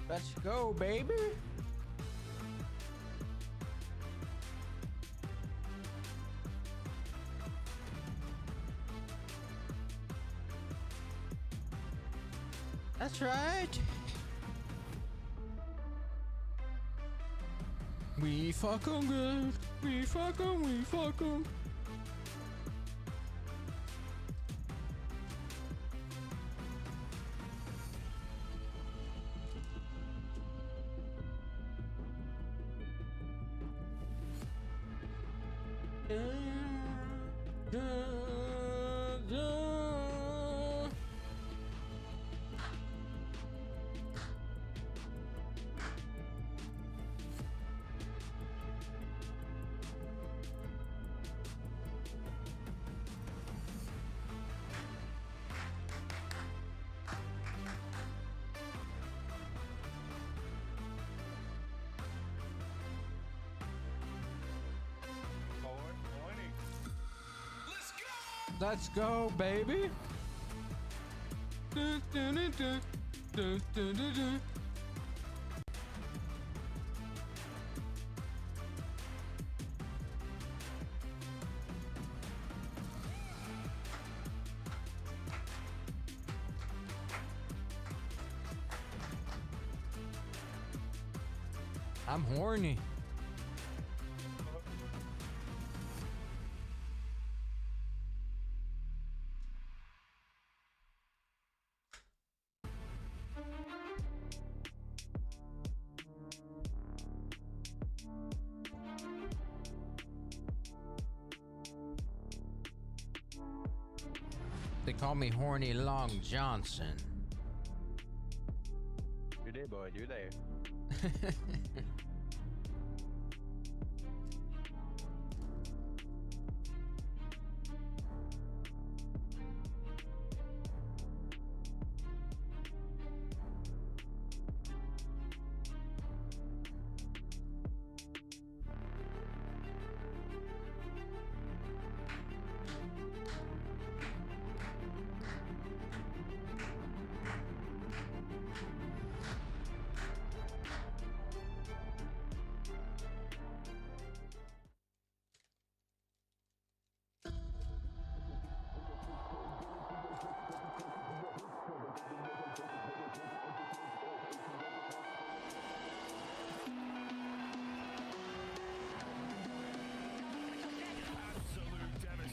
Let's go, baby. That's right. We fuck 'em good. We fuck 'em, we fuck 'em. Let's go, baby. Dun, dun, dun, dun, dun, dun, dun, dun. I'm horny. They call me Horny Long Johnson. You there, boy? You there?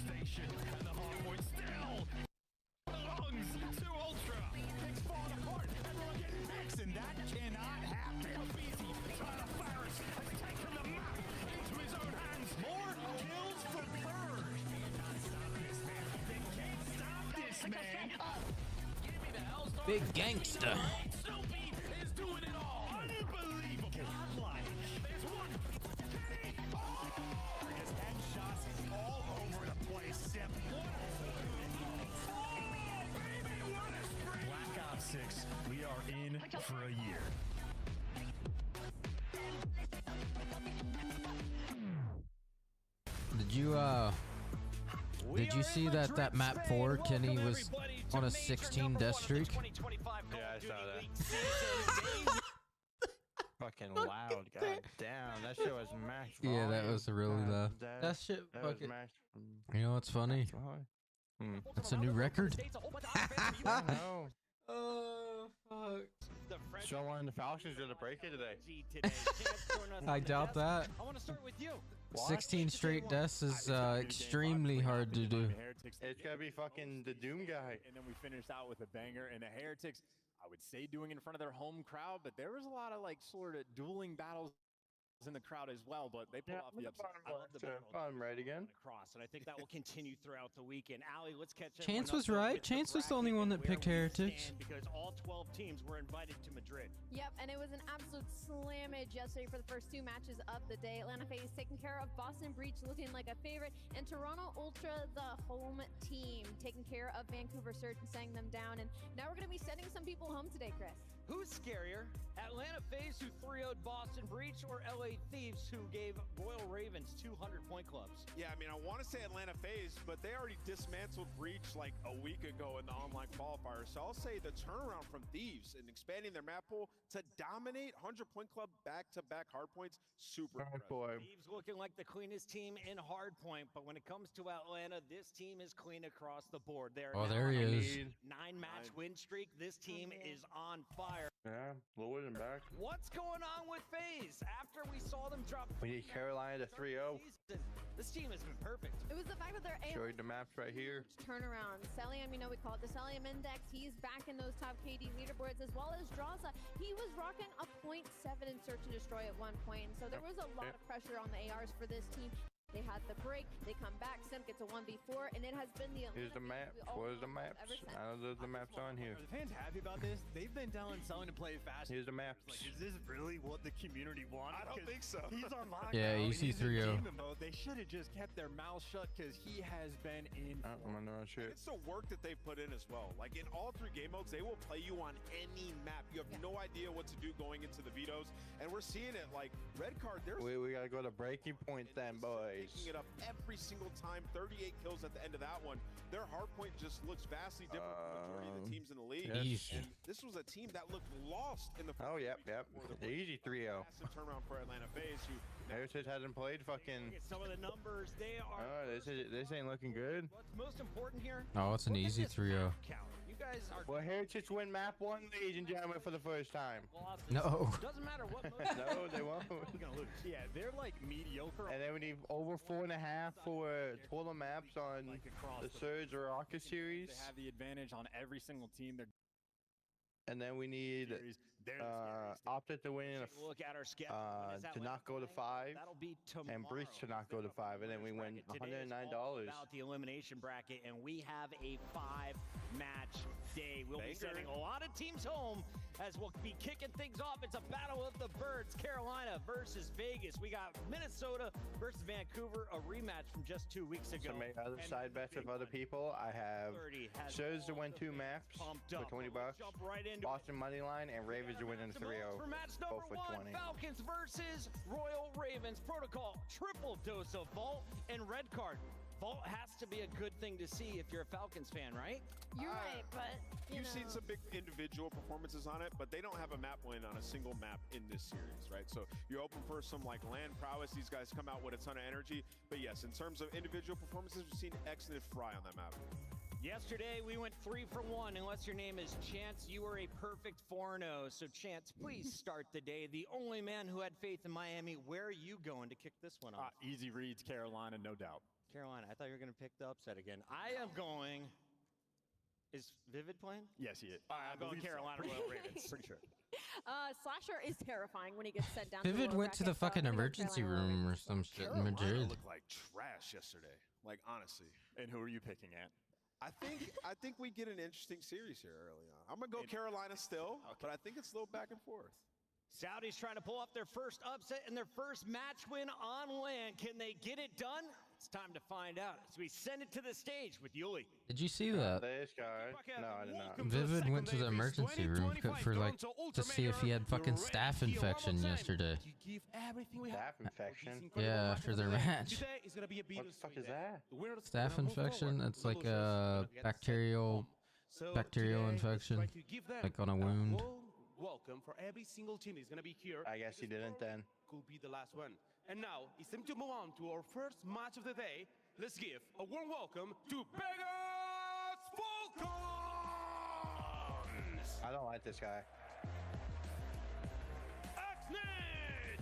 And the hardpoint still belongs to Ultra. It's falling apart. Everyone getting fixed, and that cannot happen. BZ Tyrannosaurus has taken the map into his own hands. More kills for third. They can't stop this man. They can't stop this man. Give me the hell's Big gangster. Snoopy is doing it all. Unbelievable. Godlike. There's one. Kenny. Oh! His headshots all over the place. Sip. Black Ops 6. We are in for a year. Did you see that map 4 Kenny was on a 16 death streak? Yeah, I saw that. Fucking loud, god damn. That shit was max volume. Yeah, that was really loud. That shit fucking. You know what's funny? That's a new record. I know. Oh fuck. So one of the Falcons gonna break it today. I doubt that. I want to start with you. 16 straight deaths is extremely hard to do. It's gonna be fucking the Doom guy. And then we finished out with a banger, and the Heretics, I would say doing it in front of their home crowd, but there was a lot of like sort of dueling battles in the crowd as well, but they pulled off the upset. I love the battle. I'm right again. Across, and I think that will continue throughout the weekend. Allie, let's catch Chance everyone was up right. with Chance was the only bracket one and that picked where we Heretics. stand, because all 12 teams were invited to Madrid. Yep, and it was an absolute slammage yesterday for the first two matches of the day. Atlanta FaZe taking care of Boston Breach, looking like a favorite, and Toronto Ultra, the home team, taking care of Vancouver Surge and setting them down. And now we're going to be sending some people home today, Chris. Who's scarier? Atlanta FaZe, who 3-0'd Boston Breach, or LA Thieves, who gave Royal Ravens 200-point clubs? Yeah, I mean, I want to say Atlanta FaZe, but they already dismantled Breach like a week ago in the online qualifier. So I'll say the turnaround from Thieves and expanding their map pool to dominate 100-point club back-to-back hardpoints, super impressive. Thieves looking like the cleanest team in hardpoint, but when it comes to Atlanta, this team is clean across the board. They're there he is. 9-match win streak. This team is on fire. Yeah, lower than back. What's going on with FaZe? After we saw them drop... We need Carolina to 3-0. This team has been perfect. It was the fact that they're Show you the maps right here. turnaround. Celium, you know, we call it the Celium Index. He's back in those top KD leaderboards, as well as Draza. He was rocking a 0.7 in Search and Destroy at one point, and so there was a lot of pressure on the ARs for this team. They had the break, they come back, Simp gets a 1v4, and it has been the... Here's the map. Where's the maps? I know there's the maps on here. Are the fans happy about this? They've been telling Selling to play fast. Here's the maps. Like, is this really what the community wants? I don't think so. He's on lockdown. Yeah, EC 3-0. They should have just kept their mouths shut because he has been in. I'm on the wrong shit. It's the work that they've put in as well. Like in all 3 game modes, they will play you on any map. You have no idea what to do going into the vetoes, and we're seeing it. Like red card, there's We gotta go to breaking point then, boys. picking it up every single time. 38 kills at the end of that one. Their hardpoint just looks vastly different from the majority of the teams in the league. Easy. And this was a team that looked lost in the Oh, yep. Easy 3-0. massive turnaround for Atlanta FaZe, who Heritage hasn't played fucking. Look at some of the numbers. They are... Oh, this ain't looking good. What's most important here? Oh, it's an Look at easy this 3-0. map count. You guys are... Well, Heritage win map 1, ladies and gentlemen, for the first time. No. Doesn't matter what mode. No, they won't. Gonna lose. Yeah, they're like mediocre. And then we need over 4.5 for total maps on Like across the Surge or Rocket series. They have the advantage on every single team. They're And then we need Optic to win Look at our schedule. to not go to 5. That'll be tomorrow. And Breach to not go to 5, and then we win Today is $109. all about the elimination bracket, and we have a 5-match day. We'll be sending a lot of teams home as we'll be kicking things off. It's a battle of the birds. Carolina versus Vegas. We got Minnesota versus Vancouver, a rematch from just 2 weeks ago. So make other And side bets of other people. I have 30 has Surge to all win 2 maps pumped for up. $20. Jump right into Boston money line and Ravens are winning 3-0. for match both number for 1, 20. Falcons versus Royal Ravens. Protocol, triple dose of Vault and red card. Vault has to be a good thing to see if you're a Falcons fan, right? You're right, but You've seen some big individual performances on it, but they don't have a map win on a single map in this series, right? So you're open for some like land prowess. These guys come out with a ton of energy. But yes, in terms of individual performances, we've seen excellent Fry on that map. Yesterday, we went 3 for 1. Unless your name is Chance, you were a perfect 4-0. So, Chance, please start the day. The only man who had faith in Miami. Where are you going to kick this one off? easy reads, Carolina, no doubt. Carolina. I thought you were going to pick the upset again. I am going... Is Vivid playing? Yes, he is. I'm going Carolina Royal Ravens. Pretty sure. Slasher is terrifying when he gets sent down. Vivid went to the fucking emergency room or some shit in Carolina Madrid. looked like trash yesterday. Like honestly. And who are you picking at? I think we get an interesting series here early on. I'm gonna go Carolina still, but I think it's a little back and forth. Saudis trying to pull off their first upset and their first match win on land. Can they get it done? It's time to find out as we send it to the stage with Yuli. Did you see that? This guy. No, I did not. Vivid went to the emergency room for like to see if he had fucking staph infection yesterday. Staph infection? Yeah, after their match. What the fuck is that? Staph infection, it's like a bacterial infection, like on a wound. Welcome for every single team is gonna be here. I guess he didn't then. Could be the last one. And now it's time to move on to our first match of the day. Let's give a warm welcome to Vegas Falcons! I don't like this guy. Axnade!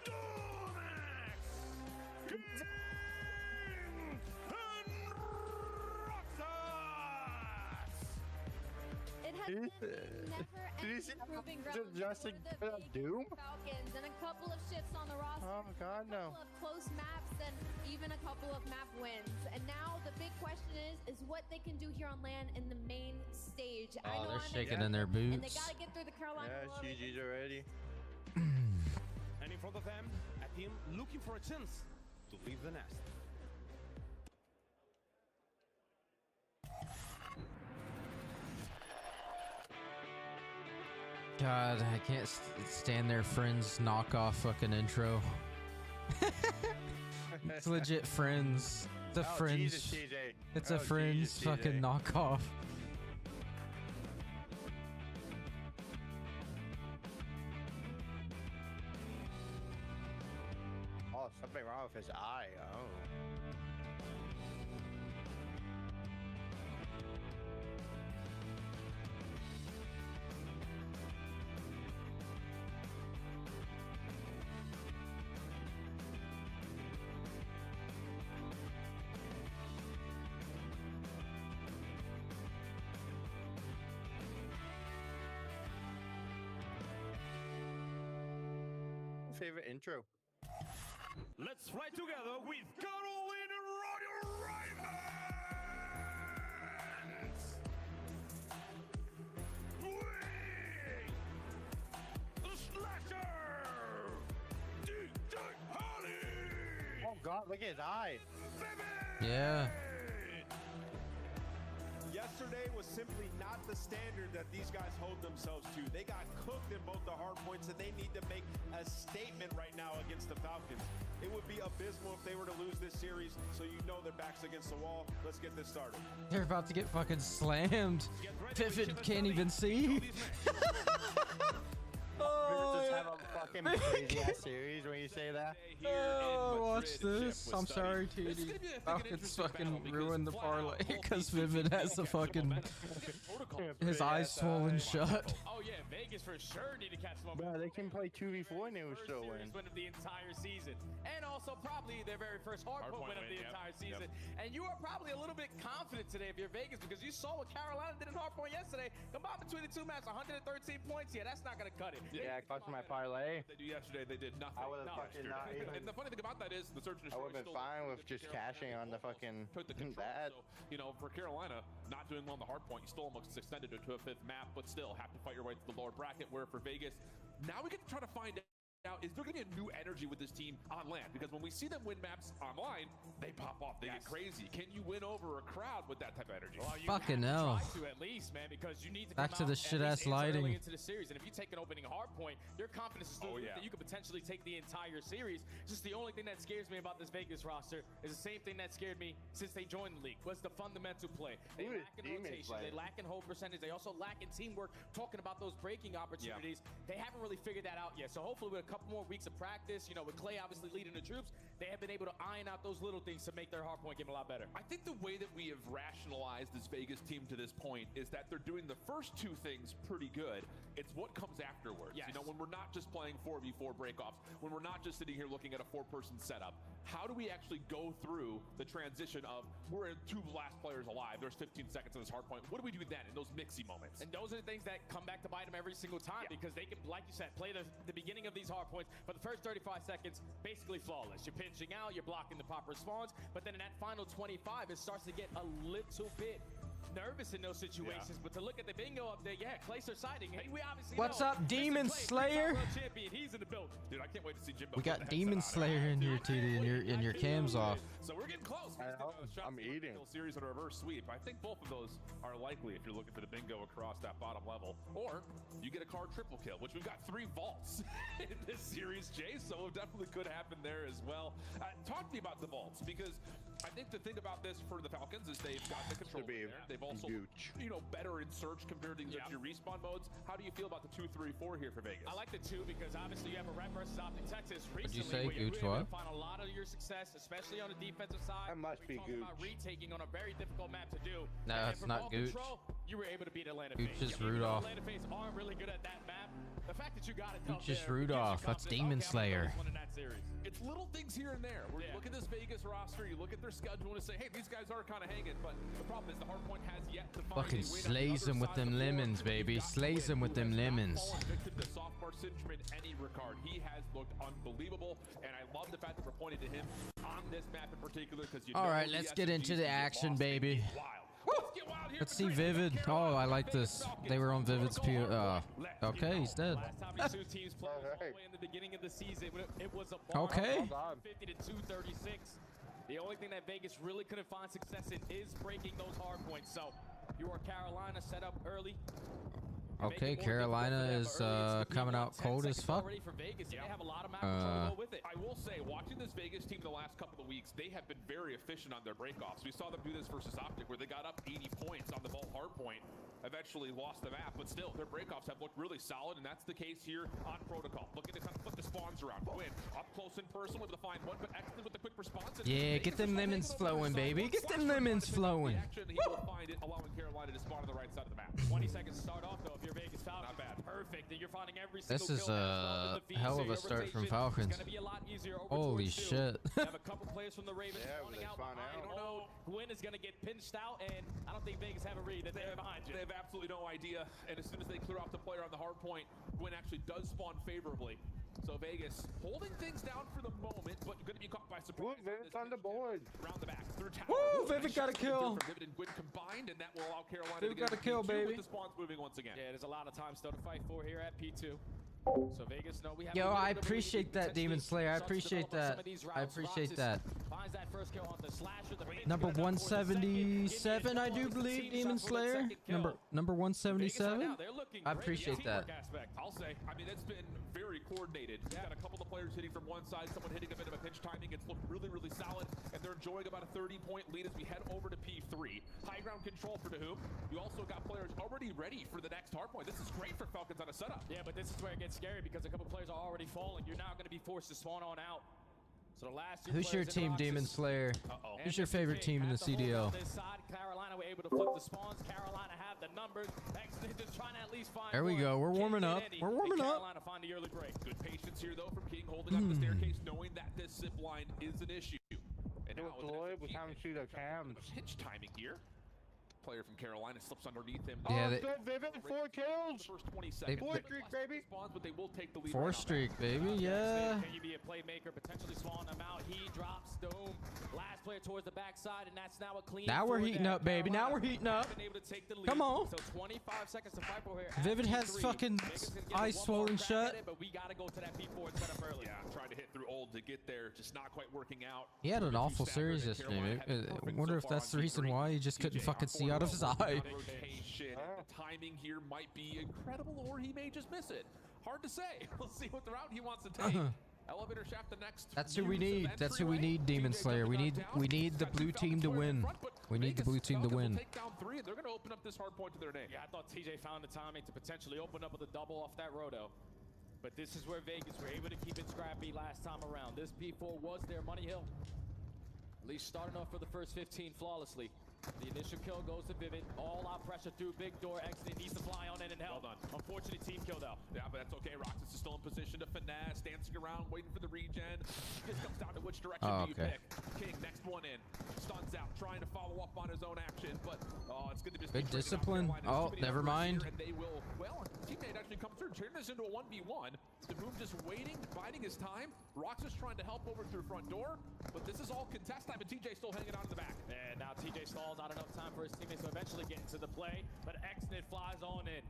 Domax! King! And Roxas! It has been Did you see proving how ground Justin for the put up Vegas Doom? Falcons, and a couple of shifts on the roster. Oh God, no. A couple of close maps and even a couple of map wins. And now the big question is what they can do here on land in the main stage. I Oh, know they're I'm shaking excited, in their and they boots. gotta get through the Carolina. Yeah, Royal Ravens. GG's already. And in front of them, a team looking for a chance to leave the nest. God, I can't stand their Friends knockoff fucking intro. It's legit Friends. It's a Friends. Jesus, TJ. It's a Friends Jesus, fucking TJ. knockoff. Oh, something wrong with his eye. Oh. Favorite intro. Let's fight together with Carolina Royal Ravens! Wing! The Slasher! DJ Holly! Oh God, look at his eye. Yeah. Yesterday was simply not the standard that these guys hold themselves to. They got cooked in both the hard points, and they need to make a statement right now against the Falcons. It would be abysmal if they were to lose this series, so you know their back's against the wall. Let's get this started. They're about to get fucking slammed. Piffin can't even see. Just have a fucking crazy ass series when you say that. Oh, watch this. I'm sorry, TD. Falcons fucking ruined the parlay because Vivid has the fucking his eyes swollen shut. Oh yeah, Vegas for sure need to catch them up. Bro, they can play 2v4 and they will still win. Win of the entire season, and also probably their very first hardpoint win of the entire season. And you are probably a little bit confident today if you're Vegas because you saw what Carolina did in hardpoint yesterday. Combined between the two matches, 113 points. Yeah, that's not gonna cut it. Yeah, I clutched my parlay. They do yesterday, they did nothing. I would have fucking not even. And the funny thing about that is the search and I destroy would have been fine with just cashing on the fucking took the control. that. So, you know, for Carolina, not doing well on the hard point, you still almost extended it to a 5th map, but still have to fight your way to the lower bracket. Where for Vegas, now we get to try to find out, is there going to be a new energy with this team on land? Because when we see them win maps online, they pop off, they get crazy. Can you win over a crowd with that type of energy? Well, you Fucking have to hell. try to at least, man, because you need to Back come to the out shit at ass least lighting. early into the series. And if you take an opening hard point, your confidence is still that you could potentially take the entire series. Just the only thing that scares me about this Vegas roster is the same thing that scared me since they joined the league, was the fundamental play. They lack in rotation, they lack in hold percentage, they also lack in teamwork. Talking about those breaking opportunities, they haven't really figured that out yet. So hopefully with a couple more weeks of practice, you know, with Clay obviously leading the troops, they have been able to iron out those little things to make their hardpoint game a lot better. I think the way that we have rationalized this Vegas team to this point is that they're doing the first two things pretty good. It's what comes afterwards. Yes. You know, when we're not just playing 4v4 breakoffs, when we're not just sitting here looking at a 4-person setup, how do we actually go through the transition of we're in 2 last players alive, there's 15 seconds on this hard point, what do we do then in those mixy moments? And those are the things that come back to bite them every single time because they can, like you said, play the beginning of these hard points for the first 35 seconds basically flawless. You're pinching out, you're blocking the proper spawns, but then in that final 25, it starts to get a little bit nervous in those situations, but to look at the bingo up there, Clayster sighting. Hey, we obviously What's know up, Demon Clay, Slayer? champion, he's in the building. Dude, I can't wait to see Jimbo. We got Demon Slayer in here, TD, and your cam's off. So we're getting close. I'm eating. Series on a reverse sweep. I think both of those are likely if you're looking for the bingo across that bottom level. Or you get a card triple kill, which we've got 3 vaults in this series, Jay. So it definitely could happen there as well. Talk to me about the vaults, because I think the thing about this for the Falcons is they've got the control there. They've also, you know, better in search compared to your respawn modes. How do you feel about the 2, 3, 4 here for Vegas? I like the 2 because obviously you have a Red versus Optic Texas recently. What'd you say, where Gooch? you were What? able to find a lot of your success, especially on the defensive side. That must be Gooch. About Gooch. retaking on a very difficult map to do. No, And it's from not ball Gooch. Control, you were able to beat Atlanta Gooch FaZe. is Even though Rudolph. Atlanta FaZe aren't really good at that map. The fact that you got it Gooch there, is Rudolph. That's Demon Slayer. It's little things here and there where you look at this Vegas roster, you look at their schedule and say, hey, these guys are kind of hanging, but the problem is the hard point has yet to find Fucking a way to slays the them with other side them of the lemons, floor. baby. You've got Slays them Clay, with who them has not lemons. fallen victim to softbar syndrome in any regard. He has looked unbelievable, and I love the fact that we're pointing to him on this map in particular because you All know right, the let's get into SMGs the can get action, lost and baby. get wild. Let's get wild here Let's for see Grayson Vivid. Carolina. Oh, I like Vegas this. Falcons. They were on Vivid's Let's go. okay, he's dead. Last time these two teams played all the way in the beginning of the season, it was a bar Okay. 50 to 236. The only thing that Vegas really couldn't find success in is breaking those hard points. So you are Carolina set up early. Okay, Carolina is coming out cold as fuck. I will say, watching this Vegas team the last couple of weeks, they have been very efficient on their breakoffs. We saw them do this versus Optic, where they got up 80 points on the ball hard point, eventually lost the map, but still, their breakoffs have looked really solid, and that's the case here on Protocol. Looking to kind of flip the spawns around. Win up close in person, able to find one, but Exton with the quick response. Yeah, get them lemons flowing, baby. Get them lemons flowing. He will find it, allowing Carolina to spawn on the right side of the map. 20 seconds to start off, though, if you're Vegas Falcons. Not bad. Perfect, and you're finding every single This is kill a hell of a start from Falcons. It's gonna be a lot easier over Holy towards shit. We have a couple players from the Ravens spawning they out spawn behind. out. I don't know. Gwyn is gonna get pinched out, and I don't think Vegas have a read that they're behind you. They have absolutely no idea, and as soon as they clear off the player on the hard point, Gwyn actually does spawn favorably. So Vegas holding things down for the moment, but going to be caught by surprise. Vivid's on the board. Round the back through tower. Woo, Vivid got a kill. Vivid and Gwyn combined, and that will allow Carolina Vivid to get got a kill, P2 baby. with the spawns moving once again. Yeah, there's a lot of time still to fight for here at P2. So Vegas, no, we have Yo, a little I bit of a appreciate lead, that, Demon Slayer. I potentially appreciate starts to develop on that. some of these I routes. appreciate Roxas that. finds that first kill on the slasher. The Ravens Number picking it up for the second. 177, I do Gideon believe, team Demon shot for the Slayer. second kill. Number Vegas right 177. now, they're looking I great. appreciate Teamwork that. aspect. I'll say, I mean, it's been very coordinated. You've got a couple of players hitting from one side, someone hitting a bit of a pinch timing. It's looked really, really solid, and they're enjoying about a 30-point lead as we head over to P3. High ground control for Dahum. You also got players already ready for the next hard point. This is great for Falcons on a setup. Yeah, but this is where it gets scary because a couple players are already falling. You're now going to be forced to spawn on out. So the last two Who's your players in team, Roxas. Demon Slayer? Uh-oh. Who's your favorite team in the CDL? This side, Carolina were able to flip the spawns. Carolina have the numbers. Exton just trying to at least find There we one. go. We're King warming get up. any, We're warming and up. Carolina find the early break. Good patience here, though, from King holding up the staircase, knowing that this zip line is an issue. And now with Lloyd was having to shoot the cams. pitch timing here. Player from Carolina slips underneath him. Yeah, Let's go, Vivid. 4 kills. The first 20 seconds. Four streak, baby. Spawns, but they will take the lead. 4 right streak, baby. Yeah. Can you be a playmaker, potentially spawn them out? He drops Dome. Last player towards the backside, and that's now a clean. Now we're for heating them. up, baby. Now Carolina we're heating up. been able to take the lead. Come on. So 25 seconds to fight for here. at Vivid has P3. fucking Vegas gonna get eyes one more swollen crack shut. at it, but we gotta go to that P4 and set up early. Yeah, trying to hit through old to get there, just not quite working out. He had an Two awful staggers, series and yesterday, Carolina man. had been I perfect wonder so if far that's on the reason P3. why he just couldn't TJ fucking on see out of his eye. Rotation. The timing here might be incredible, or he may just miss it. Hard to say. We'll see what the route he wants to take. Elevator shaft the next. That's who we use of need. That's who we entryway. need, Demon TJ Slayer. We jumping need on down. the Got blue two team to Falcons players in win. front, but We need the Vegas blue team to Falcons will win. take down 3, and they're going to open up this hard point to their name. Yeah, I thought TJ found the timing to potentially open up with a double off that roto. But this is where Vegas were able to keep it scrappy last time around. This P4 was their money hill. At least starting off for the first 15 flawlessly. The initial kill goes to Vivid. All out pressure through big door. Exton needs to fly on in and help. Well done. Unfortunate team kill though. Yeah, but that's okay. Roxas is still in position to finesse, dancing around, waiting for the regen. Just comes down to which direction do you pick. King, next one in. Stuns out, trying to follow up on his own action, but it's going to just Good discipline. Oh, never mind. And they will, well, teammate actually comes through, turn this into a 1v1. The boom just waiting, biding his time. Roxas trying to help over through front door, but this is all contest time, and TJ still hanging on in the back. And now TJ stalls out enough time for his teammates to eventually get into the play, but Exton flies on in.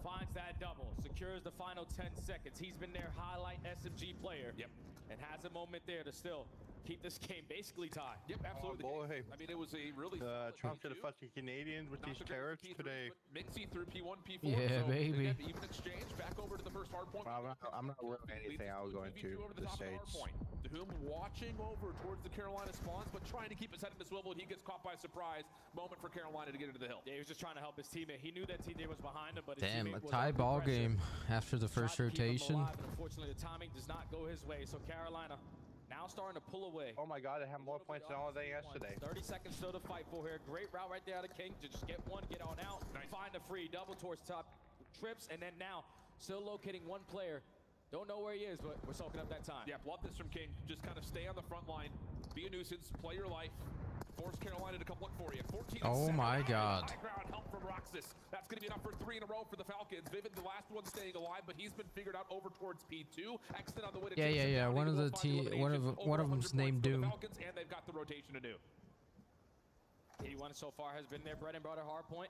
Finds that double, secures the final 10 seconds. He's been their highlight SMG player. Yep. And has a moment there to still keep this game basically tied. Yep, absolutely. Oh, boy. I mean, it was a really Trump to the fucking Canadians with Not these the great carrots P3, today. but Mixie through P1, P4. Yeah, so baby. Again, even exchange back over to the first hard point. I'm not willing anything I was going to over the top of the hard States. point. Dahum watching over towards the Carolina spawns, but trying to keep his head in the swivel, and he gets caught by surprise. Moment for Carolina to get into the hill. Yeah, he was just trying to help his teammate. He knew that TJ was behind him, but his Damn, a teammate was tie under ball pressure. game after the first Tried to keep him rotation. alive, and unfortunately, the timing does not go his way. So Carolina now starting to pull away. Oh my God, they have more points than all day yesterday. 30 seconds still to fight for here. Great route right there out of King to just get one, get on out, find a free double towards top trips, and then now still locating one player. Don't know where he is, but we're soaking up that time. Yeah, love this from King. Just kind of stay on the front line, be a nuisance, play your life. Force Carolina to come look for you. 14 Oh my God. High ground help from Roxas. That's going to be enough for 3 in a row for the Falcons. Vivid, the last one staying alive, but he's been figured out over towards P2. Exton on the way to chase him down. One He of will the find elimination. one of Over them's 100 named points for the Doom. Falcons, and they've got the rotation anew. P1 so far has been their bread and butter hard point.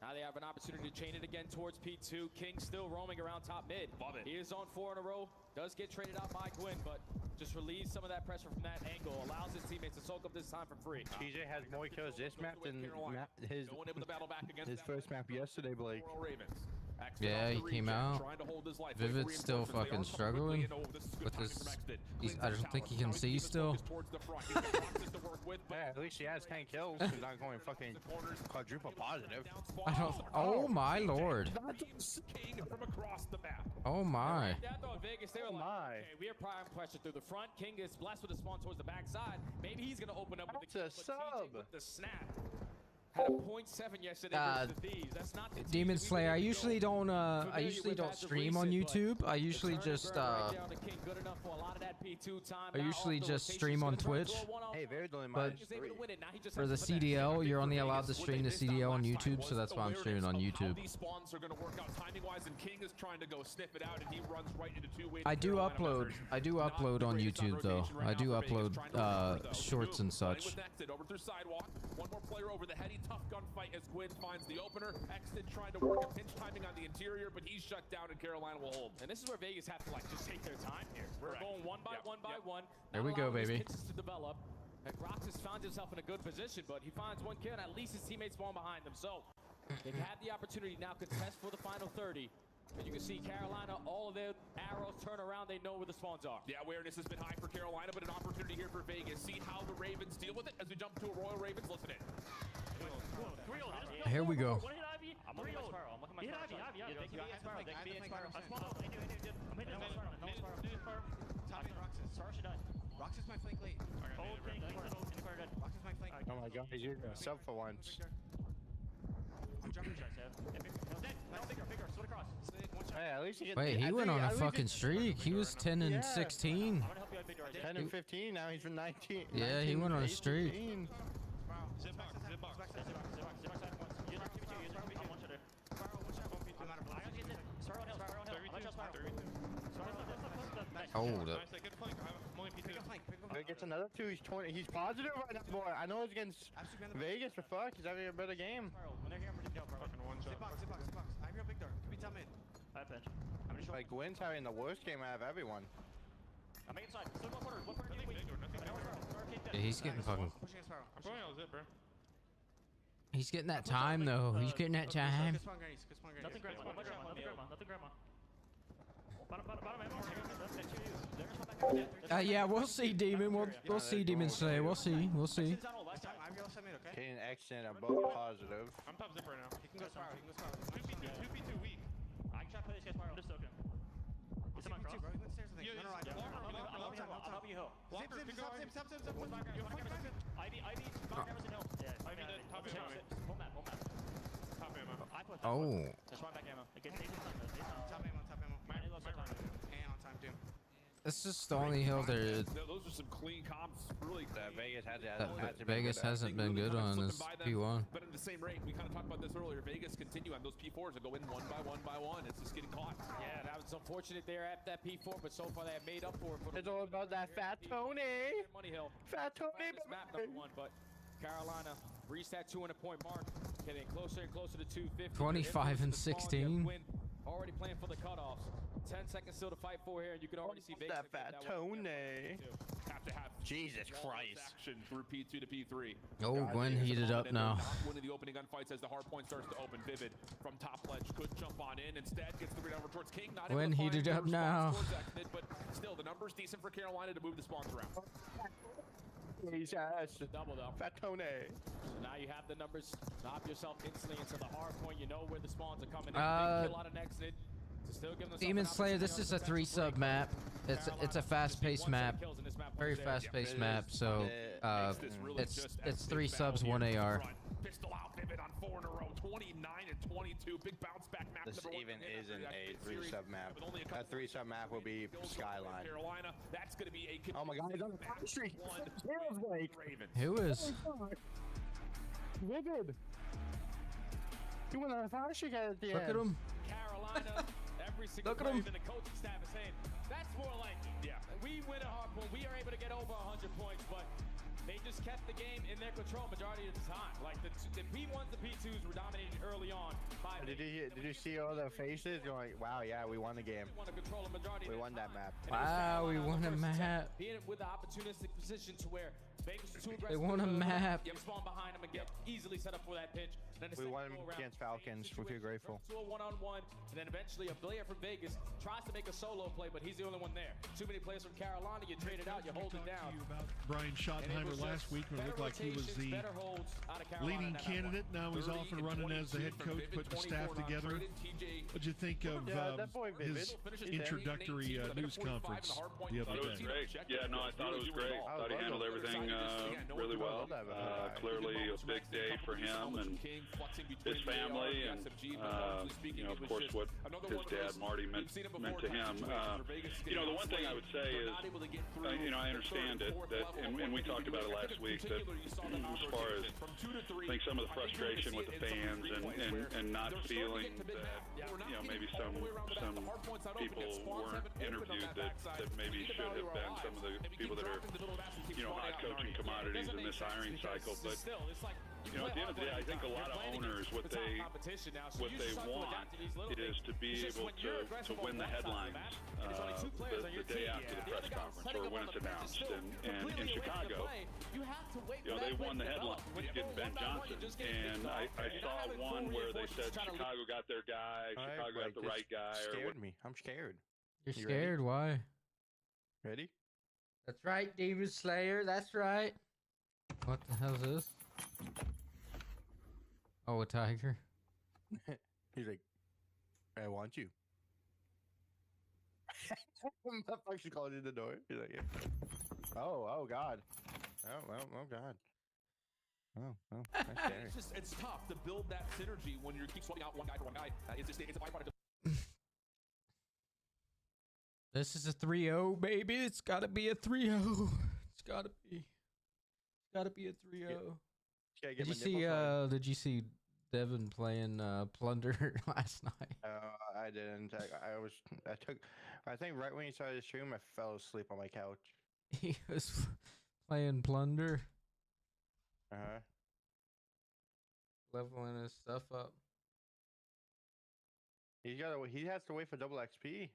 Now they have an opportunity to chain it again towards P2. King still roaming around top mid. Love it. He is on 4 in a row. Does get traded out by Gwyn, but just relieves some of that pressure from that angle. Allows his teammates to soak up this time for free. TJ has more kills this map than his No one able to battle back against his that first map yesterday, Blake. Ravens. Yeah, he came out. Vivid's still fucking struggling with his. I don't think he can see still. Yeah, at least he has 10 kills. He's not going fucking quadruple positive. I don't. Oh my lord. Oh my. Oh my. Okay, we are applying pressure through the front. King is blessed with a spawn towards the backside. Maybe he's gonna open up with That's a sub. with the snap. Had a 0.7 yesterday versus the Thieves. That's not the Demon Thieves. Slayer. I usually don't stream on YouTube. I usually just I usually just stream on Twitch. Hey, very But for the CDL, you're only allowed to stream the CDL on YouTube, so that's why I'm streaming on YouTube. I do upload on YouTube though. I do upload shorts and such. One more player over the head. Tough gunfight as Gwyn finds the opener. Exton trying to work a pinch timing on the interior, but he's shut down and Carolina will hold. And this is where Vegas have to like just take their time here. We're going one by one. There we go, baby. To develop. And Roxas found himself in a good position, but he finds one kill and at least his teammates spawn behind him. So they've had the opportunity now to contest for the final 30. And you can see Carolina, all of their arrows turn around. They know where the spawns are. Yeah, awareness has been high for Carolina, but an opportunity here for Vegas. See how the Ravens deal with it as we jump to a Royal Ravens. Listen in. Here we go. I'm looking at my Sparrow. I'm looking at my Sparrow. Yeah, they can be in Sparrow. They can be in Sparrow. I'm hitting no Sparrow. No Sparrow. Tommy, Roxas. Sparrow should die. Roxas my flank late. Hold King. Roxas my flank. Oh my god, you're gonna sub for once. I'm jumping shots, no, bigger. Sword across. Hey, at least Wait, he went on a fucking streak. He was 10 and 16. 10 and 15. Now he's from 19. Yeah, he went on a streak. Hold up. Gets another 2. He's 20. He's positive right now, boy. I know it's against Vegas, but fuck, he's having a better game. Like Gwyn's having the worst game out of everyone. I'm inside. Still one quarter. Yeah, he's getting fucking. I'm going out zip, bro. He's getting that time though. He's getting that time. Nothing grandma. Nothing grandma. Yeah, we'll see, Demon. We'll see, Demon Slayer. We'll see. Kane and Exton are both positive. I'm top zip right now. He can go Sparrow. 2v2 weak. I can try to play this guy Sparrow. I'm just soaking. It's on cross. I'll help you hill. Stop. Ivy, back cameras in hill. Yeah, Ivy dead. Top ammo. Pull map. Top ammo. I put Oh. Just run back ammo. Top ammo. And on time too. This is the only hill there. Those are some clean comps. Really, Vegas Vegas hasn't been good on this P1. But at the same rate, we kind of talked about this earlier. Vegas continue on those P4s and go in one by one. It's just getting caught. Yeah, that was unfortunate there at that P4, but so far they have made up for it. It's all about that Fat Tony. Money Hill. Fat Tony. This map #1, but Carolina reached that 200-point mark, getting closer and closer to 250. 25 and 16. Already playing for the cutoffs. 10 seconds still to fight for here, and you can already see Vegas. That Fat Tony. Have to have Jesus Christ. action through P2 to P3. Oh, Gwen heated up now. One of the opening gunfights as the hard point starts to open. Vivid from top ledge could jump on in. Instead, gets the grid over towards King. Not Gwen able to heated find up the now. response towards Exmid, but still, the numbers decent for Carolina to move the spawns around. Jesus. The double though. Fat Tony. So now you have the numbers. Drop yourself instantly into the hard point. You know where the spawns are coming in. Big kill out of Exit. Demon Slayer, this is a 3-sub map. It's a fast-paced map, very fast-paced map. So it's 3 subs, 1 AR. Pistol out, Vivid on 4 in a row, 29 and 22. Big bounce back map. This even isn't a 3-sub map. That 3-sub map will be Skyline. Carolina, that's going to be a. Oh my God, he's on the fire streak. Who is? Vivid. He went on a fire streak at the end. Look at him. Carolina, every single Look at him. player in the coaching staff is saying, that's more like it. Yeah. We win a hard point. We are able to get over 100 points, but they just kept the game in their control majority of the time. Like the P1s, the P2s were dominated early on. Did you see all their faces going, wow, yeah, we won the game. We won that map. Wow, we won a map. Being with the opportunistic position to where Vegas is too aggressive. They want a map. Yep, spawn behind him and get easily set up for that pitch. Then We won against Falcons. We feel grateful. To a one-on-one, and then eventually a player from Vegas tries to make a solo play, but he's the only one there. Too many players from Carolina. You trade it out, you hold it down. Brian Schottenheimer last week when it looked like he was the leading candidate. Now he's off and running as the head coach, putting the staff together. What'd you think of his introductory news conference the other day? It was great. Yeah, no, I thought it was great. I thought he handled everything really well. Clearly a big day for him and his family, and you know, of course, what his dad Marty meant to him. You know, the one thing I would say is, you know, I understand it, that, and we talked about it last week, that as far as I think some of the frustration with the fans and not feeling that, you know, maybe some people weren't interviewed that maybe should have been some of the people that are, you know, hot coaching commodities in this hiring cycle. But you know, at the end of the day, I think a lot of owners, what they want is to be able to win the headlines the day after the press conference or when it's announced. And in Chicago, you know, they won the headline. He's getting Ben Johnson. And I saw one where they said Chicago got their guy, Chicago got the right guy. Scared me. I'm scared. You're scared? Why? Ready? That's right, Demon Slayer. That's right. What the hell is this? Oh, a tiger. He's like, I want you. That actually called in the door. He's like, yeah. Oh God. Oh God. Oh, that's scary. It's tough to build that synergy when you keep swapping out one guy for one guy. It's a byproduct of This is a 3-0, baby. It's gotta be a 3-0. It's gotta be. It's gotta be a 3-0. Did you see Devin playing Plunder last night? I didn't. I think right when he started the stream, I fell asleep on my couch. He was playing Plunder. Leveling his stuff up. He has to wait for double XP.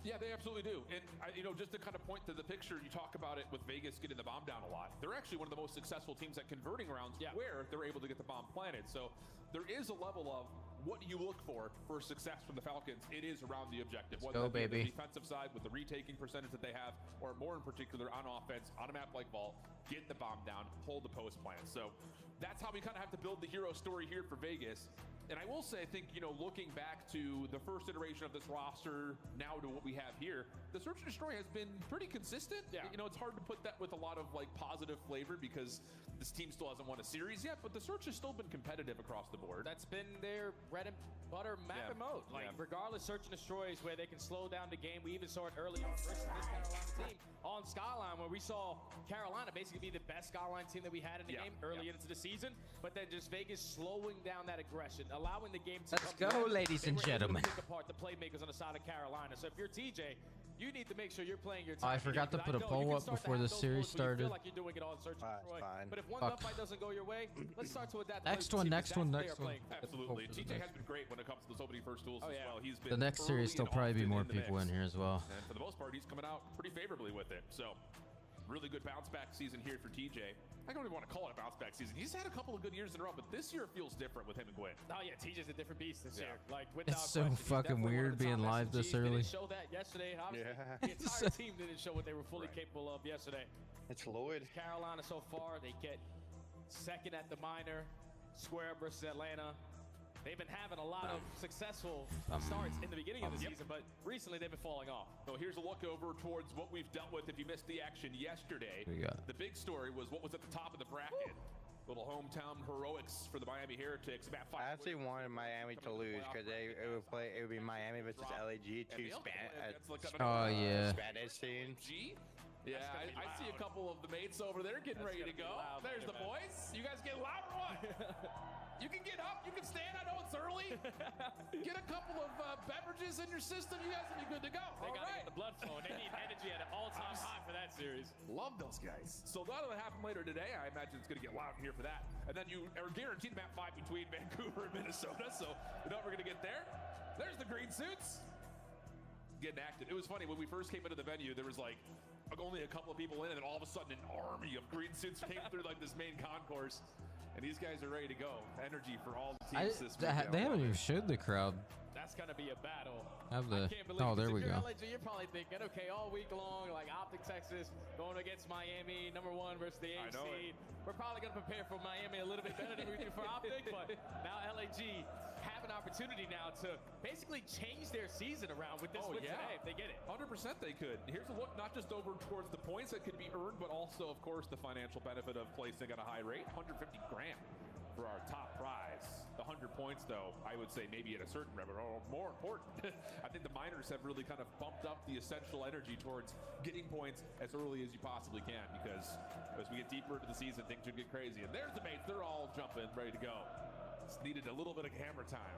Yeah, they absolutely do. And, you know, just to kind of point to the picture, you talk about it with Vegas getting the bomb down a lot. They're actually one of the most successful teams at converting rounds where they're able to get the bomb planted. So there is a level of what you look for success from the Falcons. It is around the objective. Let's go, baby. On the defensive side with the retaking percentage that they have, or more in particular on offense, on a map like Vault, get the bomb down, hold the post plan. So that's how we kind of have to build the hero story here for Vegas. And I will say, I think, you know, looking back to the first iteration of this roster, now to what we have here, the search and destroy has been pretty consistent. Yeah. You know, it's hard to put that with a lot of like positive flavor because this team still hasn't won a series yet, but the search has still been competitive across the board. That's been their bread and butter map and mode. Like, regardless, search and destroy is where they can slow down the game. We even saw it early on versus this Carolina team on Skyline, where we saw Carolina basically be the best Skyline team that we had in the game early into the season, but then just Vegas slowing down that aggression, allowing the game to Let's go, ladies and gentlemen. Pick apart the playmakers on the side of Carolina. So if you're TJ, you need to make sure you're playing your team. I forgot to put a poll up before the series started. Like you're doing it all in search and destroy. But if one gunfight doesn't go your way, let's start to adapt. Next one. Absolutely. TJ has been great when it comes to those opening first tools as well. He's been the next series, there'll probably be more people in here as well. And for the most part, he's coming out pretty favorably with it. So really good bounce back season here for TJ. I don't even want to call it a bounce back season. He's had a couple of good years in a row, but this year feels different with him and Gwyn. Oh yeah, TJ's a different beast this year. Like, it's so fucking weird being live this early. Didn't show that yesterday. Obviously, the entire team didn't show what they were fully capable of yesterday. It's Lloyd. Carolina so far, they get second at the minor, square versus Atlanta. They've been having a lot of successful starts in the beginning of the season, but recently they've been falling off. So here's a look over towards what we've dealt with. If you missed the action yesterday, the big story was what was at the top of the bracket. Little hometown heroics for the Miami Heretics. I actually wanted Miami to lose because it would be Miami versus LAG, two Spanish teams. Yeah, I see a couple of the mates over there getting ready to go. There's the boys. You guys get loud or what? You can get up, you can stand. I know it's early. Get a couple of beverages in your system. You guys will be good to go. They got to get the blood flowing. They need energy at an all-time high for that series. Love those guys. So that'll happen later today. I imagine it's going to get loud here for that. And then you are guaranteed map 5 between Vancouver and Minnesota. So you know we're going to get there. There's the green suits. Getting active. It was funny when we first came into the venue. There was like only a couple of people in, and then all of a sudden an army of green suits came through like this main concourse. And these guys are ready to go. Energy for all the teams this weekend. They haven't even showed the crowd. That's going to be a battle. Have the, I can't believe there we go. LAG, you're probably thinking, okay, all week long, like Optic Texas going against Miami, #1 versus the 8th seed. We're probably going to prepare for Miami a little bit better than we do for Optic, but now LAG have an opportunity now to basically change their season around with this win today if they get it. 100% they could. Here's a look not just over towards the points that could be earned, but also, of course, the financial benefit of placing at a high rate. 150 grand for our top prize. The 100 points, though, I would say maybe at a certain level, or more important. I think the miners have really kind of bumped up the essential energy towards getting points as early as you possibly can, because as we get deeper into the season, things should get crazy. And there's the mates. They're all jumping, ready to go. Just needed a little bit of hammer time.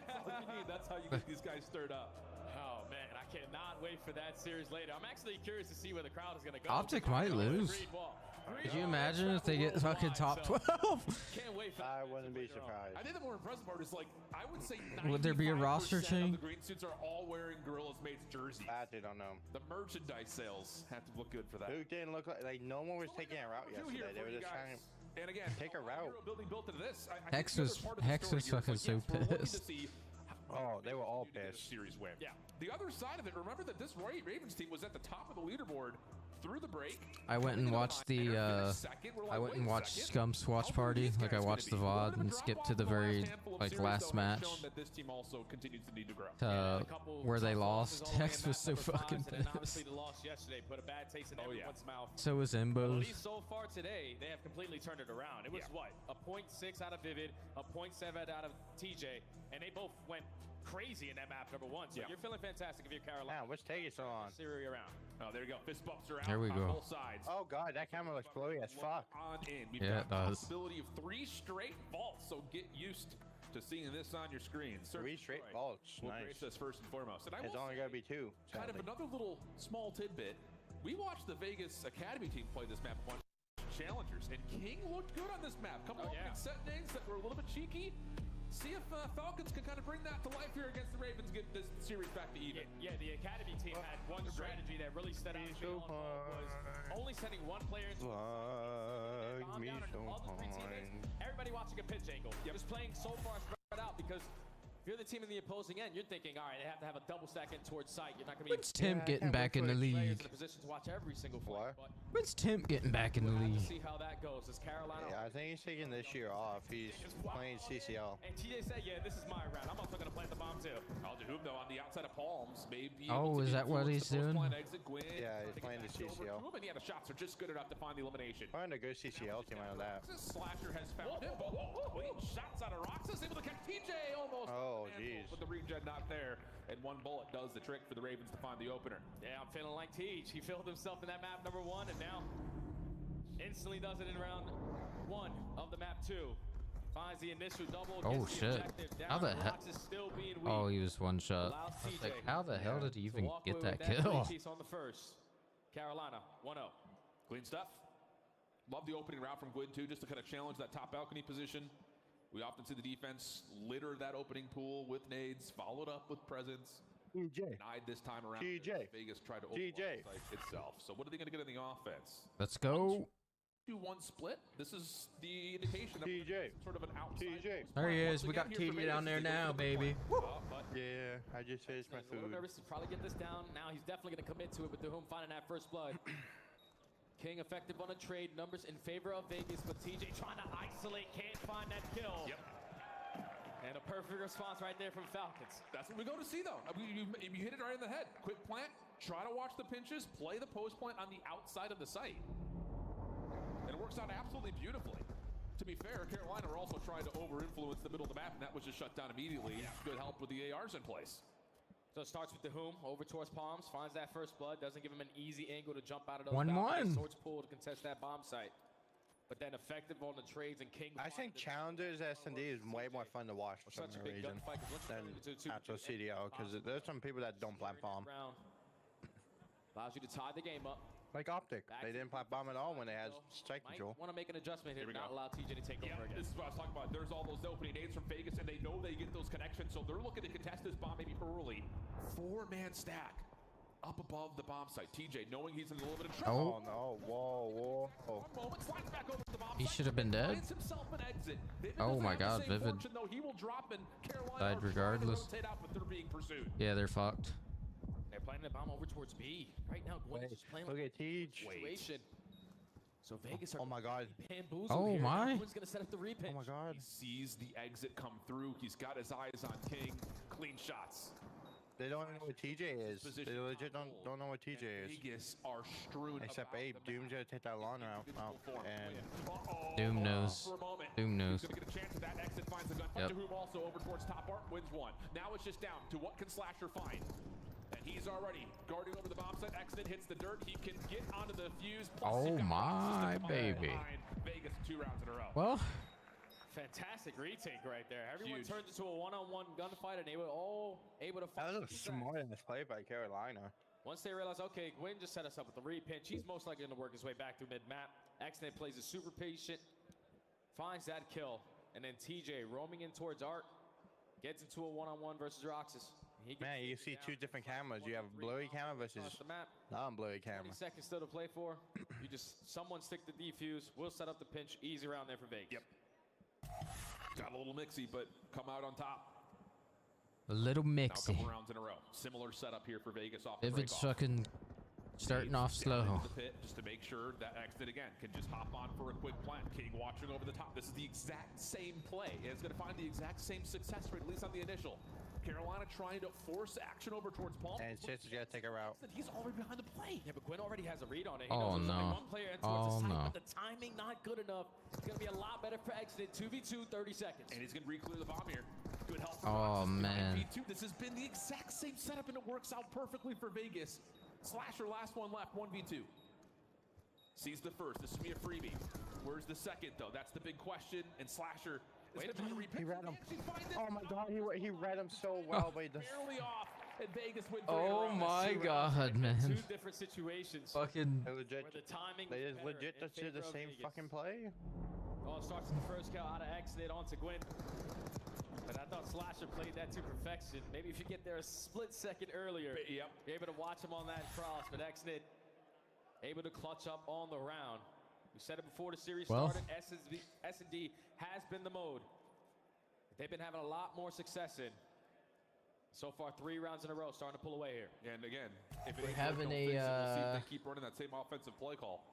That's all you need. That's how you get these guys stirred up. Oh, man, I cannot wait for that series later. I'm actually curious to see where the crowd is going to go. Optic might lose. Could you imagine if they get fucking top 12? Can't wait for I wouldn't be surprised. I think the more impressive part is, like, I would say would there be a roster change? The green suits are all wearing Gorillas Mates jerseys. I actually don't know. The merchandise sales have to look good for that. Who didn't look like no one was taking a route yesterday. They were just trying to take a route. Built into this. Hex was fucking so pissed. Oh, they were all pissed. Series win. Yeah. The other side of it, remember that this Ravens team was at the top of the leaderboard through the break. I went and watched the Scump's watch party. Like I watched the VOD and skipped to the very last match. Where they lost. Hex was so fucking pissed. So was Imbo's. At least so far today, they have completely turned it around. It was what? A 0.6 out of Vivid, a 0.7 out of TJ, and they both went crazy in that map #1. So you're feeling fantastic if you're Carolina. Man, what's taking so long? Around. Oh, there you go. Fist bumps are out. There we go. On both sides. Oh god, that camera looks blurry as fuck. On in. We've got a possibility of 3 straight vaults, so get used to seeing this on your screen. 3 straight vaults. We'll nice. brace us first and foremost. And it's only gonna be 2. Kind of another little small tidbit. We watched the Vegas Academy team play this map a bunch of challengers, and King looked good on this map. Couple of set names that were a little bit cheeky. See if Falcons can kind of bring that to life here against the Ravens, get this series back to even. Yeah, the Academy team had one strategy that really stood out was only sending one player into everybody watching a pitch angle. Just playing so far spread out, because if you're the team in the opposing end, you're thinking, all right, they have to have a double stack in towards sight. You're not going to be. When's Tim getting back in the league? In a position to watch every single play. When's Tim getting back in the league? See how that goes. Is Carolina? Yeah, I think he's taking this year off. He's playing CCL. And TJ said, "Yeah, this is my round. I'm also going to plant the bomb too." Al-Jahub though on the outside of Palms, maybe. Oh, is that what he's doing? Yeah, he's playing the CCL. And yeah, the shots are just good enough to find the elimination. Find a good CCL team out of that. Slasher has found him. Clean shots out of Roxas, able to catch TJ almost. Oh, jeez. But the regen not there, and one bullet does the trick for the Ravens to find the opener. Yeah, I'm feeling like Teach. He filled himself in that map #1, and now instantly does it in round 1 of the map 2. Finds the initial double. Oh shit! How the hell? Oh, he was one shot. Like, how the hell did he even get that kill? On the first. Carolina 1-0. Clean stuff. Love the opening route from Gwyn too, just to kind of challenge that top balcony position. We often see the defense litter that opening pool with nades, followed up with presence. Denied this time around. Vegas tried to open the site itself. So what are they going to get in the offense? Let's go. 2-1 split. This is the indication that sort of an outside. There he is. We got TJ down there now, baby. Yeah, I just finished my food. A little nervous to probably get this down. Now he's definitely going to commit to it with the home finding that first blood. King effective on a trade. Numbers in favor of Vegas, but TJ trying to isolate, can't find that kill. Yep. And And a perfect response right there from Falcons. That's what we go to see, though. You hit it right in the head. Quick plant, try to watch the pinches, play the post plant on the outside of the site. And it works out absolutely beautifully. To be fair, Carolina were also trying to over-influence the middle of the map, and that was just shut down immediately. Good help with the ARs in place. So it starts with the Whom over towards Palms, finds that first blood, doesn't give him an easy angle to jump out of those. 1-1. Swords pull to contest that bomb site. But then effective on the trades, and King. I think Challengers S&D is way more fun to watch for some reason than actual CDL, because there's some people that don't plant bomb. Allows you to tie the game up. Like Optic, they didn't plant bomb at all when they had strike control. Want to make an adjadjustment here, not allow TJ to take over again. This is what I was talking about. There's all those opening nades from Vegas, and they know they get those connections, so they're looking to contest this bomb maybe early. 4-man stack up above the bomb site. TJ, knowing he's in a little bit of trouble. Oh no! Whoa! One moment, slides back over to the bomb He site, should have been dead. finds himself an exit. Oh my God, Vivid Though he will drop, and Carolina died are trying to regardless. rotate out, but they're being pursued. Yeah, they're fucked. They're playing the bomb over towards B. Right now, Gwen is just playing Look like at Teach. situation. So Vegas are Oh my God! bamboozled Oh here. my. Gwen's gonna set up the repinch. Oh my God! He sees the exit come through. He's got his eyes on King. Clean shots. They don't know what TJ is. They legit don't know what TJ is. Vegas are strewn. Except Abe, Doom's gonna take that long route out, and Doom knows. Doom knows. He's gonna get a chance at that exit, finds the gunfight. To whom also over towards top art, wins one. Now it's just down to what can Slasher find. And he's already guarding over the bomb site. Exit hits the dirt. He can get onto the fuse. Oh my baby. Vegas 2 rounds in a row. Well, Fantastic retake right there. Everyone Huge. turns into a one-on-one gunfight, and they were all able to that fight. was a smart play by Carolina. Once they realize, okay, Gwyn just set us up with the repinch. He's most likely going to work his way back through mid-map. X-Net plays it super patient, finds that kill, and then TJ roaming in towards Art, gets into a one-on-one versus Roxas. Man, you see 2 different cameras. You have blurry camera versus non-blurry 20 camera. seconds still to play for. You just, someone stick the defuse. We'll set up the pinch. Easy round there for Vegas. Yep. Got a little mixy, but come out on top. a little Now a mixy. couple rounds in a row. Similar setup here for Vegas off the If it's break-off. fucking starting off Down slow. into the pit just to make sure that exit again can just hop on for a quick plant. King watching over the top. This is the exact same play. It's going to find the exact same success rate, at least on the initial. Carolina trying to force action over towards Paul. And Chase is gonna take a route. He's already behind the play. Yeah, but Gwyn already has a read on it. He Oh, knows there's no. only one player in towards Oh, the site, no. but the timing not good enough. It's going to be a lot better for Exit. 2v2, 30 seconds. And he's going to re-clear the bomb here. Good help from Oh, Roxas. man. 9v2. This has been the exact same setup, and it works out perfectly for Vegas. Slasher, last one left, 1v2. Sees the first. This will be a freebie. Where's the second, though? That's the big question. AndLasher is going to try to repitch. He read him. Actually finds it. Oh my God, he read him so well, but he does. Barely off. And Vegas win 3 in a Oh row. my Two God, rounds, man. 2 different situations. Fucking They legit. Where the timing They was just better legit in just did the favor of same Vegas. fucking play. Oh, it starts with the first kill out of Exit onto Gwyn. But I thought Slasher played that to perfection. Maybe if you get there a split second earlier, Yep. you're able to watch him on that cross. But Exit able to clutch up on the round. We said it before the series started. S&D has been the mode they've been having a lot more success in. So far, 3 rounds in a row, starting to pull away here. And again, if it We're ain't having broke, don't fix it. We'll see a, if they keep running that same offensive play call.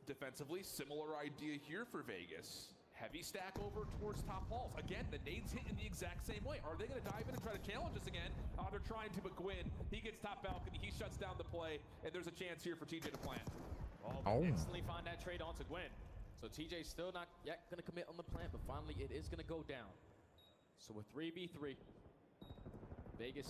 Defensively, similar idea here for Vegas. Heavy stack over towards top halls. Again, the nades hit in the exact same way. Are they going to dive in and try to challenge us again? They're trying to, but Gwyn, he gets top balcony, he shuts down the play, and there's a chance here for TJ to plant. Oh, instantly find that trade onto Gwyn. So TJ's still not yet going to commit on the plant, but finally it is going to go down. So with 3v3, Vegas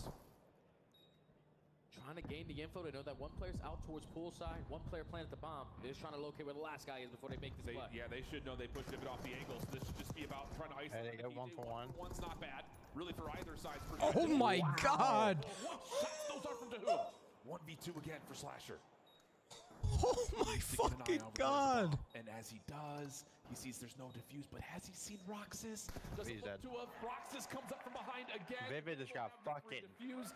trying to gain the info. They know that one player's out towards poolside, one player planted the bomb. They're just trying to locate where the last guy is before they make this play. Yeah, they should know they pushed it off the angles. This should just be about trying to isolate. They go 1 for 1. One's not bad, really, for either side. oh my God. What shots those are from Dahum? 1v2 again for Slasher. Oh my fucking God. And as he does, he sees there's no diffuse, but has he seen Roxas? Does it look to a Roxas comes up from behind again. Vivid just got fucking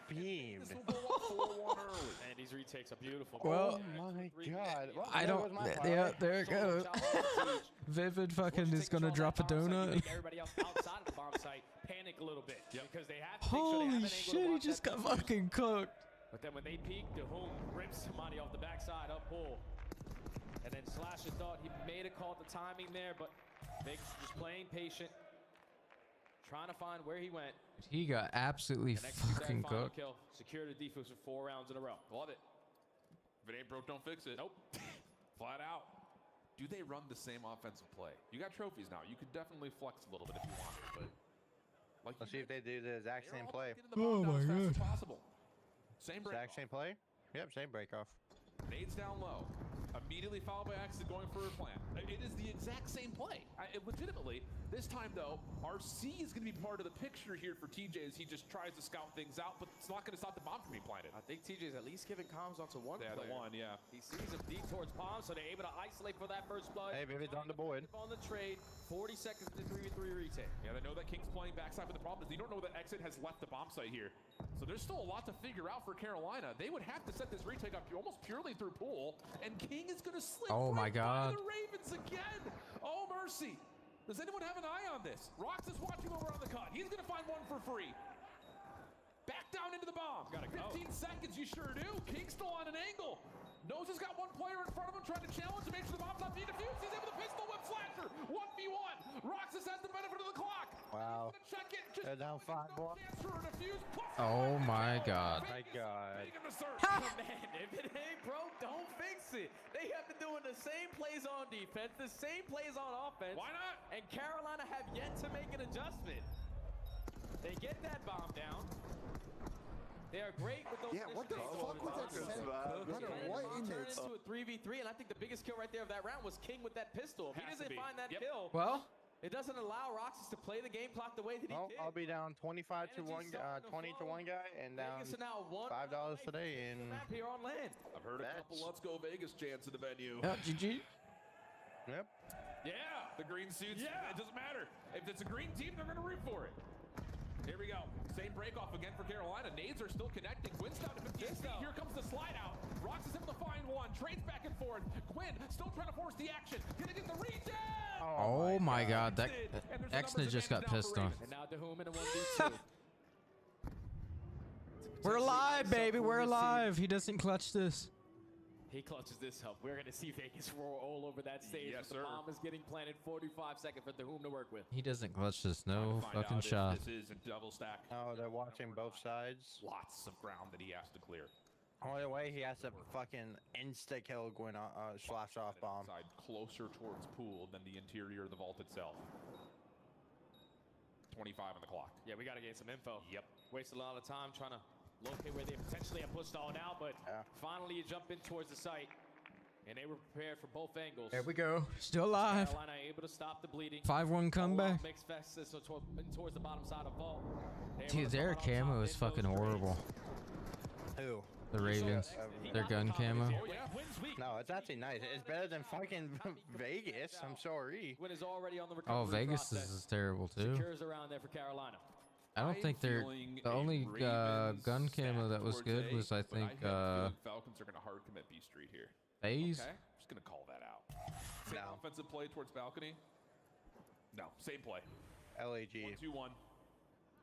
beamed. This will go up 4-1 early. And these retakes are beautiful. Well, Oh my God. Well, I that don't. was my Yeah, fault. there it goes. Vivid fucking is gonna drop a donut. Everybody else outside of the bomb site panic a little bit because they have to make sure they have Holy an angle to shit, he watch just that got defuse. fucking cooked. But then when they peek, Dahum rips somebody off the backside up pull. And then Slasher thought he made a call at the timing there, but Vegas just playing patient. trying to find where he went. He got absolutely fucking cooked. Kill. Secure the defense for 4 rounds in a row. Love it. If it ain't broke, don't fix it. Nope. Flat out. Do they run the same offensive play? You got trophies now. You could definitely flex a little bit if you wanted, but like, let's see if they do the exact same play. Oh my god. Same break. Exact same play? Yep, same break off. Nades down low. Immediately followed by Exit going for a plan. It is the exact same play. Legitimately, this time though, RC is going to be part of the picture here for TJ as he just tries to scout things out, but it's not going to stop the bomb from being planted. I think TJ's at least giving comms onto one player. The one, yeah. He sees him deep towards bomb, so they're able to isolate for that first blood. Hey, Vivid's on the board. On the trade, 40 seconds to 3v3 retake. Yeah, they know that King's playing backside, but the problem is they don't know that Exit has left the bomb site here. So there's still a lot to figure out for Carolina. They would have to set this retake up almost purely through pool, and King is going to slip my god. by the Ravens again. Oh, mercy. Does anyone have an eye on this? Rox is watching over on the cut. He's going to find one for free. Back down into the bomb. 15 seconds, you sure do. King's still on an angle. Knows he's got one player in front of him trying to challenge to make sure the bomb's not being defused. He's able to pistol whip Slasher. 1v1. Roxas has the benefit of the clock. Wow. Check it. Just they're down 5 ball. Oh my god. My god. Man, if it ain't broke, don't fix it. They have been doing the same plays on defense, the same plays on offense. Why not? And Carolina have yet to make an adjustment. They get that bomb down. They are great with those. Yeah, what the fuck was that set? What in turn it? into a 3v3, and I think the biggest kill right there of that round was King with that pistol. If he doesn't find that kill, well, it doesn't allow Roxas to play the game clock the way that he did. I'll be down 25 to 1, 20 to 1 guy, and down $5 today. And here on land. I've heard a couple "Let's Go Vegas" chants in the venue. Yeah, GG. Yep. Yeah, the green suits. Yeah, it doesn't matter. If it's a green team, they're going to root for it. Here we go. Same break off again for Carolina. Nades are still connecting. Quinn's down to 15 feet. Here comes the slide out. Rox is able to find one. Trades back and forth. Quinn still trying to force the action. Gonna get the regen. Oh my god. That Exna just got pissed off. And now DeHoom in a 1v2. We're alive, baby. We're alive. He doesn't clutch this. He clutches this up. We're going to see Vegas roar all over that stage. Yes, the bomb is getting planted. 45 seconds for DeHoom to work with. He doesn't clutch this. No fucking shot. This is a double stack. Oh, they're watching both sides. Lots of ground that he has to clear. Only way he has to fucking insta kill going on slash off bomb. Side closer towards pool than the interior of the vault itself. 25 on the clock. Yeah, we got to get some info. Yep. Wasted a lot of time trying to locate where they potentially have pushed all out, but finally you jump in towards the site, and they were prepared for both angles. There we go. Still alive. Carolina able to stop the bleeding. 5-1 comeback. Mixed fest towards the bottom side of vault. Dude, their camo is fucking horrible. Who? The Ravens. Their gun camo. Oh, yeah. No, it's actually nice. It's better than fucking Vegas. I'm sorry. Win is already on the recovery Oh, Vegas process. is terrible too. Secures around there for Carolina. I don't think they're the only gun camo that was good was I think Falcons are gonna hard commit B Street here. FaZe. Okay, I'm just gonna call that out. Same offensive play towards balcony. No, same play. LAG. 1-2-1.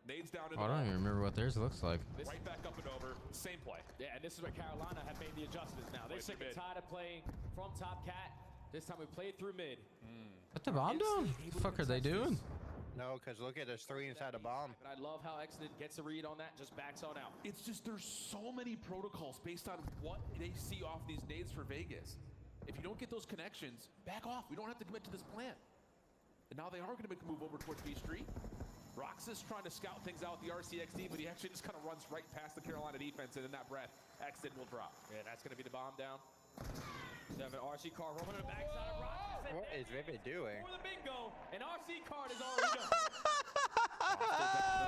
Nades down. I don't even remember what theirs looks like. Right back up and over. Same play. Yeah, and this is where Carolina have made the adjustments now. They're sick and tired of playing from top cat. This time we played through mid. Put the bomb down. What the fuck are they doing? No, because look at there's 3 inside the bomb. But I love how Exodus gets a read on that, just backs on out. It's just there's so many protocols based on what they see off these nades for Vegas. If you don't get those connections, back off. We don't have to commit to this plan. And now they are going to make a move over towards B Street. Roxas trying to scout things out with the RCXD, but he actually just kind of runs right past the Carolina defense, and in that breath, Exit will drop. Yeah, that's going to be the bomb down. They have an RC car rolling to the backside of Roxas. What is Vivid doing? For the bingo, an RC card is already done.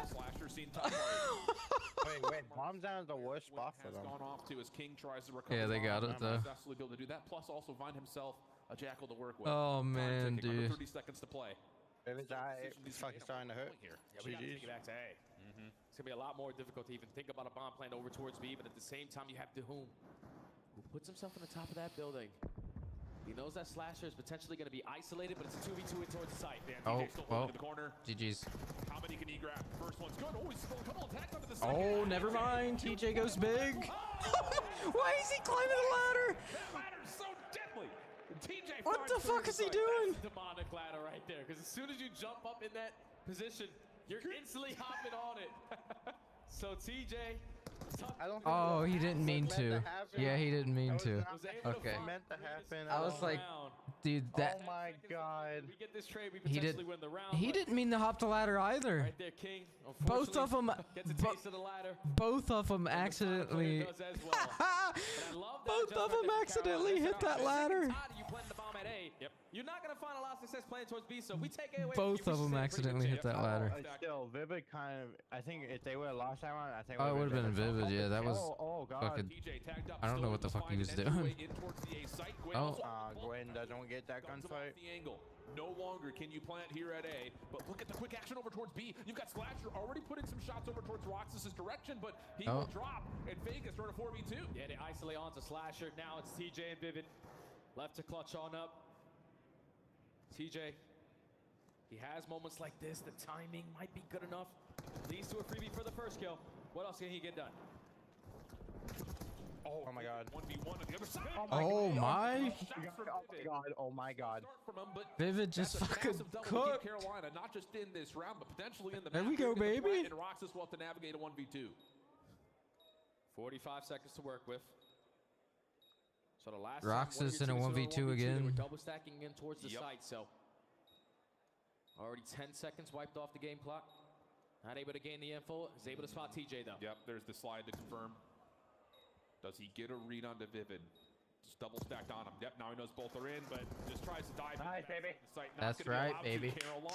Slasher seen top Wait, bomb down is the worst spot for them. Gone off to as King tries to recover. Yeah, they got it though. Absolutely be able to do that. Plus, also find himself a jackal to work with. Oh man, dude. 30 seconds to play. Vivid's fucking starting to hurt. Yeah, we got to take it back to A. It's going to be a lot more difficult to even think about a bomb plan over towards B, but at the same time, you have DeHoom, who puts himself on the top of that building. He knows that Slasher is potentially going to be isolated, but it's a 2v2 in towards the site. Oh, well, into the corner. GG's. How many can he grab? First one's good. Oh, he's still a couple attacks onto the side. Oh, never mind. TJ goes big. Why is he climbing the ladder? That ladder's so deadly. TJ, what the fuck is he doing? That's demonic ladder right there, because as soon as you jump up in that position, You're instantly hopping on it. So TJ. I don't. Oh, he didn't mean to. Yeah, he didn't mean to. Okay. Meant to happen. I was like, dude, that. Oh my god. We get this trade, we He potentially win the round. He didn't mean to hop the ladder either. Right there, King. Both of them. Gets a taste of the ladder. Both of them accidentally. Both of them accidentally hit that ladder. You plant the bomb at A. Yep. You're not gonna find a lot of success playing towards B, so we take A away. Both of them accidentally hit that ladder. Still, Vivid kind of. I think if they would have lost that round, I think. Oh, it would have been Vivid. Yeah, that was. Oh god. Fucking, I don't know what the fuck he was doing. Oh. Gwen doesn't get that gunfight. No longer can you plant here at A, but look at the quick action over towards B. You've got Slasher already putting some shots over towards Roxas's direction, but he will drop. And Vegas are in a 4v2. Yeah, they isolate onto Slasher. Now it's TJ and Vivid. Left to clutch on up. TJ, he has moments like this. The timing might be good enough. Leads to a freebie for the first kill. What else can he get done? Oh my god. 1v1 on the other side. Oh my. Oh my god. Vivid just fucking cooked. Carolina, not just in this round, but potentially in the There we go, baby. And Roxas will have to navigate a 1v2. 45 seconds to work with. So the last Roxas in a 1v2 again. We're double stacking in towards the site, so already 10 seconds wiped off the game clock. Not able to gain the info. Is able to spot TJ though. Yep, there's the slide to confirm. Does he get a read onto Vivid? Just double stacked on him. Yep, now he knows both are in, but just tries to dive. Nice, baby. That's right, baby.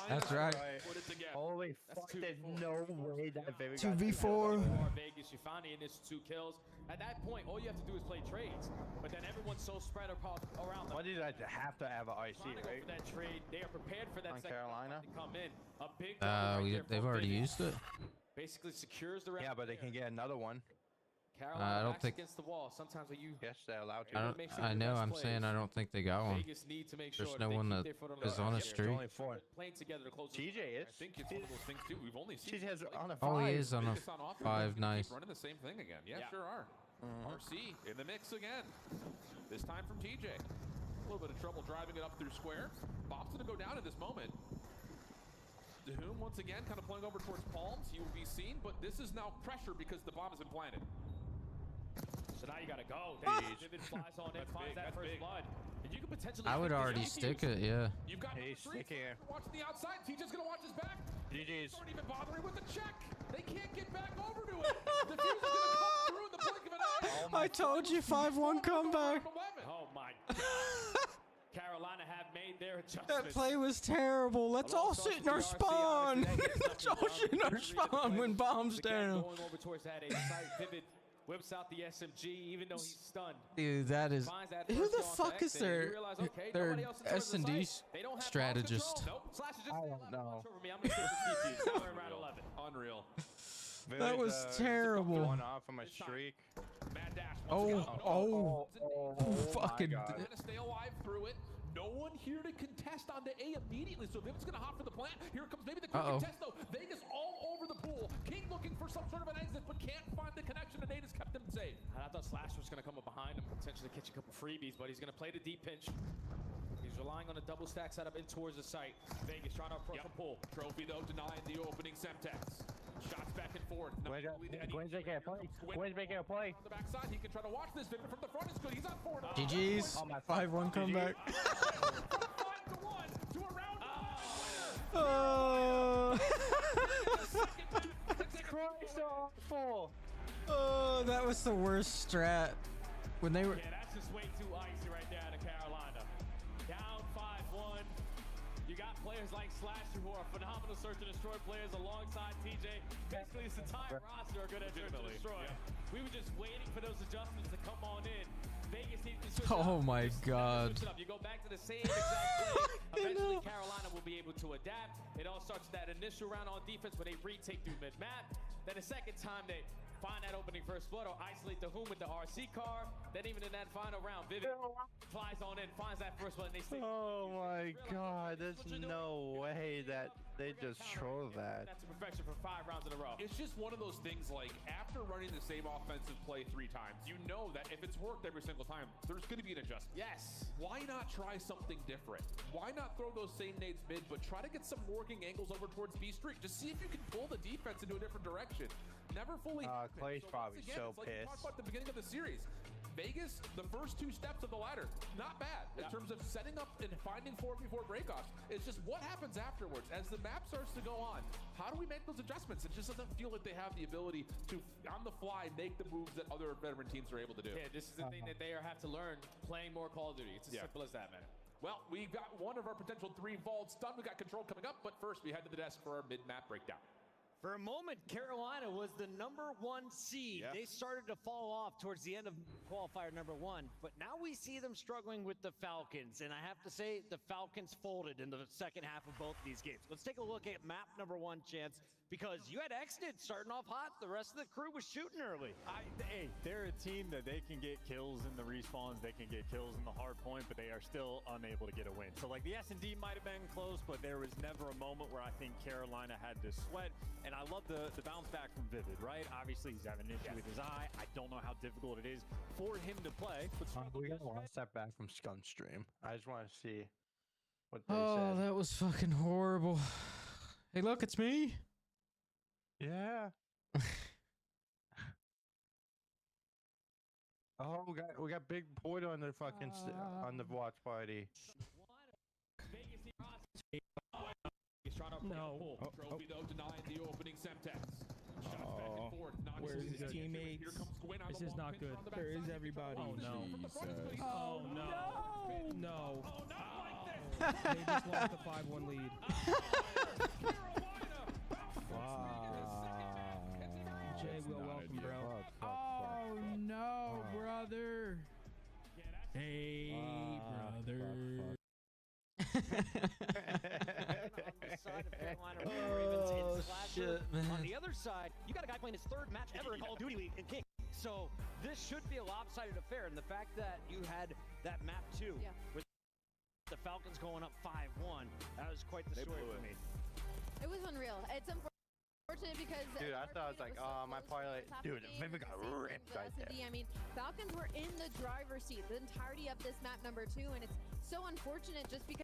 That's right. Put it together. Holy fuck, there's no way that Vivid 2v4. Vegas, you found the initial 2 kills. At that point, all you have to do is play trades. But then everyone's so spread around them. Why did I have to have an IC, right? For that trade, they are prepared for that On second Carolina? to come in. A big They've already used it. Basically secures the rest. Yeah, but they can get another one. Carolina I don't think against the wall. Sometimes when you Yes, they're allowed to. I know. I'm saying I don't think they got one. Vegas need to make sure There's no one that is on a streak. Only 4. playing together to close. TJ is. I think it's one of those things too. We've only seen. TJ has on a 5. Oh, he is on a 5. Nice. Running the same thing again. Yeah, sure are. RC in the mix again. This time from TJ. A little bit of trouble driving it up through square. Bob's gonna go down in this moment. Dahum once again kind of pulling over towards Palms. He will be seen, but this is now pressure because the bomb has been planted. So now you gotta go. Vivid flies on in, finds that first blood. And you could potentially. I would already stick it. Yeah. You've got watching the outside. TJ's gonna watch his back. GG's. Aren't even bothering with the check. They can't get back over to it. The fuse is gonna come through in the blink of an eye. I told you 5-1 comeback. Oh my God. Carolina have made their adjustments. That play was terrible. Let's all sit in our spawn. Let's all sit in our spawn when bombs down. Going over towards that Vivid whips out the SMG even though he's stunned. Dude, that is. Who the fuck is their S&D strategist? I don't know. Unreal. That was terrible. One off from a streak. Mad dash. Oh, fucking. Stay alive through it. No one here to contest onto A immediately, so Vivid's gonna hop for the plant. Here comes maybe the quick contest though. Vegas all over the pool. King looking for some sort of an exit, but can't find the connection, and Nate has kept him safe. And I thought Slash was gonna come up behind him, potentially catch a couple freebies, but he's gonna play the deep pinch. He's relying on a double stack setup in towards the site. Vegas trying to approach the pool. Trophy though, denying the opening Semtex. Shots back and forth. Gwen's making a play. Gwen's making a play. On the backside, he can try to watch this. Vivid from the front is good. He's on 4 now. GG's. 5-1 comeback. 5-1 to a round. Christ awful. Oh, that was the worst strat. When they were. Yeah, that's just way too icy right there out of Carolina. Down 5-1. You got players like Slasher who are phenomenal search and destroy players alongside TJ. Basically, it's the entire roster are good at search and destroy. We were just waiting for those adjustments to come on in. Vegas needs to switch Oh my God. You go back to the same exact play. Eventually, Carolina will be able to adapt. It all starts with that initial round on defense where they retake through mid-map. Then the second time they find that opening first blood or isolate the Whom with the RC car. Then even in that final round, Vivid flies on in, finds that first blood, and they stay. Oh my God, there's no way that They just troll that. That's a perfection for 5 rounds in a row. It's just one of those things, like, after running the same offensive play 3 times, you know that if it's worked every single time, there's going to be an adjustment. Yes. Why not try something different? Why not throw those same nades mid, but try to get some working angles over towards B Street? Just see if you can pull the defense into a different direction. Never fully. Clay's probably again, so it's like we pissed. talked about at the beginning of the series. Vegas, the first 2 steps of the ladder, not bad in terms of setting up and finding 4v4 breakoffs. It's just what happens afterwards as the map starts to go on. How do we make those adjustments? It just doesn't feel like they have the ability to, on the fly, make the moves that other veteran teams are able to do. Yeah, this is the thing that they have to learn playing more Call of Duty. It's as simple as that, man. Well, we've got one of our potential 3 vaults done. We got control coming up, but first we head to the desk for our mid-map breakdown. For a moment, Carolina was the #1 seed. Yeah. They started to fall off towards the end of qualifier #1, but now we see them struggling with the Falcons, and I have to say the Falcons folded in the second half of both of these games. Let's take a look at map #1, Chance, because you had Exnid starting off hot. The rest of the crew was shooting early. Hey, they're a team that they can get kills in the respawns, they can get kills in the hard point, but they are still unable to get a win. So like the S&D might have been close, but there was never a moment where I think Carolina had to sweat. And I love the bounce back from Vivid, right? Obviously, he's having an issue with his eye. I don't know how difficult it is for him to play. But We got one step back from Scumstream. I just want to see what they Oh, said. that was fucking horrible. Hey, look, it's me. Yeah. Oh, we got Big Porter on the fucking on the watch party. No. Trophy though denied the opening Semtex. Shots back and forth. Where's his teammates? Here comes Gwyn on This the is long not pin good. on the Where is backside. everybody? Oh no. Oh no. No. Oh, not like this. They just lost the 5-1 lead. Jay, welcome, bro. Oh no, brother. Hey, brother. Oh, shit, man. On the other side, you got a guy playing his 3rd match ever in Call of Duty League in King. So this should be a lopsided affair, and the fact that you had that map 2 with the Falcons going up 5-1, that was quite the story for me. It was unreal. It's unfortunate because Dude, I thought I was like, oh, my parlay. Dude, Vivid got ripped right there. I mean, Falcons were in the driver's seat the entirety of this map #2, and it's so unfortunate just because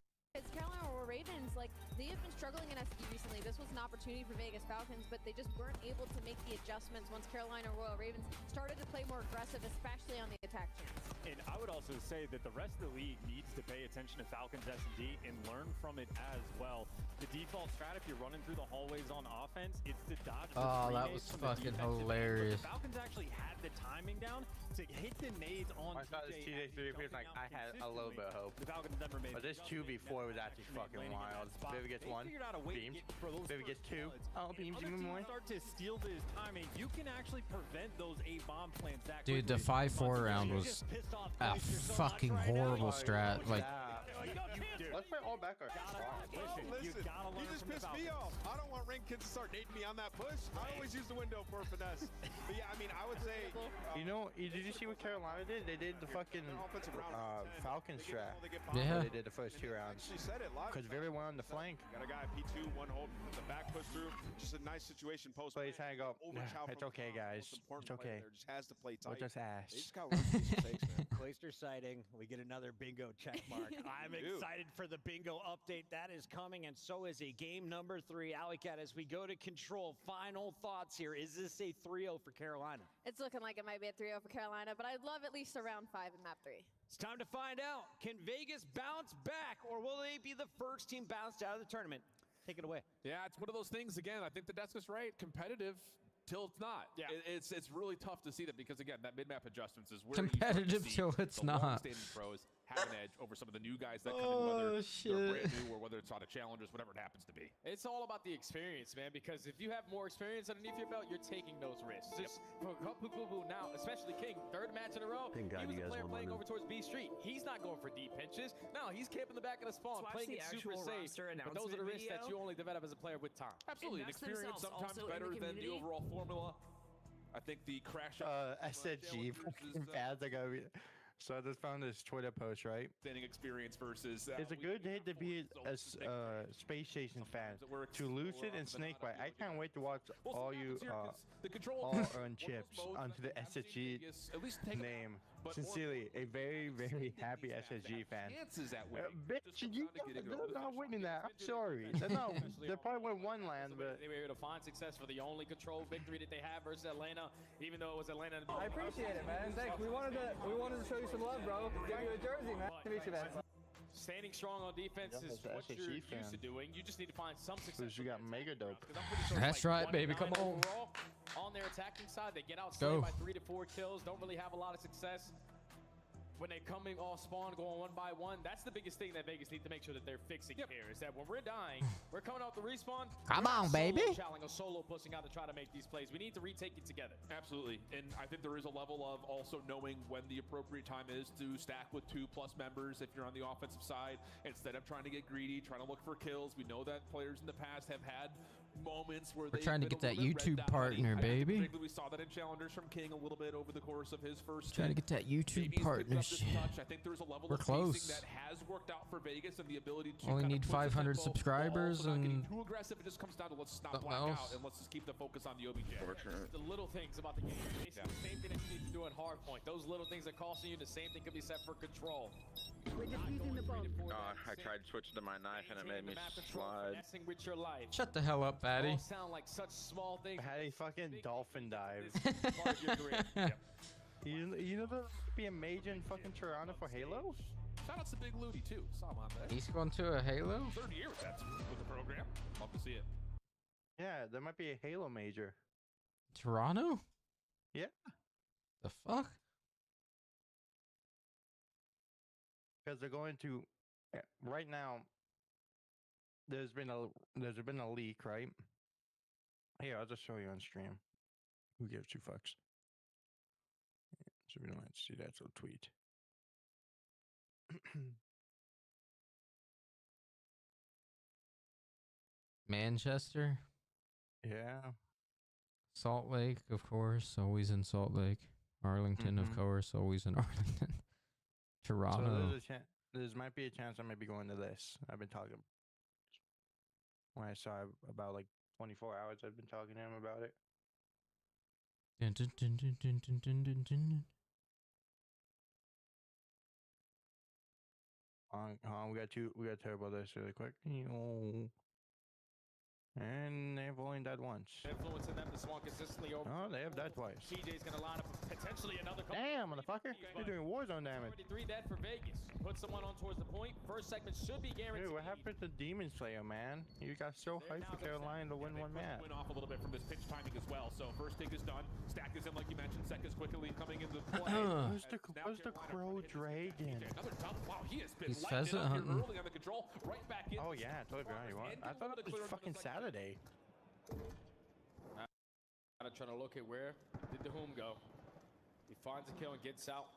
Carolina Ravens, like, they have been struggling in SD recently. This was an opportunity for Vegas Falcons, but they just weren't able to make the adjustments once Carolina Royal Ravens started to play more aggressive, especially on the attack chance. And I would also say that the rest of the league needs to pay attention to Falcons S&D and learn from it as well. The default strat, if you're running through the hallways on offense, it's to dodge the that was fucking hilarious. The Falcons actually had the timing down to hit the nades on I thought this TJ3 was like, I had a little bit of hope. The Falcons never made But this 2v4 was actually fucking wild. Vivid gets 1, beams. Vivid gets 2. Oh, beams even more. Start to steal his timing. You can actually prevent those A-bomb plants that Dude, the quickly. 5-4 round was a fucking horrible strat. Like, Let's play all back. Listen, he just pissed me off. I don't want ring kids to start nading me on that push. I always use the window for finesse. But yeah, I mean, I would say... You know, did you see what Carolina did? They did the fucking Falcon strat. Yeah. They did the first 2 rounds. She said it live. Because Vivid went on the flank. Got a guy P2, 1 hold, the back push through. Just a nice situation post. But he's trying to go, it's okay, guys. It's okay. Just has to play tight. We'll just ask. They just got one piece of fakes, man. Clayster sighting. We get another bingo check mark. I'm excited for the bingo update. That is coming, and so is a game #3. Alleycat, as we go to control, final thoughts here. Is this a 3-0 for Carolina? It's looking like it might be a 3-0 for Carolina, but I'd love at least a round 5 in map 3. It's time to find out. Can Vegas bounce back, or will they be the first team bounced out of the tournament? Take it away. Yeah, it's one of those things, again, I think the desk is right. Competitive till it's not. Yeah. It's really tough to see that because, again, that mid-map adjustments is where competitive till it's not. Long-standing pros have an edge over some of the new guys that come in, whether they're brand new or whether it's on a challengers, whatever it happens to be. It's all about the experience, man, because if you have more experience underneath your belt, you're taking those risks. Just for now, especially King, 3rd match in a row, he was a player playing over towards B Street. He's not going for deep pinches. No, he's camping the back of the spawn, playing it super safe. But those are the risks that you only develop as a player with time. Absolutely, and experience sometimes better than the overall formula. I think the crash SNG fucking pads are gonna be So I just found this Twitter post, right? Standing experience versus. It's a good hit to be a Space Station fan. To Lucid and Snakebite, I can't wait to watch all you all earn chips onto the SSG name. Sincerely, a very, very happy SSG fan. Bitch, they're not winning that. I'm sorry. They probably won one land, but they were able to find success for the only control victory that they have versus Atlanta, even though it was Atlanta. I appreciate it, man. Thanks. We wanted to show you some love, bro. Give you a jersey, man. To meet you, man. Standing strong on defense is what you're used to doing. You just need to find some success. Because you got mega dope. That's right, baby. Come on. On their attacking side, they get outside by 3 to 4 kills. Don't really have a lot of success. When they're coming off spawn, going one by one, that's the biggest thing that Vegas need to make sure that they're fixing here. Is that when we're dying, we're coming out the respawn. Come on, baby. Challenge, a solo pushing out to try to make these plays. We need to retake it together. Absolutely, and I think there is a level of also knowing when the appropriate time is to stack with 2+ members if you're on the offensive side, instead of trying to get greedy, trying to look for kills. We know that players in the past have had moments where we're trying to get that YouTube partner, baby. We saw that in challengers from King a little bit over the course of his first. Trying to get that YouTube partnership. I think there's a level we're of close. That has worked out for Vegas and the ability to only need 500 subscribers and too aggressive. It just comes down to let's stop black out and let's just keep the focus on the OBJ. The little things about the game. Basically the same thing that you need to do in hardpoint. Those little things are costing you. The same thing could be said for control. I tried switching to my knife and it made me slide. With your life. Shut the hell up, Fatty. Sound like such small things. Had a fucking dolphin dive. Part of your career. Yep. You know the be a major in fucking Toronto for Halo? Shout out to Big Ludi too. Saw him on there. He's going to a Halo? 3rd year with the program. Love to see it. Yeah, there might be a Halo major. Toronto? Yeah. The fuck? Because they're going to right now. There's been a leak, right? Here, I'll just show you on stream. Who gives 2 fucks? So we don't have to see that, so tweet. Manchester? Yeah. Salt Lake, of course, always in Salt Lake. Arlington, of course, always in Arlington. Toronto. So there might be a chance I might be going to this. I've been talking. When I saw about like 24 hours, I've been talking to him about it. We got to talk about this really quick. And they've only died once. Influencing them to spawn consistently over. Oh, they have died twice. TJ's gonna line up potentially another. Damn, motherfucker! You're doing Warzone damage. 3 dead for Vegas. Put someone on towards the point. First segment should be guaranteed. Dude, what happened to Demon Slayer, man? You got so hyped for Carolina to win one match. Went off a little bit from this pitch timing as well. So first take is done. Stack is in, like you mentioned. Sec is quickly coming into play. Where's the Crow Dragon? Another double. Wow, he has been He's lighting pheasant up here hunting. early on the control. Right back in. Oh yeah, totally behind you. I thought it was fucking Saturday. I'm trying to locate where did the Whom go. He finds a kill and gets out.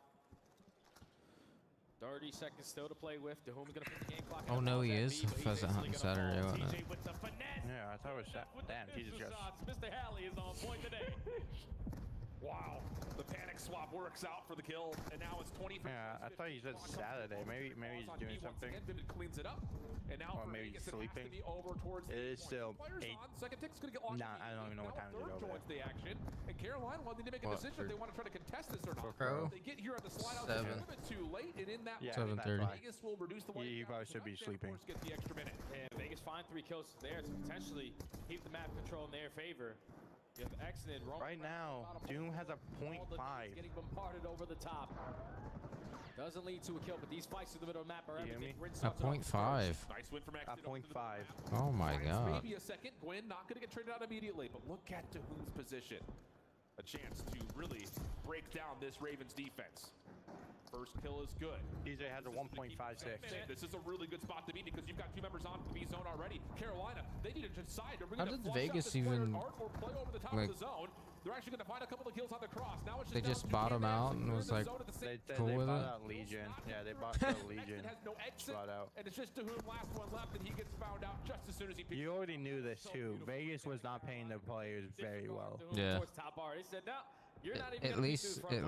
30 seconds still to play with. Whom's gonna put the game clock. Oh no, he is. Pheasant hunting Saturday. Yeah, I thought it was Saturday. Damn, Jesus just. Mr. Halley is on point today. Wow, the panic swap works out for the kill, and now it's 20. Yeah, I thought you said Saturday. Maybe he's doing something. Vivid cleans it up, and now or maybe he's sleeping. It is still 8. Second tick's gonna get locked. Nah, I don't even know what time it is over joins the action, and Carolina will need to make a decision if they want to try to contest this or not. Crow? They get here on the slide out a little bit too late, and in that 7:30. Vegas will reduce the. He probably should be sleeping. Get the extra minute. And Vegas find 3 kills there to potentially keep the map control in their favor. You have Excellent. Right now, Doom has a 0.5. Getting bombarded over the top. Doesn't lead to a kill, but these fights in the middle of the map are everything. A 0.5. Nice win from A 0.5. Oh my god. Maybe a second. Gwen not going to get traded out immediately, but look at Whom's position. A chance to really break down this Ravens defense. First kill is good. DJ has a 1.56. This is a really good spot to be because you've got 2 members on the B zone already. Carolina, they need to decide. How did Vegas even play over the top like? of the zone. They're actually going to find a couple of kills on the cross. Now it's They just bottom out and was like cool with it. Out Legion. Yeah, they bought the Legion. Has no exit, out. and it's just Whom last one left, and he gets found out just as soon as he. You already knew this too. Vegas was not paying their players very well. Yeah. Top bar. He said, no, You're not even At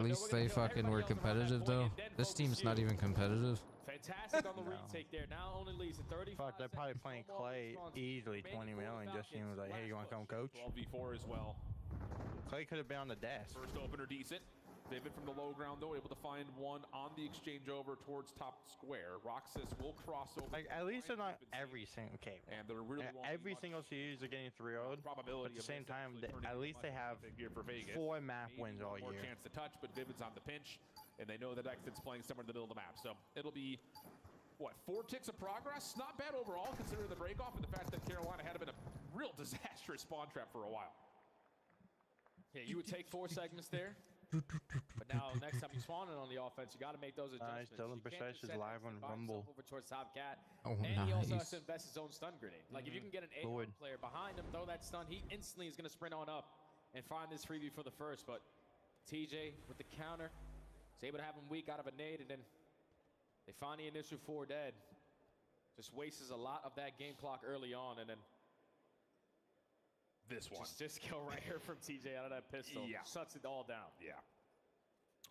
least they fucking were competitive though. This team's not even competitive. Fantastic on the retake there. Now only leads at 35. Fuck, they're probably playing Clay easily 20 million. Just he was like, hey, you want to come coach? 12v4 as well. Clay could have been on the desk. First opener decent. Vivid from the low ground though, able to find one on the exchange over towards top square. Roxas will cross over. Like at least they're not every single and they're really every single series are getting 3-0'd. Probability at the same time, at least they have here for Vegas. 4 map wins all more year. Chance to touch, but Vivid's on the pinch, and they know that Exit's playing somewhere in the middle of the map. So it'll be what, 4 ticks of progress? Not bad overall considering the break off and the fact that Carolina had been a real disastrous spawn trap for a while. Yeah, you would take 4 segments there. But now, next time you're spawning on the offense, you got to make those adjustments. Dylan Precise is live on Rumble. Over towards Top Cat. Oh, and he also has to invest his own stun grenade. Like, if you can get an AR Lord. player behind him, throw that stun, he instantly is going to sprint on up and find this freebie for the first. But TJ, with the counter, is able to have him weak out of a nade, and then they find the initial 4 dead. Just wastes a lot of that game clock early on, and then this one. Just kill right here from TJ out of that pistol. Yeah. Shuts it all down. Yeah.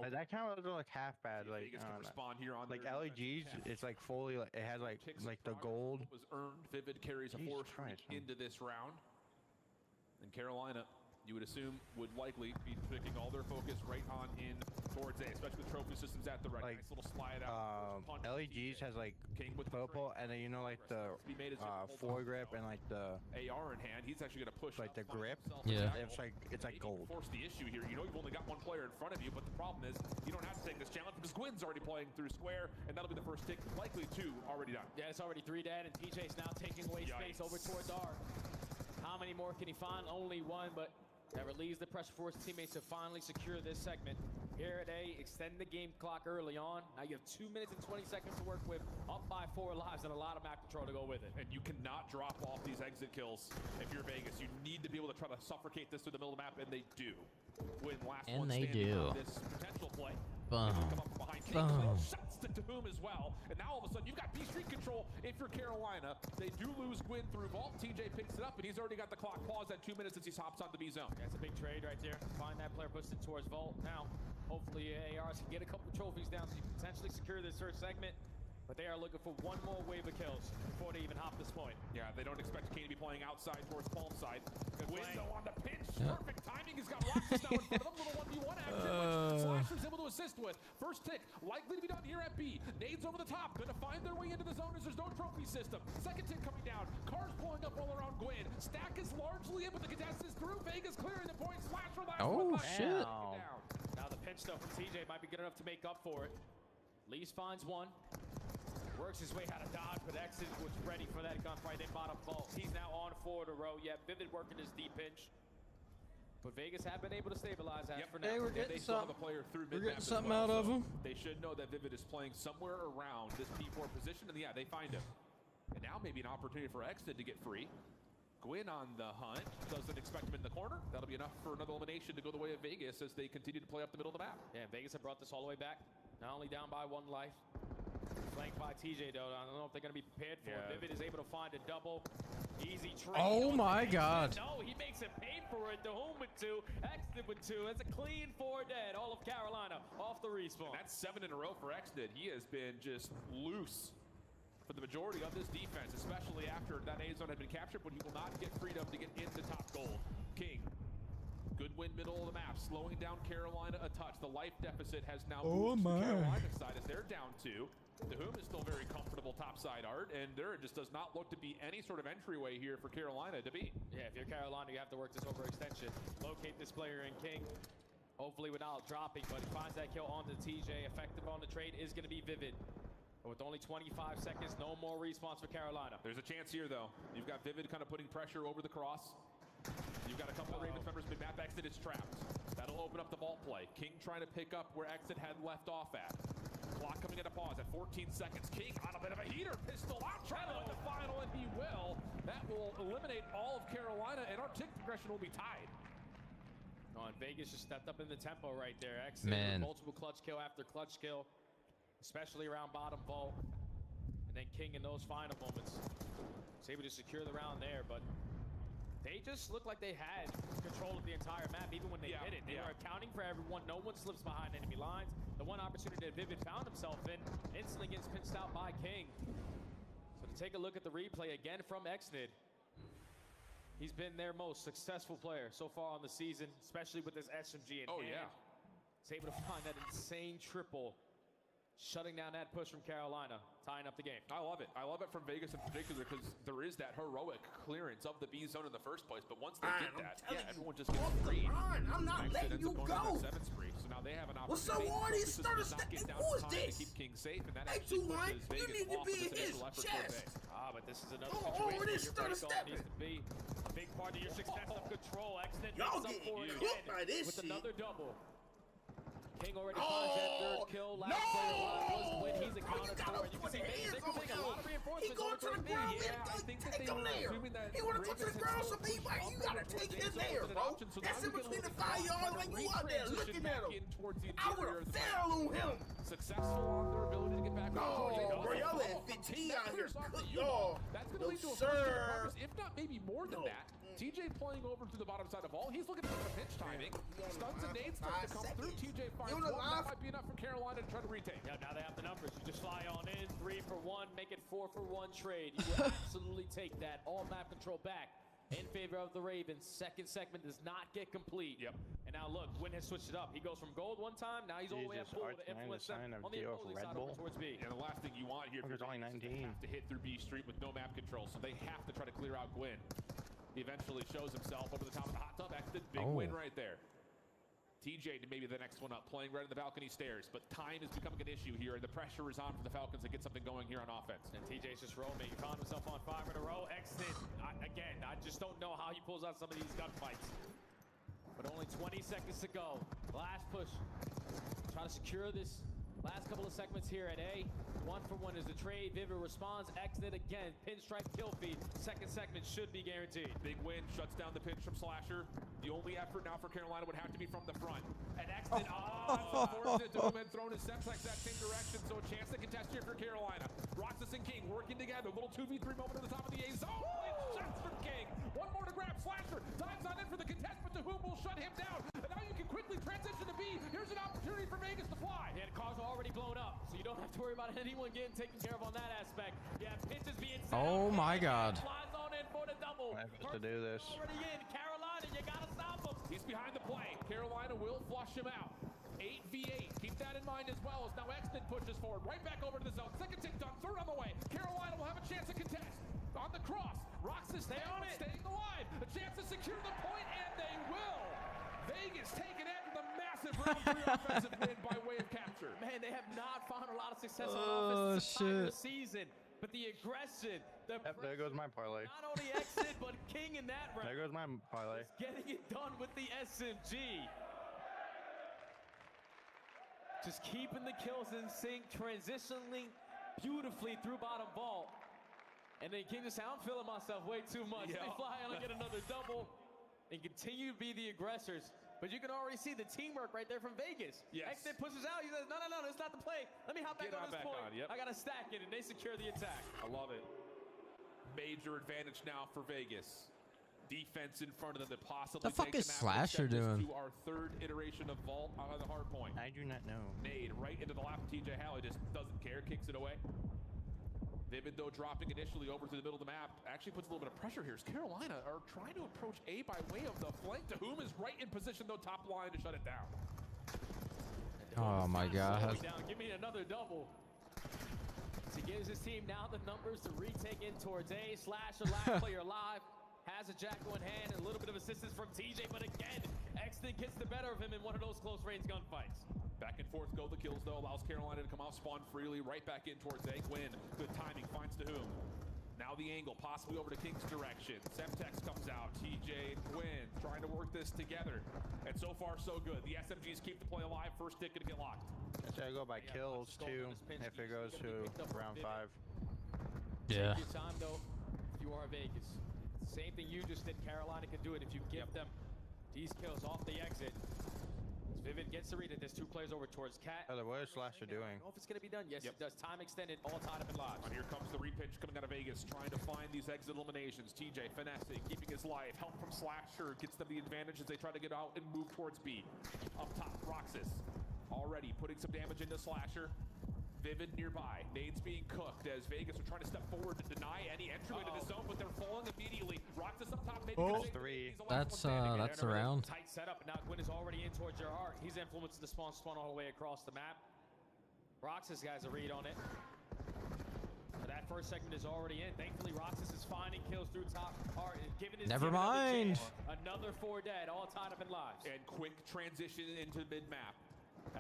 That kind of like half bad. Like Vegas can respond here on like their LEGs, it's like fully like it has like the gold. Was earned. Vivid carries a 4 streak into this round, and Carolina, you would assume, would likely be picking all their focus right on in towards A, especially with trophy systems at the right. Nice little slide out. LEGs has like King with purple, and then you know like the foregrip and like the AR in hand. He's actually going to push like the grip. Yeah. It's like gold. Force the issue here. You know you've only got 1 player in front of you, but the problem is you don't have to take this challenge because Gwyn's already playing through square, and that'll be the first tick. Likely 2 already done. Yeah, it's already 3 dead, and TJ's now taking away space over towards R. How many more can he find? Only 1, but that relieves the pressure for his teammates to finally secure this segment. Here at A, extend the game clock early on. Now you have 2 minutes and 20 seconds to work with, up by 4 lives, and a lot of map control to go with it. And you cannot drop off these exit kills if you're Vegas. You need to be able to try to suffocate this through the middle of the map, and they do. When last one standing on this potential play. Come up behind King. Shots to whom as well. And now all of a sudden you've got B street control if you're Carolina. They do lose Gwyn through vault. TJ picks it up, and he's already got the clock paused at 2 minutes as he hops on the B zone. That's a big trade right there. Find that player, puts it towards vault. Now, hopefully ARs can get a couple trophies down so you can potentially secure this first segment. But they are looking for 1 more wave of kills before they even hop this point. Yeah, they don't expect Kane to be playing outside towards palm side. Window on the pinch. Perfect timing. He's got Roxas now in front of him. Little 1v1 action. Slasher's able to assist with. First tick likely to be done here at B. Nades over the top. Gonna find their way into the zone as there's no trophy system. Second tick coming down. Cars pulling up all around Gwyn. Stack is largely in, but the contest is through. Vegas clearing the point. Slasher last one. Shit. Now the pinch though from TJ might be good enough to make up for it. Lees finds 1. Works his way out of dodge, but Exit was ready for that gunfight. They bottom vault. He's now on 4 in a row. Yeah, Vivid working his deep pinch. But Vegas have been able to stabilize that for now. Hey, we're getting something. We're getting something out of him. They should know that Vivid is playing somewhere around this P4 position, and yeah, they find him. And now maybe an opportunity for Exit to get free. Gwyn on the hunt. Doesn't expect him in the corner. That'll be enough for another elimination to go the way of Vegas as they continue to play up the middle of the map. Yeah, Vegas have brought this all the way back. Not only down by 1 life. Flanked by TJ though. I don't know if they're going to be prepared for it. Vivid is able to find a double. Easy trade. Oh my god. No, he makes it pay for it. The home with 2. Exit with 2. That's a clean 4 dead. All of Carolina off the respawn. And that's 7 in a row for Exit. He has been just loose for the majority of this defense, especially after that A zone had been captured, but he will not get freedom to get into top gold. King. Good win middle of the map, slowing down Carolina a touch. The life deficit has now moved to Carolina's side as they're down 2. The Whom is still very comfortable topside art, and there just does not look to be any sort of entryway here for Carolina to beat. Yeah, if you're Carolina, you have to work this overextension. Locate this player in King. Hopefully without dropping, but he finds that kill onto TJ. Effective on the trade is going to be Vivid. But with only 25 seconds, no more respawns for Carolina. There's a chance here, though. You've got Vivid kind of putting pressure over the cross. You've got a couple of Ravens members, but map Exit is trapped. That'll open up the vault play. King trying to pick up where Exit had left off at. Clock coming at a pause at 14 seconds. King on a bit of a heater. Pistol out, trying to win the final, and he will. That will eliminate all of Carolina, and our tick progression will be tied. Oh, and Vegas just stepped up in the tempo right there. Exit with multiple clutch kill after clutch kill, especially around bottom vault. And then King in those final moments was able to secure the round there, but They just looked like they had control of the entire map, even when they didn't. They were accounting for everyone. No one slips behind enemy lines. The one opportunity that Vivid found himself in instantly gets pinched out by King. So to take a look at the replay again from Xnid, he's been their most successful player so far on the season, especially with this SMG in hand. He's able to find that insane triple, shutting down that push from Carolina, tying up the game. I love it. I love it from Vegas in particular because there is that heroic clearance of the B zone in the first place. But once they get that, everyone just gets freed. I'm not letting you go. So now they have an What's so hard? He started stepping. Who is this? To keep King safe, and that hey, Tulane, you need to be in his chest. But this is another situation where your break off needs to be a big part of your success of control. Xnid makes up for it again with another double. King already finds that third kill. Last player was when he's accounted for. You can see they're getting a lot of reinforcements. He going to the ground, take him there. He want to go to the ground, so you gotta take him there, bro. That's in between the 5 yards, like you out there looking at him. I would have fell on him. Successful on their ability to get back. Bro, y'all let 15 out here. Y'all, that's gonna lead to a first, if not maybe more than that. TJ playing over to the bottom side of all. He's looking for the pinch timing. Stuns and nades start to come through. TJ finds one. That might be enough for Carolina to try to retake. Yeah, now they have the numbers. You just fly on in. 3 for 1. Make it 4 for 1 trade. You will absolutely take that. All map control back in favor of the Ravens. Second segment does not get complete. And now look, Win has switched it up. He goes from gold one time. Now he's all the way up full to influence them on the opposing side over towards B. And the last thing you want here, there's only 19. Have to hit through B Street with no map control, so they have to try to clear out Gwyn. He eventually shows himself over the top of the hot tub. That's the big win right there. TJ to maybe the next one up, playing right in the balcony stairs, but time is becoming an issue here, and the pressure is on for the Falcons to get something going here on offense. And TJ's just roaming. He found himself on 5 in a row. Xnid, again, I just don't know how he pulls out some of these gunfights. But only 20 seconds to go. Last push. Try to secure this last couple of segments here at A. 1 for 1 is the trade. Vivid responds. Xnid again. Pinstripe kill feed. Second segment should be guaranteed. Big win. Shuts down the pinch from Slasher. The only effort now for Carolina would have to be from the front. And Xnid, fortunate to whom had thrown his Semtex that same direction, so a chance to contest here for Carolina. Roxas and King working together. Little 2v3 moment at the top of the A zone. Shots from King. One more to grab. Slasher. Time's not in for the contest, but to whom will shut him down. And now you can quickly transition to B. Here's an opportunity for Vegas to fly. Yeah, the cars are already blown up, so you don't have to worry about anyone getting taken care of on that aspect. Yeah, pinches being set. Oh my God. Flies on in for the double. I have to do this. Already in. Carolina, you gotta stop him. He's behind the play. Carolina will flush him out. 8v8. Keep that in mind as well as now Xnid pushes forward. Right back over to the zone. Second tick done. Third on the way. Carolina will have a chance to contest. On the cross. Roxas stay on it. Staying alive. A chance to secure the point, and they will. Vegas taking after the massive round 3 offensive win by way of capture. Man, they have not found a lot of success on offense this season. But the aggression, there goes my parlay. Not only Xnid, but King in that round. There goes my parlay. Getting it done with the SMG. Just keeping the kills in sync, transitioning beautifully through bottom vault. And then King just, I'm feeling myself way too much. They fly on and get another double and continue to be the aggressors. But you can already see the teamwork right there from Vegas. Xnid pushes out. He says, no, that's not the play. Let me hop back on this point. I got to stack it, and they secure the attack. I love it. Major advantage now for Vegas. Defense in front of them that possibly the fuck is Slasher doing? To our third iteration of vault on the hard point. I do not know. Nade right into the lap of TJ Halley, just doesn't care, kicks it away. Vivid, though, dropping initially over to the middle of the map, actually puts a little bit of pressure here. As Carolina are trying to approach A by way of the flank, to whom is right in position, though, top line to shut it down. Oh my God. Give me another double. So he gives his team now the numbers to retake in towards A. Slasher, last player alive. Has a Jackal in hand, and a little bit of assistance from TJ, but again, Xnid gets the better of him in one of those close-range gunfights. Back and forth go the kills, though. Allows Carolina to come off spawn freely, right back in towards A. Gwyn. Good timing, finds to whom. Now the angle, possibly over to King's direction. Semtex comes out. TJ, Gwyn, trying to work this together. And so far, so good. The SMGs keep the play alive. First tick gonna get locked. It's gonna go by kills, too, if it goes to round 5. Yeah. Take your time, though, if you are Vegas. Same thing you just did. Carolina can do it if you give them these kills off the exit. Vivid gets the read it. There's 2 players over towards Cat. What is Slasher doing? I don't know if it's going to be done. Yes, it does. Time extended, all tied up in lives. And here comes the repitch pinch coming out of Vegas, trying to find these exit eliminations. TJ finessing, keeping his life. Help from Slasher gets them the advantage as they try to get out and move towards B. Up top, Roxas already putting some damage into Slasher. Vivid nearby. Nades being cooked as Vegas are trying to step forward to deny any entry into the zone, but they're falling immediately. Roxas up top, maybe three. That's around. Tight setup. Now Gwyn is already in towards your heart. He's influencing the spawn all the way across the map. Roxas has a read on it. But that first segment is already in. Thankfully, Roxas is finding kills through top heart and giving his Never mind. Another 4 dead, all tied up in lives. And quick transition into mid-map.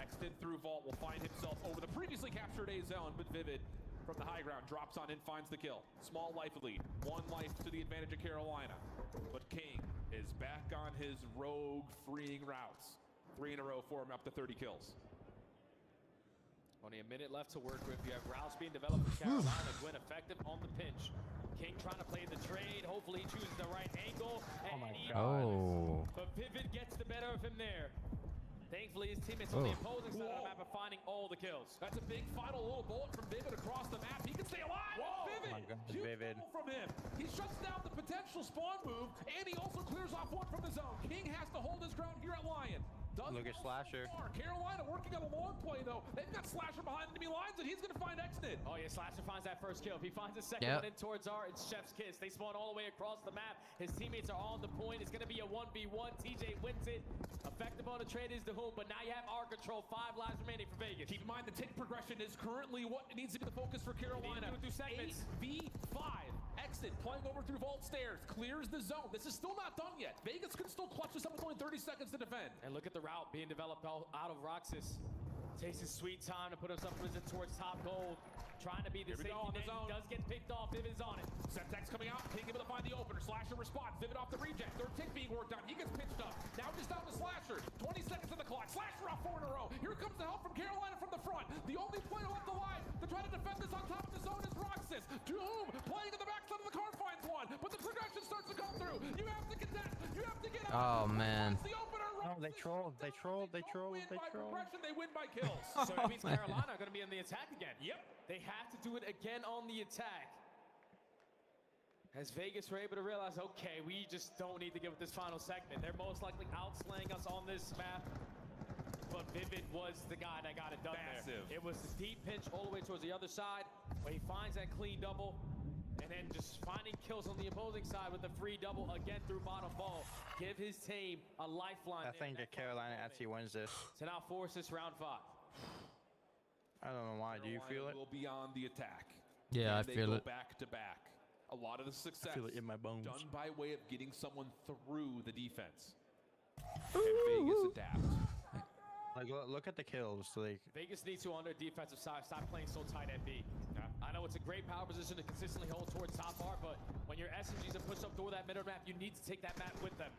Extend through Vault will find himself over the previously captured A zone, but Vivid from the high ground drops on in, finds the kill. Small life lead, 1 life to the advantage of Carolina. But King is back on his rogue freeing routes. 3 in a row for him, up to 30 kills. Only a minute left to work with. You have routes being developed for Carolina. Gwyn effective on the pinch. King trying to play the trade. Hopefully he chooses the right angle. Oh my God. But Vivid gets the better of him there. Thankfully, his teammates on the opposing side of the map are finding all the kills. That's a big final little bullet from Vivid across the map. He can stay alive. Oh Vivid, my God, huge Vivid. double from him. He shuts down the potential spawn move, and he also clears off 1 from the zone. King has to hold his ground here at Lion. Look at Slasher. Carolina working on a long play, though. They've got Slasher behind enemy lines, and he's going to find Exnid. Oh, yeah, Slasher finds that first kill. If he finds the second one in towards R, it's Chef's Kiss. They spawn all the way across the map. His teammates are on the point. It's going to be a 1v1. TJ wins it. Effective on the trade is the whom, but now you have R control. 5 lives remaining for Vegas. Keep in mind the tick progression is currently what needs to be the focus for Carolina. 8v5. Exit playing over through Vault stairs. Clears the zone. This is still not done yet. Vegas can still clutch this up with only 30 seconds to defend. And look at the route being developed out of Roxas. Takes his sweet time to put himself towards top gold. Trying to be the safety net. He does get picked off. Vivid's on it. Semtex coming out. King able to find the opener. Slasher responds. Vivid off the reject. Third tick being worked on. He gets pitched up. Now just down to Slasher. 20 seconds on the clock. Slasher off 4 in a row. Here comes the help from Carolina from the front. The only player left alive to try to defend this on top of the zone is Roxas. Doom playing in the backside of the car finds one. But the progression starts to come through. You have to contest. You have to get out. Oh, man. The opener. Oh, they trolled. They trolled. They trolled. They trolled. They win by kills. So it means Carolina are going to be on the attack again. Yep. They have to do it again on the attack. As Vegas were able to realize, okay, we just don't need to give it this final segment. They're most likely outslaying us on this map. But Vivid was the guy that got it done there. It was the deep pinch all the way towards the other side, where he finds that clean double. And then just finding kills on the opposing side with the free double again through bottom ball. Give his team a lifeline. I think that Carolina actually wins this. To now force this round 5. I don't know why. Do you feel it? Will be on the attack. Yeah, I feel it. Back to back. A lot of the success I feel it in my bones. done by way of getting someone through the defense. And Vegas adapt. Like, look at the kills. Like, Vegas needs to, on their defensive side, stop playing so tight at B. I know it's a great power position to consistently hold towards top bar, but when your SMGs are pushed up through that middle map, you need to take that map with them.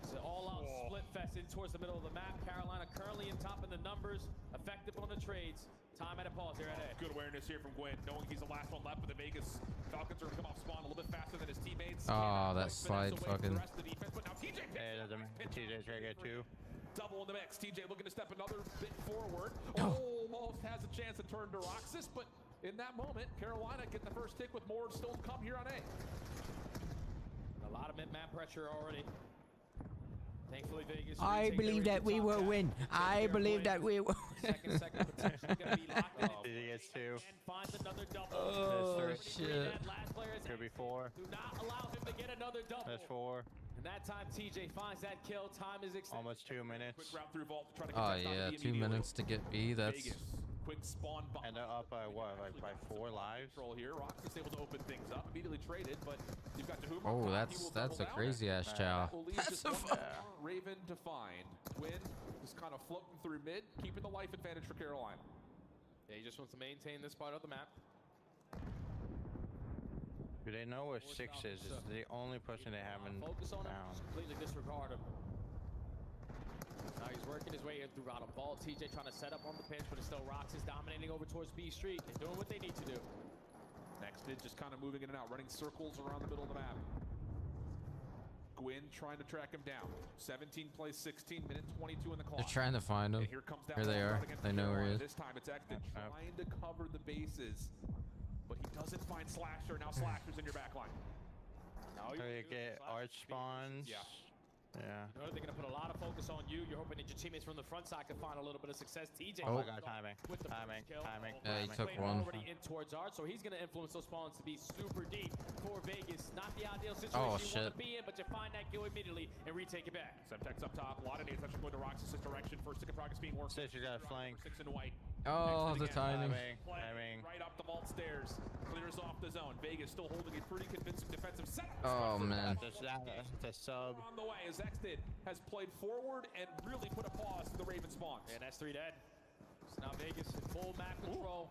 It's an all-out split fest in towards the middle of the map. Carolina currently in top in the numbers, effective on the trades. Time at a pause here at A. Good awareness here from Gwyn, knowing he's the last one left, but the Vegas Falcons are going to come off spawn a little bit faster than his teammates. Oh, that slide fucking. But now TJ's gonna get 2. Double in the mix. TJ looking to step another bit forward. Almost has a chance to turn to Roxas, but in that moment, Carolina getting the first tick with more still to come here on A. A lot of mid-map pressure already. Thankfully, Vegas. I believe that we will win. I believe that we will. Second potentially going to be locked in. He gets 2. And finds another double. Oh, shit. Could be 4. Do not allow him to get another double. That's 4. And that time, TJ finds that kill. Time is extended. Almost 2 minutes. Quick route through Vault to try to Oh, yeah. 2 minutes to get B. That's. Vegas. Quick spawn bomb. And they're up by what? Like by 4 lives? Control here. Roxas able to open things up. Immediately traded, but you've got Tahuma. Oh, that's a crazy ass chow. That's a Raven to find. Gwyn just kind of floating through mid, keeping the life advantage for Carolina. Yeah, he just wants to maintain this part of the map. Do they know where 6 is? Is the only person they haven't focus on found. Him, completely disregard him. Now he's working his way in through bottom vault. TJ trying to set up on the pinch, but it's still Roxas dominating over towards B Street. They're doing what they need to do. Next is just kind of moving in and out, running circles around the middle of the map. Gwyn trying to track him down. 17 plays 16 minutes, 22 in the clock. They're trying to find him. Here comes that Here they are. They know where he is. This time it's Exton trying to cover the bases. But Slasher, now Slasher's in your back line. So you get arch spawns. Yeah. Yeah. You know, they're going to put a lot of focus on you. You're hoping that your teammates from the front side can find a little bit of success. TJ. Oh my god, timing. Yeah, he took one. Already in towards Art, so he's going to influence those spawns to be super deep for Vegas. Not the ideal situation you want to be in, but you find that kill immediately and retake it back. Semtex up top. A lot of nades actually going to Roxas' direction. First ticket progress being worked. Stitch got flank. 6 in white. Oh, the timing. Right up the vault stairs. Clears off the zone. Vegas still holding a pretty convincing defensive setup. Oh, man. It's a sub. On the way as Exted has played forward and really put a pause to the Raven spawns. And that's 3 dead. So now Vegas in full map control,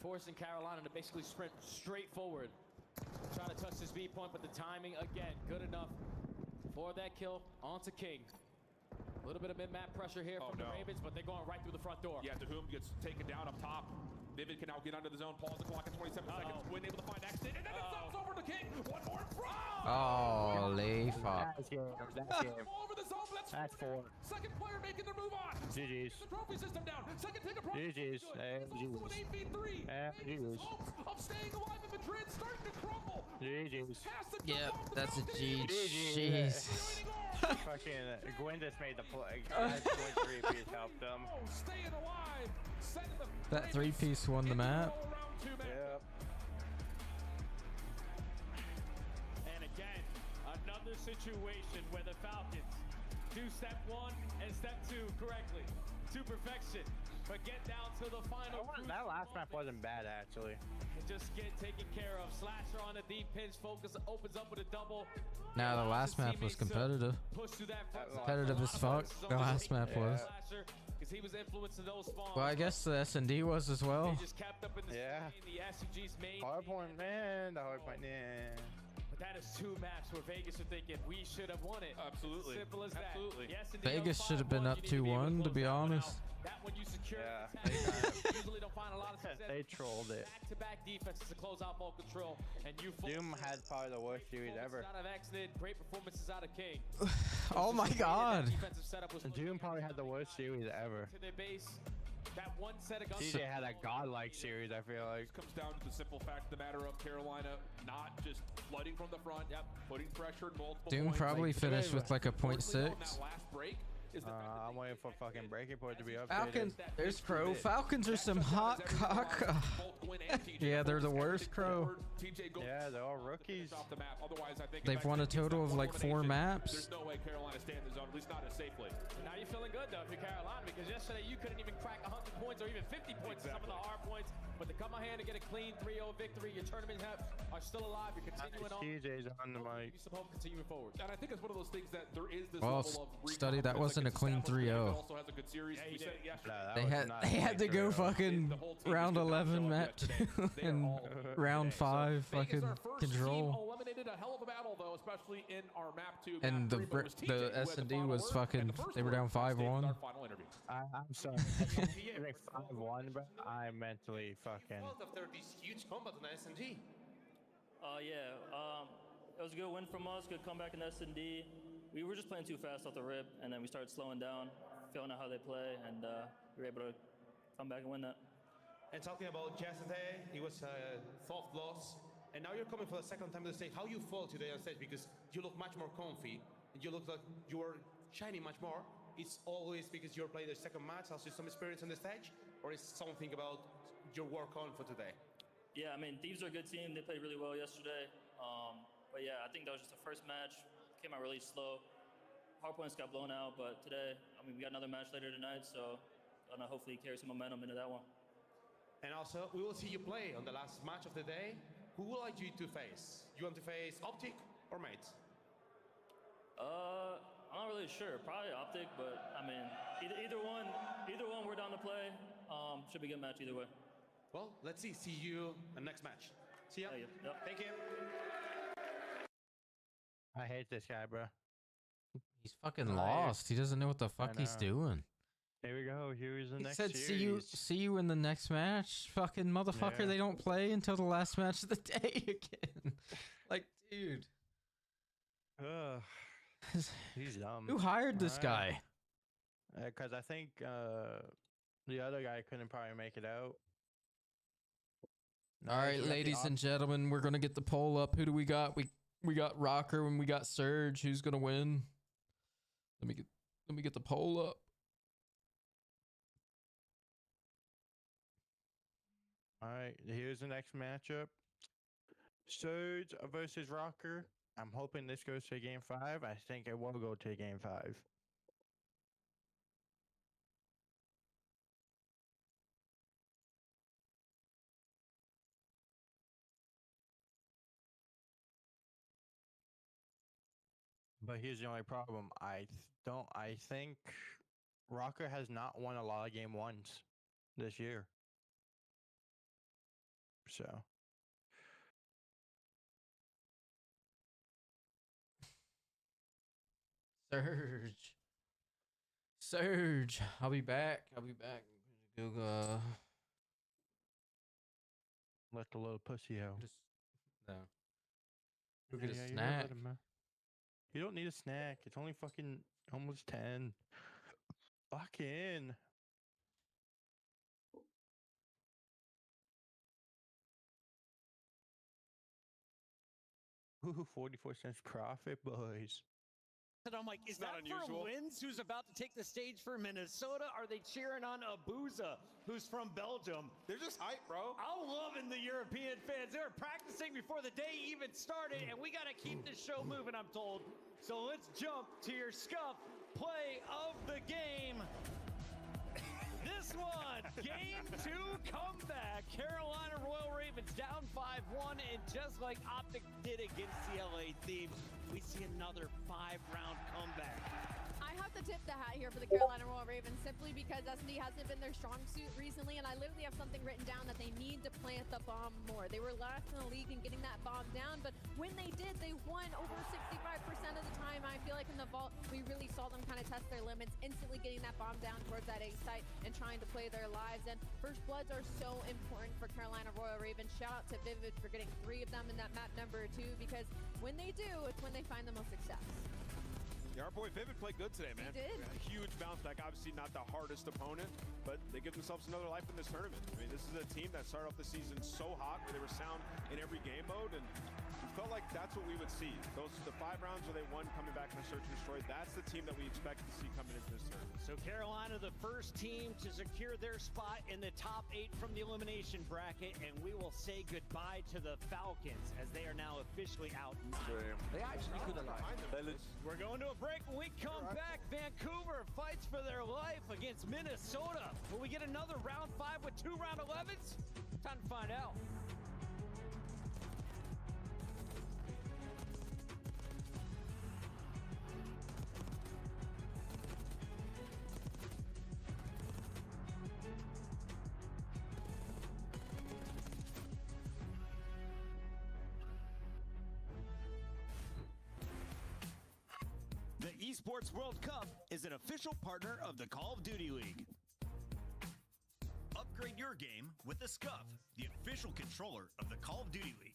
forcing Carolina to basically sprint straight forward. Trying to touch this B point, but the timing, again, good enough for that kill onto King. A little bit of mid-map pressure here from the Ravens, but they're going right through the front door. Yeah, DeHoom gets taken down up top. Vivid can now get under the zone. Pause the clock at 27 seconds. Win able to find Exted, and then it stops over to King. One more in front. Holy fuck. That's game. Over the zone. That's 4. Second player making their move on. GG's. The trophy system down. Second take a progress. GG's. With 8v3. GG's. Hopes of staying alive in Madrid starting to crumble. GG's. Yep, that's a G. Jeez. Fucking Gwen just made the play. That 3-piece helped them. Staying alive. That 3-piece won the map. Yep. And again, another situation where the Falcons do step 1 and step 2 correctly to perfection, but get down to the final. That last map wasn't bad, actually. Just get taken care of. Slasher on the deep pinch. Focus opens up with a double. Now the last map was competitive. Competitive as fuck. The last map was. He was influencing those spawns. Well, I guess the S&D was as well. Just kept up in the the SUG's main. Hardpoint, man. The hardpoint, yeah. But that is 2 maps where Vegas are thinking we should have won it. Absolutely. Simple as that. Absolutely. Yes, Vegas should have been up 2-1, to be honest. That one you secure. Usually don't find a lot of success. They trolled it. Back-to-back defenses to close out ball control, and you. Doom had probably the worst series ever. Out of Exnid, great performances out of King. Oh my god. Doom probably had the worst series ever. To their base. That one set of guns. TJ had a godlike series, I feel like. It comes down to the simple fact of the matter of Carolina not just flooding from the front, putting pressure in multiple Doom points. probably finished with like a 0.6. That last break is the I'm waiting for fucking breaking point to be updated. Falcons, there's Crow. Falcons are some hot cock. Yeah, they're the worst Crow. Yeah, they're all rookies. They've won a total of like 4 maps. There's no way Carolina stay in the zone, at least not as safely. Now you're feeling good though if you're Carolina, because yesterday you couldn't even crack 100 points or even 50 points in some of the hard points. But to come ahead and get a clean 3-0 victory, your tournament are still alive. You're continuing on. TJ's on the mic. You hope continuing forward. And I think it's one of those things that there is this Well, level of study that wasn't a clean 3-0. Also has a good series. Yeah, We said it yesterday. They had to go fucking round 11 map 2 and round 5 fucking control. Eliminated a hell of a battle though, especially in our map 2. And the S&D was fucking, they were down 5-1. I'm sorry. Like 5-1, bro. I'm mentally fucking. After this huge combat on S&D. It was a good win from us, good comeback in S&D. We were just playing too fast off the rip, and then we started slowing down, feeling out how they play, and we were able to come back and win that. And talking about yesterday, it was a soft loss, and now you're coming for the second time to the stage. How you felt today on stage? Because you look much more comfy, and you look like you are shining much more. It's always because you're playing the second match, also some experience on the stage, or is something about your work on for today? Yeah, I mean, Thieves are a good team. They played really well yesterday. But yeah, I think that was just the first match. Came out really slow. Hardpoints got blown out, but today, I mean, we got another match later tonight, so gonna hopefully carry some momentum into that one. And also, we will see you play on the last match of the day. Who would like you to face? You want to face Optic or Mate? I'm not really sure. Probably Optic, but I mean, either one we're down to play. Should be a good match either way. Well, let's see. See you in the next match. See ya. Yep. Thank you. I hate this guy, bro. He's fucking lost. He doesn't know what the fuck he's doing. Here we go. Here's the next series. He said, see you in the next match. Fucking motherfucker, Yeah. they don't play until the last match of the day again. Like, dude. He's dumb. Who hired this guy? Because I think the other guy couldn't probably make it out. All right, ladies and gentlemen, we're gonna get the poll up. Who do we got? We got Rocker and we got Surge. Who's gonna win? Let me get the poll up. All right, here's the next matchup. Surge versus Rocker. I'm hoping this goes to game 5. I think it will go to game 5. But here's the only problem. I think Rocker has not won a lot of game 1s this year. So Surge. I'll be back. Go, let the little pussy out. No. Go get a snack. You don't need a snack. It's only fucking almost 10. Lock in. Ooh, 44 cents profit, boys. And I'm like, is that for Wins, who's about to take the stage for Minnesota? Are they cheering on Abuza, who's from Belgium? They're just hype, bro. I'm loving the European fans. They were practicing before the day even started, and we got to keep this show moving, I'm told. So let's jump to your scuff play of the game. This one, game 2 comeback. Carolina Royal Ravens down 5-1, and just like Optic did against the LA Thieves, we see another 5-round comeback. I have to tip the hat here for the Carolina Royal Ravens simply because S&D hasn't been their strong suit recently, and I literally have something written down that they need to plant the bomb more. They were last in the league in getting that bomb down, but when they did, they won over 65% of the time. I feel like in the vault, we really saw them kind of test their limits, instantly getting that bomb down towards that A site and trying to play their lives. And first bloods are so important for Carolina Royal Ravens. Shout out to Vivid for getting 3 of them in that map number 2, because when they do, it's when they find the most success. Yeah, our boy Vivid played good today, man. He did. A huge bounce back. Obviously not the hardest opponent, but they give themselves another life in this tournament. I mean, this is a team that started off the season so hot, where they were sound in every game mode, and we felt like that's what we would see. The 5 rounds where they won coming back in the search and destroy, that's the team that we expect to see coming into this tournament. So Carolina, the first team to secure their spot in the top 8 from the elimination bracket, and we will say goodbye to the Falcons as they are now officially out. They actually could have We're going to a break. When we come back, Vancouver fights for their life against Minnesota. Will we get another round 5 with 2 round 11s? Time to find out. The Esports World Cup is an official partner of the Call of Duty League. Upgrade your game with the Scuff, the official controller of the Call of Duty League.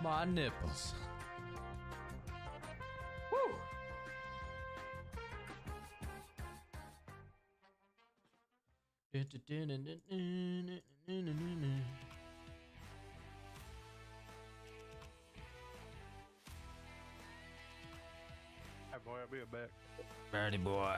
My nipples. Woo! Hey boy, I'll be back. Birdie boy.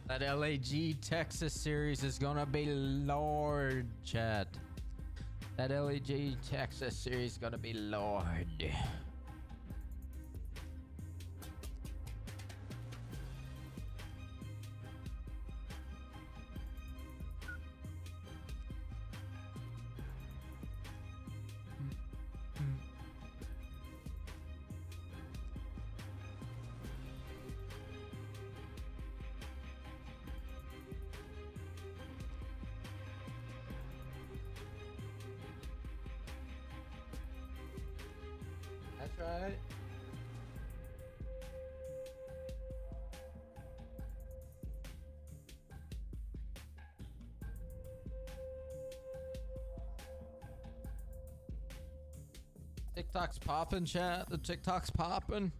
That LAG Texas series is gonna be Lord, chat. That LAG Texas series is gonna be Lord. That's right. TikTok's popping, chat. The TikTok's popping.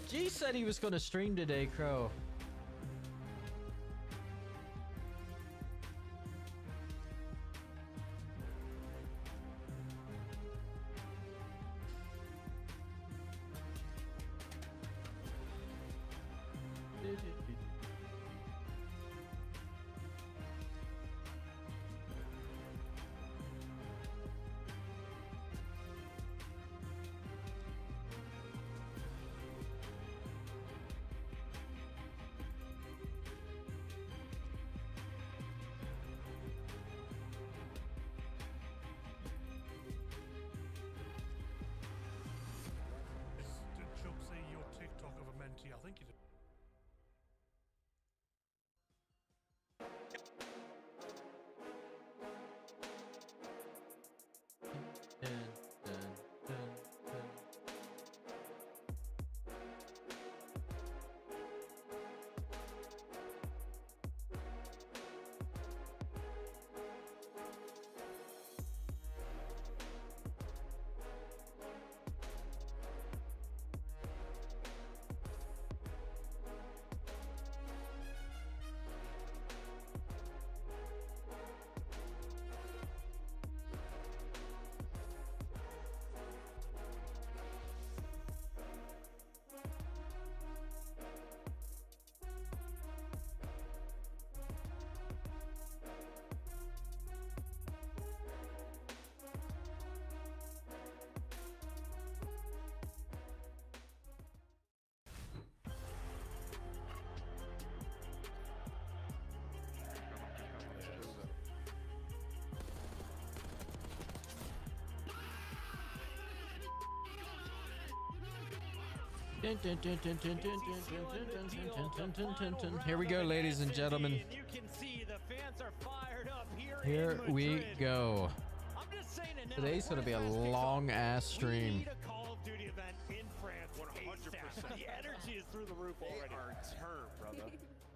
G said he was going to stream today, Crow. Did Chubb say your TikTok of a mentee? I think he did. Here we go, ladies and gentlemen. You can see the fans are fired up Here we go. Today's gonna be a long ass stream. a Call of Duty event in France. 100%. The energy is through the roof already. They are turned, brother.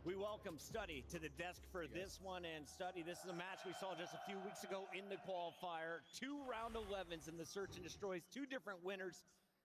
We welcome Study to the desk for this one. And Study, this is a match we saw just a few weeks ago in the qualifier. 2 round 11s in the search and destroys, 2 different winners.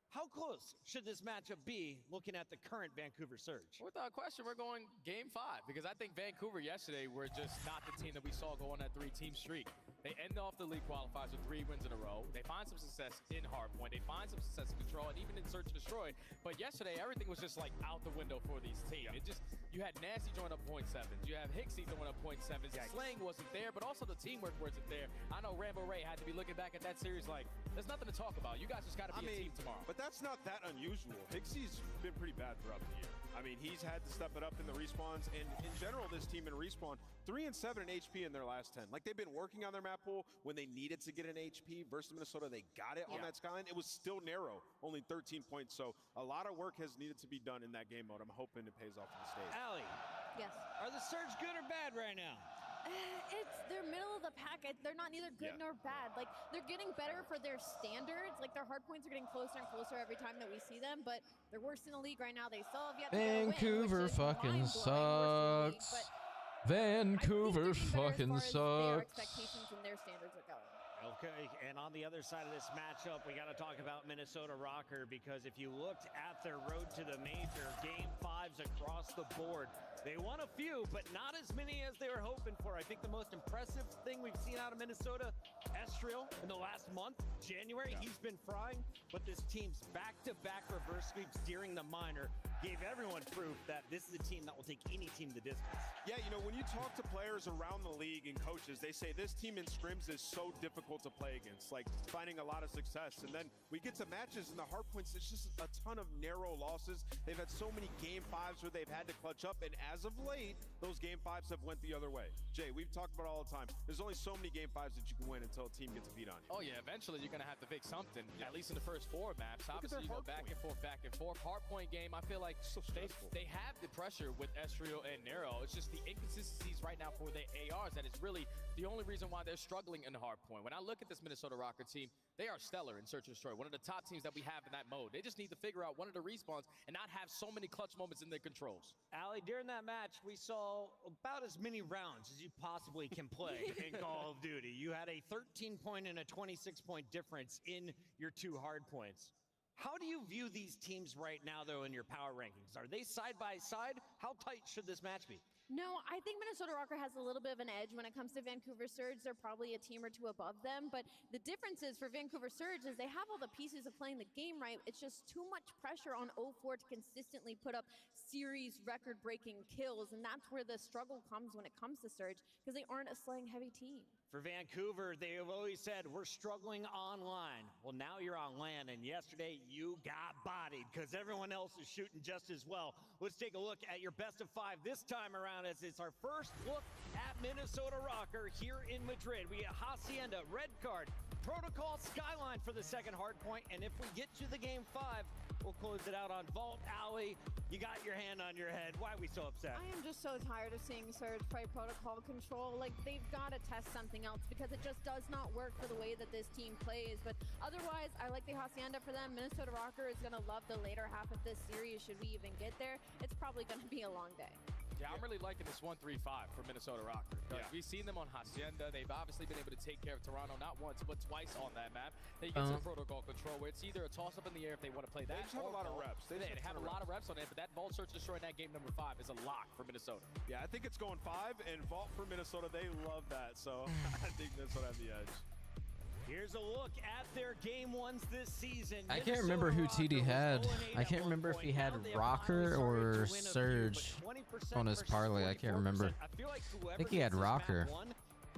How close should this matchup be looking at the current Vancouver Surge? Without question, we're going game 5 because I think Vancouver yesterday were just not the team that we saw go on that 3-team streak. They end off the league qualifiers with 3 wins in a row. They find some success in Hardpoint. They find some success in Control and even in Search and Destroy. But yesterday, everything was just like out the window for these teams. It just, you had Nasty join up 0.7s. You have Hixie throwing up 0.7s. Slaying wasn't there, but also the teamwork wasn't there. I know Rambo Ray had to be looking back at that series like, there's nothing to talk about. You guys just got to be a team tomorrow. But that's not that unusual. Hixie's been pretty bad throughout the year. I mean, he's had to step it up in the respawns, and in general, this team in respawn, 3 and 7 in HP in their last 10. Like, they've been working on their map pool when they needed to get an HP versus Minnesota. They got it on that Skyline. It was still narrow, only 13 points. So a lot of work has needed to be done in that game mode. I'm hoping it pays off in the stage. Allie. Yes. Are the Surge good or bad right now? They're middle of the pack. They're not neither good nor bad. Like, they're getting better for their standards. Like, their hard points are getting closer and closer every time that we see them, but they're worse in the league right now. They still have yet to Vancouver get a win, fucking sucks. Vancouver fucking sucks. Their expectations and their standards are going. Well, Okay, and on the other side of this matchup, we got to talk about Minnesota Rocker, because if you looked at their road to the major, game 5s across the board, they won a few, but not as many as they were hoping for. I think the most impressive thing we've seen out of Minnesota, Estriel, in the last month, January, he's been frying, but this team's back-to-back reverse sweeps during the minor gave everyone proof that this is a team that will take any team the distance. Yeah, you know, when you talk to players around the league and coaches, they say this team in scrims is so difficult to play against, like finding a lot of success. And then we get to matches and the hard points, it's just a ton of narrow losses. They've had so many game 5s where they've had to clutch up, and as of late, those game 5s have went the other way. Jay, we've talked about it all the time. There's only so many game 5s that you can win until a team gets a beat on you. Oh yeah, eventually you're gonna have to fix something, at least in the first 4 maps. Obviously you go back and forth. Hardpoint game, I feel like they have the pressure with Estriel and Nero. It's just the inconsistencies right now for the ARs that is really the only reason why they're struggling in the hardpoint. When I look at this Minnesota Rocker team, they are stellar in Search and Destroy, one of the top teams that we have in that mode. They just need to figure out one of the respawns and not have so many clutch moments in their controls. Ali, during that match, we saw about as many rounds as you possibly can play in Call of Duty. You had a 13-point and a 26-point difference in your 2 hardpoints. How do you view these teams right now, though, in your power rankings? Are they side by side? How tight should this match be? No, I think Minnesota Rocker has a little bit of an edge when it comes to Vancouver Surge. They're probably a team or 2 above them, but the difference is for Vancouver Surge is they have all the pieces of playing the game right. It's just too much pressure on 0-4 to consistently put up series record-breaking kills, and that's where the struggle comes when it comes to Surge, because they aren't a slaying-heavy team. For Vancouver, they have always said, we're struggling online. Well, now you're on land, and yesterday you got bodied because everyone else is shooting just as well. Let's take a look at your best of 5 this time around, as it's our first look at Minnesota Rocker here in Madrid. We have Hacienda, Red Card, Protocol, Skyline for the second hard point, and if we get to the game 5, we'll close it out on Vault. Ali, you got your hand on your head. Why are we so upset? I am just so tired of seeing Surge play protocol control. Like, they've got to test something else because it just does not work for the way that this team plays. But otherwise, I like the Hacienda for them. Minnesota Rocker is going to love the later half of this series should we even get there. It's probably going to be a long day. Yeah, I'm really liking this 1-3-5 for Minnesota Rocker. Yeah. We've seen them on Hacienda. They've obviously been able to take care of Toronto not once, but twice on that map. They get some protocol control where it's either a toss-up in the air if they want to play that. They have a lot of reps. They have a lot of reps on it, but that Vault Search Destroy in that game number 5 is a lock for Minnesota. Yeah, I think it's going 5, and Vault for Minnesota, they love that. So I think Minnesota has the edge. Here's a look at their game 1s this season. I can't remember who TD had. I can't remember if he had Rocker or Surge on his parlay. I can't remember. I think he had Rocker.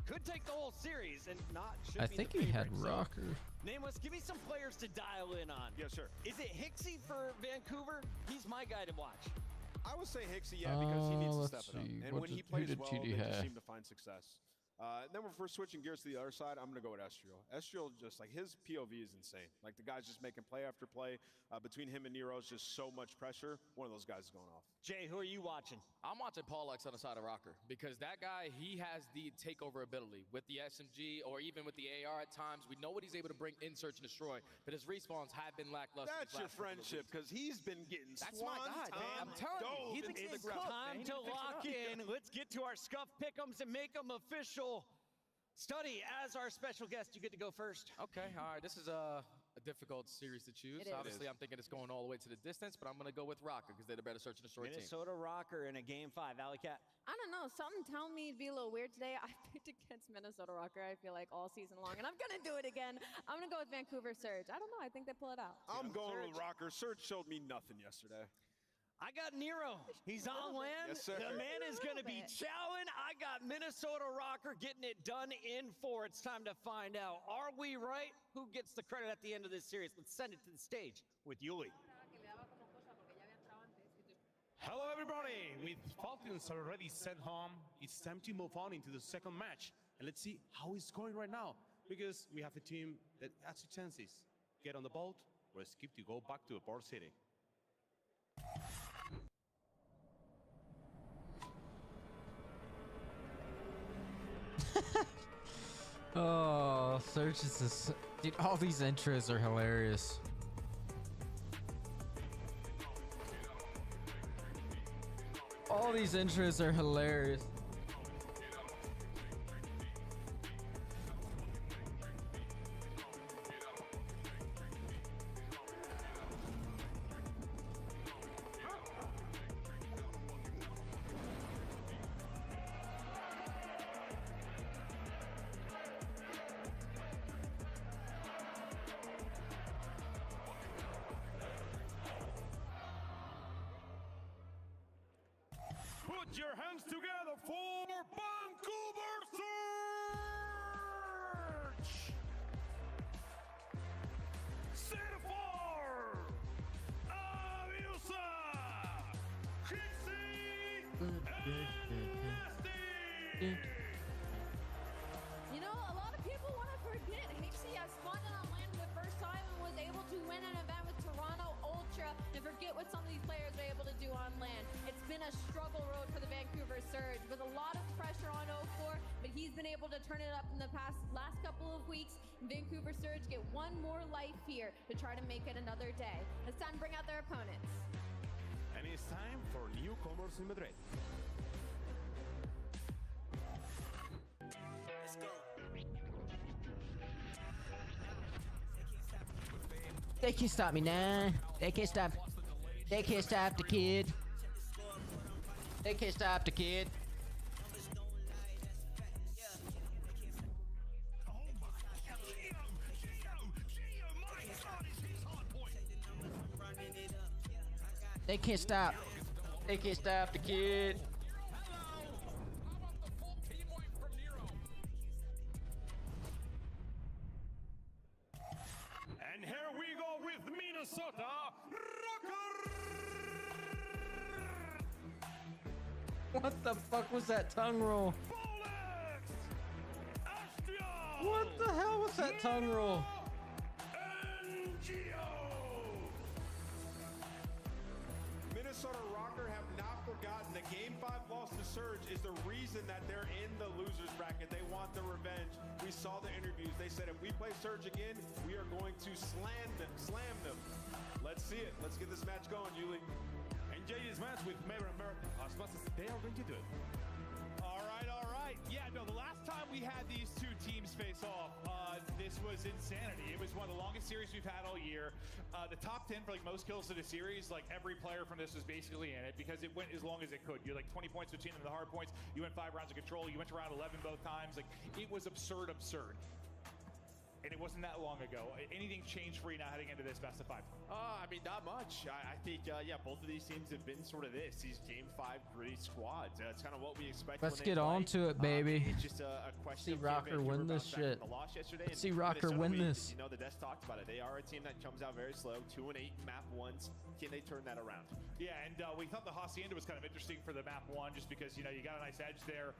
Could take the whole series and not. I think he had Rocker. Nameless, give me some players to dial in on. Yes, sir. Is it Hixie for Vancouver? He's my guy to watch. I would say Hixie, yeah, because he needs to step it up. And when he plays well, they just seem to find success. Then if we're switching gears to the other side, I'm going to go with Estriel. Estriel, just like his POV is insane. Like the guy's just making play after play. Between him and Nero, it's just so much pressure. One of those guys is going off. Jay, who are you watching? I'm watching Paul X on the side of Rocker because that guy, he has the takeover ability with the SMG or even with the AR at times. We know what he's able to bring in Search and Destroy, but his respawns have been lackluster. That's your friendship because he's been getting That's my guy, man. I'm telling you. It's time to lock in. Let's get to our scuff pick'ems and make them official. Study, as our special guest, you get to go first. Okay, all right. This is a difficult series to choose. Obviously, I'm thinking it's going all the way to the distance, but I'm going to go with Rocker because they're the better Search and Destroy team. Minnesota Rocker in a game 5. Alley Cat. I don't know. Something telling me it'd be a little weird today. I picked against Minnesota Rocker, I feel like, all season long, and I'm going to do it again. I'm going to go with Vancouver Surge. I don't know. I think they pull it out. I'm going with Rocker. Surge showed me nothing yesterday. I got Nero. He's on land. Yes, sir. The man is going to be chowing. I got Minnesota Rocker getting it done in 4. It's time to find out. Are we right? Who gets the credit at the end of this series? Let's send it to the stage with Yuli. Hello, everybody. With Falcons already sent home, it's time to move on into the second match. And let's see how it's going right now. Because we have a team that has two chances. Get on the boat or skip to go back to the port city. Oh, Search is this. Dude, all these intros are hilarious. All these intros are hilarious. You know, a lot of people want to forget Hixie has spawned in on land for the first time and was able to win an event with Toronto Ultra and forget what some of these players are able to do on land. It's been a struggle road for the Vancouver Surge with a lot of pressure on 04, but he's been able to turn it up in the last couple of weeks. Vancouver Surge get one more life here to try to make it another day. It's time to bring out their opponents. And it's time for newcomers in Madrid. Let's go. They can't stop me now. They can't stop. They can't stop the kid. They can't stop the kid. They can't stop. They can't stop the kid. And here we go with Minnesota Rocker. What the fuck was that tongue roll? What the hell was that tongue roll? Minnesota Rocker have not forgotten the Game 5 loss to Surge is the reason that they're in the losers bracket. They want the revenge. We saw the interviews. They said if we play Surge again, we are going to slam them. Let's see it. Let's get this match going, Yuli. Enjoy this match with Mayor and Merc as much as they are going to do it. All right. Yeah, no, the last time we had these two teams face off, this was insanity. It was one of the longest series we've had all year. The top 10 for like most kills of the series, like every player from this was basically in it because it went as long as it could. You had like 20 points between them, the hard points. You went 5 rounds of control. You went to round 11 both times. Like it was absurd. And it wasn't that long ago. Anything changed for you now heading into this best of 5? I mean, not much. I think, yeah, both of these teams have been sort of these Game 5 gritty squads. That's kind of what we expect. Let's get on to it, baby. It's just a question. See Rocker win this shit. Let's see Rocker win this. You know, the desk talked about it. They are a team that comes out very slow. 2-8 map 1s. Can they turn that around? Yeah, and we thought the Hacienda was kind of interesting for the map 1 just because, you know, you got a nice edge there.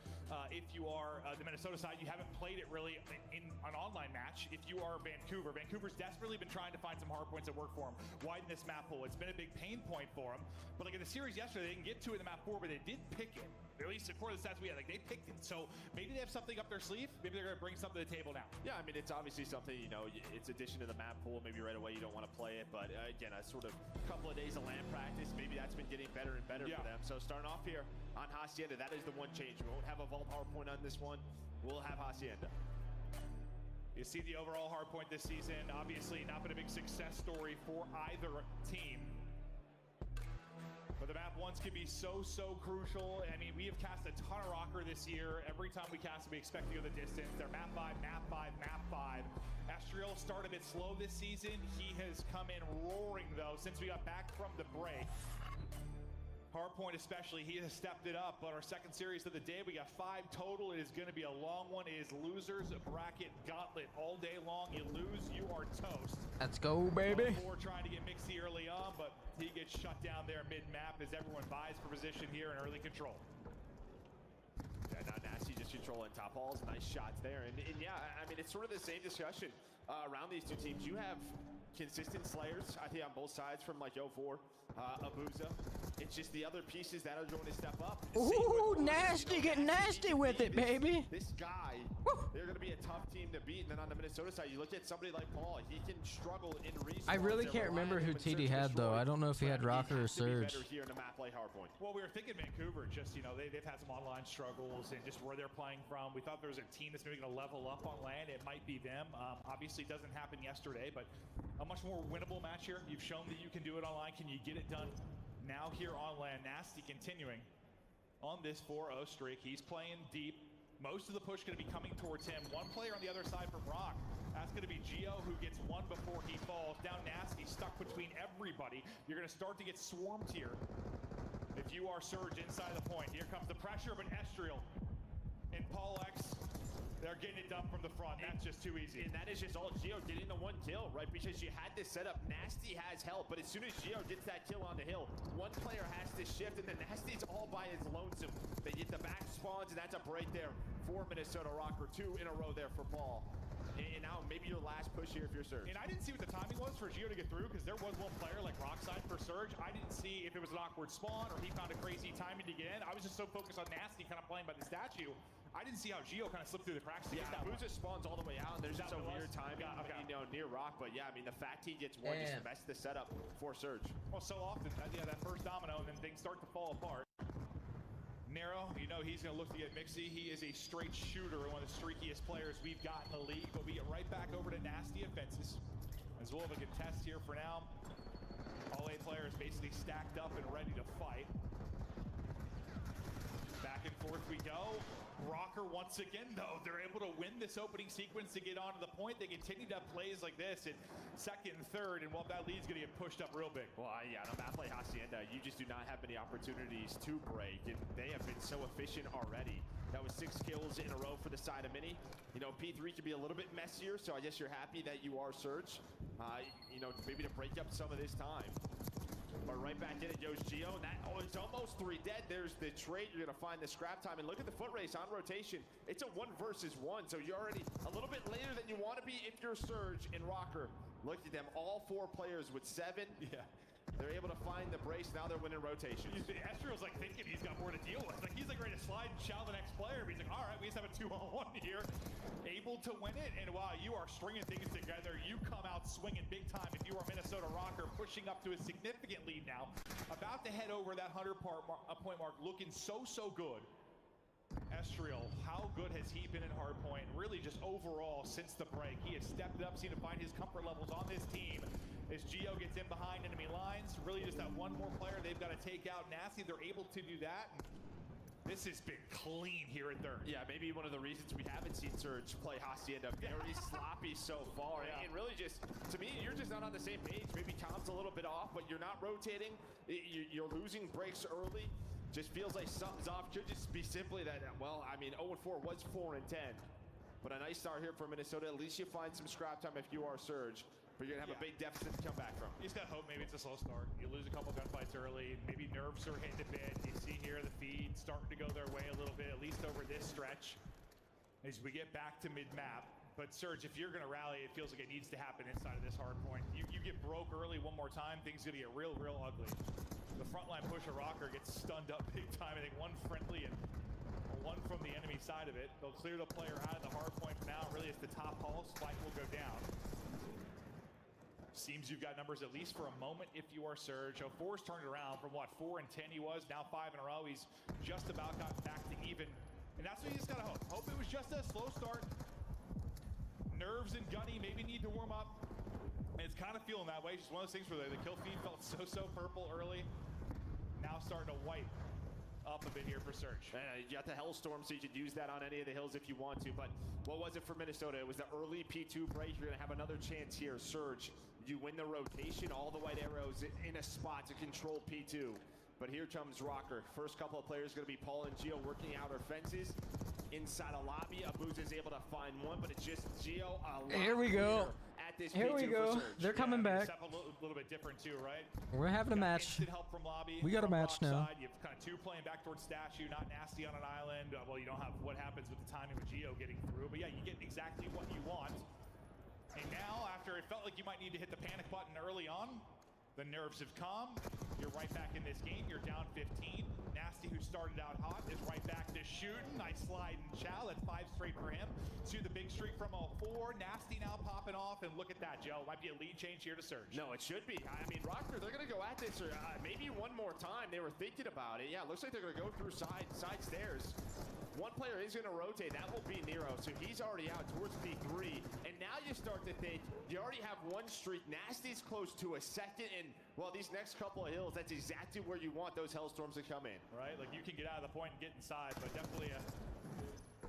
If you are the Minnesota side, you haven't played it really in an online match. If you are Vancouver's desperately been trying to find some hard points that work for them. Widen this map pool. It's been a big pain point for them. But like in the series yesterday, they didn't get to it in the map 4, but they did pick it. At least according to the stats we had, like they picked it. So maybe they have something up their sleeve. Maybe they're going to bring something to the table now. Yeah, I mean, it's obviously something, you know, it's addition to the map pool. Maybe right away you don't want to play it. But again, a sort of couple of days of land practice, maybe that's been getting better and better for them. So starting off here on Hacienda, that is the one change. We won't have a vault hard point on this one. We'll have Hacienda. You see the overall hard point this season, obviously not been a big success story for either team. But the map 1s can be so crucial. I mean, we have cast a ton of Rocker this year. Every time we cast it, we expect to go the distance. They're map 5, map 5, map 5. Astriel started a bit slow this season. He has come in roaring, though, since we got back from the break. Hardpoint especially, he has stepped it up. But our second series of the day, we got 5 total. It is going to be a long one. It is losers bracket gauntlet all day long. You lose, you are toast. Let's go, baby. We're trying to get Mixie early on, but he gets shut down there mid-map as everyone vies for position here in early control. Yeah, now Nasty just controlling top halls. Nice shots there. And yeah, I mean, it's sort of the same discussion around these two teams. You have consistent slayers, I think, on both sides from like 04, Abuza. It's just the other pieces that are going to step up. Ooh, nasty, get nasty with it, baby. This guy, they're going to be a tough team to beat. And then on the Minnesota side, you look at somebody like Paul. He can struggle in respawns. I really can't remember who TD had, though. I don't know if he had Rocker or Surge. Here in a map like Hardpoint. Well, we were thinking Vancouver, just, you know, they've had some online struggles and just where they're playing from. We thought there was a team that's maybe going to level up on land. It might be them. Obviously, it doesn't happen yesterday, but a much more winnable match here. You've shown that you can do it online. Can you get it done now here on land? Nasty continuing on this 4-0 streak. He's playing deep. Most of the push going to be coming towards him. One player on the other side from Rock. That's going to be Geo, who gets one before he falls. Down Nasty, stuck between everybody. You're going to start to get swarmed here. If you are Surge inside the point, here comes the pressure, but Estriel and Paul X They're getting it done from the front. That's just too easy. And that is just all Gio did in the one kill, right? Because you had this setup. Nasty has help, but as soon as Gio gets that kill on the hill, one player has to shift, and then Nasty's all by his lonesome. They get the back spawns, and that's a break there for Minnesota Rocker. 2 in a row there for Paul. And now maybe your last push here if you're Surge. And I didn't see what the timing was for Gio to get through, because there was one player like Rockside for Surge. I didn't see if it was an awkward spawn or he found a crazy timing to get in. I was just so focused on Nasty kind of playing by the statue. I didn't see how Gio kind of slipped through the cracks to get that one. Booza spawns all the way out, and there's just a weird timing, near Rock. But yeah, I mean, the fact he gets one just messed the setup for Surge. Well, so often, that first domino, and then things start to fall apart. Nero, you know he's going to look to get Mixie. He is a straight shooter, one of the streakiest players we've got in the league. But we get right back over to Nasty offenses. As well as a contest here for now. All 8 players basically stacked up and ready to fight. Back and forth we go. Rocker once again, though, they're able to win this opening sequence to get onto the point. They continue to have plays like this in second and third, and well, that lead's going to get pushed up real big. Well, yeah, no, Map Play Hacienda, you just do not have many opportunities to break, and they have been so efficient already. That was 6 kills in a row for the side of Mini. You know, P3 could be a little bit messier, so I guess you're happy that you are Surge. You know, maybe to break up some of this time. But right back in it goes Gio, and it's almost 3 dead. There's the trade. You're going to find the scrap time. And look at the foot race on rotation. It's a 1 versus 1, so you're already a little bit later than you want to be if you're Surge and Rocker. Look at them, all 4 players with 7. Yeah. They're able to find the brace. Now they're winning rotation. Estriel's like thinking he's got more to deal with. Like he's like ready to slide and chow the next player. But he's like, all right, we just have a 2-on-1 here. Able to win it. And while you are stringing things together, you come out swinging big time if you are Minnesota Rocker, pushing up to a significant lead now. About to head over that 100-point mark, looking so good. Estriel, how good has he been in hardpoint? Really just overall since the break. He has stepped it up, seemed to find his comfort levels on this team. As Gio gets in behind enemy lines, really just that one more player they've got to take out. Nasty, they're able to do that. This has been clean here at third. Yeah, maybe one of the reasons we haven't seen Surge play Hacienda. Very sloppy so far. Yeah. And really just, to me, you're just not on the same page. Maybe Tom's a little bit off, but you're not rotating. You're losing breaks early. Just feels like something's off. Could just be simply that, well, I mean, 0-4 was 4-10. But a nice start here for Minnesota. At least you find some scrap time if you are Surge. But you're going to have a big deficit to come back from. You just got to hope maybe it's a slow start. You lose a couple gunfights early. Maybe nerves are hitting a bit. You see here the feed starting to go their way a little bit, at least over this stretch. As we get back to mid-map. But Surge, if you're going to rally, it feels like it needs to happen inside of this hard point. You get broke early one more time, things are going to get real ugly. The frontline pusher Rocker gets stunned up big time. I think 1 friendly and 1 from the enemy side of it. They'll clear the player out of the hard point for now. Really, it's the top hall. Spike will go down. Seems you've got numbers at least for a moment if you are Surge. 4's turned around from what, 4-10 he was, now 5 in a row. He's just about gotten back to even. And that's what you just gotta hope. Hope it was just a slow start. Nerves and Gunny maybe need to warm up. And it's kind of feeling that way. Just one of those things where the kill feed felt so purple early. Now starting to white up a bit here for Surge. You got the Hellstorm, so you could use that on any of the hills if you want to. But what was it for Minnesota? It was the early P2 break. You're going to have another chance here. Surge, you win the rotation. All the white arrows in a spot to control P2. But here comes Rocker. First couple of players going to be Paul and Gio working out our fences. Inside a lobby, Abuz is able to find one, but it's just Gio. Here we go. Here we go. They're coming back. A little bit different too, right? We're having a match. Help from lobby. We got a match now. You have kind of 2 playing back towards Statue, not Nasty on an island. Well, you don't have what happens with the timing with Gio getting through, but yeah, you get exactly what you want. And now, after it felt like you might need to hit the panic button early on, the nerves have calmed. You're right back in this game. You're down 15. Nasty, who started out hot, is right back to shooting. Nice slide and chow. That's 5 straight for him. See the big streak from 04. Nasty now popping off, and look at that, Joe. Might be a lead change here to Surge. No, it should be. I mean, Rocker, they're going to go at this, or maybe one more time. They were thinking about it. Yeah, looks like they're going to go through side stairs. One player is going to rotate. That will be Nero. So he's already out towards P3. And now you start to think, you already have 1 streak. Nasty's close to a second. And, well, these next couple of hills, that's exactly where you want those Hellstorms to come in. Right? Like, you can get out of the point and get inside, but definitely a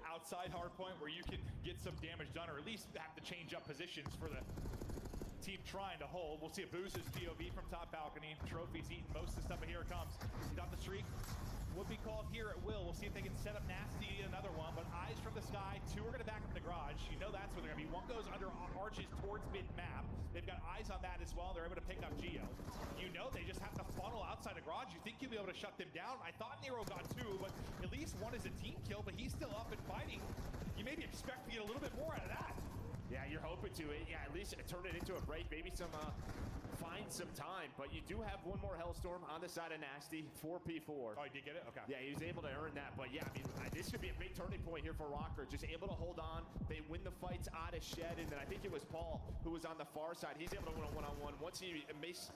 outside hard point where you can get some damage done, or at least have to change up positions for the team trying to hold. We'll see a Booz's POV from top balcony. Trophy's eating most of the stuff, but here it comes. He's on the streak. Would be called here at will. We'll see if they can set up Nasty another one, but eyes from the sky. Two are going to back up the garage. You know that's where they're going to be. One goes under arches towards mid-map. They've got eyes on that as well. They're able to pick up Geo. You know they just have to funnel outside the garage. You think you'll be able to shut them down. I thought Nero got two, but at least one is a team kill, but he's still up and fighting. You maybe expect to get a little bit more out of that. Yeah, you're hoping to. Yeah, at least turn it into a break. Maybe some find some time, but you do have one more Hellstorm on the side of Nasty, 4P4. Oh, you did get it? Okay. Yeah, he was able to earn that, but yeah, I mean, this could be a big turning point here for Rocker. Just able to hold on. They win the fights out of Shed, and then I think it was Paul who was on the far side. He's able to win a one-on-one. Once he makes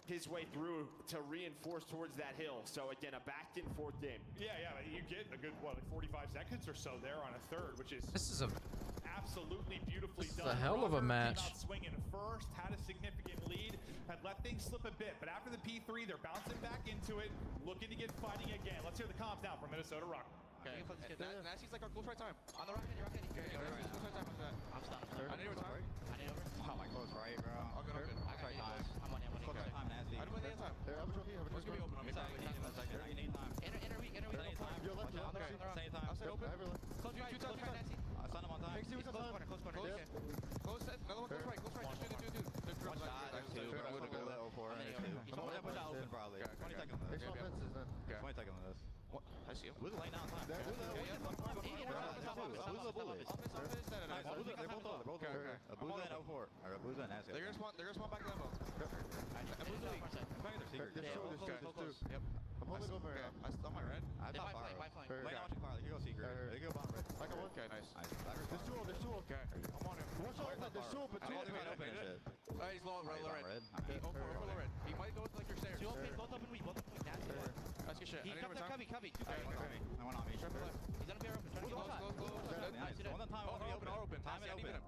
his way through to reinforce towards that hill. So again, a back and forth game. Yeah, you get a good, what, like 45 seconds or so there on a third, which is absolutely beautifully done. This is a hell of a match. Came out swinging first, had a significant lead, had let things slip a bit, but after the P3, they're bouncing back into it, looking to get fighting again. Let's hear the comms now from Minnesota Rock. Okay. Nasty's like our close right time. On the rocket, you're rocking. Okay, close right time. I'm stopped. I need over time. I need over. Oh, my close right, bro. I'll go good. I got time. I'm on close right time, Nasty. I don't want the time. Have a trophy. Let's give me open. I'm sorry. You need time. Enter weak. You're left. Same time. I'll say open. Close right, Nasty. I signed him on time. Close corner. Close set. Another one. Close right. Just do. One shot. Two. I'm gonna go that 04. I'm gonna put that open probably. 20 seconds. 20 seconds of this. What? I see him. Who's laying down time? Who's the bully? They're both over. Booza and 04. Booza and Nasty. They're gonna spawn back to level. Booza weak. Back in their secret. Yep. I'm holding over. I'm my red. I thought fire. Lay down watching fire. They can go secret. They go bottom red. Like a one. Okay, nice. There's two. Okay. I'm on him. Watch out. There's two open. Two open. He's low red. Low red. He might go with like your stairs. Two open. Both open weak. That's good shit. He cut that cubby. I went on me. He's gonna be open. Close. One time open. Time it open.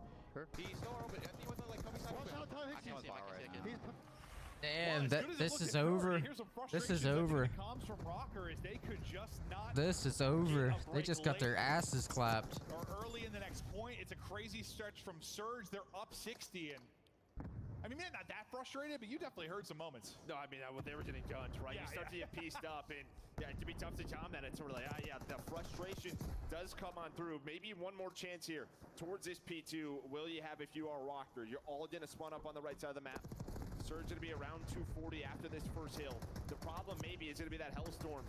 He's still open. I think he went to like cubby side open. I can't see it. Damn, this is over. This is over. This is over. They just got their asses clapped. Or early in the next point, it's a crazy stretch from Surge. They're up 60 and I mean, man, not that frustrated, but you definitely heard some moments. No, I mean, they were getting guns, right? You start to get pieced up, and yeah, it can be tough to calm that. It's sort of like, the frustration does come on through. Maybe one more chance here towards this P2. Will you have if you are Rocker? You're all going to spawn up on the right side of the map. Surge going to be around 240 after this first hill. The problem maybe is going to be that Hellstorm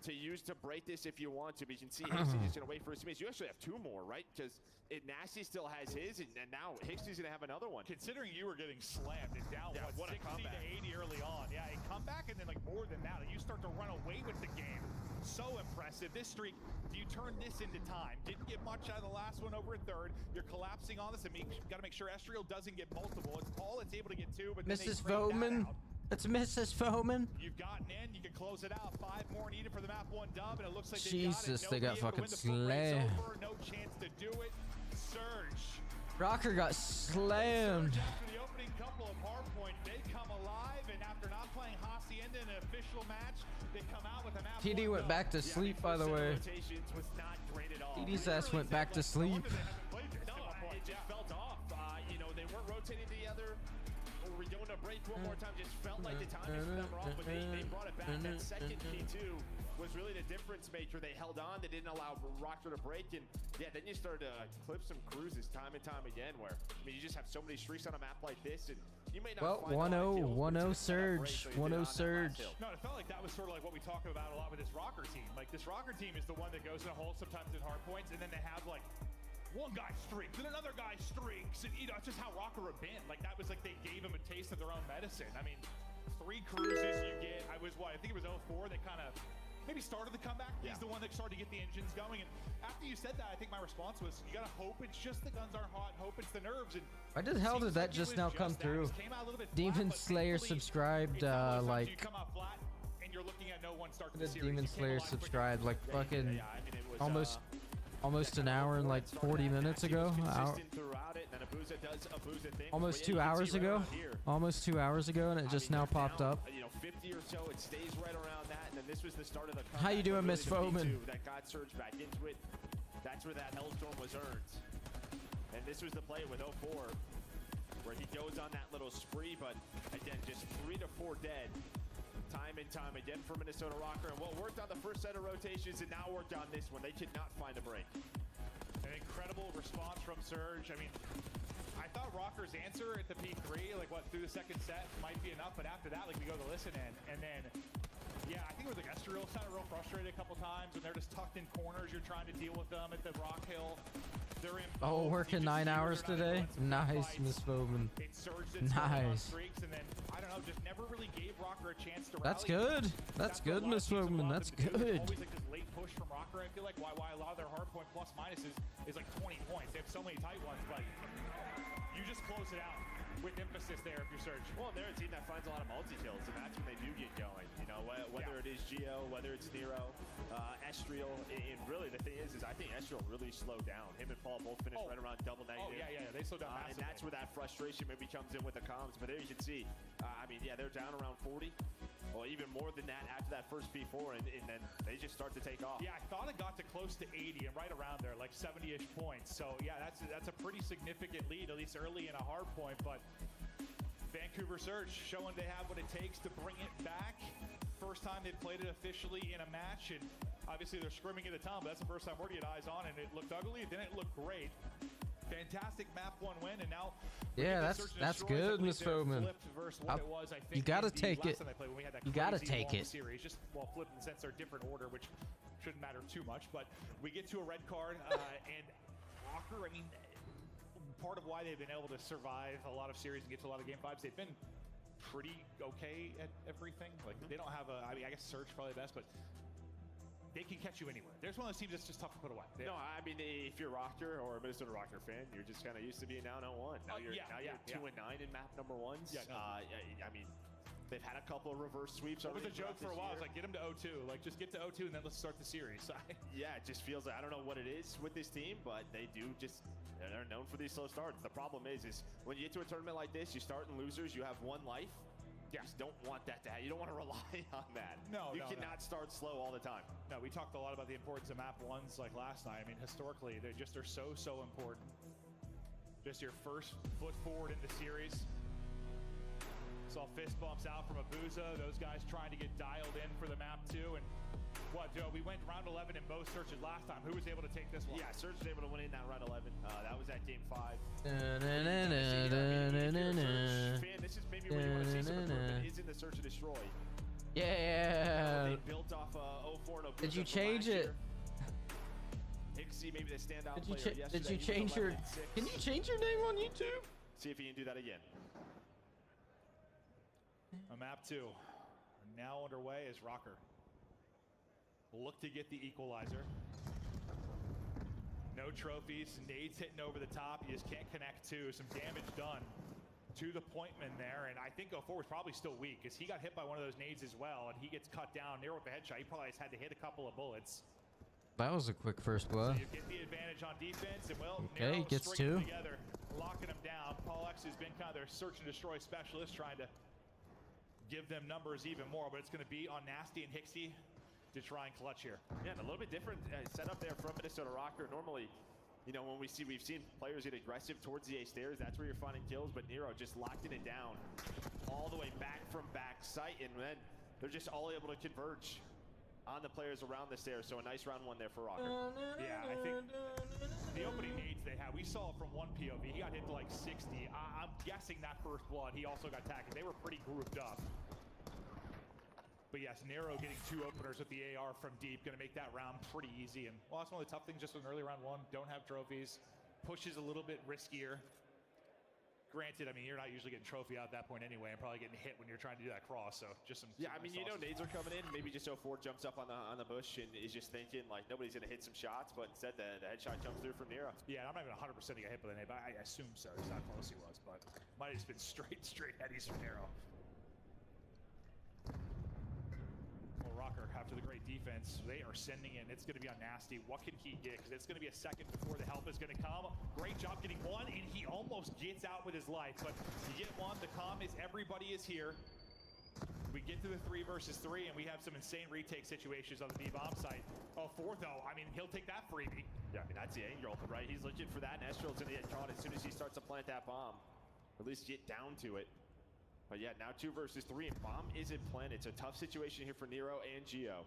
to use to break this if you want to, but you can see Hicksy's just going to wait for his teammates. You actually have two more, right? Because Nasty still has his, and now Hicksy's going to have another one. Considering you were getting slammed and down, what 60 to 80 early on. Yeah, a comeback, and then like more than that, you start to run away with the game. So impressive. This streak, do you turn this into time? Didn't get much out of the last one over a third. You're collapsing on this, and got to make sure Estriel doesn't get multiple. It's Paul that's able to get two, but Mrs. Foman. It's Mrs. Foman. You've gotten in. You can close it out. 5 more needed for the map 1 dub, and it looks like Jesus, they got fucking slammed. No chance to do it. Surge. Rocker got slammed. After the opening couple of hardpoint, they come alive, and after not playing Hacienda in an official match, they come out with a map. TD went back to sleep, by the way. TD's ass went back to sleep. No, it just felt off. You know, they weren't rotating together. Or we doing a break one more time. Just felt like the time is number off, but they brought it back. That second P2 was really the difference maker. They held on. They didn't allow Rocker to break, and yeah, then you started to clip some cruises time and time again. Where I mean, you just have so many streaks on a map like this, and you may not. Well, 1-0 Surge, 1-0 Surge. No, it felt like that was sort of like what we talk about a lot with this Rocker team. Like this Rocker team is the one that goes in a hole sometimes in hard points, and then they have like one guy streaks and another guy streaks, and you know, it's just how Rocker have been. Like that was like they gave him a taste of their own medicine. I mean, 3 cruises you get. I think it was 04. They kind of maybe started the comeback. He's the one that started to get the engines going. And after you said that, I think my response was, you gotta hope it's just the guns aren't hot, hope it's the nerves. And why the hell did that just now come through? Demon Slayer subscribed like Demon Slayer subscribed like fucking almost an hour and like 40 minutes ago. Almost 2 hours ago. Almost 2 hours ago, and it just now popped up. You know, 50 or so, it stays right around that, and then this was the start of the How you doing, Miss Foman? That got surged back into it. That's where that Hellstorm was earned. And this was the play with 04, where he goes on that little spree, but again, just 3 to 4 dead. Time and time again for Minnesota Rocker. And what worked on the first set of rotations and now worked on this one. They could not find a break. An incredible response from Surge. I mean, I thought Rocker's answer at the P3, like what, through the second set might be enough, but after that, like we go to listen in. And then, yeah, I think it was like Estriel sounded real frustrated a couple times when they're just tucked in corners. You're trying to deal with them at the Rock Hill. They're in. Oh, working 9 hours today. Nice, Miss Bowman. Nice. And then, I don't know, just never really gave Rocker a chance to That's rally. good. That's good, Miss Bowman. That's good. Always like this late push from Rocker. I feel like why a lot of their hard point plus minuses is like 20 points. They have so many tight ones, but you just close it out with emphasis there if you're Surge. Well, they're a team that finds a lot of multi-kills, and that's when they do get going. You know, whether it is Geo, whether it's Nero, Estriel, and really the thing is I think Estriel really slowed down. Him and Paul both finished right around double negative. Oh, yeah, they slowed down massively. And that's where that frustration maybe comes in with the comms. But there you can see, I mean, yeah, they're down around 40. Well, even more than that after that first P4, and then they just start to take off. Yeah, I thought it got to close to 80 and right around there, like 70-ish points. So, yeah, that's a pretty significant lead, at least early in a hard point. But Vancouver Surge showing they have what it takes to bring it back. First time they've played it officially in a match, and obviously they're scrimming at the time, but that's the first time we're going to get eyes on, and it looked ugly, then it looked great. Fantastic map 1 win, and now yeah, that's good, Miss Bowman. You gotta take it. You gotta take it. Series, just flip in the sense they're different order, which shouldn't matter too much. But we get to a red card, and Rocker. I mean, part of why they've been able to survive a lot of series and get to a lot of game 5s, they've been pretty okay at everything. Like they don't have a. I mean, I guess Surge probably the best, but they can catch you anywhere. There's one of those teams that's just tough to put away. No, I mean, if you're a Rocker or a Minnesota Rocker fan, you're just kind of used to being down 0-1. Now you're 2-9 in map number 1s. Yeah, I mean, they've had a couple of reverse sweeps. It was a joke for a while. It's like, get them to 0-2. Like, just get to 0-2 and then let's start the series. Yeah, it just feels like, I don't know what it is with this team, but they do just, they're known for these slow starts. The problem is when you get to a tournament like this, you start in losers, you have 1 life. You just don't want that to happen. You don't want to rely on that. You cannot start slow all the time. No, we talked a lot about the importance of map 1s like last night. I mean, historically, they just are so important. Just your first foot forward in the series. Saw fist bumps out from Abuza. Those guys trying to get dialed in for the map 2. And what, Joe, we went round 11 in both searches last time. Who was able to take this one? Yeah, Surge was able to win in that round 11. That was at game 5. This is maybe where you want to see some improvement is in the Search and Destroy. Yeah. They built off 0-4 and Did you change it? Hixie, maybe the standout player yesterday. Did you change your? Can you change your name on YouTube? See if you can do that again. Map 2 now underway is Rocker. Look to get the equalizer. No trophies, nades hitting over the top. You just can't connect to. Some damage done to the pointman there, and I think Go Forward's probably still weak because he got hit by one of those nades as well, and he gets cut down near with the headshot. He probably just had to hit a couple of bullets. That was a quick first blood. So you get the advantage on defense, and okay, Nero gets 2. Together, locking them down. Paul X has been kind of their search and destroy specialist, trying to give them numbers even more, but it's going to be on Nasty and Hixie to try and clutch here. Yeah, and a little bit different setup there from Minnesota Rocker. Normally, you know, when we've seen players get aggressive towards the A stairs, that's where you're finding kills, but Nero just locking it down all the way back from backside, and then they're just all able to converge on the players around the stairs. So a nice round 1 there for Rocker. Yeah, I think the opening nades they had, we saw from one POV, he got hit to like 60. I'm guessing that first blood, he also got tagged. They were pretty grouped up. But yes, Nero getting 2 openers with the AR from deep, going to make that round pretty easy. And well, that's one of the tough things just with an early round 1. Don't have trophies. Pushes a little bit riskier. Granted, I mean, you're not usually getting trophy out at that point anyway, and probably getting hit when you're trying to do that cross. So just some. Yeah, I mean, you know, nades are coming in. Maybe just 0-4 jumps up on the bush and is just thinking like nobody's going to hit some shots, but instead the headshot comes through from Nero. Yeah, I'm not even 100% to get hit by the nade, but I assume so. It's how close he was, but might have just been straight headies from Nero. Rocker, after the great defense, they are sending in. It's going to be on Nasty. What can he get? Because it's going to be a second before the help is going to come. Great job getting 1, and he almost gets out with his life. But you get 1. The comm is everybody is here. We get to the 3 versus 3, and we have some insane retake situations on the B-bomb site. Oh, 4th, though. I mean, he'll take that freebie. Yeah, I mean, that's the angle, right? He's looking for that, and Estriel's going to get caught as soon as he starts to plant that bomb. or at least get down to it. But yeah, now 2 versus 3, and bomb isn't planted. It's a tough situation here for Nero and Geo.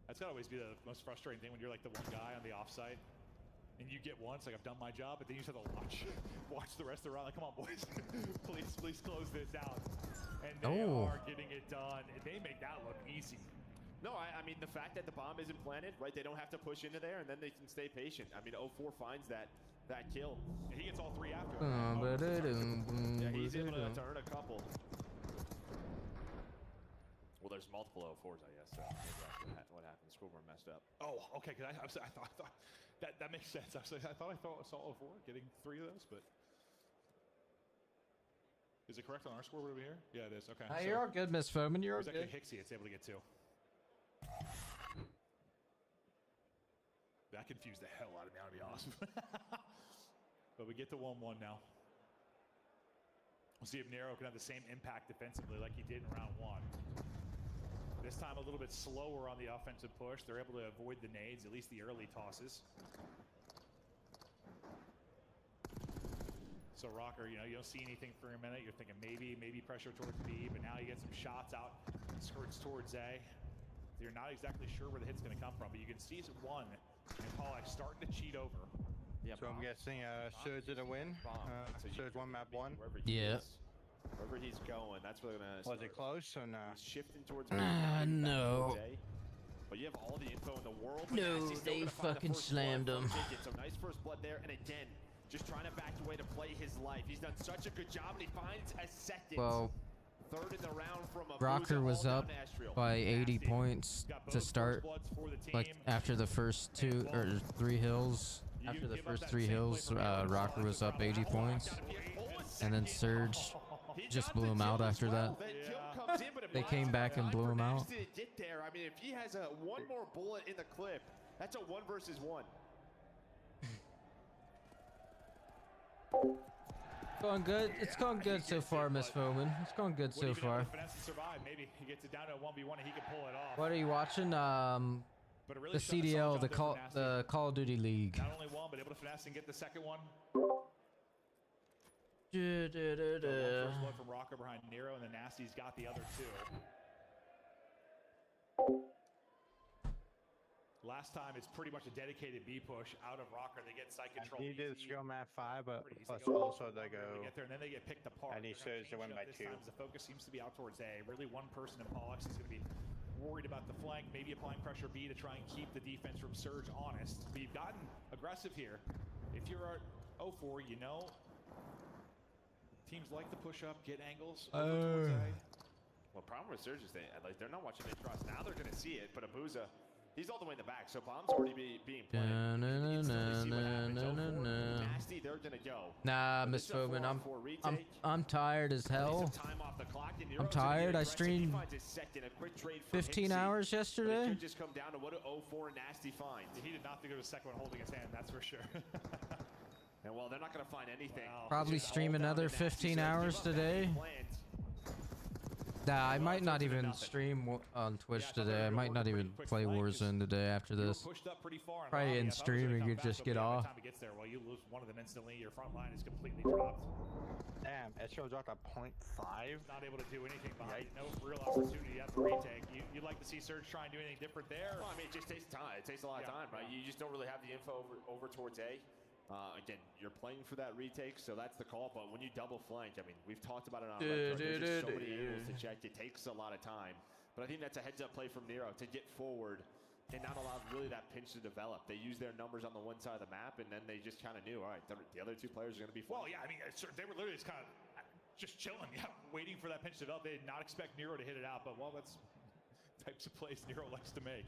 That's gotta always be the most frustrating thing when you're like the one guy on the offsite. And you get one, it's like I've done my job, but then you just have to watch the rest of the round. Like, come on, boys, please close this out. And they are getting it done. They make that look easy. No, I mean, the fact that the bomb isn't planted, right? They don't have to push into there, and then they can stay patient. I mean, 04 finds that kill. And he gets all 3 after. Yeah, he's able to earn a couple. Well, there's multiple 04s, I guess. So what happened? The scoreboard messed up. Oh, okay. Because I thought that makes sense. I thought I saw 04 getting 3 of those, but is it correct on our scoreboard over here? Yeah, it is. Okay. So you're all good, Miss Foreman. You're all good. Actually Hixie, it's able to get 2. That confused the hell out of me. That would be awesome. But we get to 1-1 now. We'll see if Nero can have the same impact defensively like he did in round 1. This time a little bit slower on the offensive push. They're able to avoid the nades, at least the early tosses. So Rocker, you don't see anything for a minute. You're thinking maybe pressure towards B, but now you get some shots out, skirts towards A. You're not exactly sure where the hit's going to come from, but you can see one, and Pollack starting to cheat over. Yeah, so I'm guessing Surge did a win. Surge won map 1. Yeah. Wherever he's going, that's where they're going to start. Was it close or not? He's shifting towards no. But you have all the info in the world. No, they fucking slammed him. So nice first blood there, and again, just trying to back away to play his life. He's done such a good job, and he finds a second. Well, third in the round from a Rocker was up by 80 points to start, like after the first 2 or 3 hills. After the first 3 hills, Rocker was up 80 points, and then Surge just blew him out after that. They came back and blew him out. Get there. I mean, if he has one more bullet in the clip, that's a 1 versus 1. Going good. It's going good so far, Miss Foreman. It's going good so far. Maybe he gets it down to a 1v1 and he can pull it off. What are you watching? The CDL, the Call of Duty League. Not only one, but able to finesse and get the second one. First blood from Rocker behind Nero, and the Nasty's got the other 2. Last time, it's pretty much a dedicated B push out of Rocker. They get side control. He did skill map 5, but plus also they go. Get there, and then they get picked apart. And he shows they win by 2. The focus seems to be out towards A. Really, one person in Pollux is going to be worried about the flank, maybe applying pressure B to try and keep the defense from Surge honest. But you've gotten aggressive here. If you're at 04, teams like to push up, get angles over towards A. Well, problem with Surge is they're not watching it cross. Now they're going to see it, but Abuza, he's all the way in the back, so bomb's already being planted. Nasty, they're going to go. Nah, Miss Foreman, I'm tired as hell. I'm tired. I streamed 15 hours yesterday. It could just come down to what 04 and Nasty finds. He did not think there was a second one holding his hand, that's for sure. And well, they're not going to find anything. Wow. Probably stream another 15 hours today. Nah, I might not even stream on Twitch today. I might not even play Warzone today after this. Probably in streaming, you just get off. Well, you lose one of them instantly. Your front line is completely dropped. Damn, Estro dropped a 0.5. Not able to do anything behind it. No real opportunity at the retake. You'd like to see Surge try and do anything different there? Well, I mean, it just takes time. It takes a lot of time, right? You just don't really have the info over towards A. Again, you're playing for that retake, so that's the call. But when you double flank, I mean, we've talked about it on there's just so many angles to check. It takes a lot of time. But I think that's a heads-up play from Nero to get forward and not allow really that pinch to develop. They use their numbers on the one side of the map, and then they just kind of knew, all right, the other 2 players are going to be flanking. Well, yeah, I mean, they were literally just kind of just chilling, waiting for that pinch to develop. They did not expect Nero to hit it out, but well, that's types of plays Nero likes to make.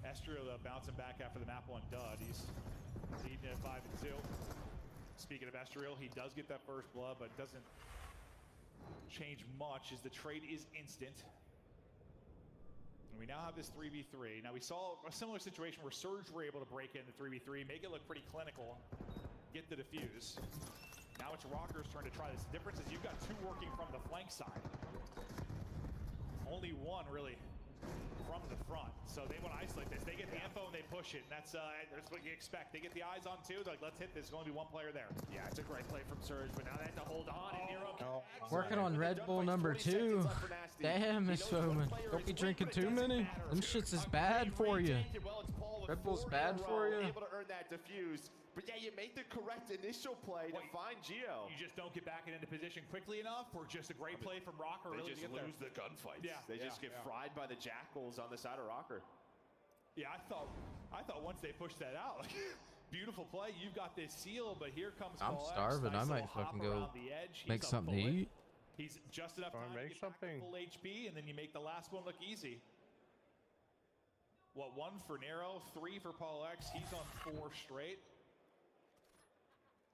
Estriel bouncing back after the map 1 dud. He's leading at 5-2. Speaking of Estriel, he does get that first blood, but doesn't change much as the trade is instant. And we now have this 3v3. Now we saw a similar situation where Surge were able to break in the 3v3, make it look pretty clinical, get the defuse. Now it's Rocker's turn to try this. The difference is you've got 2 working from the flank side. Only one really from the front. So they want to isolate this. They get the info and they push it. And that's what you expect. They get the eyes on too. They're like, let's hit this. There's going to be one player there. Yeah, it's a great play from Surge, but now they have to hold on. And Nero Working on Red Bull number 2. Damn, Miss Foman. Don't be drinking too many. Them shits is bad for you. Red Bull's bad for you. Able to earn that defuse. But yeah, you made the correct initial play to find Geo. You just don't get back into position quickly enough, or just a great play from Rocker. They really just lose the gunfights. Yeah, they just get fried by the jackals on the side of Rocker. Yeah, I thought once they pushed that out, like, beautiful play. You've got this seal, but here comes. I'm starving. Nice, I might fucking go make something to eat. He's just enough time to get back to full HP, and then you make the last one look easy. What, 1 for Nero, 3 for Paul X. He's on 4 straight.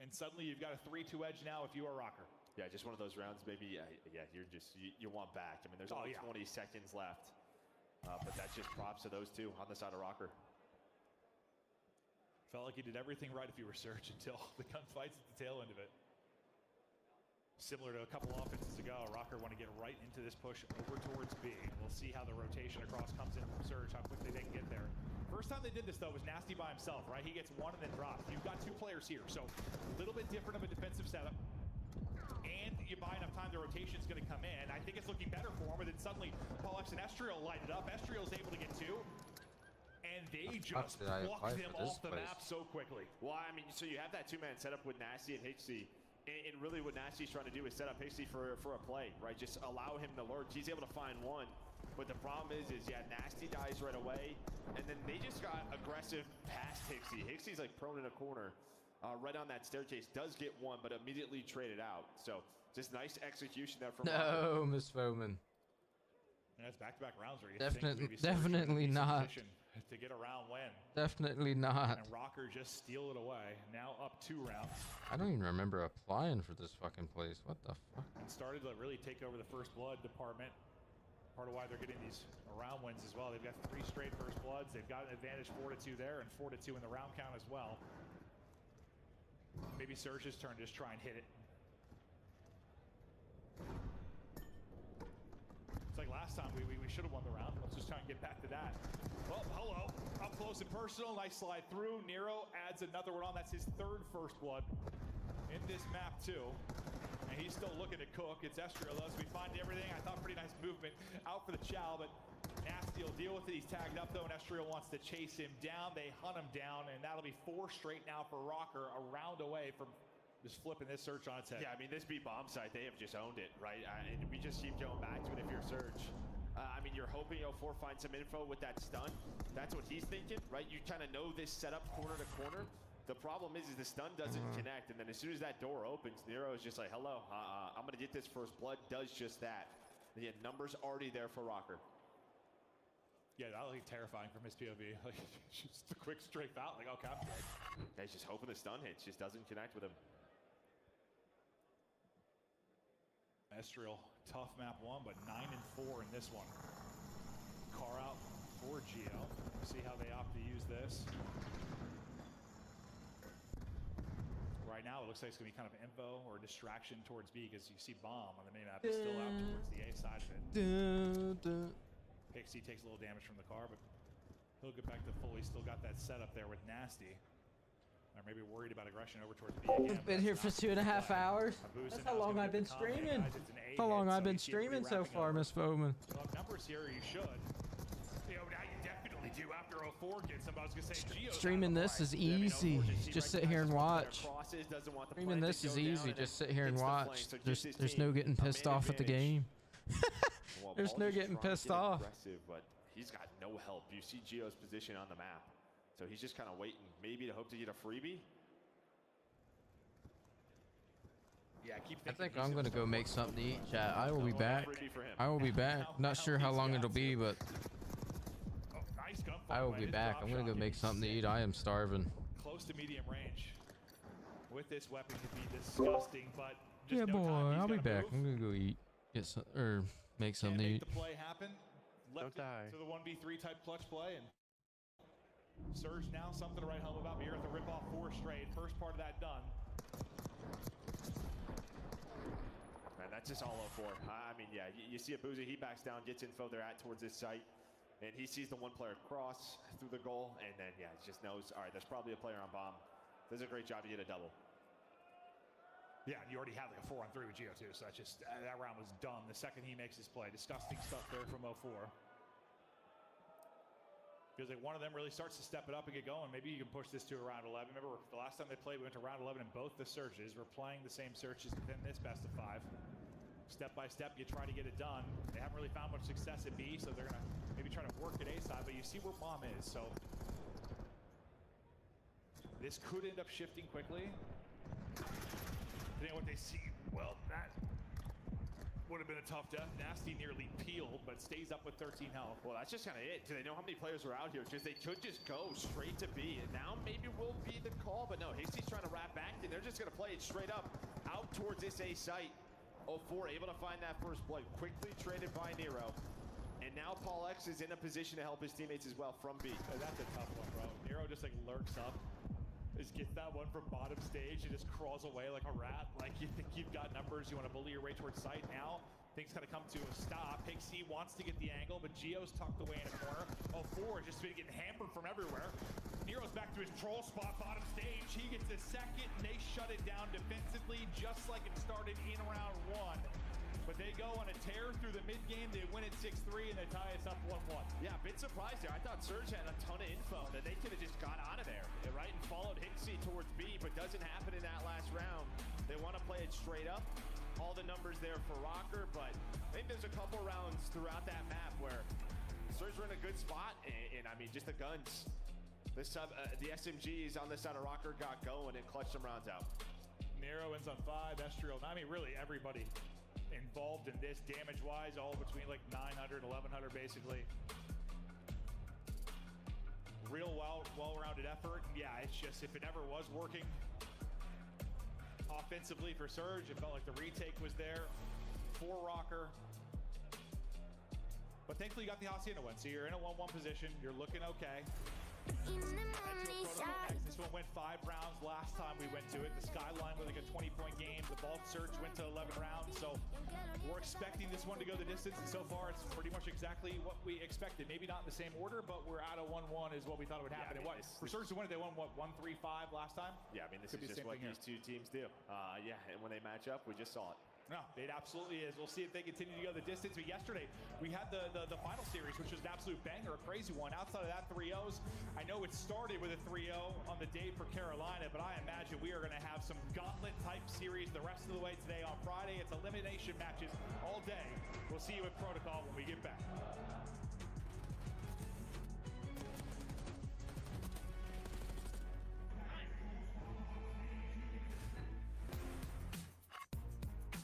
And suddenly you've got a 3-2 edge now if you are Rocker. Yeah, just one of those rounds, maybe. Yeah, you want back. I mean, there's only 20 seconds left, but that's just props to those two on the side of Rocker. Felt like he did everything right if you were Surge until the gunfights at the tail end of it. Similar to a couple offenses ago, Rocker want to get right into this push over towards B. And we'll see how the rotation across comes in from Surge, how quickly they can get there. First time they did this, though, was Nasty by himself, right? He gets 1 and then drops. You've got 2 players here, so a little bit different of a defensive setup. And you buy enough time, the rotation's going to come in. I think it's looking better for him, but then suddenly Paul X and Estriel light it up. Estriel's able to get 2. And they just pluck them off the map so quickly. Well, I mean, so you have that 2-man setup with Nasty and Hixie. And really what Nasty's trying to do is set up Hixie for a play, right? Just allow him to lurch. He's able to find 1. But the problem is yeah, Nasty dies right away. And then they just got aggressive past Hixie. Hixie's like prone in a corner right on that staircase. Does get 1, but immediately traded out. So just nice execution there from No, Miss Foman. And that's back-to-back rounds where you definitely not. To get around win. Definitely not. And Rocker just steal it away. Now up 2 rounds. I don't even remember applying for this fucking place. What the fuck? And started to really take over the first blood department. Part of why they're getting these round wins as well. They've got 3 straight first bloods. They've got an advantage 4-2 there and 4-2 in the round count as well. Maybe Surge's turn to just try and hit it. It's like last time we should have won the round. Let's just try and get back to that. Well, hello. Up close and personal. Nice slide through. Nero adds another one on. That's his 3rd first blood in this map too. And he's still looking to cook. It's Estriel though, so we find everything. I thought pretty nice movement out for the chow, but Nasty will deal with it. He's tagged up though, and Estriel wants to chase him down. They hunt him down, and that'll be 4 straight now for Rocker, a round away from just flipping this Surge on its head. Yeah, I mean, this B bomb site, they have just owned it, right? And we just keep going back to it if you're Surge. I mean, you're hoping 04 finds some info with that stun. That's what he's thinking, right? You kind of know this setup corner to corner. The problem is the stun doesn't connect, and then as soon as that door opens, Nero is just like, hello, I'm going to get this first blood, does just that. The numbers already there for Rocker. Yeah, that looked terrifying from his POV. Like, just a quick straight out, like, okay, I'm good. Yeah, he's just hoping the stun hits, just doesn't connect with him. Estriel, tough map 1, but 9 and 4 in this one. Car out for Geo. See how they opt to use this. Right now, it looks like it's going to be kind of info or distraction towards B because you see Bomb on the main map is still out towards the A side of it. Pixie takes a little damage from the car, but he'll get back to full. He's still got that setup there with Nasty. Or maybe worried about aggression over towards B again. I've been here for 2.5 hours. That's how long I've been streaming. That's how long I've been streaming so far, Miss Foman. Well, numbers here, you should. You know, now you definitely do after 04 gets somebody. I was going to say, Geo's streaming this is easy. Just sit here and watch. Streaming this is easy. Just sit here and watch. There's no getting pissed off at the game. There's no getting pissed off. But he's got no help. You see Geo's position on the map. So he's just kind of waiting, maybe to hope to get a freebie. Yeah, I think I'm gonna go make something to eat, chat. I will be back. I will be back. Not sure how long it'll be, but I will be back. I'm gonna go make something to eat. I am starving. Close to medium range. With this weapon could be disgusting, but just yeah, no boy, time. I'll be back. I'm gonna go eat, get some, or make something to eat. The play happen. Left it to the 1v3 type clutch play, and Surge now something to write home about. Here at the rip off 4 straight. First part of that done. Man, that's just all 04. I mean, yeah, you see a Boozy, he backs down, gets info they're at towards this site. And he sees the one player cross through the goal, and then, yeah, he just knows, all right, there's probably a player on bomb. Does a great job to get a double. Yeah, you already have like a 4-on-3 with Gio too, so that's just, that round was dumb the second he makes his play. Disgusting stuff there from 04. Feels like one of them really starts to step it up and get going. Maybe you can push this to around 11. Remember, the last time they played, we went to round 11 in both the searches. We're playing the same searches within this best of 5. Step by step, you try to get it done. They haven't really found much success at B, so they're gonna maybe try to work at A side, but you see where bomb is, so this could end up shifting quickly. Depending on what they see, well, that would have been a tough death. Nasty nearly peeled, but stays up with 13 health. Well, that's just kind of it. Do they know how many players are out here? Because they could just go straight to B, and now maybe will be the call, but no, Hixie's trying to wrap back, and they're just gonna play it straight up out towards this A site. 04 able to find that first blood, quickly traded by Nero. And now Paul X is in a position to help his teammates as well from B. Oh, that's a tough one, bro. Nero just like lurks up, just gets that one from bottom stage and just crawls away like a rat. Like you think you've got numbers, you want to bully your way towards sight. Now things kind of come to a stop. Hixie wants to get the angle, but Gio's tucked away in a corner. 04 just been getting hampered from everywhere. Nero's back to his troll spot, bottom stage. He gets a second, and they shut it down defensively, just like it started in round 1. But they go on a tear through the mid-game. They win it 6-3, and they tie us up 1-1. Yeah, a bit surprised there. I thought Surge had a ton of info that they could have just got out of there, right? And followed Hixie towards B, but doesn't happen in that last round. They want to play it straight up. All the numbers there for Rocker, but I think there's a couple rounds throughout that map where Surge were in a good spot, and I mean, just the guns. The SMGs on this side of Rocker got going and clutched some rounds out. Nero wins on 5, Estriel. I mean, really everybody involved in this damage-wise, all between like 900, 1100 basically. Real well-rounded effort. Yeah, it's just, if it ever was working offensively for Surge, it felt like the retake was there for Rocker. But thankfully you got the Hacienda win, so you're in a 1-1 position, you're looking okay. This one went 5 rounds last time we went to it. The Skyline with like a 20-point game. The Vault Search went to 11 rounds. So we're expecting this one to go the distance. And so far, it's pretty much exactly what we expected. Maybe not in the same order, but we're at a 1-1 is what we thought it would happen. Yeah, for Surge to win it, they won, what, 1-3-5 last time? Yeah, I mean, this is just what these two teams do. Yeah, and when they match up, we just saw it. No, it absolutely is. We'll see if they continue to go the distance. But yesterday, we had the final series, which was an absolute banger, a crazy one. Outside of that, 3-0s. I know it started with a 3-0 on the day for Carolina, but I imagine we are going to have some gauntlet-type series the rest of the way today. On Friday, it's elimination matches all day. We'll see you at Protocol when we get back.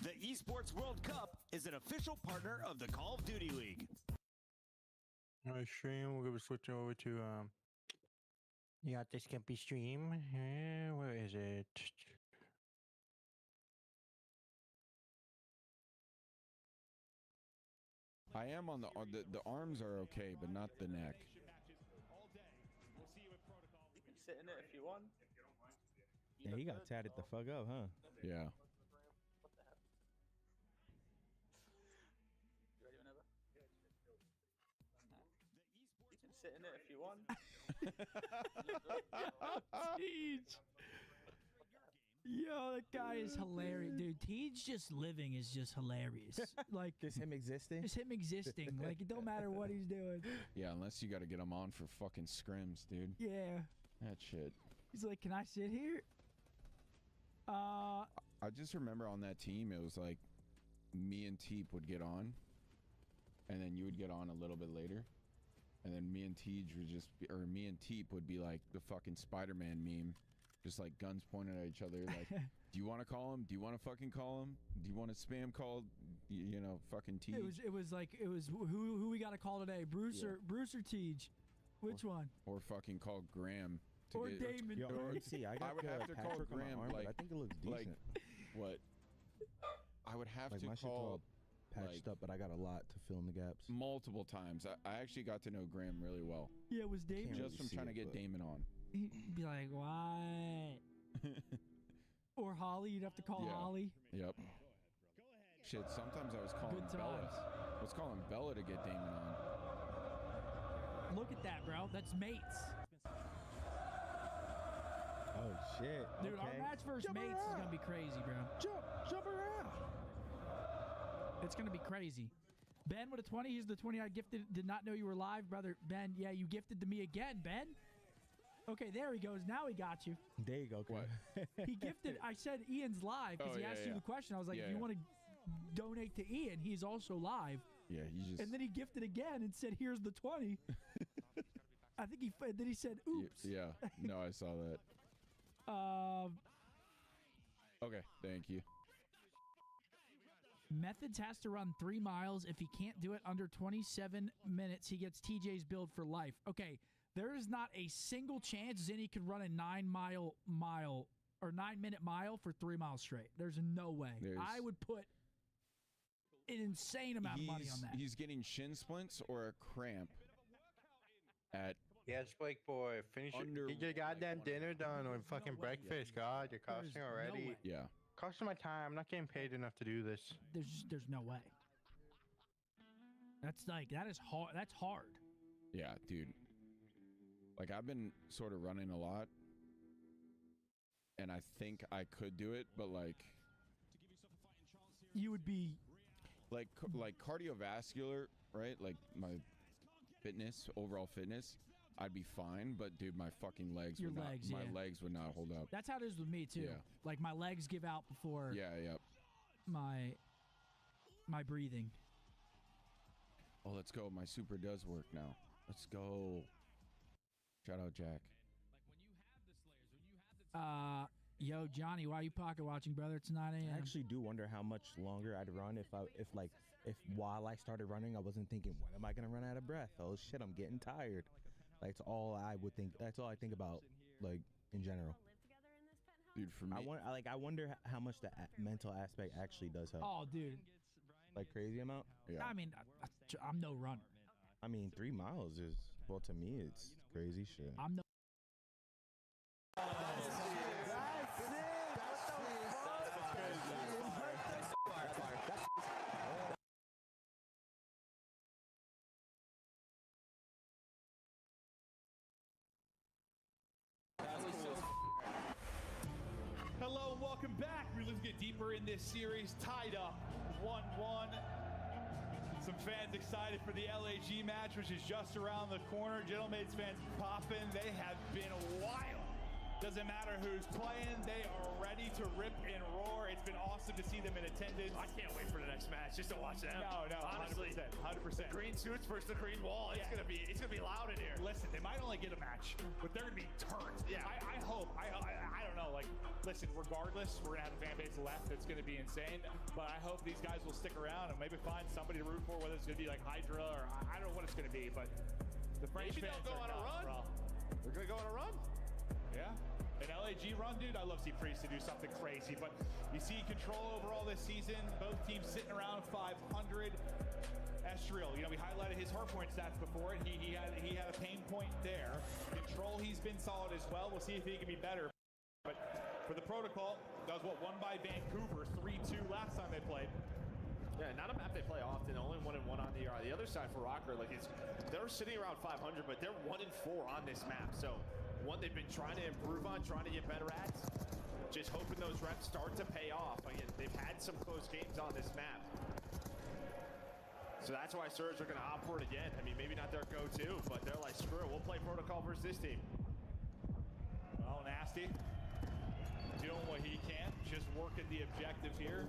The Esports World Cup is an official partner of the Call of Duty League. All right, stream. We're gonna be switching over to you got this Skimpy stream. Where is it? I am on the arms are okay, but not the neck. You can sit in it if you want. Yeah, he got tatted the fuck up, huh? Yeah. Sit in it if you want. Teej. Yo, that guy is hilarious, dude. Teej just living is just hilarious. Like just him existing. Just him existing. Like it don't matter what he's doing. Yeah, unless you got to get him on for fucking scrims, dude. Yeah. That shit. He's like, can I sit here? I just remember on that team, it was like me and Teep would get on, and then you would get on a little bit later. And then me and Teej would just be, or me and Teep would be like the fucking Spider-Man meme, just like guns pointed at each other. Like, do you want to call him? Do you want to fucking call him? Do you want a spam call? You know, fucking Teej. It was who we got to call today? Bruce or Teej? Which one? Or fucking call Graham. Or Damon. Yo, see, I would have to call Graham. Like, I think it looks decent. Like, what? I would have like to my call. Patched up, but I got a lot to fill in the gaps. Multiple times. I actually got to know Graham really well. Yeah, it was Damon. Just from trying to get Damon on. He'd be like, what? Or Holly. You'd have to call Holly. Yep. Shit, sometimes I was calling Bella. I was calling Bella to get Damon on. Look at that, bro. That's mates. Oh shit. Dude, our match versus mates is gonna be crazy, bro. Jump around. It's gonna be crazy. Ben with a 20. Here's the 20 I gifted. Did not know you were live, brother. Ben, yeah, you gifted to me again, Ben. Okay, there he goes. Now he got you. There you go. What? He gifted. I said Ian's live because he asked you the question. I was like, if you want to donate to Ian, he's also live. Yeah, he just. And then he gifted again and said, "Here's the 20." I think then he said, "Oops." Yeah. No, I saw that. Okay, thank you. Methods has to run 3 miles. If he can't do it under 27 minutes, he gets TJ's build for life. Okay, there is not a single chance Zinni could run a 9-minute mile for 3 miles straight. There's no way. I would put an insane amount of money on that. He's getting shin splints or a cramp at. Yes, Blake boy, finish it. Get your goddamn dinner done or fucking breakfast. God, you're costing already. No way. Yeah. Costing my time. I'm not getting paid enough to do this. There's no way. That is hard. That's hard. Yeah, dude. Like, I've been sort of running a lot, and I think I could do it, but like, you would be like cardiovascular, right? Like my overall fitness, I'd be fine, but dude, my fucking legs would not hold up. That's how it is with me too. Yeah. Like my legs give out before my breathing. Oh, let's go. My super does work now. Let's go. Shout out Jack. Yo, Johnny, why are you pocket watching, brother? It's 9 a.m. I actually do wonder how much longer I'd run if while I started running, I wasn't thinking, when am I gonna run out of breath? Oh shit, I'm getting tired. Like, that's all I would think. That's all I think about, like, in general. Dude, for me, I wonder how much the mental aspect actually does help. Oh, dude. Like, crazy amount? Yeah. I mean, I'm no runner. I mean, 3 miles is, well, to me, it's crazy shit. I'm no. Hello and welcome back. Let's get deeper in this series. Tied up 1-1. Some fans excited for the LAG match, which is just around the corner. Gentleman's fans popping. They have been wild. Doesn't matter who's playing. They are ready to rip and roar. It's been awesome to see them in attendance. I can't wait for the next match just to watch them. No, honestly, 100%. The green suits versus the green wall. It's gonna be loud in here. Listen, they might only get a match, but they're gonna be turned. Yeah. I hope. I don't know. Like, listen. Regardless, we're gonna have a fan base left that's gonna be insane. But I hope these guys will stick around and maybe find somebody to root for. Whether it's gonna be like Hydra or I don't know what it's gonna be. But the French maybe fans they'll go on a run. Bro. They're gonna go on a run. Yeah. An LAG run, dude. I love to see Priest to do something crazy, but you see control overall this season. Both teams sitting around 500. Estriel, we highlighted his hardpoint stats before, and he had a pain point there. Control, he's been solid as well. We'll see if he can be better. But for the protocol, that was won by Vancouver 3-2 last time they played. Yeah, not a map they play often. Only 1-1 on the other side for Rocker. Like, they're sitting around 500, but they're 1-4 on this map. So. One they've been trying to improve on, trying to get better at. Just hoping those reps start to pay off. Again, they've had some close games on this map. So that's why Surge are going to opt for it again. I mean, maybe not their go-to, but they're like, screw it, we'll play protocol versus this team. Well, Nasty doing what he can, just working the objective here.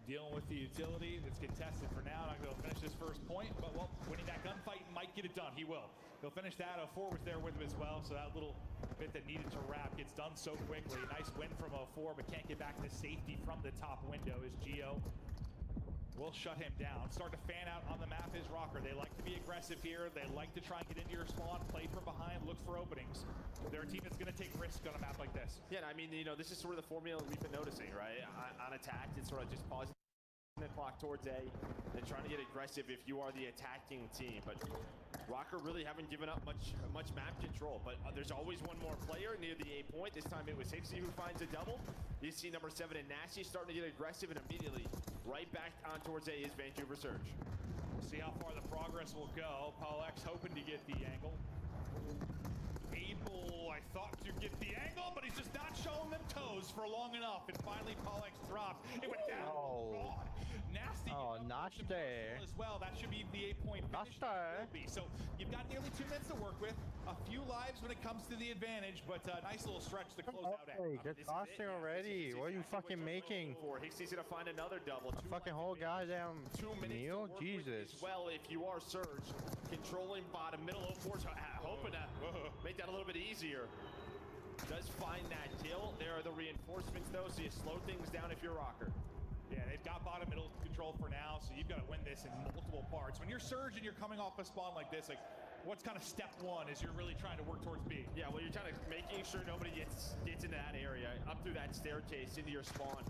Dealing with the utility that's contested for now. Not going to finish this first point, but well, winning that gunfight might get it done. He will. He'll finish that. 04 was there with him as well, so that little bit that needed to wrap gets done so quickly. Nice win from 04, but can't get back to safety from the top window as Geo will shut him down. Start to fan out on the map is Rocker. They like to be aggressive here. They like to try and get into your spawn, play from behind, look for openings. They're a team that's going to take risk on a map like this. Yeah, I mean, this is sort of the formula we've been noticing, right? On attack, it's sort of just pausing the clock towards A and trying to get aggressive if you are the attacking team. But Rocker really haven't given up much map control, but there's always one more player near the A point. This time it was Hixie who finds a double. You see number 7 and Nasty starting to get aggressive, and immediately right back on towards A is Vancouver Surge. See how far the progress will go. Paulex hoping to get the angle. Able, I thought, to get the angle, but he's just not showing them toes for long enough. And finally, Paulex dropped. It went down. Oh. Nasty. Oh, not there. As well. That should be the 8-point finish. So you've got nearly 2 minutes to work with. A few lives when it comes to the advantage, but a nice little stretch to close out. Hey, get costing already. What are you fucking making? Hicksy's gonna find another double. Fucking whole goddamn 2 minutes meal? Jesus. Well, if you are Surge, controlling bottom, middle of fours, hoping to make that a little bit easier. Does find that kill. There are the reinforcements though, so you slow things down if you're Rocker. Yeah, they've got bottom middle control for now, so you've got to win this in multiple parts. When you're Surge and you're coming off a spawn like this, like, what's kind of step one as you're really trying to work towards B? Yeah, well, you're trying to making sure nobody gets into that area, up through that staircase into your spawn.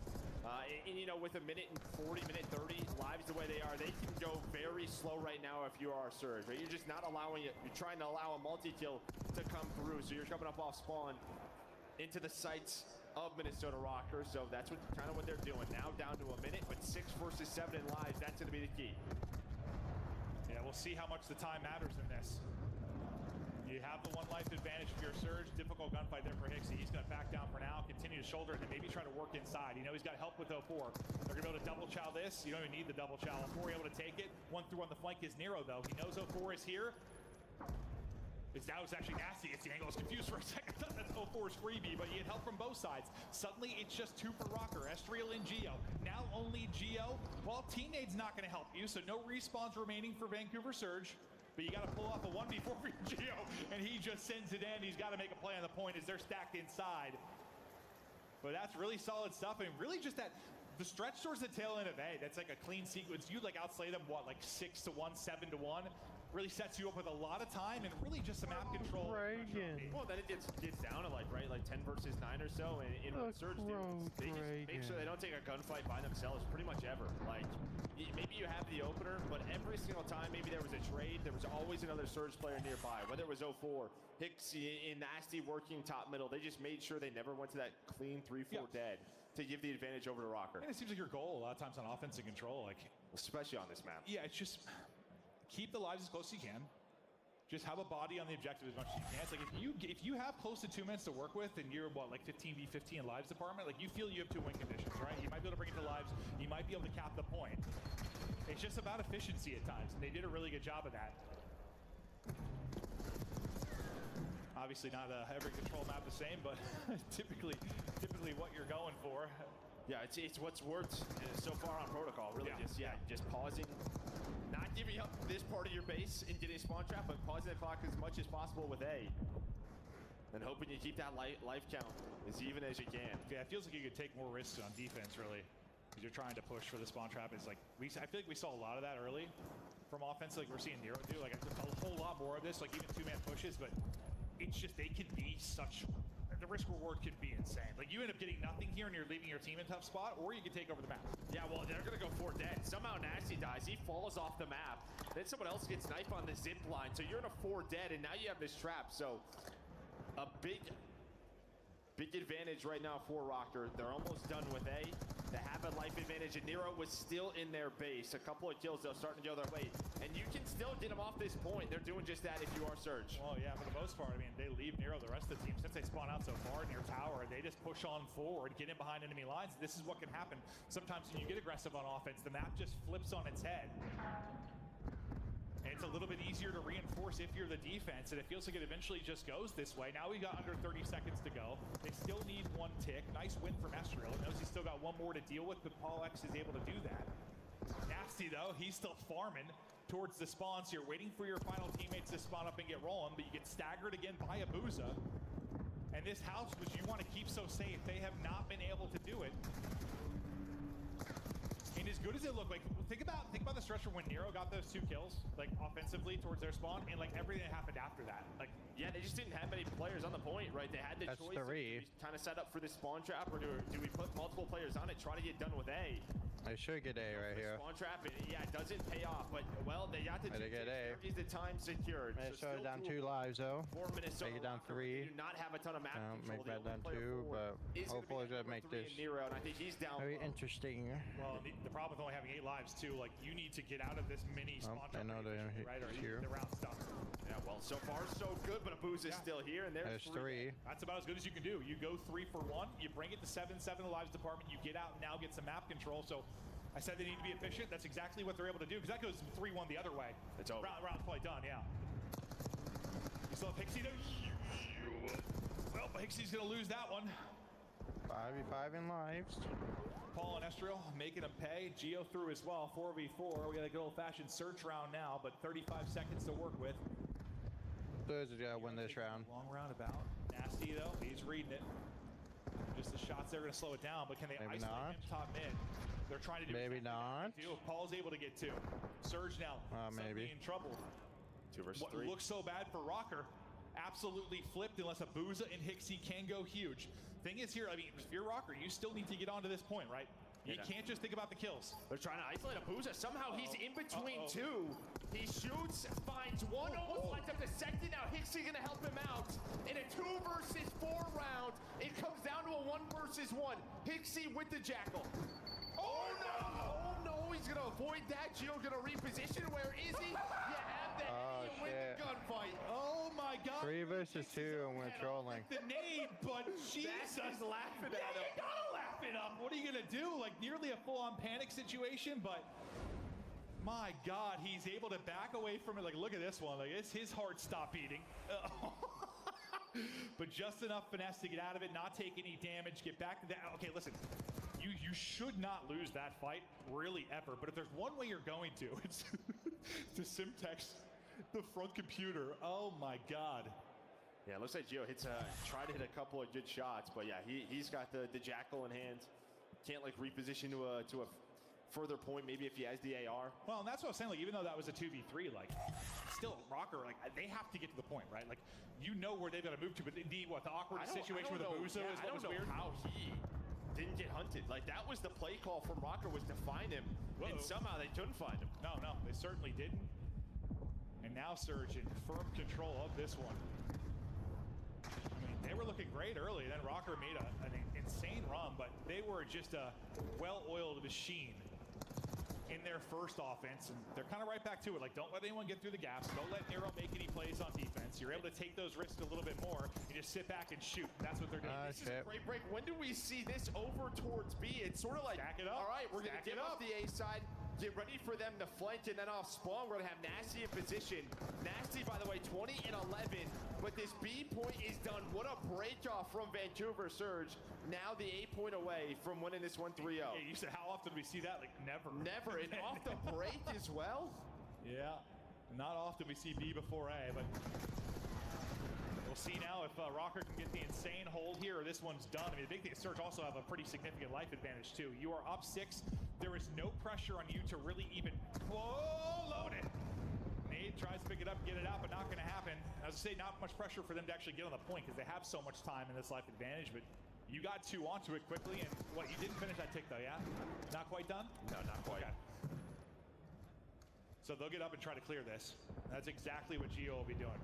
And you know, with a minute and 40, minute 30 lives the way they are, they can go very slow right now if you are Surge, right? You're just not allowing it. You're trying to allow a multi-kill to come through, so you're coming up off spawn into the sights of Minnesota Rockers, so that's kind of what they're doing. Now down to a minute, but 6 versus 7 in lives, that's going to be the key. Yeah, we'll see how much the time matters in this. You have the 1 life advantage for your Surge. Difficult gunfight there for Hicksy. He's going to back down for now, continue to shoulder, and then maybe try to work inside. You know he's got help with 04. They're going to be able to double chow this. You don't even need the double chow. 04 able to take it. 1 through on the flank is Nero, though. He knows 04 is here. That was actually nasty. It's the angle. I was confused for a second. I thought that's 04's freebie, but he had help from both sides. Suddenly, it's just 2 for Rocker. Estriel and Geo. Now only Geo. Well, Teenade's not going to help you, so no respawns remaining for Vancouver Surge. But you got to pull off a 1v4 for Geo, and he just sends it in. He's got to make a play on the point as they're stacked inside. But that's really solid stuff, and really just that the stretch towards the tail end of A. That's like a clean sequence. You like outslay them what, like 6-1, 7-1. Really sets you up with a lot of time and really just some map control. Well, then it gets down to like 10 versus 9 or so, and in what Surge do, they just make sure they don't take a gunfight by themselves pretty much ever. Like, maybe you have the opener, but every single time maybe there was a trade, there was always another Surge player nearby, whether it was 04, Hicks in nasty working top middle. They just made sure they never went to that clean 3-4 dead to give the advantage over to Rocker. And it seems like your goal a lot of times on offense and control, like especially on this map. Yeah, it's just keep the lives as close as you can. Just have a body on the objective as much as you can. It's like if you have close to 2 minutes to work with and you're what, like 15v15 in lives department, like you feel you have 2 win conditions, right? You might be able to bring it to lives, you might be able to cap the point. It's just about efficiency at times, and they did a really good job of that. Obviously not every control map the same, but typically what you're going for. Yeah, it's what's worked so far on protocol. Really, just pausing, not giving up this part of your base and getting a spawn trap, but pausing the clock as much as possible with A, and hoping you keep that life count as even as you can. Yeah, it feels like you could take more risks on defense, really, because you're trying to push for the spawn trap. It's like I feel like we saw a lot of that early from offense, like we're seeing Nero do. Like a whole lot more of this, like even 2-man pushes, but it's just they can be such. The risk reward could be insane. Like you end up getting nothing here and you're leaving your team in a tough spot, or you can take over the map. Yeah, well, they're gonna go 4 dead. Somehow Nasty dies. He falls off the map. Then someone else gets knifed on the zip line. So you're in a 4 dead, and now you have this trap. So a big advantage right now for Rocker. They're almost done with A. They have a life advantage, and Nero was still in their base. A couple of kills, they're starting to go their way. And you can still get them off this point. They're doing just that if you are Surge. Well, yeah, for the most part, I mean, they leave Nero, the rest of the team, since they spawn out so far near tower, they just push on forward, get in behind enemy lines. This is what can happen. Sometimes when you get aggressive on offense, the map just flips on its head. And it's a little bit easier to reinforce if you're the defense, and it feels like it eventually just goes this way. Now we got under 30 seconds to go. They still need 1 tick. Nice win from Estriel. Knows he's still got 1 more to deal with, but Paulex is able to do that. Nasty, though, he's still farming towards the spawn, so you're waiting for your final teammates to spawn up and get rolling, but you get staggered again by Abuza. And this house, which you want to keep so safe, they have not been able to do it. And as good as it looked, like think about the stretch when Nero got those 2 kills, like offensively towards their spawn, and like everything that happened after that. Like, yeah, they just didn't have many players on the point, right? They had the choice. Do we kind of set up for this spawn trap, or do we put multiple players on it, try to get done with A? I should get A right here. Spawn trap, and yeah, it doesn't pay off, but well, they got the get A. There is the time secured. I started down 2 lives though. 4 minutes. Make it down 3. They do not have a ton of map control. Make that down 2, but hopefully I make this Nero, and I think he's down very interesting. Well, the problem with only having 8 lives too, like you need to get out of this mini spawn trap. I know they're right, or here. the round stuff. Yeah, well, so far so good, but Abu's is still here, and there's 3. That's about as good as you can do. You go 3 for 1, you bring it to 7-7 the lives department, you get out and now get some map control. So I said they need to be efficient. That's exactly what they're able to do, because that goes 3-1 the other way. It's over. Round's probably done, yeah. You still have Hixie though? Well, Hixie's gonna lose that one. 5v5 in lives. Paul and Estriel making them pay. Geo through as well, 4v4. We got a good old-fashioned search round now, but 35 seconds to work with. Thursday gotta win this round. Long roundabout. Nasty though, he's reading it. Just the shots, they're gonna slow it down, but can they isolate him top mid? They're trying to do maybe not. Paul's able to get 2. Surge now. Maybe in trouble. 2 versus 3. What looks so bad for Rocker absolutely flipped unless Abuza and Hixie can go huge. Thing is here, I mean, if you're Rocker, you still need to get on to this point, right? You can't just think about the kills. They're trying to isolate Abuza. Somehow he's in between 2. He shoots, finds 1, almost lines up the second. Now Hixie gonna help him out. In a 2 versus 4 round, it comes down to a 1 versus 1. Hixie with the Jackal. Oh no! Oh no, he's gonna avoid that. Gio gonna reposition. Where is he? You have the win the gunfight. Oh my god. 3 versus 2 and we're trolling. The nade, but Jesus. He's laughing at him. You gotta laugh it up. What are you gonna do? Like nearly a full-on panic situation, but my god, he's able to back away from it. Like, look at this one. Like, his heart stopped beating. But just enough finesse to get out of it, not take any damage, get back to that. Okay, listen. You should not lose that fight, really, ever. But if there's one way you're going to, it's to Simtex the front computer. Oh my god. Yeah, it looks like Gio hits try to hit a couple of good shots, but yeah, he's got the Jackal in hand. Can't like reposition to a further point, maybe if he has the AR. Well, and that's what I was saying, like, even though that was a 2v3, like, still, Rocker, like, they have to get to the point, right? Like, you know where they've got to move to, but indeed, what, the awkward situation with Abuza is what was weird? I don't know how he didn't get hunted. Like, that was the play call from Rocker, was to find him, and somehow they couldn't find him. No, they certainly didn't. And now Surge in firm control of this one. I mean, they were looking great early, then Rocker made an insane run, but they were just a well-oiled machine in their first offense, and they're kind of right back to it. Like, don't let anyone get through the gaps. Don't let Nero make any plays on defense. You're able to take those risks a little bit more. You just sit back and shoot. That's what they're doing. This is a great break. When do we see this over towards B? It's sort of like, stack it up. All right, we're going to give up the A side. Get ready for them to flank, and then off spawn, we're going to have Nasty in position. Nasty, by the way, 20 and 11, but this B point is done. What a break off from Vancouver Surge. Now the 8 point away from winning this 1-3-0. Yeah, you said, how often do we see that? Like, never. Never, and off the break as well? Yeah, not often we see B before A, but we'll see now if Rocker can get the insane hold here, or this one's done. I mean, the big thing is Surge also have a pretty significant life advantage, too. You are up 6. There is no pressure on you to really even load it. Nade tries to pick it up, get it out, but not going to happen. As I say, not much pressure for them to actually get on the point because they have so much time in this life advantage, but you got 2 onto it quickly, and what, you didn't finish that tick though, yeah? Not quite done? No, not quite. Okay. So they'll get up and try to clear this. That's exactly what Gio will be doing.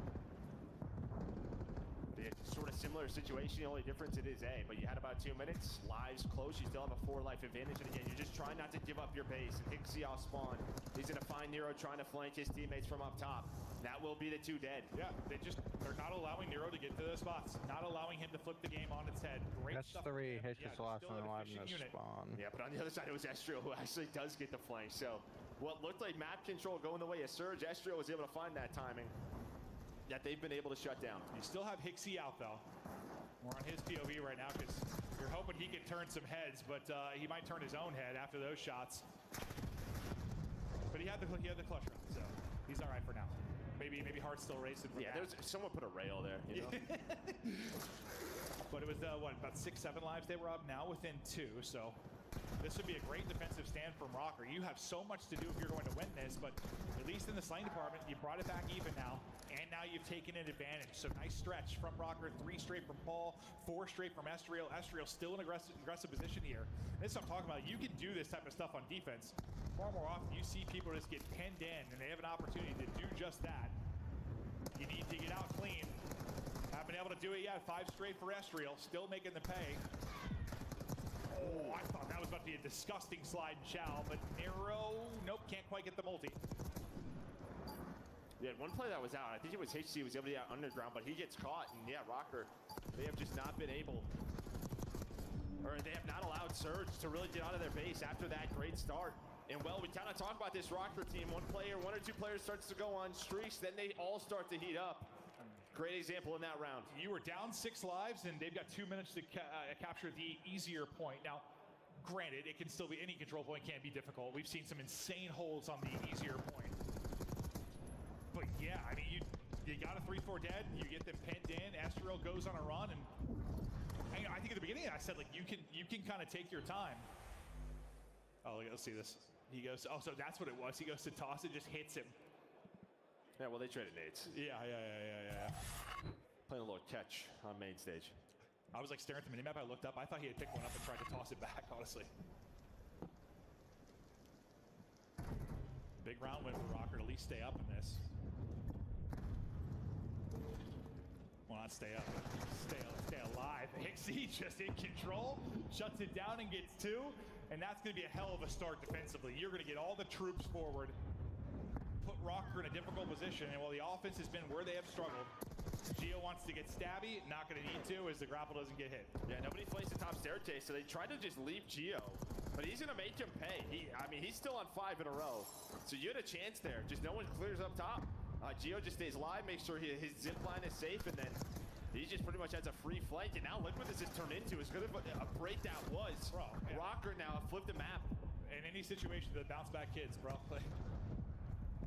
Yeah, sort of similar situation, the only difference it is A, but you had about 2 minutes, lives close, you still have a 4 life advantage, and again, you're just trying not to give up your base, and Hixie off spawn, he's gonna find Nero trying to flank his teammates from up top. That will be the 2 dead. Yeah, they're not allowing Nero to get to those spots, not allowing him to flip the game on its head. Great That's stuff. 3, hits just the last one alive in the spawn. Yeah, but on the other side, it was Estriel who actually does get the flank, so what looked like map control going the way of Surge, Estriel was able to find that timing that they've been able to shut down. You still have Hixie out, though. We're on his POV right now because you're hoping he can turn some heads, but he might turn his own head after those shots. But he had the clutch run, so he's all right for now. Maybe heart's still racing. Yeah, someone put a rail there, you know? But it was, what, about 6-7 lives they were up, now within 2, so This would be a great defensive stand from Rocker. You have so much to do if you're going to win this, but at least in the slaying department, you brought it back even now, and now you've taken an advantage. So nice stretch from Rocker, 3 straight from Paul, 4 straight from Estriel. Estriel still in aggressive position here. This is what I'm talking about. You can do this type of stuff on defense. Far more often, you see people just get pinned in, and they have an opportunity to do just that. You need to get out clean. Haven't been able to do it yet. 5 straight for Estriel, still making the pay. Oh, I thought that was about to be a disgusting slide and chow, but Nero, nope, can't quite get the multi. Yeah, one play that was out. I think it was HC was able to get underground, but he gets caught, and yeah, Rocker, they have just not been able, or they have not allowed Surge to really get out of their base after that great start. And well, we kind of talk about this Rocker team. One or two players starts to go on streaks, then they all start to heat up. Great example in that round. You were down 6 lives, and they've got 2 minutes to capture the easier point. Now, granted, it can still be, any control point can be difficult. We've seen some insane holds on the easier point. But yeah, I mean, you got a 3-4 dead, you get them pinned in, Estriel goes on a run, and I think at the beginning I said, like, you can kind of take your time. Oh, let's see this. He goes, oh, so that's what it was. He goes to toss it, just hits him. Yeah, well, they traded nades. Yeah. Playing a little catch on main stage. I was like staring at the minimap. I looked up. I thought he had picked one up and tried to toss it back, honestly. Big round win for Rocker to at least stay up in this. Well, not stay up, but stay alive. Hixie just in control, shuts it down and gets 2. And that's going to be a hell of a start defensively. You're going to get all the troops forward, put Rocker in a difficult position, and while the offense has been where they have struggled, Gio wants to get stabby, not going to need to as the grapple doesn't get hit. Yeah, nobody plays the top staircase, so they try to just leave Gio, but he's going to make him pay. I mean, he's still on 5 in a row, so you had a chance there. Just no one clears up top. Gio just stays live, makes sure his zip line is safe, and then he just pretty much has a free flank, and now look what this has turned into. As good of a break that was. Bro, yeah. Rocker now flipped the map. In any situation, the bounce back kids, bro.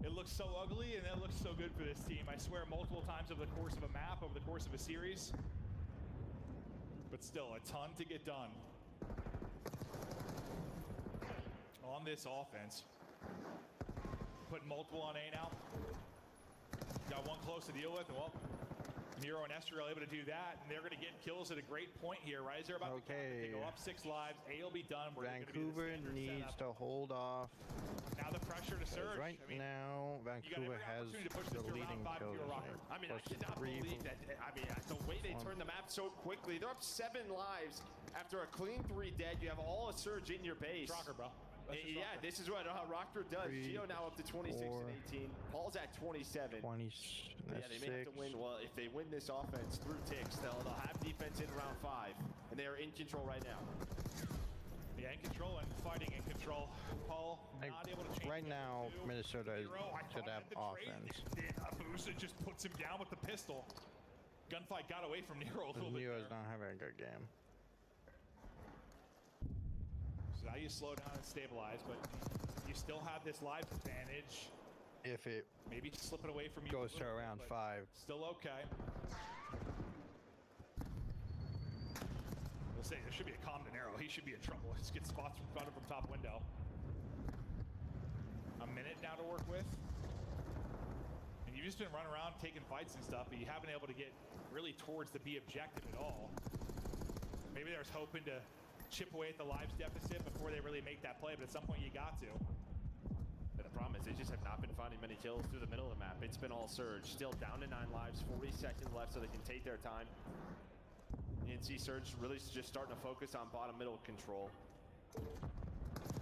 It looks so ugly, and it looks so good for this team. I swear multiple times over the course of a map, over the course of a series. But still, a ton to get done on this offense. Put multiple on A now. Got one close to deal with, and well, Nero and Estriel able to do that, and they're going to get kills at a great point here, right? As they're about to they go up 6 lives, A will be done. Vancouver needs to hold off. Now the pressure to surge. Right now, Vancouver has the leading kills. I mean, I cannot believe that. I mean, the way they turn the map so quickly. They're up 7 lives after a clean 3 dead. You have all a surge in your base. Rocker, bro. Yeah, this is what Rocker does. Gio now up to 26 and 18. Paul's at 27. 20. Yeah, they may have to win. Well, if they win this offense through ticks, they'll have defense in round 5, and they are in control right now. Yeah, in control and fighting in control. Paul not able to change. Right now, Minnesota should have offense. Abusa just puts him down with the pistol. Gunfight got away from Nero a little bit. Nero's not having a good game. So now you slow down and stabilize, but you still have this life advantage. If it maybe slip it away from you goes to around 5. Still okay. We'll say there should be a calm to Nero. He should be in trouble. Just get spots from front of him top window. A minute now to work with. And you've just been running around taking fights and stuff, but you haven't been able to get really towards the B objective at all. Maybe there's hoping to chip away at the lives deficit before they really make that play, but at some point you got to. But the problem is they just have not been finding many kills through the middle of the map. It's been all surge. Still down to 9 lives, 40 seconds left so they can take their time. You can see Surge really just starting to focus on bottom middle control.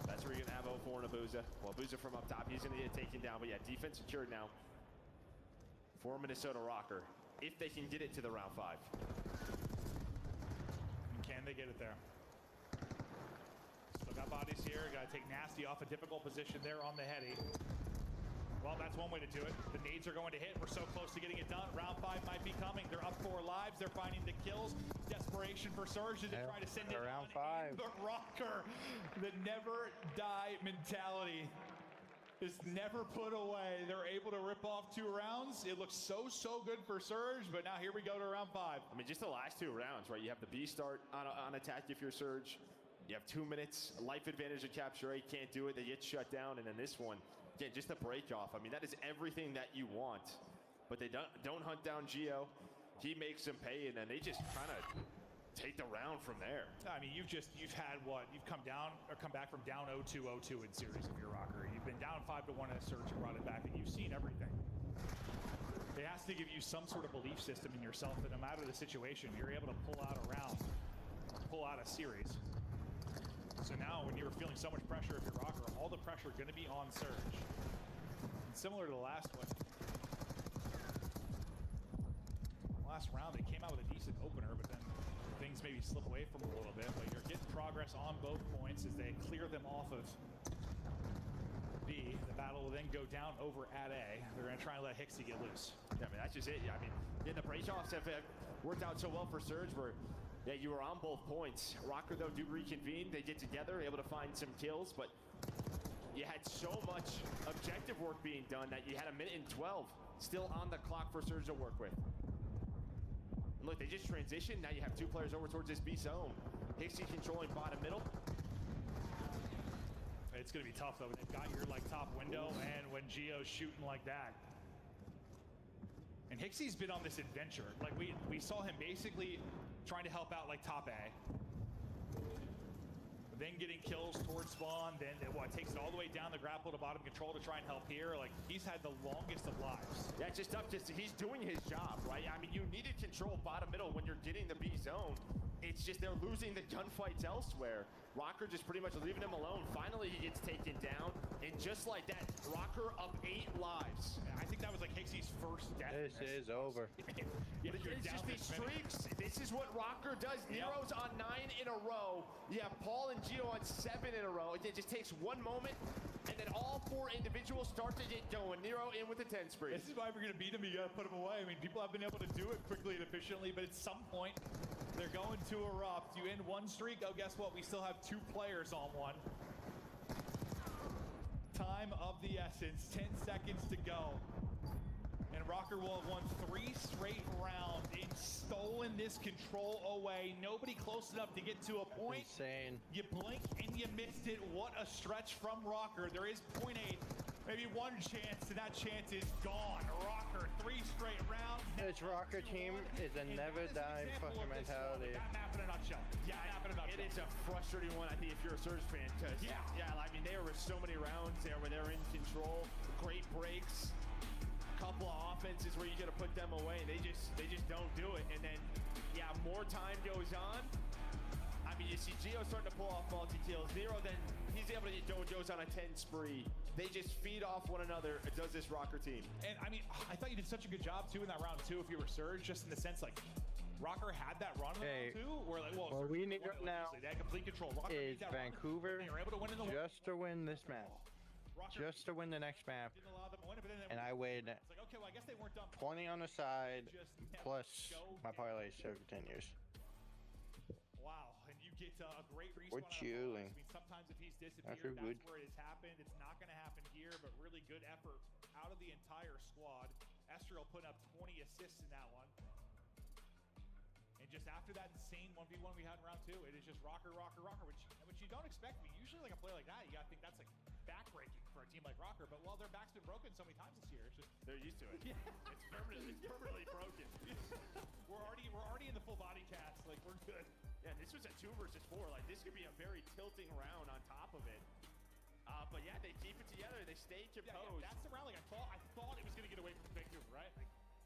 That's where you're gonna have 0-4 and Abusa. Well, Abusa from up top, he's gonna get taken down, but yeah, defense secured now for Minnesota Rocker, if they can get it to the round 5. And can they get it there? Still got bodies here. Got to take Nasty off a difficult position there on the heady. Well, that's one way to do it. The nades are going to hit. We're so close to getting it done. Round 5 might be coming. They're up 4 lives. They're finding the kills. Desperation for Surge to try to send it round 5. The Rocker. The never die mentality is never put away. They're able to rip off 2 rounds. It looks so good for Surge, but now here we go to round 5. I mean, just the last 2 rounds, right? You have the B start on attack if you're Surge. You have 2 minutes, life advantage to capture A, can't do it, they get shut down, and then this one, again, just a break off. I mean, that is everything that you want. But they don't hunt down Geo. He makes them pay, and then they just kind of take the round from there. I mean, you've had what? You've come back from down 0-2, 0-2 in series if you're Rocker. You've been down 5-1 in a search and brought it back, and you've seen everything. It has to give you some sort of belief system in yourself that no matter the situation, you're able to pull out a round, pull out a series. So now when you're feeling so much pressure if you're Rocker, all the pressure going to be on Surge. And similar to the last one, last round they came out with a decent opener, but then things maybe slip away from them a little bit. But you're getting progress on both points as they clear them off of B. The battle will then go down over at A. They're going to try and let Hixie get loose. Yeah, I mean, that's just it. Yeah, I mean, the break-offs have worked out so well for Surge where, yeah, you were on both points. Rocker, though, do reconvene. They get together, able to find some kills, but you had so much objective work being done that you had 1 minute and 12 still on the clock for Surge to work with. And look, they just transitioned. Now you have 2 players over towards this B zone. Hixie controlling bottom middle. It's going to be tough, though. They've got your, top window, and when Gio's shooting like that. And Hixie's been on this adventure. Like, we saw him basically trying to help out, top A. Then getting kills towards spawn, then it takes it all the way down the grapple to bottom control to try and help here. Like, he's had the longest of lives. Yeah, it's just tough. He's doing his job, right? I mean, you needed control bottom middle when you're getting the B zone. It's just they're losing the gunfights elsewhere. Rocker just pretty much leaving him alone. Finally, he gets taken down, and just like that, Rocker up 8 lives. I think that was Hixie's first death. This is over. Yeah, it's just these streaks. This is what Rocker does. Nero's on 9 in a row. You have Paul and Gio on 7 in a row. It just takes one moment, and then all 4 individuals start to get going. Nero in with a 10 spree. This is why we're going to beat him. You got to put him away. I mean, people have been able to do it quickly and efficiently, but at some point, they're going to erupt. You end one streak. Oh, guess what? We still have 2 players on one. Time of the essence. 10 seconds to go. And Rocker will have won 3 straight rounds and stolen this control away. Nobody close enough to get to a point. Insane. You blink and you missed it. What a stretch from Rocker. There is 0.8. Maybe one chance, and that chance is gone. Rocker, 3 straight rounds. This Rocker team is a never die fucking mentality. That map in a nutshell. Yeah, it is a frustrating one, I think, if you're a Surge fan. I mean, there were so many rounds there where they're in control. Great breaks. Couple of offenses where you got to put them away. They just don't do it. And then, yeah, more time goes on. I mean, you see Gio starting to pull off multi-kills. Nero, then he's able to get dojos on a 10 spree. They just feed off one another. It does this Rocker team. And I mean, I thought you did such a good job too in that round 2 if you were Surge, just in the sense Rocker had that run in round 2 where what we need now they had complete control. Rocker is Vancouver just to win this map. Just to win the next map. And I win 20 on the side plus my parlay so continues. Wow, and you get a great respawn. We're chilling. I mean, sometimes if he's disappeared, that's where it has happened. It's not going to happen here, but really good effort out of the entire squad. Estriel putting up 20 assists in that one. And just after that insane 1v1 we had in round 2, it is just Rocker, which you don't expect. I mean, usually a player like that, you gotta think that's backbreaking for a team like Rocker. But their back's been broken so many times this year. It's just they're used to it. It's permanently broken. we're already in the full body cast. We're good. Yeah, this was a 2 versus 4. This could be a very tilting round on top of it. But yeah, they keep it together. They stay composed. Yeah, that's the round. I thought it was gonna get away from Vancouver, right?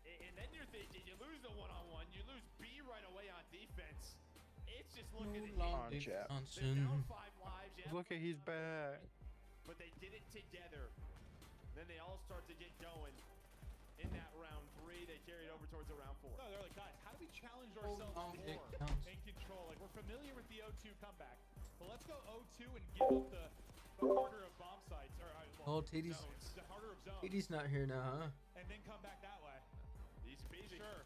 And then you're thinking, you lose the one-on-one, you lose B right away on defense. It's just looking at They're down 5 lives. Yeah. Look at his back. But they did it together. Then they all start to get going. In that round 3, they carried over towards the round 4. No, they're like, guys, how do we challenge ourselves more in control? We're familiar with the 0-2 comeback, but let's go 0-2 and give up the harder of bomb sites or TD's zones, the harder of zones. TD's not here now, huh? And then come back that way. He's busy. Sure.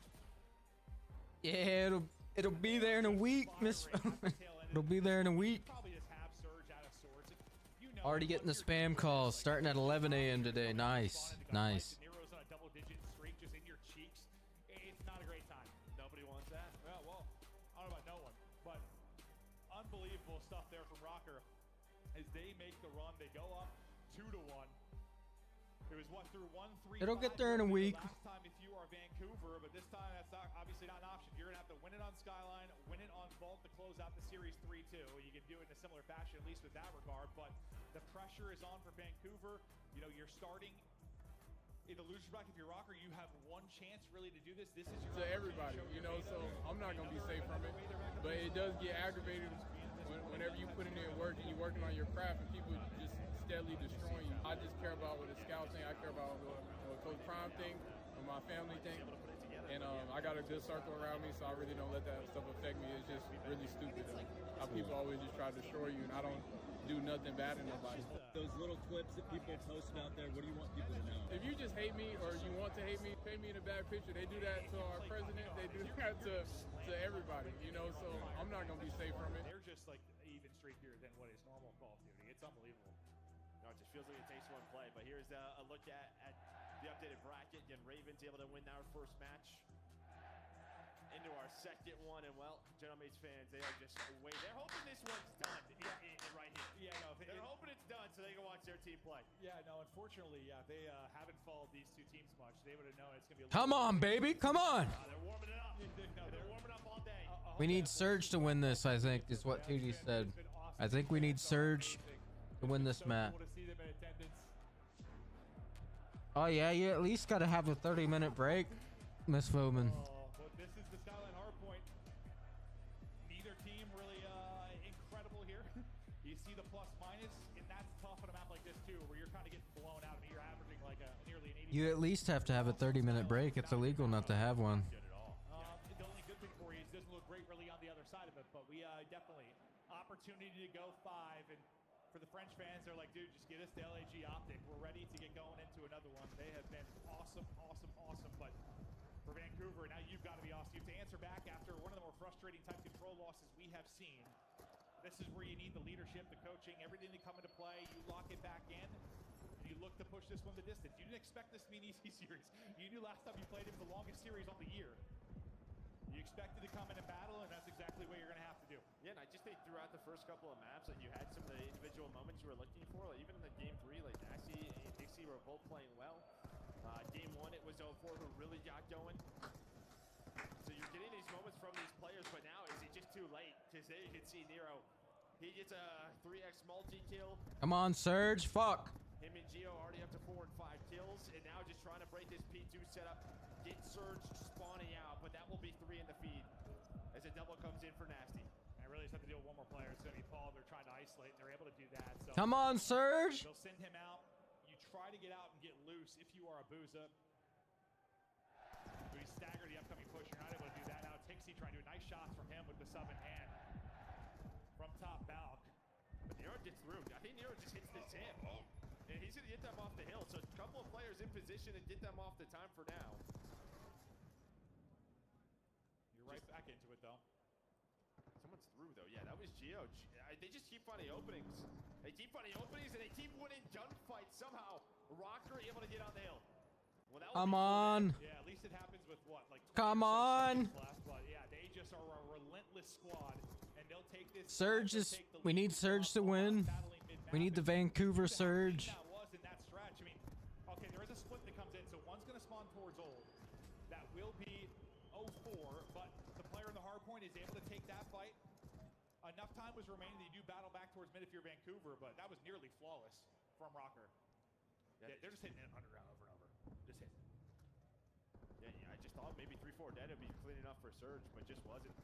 Yeah, it'll be there in a week, Miss. It'll be there in a week. Probably just have Surge out of sorts. Already getting the spam calls starting at 11 a.m. today. Nice. Nero's on a double-digit streak just in your cheeks. It's not a great time. Nobody wants that. Well, I don't know about no one, but unbelievable stuff there for as they make the run. They go up 2-1. It was what, through 1-3. It'll get there in a week. Last time if you are Vancouver, but this time that's not, obviously not an option. You're gonna have to win it on Skyline, win it on Vault to close out the series 3-2. You can do it in a similar fashion, at least with that regard. But the pressure is on for Vancouver. You know, you're starting in the loser bracket. If you're Rocker, you have one chance really to do this. This is your to everybody, you know. So I'm not gonna be safe from it, but it does get aggravated whenever you put in work and you're working on your craft and people just steadily destroying you. I just care about what the scouts think. I care about what Coach Prime think, what my family think, and I got a good circle around me, so I really don't let that stuff affect me. It's just really stupid how people always just try to destroy you, and I don't do nothing bad to nobody. Those little clips that people post out there, what do you want people to know? If you just hate me or you want to hate me, paint me in a bad picture. They do that to our president. They do that to everybody, you know, so I'm not going to be safe from it. They're just like even streakier than what is normal in Call of Duty. It's unbelievable. No, it just feels like it takes one play. But here's a look at the updated bracket. Again, Ravens able to win our first match. Into our second one, and well, General Mates fans, they are just waiting. They're hoping this one's done right here. Yeah, no, they're hoping it's done so they can watch their team play. Yeah, no, unfortunately, yeah, they haven't followed these two teams much. They would have known it's gonna be. Come on, baby, come on. They're warming it up. No, they're warming up all day. We need Surge to win this, I think, is what TD said. I think we need Surge to win this map. Oh yeah, you at least got to have a 30-minute break, Miss Foman. But this is the Skyline Hardpoint. Neither team really incredible here. You see the plus minus, and that's tough on a map like this too, where you're kind of getting blown out. I mean, you're averaging like nearly an 80. You at least have to have a 30-minute break. It's illegal not to have one. The only good thing for you is it doesn't look great really on the other side of it, but we definitely opportunity to go 5. And for the French fans, they're like, dude, just get us the LAG Optic. We're ready to get going into another one. They have been awesome. But for Vancouver, now you've got to be awesome. You have to answer back after one of the more frustrating type control losses we have seen. This is where you need the leadership, the coaching, everything to come into play. You lock it back in, and you look to push this one the distance. You didn't expect this to be an easy series. You knew last time you played it was the longest series on the year. You expected to come in and battle, and that's exactly what you're going to have to do. Yeah, and I just think throughout the first couple of maps that you had some of the individual moments you were looking for. Like even in the game 3, like Naxi and Dixie were both playing well. Game 1, it was 0-4 who really got going. So you're getting these moments from these players, but now is it just too late? Because there you can see Nero. He gets a 3x multi-kill. Come on, Surge. Fuck. Him and Gio already up to 4 and 5 kills, and now just trying to break this P2 setup. Get Surge spawning out, but that will be 3 in the feed as a double comes in for Nasty. I really just have to deal with one more player. It's going to be Paul. They're trying to isolate, and they're able to do that. So come on, Surge. They'll send him out. You try to get out and get loose if you are a Booza. But he's staggered the upcoming push. You're not able to do that. Now Tixie trying to do nice shots from him with the sub in hand. From top Balk. But Nero gets through. I think Nero just hits the tip. And he's going to get them off the hill. So a couple of players in position and get them off the time for now. You're right back into it, though. Someone's through, though. Yeah, that was Gio. They just keep finding openings. They keep finding openings, and they keep winning gunfights somehow. Rocker able to get on the hill. Well, come on. Yeah, at least it happens with what? Like come on. Left, but yeah, they just are a relentless squad, and they'll take this. Surge is. We need Surge to win. We need the Vancouver Surge. That was in that stretch. I mean, okay, there is a split that comes in, so one's going to spawn towards old. That will be 0-4, but the player in the hard point is able to take that fight. Enough time was remaining that you do battle back towards mid if you're Vancouver, but that was nearly flawless from Rocker. Yeah, they're just hitting it underground over and over. Just hitting. Yeah, I just thought maybe 3-4 dead would be clean enough for Surge, but just wasn't.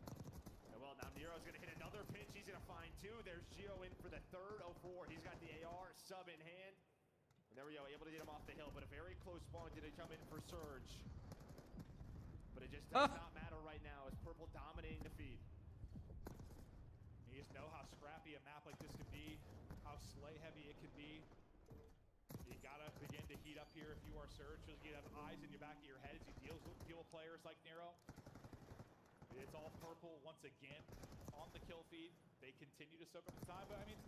And well, now Nero's going to hit another pinch. He's going to find 2. There's Gio in for the third. 0-4. He's got the AR sub in hand. And there we go, able to get him off the hill, but a very close spawn did it come in for Surge. But it just does not matter right now as Purple dominating the feed. You just know how scrappy a map like this can be, how slay heavy it can be. You gotta begin to heat up here if you are Surge. You have eyes in your back of your head as you deal with players like Nero. It's all Purple once again on the kill feed. They continue to soak up the time, but I mean,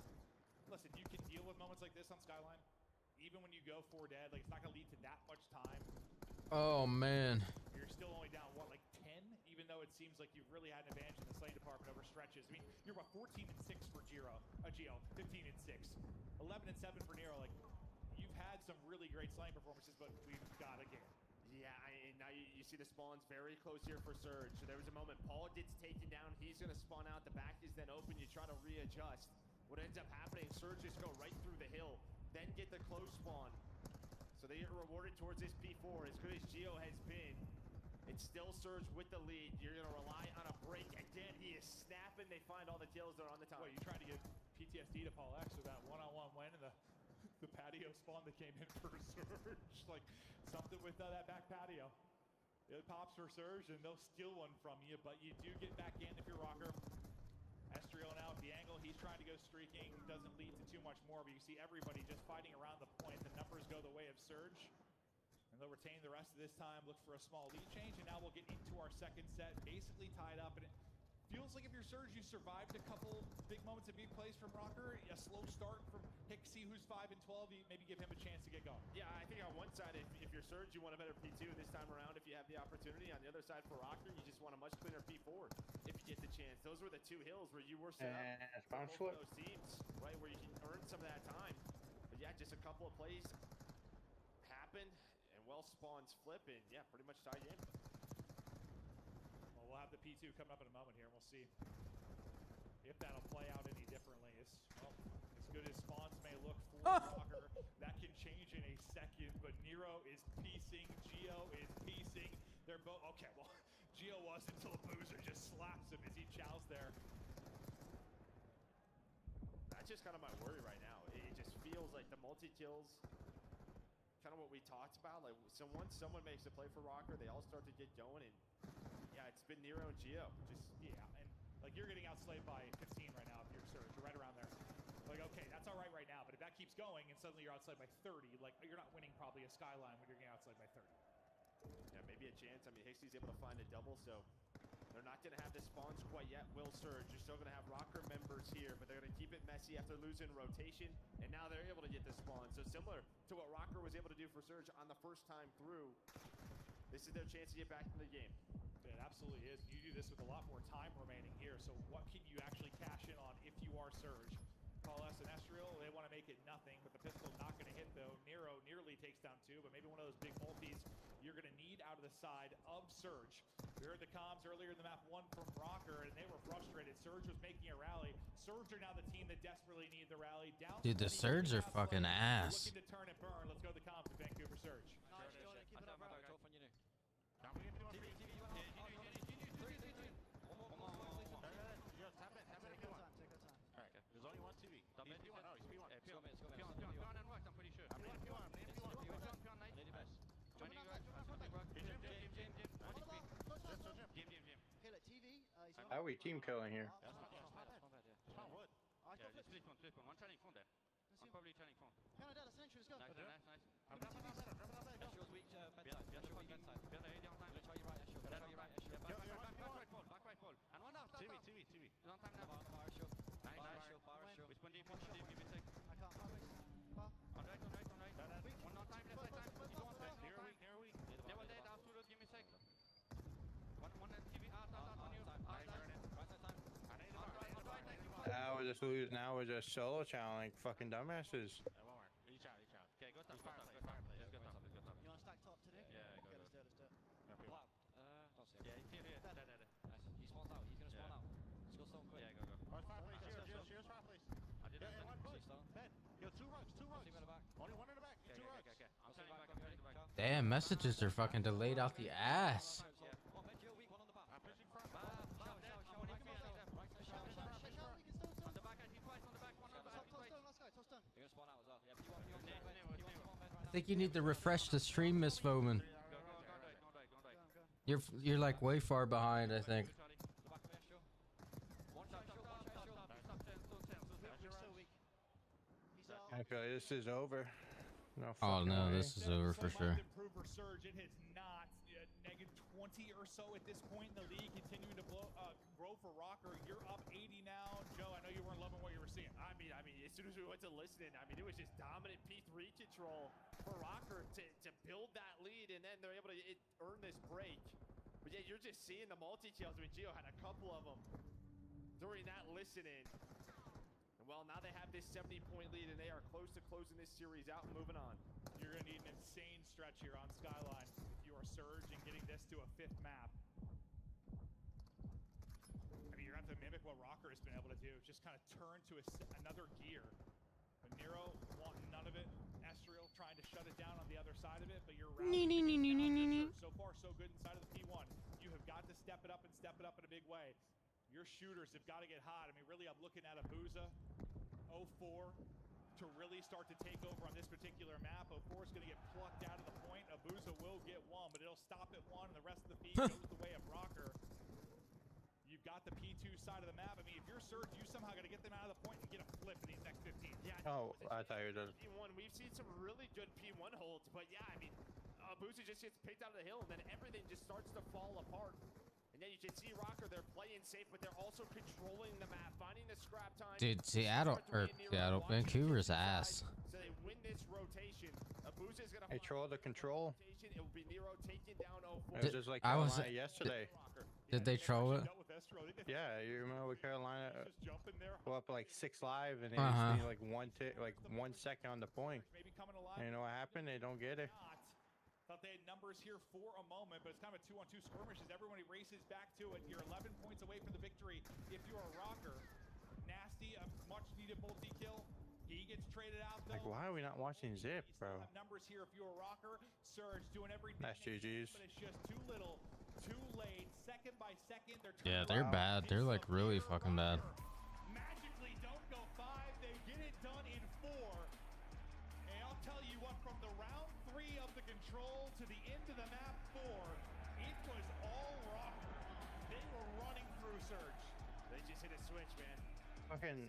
listen, you can deal with moments like this on Skyline. Even when you go 4 dead, like it's not gonna lead to that much time. Oh man. You're still only down what, like 10, even though it seems like you've really had an advantage in the slate department over stretches. I mean, you're about 14-6 for Gio, 15-6, 11-7 for Nero. Like, you've had some really great slaying performances, but we've got a game. Yeah, and now you see the spawns very close here for Surge. So there was a moment Paul gets taken down. He's going to spawn out. The back is then open. You try to readjust. What ends up happening, Surge just go right through the hill, then get the close spawn. So they get rewarded towards this P4. As good as Gio has been, it's still Surge with the lead. You're going to rely on a break. Again, he is snapping. They find all the kills. They're on the top. Well, you tried to give PTSD to Paul X with that one-on-one win and the patio spawn that came in for Surge. Like, something with that back patio. It pops for Surge, and they'll steal one from you, but you do get back in if you're Rocker. Estriel now at the angle. He's trying to go streaking. Doesn't lead to too much more, but you see everybody just fighting around the point. The numbers go the way of Surge, and they'll retain the rest of this time. Look for a small lead change, and now we'll get into our second set, basically tied up. And it feels like if you're Surge, you survived a couple big moments of big plays from Rocker. A slow start from Hixie, who's 5-12. You maybe give him a chance to get going. Yeah, I think on one side, if you're Surge, you want a better P2 this time around if you have the opportunity. On the other side, for Rocker, you just want a much cleaner P4 if you get the chance. Those were the two hills where you were set up for both of those teams, right, where you can earn some of that time. But yeah, just a couple of plays happen, and well spawns flip, and yeah, pretty much tie game. Well, we'll have the P2 coming up in a moment here, and we'll see if that'll play out any differently. As good as spawns may look for Rocker, that can change in a second, but Nero is piecing, Gio is piecing. They're both, okay, well, Gio was until a boozer just slaps him as he chows there. That's just kind of my worry right now. It just feels like the multi-kills, kind of what we talked about. Like, so once someone makes a play for Rocker, they all start to get going, and yeah, it's been Nero and Gio. Just, yeah, and like you're getting outslayed by 15 right now if you're Surge. You're right around there. Like, okay, that's all right now, but if that keeps going and suddenly you're outslayed by 30, like, you're not winning probably a skyline when you're getting outslayed by 30. Yeah, maybe a chance. I mean, Hixie's able to find a double, so they're not going to have the spawns quite yet. Will Surge. You're still going to have Rocker members here, but they're going to keep it messy after losing rotation, and now they're able to get the spawn. So similar to what Rocker was able to do for Surge on the first time through, this is their chance to get back into the game. It absolutely is. You do this with a lot more time remaining here, so what can you actually cash in on if you are Surge? Paul S and Estriel, they want to make it nothing, but the pistol not going to hit, though. Nero nearly takes down 2, but maybe one of those big multis you're going to need out of the side of Surge. We heard the comms earlier in the map 1 from Rocker, and they were frustrated. Surge was making a rally. Surge are now the team that desperately need the rally. Down. Dude, the Surge are fucking ass. Looking to turn and burn. Let's go to the comms with Vancouver Surge. Nice, Jordan. Keep it up, bro. There's only one TV. He's P1. Oh, he's P1. P1 and worked, I'm pretty sure. I'm in P1. I'm in P1. P1 night. Okay, look, TV. How are we team killing here? That's not bad, yeah. It's not wood. Yeah, just split one. One turning front there. I'm probably turning front. Canada, let's enter, let's go. Nice. I'm dropping out better. Eshiel's weak, bedside. Eshiel weak bedside. Better AD on time. Let's try you right, Eshiel. Better try you right, Eshiel. Back right fall. And one after. TV. He's on time now. Far, Eshiel. Nice. Far, Eshiel. Which one do you give me sec? I can't, far. On right. One on time, left side time. He's on time. Near weak. They were dead. After load, give me sec. One TV out on you. Right side time. Now we're just losing. Now we're just solo channeling fucking dumbasses. It won't work. Reach out. Okay, go top. Let's go top. You want to stack top today? Yeah, okay, let's do it. Wow. Don't see him. Yeah, he's here. Nice. He spawns out. He's gonna spawn out. Let's go stone quick. Yeah, go. Oh, it's fireplace. Cheers, fireplace. I did that. One push. Stone. Ben, yo, two rugs. See him in the back. Only one in the back. Okay, Two rugs. Okay. I'm turning back. Damn, messages are fucking delayed out the ass. One bench, you're weak. One on the back. I'm pushing front. Shower. On the back, I see twice on the back. One on the back. Top stone. You're gonna spawn out as well. Yeah, P1 I think you need to refresh the stream, Miss Foman. Go right. You're like way far behind, I think. I feel like this is over. No. Oh no, way. this is over for sure. Improver Surge. It has not. -20 or so at this point in the league, continuing to grow for Rocker. You're up 80 now. Joe, I know you weren't loving what you were seeing. I mean, as soon as we went to listening, I mean, it was just dominant P3 control for Rocker to build that lead, and then they're able to earn this break. But yeah, you're just seeing the multi-kills. I mean, Gio had a couple of them during that listen-in. And well, now they have this 70-point lead, and they are close to closing this series out and moving on. You're going to need an insane stretch here on Skyline if you are Surge and getting this to a 5th map. I mean, you're going to have to mimic what Rocker has been able to do, just kind of turn to another gear. But Nero wanting none of it. Estriel trying to shut it down on the other side of it, but you're so far so good inside of the P1. You have got to step it up and step it up in a big way. Your shooters have got to get hot. I mean, really, I'm looking at Abuza, 04, to really start to take over on this particular map. 04 is going to get plucked out of the point. Abuza will get one, but it'll stop at one, and the rest of the feed goes the way of Rocker. You've got the P2 side of the map. I mean, if you're Surge, you somehow got to get them out of the point and get a flip in these next 15. Yeah. Oh, I thought you were done. P1, we've seen some really good P1 holds, but yeah, I mean, Abuza just gets picked out of the hill, and then everything just starts to fall apart. And then you can see Rocker, they're playing safe, but they're also controlling the map, finding the scrap time. Dude, Seattle, Vancouver's ass. So they win this rotation. Abuza's gonna Hey, troll the control. It will be Nero taking down 04. It was just like Carolina yesterday. Did they troll it? Yeah, you remember with Carolina go up like 6 live and they Uh-huh. just need like 1 second on the point. And you know what happened? They don't get it. Thought they had numbers here for a moment, but it's kind of a 2-on-2 skirmish as everybody races back to it. You're 11 points away from the victory if you're a Rocker. Nasty, a much-needed multi-kill. He gets traded out, though. Like, why are we not watching Zip, bro? Have numbers here if you're a Rocker. Surge doing everything. That's GG's. But it's just too little, too late. Second by second, they're Yeah, they're bad. They're like really fucking bad. magically don't go 5. They get it done in 4. And I'll tell you what, from the round 3 of the control to the end of the map 4, it was all Rocker. They were running through Surge. They just hit a switch, man. Fucking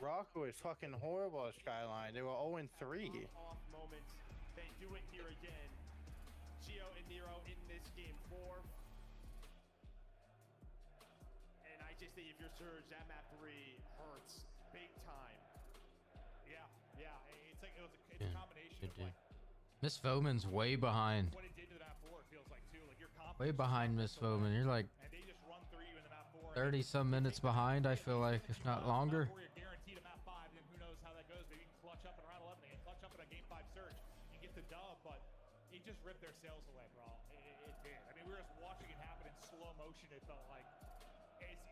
Rocker was fucking horrible at Skyline. They were 0-3. Off moment. They do it here again. Gio and Nero in this game 4. And I just think if you're Surge, that map 3 hurts big time. Yeah. It's like it's a combination of like Miss Foman's way behind. what it did to the map 4. It feels like too. Like you're Way behind Miss Foman. You're like and they just run through you in the map 4. 30 some minutes behind, I feel like, if not longer. You're guaranteed a map 5, then who knows how that goes. Maybe clutch up in round 11. They can clutch up in a game 5 Surge and get the dub, but it just ripped their sails away, bro. It did. I mean, we were just watching it happen in slow motion. It felt like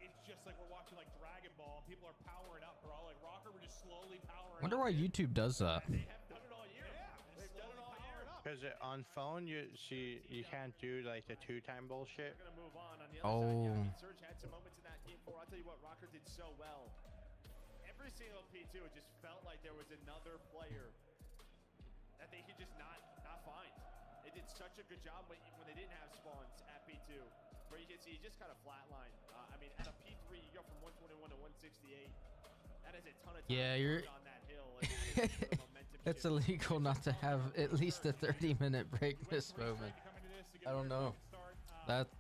it's just like we're watching like Dragon Ball, and people are powering up, bro. Like Rocker, we're just slowly powering Wonder up. why YouTube does that. They have done it all year. Yeah, they've done it all year. Because on phone, you can't do like the 2-time bullshit. They're gonna move on the other side. Yeah, I mean, Surge had some moments in that game 4. I'll tell you what, Rocker did so well. Every single P2, it just felt like there was another player that they could just not find. They did such a good job when they didn't have spawns at P2, where you can see you just kind of flatline. I mean, at a P3, you go from 121 to 168. That is a ton of time Yeah, on that hill. And that is the momentum It's shift. illegal not to have at least a 30-minute break, Miss Foman. I don't know. That's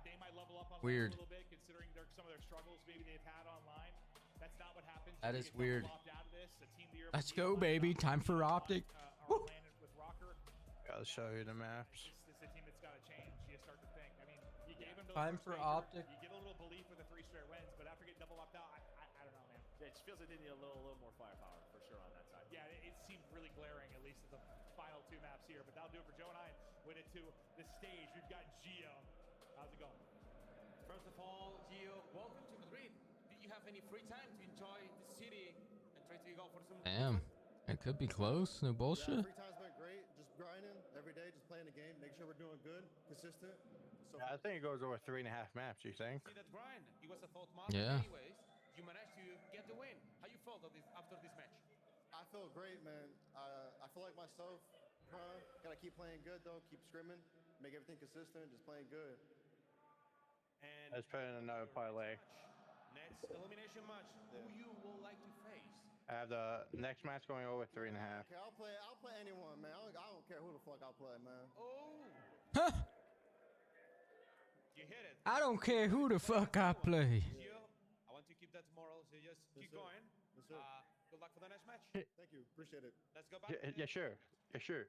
They might level up on weird. a little bit, considering some of their struggles maybe they've had online. That's not what happens. That when is you get weird. double opt out of this. A team of the year Let's go, baby. Time for Optic. landed with Rocker. I'll show you the maps. This is a team that's got to change. You start to think. I mean, you gave them Time for Optic. You get a little belief with the 3 straight wins, but after getting double opt out, I don't know, man. Yeah, it just feels like they need a little more firepower for sure on that side. Yeah, it seemed really glaring, at least at the final 2 maps here. But that'll do it for Joe and I. Win it to the stage. We've got Gio. How's it going? First of all, Gio, welcome to Madrid. Did you have any free time to enjoy the city and try to go for some? Damn. It could be close. No bullshit. Free time's been great. Just grinding every day, just playing the game, making sure we're doing good, consistent. So Yeah, I think it goes over 3.5 maps. You think? See that grind? It was a thought match. Yeah. Anyways, you managed to get the win. How you felt after this match? I feel great, man. I feel like myself. Gotta keep playing good though. Keep scrimming, make everything consistent. Just playing good. And Let's put in another parlay. Next elimination match. Who you will like to face? I have the next match going over 3.5. Okay, I'll play anyone, man. I don't care who the fuck I'll play, man. Oh. You hit it. I don't care who the fuck I play. Gio, I want to keep that moral, so just keep sir. going. Yes, sir. Good luck for the next match. Thank you. Appreciate it. Let's go back. Yeah, sure. Yeah, sure.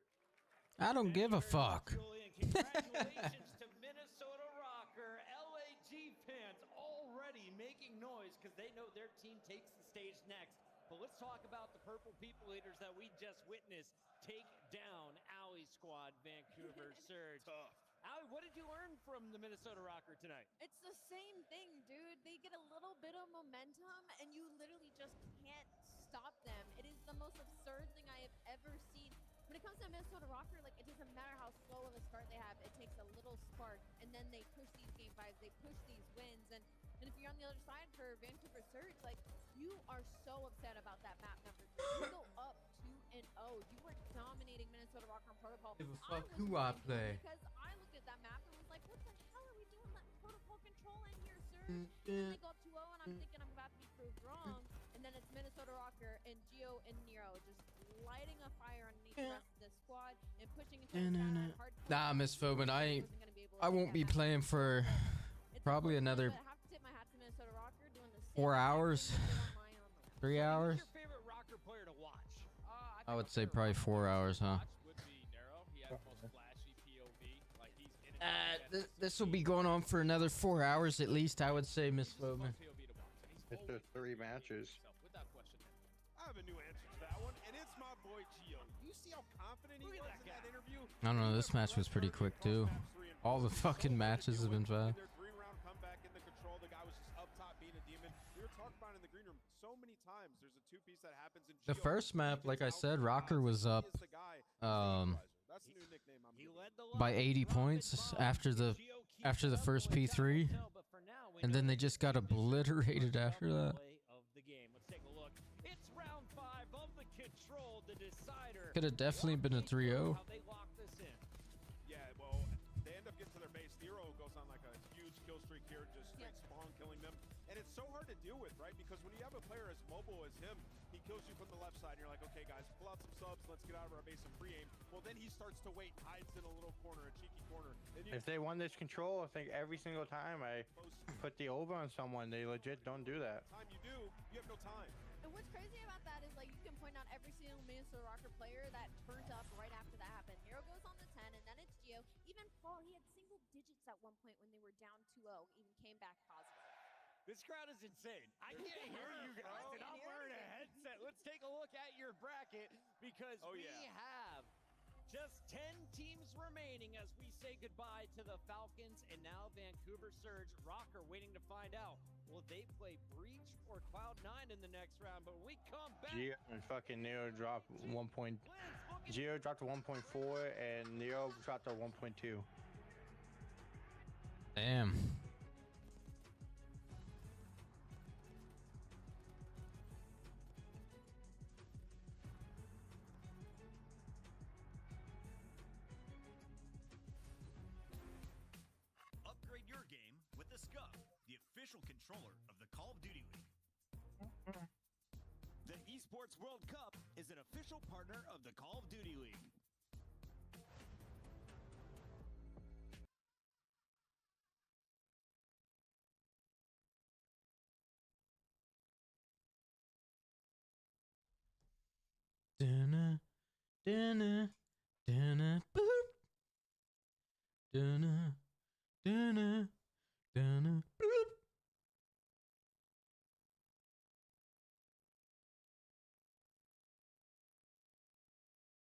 I don't give a fuck. Congratulations to Minnesota Rocker. LAG fans already making noise because they know their team takes the stage next. But let's talk about the Purple People Eaters that we just witnessed take down Alley Squad Vancouver Surge. Tough. Allie, what did you learn from the Minnesota Rocker tonight? It's the same thing, dude. They get a little bit of momentum, and you literally just can't stop them. It is the most absurd thing I have ever seen. When it comes to Minnesota Rocker, like, it doesn't matter how slow of a start they have. It takes a little spark, and then they push these game fives. They push these wins, and if you're on the other side for Vancouver Surge, like, you are so upset about that map number 3. You go up 2-0. You were dominating Minnesota Rocker on Protocol. Give a fuck who I play. Because I looked at that map and was like, what the hell are we doing letting Protocol control in here, Surge? And then they go up 2-0, and I'm thinking I'm about to be proved wrong. And then it's Minnesota Rocker and Gio and Nero just lighting a fire underneath the rest of the squad and pushing each other down hard. Nah, Miss Phobin, I won't be playing for probably another 4 hours, 3 hours. Who's your favorite Rocker player to watch? I would say probably 4 hours, huh? This will be going on for another 4 hours at least, I would say, Miss Phobin. Mr. 3 matches. I have a new answer to that one, and it's my boy Gio. You see how confident he was in that interview? I don't know, this match was pretty quick too. All the fucking matches have been fast. Their 3-round comeback in the control. The guy was just up top being a demon. We were talking about it in the green room so many times. There's a 2-piece that happens in The first map, like I said, Rocker was up by 80 points after the first P3, and then they just got obliterated after that. It's round 5 of the control, the decider. Could have definitely been a 3-0. Yeah, well, they end up getting to their base. Nero goes on like a huge kill streak here, just straight spawn killing them. And it's so hard to deal with, right? Because when you have a player as mobile as him, he kills you from the left side, and you're like, okay, guys, pull out some subs, let's get out of our base and pre-aim. Well, then he starts to wait, hides in a little corner, a cheeky corner. If they won this control, I think every single time I put the over on someone, they legit don't do that. Time you do, you have no time. And what's crazy about that is, like, you can point out every single Minnesota Rocker player that turned up right after that happened. Nero goes on the 10, and then it's Gio. Even Paul, he had single digits at one point when they were down 2-0, even came back positive. This crowd is insane. I can't hear you guys, and I'm wearing a headset. Let's take a look at your bracket because we have just 10 teams remaining as we say goodbye to the Falcons and now Vancouver Surge. Rocker waiting to find out. Will they play Breach or Cloud9 in the next round? But when we come back, Gio and fucking Neo dropped 1 point. Gio dropped to 1.4 and Neo dropped to 1.2. Damn. Upgrade your game with the Scuff, the official controller of the Call of Duty League. The Esports World Cup is an official partner of the Call of Duty League. Dunna, dunna, dunna, boop. Dunna, dunna, dunna, boop.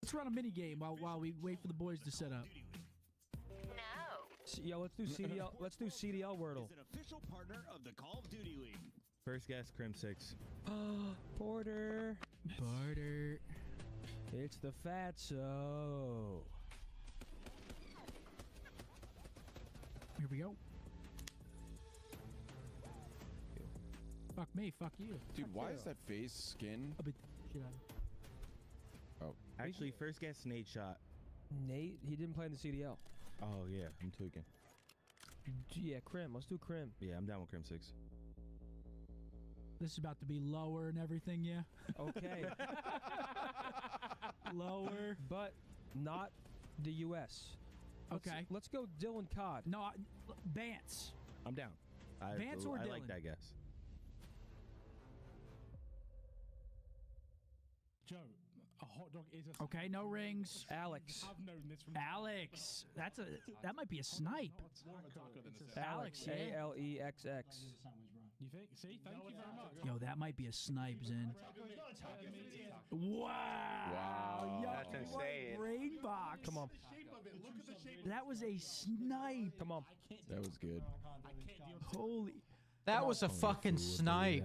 Let's run a mini game while we wait for the boys to set up. Yo, let's do CDL. Let's do CDL Wordle. Is an official partner of the Call of Duty League. First guess, Crim 6. Porter. Porter. It's the Fatso. Here we go. Fuck me, fuck you. Dude, why is that face skin? Oh. Actually, first guess, Nate shot. Nate, he didn't play in the CDL. Oh, yeah, I'm tweaking. Yeah, Crim. Let's do Crim. Yeah, I'm down with Crim 6. This is about to be lower and everything, yeah? Okay. Lower. But not the U.S. Okay. Let's go Dylan Codd. No, Vance. I'm down. Vance or I Dylan? like that guess. Joe, Okay, no rings. Alex. Alex. That might be a snipe. Alex, yeah. ALEXX. You think? See, thank you very much. Yo, that might be a snipe, Zen. Wow. Yo, That's insane. brain box. Come on. That was a snipe. Come on. That was good. Holy. That was a fucking snipe.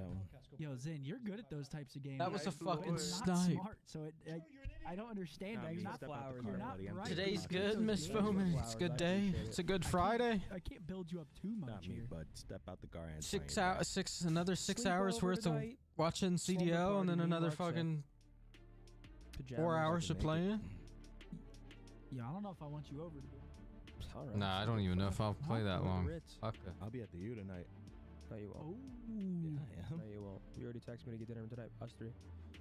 Yo, Zen, you're good at those types of games. That was a fucking Not snipe. smart, so I don't understand that. You're not flowers. You're not right. Today's good, Miss Foreman. It's a good day. It's a good Friday. I can't build you up too much Not me, here. bud. Step out the car and Another 6 hours worth of watching CDL, and then another fucking 4 hours of playing. Yeah, I don't know if I want you over. Right. Nah, I don't even know if I'll play that long. Fuck it. I'll be at the U tonight. No, you won't. Oh. Yeah, I am. No, you won't. You already texted me to get dinner tonight. Us three.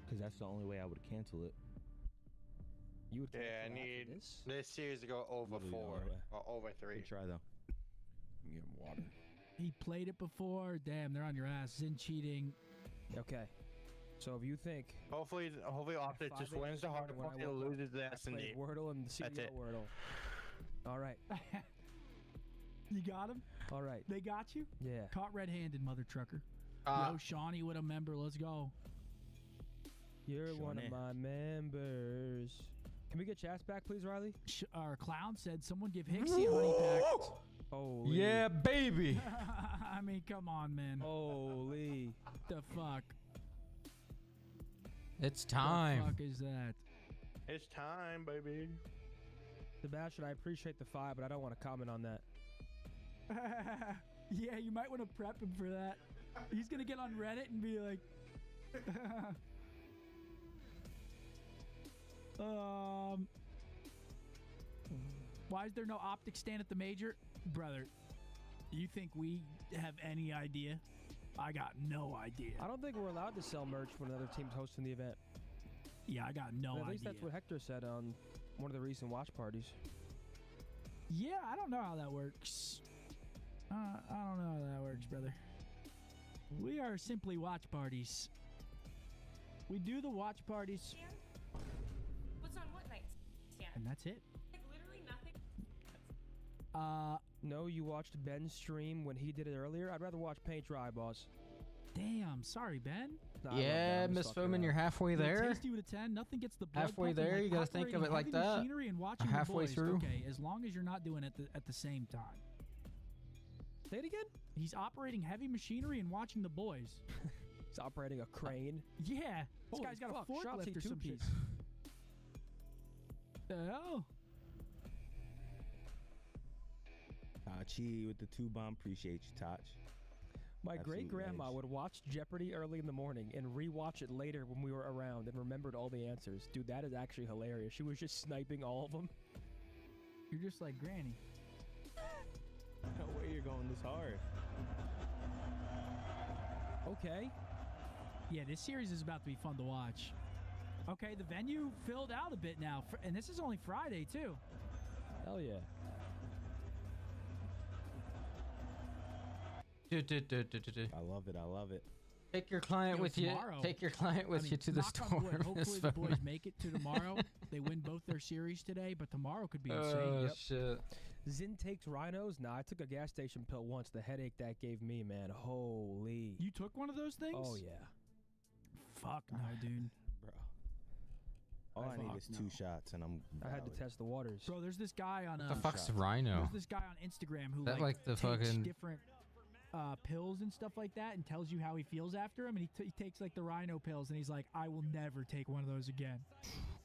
Because that's the only way I would cancel it. You would. Yeah, I need this series to go over 4 or over 3. Good try though. Get water. He played it before. Damn, they're on your ass. Zen cheating. Okay. So if you think. Hopefully Optic just wins the hard point and loses the S&D. Wordle and the That's CDL it. Wordle. All right. You got him? All right. They got you? Yeah. Caught red-handed, mother trucker. Yo, Shawnee with a member. Let's go. You're one of my members. Can we get Chas back, please, Riley? Our clown said someone give Hixie a honey pack. Holy. Yeah, baby. I mean, come on, man. Holy. The fuck? It's time. The fuck is that? It's time, baby. Sebastian, I appreciate the 5, but I don't want to comment on that. Yeah, you might want to prep him for that. He's gonna get on Reddit and be like, why is there no optic stand at the major? Brother, you think we have any idea? I got no idea. I don't think we're allowed to sell merch when another team's hosting the event. Yeah, I got no idea. At least that's what Hector said on one of the recent watch parties. Yeah, I don't know how that works. I don't know how that works, brother. We are simply watch parties. We do the watch parties. What's on what nights? Yeah. And that's it. Like literally nothing. No, you watched Ben's stream when he did it earlier. I'd rather watch paint dry, boss. Damn, sorry, Ben. Nah, Yeah, Miss Foreman, you're halfway there. Tasty with a 10. Nothing gets the blood Halfway pumping there, like you gotta think of it like operating heavy that. machinery and watching Halfway the boys. through. Okay, as long as you're not doing it at the same time. Say it again. He's operating heavy machinery and watching the boys. He's operating a crane. Yeah, this Holy guy's got fuck, a forklift Shotzi or some shit. two-piece. The hell? Tachi with the 2-bomb. Appreciate you, Toch. My Absolute great-grandma edge. would watch Jeopardy early in the morning and rewatch it later when we were around and remembered all the answers. Dude, that is actually hilarious. She was just sniping all of them. You're just like Granny. No way you're going this hard. Okay. Yeah, this series is about to be fun to watch. Okay, the venue filled out a bit now, and this is only Friday, too. Hell yeah. I love it. I love it. Take your client with tomorrow, you. Take your client with you to the knock on store. wood, hopefully the boys make it to tomorrow. They win both their series today, but tomorrow could be insane. Oh shit! Zin takes rhinos. Nah, I took a gas station pill once. The headache that gave me, man. Holy. You took one of those things? Oh yeah. Fuck no, dude. Bro. All I need is 2 shots, and I'm. I had to valid. test the waters. Bro, there's this guy on. The fuck's Rhino? There's this guy on Instagram who That like the takes fucking different pills and stuff like that, and tells you how he feels after them. And he takes like the Rhino pills, and he's like, I will never take one of those again.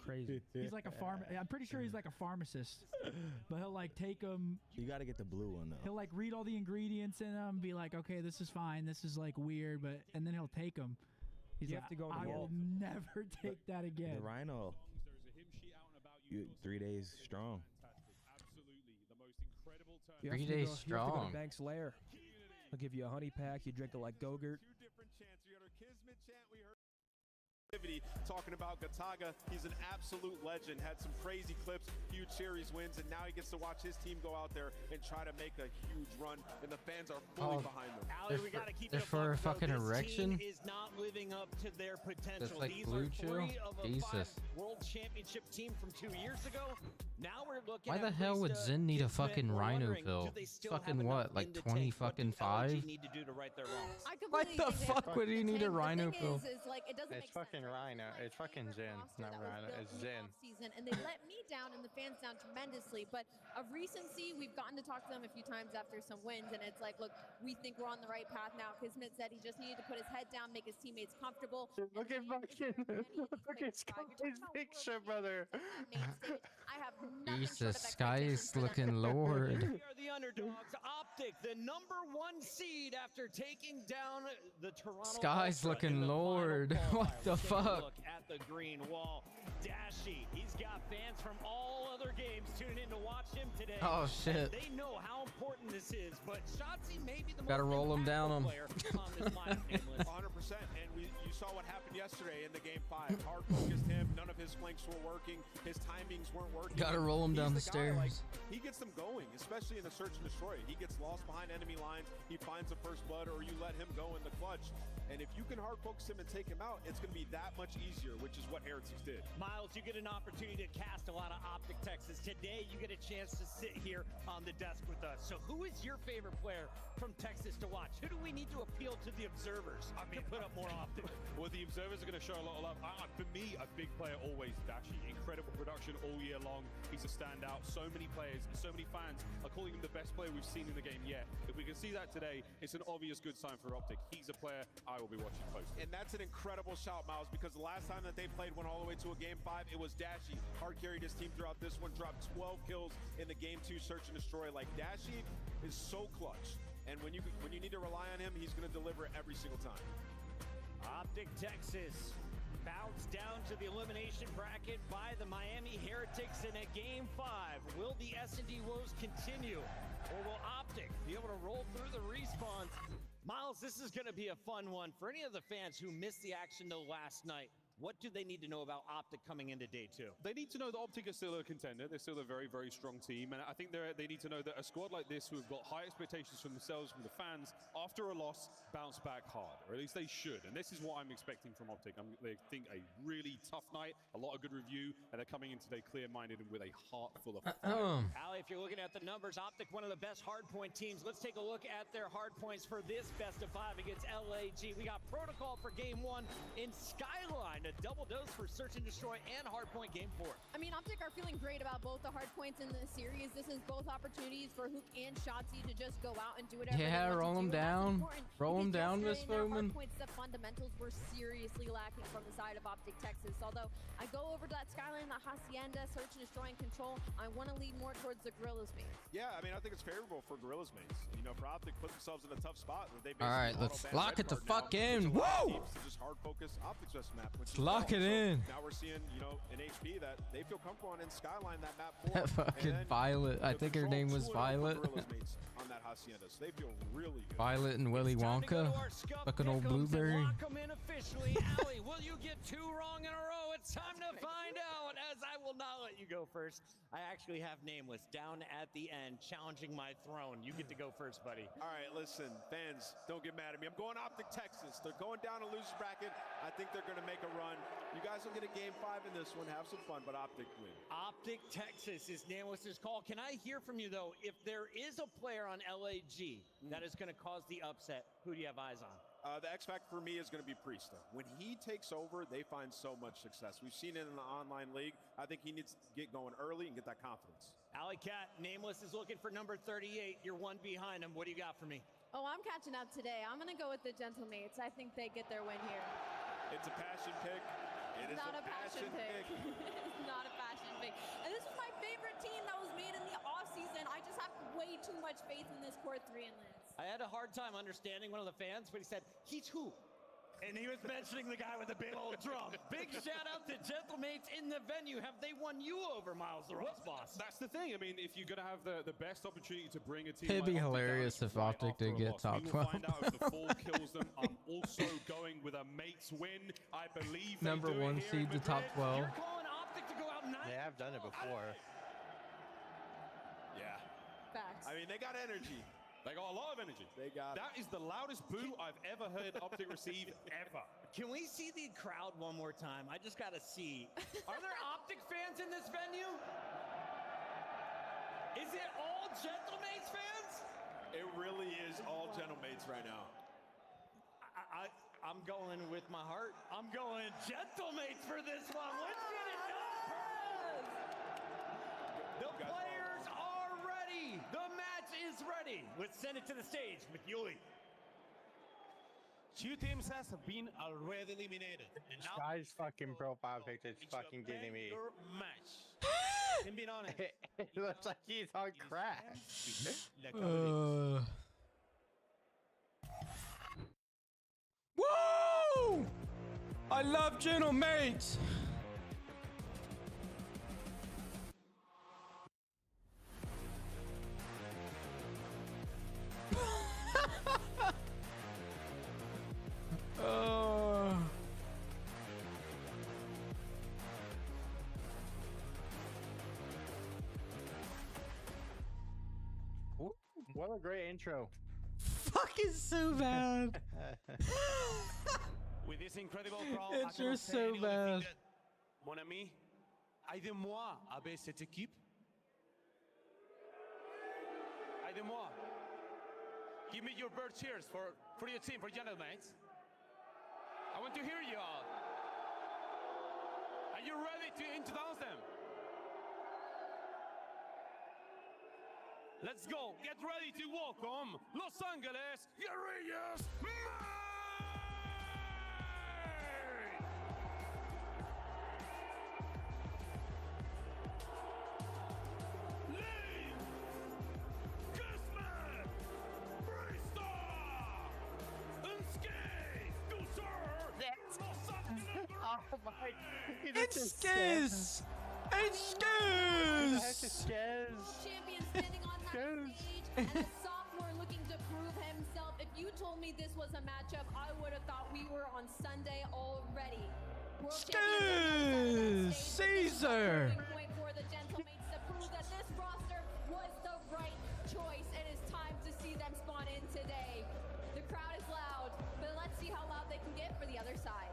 Crazy. He's like a I'm pretty sure he's like a pharmacist, but he'll like take them. You got to get the blue one though. He'll like read all the ingredients in them, be like, okay, this is fine, this is like weird, but and then he'll take them. He's You like, have to go in I the will wall. never take that again. The Rhino. 3 days strong. You have 3 to days go- You have to go strong. to Bank's Lair. I'll give you a honey pack. You drink it like Go-Gurt. Talking about Gataga, he's an absolute legend, had some crazy clips, huge series wins, and now he gets to watch his team go out there and try to make a huge run, and the fans are fully behind them. Allie, we gotta keep they're it for a buck, though. fucking This erection? team is not living up to their potential. That's like These Blue are Chew? 3 of the Jesus. 5 World championship team from 2 years ago. Now we're looking Why at the hell would Krista, Zen need a Kismet. fucking We're rhino wondering, pill? do they still Fucking have what, enough like in the 20 tank? What fucking do 5? LG need to do to right their wrongs? I What completely the think they have fuck would he need a tank. rhino The pill? thing is like it doesn't It's make sense. fucking Rhino. It's fucking Zen, not Rhino. It's Zen. Season, and they let me down and the fans down tremendously. But of recency, we've gotten to talk to them a few times after some wins, and it's like, look, we think we're on the right path now. Kismet said he just needed to put his head down, make his teammates comfortable. Look at fucking look at Sky's picture, brother. I have Jesus, Sky is looking lord. We are the underdogs. Optic, the #1 seed after taking down the Toronto. Sky's Ultra looking in the lord. final What qualifier. the Let's take a fuck? look at the green wall. Dashy, he's got fans from all other games tuning in to watch him today. Oh, shit. And they know how important this is, but Shotzi may be the Gotta most roll him down impactful him. player on this lineup. 100%, and you saw what happened yesterday in the game 5. Hard focused him. None of his flanks were working. His timings weren't working. Gotta roll him He's down the guy, like, stairs. he gets them going, especially in the search and destroy. He gets lost behind enemy lines. He finds the first blood, or you let him go in the clutch. And if you can hard focus him and take him out, it's going to be that much easier, which is what Heretics did. Miles, you get an opportunity to cast a lot of Optic Texas. Today, you get a chance to sit here on the desk with us. So who is your favorite player from Texas to watch? Who do we need to appeal to the observers to put up more Optic? Well, the observers are going to show a lot of love. For me, a big player always Dashy. Incredible production all year long. He's a standout. So many players, so many fans are calling him the best player we've seen in the game yet. If we can see that today, it's an obvious good sign for Optic. He's a player I will be watching closely. And that's an incredible shout, Miles, because the last time that they played went all the way to a game 5, it was Dashy. Hard carried his team throughout this one, dropped 12 kills in the game 2 search and destroy. Like, Dashy is so clutch. And when you need to rely on him, he's going to deliver every single time. Optic Texas bounced down to the elimination bracket by the Miami Heretics in a game 5. Will the S&D woes continue, or will Optic be able to roll through the respawns? Miles, this is going to be a fun one. For any of the fans who missed the action though last night, what do they need to know about Optic coming into day 2? They need to know that Optic is still a contender. They're still a very, very strong team. And I think they need to know that a squad like this, who've got high expectations from themselves, from the fans, after a loss, bounce back hard. Or at least they should. And this is what I'm expecting from Optic. They think a really tough night, a lot of good review, and they're coming in today clear-minded and with a heart full of fire. Ali, if you're looking at the numbers, Optic, one of the best hardpoint teams. Let's take a look at their hardpoints for this best of 5 against LAG. We got Protocol for game 1 in Skyline, a double dose for Search and Destroy and Hardpoint game 4. I mean, Optic are feeling great about both the hard points in the series. This is both opportunities for Hook and Shotzi to just go out and do whatever they want roll to him do. down. Roll him down, Miss Foreman. Points, the fundamentals were seriously lacking from the side of Optic Texas. Although I go over to that Skyline, the Hacienda, Search and Destroy and Control, I want to lead more towards the Gorillas mains. Yeah, I mean, I think it's favorable for Gorillas mains. You know, for Optic, put themselves in a tough spot where they All right, let's lock it the fuck in. Whoa! Just hard focus Optic's best map. Let's lock it in. Now we're seeing, you know, in HP that they feel comfortable on in Skyline that map 4. That fucking Violet. I think her name was Violet. On that Hacienda, so they feel really good. Violet and Willy Wonka. Fucking old blueberry. Lock them in officially. Ali, will you get 2 wrong in a row? It's time to find out, as I will not let you go first. I actually have Nameless down at the end, challenging my throne. You get to go first, buddy. All right, listen, fans, don't get mad at me. I'm going Optic Texas. They're going down a loser's bracket. I think they're going to make a run. You guys will get a game 5 in this one. Have some fun, but Optic win. Optic Texas is Nameless's call. Can I hear from you, though? If there is a player on LAG that is going to cause the upset, who do you have eyes on? The X factor for me is going to be Priest, though. When he takes over, they find so much success. We've seen it in the online league. I think he needs to get going early and get that confidence. Alley Cat, Nameless is looking for number 38. You're one behind him. What do you got for me? Oh, I'm catching up today. I'm going to go with the Gentlemates. I think they get their win here. It's a passion pick. It is not a passion pick. It's not a passion pick. And this was my favorite team that was made in the offseason. I just have way too much faith in this core 3 and Lance. I had a hard time understanding one of the fans, but he said, he's who? And he was mentioning the guy with the big old drum. Big shout out to Gentlemates in the venue. Have they won you over, Miles the Ross Boss? That's the thing. I mean, if you're going to have the best opportunity to bring a team It'd be like Optic hilarious down, if Optic did get top 12. We will find out if the fall kills them. I'm also going with a mates win. I believe they Number do 1 it seed to top 12. You're calling Optic to go out 9? They have done it before. Yeah. Facts. I mean, they got energy. They got a lot of energy. They got that is the loudest boo I've ever heard Optic receive ever. Can we see the crowd one more time? I just gotta see. Are there Optic fans in this venue? Is it all Gentlemates fans? It really is all Gentlemates right now. I'm going with my heart. I'm going Gentlemates for this one. Let's get it done, Perez! The players are ready. The match is ready. Let's send it to the stage, McYuli. Two teams have been already eliminated. And This now guy's fucking profile picture is fucking getting me. your match. And being honest, It looks like he's on crack. Woo! I love Gentlemates. What a great intro. Fucking so bad. with this incredible crowd, It's just so bad. Mon ami, aidez-moi avec cette équipe. Aidez-moi. Give me your bird cheers for your team, for Gentlemates. I want to hear you all. Are you ready to introduce them? Let's go. Get ready to welcome Los Angeles Guerrillas. Oh my! It's Skiz! It's Skiz! Champion standing on that stage, and a sophomore looking to prove himself. If you told me this was a matchup, I would have thought we were on Sunday already. Skiz! Caesar! Point for the Gentlemates to prove that this roster was the right choice. It is time to see them spawn in today. The crowd is loud, but let's see how loud they can get for the other side.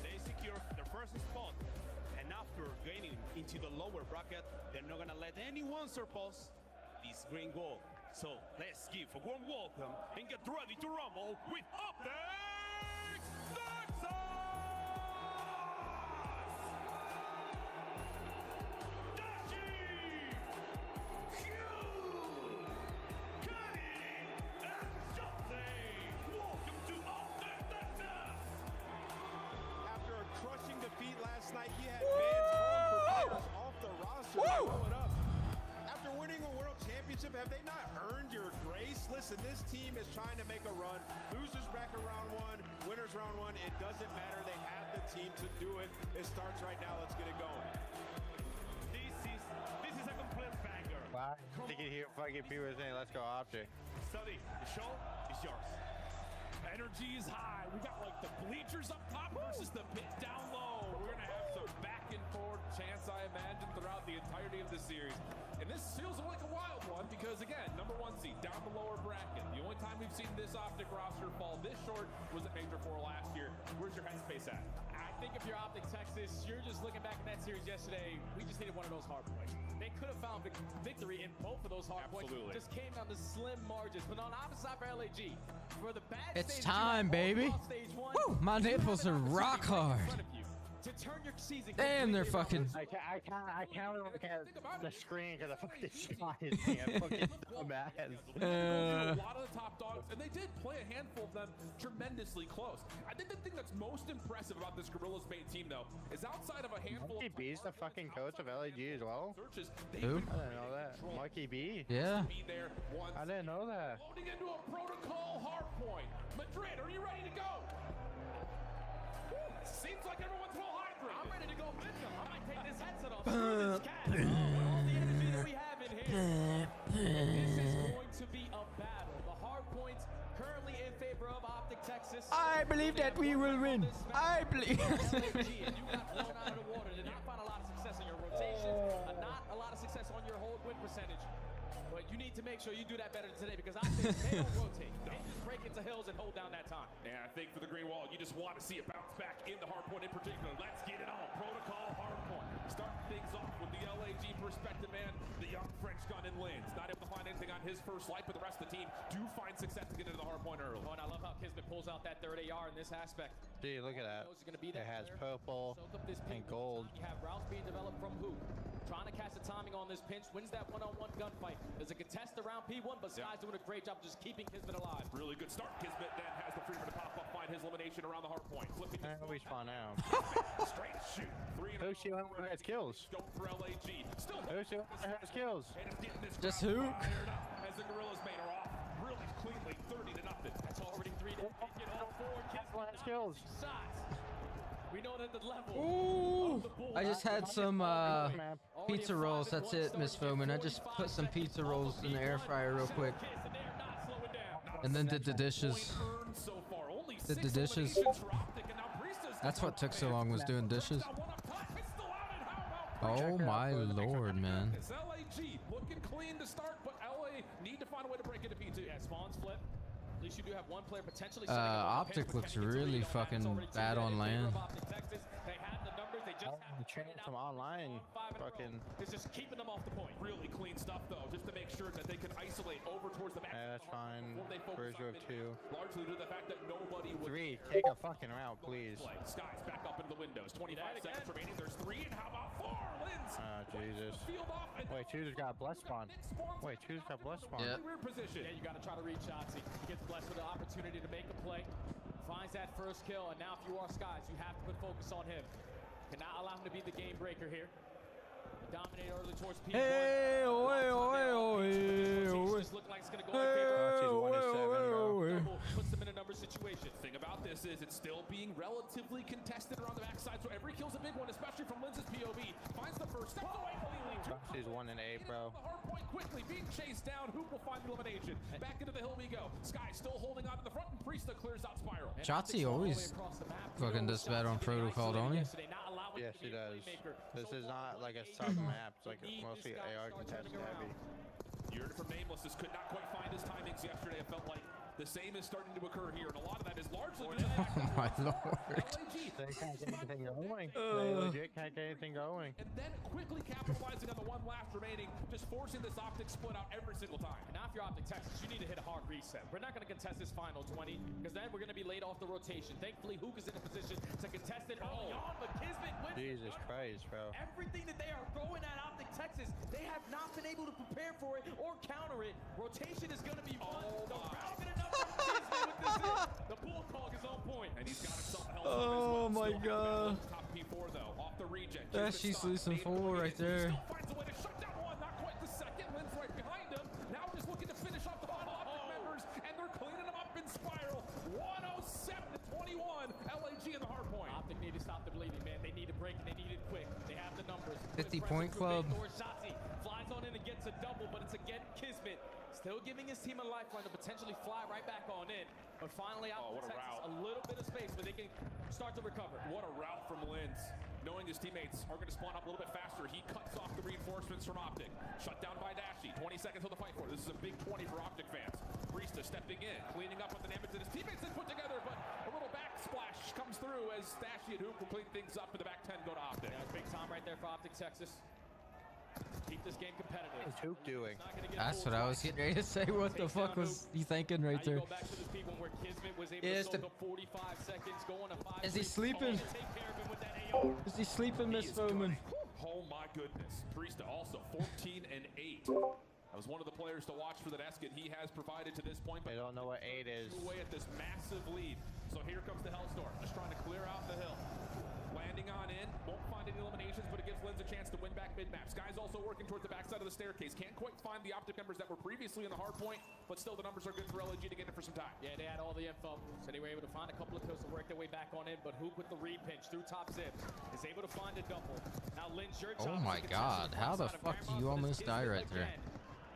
They secure their first spot, and after gaining into the lower bracket, they're not gonna let anyone surpass this green goal. So let's give a warm welcome and get ready to rumble with Optic Texas! After a crushing defeat last night, he had fans calling for players off the roster to blow it up. After winning a world championship, have they not earned your grace? Listen, this team is trying to make a run. Losers bracket round one, winners round one. It doesn't matter. They have the team to do it. It starts right now. Let's get it going. This is a complete banger. Wow. I can hear fucking people saying, "Let's go Optic." Study, the show is yours. Energy is high. We got like the bleachers up top versus the pit down low. We're gonna have some back and forth chance, I imagine, throughout the entirety of the series. And this feels like a wild one because, again, number one seed down the lower bracket. The only time we've seen this Optic roster fall this short was at Major 4 last year. Where's your headspace at? I think if you're Optic Texas, you're just looking back at that series yesterday. We just needed one of those hard points. They could have found victory in both of those hard points. Just came down to slim margins. But on the opposite side for LAG, for the bad It's time, baby. Woo! My nipples are rock hard. To turn your season. Damn, they're fucking. I can't look at the screen because the fucking sky is being fucking dumbass. A lot of the top dogs, and they did play a handful of them tremendously close. I think the thing that's most impressive about this Gorillas Bait team, though, is outside of a handful Mikey B's the fucking coach of LAG as well? searches, Who? I didn't know that. Mikey B? Yeah. be there once. I didn't know that. Loading into a protocol hard point. Madrid, are you ready to go? Seems like everyone's well hydrated. I'm ready to go with them. I might take this headset off. Screw this cat. With all the energy that we have in here. This is going to be a battle. The hard points currently in favor of Optic Texas. I believe that we will win. I believe. LAG, and you got blown out of the water. Did not find a lot of success in your rotations. Not a lot of success on your hold win percentage. But you need to make sure you do that better today They don't rotate. They just break into hills and hold down that time. And I think for the green wall, you just want to see it bounce back in the hardpoint in particular. Let's get it on. Protocol hardpoint. Starting things off with the LAG perspective, man. The young French gun in Lins. Not able to find anything on his first light, but the rest of the team do find success to get into the hardpoint early. Oh, and I love how Kismet pulls out that third AR in this aspect. Dude, look at that. It has purple and gold. You have routes being developed from Hoop. Trying to catch the timing on this pinch, wins that one-on-one gunfight. There's a contest around P1, but Sky's doing a great job just keeping Kismet alive. Really good start. Kismet then has the freedom to pop up, find his elimination around the hard point. Flipping We spawn out. straight shoot. Hoshi has kills. Go for LAG. Still Hoshi has kills. And it's getting this Just crowd Hook. fired up as the Gorillas made her off really cleanly, 30-0. That's already 3 to get all 4. Kismet has kills. Shots. We know that the level. Ooh! I just had some pizza rolls. That's it, Miss Foreman. I just put some pizza rolls in the air fryer real quick. And then did the dishes. Did the dishes. That's what took so long, was doing dishes. Oh my lord, man. It's LAG looking clean to start, but LA need to find a way to break into P2. Yeah, spawns flip. At least you do have one player potentially. Optic looks really fucking bad on land. They have the numbers. They just have the train from online. Fucking. It's just keeping them off the point. Really clean stuff though, just to make sure that they can isolate over towards the back. That's fine. Version of 2. Largely due to the fact that nobody would. 3. Take a fucking route, please. Skies back up into the windows. 25 seconds remaining. There's 3, and how about 4? Lins. Oh Jesus. Wait, Chooser's got blessed spawn. Wait, Chooser's got blessed spawn. Yep. Weird position. Yeah, you got to try to reach Shotzi. He gets blessed with the opportunity to make a play. Finds that first kill, and now if you are Skies, you have to put focus on him. Cannot allow him to be the game breaker here. Dominate early towards P1. Hey, oh, hey, oh, hey, oh, hey, oh, Just look like it's going to go in favor. Puts them in a number situation. Thing about this is it's still being relatively contested around the backside, so every kill's a big one, especially from Linz's POV. Finds the first, steps away cleanly. She's 1 and 8, bro. The hard point quickly, being chased down. Hoop will find the elimination. Back into the hill we go. Sky still holding on to the front, and Priesta clears out Spiral. Shotzi always fucking does bad on protocol, don't he? Yes, he does. This is not like a sub map. It's like mostly AR contested heavy. You heard it from Nameless. This could not quite find his timings yesterday. It felt like the same is starting to occur here, and a lot of that is largely due to the Oh my lord. They can't get anything going. They legit can't get anything going. And then quickly capitalizing on the one last remaining, just forcing this Optic split out every single time. And now if you're Optic Texas, you need to hit a hard reset. We're not going to contest this final 20, because then we're going to be laid off the rotation. Thankfully, Hook is in a position to contest it early on, but Kismet wins. Jesus Christ, bro. Everything that they are throwing at Optic Texas, they have not been able to prepare for it or counter it. Rotation is going to be run. The route enough from Kismet with this hit. The Bullcog is on point. And he's got himself a hell of Oh my god. Top P4 though, off the regen. That she's losing 4 right there. Still finds a way to shut down 1, not quite the second. Lynn's right behind him. Now just looking to finish off the final Optic members, and they're cleaning them up in Spiral. 107-21. LAG in the hard point. Optic need to stop the bleeding, man. They need a break, and they need it quick. They have the numbers. 50-point club. Shotzi flies on in and gets a double, but it's again Kismet. Still giving his team a lifeline to potentially fly right back on in. But finally out what a Texas, route. a little bit of space where they can start to recover. What a route from Linz. Knowing his teammates are going to spawn up a little bit faster, he cuts off the reinforcements from Optic. Shut down by Dashy. 20 seconds till the fight for it. This is a big 20 for Optic fans. Priesta stepping in, cleaning up with the damage that his teammates had put together, but a little back splash comes through as Dashy and Hoop will clean things up, and the back 10 go to Optic. Yeah, big time right there for Optic Texas. Keep this game competitive. What's Hoop doing? That's what I was getting ready to say. What the fuck was he thinking right there? Is he sleeping? Is he sleeping, Miss Foreman? Oh my goodness. Priesta also 14 and 8. That was one of the players to watch for the desk, and he has provided to this point. But I don't know what 8 is. Away at this massive lead. So here comes the Hellstorm, just trying to clear out the hill. Landing on in, won't find any eliminations, but it gives Linz a chance to win back mid-map. Sky's also working towards the backside of the staircase. Can't quite find the Optic members that were previously in the hard point, but still the numbers are good for LAG to get in for some time. Yeah, they had all the info, so they were able to find a couple of kills to work their way back on in, but Hoop with the re-pinch through top zip is able to find a double. Now Linz, your job. Oh my god, how the fuck do you almost die right there?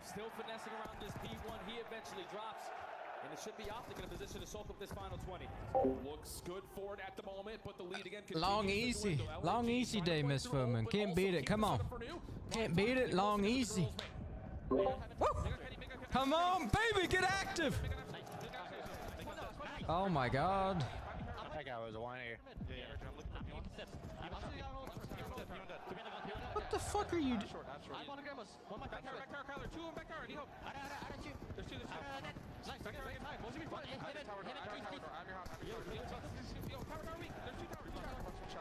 Still finessing around this P1, he eventually drops. And it should be Optic in a position to soak up this final 20. Looks good for it at the moment, but the lead again long easy. Long easy day, Miss Foreman. Can't beat it. Come on. Can't beat it. Long easy. Woo! Come on, baby, get active! Oh my god. That guy was a whiner. What the fuck are you doing?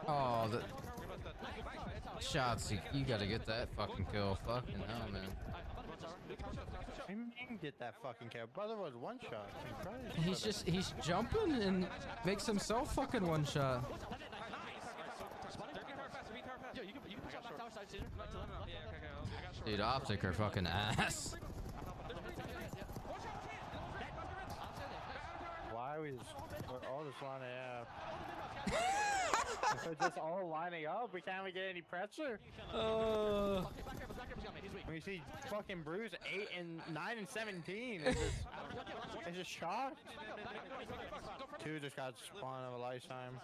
Oh, the shots, you gotta get that fucking kill. Fucking hell, man. I mean, get that fucking kill. Brother was one shot. He's jumping and makes himself fucking one shot. Dude, Optic are fucking ass. Why we're all just lining up? We're just all lining up. We can't even get any pressure. When you see fucking Bruce 9 and 17, it's just shocked. 2 just got spawn of a lifetime.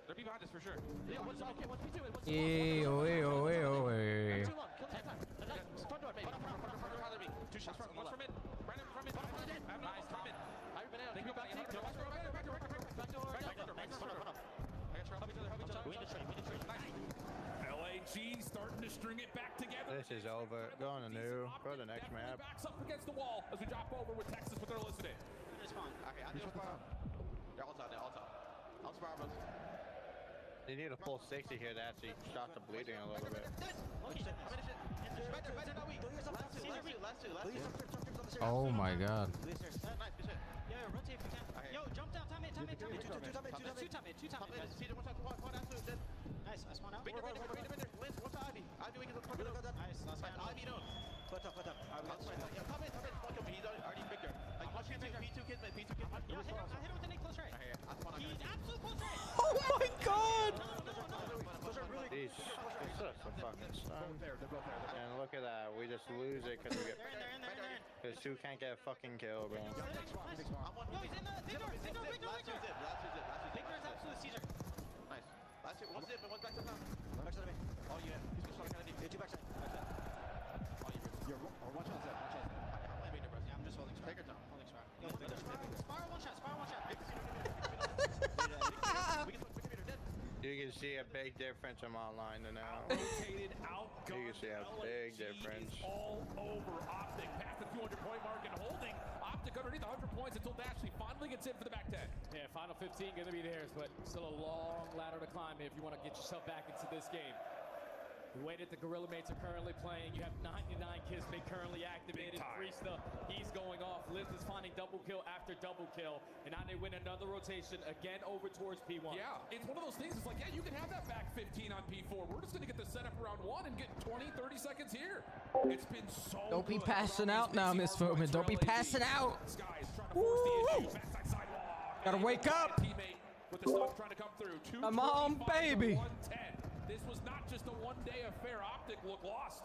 They're behind us for sure. Two shots from one from it. Brandon from it. Nice from it. They go back. LAG starting to string it back together. This is over. Go on the new. Go to the next map. Backs up against the wall as we drop over with Texas, but they're listening. Okay, I just spawn. They're all top. I'll spawn us. They need a full 60 here to actually stop the bleeding a little bit. Oh my god. Yo, jump down, time it. Two time it. Nice, I spawned out. Nice, last one. Ivy down. Put up. Come in. Fuck him, he's already bigger. Like, watch P2 kids, man. P2 kids. Yo, hit him with the Nick close right. He's absolute close right. Oh my god! These are some fucking stuns. And look at that, we just lose it because we get. Because 2 can't get a fucking kill, bro. Yo, he's in the big door. Victor is absolute Caesar. Nice. Last two. One's zip and one's back to the top. Backside of me. Oh, yeah. He's gonna start kind of deep. Yeah, 2 backside. Oh, you're good. Or watch out, Zip. Watch out. I'm playing Victor, bro. Yeah, I'm just holding Spire. Take your time. Holding Spire. Yo, Spire one shot. You can see a big difference from online to now. Rotated out. You can see a big difference. All over Optic. Past the 200-point mark and holding Optic underneath 100 points until Dashley finally gets in for the back 10. Yeah, final 15 going to be theirs, but still a long ladder to climb if you want to get yourself back into this game. The way that the Gorilla mates are currently playing, you have 99 Kismet currently activated. Freesta, he's going off. Liz is finding double kill after double kill. And now they win another rotation again over towards P1. Yeah, it's one of those things. It's like, yeah, you can have that back 15 on P4. We're just going to get the setup around 1 and get 20, 30 seconds here. It's been so Don't be passing out now, Miss Footman. Don't be passing out. Woo! Gotta wake up. With the stuff trying to come through. Come on, baby. This was not just a one-day affair. Optic look lost.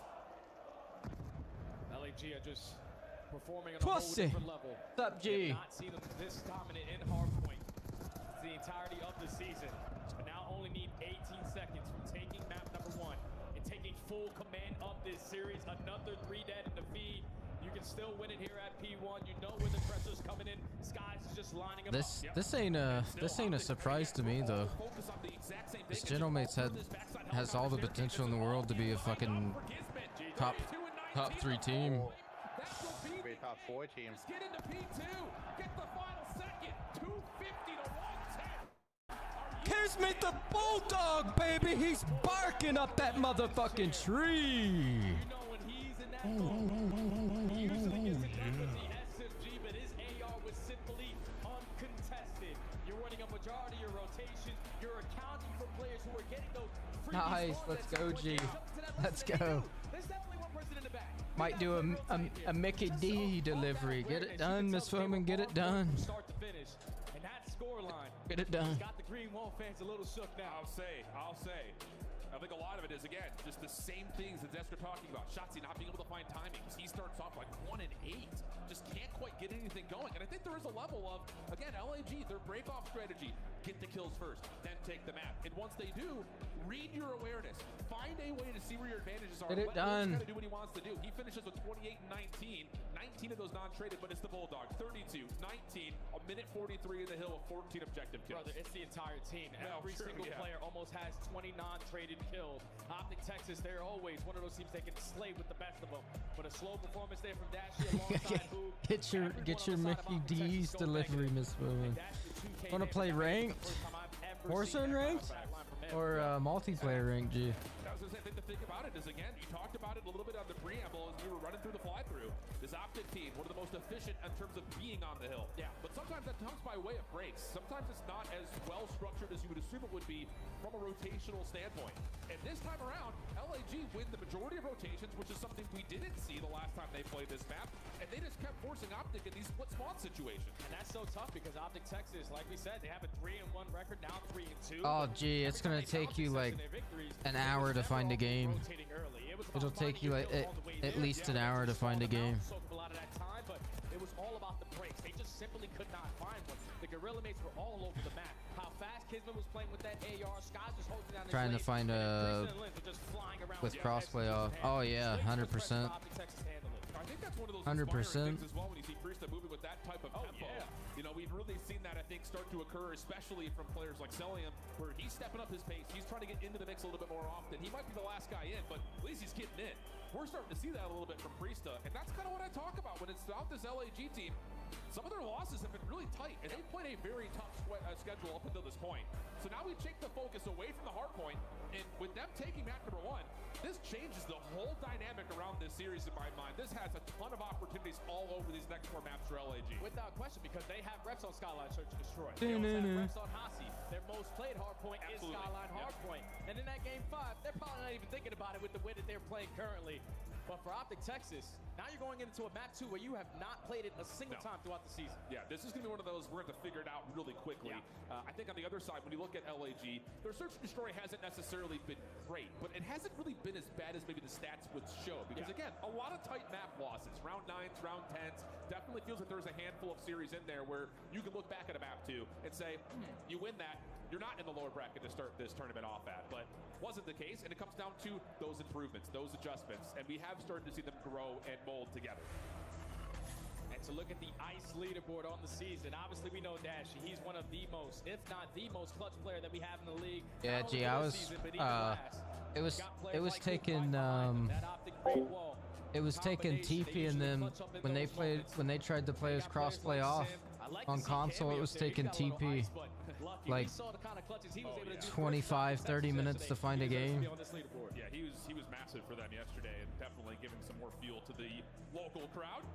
LAG are just performing on a whole different level. What's up, G? We have not seen them this dominant in hardpoint the entirety of the season. But now only need 18 seconds from taking map number 1 and taking full command of this series. Another 3 dead in the feed. You can still win it here at P1. You know where the pressure's coming in. Skies is just lining them up. This ain't a surprise to me though. This Gentlemates has all the potential in the world to be a fucking top 3 team. Be a top 4 team. Get into P2. Get the final second. 250 to 110. Kismet the Bulldog, baby. He's barking up that motherfucking tree. Nice, let's go, G. Let's go. Might do a Mickey D delivery. Get it done, Miss Foreman. Get it done. Start to finish, and that score line. Get it done. Got the Green Wall fans a little shook now. I'll say. I think a lot of it is, again, just the same things that Zesker talking about. Shotzzy not being able to find timings. He starts off like 1 and 8. Just can't quite get anything going. And I think there is a level of, again, LAG, their break-off strategy. Get the kills first, then take the map. And once they do, read your awareness. Find a way to see where your advantages are. Get it done. Do what he wants to do. He finishes with 28 and 19. 19 of those non-traded, but it's the Bulldogs. 32, 19, a minute 43 in the hill with 14 objective kills. Brother, it's the entire team. Every single player almost has 20 non-traded kills. Optic Texas, they're always one of those teams that can slay with the best of them. But a slow performance there from Dashy alongside Boog. Get your Mickey D's delivery, Miss Woman. Want to play ranked? Warzone ranked? Or multiplayer ranked, G? I was going to say, I think the thing about it is, again, you talked about it a little bit on the preamble as we were running through the fly-through. This Optic team, one of the most efficient in terms of being on the hill. Yeah. But sometimes that comes by way of breaks. Sometimes it's not as well structured as you would assume it would be from a rotational standpoint. And this time around, LAG win the majority of rotations, which is something we didn't see the last time they played this map. And they just kept forcing Optic in these split spawn situations. And that's so tough because Optic Texas, like we said, they have a 3-1 record, now 3-2. Oh, gee, it's going to take you like an hour to find a game. It'll take you like at least an hour to find a game. A lot of that time, but it was all about the breaks. They just simply could not find one. The Gorilla mates were all over the map. How fast Kisman was playing with that AR, Skies was holding down his Trying to lane, find a with crossplay off. Oh yeah, 100%. I think that's one of those 100%. things as well when you see Priesta moving with that type of tempo. You know, we've really seen that, I think, start to occur, especially from players like Celium, where he's stepping up his pace. He's trying to get into the mix a little bit more often. He might be the last guy in, but at least he's getting in. We're starting to see that a little bit from Priesta, and that's kind of what I talk about when it's about this LAG team. Some of their losses have been really tight, and they've played a very tough schedule up until this point. So now we take the focus away from the hard point, and with them taking map number 1, this changes the whole dynamic around this series in my mind. This has a ton of opportunities all over these next 4 maps for LAG. Without question, because they have reps on Skyline Search and Destroy. They also have reps on Hasi. Their most played hardpoint is Skyline Hardpoint. And in that game 5, they're probably not even thinking about it with the way that they're playing currently. But for Optic Texas, now you're going into a map 2 where you have not played it a single time throughout the season. Yeah, this is going to be one of those we're going to figure it out really quickly. I think on the other side, when you look at LAG, their Search and Destroy hasn't necessarily been great, but it hasn't really been as bad as maybe the stats would show. Because again, a lot of tight map losses, round 9s, round 10s, definitely feels like there's a handful of series in there where you can look back at a map 2 and say, you win that, you're not in the lower bracket to start this tournament off at. But wasn't the case, and it comes down to those improvements, those adjustments, and we have started to see them grow and mold together. And to look at the ICE leaderboard on the season, obviously we know Dashy. He's one of the most, if not the most clutch player that we have in the league. Yeah, gee, I was, it was taking, it was taking TP and then when they tried to play his crossplay off on console, it was taking TP like 25-30 minutes to find a game. Yeah, he was massive for them yesterday and definitely giving some more fuel to the local crowd.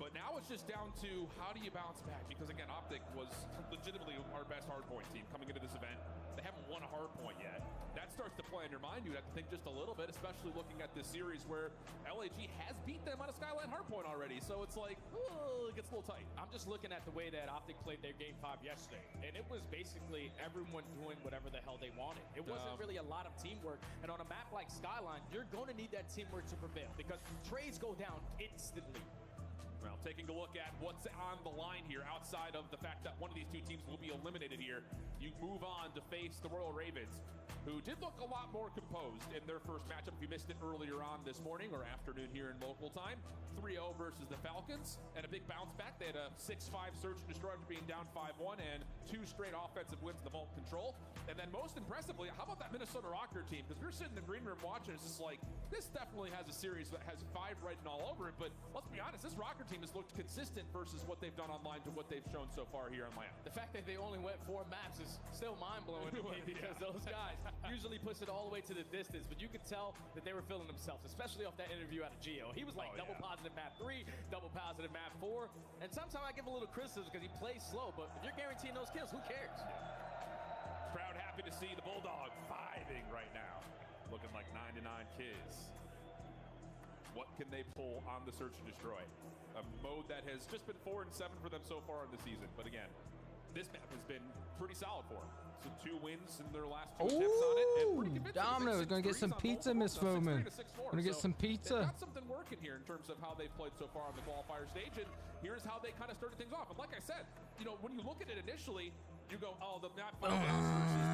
But now it's just down to how do you bounce back? Because again, Optic was legitimately our best hardpoint team coming into this event. They haven't won a hardpoint yet. That starts to play in your mind. You'd have to think just a little bit, especially looking at this series where LAG has beat them on a Skyline hardpoint already. So it's like, it gets a little tight. I'm just looking at the way that Optic played their game 5 yesterday, and it was basically everyone doing whatever the hell they wanted. It wasn't really a lot of teamwork, and on a map like Skyline, you're going to need that teamwork to prevail because trades go down instantly. Well, taking a look at what's on the line here, outside of the fact that one of these two teams will be eliminated here, you move on to face the Royal Ravens, who did look a lot more composed in their first matchup. If you missed it earlier on this morning or afternoon here in local time, 3-0 versus the Falcons, and a big bounce back. They had a 6-5 search and destroy after being down 5-1, and 2 straight offensive wins in the vault control. And then most impressively, how about that Minnesota Rocker team? Because we were sitting in the green room watching, it's just like, this definitely has a series that has 5 written all over it, but let's be honest, this Rocker team has looked consistent versus what they've done online to what they've shown so far here on land. The fact that they only went 4 maps is still mind-blowing to me because those guys usually push it all the way to the distance, but you could tell that they were feeling themselves, especially off that interview out of Geo. He was like double positive map 3, double positive map 4, and sometimes I give a little criticism because he plays slow, but if you're guaranteeing those kills, who cares? Crowd happy to see the Bulldog 5-ing right now, looking like 99 kids. What can they pull on the search and destroy? A mode that has just been 4-7 for them so far in the season. But again, this map has been pretty solid for them. So 2 wins in their last 2 attempts on it. And pretty convincing. Domino is going to get some pizza, Miss Foman. Going to get some pizza. They've got something working here in terms of how they've played so far on the qualifier stage. And here's how they kind of started things off. And like I said, you know, when you look at it initially, you go, oh, the map versus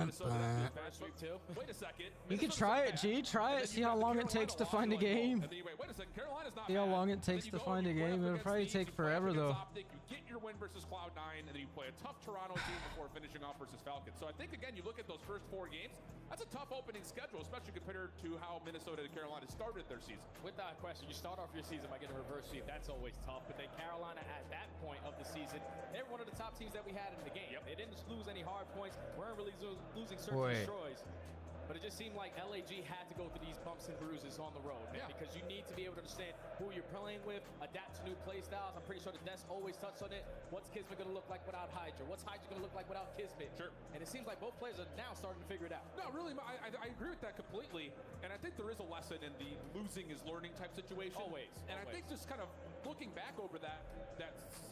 Minnesota, that feels bad. Sweep too. Wait a second. You can try it, G. Try it. See how long it takes to find a game. And then you wait a second. Carolina's not See how long it takes to find a game. It'll probably take forever, though. You get your win versus Cloud9, and then you play a tough Toronto team before finishing off versus Falcons. So I think, again, you look at those first 4 games, that's a tough opening schedule, especially compared to how Minnesota and Carolina started their season. Without question, you start off your season by getting a reverse sweep. That's always tough. But then Carolina, at that point of the season, they were one of the top teams that we had in the game. They didn't lose any hard points. Weren't really losing search and destroys. But it just seemed like LAG had to go through these bumps and bruises on the road, man, because you need to be able to understand who you're playing with, adapt to new play styles. I'm pretty sure the Des always touched on it. What's Kismet going to look like without Hydra? What's Hydra going to look like without Kismet? Sure. And it seems like both players are now starting to figure it out. No, really, I agree with that completely. And I think there is a lesson in the losing is learning type situation. Always. And I think just kind of looking back over that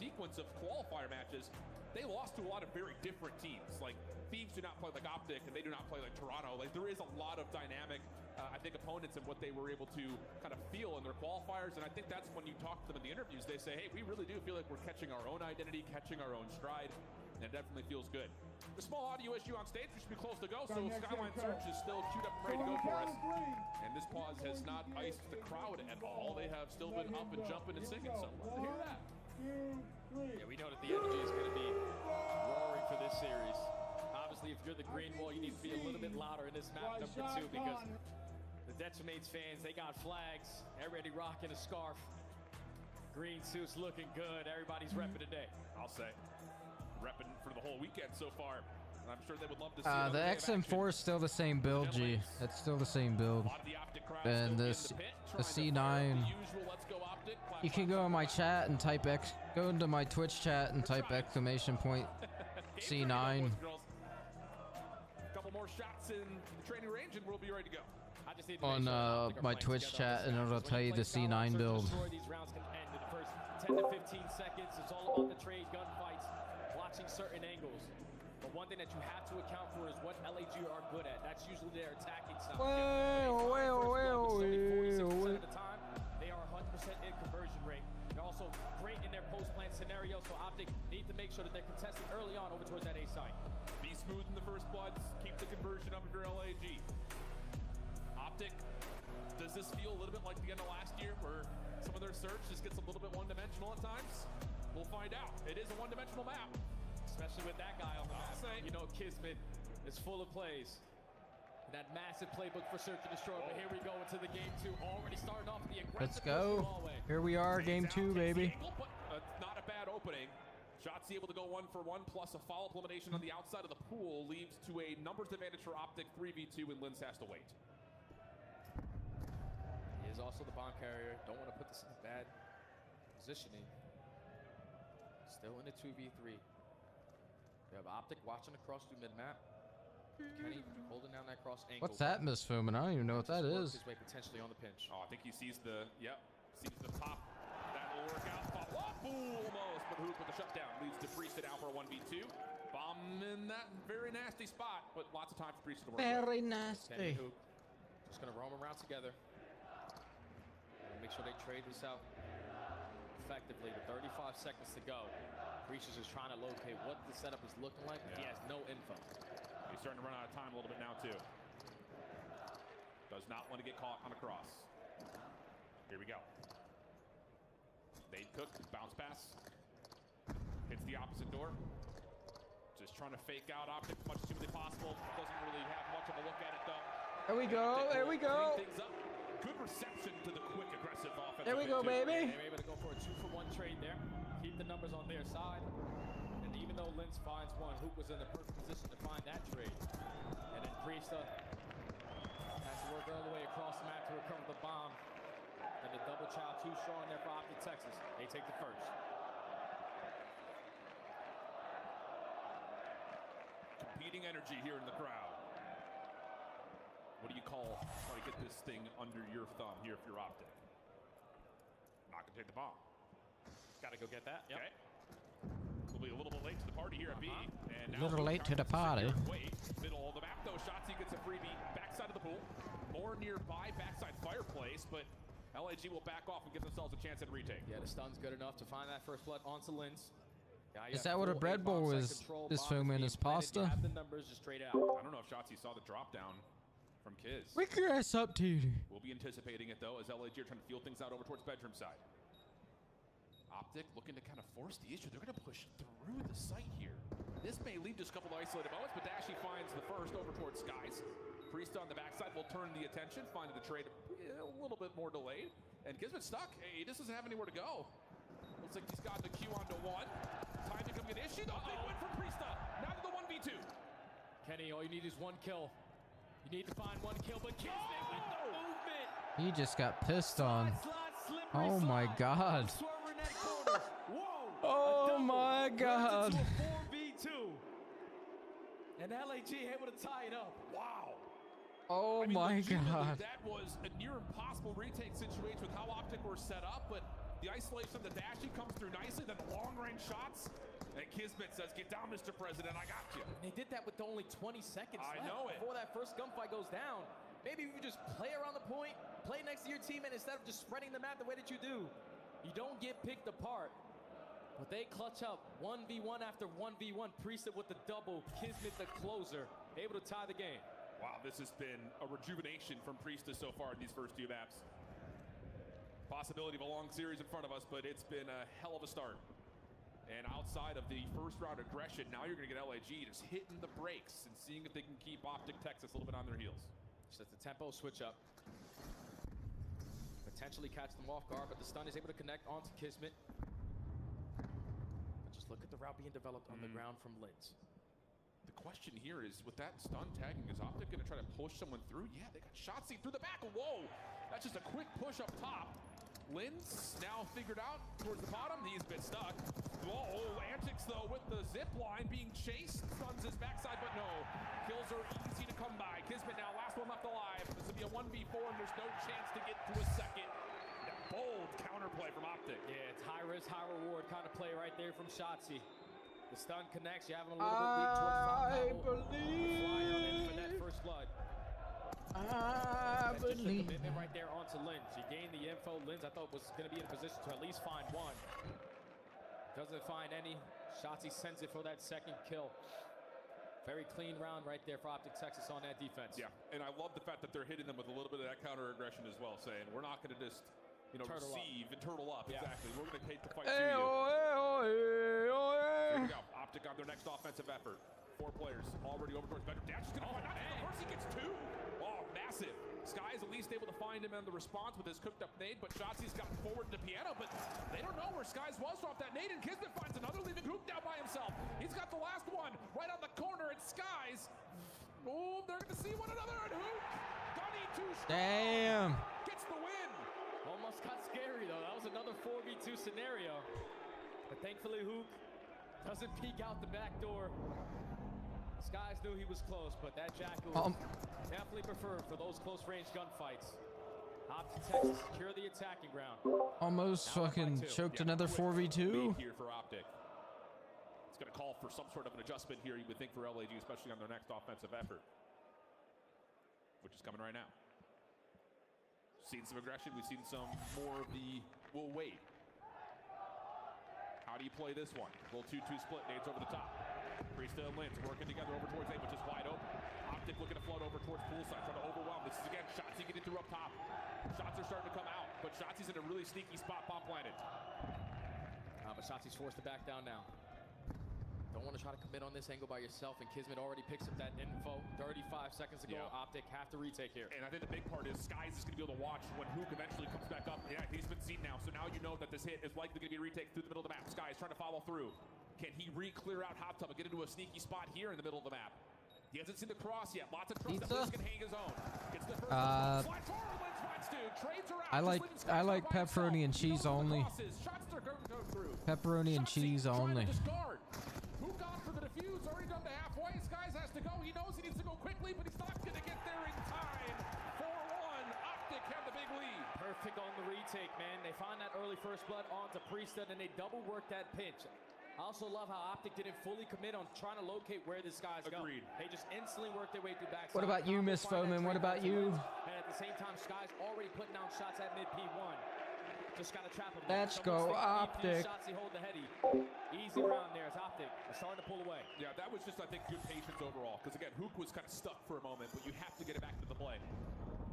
sequence of qualifier matches, they lost to a lot of very different teams. Like, Thieves do not play like Optic, and they do not play like Toronto. Like, there is a lot of dynamic, I think, opponents and what they were able to kind of feel in their qualifiers. And I think that's when you talk to them in the interviews, they say, hey, we really do feel like we're catching our own identity, catching our own stride, and it definitely feels good. The small audio issue on stage, we should be close to go, so Skyline Search is still queued up and ready to go for us. And this pause has not iced the crowd at all. They have still been up and jumping and singing, so love to hear that. Yeah, we know that the energy is going to be roaring for this series. Obviously, if you're the green wall, you need to be a little bit louder in this map number 2 because the Detramates fans, they got flags. Everybody rocking a scarf. Green suits looking good. Everybody's repping today. I'll say. Repping for the whole weekend so far. And I'm sure they would love to see the XM4 is still the same build, G. It's still the same build. And this, the C9, you can go in my chat and type go into my Twitch chat and type exclamation point C9. Couple more shots in the training range and we'll be ready to go. I just need On my Twitch chat, and it'll tell you the C9 build. These rounds can end in the first 10 to 15 seconds. It's all about the trade gunfights, watching certain angles. But one thing that you have to account for is what LAG are good at. That's usually their attacking style. Well. 46% of the time, they are 100% in conversion rate. They're also great in their post-plant scenario, so Optic need to make sure that they're contesting early on over towards that A site. Be smooth in the first bloods. Keep the conversion up if you're LAG. Optic, does this feel a little bit like the end of last year where some of their search just gets a little bit one-dimensional at times? We'll find out. It is a one-dimensional map. Especially with that guy on the map. You know, Kismet is full of plays. That massive playbook for Search and Destroy. But here we go into the game 2. Already starting off the aggressive. Let's go. Here we are, game 2, baby. Not a bad opening. Shots able to go 1-for-1 plus a follow-up elimination on the outside of the pool leads to a numbers advantage for Optic 3v2 and Linz has to wait. He is also the bomb carrier. Don't want to put this in a bad positioning. Still in a 2v3. We have Optic watching across through mid-map. Kenny holding down that cross angle. What's that, Miss Foman? I don't even know what that is. His way potentially on the pinch. Oh, I think he sees the, sees the top. That will work out. Follow up, almost, but Hoop with the shutdown leads to Priest down for a 1v2. Bomb in that very nasty spot, but lots of time for Priest to work. Very Kenny nasty. Hoop just gonna roam around together. Make sure they trade this out effectively with 35 seconds to go. Priest is just trying to locate what the setup is looking like. He has no info. He's starting to run out of time a little bit now, too. Does not want to get caught on a cross. Here we go. They'd cook, bounce pass. Hits the opposite door. Just trying to fake out Optic as much as humanly possible. Doesn't really have much of a look at it, though. There we go, there we go. Good reception to the quick, aggressive offense. There we go, baby. They're able to go for a 2-for-1 trade there. Keep the numbers on their side. And even though Linz finds one, Hoop was in the perfect position to find that trade. And then Priest has to work all the way across the map to recover the bomb. And the double child too strong there for Optic Texas. They take the first. Competing energy here in the crowd. What do you call trying to get this thing under your thumb here if you're Optic? Not gonna take the bomb. Got to go get that. Yep. Okay. will be a little bit late to the party here at B. And A little late to the party. Wait, middle of the map though. Shotzzy gets a freebie. Backside of the pool. More nearby backside fireplace, but LAG will back off and give themselves a chance at a retake. Yeah, the stun's good enough to find that first blood onto Linz. Is that what a bread bowl was filming his pasta? Have the numbers just straight out. I don't know if Shotzzy saw the drop down from Kiz. Wake your ass up, dude. We'll be anticipating it though as LAG are trying to feel things out over towards bedroom side. Optic looking to kind of force the issue. They're going to push through the site here. This may lead to a couple of isolated moments, but Dashy finds the first over towards Skies. Priest on the backside will turn the attention, finding the trade a little bit more delayed. And Kismet's stuck. Hey, he just doesn't have anywhere to go. Looks like he's got the Q onto one. Time to come get issue. The big win from Priesta. Now to the 1v2. Kenny, all you need is one kill. You need to find one kill, but Kismet with the movement. He just got pissed on. Oh my god. Oh my god. 4v2. And LAG able to tie it up. Wow. Oh I mean, my legitimately, god. That was a near impossible retake situation with how Optic were set up, but the isolation of the Dashy comes through nicely, then long range shots. And Kismet says, get down, Mr. President, I got you. They did that with only 20 seconds I left know it. before that first gunfight goes down. Maybe you just play around the point, play next to your teammate instead of just spreading the map the way that you do. You don't get picked apart. But they clutch up 1v1 after 1v1. Priestess with the double, Kismet the closer, able to tie the game. Wow, this has been a rejuvenation from Priestess so far in these first two maps. Possibility of a long series in front of us, but it's been a hell of a start. And outside of the first round aggression, now you're going to get LAG just hitting the brakes and seeing if they can keep Optic Texas a little bit on their heels. Just the tempo switch up. Potentially catch them off guard, but the stun is able to connect onto Kismet. But just look at the route being developed on the ground from Linz. The question here is, with that stun tagging, is Optic going to try to push someone through? Yeah, they got Shotzzy through the back. Whoa! That's just a quick push up top. Linz now figured out towards the bottom. He's been stuck. Whoa, antics though with the zip line being chased. Stuns his backside, but no. Kills are easy to come by. Kismet now, last one left alive. This will be a 1v4 and there's no chance to get to a second. That bold counterplay from Optic. Yeah, it's high risk, high reward kind of play right there from Shotzzy. The stun connects. You have him a little bit weak towards top level. believe. Fly on in for that first blood. I That's just a believe. commitment right there onto Linz. You gained the info. Linz, I thought, was going to be in a position to at least find one. Doesn't find any. Shotzzy sends it for that second kill. Very clean round right there for Optic Texas on that defense. Yeah, and I love the fact that they're hitting them with a little bit of that counter aggression as well, saying we're not going to just, you know, receive and turtle up. Yeah. Exactly. We're going to take the fight to you. Here we go. Optic on their next offensive effort. 4 players already over towards bedroom. Dash is going to find out. First he gets 2. Oh, massive. Sky is at least able to find him in the response with his cooked up nade, but Shotzi's gotten forward to piano, but they don't know where Skies was off that nade, and Kismet finds another, leaving Hook down by himself. He's got the last one right on the corner. It's Skies. Oh, they're going to see one another, and Hook, Gunny too strong. Damn. Gets the win. Almost got scary, though. That was another 4v2 scenario. But thankfully, Hook doesn't peek out the back door. Skies knew he was close, but that Jackal definitely preferred for those close-range gunfights. Optic Texas secure the attacking ground. Almost fucking choked another 4v2. Here for Optic. It's going to call for some sort of an adjustment here, you would think, for LAG, especially on their next offensive effort, which is coming right now. Seen some aggression. We've seen some more of the we'll wait. How do you play this one? Little 2-2 split. Nades over the top. Priesta and Linz working together over towards A, which is wide open. Optic looking to float over towards poolside, trying to overwhelm. This is again Shotzzy getting through up top. Shots are starting to come out, but Shotzi's in a really sneaky spot. Bomb planted. But Shotzi's forced to back down now. Don't want to try to commit on this angle by yourself, and Kismet already picks up that info. 35 seconds to go. Optic have to retake here. And I think the big part is Skies is going to be able to watch when Hook eventually comes back up. Yeah, he's been seen now, so now you know that this hit is likely going to be a retake through the middle of the map. Skies trying to follow through. Can he re-clear out Hot Tub and get into a sneaky spot here in the middle of the map? He hasn't seen the cross yet. Lots of trust that Linz can hang his own. Gets the first slide forward, Linz finds two. Trades are out. I like pepperoni and cheese only. Shots are going to go through. Pepperoni and cheese only. Hook on for the defuse, already done to halfway. Skies has to go. He knows he needs to go quickly, but he's not going to get there in time. 4-1. Optic have the big lead. Perfect on the retake, man. They find that early first blood onto Priesta, and they double work that pinch. I also love how Optic didn't fully commit on trying to locate where this guy's going. They just instantly worked their way through backside. What about you, Miss Foman? What about you? And at the same time, Sky's already putting down shots at mid P1. Just got to trap him. Let's go, Optic. Shots, he hold the heady. Easy round there. It's Optic. They're starting to pull away. Yeah, that was just, I think, good patience overall. Because again, Hook was kind of stuck for a moment, but you have to get it back to the play.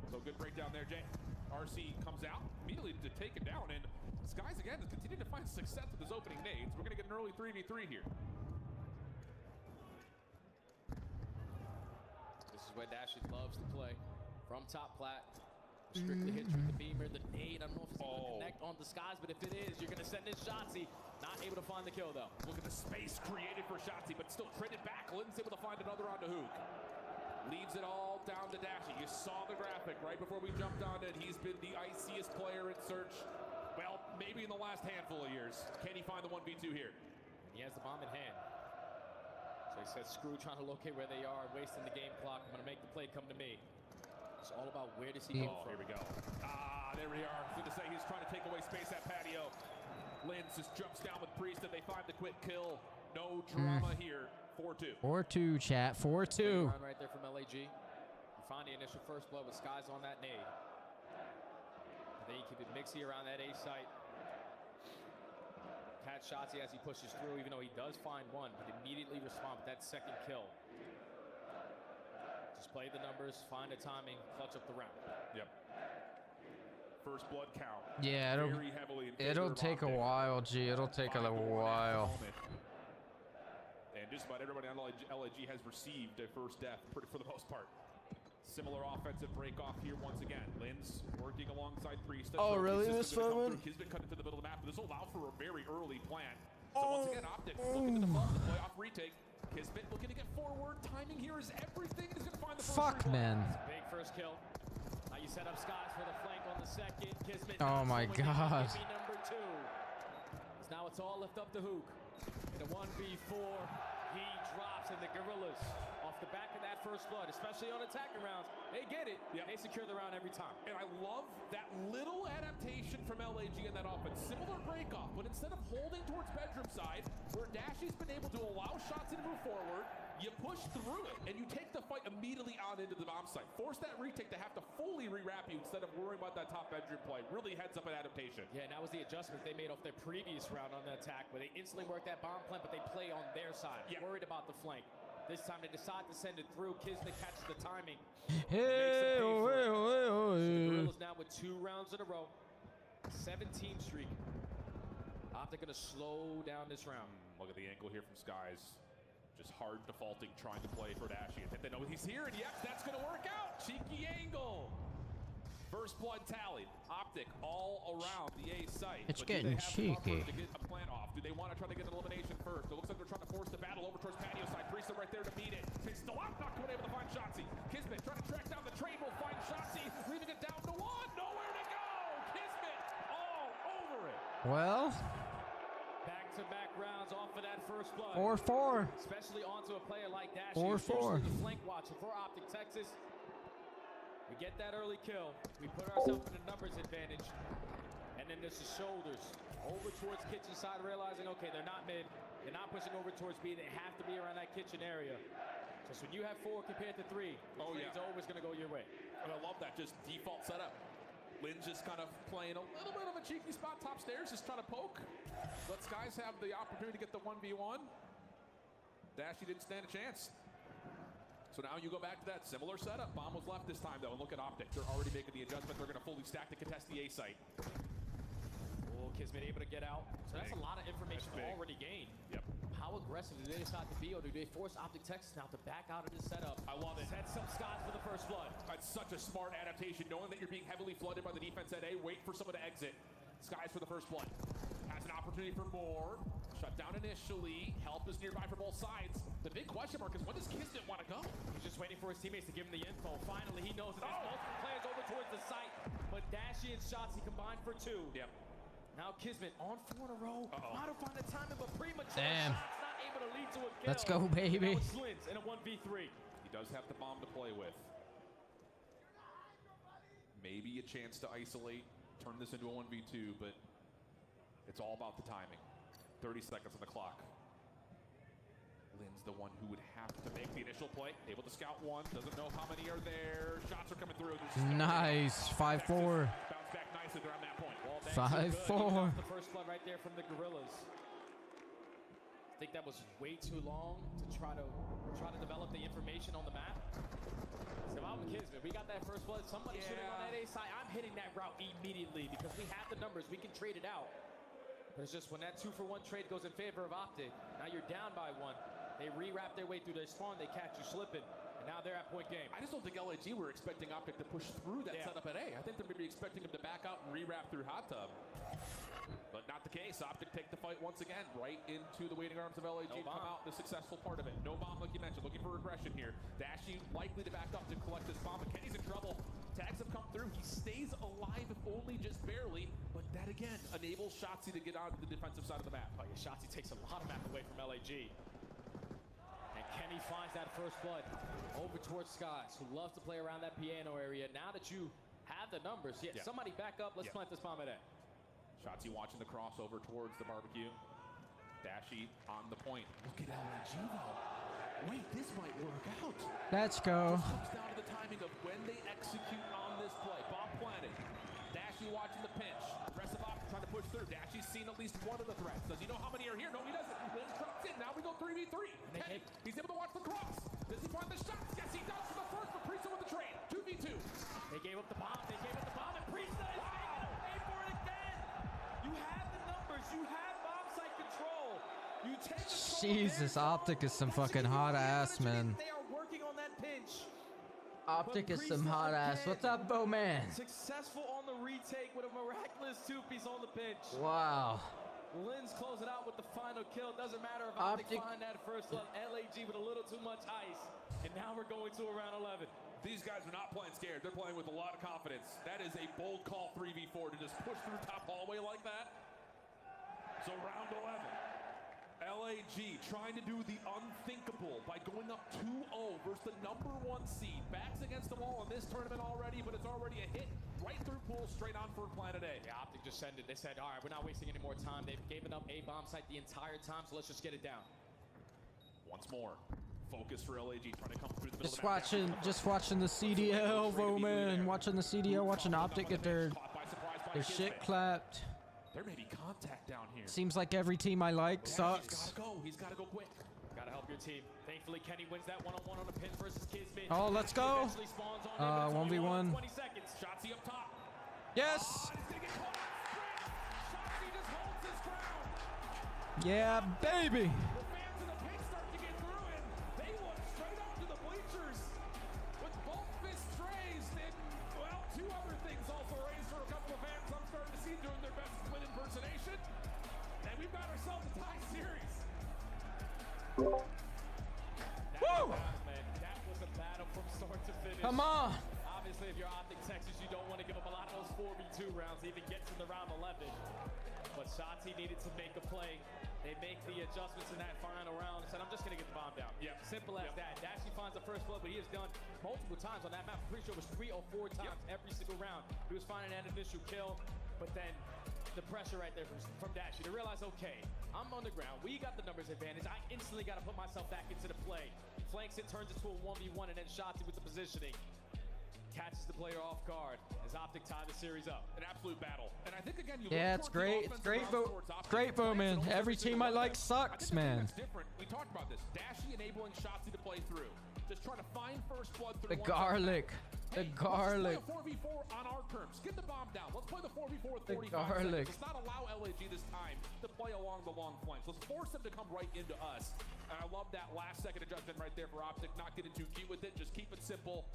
So good breakdown there, Jay. RC comes out immediately to take it down, and Skies again has continued to find success with his opening nades. We're going to get an early 3v3 here. This is where Dashy loves to play. From top plat. Strictly hits with the beamer, the nade. I don't know if it's going to connect on the Skies, but if it is, you're going to send in Shotzzy. Not able to find the kill, though. Look at the space created for Shotzzy, but still critted back. Lin's able to find another onto Hook. Leaves it all down to Dashy. You saw the graphic right before we jumped on it. He's been the iciest player in Search, well, maybe in the last handful of years. Can he find the 1v2 here? He has the bomb in hand. So he says, screw trying to locate where they are, wasting the game clock. I'm going to make the play come to me. It's all about where does he go from. Here we go. There we are. I was going to say he's trying to take away space at patio. Lins just jumps down with Priest and they find the quick kill. No drama here. 4-2. 4-2, chat. 4-2. Run right there from LAG. You find the initial first blood with Skies on that nade. And then you keep it mixy around that A site. Catch Shotzzy as he pushes through, even though he does find one, but immediately respond with that second kill. Just play the numbers, find the timing, clutch up the round. Yep. First blood count. Yeah, it'll take a while, G. It'll take a little while. And just about everybody on LAG has received a first death for the most part. Similar offensive break off here once again. Lin's working alongside Priest. Oh, really, this Foman? Kismet cut into the middle of the map, but this will allow for a very early plant. So once again, Optic looking to default the playoff retake. Kismet looking to get forward. Timing here is everything. He's going to find the first Fuck, man. Big first kill. Now you set up Skies for the flank on the second. Kismet. Oh my God. Number 2. Now it's all left up to Hook. In a 1v4, he drops in the Gorillas. Off the back of that first blood, especially on attacking rounds, they get it. Yep. They secure the round every time. And I love that little adaptation from LAG in that offense. Similar break off, but instead of holding towards bedroom side, where Dashy's been able to allow shots to move forward, you push through it, and you take the fight immediately on into the bomb site. Force that retake to have to fully rewrap you instead of worrying about that top bedroom play. Really heads up an adaptation. Yeah, and that was the adjustment they made off their previous round on the attack, where they instantly work that bomb plant, but they play on their side. Yeah. Worried about the flank. This time they decide to send it through. Kismet catches the timing. Hey, the Gorillas now with 2 rounds in a row. 17 streak. Optic gonna slow down this round. Look at the angle here from Skies. Just hard defaulting, trying to play for Dashy. I think they know he's here, and yes, that's gonna work out. Cheeky angle. First blood tallied. Optic all around the A site. It's getting cheeky. To get a plant off. Do they want to try to get an elimination first? It looks like they're trying to force the battle over towards patio side. Priest right there to meet it. Still out, not quite able to find Shotzzy. Kismet trying to track down the train. Will find Shotzzy, leaving it down to 1. Nowhere to go. Kismet all over it. Well, back-to-back rounds off of that first blood. 4-4. Especially onto a player like Dashy. 4-4. The flank watcher for Optic Texas. We get that early kill. We put ourselves in a numbers advantage. And then there's the shoulders. Over towards kitchen side, realizing, okay, they're not mid. They're not pushing over towards B. They have to be around that kitchen area. Just when you have 4 compared to 3, it's always going to go your way. And I love that, just default setup. Lin's just kind of playing a little bit of a cheeky spot top stairs, just trying to poke. Let Skies have the opportunity to get the 1v1. Dashy didn't stand a chance. So now you go back to that similar setup. Bomb was left this time, though, and look at Optic. They're already making the adjustment. They're going to fully stack to contest the A site. Oh, Kismet able to get out. So that's a lot of information already gained. Yep. How aggressive do they decide to be, or do they force Optic Texas now to back out of this setup? I love it. Set some Skies for the first blood. That's such a smart adaptation, knowing that you're being heavily flooded by the defense at A. Wait for someone to exit. Skies for the first blood. Has an opportunity for more. Shut down initially. Help is nearby for both sides. The big question mark is, when does Kismet want to go? He's just waiting for his teammates to give him the info. Finally, he knows that there's multiple players over towards the site. But Dashy and Shotzzy combined for 2. Yep. Now Kismet on 4 in a row. Try to find the timing, but premature. Damn. Shots not able to lead to a kill. Let's go, baby. Now it's Lins in a 1v3. He does have the bomb to play with. Maybe a chance to isolate, turn this into a 1v2, but it's all about the timing. 30 seconds on the clock. Lynn's the one who would have to make the initial play. Able to scout one. Doesn't know how many are there. Shots are coming through. Nice. 5-4. Bounce back nicely around that point. 5-4. The first blood right there from the Gorillas. I think that was way too long to try to develop the information on the map. So I'm kids, man. We got that first blood. Somebody shooting on that A side. I'm hitting that route immediately because we have the numbers. We can trade it out. But it's just when that 2-for-1 trade goes in favor of Optic, now you're down by 1. They rewrap their way through their spawn. They catch you slipping. And now they're at point game. I just don't think LAG were expecting Optic to push through that setup at A. I think they're maybe expecting them to back out and rewrap through Hot Tub. But not the case. Optic take the fight once again right into the waiting arms of LAG to come out the successful part of it. No bomb, like you mentioned. Looking for regression here. Dashy likely to back up to collect this bomb, but Kenny's in trouble. Tags have come through. He stays alive, if only just barely. But that, again, enables Shotzzy to get onto the defensive side of the map. Oh, yeah, Shotzzy takes a lot of map away from LAG. And Kenny finds that first blood over towards Skies, who loves to play around that piano area. Now that you have the numbers, somebody back up. Let's plant this bomb at A. Shotzzy watching the crossover towards the barbecue. Dashy on the point. Look at LNG though. Wait, this might work out. Let's go. Just comes down to the timing of when they execute on this play. Bomb planted. Dashy watching the pinch. The rest of Optic trying to push through. Dashy's seen at least one of the threats. Does he know how many are here? No, he doesn't. Lynn's drops in. Now we go 3v3. Kenny, he's able to watch the cross. Does he find the shots? Yes, he does for the first, but Priest with the trade. 2v2. They gave up the bomb. They gave up the bomb, and Priest is pay for it again. You have the numbers. You have bomb site control. You take control. Jesus, Optic is some fucking hot ass, man. They are working on that pinch. Optic is some hot ass. What's up, Bowman? Successful on the retake with a miraculous 2-piece on the pinch. Wow. Lynn's closing out with the final kill. Doesn't matter if Optic find that first one. LAG with a little too much ice. And now we're going to around 11. These guys are not playing scared. They're playing with a lot of confidence. That is a bold call 3v4 to just push through top hallway like that. So round 11. LAG trying to do the unthinkable by going up 2-0 versus the #1 seed. Backs against the wall in this tournament already, but it's already a hit right through pool, straight on for Planet A. Yeah, Optic just sent it. They said, all right, we're not wasting any more time. They've given up A bomb site the entire time, so let's just get it down. Once more. Focus for LAG trying to come through the middle. Just watching the CDL, Bowman. Watching the CDL, watching Optic get their shit clapped. There may be contact down here. Seems like every team I like sucks. He's gotta go quick. Gotta help your team. Thankfully, Kenny wins that one-on-one on a pin versus Kismet. Oh, let's go. 1v1. 20 seconds. Shotzzy up top. Yes. Yeah, baby. And we've got ourselves a tie series. Woo! That was a battle from start to finish. Come on. Obviously, if you're Optic Texas, you don't want to give up a lot of those 4v2 rounds to even get to the round 11. But Shotzzy needed to make a play. They make the adjustments in that final round and said, I'm just going to get the bomb down. Yeah. Simple as that. Dashy finds the first blood, but he has done multiple times on that map. I'm pretty sure it was 3 or 4 times every single round. He was finding that initial kill, but then the pressure right there from Dashy to realize, okay, I'm on the ground. We got the numbers advantage. I instantly got to put myself back into the play. Flanks it, turns it to a 1v1, and then Shotzzy with the positioning. Catches the player off guard as Optic tie the series up. An absolute battle. And I think, again, you it's great. It's great, great, Bowman. Every team I like sucks, man. Different. We talked about this. Dashy enabling Shotzzy to play through. Just trying to find first blood through the garlic. The garlic. Let's play a 4v4 on our terms. Get the bomb down. Let's play the 4v4 with 45 garlic. seconds. Let's not allow LAG this time to play along the long flanks. Let's force them to come right into us. And I love that last second adjustment right there for Optic. Not getting too cute with it. Just keep it simple.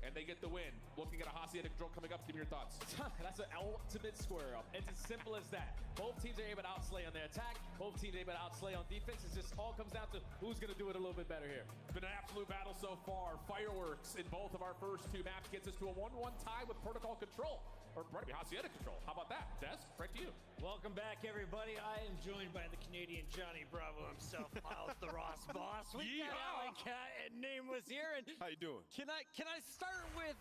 And they get the win. Looking at a Hasiatic drill coming up. Give me your thoughts. That's an ultimate square up. It's as simple as that. Both teams are able to outslay on their attack. Both teams are able to outslay on defense. It just all comes down to who's going to do it a little bit better here. It's been an absolute battle so far. Fireworks in both of our first 2 maps gets us to a 1-1 tie with protocol control. Or probably Hasiatic control. How about that? Des, right to you. Welcome back, everybody. I am joined by the Canadian Johnny Bravo himself, Miles the Ross Boss. We got Alley Cat and Nameless here. And how you doing? Can I start with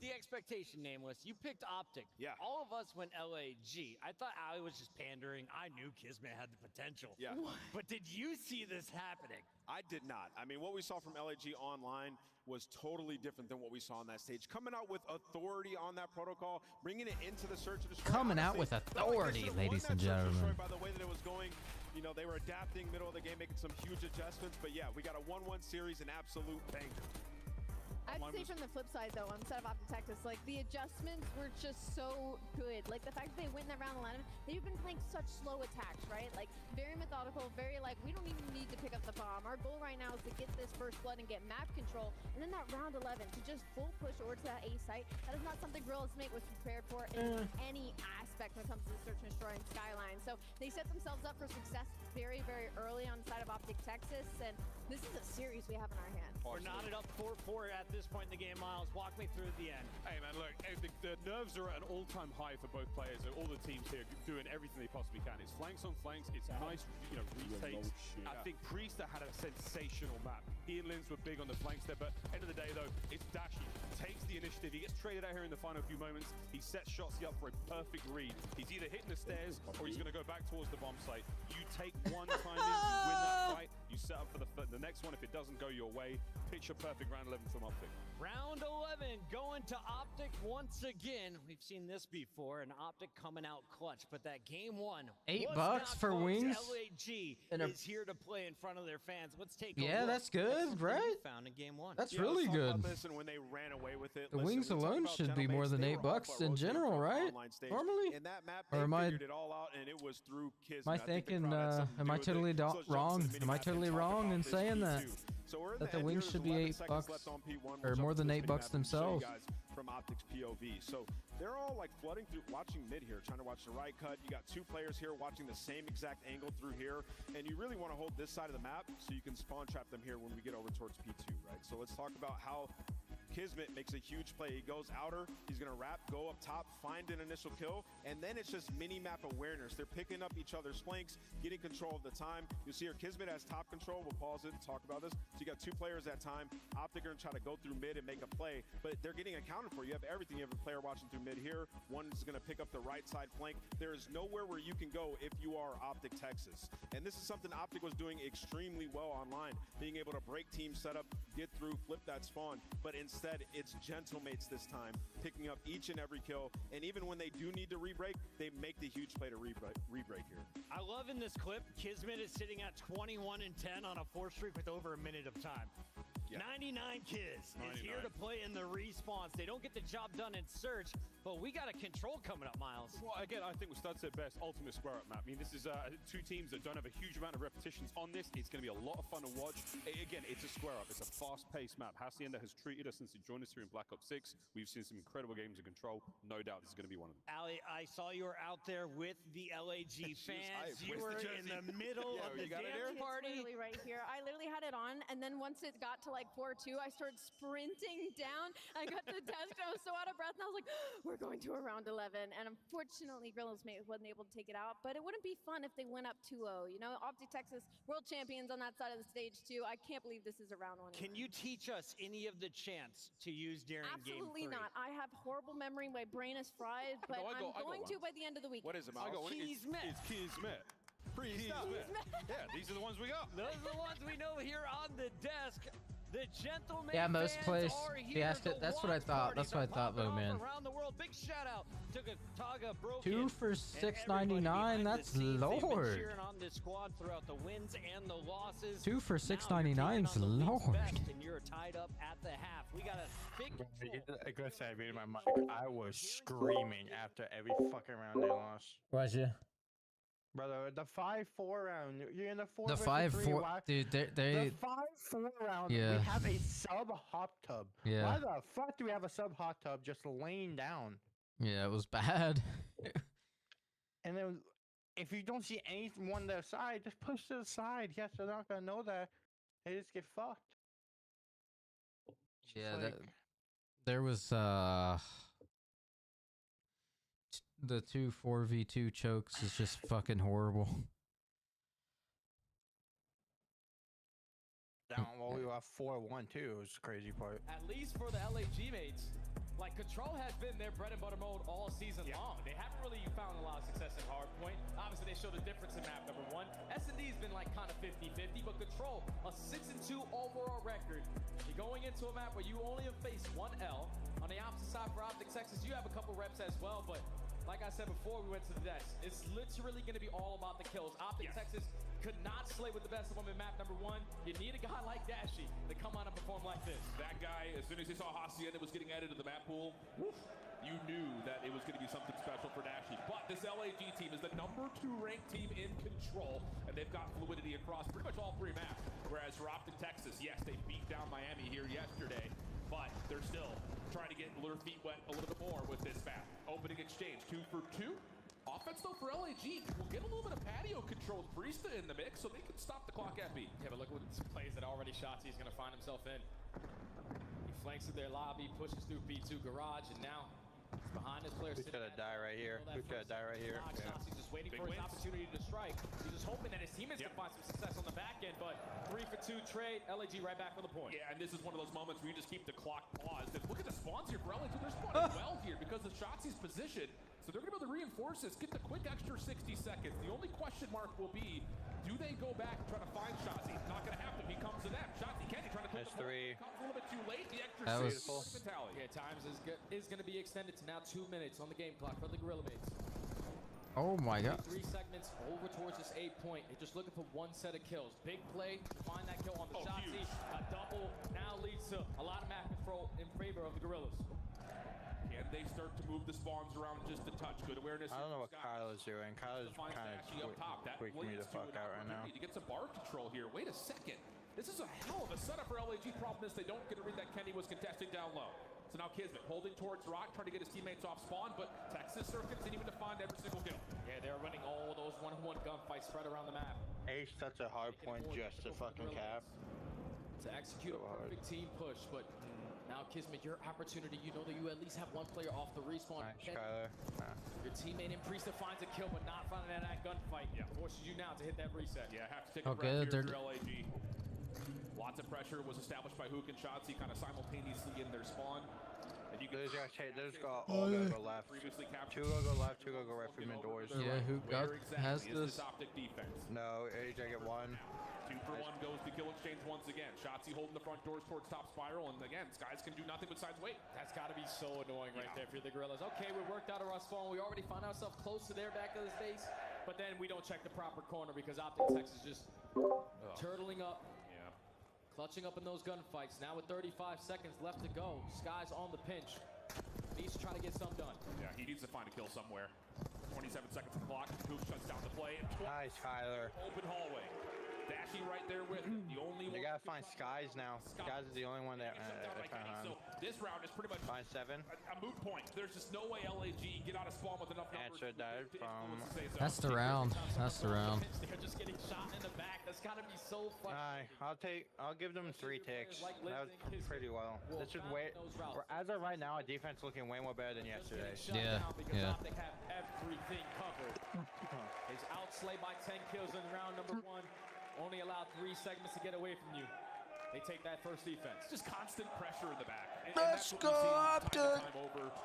the expectation, Nameless. You picked Optic. Yeah. All of us went LAG. I thought Ali was just pandering. I knew Kismet had the potential. Yeah. But did you see this happening? I did not. I mean, what we saw from LAG online was totally different than what we saw on that stage. Coming out with authority on that protocol, bringing it into the search and destroy. Coming out with authority, ladies and gentlemen. By the way that it was going, you know, they were adapting middle of the game, making some huge adjustments. But yeah, we got a 1-1 series, an absolute banger. I'd say from the flip side, though, instead of Optic Texas, like, the adjustments were just so good. Like, the fact that they went in that round 11, they've been playing such slow attacks, right? Like, very methodical, very, like, we don't even need to pick up the bomb. Our goal right now is to get this first blood and get map control. And then that round 11, to just full push over to that A site, that is not something Gorilla Smith was prepared for in any aspect when it comes to the search and destroy and Skyline. So they set themselves up for success very, very early on the side of Optic Texas, and this is a series we have in our hands. We're knotted up 4-4 at this point in the game, Miles. Walk me through the end. Hey, man, look, the nerves are at an all-time high for both players. All the teams here doing everything they possibly can. It's flanks on flanks. It's nice, you know, retakes. I think Priester had a sensational map. He and Lins were big on the flanks there, but end of the day, though, it's Dashi. Takes the initiative. He gets traded out here in the final few moments. He sets shots up for a perfect read. He's either hitting the stairs or he's going to go back towards the bomb site. You take one time in, you win that fight. You set up for the next one. If it doesn't go your way, picture perfect round 11 from Optic. Round 11 going to Optic once again. We've seen this before, an Optic coming out clutch, but that game one. $8 for wings. LAG is here to play in front of their fans. Let's take a Yeah, look that's good, at right? found in game one. That's Yeah, really let's talk good. about this and when they ran away with it. The Listen, wings we talk alone about should be more Gentlemates, than they $8 were all for in rotating general, from right? online stage. Normally? In that map, Or they am I- figured it all out, and it was through Kismet. Am I I think the thinking, crowd had something to am do I with totally it. So let's jump wrong? to the Am I minimap and totally talk wrong about in this saying that? P2. So we're in That the end wings here. should There's be 11 $8 seconds left on P1. We'll or jump more to than this $8 minimap and show you themselves. guys from Optic's POV. So they're all like flooding through, watching mid here, trying to watch the right cut. You got two players here watching the same exact angle through here, and you really want to hold this side of the map so you can spawn trap them here when we get over towards P2, right? So let's talk about how Kismet makes a huge play. He goes outer, he's gonna wrap, go up top, find an initial kill, and then it's just mini-map awareness. They're picking up each other's flanks, getting control of the time. You see here, Kismet has top control. We'll pause it and talk about this. So you got two players at time. Optic are gonna try to go through mid and make a play, but they're getting accounted for. You have everything. You have a player watching through mid here. One is gonna pick up the right side flank. There is nowhere where you can go if you are Optic Texas. And this is something Optic was doing extremely well online, being able to break team setup, get through, flip that spawn, but instead it's Gentlemates this time, picking up each and every kill, and even when they do need to re-break, they make the huge play to re-break here. I love in this clip, Kismet is sitting at 21-10 on a 4 streak with over a minute of time. Yeah. 99 Kids is here to play in the respawns. They don't get the job done in search, but we got a control coming up, Miles. Well, again, I think what Stud said best, ultimate square up map. I mean, this is two teams that don't have a huge amount of repetitions on this. It's going to be a lot of fun to watch. Again, it's a square up. It's a fast-paced map. Hacienda has treated us since he joined us here in Black Ops 6. We've seen some incredible games of control. No doubt this is going to be one of them. Ali, I saw you were out there with the LAG fans. You were in the middle of the dance party. It's literally right here. I literally had it on, and then once it got to like 4-2, I started sprinting down. I got to the desk, and I was so out of breath, and I was like, we're going to a round 11. And unfortunately, Grillo's mate wasn't able to take it out, but it wouldn't be fun if they went up 2-0. You know, Optic Texas, world champions on that side of the stage, too. I can't believe this is a round 1. Can you teach us any of the chants to use during game 3? Absolutely not. I have horrible memory. My brain is fried, but I'm going to by the end of the week. What is it, Miles? Kismet. It's Kismet. Yeah, these are the ones we got. Those are the ones we know here on the desk. The Gentleman Yeah, most fans plays. are here Fiesta. to That's what I watch thought. That's what I parties thought, though, popping man. off around the world. Big shout out to Taga Broken. 2 for and everybody $6.99. behind the That's scenes. They've been Lord. cheering on this squad throughout the wins and the losses. 2 for Now you're $6.99 taking is on the league's Lord. best, and you're tied up at the half. We got a big. I gotta say, I muted my mic. I was screaming after every fucking round they lost. Was you? Brother, the 5-4 round, you're in the 4 The versus 5-4, 3. dude. They The 5-4 round, Yeah. we have a sub hot tub. Yeah. Why the fuck do we have a sub hot tub just laying down? Yeah, it was bad. And then, if you don't see anyone on their side, just push to the side. Yes, they're not gonna know that. They just get fucked. Yeah, like- there was the 2 4v2 chokes is just fucking horrible. Down, well, we were 4-1 too. It was the crazy part. At least for the LAG mates, Like, Control has been their bread and butter mode all season long. They haven't really found a lot of success in Hardpoint. Obviously, they showed a difference in map number 1. S&D's been like kind of 50-50, but Control, a 6-2 overall record. You're going into a map where you only have faced 1 L. On the opposite side for Optic Texas, you have a couple reps as well, but like I said before we went to the desk, it's literally going to be all about the kills. Optic Texas could not slay with the best of them in map number 1. You need a guy like Dashy to come on and perform like this. That guy, as soon as he saw Hacienda was getting added to the map pool, woof, you knew that it was going to be something special for Dashy. But this LAG team is the number 2 ranked team in Control, and they've got fluidity across pretty much all 3 maps. Whereas for Optic Texas, yes, they beat down Miami here yesterday, but they're still trying to get their feet wet a little bit more with this map. Opening exchange, 2 for 2. Offense, though, for LAG will get a little bit of patio control with Priesta in the mix, so they can stop the clock at B. Yeah, but look at the plays that already Shotzi is going to find himself in. He flanks to their lobby, pushes through B2 garage, and now he's behind his player. Who's gonna die right here? Who's gonna die right here? Shotzi's just waiting for his opportunity to strike. He's just hoping that his teammates can find some success on the back end, but 3 for 2 trade, LAG right back on the point. Yeah, and this is one of those moments where you just keep the clock paused. And look at the spawns here for LAG. They're spawning well here because of Shotzi's position. So they're going to be able to reinforce this, get the quick extra 60 seconds. The only question mark will be, do they go back and try to find Shotzi? Not going to happen. He comes to them. Shotzi Kenny trying to clip the 3. Comes a little bit too late. The extra that was yeah, times is going to be extended to now 2 minutes on the game clock for the Gorilla Mates. Oh my god. 3 segments over towards this 8 point. They're just looking for 1 set of kills. Big play to find that kill on the Shotzi. A double now leads to a lot of map control in favor of the Gorillas. Can they start to move the spawns around just a touch? Good awareness. I don't know what Kyle is doing. Kyle is kind of freaking me the fuck out right now. To get some bar control here. Wait a second. This is a hell of a setup for LAG. Problem is they don't get to read that Kenny was contesting down low. So now Kismet holding towards Rock, trying to get his teammates off spawn, but Texas are continuing to find every single kill. Yeah, they're running all those one-on-one gunfights spread around the map. Ace, that's a hard point just to fucking cap. To execute a perfect team push, but now Kismet, your opportunity, you know that you at least have 1 player off the respawn. Nice, Skyler. Your teammate in Priesta finds a kill, but not finding that gunfight. Yeah, forces you now to hit that reset. Yeah, have to take a breath here for LAG. Lots of pressure was established by Hook and Shotzi kind of simultaneously in their spawn. And you can those all gonna go left. 2 gonna go left, 2 gonna go right from indoors. Yeah, who has this? Optic defense? No, AJ get 1. 2 for 1 goes the kill exchange once again. Shotzi holding the front doors towards top spiral, and again, Skies can do nothing besides wait. That's got to be so annoying right there for the Gorillas. Okay, we worked out of our spawn. We already found ourselves close to their back of the base, but then we don't check the proper corner because Optic Texas just turtling up. Clutching up in those gunfights. Now with 35 seconds left to go. Sky's on the pinch. Needs to try to get some done. Yeah, he needs to find a kill somewhere. 27 seconds on the clock. Hook shuts down the play. Nice, Kyler. Open hallway. Dashy right there with him. The only one. They gotta find Skies now. Skies is the only one that so this round is pretty much find 7. A moot point. There's just no way LAG get out of spawn with enough numbers. Answer died from. That's the round. That's the round. They're just getting shot in the back. That's gotta be so frustrating. I'll give them 3 ticks. That was pretty well. This is way. As of right now, our defense looking way more better than yesterday. Yeah. Yeah. They have everything covered. He's outslayed by 10 kills in round number 1. Only allowed 3 segments to get away from you. They take that first defense. Just constant pressure in the back. Let's go, Optic!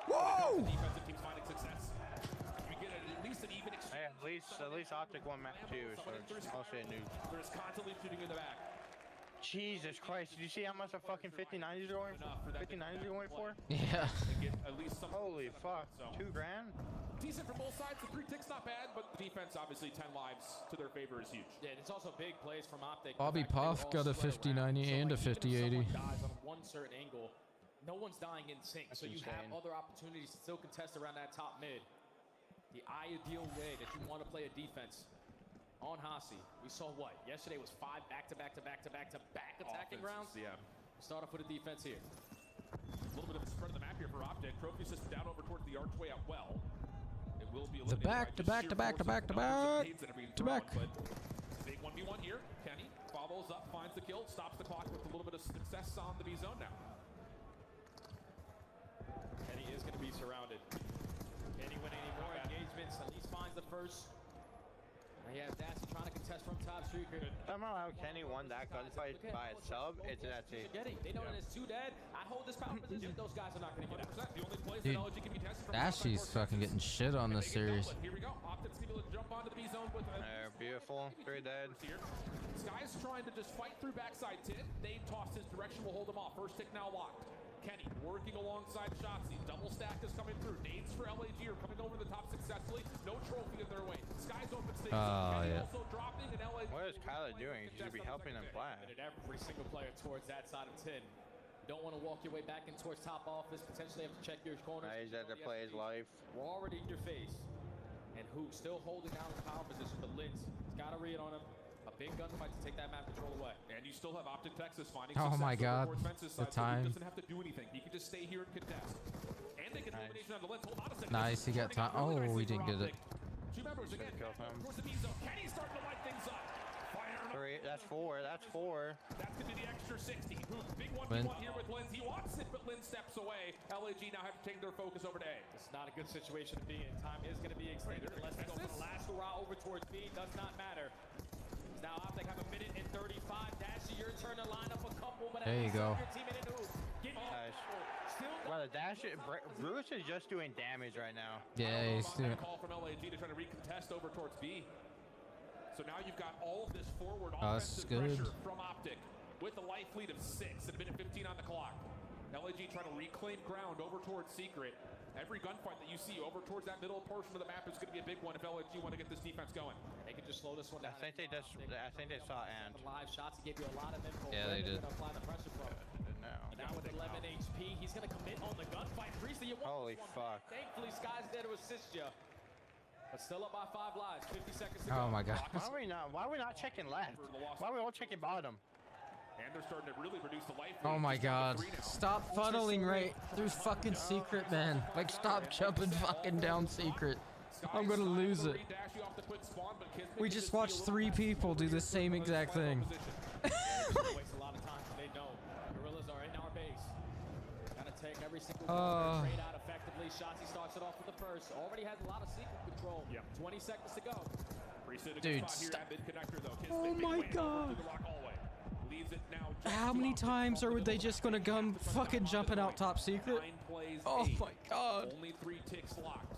Whoa! The defensive team's finding success. You get at least an even exchange. Hey, at least Optic won match 2, so it's mostly a noob. There's constantly shooting in the back. Jesus Christ, did you see how much a fucking 59s are going for? 59s are going for? Yeah. At least some. Holy fuck, $2 grand? Decent from both sides. The 3 ticks not bad, but the defense, obviously, 10 lives to their favor is huge. Yeah, it's also big plays from Optic. Bobby Puff got a 50-90 and a 50-80. Dies on one certain angle. No one's dying in sync, so you have other opportunities to still contest around that top mid. The ideal way that you want to play a defense on Hasi. We saw what? Yesterday was 5 back-to-back attacking rounds. Yeah. Start off with a defense here. A little bit of a spread of the map here for Optic. Trophy system down over towards the archway out well. Will be the back to back. Big 1v1 here. Kenny follows up, finds the kill, stops the clock with a little bit of success on the B zone now. Kenny is going to be surrounded. Can he win any more engagements? At least finds the first. Now he has Dasty trying to contest from top. Secret. Somehow how Kenny won that gunfight by itself. It's that team. They know that it's too dead. I hold this power position. Those guys are not going to get out. The only place Dude, that LG can be tested from Dashy's fucking getting shit on this series. Here we go. Optics can be able to jump onto the B zone with Beautiful. 3 dead. Sky's trying to just fight through backside tip. They tossed his direction. Will hold him off. First tick now locked. Kenny working alongside Shotzi. Double stack is coming through. Nades for LAG are coming over the top successfully. No trophy in their way. Sky's open stage. Kenny also dropping, and LAG. What is Kyler doing? He should be helping them fly. Every single player towards that side of 10. You don't want to walk your way back in towards top office. Potentially have to check your corners. He's had to play his life. We're already in your face. And who still holding down the power position, but Linz has got a read on him. A big gunfight to take that map control away. And you still have Optic Texas finding Oh success my God, over Fence's the side, so he time. doesn't have to do anything. He can just stay here and contest. And they get elimination on the Linz. Hold on a second. Nice, he got time. Oh, we didn't get it. Two members again. Towards the B zone. Kenny's starting to light things up. That's 4. That's 4. That's going to be the extra 60. Big 1v1 here with Linz. He wants it, but Linz steps away. LAG now have to take their focus over to A. It's not a good situation to be in. Time is going to be extended unless they go for the last hurrah over towards B. Does not matter. Now Optic have 1 minute and 35. Dashy, your turn to line up a couple, but there you go. Well, the Dash, Bruce is just doing damage right now. Yeah, he's doing. Call from LAG to try to recontest over towards B. So now you've got all of this forward That's offensive good. pressure from Optic with a life lead of 6 at 1:15 on the clock. LAG trying to reclaim ground over towards Secret. Every gunfight that you see over towards that middle portion of the map is going to be a big one if LAG want to get this defense going. They can just slow this one down. I think they saw and live shots. He gave you a lot of info. Yeah, they did. Apply the pressure from. Now with 11 HP, he's going to commit on the gunfight. Priestley, you won Holy fuck. Thankfully, Sky's there to assist you. But still up by 5 lives. 50 seconds to go. Oh my God. Why are we not checking left? Why are we all checking bottom? And they're starting to really reduce the life. Oh my God. Stop funneling right through fucking Secret, man. Like, stop jumping fucking down Secret. I'm gonna lose it. We just watched 3 people do the same exact thing. Waste a lot of time. They know. Gorillas are in our base. Gotta take every single trade out effectively. Shotzi starts it off with the first. Already has a lot of secret control. 20 seconds to go. Dude, stop. Oh my God. How many times are they just gonna come fucking jumping out top secret? Oh my God. Only 3 ticks locked.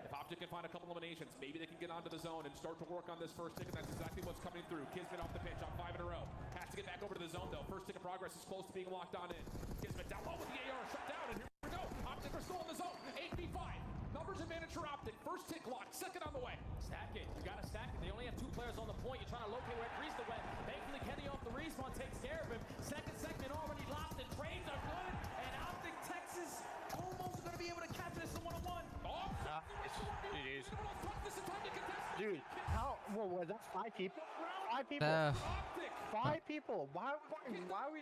If Optic can find a couple eliminations, maybe they can get onto the zone and start to work on this first tick, and that's exactly what's coming through. Kismet off the pitch on 5 in a row. Has to get back over to the zone though. First tick of progress is close to being locked on in. Kismet down low with the AR shut down, and here we go. Optic are still in the zone. 8v5. Numbers advantage for Optic. First tick locked. Second on the way. Stack it. You gotta stack it. They only have 2 players on the point. You're trying to locate where Priest went. Thankfully, Kenny off the respawn takes care of him. Second segment already locked. The trades are good. And Optic Texas almost gonna be able to capture this in 1-on-1. Dude, how? What was that? 5 people? 5 people? 5 people? Why are we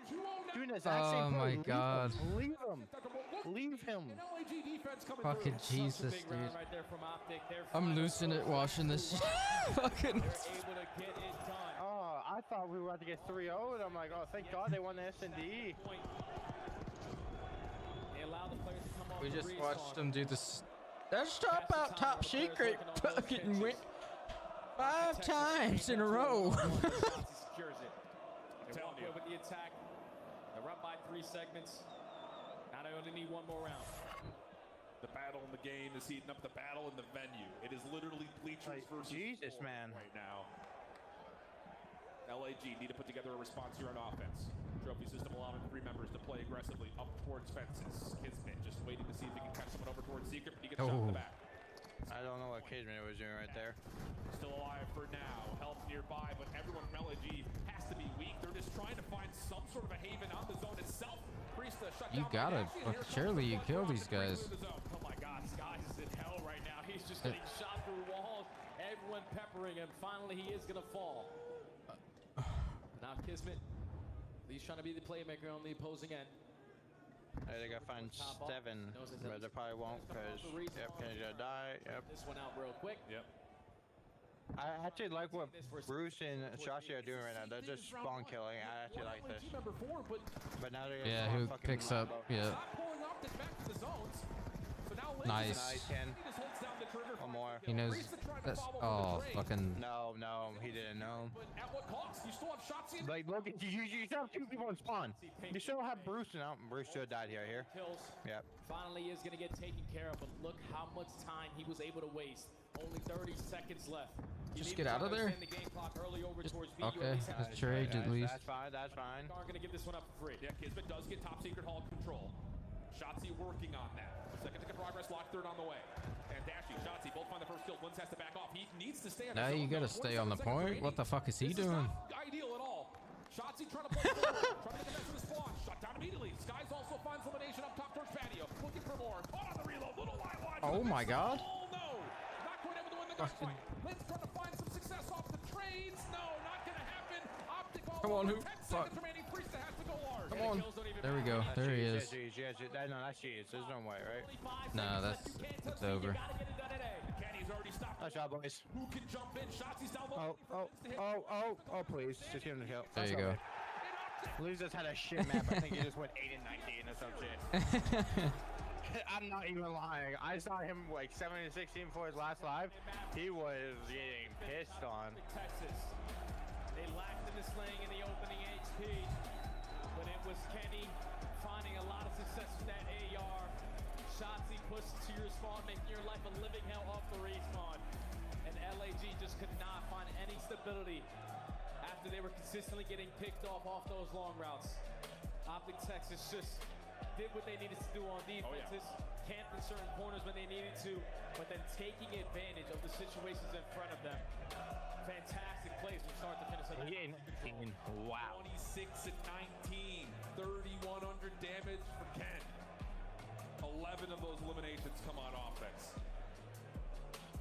doing the exact same thing? Oh my God. Leave him. Leave him. Fucking Jesus, dude. Right there from Optic. I'm losing it watching this. Fucking. Oh, I thought we were about to get 3-0, and I'm like, oh, thank God they won the S&D. We just watched them do this. Let's talk about top secret. Fucking win 5 times in a row. Secures it. They walk away with the attack. They're up by 3 segments. Now they only need 1 more round. The battle in the game is heating up. The battle in the venue. It is literally bleachers versus Jesus, man. Right now. LAG need to put together a response here on offense. Trophy system allowing 3 members to play aggressively up towards fences. Kismet just waiting to see if he can catch someone over towards Secret, but he gets shot in the back. I don't know what Kismet was doing right there. Still alive for now. Help nearby, but everyone from LAG has to be weak. They're just trying to find some sort of a haven on the zone itself. Priesta shut You down gotta, surely you kill these guys. Oh my God, Sky is in hell right now. He's just getting shot through walls. Everyone peppering him. Finally, he is gonna fall. Now Kismet, he's trying to be the playmaker on the opposing end. They gotta find 7, but they probably won't because Kenny's gonna die. Yep. This one out real quick. Yep. I actually like what Bruce and Shashi are doing right now. They're just spawn killing. I actually like this. But now they're who picks up? Yeah. Not pulling Optic back to the zones. So now Nice. One more. He knows. That's fucking. No, he didn't know. At what cost? You still have Shotzi. Like, look, you still have 2 people in spawn. You still have Bruce. No, Bruce should have died here. Yep. Finally is gonna get taken care of, but look how much time he was able to waste. Only 30 seconds left. Just get out of there. Okay, let's trade at least. That's fine. Are gonna give this one up for free. Yeah, Kismet does get top secret hall control. Shotzi working on that. Second ticket progress, lock third on the way. And Dashy, Shotzi both find the first kill. Lins has to back off. He needs to stay on Now you gotta stay on the point. What the fuck is he doing? Not ideal at all. Shotzi trying to play forward, trying to get the best of the spawn. Shut down immediately. Skies also finds elimination up top towards patio. Looking for more. Caught on the reload. Little line wide. Oh my god. Oh no. Not quite able to win the gunfight. Lins trying to find some success off the trades. No, not gonna happen. Optic all Come on, who? 10 Fuck. seconds remaining. Priest has to go large. Come on. There we go. There he is. No, that's cheese. There's no way, right? No, that's over. Nice job, boys. Who can jump in? Shotzi's down low. Oh, please. Just give him the kill. There you go. Lose just had a shit map. I think he just went 8 and 19 or some shit. I'm not even lying. I saw him like 7 and 16 for his last live. He was getting pissed on. Texas. They lacked in the slaying in the opening HP, but it was Kenny finding a lot of success with that AR. Shotzi pushed to your spawn, making your life a living hell off the respawn. And LAG just could not find any stability after they were consistently getting picked off those long routes. Optic Texas just did what they needed to do on defenses, camped in certain corners when they needed to, but then taking advantage of the situations in front of them. Fantastic plays from start to finish. Wow. 26 and 19, 3,100 damage for Ken. 11 of those eliminations come on offense.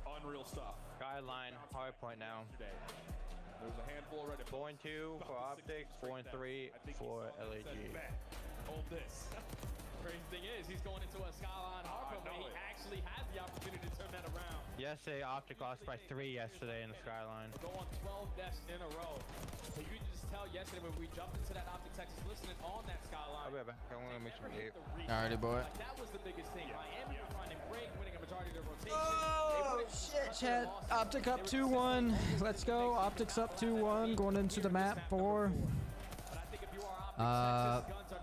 Unreal stuff. Guideline, PowerPoint now. There's a handful already. 4 and 2 for Optic, 4 and 3 for LAG. Hold this. Crazy thing is, he's going into a Skyline Harper where he actually has the opportunity to turn that around. Yesterday, Optic lost by 3 yesterday in the Skyline. We'll go on 12 deaths in a row. So you can just tell yesterday when we jumped into that Optic Texas listening on that Skyline. I'll be right back. I want to make some tape. Alrighty, boy. Like, that was the biggest thing. Miami were finding break, winning a majority of their rotation. Oh, shit, Chad. Optic up 2-1. Let's go. Optic's up 2-1. Going into the map 4.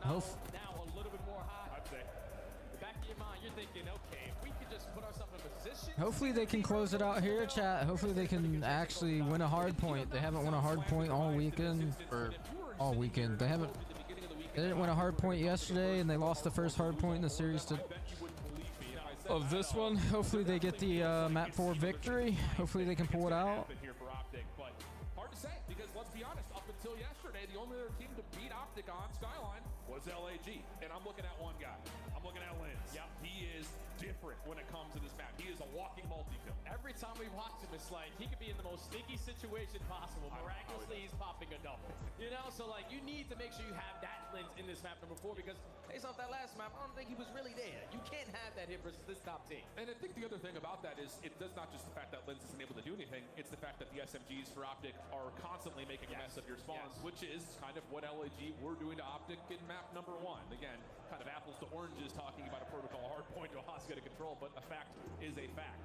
Hope. Hopefully they can close it out here, chat. Hopefully they can actually win a hard point. They haven't won a hard point all weekend, or all weekend. They didn't win a hard point yesterday, and they lost the first hard point in the series of this one. Hopefully they get the map 4 victory. Hopefully they can pull it out. Hard to say, because let's be honest, up until yesterday, the only other team to beat Optic on Skyline was LAG, and I'm looking at one guy. I'm looking at Lins. Yep. He is different when it comes to this map. He is a walking multi-kill. Every time we watch him, it's like he could be in the most sneaky situation possible. Miraculously, he's popping a double. You know, so like you need to make sure you have that Lins in this map number 4, because based off that last map, I don't think he was really there. You can't have that here versus this top team. And I think the other thing about that is it does not just the fact that Lins isn't able to do anything, it's the fact that the SMGs for Optic are constantly making a mess of your spawns, which is kind of what LAG were doing to Optic in map number 1. Again, kind of apples to oranges talking about a protocol hard point to a Hoska to control, but a fact is a fact.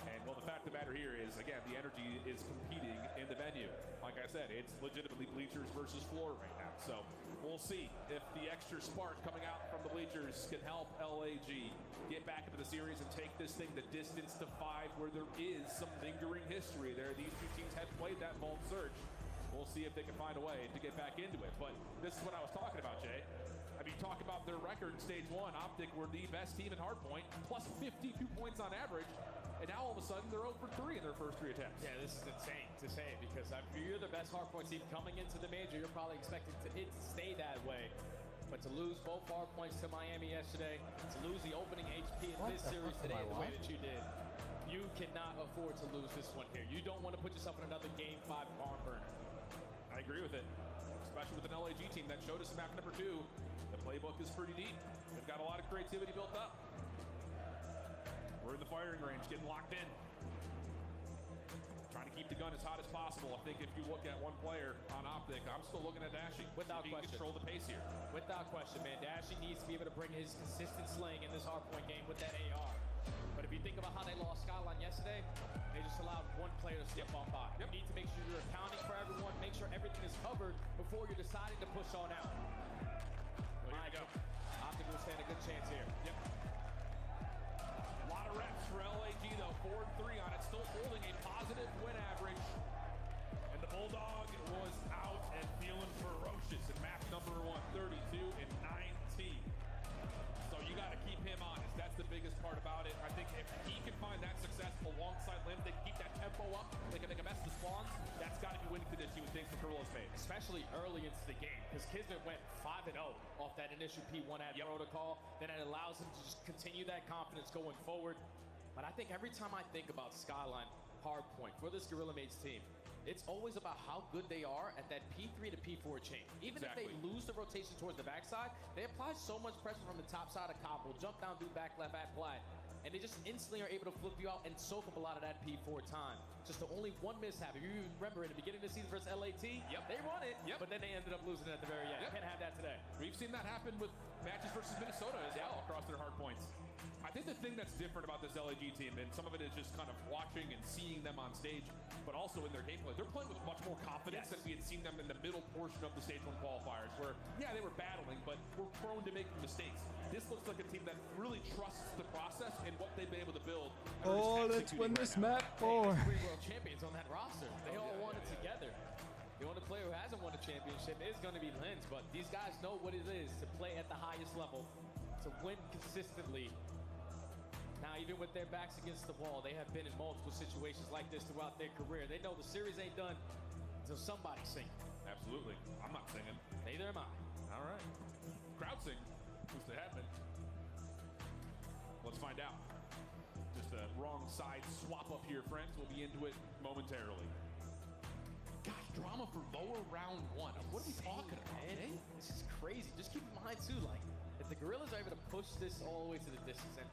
And well, the fact of the matter here is, again, the energy is competing in the venue. Like I said, it's legitimately bleachers versus floor right now. So we'll see if the extra spark coming out from the bleachers can help LAG get back into the series and take this thing the distance to 5, where there is some lingering history there. These two teams had played that Vault Search. We'll see if they can find a way to get back into it. But this is what I was talking about, Jay. I mean, talk about their record in Stage 1. Optic were the best team in Hardpoint, plus 52 points on average. And now all of a sudden they're 0 for 3 in their first 3 attempts. Yeah, this is insane to say, because if you're the best hardpoint team coming into the major, you're probably expecting it to stay that way. But to lose both hardpoints to Miami yesterday, to lose the opening HP in this series today the way that you did, you cannot afford to lose this one here. You don't want to put yourself in another Game 5 barn burner. I agree with it, especially with an LAG team that showed us in map number 2. The playbook is pretty deep. They've got a lot of creativity built up. We're in the firing range, getting locked in. Trying to keep the gun as hot as possible. I think if you look at one player on Optic, I'm still looking at Dashy. Without question. Control the pace here. Without question, man. Dashy needs to be able to bring his consistent slaying in this hardpoint game with that AR. But if you think about how they lost Skyline yesterday, they just allowed one player to slip on by. You need to make sure you're accounting for everyone, make sure everything is covered before you're deciding to push on out. Well, here we go. Optic will stand a good chance here. Yep. A lot of reps for LAG though, 4-3 on it, still holding a positive win average. And the Bulldog was out and feeling ferocious in map number 132 and 19. So you got to keep him honest. That's the biggest part about it. I think if he can find that success alongside Lim, they can keep that tempo up, they can make a mess of the spawns, that's got to be winning condition with things for Guerrilla's made. Especially early into the game, because Kismet went 5-0 off that initial P1 ad protocol. Then it allows him to just continue that confidence going forward. But I think every time I think about Skyline hardpoint for this Guerrilla Mates team, it's always about how good they are at that P3 to P4 chain. Even if they lose the rotation towards the backside, they apply so much pressure from the top side of Cobble, jump down, do back left at Plat, and they just instantly are able to flip you out and soak up a lot of that P4 time. Just the only one mishap. If you remember in the beginning of the season versus LAT, they run it, but then they ended up losing it at the very end. Can't have that today. We've seen that happen with matches versus Minnesota as well across their hard points. I think the thing that's different about this LAG team, and some of it is just kind of watching and seeing them on stage, but also in their gameplay, they're playing with much more confidence than we had seen them in the middle portion of the Stage 1 qualifiers, where, yeah, they were battling, but were prone to making mistakes. This looks like a team that really trusts the process and what they've been able to build. Oh, let's win this map 4. 3 world champions on that roster. They all won it together. The only player who hasn't won a championship is going to be Lens, but these guys know what it is to play at the highest level, to win consistently. Now, even with their backs against the wall, they have been in multiple situations like this throughout their career. They know the series ain't done until somebody's singing. Absolutely. I'm not singing. Neither am I. All right. Crowd sing. Who's to happen? Let's find out. Just a wrong side swap up here, friends. We'll be into it momentarily. Gosh, drama for lower round 1. What are we talking about, man? This is crazy. Just keep in mind, too, like, if the Guerrillas are able to push this all the way to the distance and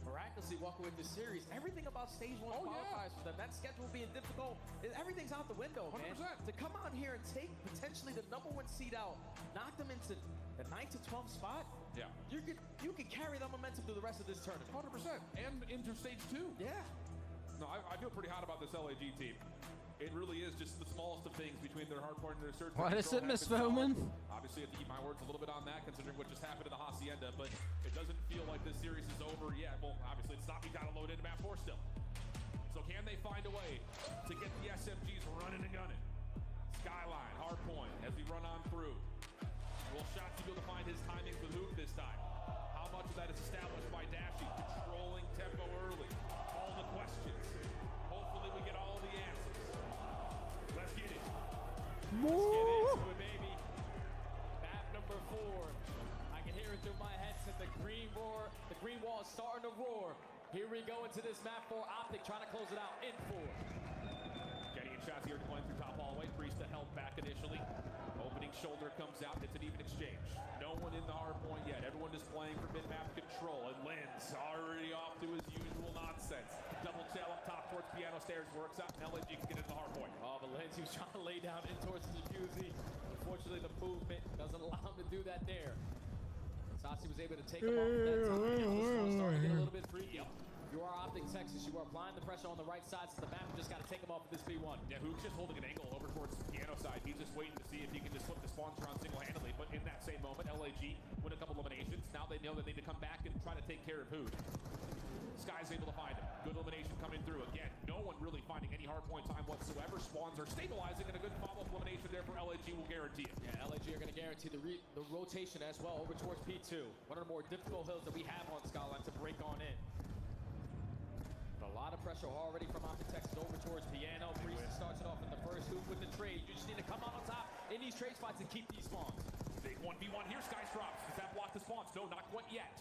miraculously walk away with this series, everything about Stage 1 qualifiers for them, that schedule being difficult, everything's out the window, 100%. man. To come out here and take potentially the #1 seed out, knock them into the 9 to 12 spot, you can carry that momentum through the rest of this tournament. 100%. And into Stage 2. Yeah. No, I feel pretty hot about this LAG team. It really is just the smallest of things between their hardpoint and their surge. What is it, Miss Foman? Obviously, I have to eat my words a little bit on that, considering what just happened to the Hacienda, but it doesn't feel like this series is over yet. Well, obviously, it's not. We got to load into map 4 still. So can they find a way to get the SMGs running and gunning? Skyline, hardpoint, as we run on through. Will Shotzi be able to find his timings with Hoop this time? How much of that is established by Dashy, controlling tempo early? All the questions. Hopefully, we get all the answers. Let's get it. Let's get into it, baby. Map number 4. I can hear it through my headset. The green roar, the green wall is starting to roar. Here we go into this map 4. Optic trying to close it out in 4. Getting shots here going through top hallway. Priest held back initially. Opening shoulder comes out. It's an even exchange. No one in the hard point yet. Everyone just playing for mid-map control. And Lens already off to his usual nonsense. Double tail up top towards piano stairs. Works out. And LAG can get in the hard point. Oh, but Lens, he was trying to lay down in towards the jacuzzi. Unfortunately, the movement doesn't allow him to do that there. Sassi was able to take him off that time. Starting to get a little bit freaky. You are Optic Texas. You are applying the pressure on the right sides of the map. You just got to take him off with this B1. Yeah, Hook's just holding an angle over towards the piano side. He's just waiting to see if he can just flip the spawns around single-handedly. But in that same moment, LAG win a couple eliminations. Now they know that they need to come back and try to take care of Hook. Sky's able to find him. Good elimination coming through. Again, no one really finding any hardpoint time whatsoever. Spawns are stabilizing, and a good follow-up elimination there for LAG will guarantee it. Yeah, LAG are going to guarantee the rotation as well over towards P2. One of the more difficult hills that we have on Skyline to break on in. But a lot of pressure already from Optic Texas over towards Piano. Priest starts it off in the first. Hoop with the trade. You just need to come out on top in these trade spots and keep these spawns. Big 1v1 here. Skies drops. Does that block the spawns? No, not quite yet.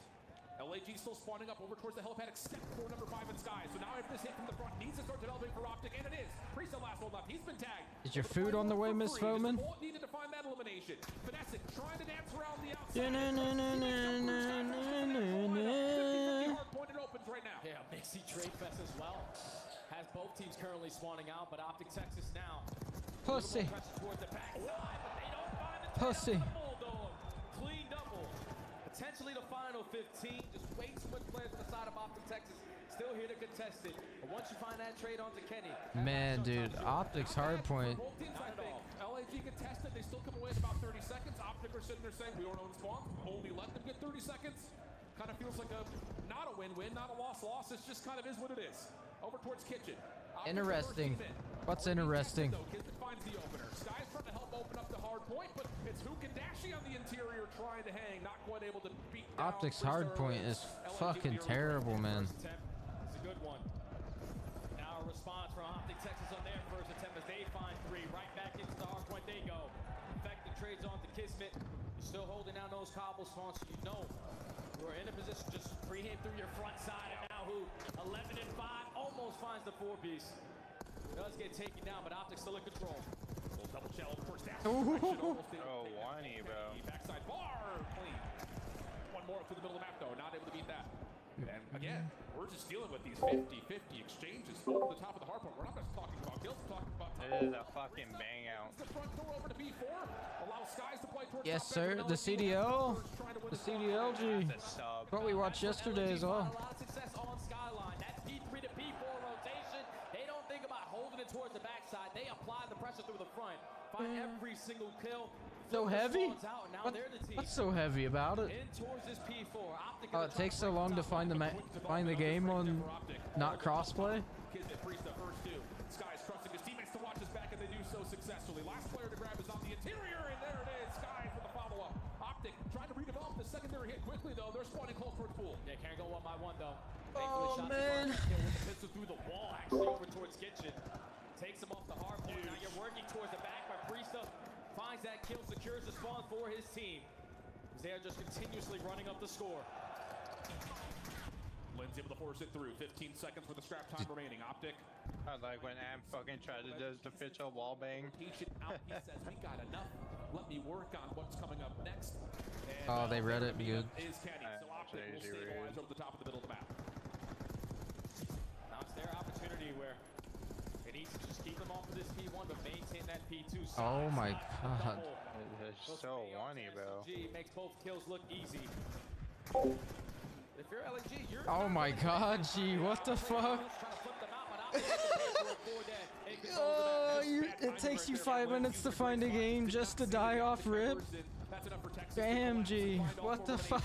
LAG still spawning up over towards the helipad, except for number 5 in Sky. So now if this hit from the front needs to start developing for Optic, and it is. Priest the last one left. He's been tagged. Is your food on the way, Miss Foman? Needed to find that elimination. Finessing, trying to dance around the outside. Hard-pointed opens right now. Yeah, Mixie Trade Fest as well. Has both teams currently spawning out, but Optic Texas now. Pussy. Towards the backside, but they don't find the Pussy. Bulldog. Clean double. Potentially the final 15. Just way too much players on the side of Optic Texas. still here to contest it. But once you find that trade onto Kenny. Man, dude, Optics hardpoint. Both teams, I think. LAG contested. They still come away with about 30 seconds. Optic are sitting there saying, we don't own spawn. Only let them get 30 seconds. Kind of feels like not a win-win, not a loss-loss. It's just kind of is what it is. Over towards Kitchen. Optic Interesting. What's interesting? Kismet finds the opener. Sky's trying to help open up the hard point, but it's Hook and Dashi on the interior trying to hang. Not quite able to beat down Optics hardpoint is fucking terrible, man. It's a good one. Now a response from Optic Texas on their first attempt as they find three. Right back into the hard point they go. Effective trades on to Kismet. You're still holding down those cobble spawns, so you know you're in a position just free hit through your front side. And now who? 11 and 5 almost finds the 4-piece. Does get taken down, but Optics still in control. Little double shell, of course. Oh, whiny, bro. Backside bar, clean. One more through the middle of the map, though. Not able to beat that. And again, we're just dealing with these 50-50 exchanges over the top of the hard point. We're not just talking about kills, we're talking about. It is a fucking bang out. The front door over to B4. Allow Skies to play towards Yes, sir. The CDL. The CDLG. What we watched yesterday as well. A lot of success on Skyline. That P3 to P4 rotation. They don't think about holding it towards the backside. They apply the pressure through the front. Find every single kill. So heavy? What's so heavy about it? In towards this P4. Optic Oh, it takes so long to find the game on not crossplay. Kismet frees the first two. Skies trusting his teammates to watch his back, and they do so successfully. Last player to grab is on the interior, and there it is. Skies with the follow-up. Optic trying to redevelop the secondary hit quickly, though. They're spawning close towards pool. They can't go 1-by-1, though. Oh, man. With the pistol through the wall, actually over towards Kitchen. Takes him off the hard point. Now you're working towards the back, but Priesta finds that kill, secures the spawn for his team. They are just continuously running up the score. Lynn's able to force it through. 15 seconds with the scrap time remaining. Optic. I like when Am fucking tries to does the Fitchel wall bang. Rotation out. He says, we got enough. Let me work on what's coming up next. And Oh, they read it good. Is Kenny. So Optic will stabilize over the top of the middle of the map. Now it's their opportunity where it needs to just keep them off of this P1, but maintain that P2 side. Oh my god. It's so whiny, bro. G makes both kills look easy. If you're LG, you're Oh my god, G, what the fuck? It takes you 5 minutes to find a game just to die off rip? Damn, G, what the fuck?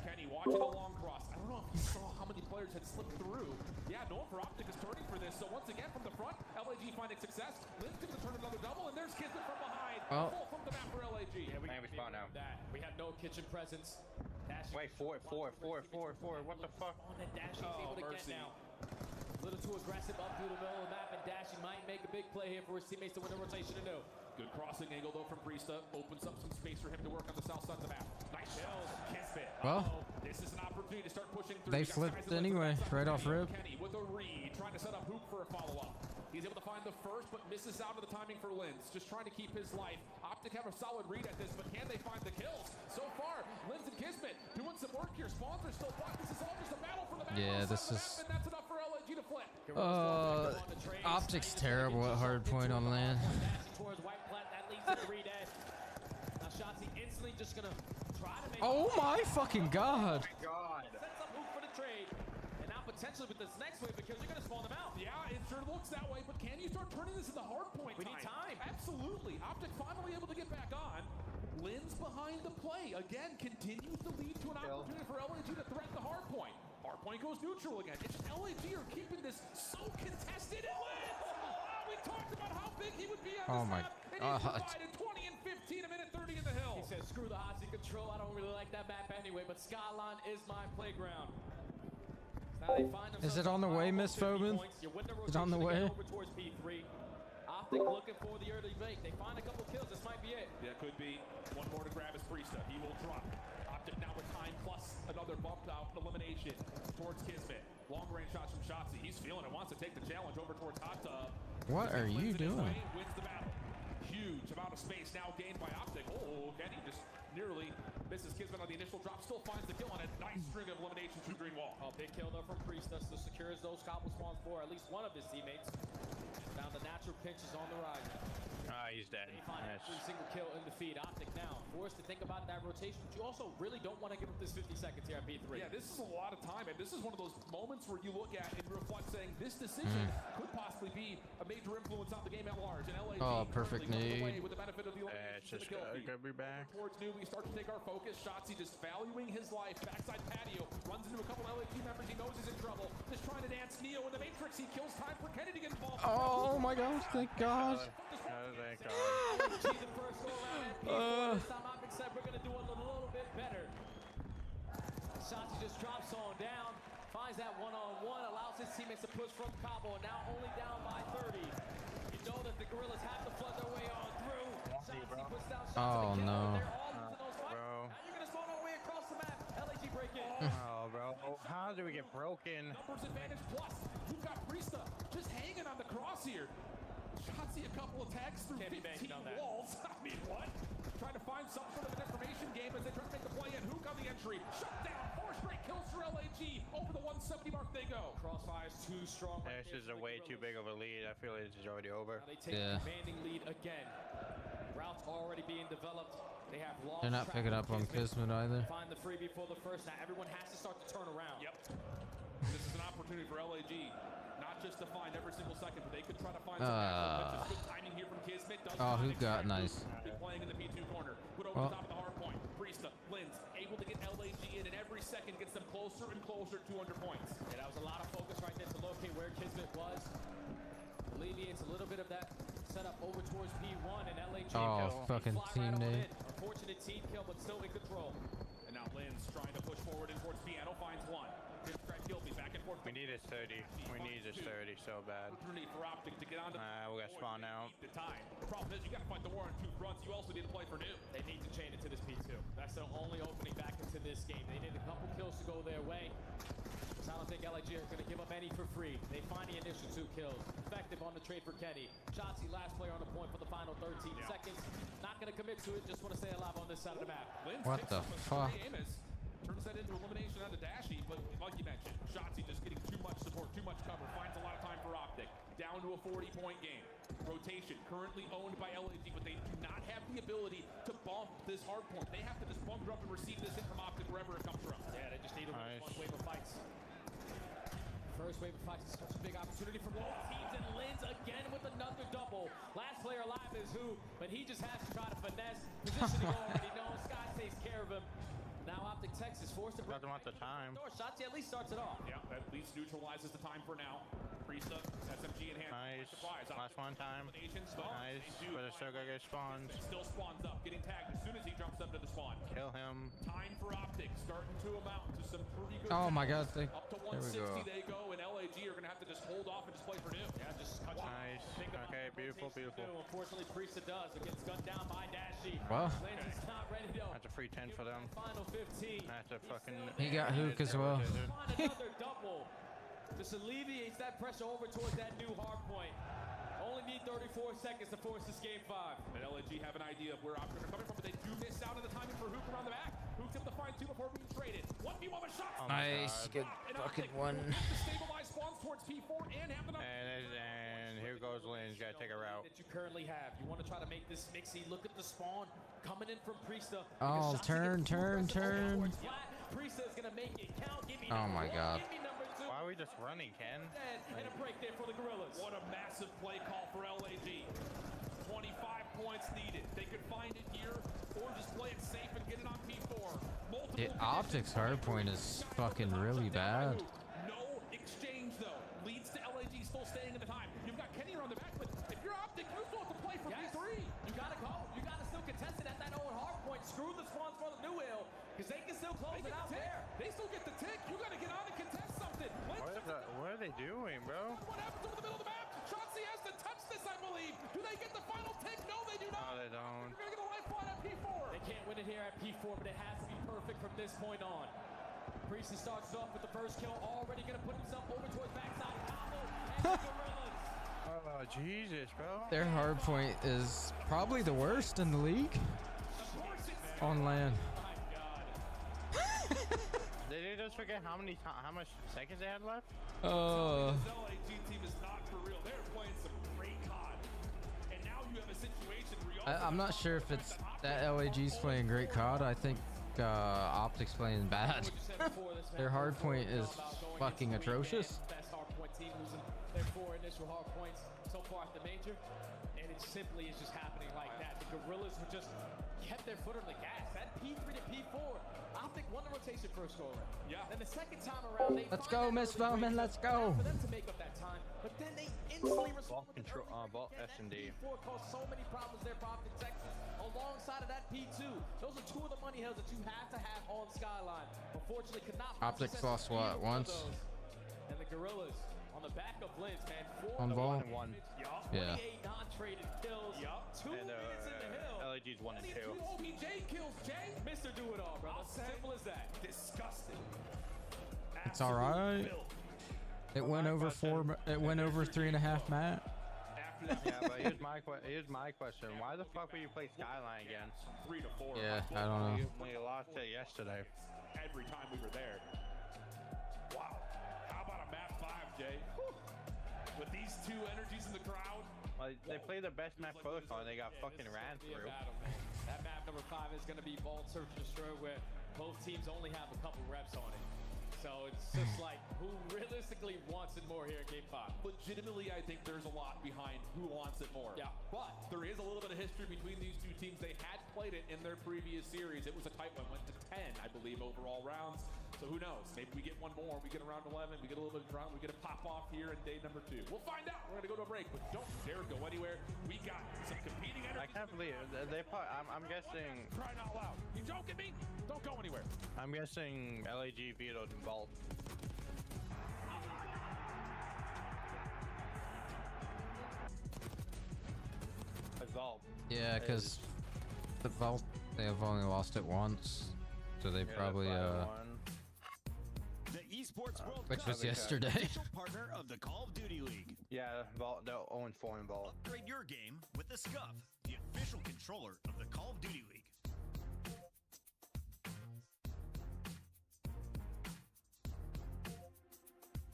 Kenny watching the long cross. I don't know if you saw how many players had slipped through. Yeah, no one for Optic is turning for this. So once again from the front, LAG finding success. Lynn's going to turn another double, and there's Kismet from behind. Oh. Full from the map for LAG. Yeah, we spawn now. We have no kitchen presence. Wait, four. What the fuck? On that Dash he's able to get now. A little too aggressive up through the middle of the map, and Dashi might make a big play here for his teammates to win the rotation to no. Good crossing angle though from Priesta. Opens up some space for him to work on the south side of the map. Nice kills. Kismet. Well, this is an opportunity to start pushing through. they flipped anyway, right off rip. Kenny with a read, trying to set up Hoop for a follow-up. He's able to find the first, but misses out of the timing for Linz. Just trying to keep his life. Optic have a solid read at this, but can they find the kills? So far, Linz and Kismet doing some work here. Spawns are still blocked. This is all just a battle for the map. Yeah, this is. And that's enough for LAG to flip. Optics terrible at hardpoint on land. Now Shotzi instantly just gonna try to make. Oh my fucking god! Sets up Hoop for the trade, and now potentially with this next wave because you're gonna spawn them out. Yeah, it sure looks that way, but can you start turning this into hard point? We need time. Absolutely. Optic finally able to get back on. Lynn's behind the play. Again, continues to lead to an opportunity for LAG to threaten the hard point. Hard point goes neutral again. It's just LAG are keeping this so contested. And Lynn's! We talked about how big he would be on this map. And he provided 20 and 15, a minute 30 in the hill. He said, screw the hot seat control. I don't really like that map anyway, but Skyline is my playground. So now they find Is it on the way, Miss Foban? Is it on the way? Over towards P3. Optic looking for the early break. They find a couple kills. This might be it. Yeah, could be. One more to grab is Priesta. He will drop. Optic now with time plus another bumped out elimination towards Kismet. Long range shots from Shotzi. He's feeling it. Wants to take the challenge over towards Hot Tub. What are you doing? Wins the battle. Huge amount of space now gained by Optic. Oh, Kenny just nearly misses Kismet on the initial drop. Still finds the kill on a nice string of eliminations through green wall. Oh, big kill though from Priesta. So secures those cobble spawns for at least one of his teammates. Now the natural pinch is on the rise. Ah, he's dead. They find every single kill in the feed. Optic now forced to think about that rotation, but you also really don't want to give up this 50 seconds here at P3. Yeah, this is a lot of time, and this is one of those moments where you look at and reflect saying this decision could possibly be a major influence on the game at large. And LA perfect need. With the benefit of the it's just gonna be back. Towards new, we start to take our focus. Shotzzy just valuing his life. Backside patio, runs into a couple LA team members. He knows he's in trouble. Just trying to dance Neo in the Matrix. He kills time for Kenny to get involved. Oh my gosh, thank God. Thank God. The first go around at P4. This time Optic said we're going to do a little bit better. Shotzzy just drops on down, finds that one-on-one, allows his teammates to push from Cabo, now only down by 30. You know that the Gorillas have to flood their way on through. Shotzzy puts down shots Oh no. They're all into those fights. Bro. Now you're going to spawn all the way across the map. LAG break in. Oh, bro. How do we get broken? Numbers advantage plus. You've got Priesta just hanging on the cross here. Shotzzy a couple of tags through 15 walls. I mean, what? Trying to find some sort of an information game as they try to make the play in. Hook on the entry. Shut down. 4 straight kills for LAG. Over the 170 mark they go. Crossfire's too strong. This is a way too big of a lead. I feel like this is already over. Now they take a commanding lead again. Routes already being developed. They have lost. They're not picking up on Kismet either. Find the freebie for the first. Now everyone has to start to turn around. Yep. This is an opportunity for LAG. Not just to find every single second, but they could try to find some good timing here from Kismet. Who got nice? Playing in the P2 corner. Put over the top of the hard point. Priesta, Linz, able to get LAG in, and every second gets them closer and closer to 200 points. Yeah, that was a lot of focus right there to locate where Kismet was. Alleviates a little bit of that setup over towards P1 and LAG. Fucking team name. Unfortunate team kill, but still in control. And now Linz trying to push forward in towards Piano, finds one. Guilty, back and forth. We need a 30. We need a 30 so bad. Opportunity for Optic to get onto we got spawn out. The time. The problem is you got to fight the war on 2 fronts. You also need to play for new. They need to chain it to this P2. That's their only opening back into this game. They need a couple kills to go their way. So I don't think LAG are going to give up any for free. They find the initial 2 kills. Effective on the trade for Kenny. Shotzzy, last player on the point for the final 13 seconds. Not going to commit to it. Just want to stay alive on this side of the map. What the fuck? Turns that into elimination on the Dashy, but like you mentioned, Shotzzy just getting too much support, too much cover, finds a lot of time for Optic. Down to a 40-point game. Rotation currently owned by LAG, but they do not have the ability to bump this hard point. They have to just bump up and receive this in from Optic wherever it comes from. Yeah, they just need one wave of fights. First wave of fights is such a big opportunity for both teams, and Linz again with another double. Last player alive is who, but he just has to try to finesse. Positioning already known. Sky takes care of him. Now Optic Texas forced to break the time. Shotzzy at least starts it off. Yeah, at least neutralizes the time for now. Priesta, SMG in hand. Nice. Last one time. Nice. But it's still gonna get spawned. Still spawns up, getting tagged as soon as he jumps up to the spawn. Kill him. Time for Optic, starting to amount to some pretty good. Oh my God! Up to 160 they go, and LAG are gonna have to just hold off and just play for new. Yeah, just touch nice. Okay, beautiful. Unfortunately, Priesta does. It gets gunned down by Dashy. Well, Linz is not ready to go. That's a free 10 for them. Final 15. That's a fucking. He got hook as well. Another double. Just alleviates that pressure over towards that new hard point. Only need 34 seconds to force this game 5. And LAG have an idea of where Optic are coming from, but they do miss out on the timing for Hook around the back. Hook's able to find 2 before being traded. 1v1 with shots. Nice, good fucking one. Stabilize spawns towards P4 and have the and here goes Linz. Gotta take a route. That you currently have. You want to try to make this mixy. Look at the spawn coming in from Priesta. Oh, turn. Priesta is gonna make it count. Give me oh my God. Give me number 2. Why are we just running, Ken? And a break there for the Gorillas. What a massive play call for LAG. 25 points needed. They could find it here or just play it safe and get it on P4. Optic's hard point is fucking really bad. No exchange though. Leads to LAG still staying in the time. You've got Kenny around the back, but if you're Optic, you still have to play for P3. You gotta go. You gotta still contest it at that old hard point. Screw the spawns for the new hill, because they can still close it out there. They still get the tick. You gotta get on and contest something. What are they doing, bro? What happens over the middle of the map? Shotzzy has to touch this, I believe. Do they get the final tick? No, they do not. No, they don't. They're gonna get a lifeline at P4. They can't win it here at P4, but it has to be perfect from this point on. Priesta starts off with the first kill, already gonna put himself over towards backside combo, and the Gorillas. Oh, Jesus, bro. Their hard point is probably the worst in the league. On land. My God. Did they just forget how much seconds they had left? This LAG team is not for real. They're playing some I'm not sure if it's that LAG's playing great COD. I think Optic's playing bad. Their hardpoint is fucking atrocious. Best hardpoint team losing their 4 initial hardpoints so far at the major, and it simply is just happening like that. The Gorillas have just kept their foot on the gas. That P3 to P4, Optic won the rotation first go around. Yeah. Then the second time around, they Let's go, Miss Bowman. Let's go. for them to make up that time, but then they instantly respond with control, Vault S&D. P4 caused so many problems there for Optic Texas. Alongside of that P2, those are 2 of the money hills that you have to have on Skyline. Unfortunately, could not. Optics lost what once? And the Gorillas on the back of Blitz, man. 4 On ball. 1-1. Yeah. 28 non-traded kills. 2 minutes in the hill. LAG's 1 and 2. OBJ kills Jay. Mr. Do It All, bro. Simple as that. Disgusting. It's all right. It went over 4. It went over 3.5, Matt. Yeah, but here's my question. Why the fuck would you play Skyline again? 3 to 4. Yeah, I don't know. When you lost it yesterday. Every time we were there. Wow. How about a map 5, Jay? Whew. With these 2 energies in the crowd. Well, they played the best map protocol and they got fucking ran through. That map number 5 is going to be Vault Search and Destroy, where both teams only have a couple reps on it. So it's just like, who realistically wants it more here in Game 5? Legitimately, I think there's a lot behind who wants it more. Yeah. But there is a little bit of history between these 2 teams. They had played it in their previous series. It was a tight one. Went to 10, I believe, overall rounds. So who knows? Maybe we get one more. We get around 11. We get a little bit of drama. We get a pop off here in day number 2. We'll find out. We're going to go to a break, but don't dare go anywhere. We got some competing energies. I can't believe it. I'm guessing. Crying out loud. You joking me? Don't go anywhere. I'm guessing LAG vetoed Vault. Vault. Yeah, because the Vault, they have only lost it once, so they probably The Esports World which Cup was yesterday. official partner of the Call of Duty League. Yeah, Vault. They're 0-4 in Vault. Upgrade your game with the Scuff, the official controller of the Call of Duty League.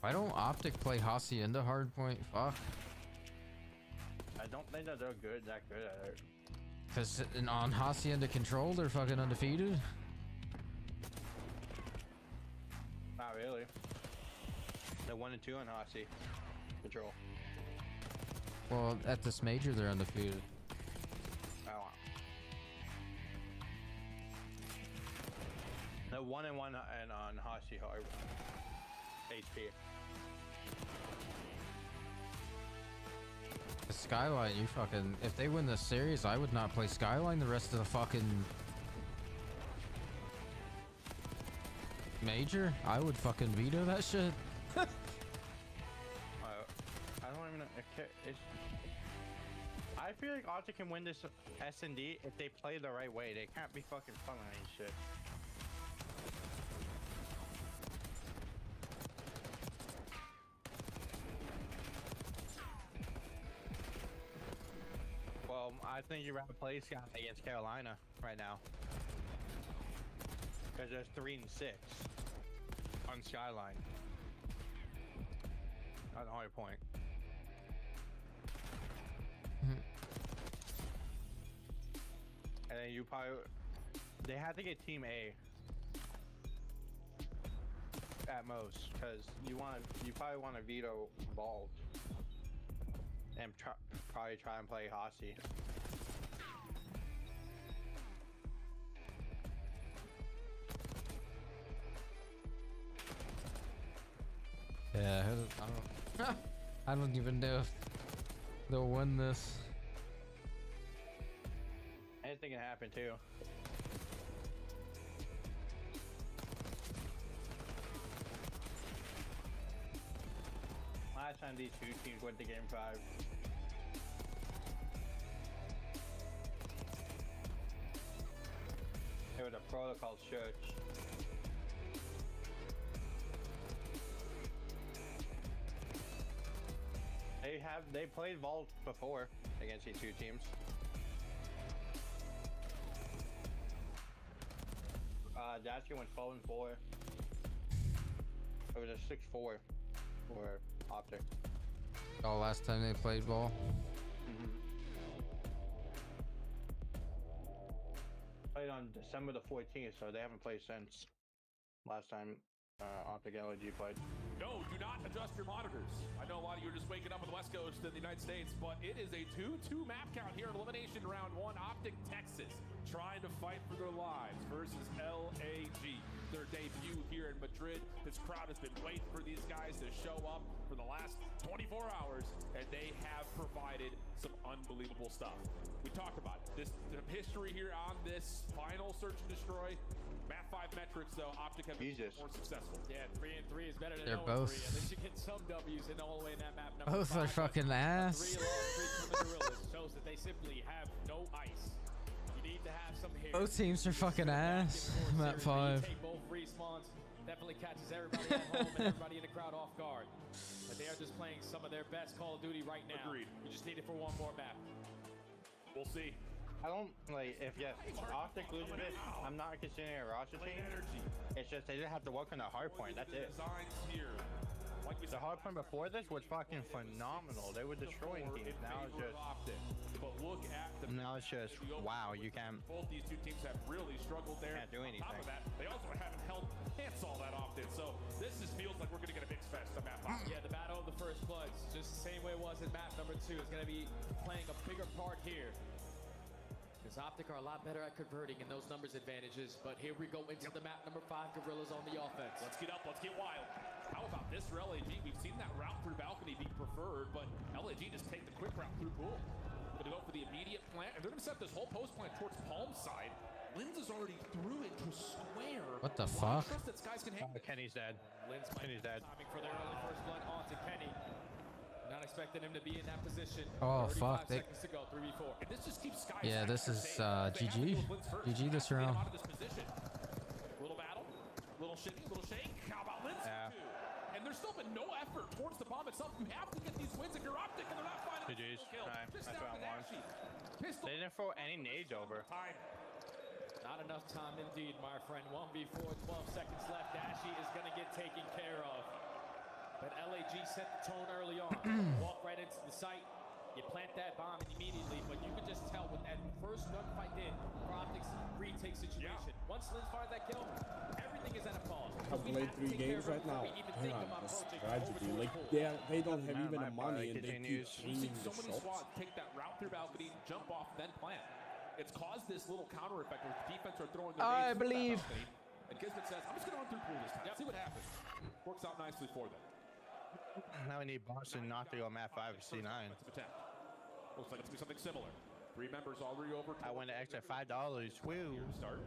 Why don't Optic play Hacienda hardpoint? Fuck. I don't think that they're that good at it. Because on Hacienda control, they're fucking undefeated. Not really. They're 1 and 2 on Hossie control. Well, at this major, they're undefeated. Oh. They're 1 and 1 and on Hossie hard HP. Skyline, you fucking... If they win this series, I would not play Skyline the rest of the fucking... major. I would fucking veto that shit. I don't even know. I feel like Optic can win this S&D if they play the right way. They can't be fucking funneling shit. Well, I think you'd rather play Sky against Carolina right now. Because there's 3 and 6 on Skyline. That's the only point. And then you probably... They have to get Team A. At most. Because you probably want to veto Vault. And probably try and play Hossie. Yeah, I don't even know if they'll win this. Anything can happen too. Last time these 2 teams went to Game 5. It was a protocol church. They played Vault before against these 2 teams. Dacia went 12-4. It was a 6-4 for Optic. Oh, last time they played ball. played on December the 14th, so they haven't played since last time Optic LG played. No, do not adjust your monitors. I know a lot of you are just waking up on the West Coast in the United States, but it is a 2-2 map count here in Elimination Round 1. Optic Texas trying to fight for their lives versus LAG. Their debut here in Madrid. This crowd has been waiting for these guys to show up for the last 24 hours, and they have provided some unbelievable stuff. We talked about it. The history here on this final search and destroy. Map 5 metrics, though, Optic have been more successful. Yeah, 3 and 3 is better than They're 0 both. and 3. At least you get some W's in all the way in that map number Both 5. are fucking ass. 3 long 3 Gorillas shows that they simply have no ice. You need to have some hair. Both teams are fucking ass. Map 5. Take both respawns. Definitely catches everybody at home and everybody in the crowd off guard. But they are just playing some of their best Call of Duty right now. Agreed. We just need it for one more map. We'll see. I don't like if Optic loses it. I'm not considering a roster team. It's just they just have to work on the hard point. That's it. The hard point before this was fucking phenomenal. They were destroying teams. Now it's just. But look at the. Now it's just wow. You can't. Both these two teams have really struggled there. Can't do anything. On top of that, they also haven't held hands all that often. So this just feels like we're gonna get a big fest on map 5. Yeah, the battle of the first bloods, just the same way it was in map number 2, is gonna be playing a bigger part here. Because Optic are a lot better at converting in those numbers advantages, but here we go into the map number 5, Gorillas on the offense. Let's get up, let's get wild. How about this for LAG? We've seen that route through balcony be preferred, but LAG just take the quick route through pool. Gonna go for the immediate plant, and they're gonna set this whole post plant towards Palm side. Linz is already through into square. What the fuck? That Skies can hit. Kenny's dead. Kenny's dead. Timing for their early first blood onto Kenny. Not expecting him to be in that position. Oh, 35 fuck. seconds to go, 3v4. And this just keeps Skies. Yeah, this is GG. GG this round. Little battle, little shimmy, little shake. How about Linz? Yeah. And there's still been no effort towards the bomb itself. You have to get these wins if you're Optic and they're not finding GG's. kill. That's round 1. They didn't throw any nades over. Time. Not enough time indeed, my friend. 1v4, 12 seconds left. Dashy is going to get taken care of. But LAG set the tone early on. Walk right into the site. You plant that bomb immediately, but you could just tell with that first gunfight in for Optic's retake situation. Yeah. Once Linz fired that kill, everything is at a pause. I've played 3 games right now. That's tragedy. Like they don't have even the money and they keep changing the so many shots. squads take that route through balcony, jump off, then plant. It's caused this little counter effect where the defense are throwing their I nades believe. balcony, and Kismet says, I'm just going to run through pool this time. See what happens. Works out nicely for them. Now we need Boston not to go map 5 or C9. Looks like it's going to be something similar. 3 members already over. I went an extra $5. Woo. Start.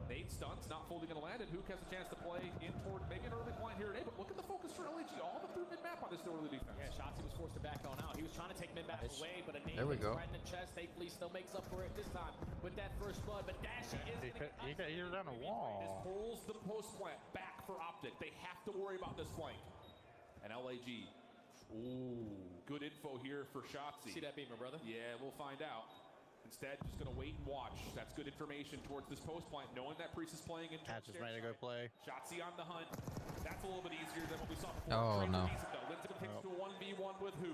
8 stunts, not fully going to land, and Hook has a chance to play in toward maybe an early point here today, but look at the focus for LAG, all the through mid-map on this early defense. Yeah, Shotzi was forced to back on out. He was trying to take mid-map away, but a nade There we go. right in the chest. Thankfully, still makes up for it this time with that first blood, but Dashy is He was on a wall. This pulls the post plant back for Optic. They have to worry about this flank. And LAG, ooh, good info here for Shotzi. See that beamer, brother? Yeah, we'll find out. Instead, just going to wait and watch. That's good information towards this post plant, knowing that Priest is playing in. Catch is ready to go play. Shotzi on the hunt. That's a little bit easier than what we saw before. Oh, no. Linz going to take us to a 1v1 with who?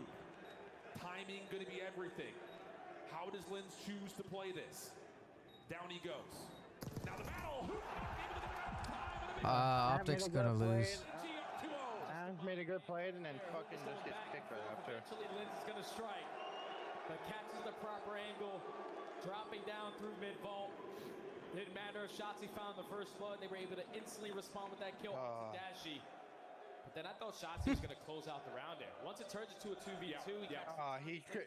Timing going to be everything. How does Linz choose to play this? Down he goes. Now the battle. Optic's gonna lose. Made a good play and then fucking just gets kicked right after. Eventually, Linz is going to strike, but catches the proper angle, dropping down through mid-vault. Didn't matter if Shotzi found the first blood. They were able to instantly respond with that kill. Dashy. But then I thought Shotzi was going to close out the round there. Once it turns into a 2v2,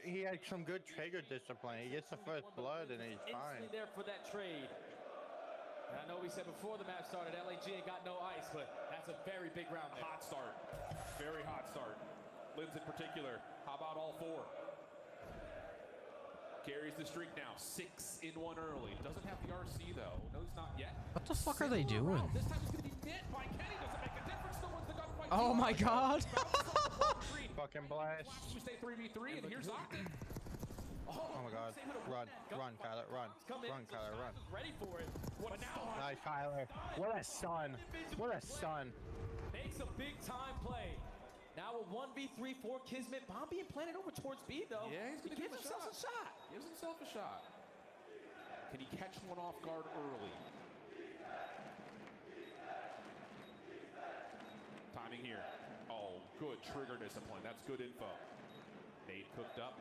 he had some good trigger discipline. He gets the first blood and he's fine. Instantly there for that trade. And I know we said before the match started, LAG ain't got no ice, but that's a very big round there. Hot start. Very hot start. Linz in particular. How about all 4? Carries the streak now. 6 in 1 early. Doesn't have the RC though. No, he's not yet. What the fuck are they doing? This time he's going to be hit by Kenny. Doesn't make a difference. No one's the gunfight. Oh my god. Fucking blast. We stay 3v3 and here's Optic. Oh my god. Run, Kyler, run. Run, Kyler, run. Ready for it. Nice, Kyler. What a son. What a son. Makes a big time play. Now a 1v3 for Kismet. Bomb being planted over towards B though. Yeah, he's going to give himself a shot. Gives himself a shot. Can he catch one off guard early? Timing here. Oh, good trigger discipline. That's good info. Nate cooked up.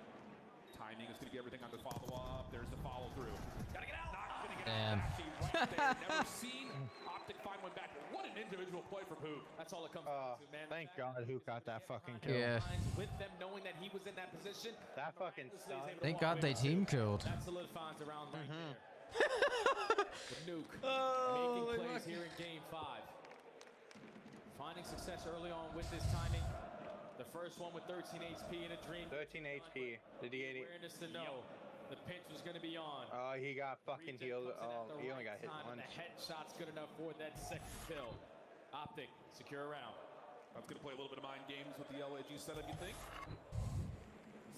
Timing is going to get everything on the follow-up. There's the follow-through. Gotta get out. Not going to get Damn. out. Right there. Never seen Optic find one back. What an individual play from Hook. That's all it comes down to, man. Thank God who got that fucking kill. Yeah. With them knowing that he was in that position. That fucking stuff. Thank God they team killed. That solidifies around right there. With Nuke Oh, making plays here in game 5. Finding success early on with his timing. The first one with 13 HP in a dream. 13 HP. Did he get it? Awareness to know the pinch was going to be on. Oh, he got fucking healed. Oh, he only got hit once. The headshot's good enough for that second kill. Optic, secure around. That's going to play a little bit of mind games with the LAG setup, you think?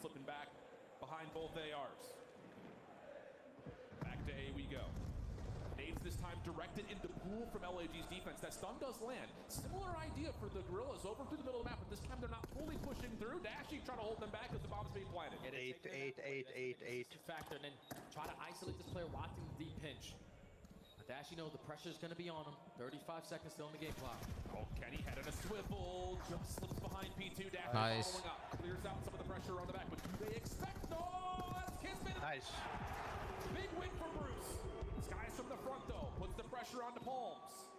Slipping back behind both ARs. Back to A we go. Nades this time directed into pool from LAG's defense. That stun does land. Similar idea for the Gorillas over through the middle of the map, but this time they're not fully pushing through. Dashie trying to hold them back as the bomb's being planted. 8. Factor and then try to isolate this player watching the deep pinch. But Dashie knows the pressure's going to be on him. 35 seconds still in the game clock. Oh, Kenny head on a swivel. Just slips behind P2. Dashie Nice. following up. Clears out some of the pressure on the back, but do they expect? No! That's Kismet. Nice. Big win for Bruce. Skies from the front though, puts the pressure on the palms.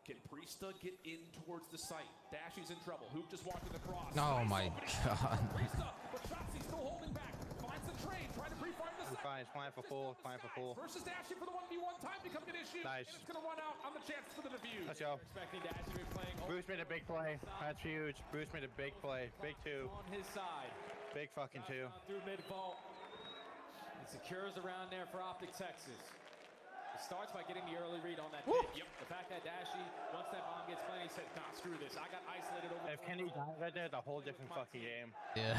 Can Priesta get in towards the site? Dashie's in trouble. Hoop just walking across. Oh Nice my opening. God. Priesta, but Shotzi still holding back. Finds the train, trying to pre-fire the site. Fine for full. Versus Dashie for the 1v1 time becoming an issue. Nice. And it's gonna run out on the chance for the defuse. Let's go. Expecting Dashie to be playing. Bruce made a big play. That's huge. Bruce made a big play. Big 2. On his side. Big fucking 2. Through mid vault. It secures around there for Optic Texas. It starts by getting the early read on that pick. Yep. The fact that Dashie, once that bomb gets planted, he said, nah, screw this. I got isolated over. If Kenny died right there, it's a whole different fucking game. Yeah.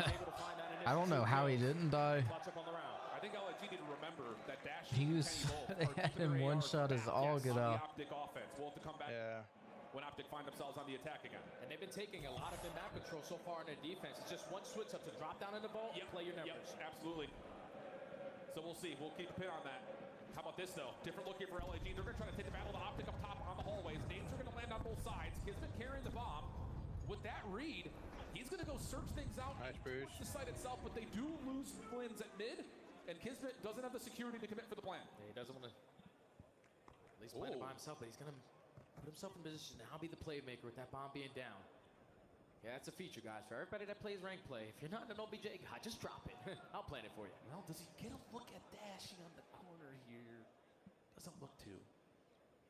I don't know how he didn't die. Clutch up on the round. I think LAG need to remember that Dashie He was. They had him one shot his all get the up. Optic offense. We'll have to come back. Yeah. When Optic find themselves on the attack again. And they've been taking a lot of the map control so far in their defense. It's just one switch up to drop down in the vault, play your numbers. Yep, absolutely. So we'll see. We'll keep a pin on that. How about this, though? Different look here for LAG. They're going to try to take the battle to Optic up top on the hallways. Names are going to land on both sides. Kismet carrying the bomb. With that read, he's going to go search things out. Nice, Bruce. The site itself, but they do lose Flins at mid, and Kismet doesn't have the security to commit for the plan. Yeah, he doesn't want to at least plan it by himself, but he's going to put himself in position to now be the playmaker with that bomb being down. Yeah, that's a feature, guys. For everybody that plays rank play, if you're not an OBJ guy, just drop it. I'll plan it for you. Well, does he get a look at Dashie on the corner here? Doesn't look to.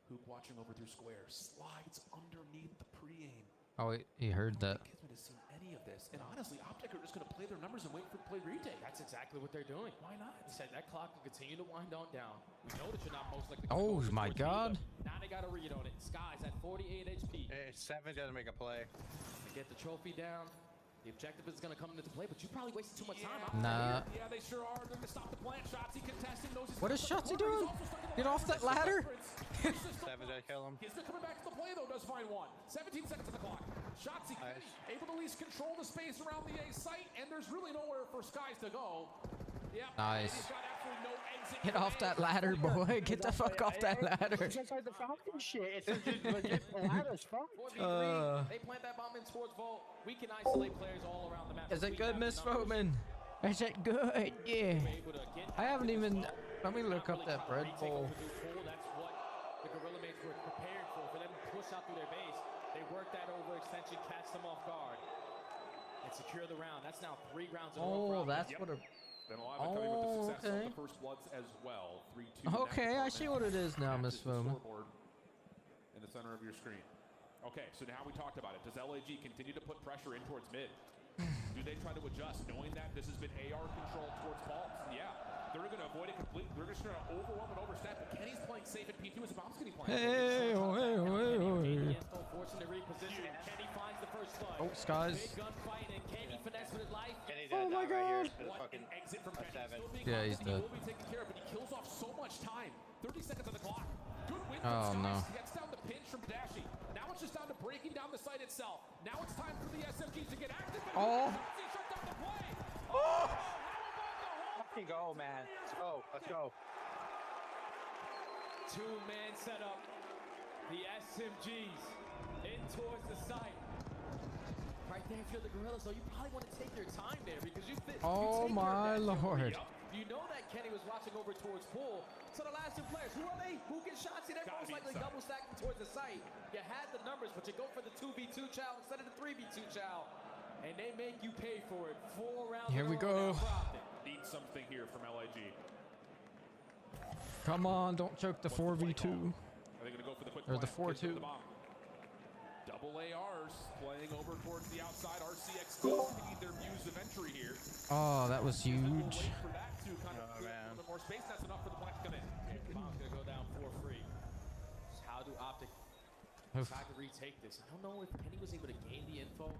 Hoop watching over through square. Slides underneath the pre-aim. Oh, he heard that. Kismet has seen any of this. And honestly, Optic are just going to play their numbers and wait for the play retake. That's exactly what they're doing. Why not? He said that clock will continue to wind on down. We know that you're not most likely. Oh my God. Now they got a read on it. Skies at 48 HP. Hey, 7's got to make a play. They get the trophy down. The objective is going to come into play, but you probably wasted too much time. Nah. Yeah, they sure are. They're going to stop the plant. Shotzi contesting. What is Shotzi doing? Get off that ladder. 7's got to kill him. Kismet coming back to the play, though, does find one. 17 seconds on the clock. Shotzi able to at least control the space around the A site, and there's really nowhere for Skies to go. Yep. Nice. He's got absolutely no exit. Get off that ladder, boy. Get the fuck off that ladder. It's just like the Falcon shit. It's just legit ladder as fuck. They plant that bomb in towards vault. We can isolate players all around the map. Is it good, Miss Footman? Is it good? Yeah. I haven't even. Let me look up that bread bowl. That's what the Gorilla mates were prepared for them to push out through their base. They work that overextension, catch them off guard, and secure the round. That's now 3 rounds in a row. Oh, that's what a. Been alive and coming with the success of the first bloods as well. 3-2. Okay, I see what it is now, Miss Footman. In the center of your screen. Okay, so now we talked about it. Does LAG continue to put pressure in towards mid? Do they try to adjust, knowing that this has been AR control towards balls? Yeah, they're going to avoid it completely. They're just going to overwhelm and overstep. But Kenny's playing safe at P2 as a bomb's getting played. Hey, Forcing to reposition. Kenny finds the first slug. Oh, Skies. Big gunfight, and Kenny finesse with his life. Oh my God. What an exit from Kenny. Yeah, he's dead. He will be taken care of, but he kills off so much time. 30 seconds on the clock. Good win Oh, from Skies. no. He gets down the pinch from Dashie. Now it's just down to breaking down the site itself. Now it's time for the SMGs to get active. Oh. Shut down the play. Fucking go, man. Let's go. Let's go. two-man setup. The SMGs in towards the site. Right there, if you're the Gorillas, though, you probably want to take your time there because you think. Oh my lord. You know that Kenny was watching over towards pool. So the last two players, who are they? Who can shots? See, they're most likely double stacking towards the site. You had the numbers, but you go for the 2v2 chow instead of the 3v2 chow. And they make you pay for it. 4 rounds. Here we go. Need something here from LIG. Come on, don't choke the 4v2. Are they going to go for the quick or the plan? 4-2. Double ARs playing over towards the outside. RCX does need their views of entry here. Oh, that was huge. For that to kind of a little bit more space. That's enough for the plan to come in. Bomb's going to go down for free. Just how do Optic decide to retake this? I don't know if Kenny was able to gain the info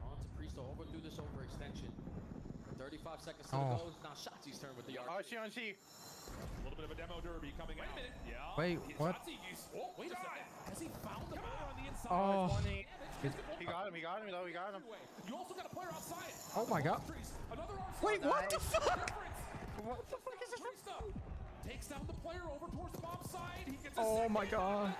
onto Priest or overthrew this overextension. 35 seconds to go. Now Shotzi's turn with the arc. RC on C. A little bit of a demo derby coming out. Yeah. Wait, what? Oh, wait a second. Has he found the player on the inside? Oh. He got him, though, he got him. You also got a player outside. Oh my god. Wait, what the fuck? What the fuck is this? Takes down the player over towards the bomb side. He gets a Oh my god.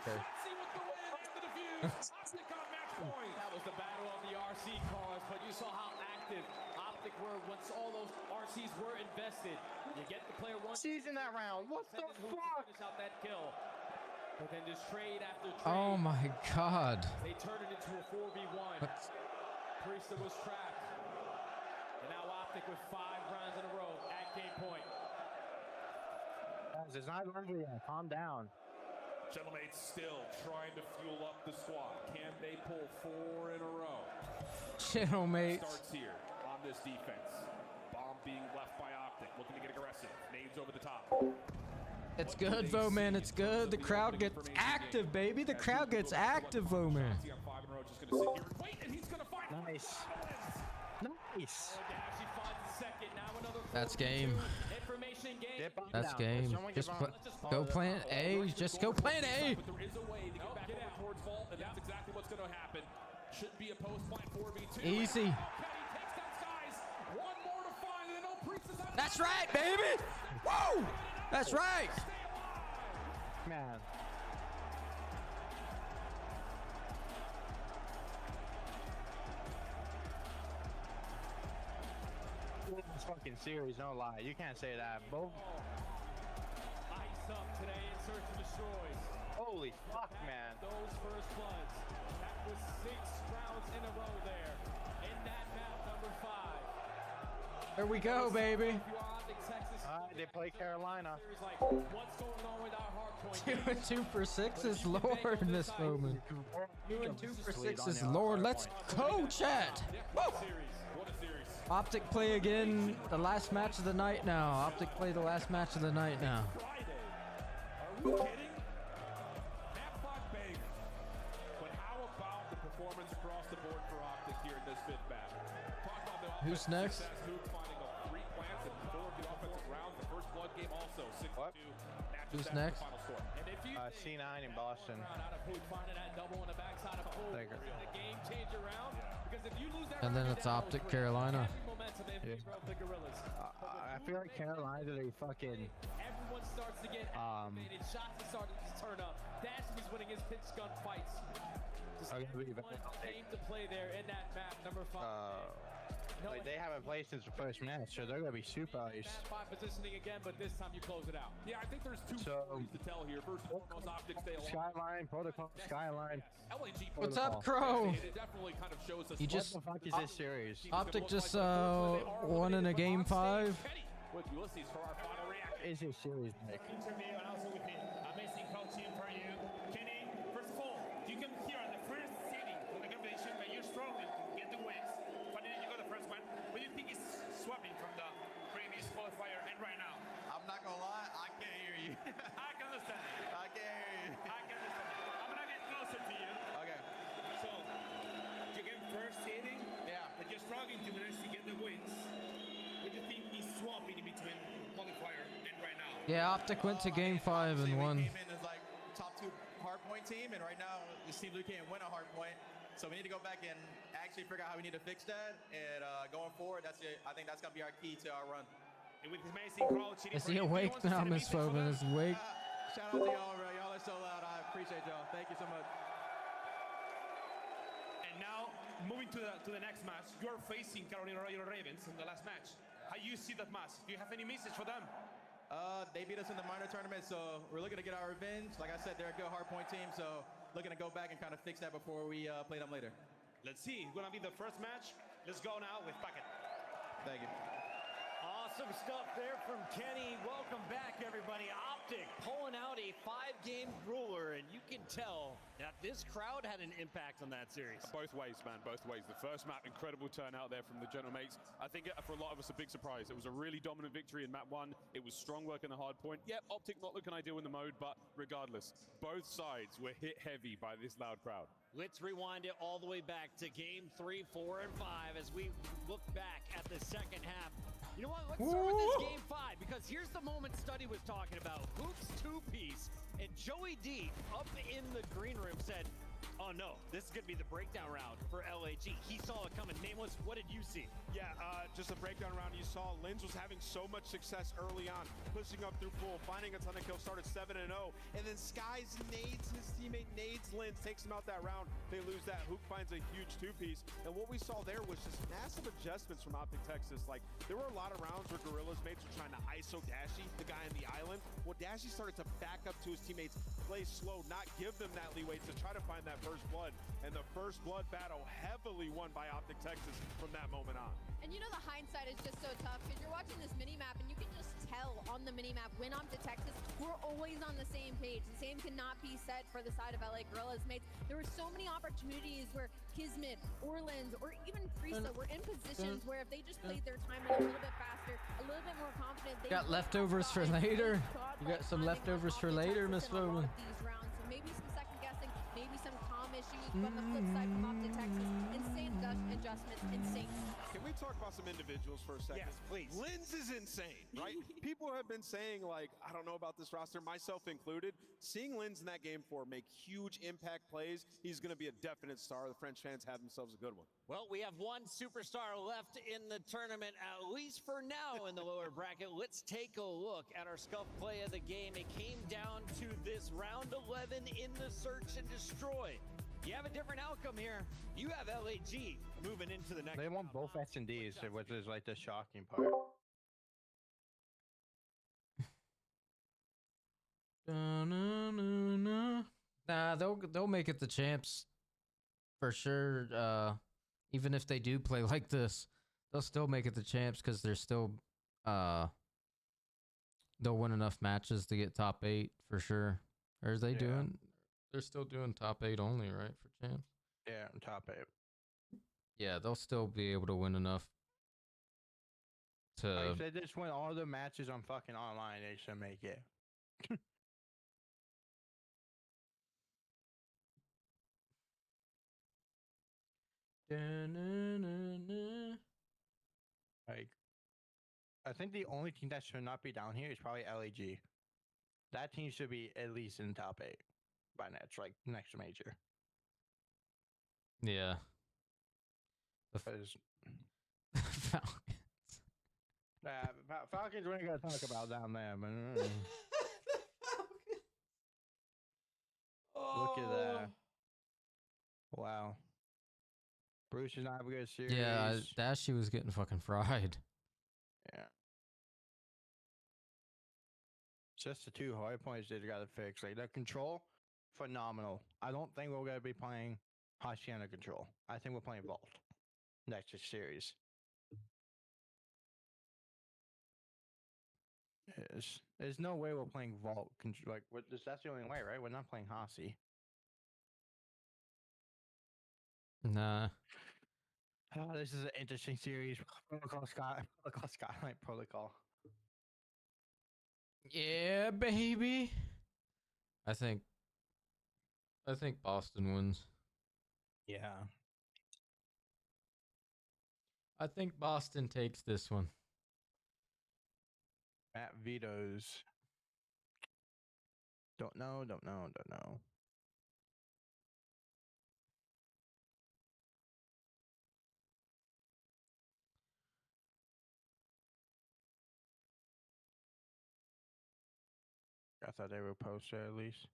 Okay. Shotzi with the win and the defuse. Optic on match point. That was the battle of the RC cars, but you saw how active Optic were once all those RCs were invested. You get the player one. Season that round. What the fuck? Finish out that kill. But then just trade after trade. Oh my god. They turned it into a 4v1. Priesta was trapped. And now Optic with 5 rounds in a row at game point. Guys, it's not over yet. Calm down. Gentlemen still trying to fuel up the squad. Can they pull 4 in a row? Gentlemen. Starts here on this defense. Bomb being left by Optic. Looking to get aggressive. Nades over the top. It's good, Voman. It's good. The crowd gets active, baby. The crowd gets active, Voman. Nice. Nice. That's game. That's game. Just go plant A. Just go plant A. But there is a way to get back over towards Vault, and that's exactly what's going to happen. Should be a post plant 4v2. Easy. That's right, baby. Woo! That's right. Man. This fucking series, no lie. You can't say that. Both. Ice up today in Search and Destroys. Holy fuck, man. Those first bloods. That was 6 rounds in a row there. In that map, number 5. There we go, baby. They play Carolina. What's going on with our hard point? 2 and 2 for 6 is Lord in this moment. 2 and 2 for 6 is Lord. Let's go, chat. Woo! Optic play again. The last match of the night now. Optic play the last match of the night now. Are we kidding? Map 5 banger. But how about the performance across the board for Optic here in this 5th battle? Talk about the Who's next? Success, finding 3 plants and 4 of the offensive rounds. The first blood game also 6-2. Who's next? C9 in Boston. And then it's Optic Carolina. Yeah. I feel like Carolina, they fucking. Everyone starts to get activated. Shots are starting to turn up. Dashby's winning his pitch gunfights. Just came to play there in that map, number 5. Like they haven't played since the first match, so they're gonna be super ice. 5 positioning again, but this time you close it out. Yeah, I think there's 2 stories to tell here. First and foremost, Optic stay alive. Skyline, protocol, Skyline. LAG What's up, Crow? It definitely kind of shows us You just what the fuck is this series? Optic just won in a game 5. With Ulysses for our final reaction. Is this series, Nick? Interview and also with the amazing coaching for you. Kenny, first of all, you come here on the first sitting for the competition, but you're struggling to get the wins. But then you got the first one. What do you think is swapping from the previous qualifier and right now? I'm not gonna lie, I can't hear you. I can understand. I can't hear you. I can understand. I'm gonna get closer to you. Okay. So, you get first sitting, but you're struggling to manage to get the wins. What do you think is swapping in between qualifier and right now? Yeah, Optic went to game 5 and won. We came in as like top 2 hardpoint team, and right now it seems we can't win a hardpoint. So we need to go back and actually figure out how we need to fix that. And going forward, that's it. I think that's gonna be our key to our run. And with his amazing crowd, Is he awake now, Miss Foban? Is awake? Shout out to y'all, bro. Y'all are so loud. I appreciate y'all. Thank you so much. And now, moving to the next match, you're facing Carolina Royal Ravens in the last match. How you see that match? Do you have any message for them? They beat us in the minor tournament, so we're looking to get our revenge. Like I said, they're a good hardpoint team, so looking to go back and kind of fix that before we play them later. Let's see. It's gonna be the first match. Let's go now with Packet. Thank you. Awesome stuff there from Kenny. Welcome back, everybody. Optic pulling out a 5-game ruler, and you can tell that this crowd had an impact on that series. Both ways, man, both ways. The first map, incredible turnout there from the Gentlemates. I think for a lot of us, a big surprise. It was a really dominant victory in map 1. It was strong work in the hard point. Yep, Optic not looking ideal in the mode, but regardless, both sides were hit heavy by this loud crowd. Let's rewind it all the way back to game 3, 4, and 5 as we look back at the second half. You know what? Let's start with this game 5, because here's the moment Study was talking about. Hoops 2-piece, and Joey D up in the green room said, oh no, this is going to be the breakdown round for LAG. He saw it coming. Nameless, what did you see? Yeah, just a breakdown round. You saw Linz was having so much success early on, pushing up through pool, finding a ton of kills, started 7-0, and then Skies nades his teammate, nades Linz, takes him out that round. They lose that. Hook finds a huge 2-piece, and what we saw there was just massive adjustments from Optic Texas. Like, there were a lot of rounds where Gorilla's mates were trying to ISO Dashy, the guy on the island. Well, Dashy started to back up to his teammates, play slow, not give them that leeway to try to find that first blood. And the first blood battle heavily won by Optic Texas from that moment on. And you know the hindsight is just so tough because you're watching this mini-map and you can just tell on the mini-map when Optic Texas, we're always on the same page. The same cannot be said for the side of LA Gorillas mates. There were so many opportunities where Kismet, Orleans, or even Friesa were in positions where if they just played their time a little bit faster, a little bit more confident, they got leftovers for later. You got some leftovers for later, Miss Bowman. These rounds, so maybe some second guessing, maybe some calm issues, but on the flip side from Optic Texas, insane adjustments, insane. Can we talk about some individuals for a second? Yes, please. Linz is insane, right? People have been saying, like, I don't know about this roster, myself included. Seeing Linz in that game 4 make huge impact plays, he's going to be a definite star. The French fans have themselves a good one. Well, we have one superstar left in the tournament, at least for now in the lower bracket. Let's take a look at our scuff play of the game. It came down to this round 11 in the search and destroy. You have a different outcome here. You have LAG moving into the next. They want both S&Ds, which is like the shocking part. Nah, they'll make it the champs for sure. Even if they do play like this, they'll still make it the champs because they're still they'll win enough matches to get top 8 for sure. Or are they doing? They're still doing top 8 only, right, for champs? Yeah, top 8. Yeah, they'll still be able to win enough to. If they just win all the matches on fucking online, they should make it. Like, I think the only team that should not be down here is probably LAG. That team should be at least in the top 8 by next major. Yeah. Because Falcons, we ain't gonna talk about down there, man. Look at that. Wow. Bruce is not having a good series. Yeah, Dashy was getting fucking fried. Yeah. Just the 2 hard points they got to fix. Like, the control, phenomenal. I don't think we're going to be playing Hacienda control. I think we're playing Vault next series. There's no way we're playing Vault. Like, that's the only way, right? We're not playing Hasi. Nah. Oh, this is an interesting series. Protocol Skylight Protocol. Yeah, baby. I think Boston wins. Yeah. I think Boston takes this one. Matt vetoes. Don't know. thought they were posted at least.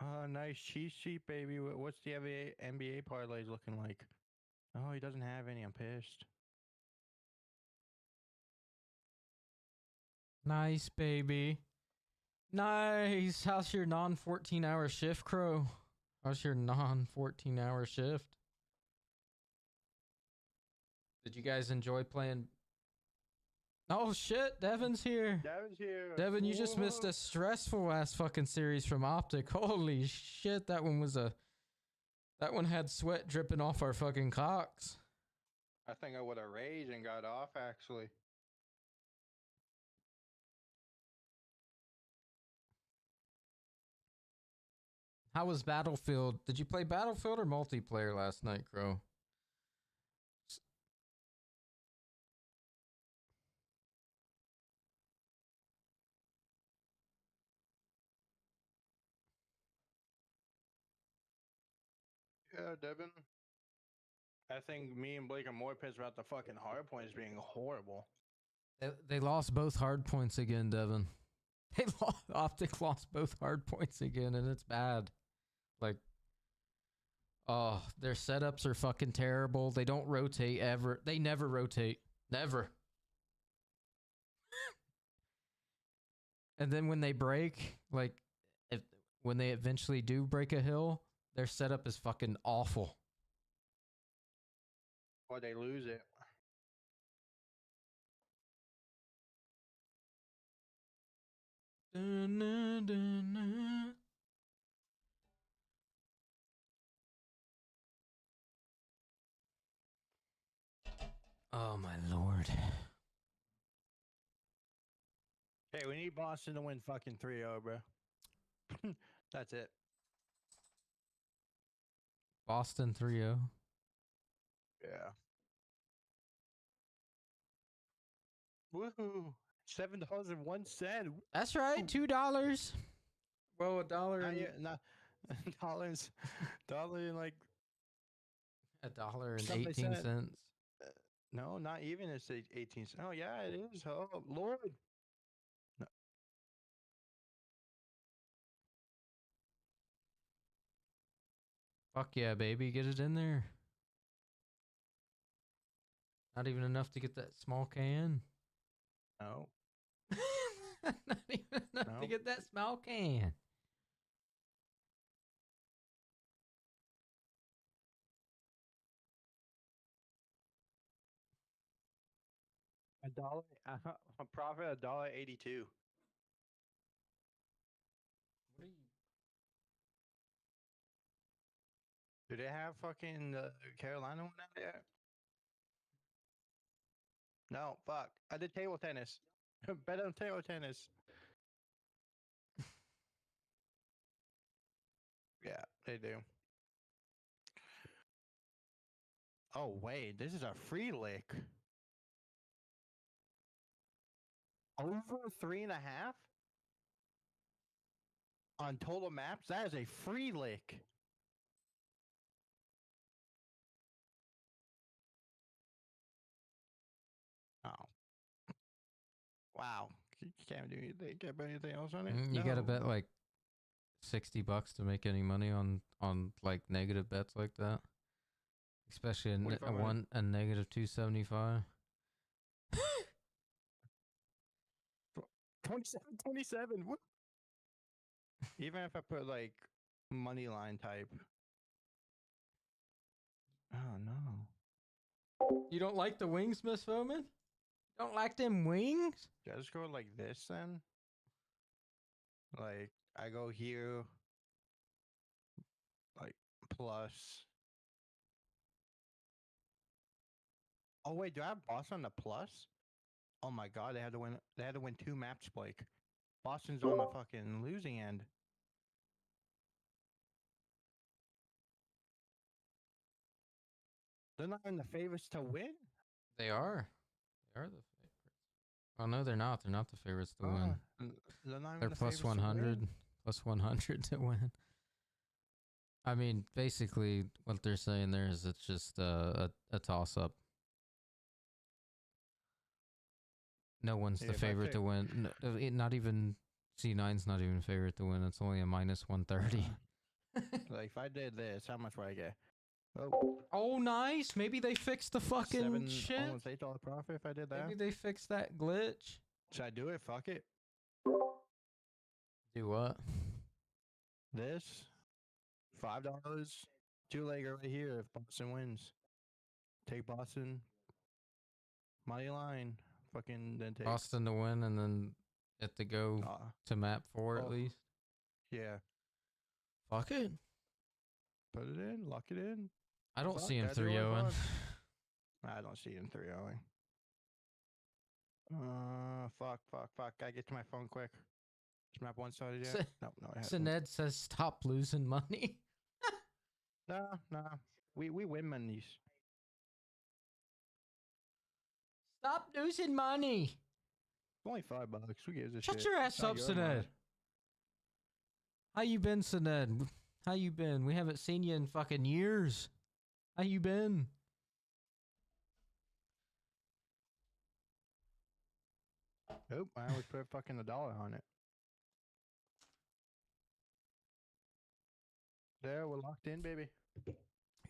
Oh, nice cheat sheet, baby. What's the NBA parlays looking like? Oh, he doesn't have any. I'm pissed. Nice, baby. Nice. How's your non-14-hour shift, Crow? How's your non-14-hour shift? Did you guys enjoy playing? Oh shit, Devin's here. Devin's here. Devin, you just missed a stressful ass fucking series from Optic. Holy shit, that one had sweat dripping off our fucking cocks. I think I would have raged and got off actually. How was Battlefield? Did you play Battlefield or multiplayer last night, Crow? Yeah, Devin. I think me and Blake are more pissed about the fucking hard points being horrible. They lost both hard points again, Devin. Optic lost both hard points again, and it's bad. Like, oh, their setups are fucking terrible. They don't rotate ever. They never rotate. Never. And then when they break, like, when they eventually do break a hill, their setup is fucking awful. Or they lose it. Oh my lord. Hey, we need Boston to win fucking 3-0, bro. That's it. Boston 3-0. Yeah. Woohoo! $7.01. That's right, $2. Well, $1. Not dollars. Dollar like $1.18. No, not even. It's 18 cents. Oh yeah, it is. Oh Lord. No. Fuck yeah, baby, get it in there. Not even enough to get that small can. No. Not even enough to get that small can. $1. A profit $1.82. What are you? Do they have fucking Carolina one out there? No, fuck. I did table tennis. Bet on table tennis. Yeah, they do. Oh wait, this is a free lick. Over 3.5 on total maps. That is a free lick. Oh. Wow. You can't do anything. Can't bet anything else on it. You gotta bet like $60 to make any money on like negative bets like that. Especially a negative 275. 27. What? Even if I put like money line type. Oh no. You don't like the wings, Miss Foreman? Don't like them wings? Should I just go like this then? Like I go here. Like plus. Oh wait, do I have Boston on the plus? Oh my god, they had to win. They had to win 2 maps, Blake. Boston's on the fucking losing end. They're not in the favorites to win. They are. They are the favorites. Oh no, they're not. They're not the favorites to win. They're plus 100. Plus 100 to win. I mean, basically, what they're saying there is it's just a toss-up. No one's the favorite to win. Not even C9's not even favorite to win. It's only a -130. Like if I did this, how much would I get? Oh, nice. Maybe they fixed the fucking shit. Almost $8 profit if I did that. Maybe they fixed that glitch. Should I do it? Fuck it. Do what? This $5. 2-legger right here if Boston wins. Take Boston. Money line. Fucking then take Boston to win and then get to go to map 4 at least. Yeah. Fuck it. Put it in. Lock it in. I don't see him 3-0ing. I don't see him 3-0ing. Fuck. Gotta get to my phone quick. Is map 1 started yet? No, it hasn't. Ned says stop losing money. No. We win monies. Stop losing money. It's only $5. Who gives a shit? Shut your ass up, Sined. How you been, Sined? How you been? We haven't seen you in fucking years. How you been? Nope, I always put fucking $1 on it. There, we're locked in, baby.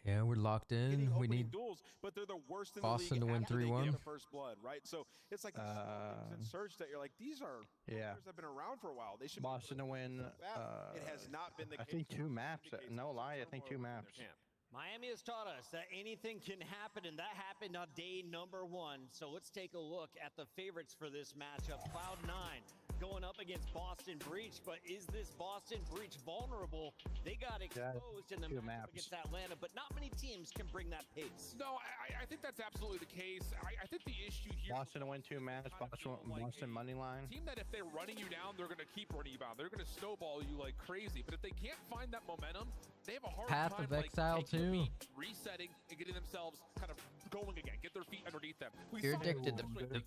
Yeah, we're locked in. We need duels, but they're the worst in Boston the to league win 3-1. The first blood, right? So it's like in Surge that you're like, these are players that have been around for a while. They should Boston to win. It has not been the case. I think 2 maps. No lie, I think 2 maps. Miami has taught us that anything can happen, and that happened on day number 1. So let's take a look at the favorites for this matchup. Cloud9 going up against Boston Breach, but is this Boston Breach vulnerable? They got exposed in the map against Atlanta, but not many teams can bring that pace. No, I think that's absolutely the case. I think the issue here... Boston to win 2 maps, Boston money line. Team that if they're running you down, they're going to keep running you down. They're going to snowball you like crazy, but if they can't find that momentum, they have a hard Path time of Exile too. Resetting and getting themselves kind of going again, get their feet underneath them. You're addicted to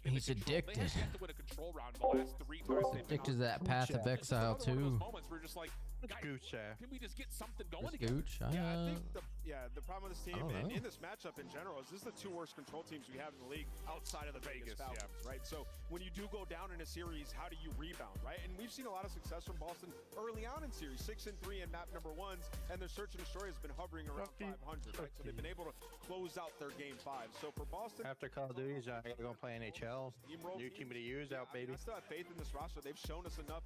he's addicted. They have to win a control round the last 3 times. Addicted to that Path of Exile too. Moments where just like, Gooch, can we just get something going again? Gooch, Yeah, I think the problem with this team and in this matchup in general is this is the 2 worst control teams we have in the league outside of the Vegas Falcons, right? So when you do go down in a series, how do you rebound, right? And we've seen a lot of success from Boston early on in series, 6-3 in map number 1s, and their search and destroy has been hovering around 500, right? So they've been able to close out their game 5. So for Boston, after Call of Duty, I gotta go play NHL. New team of the years out, baby. I still have faith in this roster. They've shown us enough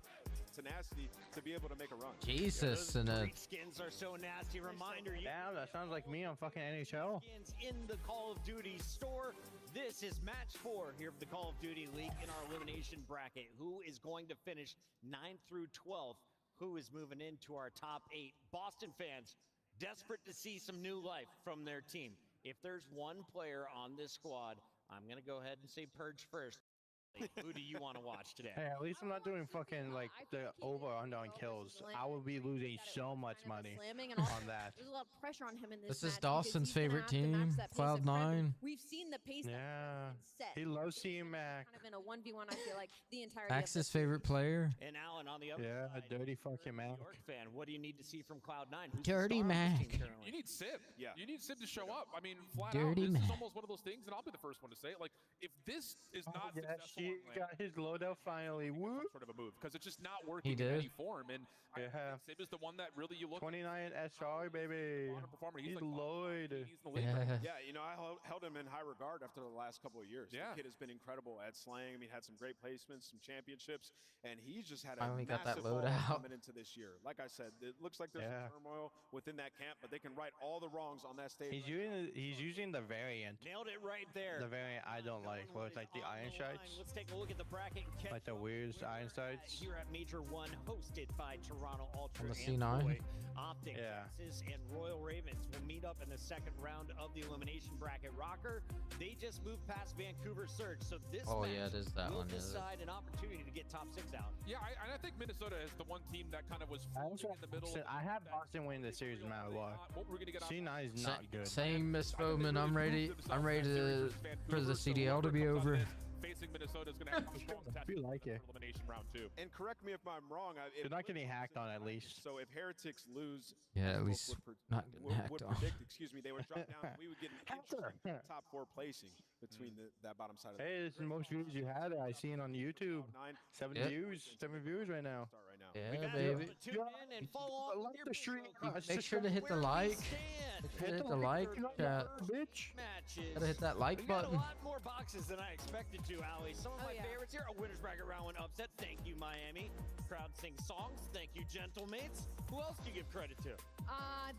tenacity to be able to make a run. Jesus, and skins are so nasty. Reminder, damn, that sounds like me on fucking NHL. Skins in the Call of Duty store. This is match 4 here of the Call of Duty League in our elimination bracket. Who is going to finish 9th through 12th? Who is moving into our top 8? Boston fans desperate to see some new life from their team. If there's one player on this squad, I'm gonna go ahead and say Purge first. Who do you want to watch today? Hey, at least I'm not doing fucking like the over/under on kills. I will be losing so much money on that. There's a lot of pressure on him in this is Dawson's favorite team, Cloud9. We've seen the pace set. He loves seeing Mac. Kind of in a 1v1, I feel like the entire Mac's his favorite player. And Alan on the other side. Dirty fucking Mac. York fan, what do you need to see from Cloud9? Who's Dirty Mac. You need Sib. Yeah. You need Sib to show up. I mean, flat Dirty out, this Mac. is almost one of those things, and I'll be the first one to say it. Like, if this is not successful, he got his loadout finally. Woo! Sort of a move because it's just not working in any form. And I think Sib is the one that really you look. 29 SR, baby. He's Lloyd. Yeah, you know, I held him in high regard after the last couple of years. Yeah. The kid has been incredible at slaying. I mean, had some great placements, some championships, and he's just had a Finally got that massive loadout haul coming into this year. Like I said, it looks like there's some turmoil within that camp, but they can right all the wrongs on that stage. He's using the variant. Nailed it right there. The variant I don't like. Well, it's like the Iron Sights. Let's take a look at the bracket. Like the weird Iron Sights. Here at Major 1, hosted by Toronto Ultra On the and C9. Roy. Optic, Texas, and Royal Ravens will meet up in the second round of the elimination bracket. Rocker, they just moved past Vancouver Surge, so this match it is that will one. decide an opportunity to get top 6 out. Yeah, I think Minnesota is the one team that kind of was floating in the middle. I have Boston win the series no matter what. C9 is not good. Same, Miss Bowman. I'm ready. I'm ready for the CDL to be over. think Minnesota is going to have a strong test elimination round 2. And correct me if I'm wrong. They're not getting hacked on at least. So if Heretics lose, Yeah, at least not getting hacked on. Excuse me, they would drop down. We would get an interesting top 4 placing between that bottom side of the Hey, this is the most views you had. I seen on YouTube. 7 views. 7 views right now. Yeah, baby. Tune in and follow up the stream. Make sure to hit the like. Hit the like, chat. Bitch. Gotta hit that like We got button. a lot more boxes than I expected to, Ali. Some of my favorites here. A winner's bracket round 1 upset. Thank you, Miami. Crowd sings songs. Thank you, gentlemates. Who else do you give credit to?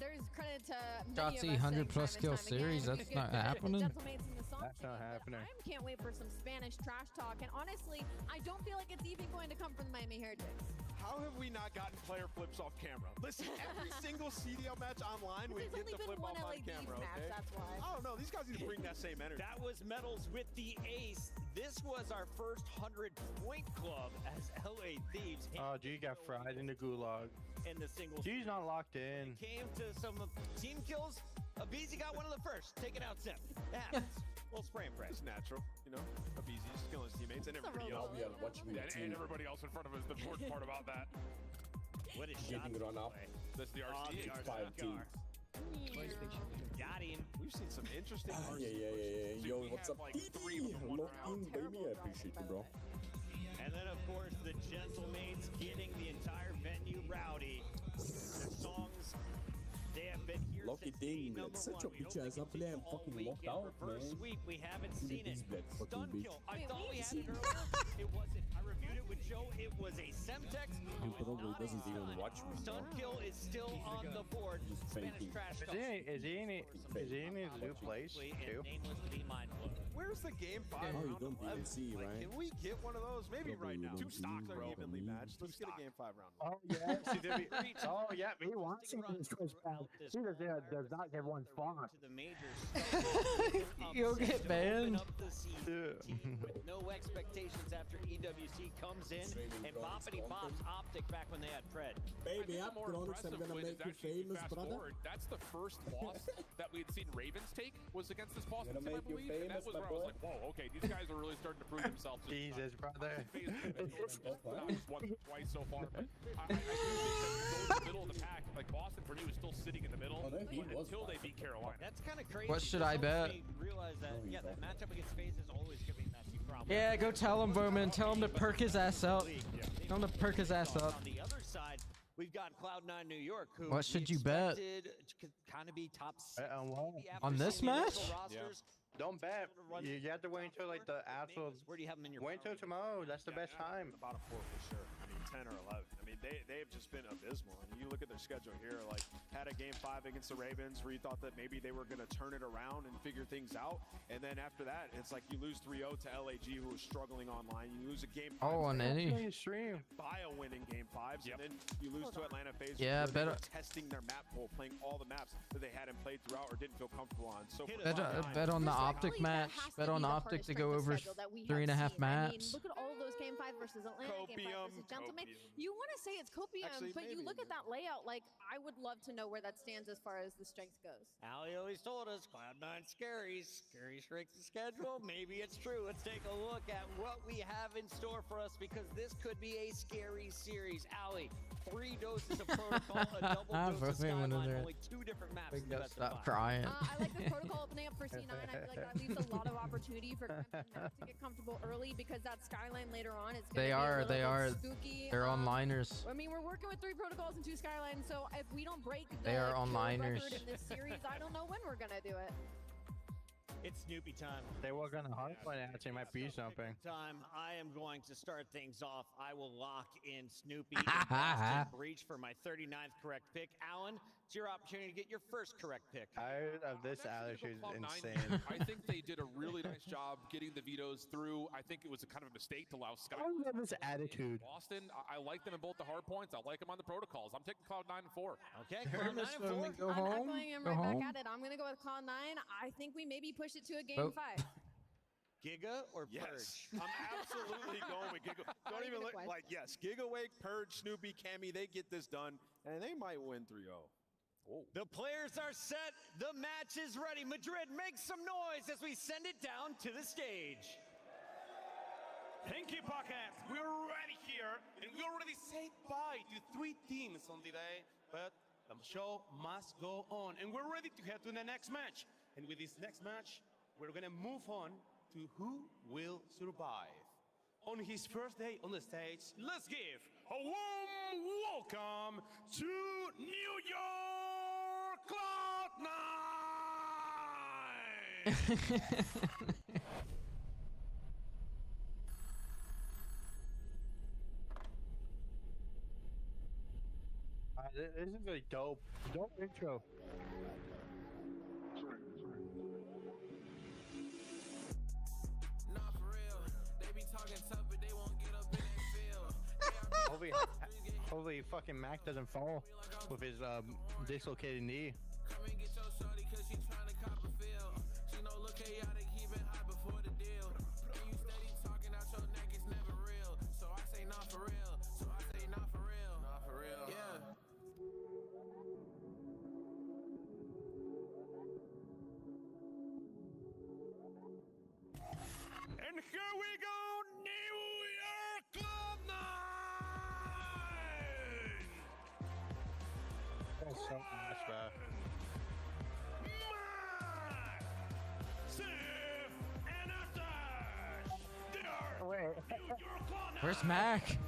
There's credit to Shotzi 100+ kill series. That's not happening. That's not happening. I can't wait for some Spanish trash talk. And honestly, I don't feel like it's even going to come from the Miami Heretics. How have we not gotten player flips off camera? Listen, every single CDL match online, we get the flip off on camera, okay? That's why. I don't know. These guys need to bring that same energy. That was Metals with the ace. This was our first 100-point club as LA Thieves. Oh, G got fried in the gulag. In the singles. G's not locked in. Came to some team kills. Abizi got one of the first. Taking out Sim. That happens. Little spray and pray. It's natural, you know. Abizi's killing his teammates and everybody else. And everybody else in front of us. The important part about that. What a shot. Run up. That's the RC. Got him. We've seen some interesting Yeah. Yo, what's up? Like 3 of them. Lock in, baby. I appreciate you, bro. And then, of course, the Gentlemates getting the entire venue rowdy. The songs, they have been here Lucky since thing, number man. Such a 1. bitch ass up there and fucking walked out, Reverse man. sweep, we haven't seen it. Fucking Stun bitch. kill. I thought we had it earlier. It wasn't. I reviewed it with Joe. It was a Semtex. He probably doesn't even watch me. Stun kill is still on the board. Spanish trash talk. Is he in his new place too? Where's the game 5 Oh, you round don't 11? even see, Like, right? can we get one of those? Maybe Probably right now. don't 2 stocks see, are bro. evenly matched. Let's get a game 5 round. Oh yeah, oh yeah, he wants to this Chris Pad. He does not get one spot. To the majors. You'll get banned. Up the team with no expectations after EWC comes in and boppity bops Optic back when they had Fred. Baby, The I'm more Cronus. impressive I'm gonna win make is you actually, famous, fast brother. forward, that's the first loss that we had seen Ravens take was against this Boston Gonna team, I make you believe. And that famous, was my where I was boy. like, whoa, okay, these guys are really starting to prove themselves. Jesus, brother. Once or twice so far, but I do think that the middle of the pack, like Boston for me was still sitting in the middle until they beat Carolina. That's kind of crazy. What should I bet? Realize that, yeah, that matchup against FaZe is always going to be a massive problem. Yeah, go tell him, Bowman. Tell him to perk his ass up. Tell him to perk his ass up. On the other side, we've got Cloud9 New York, who What should you bet? kind of be top 6. On this match? Don't bet. You have to wait until like the actual. Where do you have them in your? Wait until tomorrow. That's the best time. Bottom 4 for sure. I mean, 10 or 11. I mean, they've just been abysmal. And you look at their schedule here, like had a game 5 against the Ravens where you thought that maybe they were going to turn it around and figure things out. And then after that, it's like you lose 3-0 to LAG, who was struggling online. You lose a game 5. Oh, on any stream. Bio winning game 5s, and then you lose to Atlanta FaZe. Yeah, where they better were testing their map pool, playing all the maps that they hadn't played throughout or didn't feel comfortable on. So bet on the Optic match. Bet on Optic to go over 3.5 maps. Look at all of those game 5 versus Atlanta, game 5 versus Gentleman. You want to say it's Copium, Actually, but you maybe. look at that layout, like, I would love to know where that stands as far as the strength goes. Ali always told us Cloud9 scary. Scary strength of schedule. Maybe it's true. Let's take a look at what we have in store for us because this could be a scary series. Ali, 3 doses of protocol, a double dose of Skyline, only 2 different maps. in the best of 5. Stop crying. I like the protocol opening up for C9. I feel like that leaves a lot of opportunity for Crimson Knights to get comfortable early because that Skyline later on is going to be a little bit spooky. They're onliners. I mean, we're working with 3 protocols and 2 Skylines, so if we don't break the They are kill onliners. record in this series, I don't know when we're going to do it. It's Snoopy time. They were gonna hardpoint actually might be something. Time. I am going to start things off. I will lock in Snoopy and Boston Breach for my 39th correct pick. Alan, it's your opportunity to get your first correct pick. Tired of this attitude is insane. I think they did a really nice job getting the vetoes through. I think it was a kind of a mistake to allow Sky. I love this attitude. Boston, I like them in both the hard points. I like them on the protocols. I'm taking Cloud 9 and 4. Okay, Cloud 9 and 4. Go home. I'm going in right back at it. I'm going to go with Cloud9. I think we maybe push it to a game 5. Giga or Yes, Purge? I'm absolutely going with Giga. Don't even look like, yes, Giga Wake, Purge, Snoopy, Cammy, they get this done, and they might win 3-0. The players are set. The match is ready. Madrid, make some noise as we send it down to the stage. Thank you, Pocket. We're ready here, and we already said bye to 3 teams on the day, but the show must go on, and we're ready to head to the next match. And with this next match, we're gonna move on to who will survive. On his first day on the stage, let's give a warm welcome to New York Cloud9! This is really dope. Dope intro. Nah, for real. They be talking tough, but they won't get up in that field. Hopefully fucking Mac doesn't fall with his dislocated knee. Come and get your shorty, cause she tryna cop a feel. She know look chaotic, keep it hot before the deal. And you steady talking out your neck, it's never real. So I say not for real. So I say not for real. Not for real. Yeah. And here we go, New York Cloud9! That's so nice, bro. Where's Mac?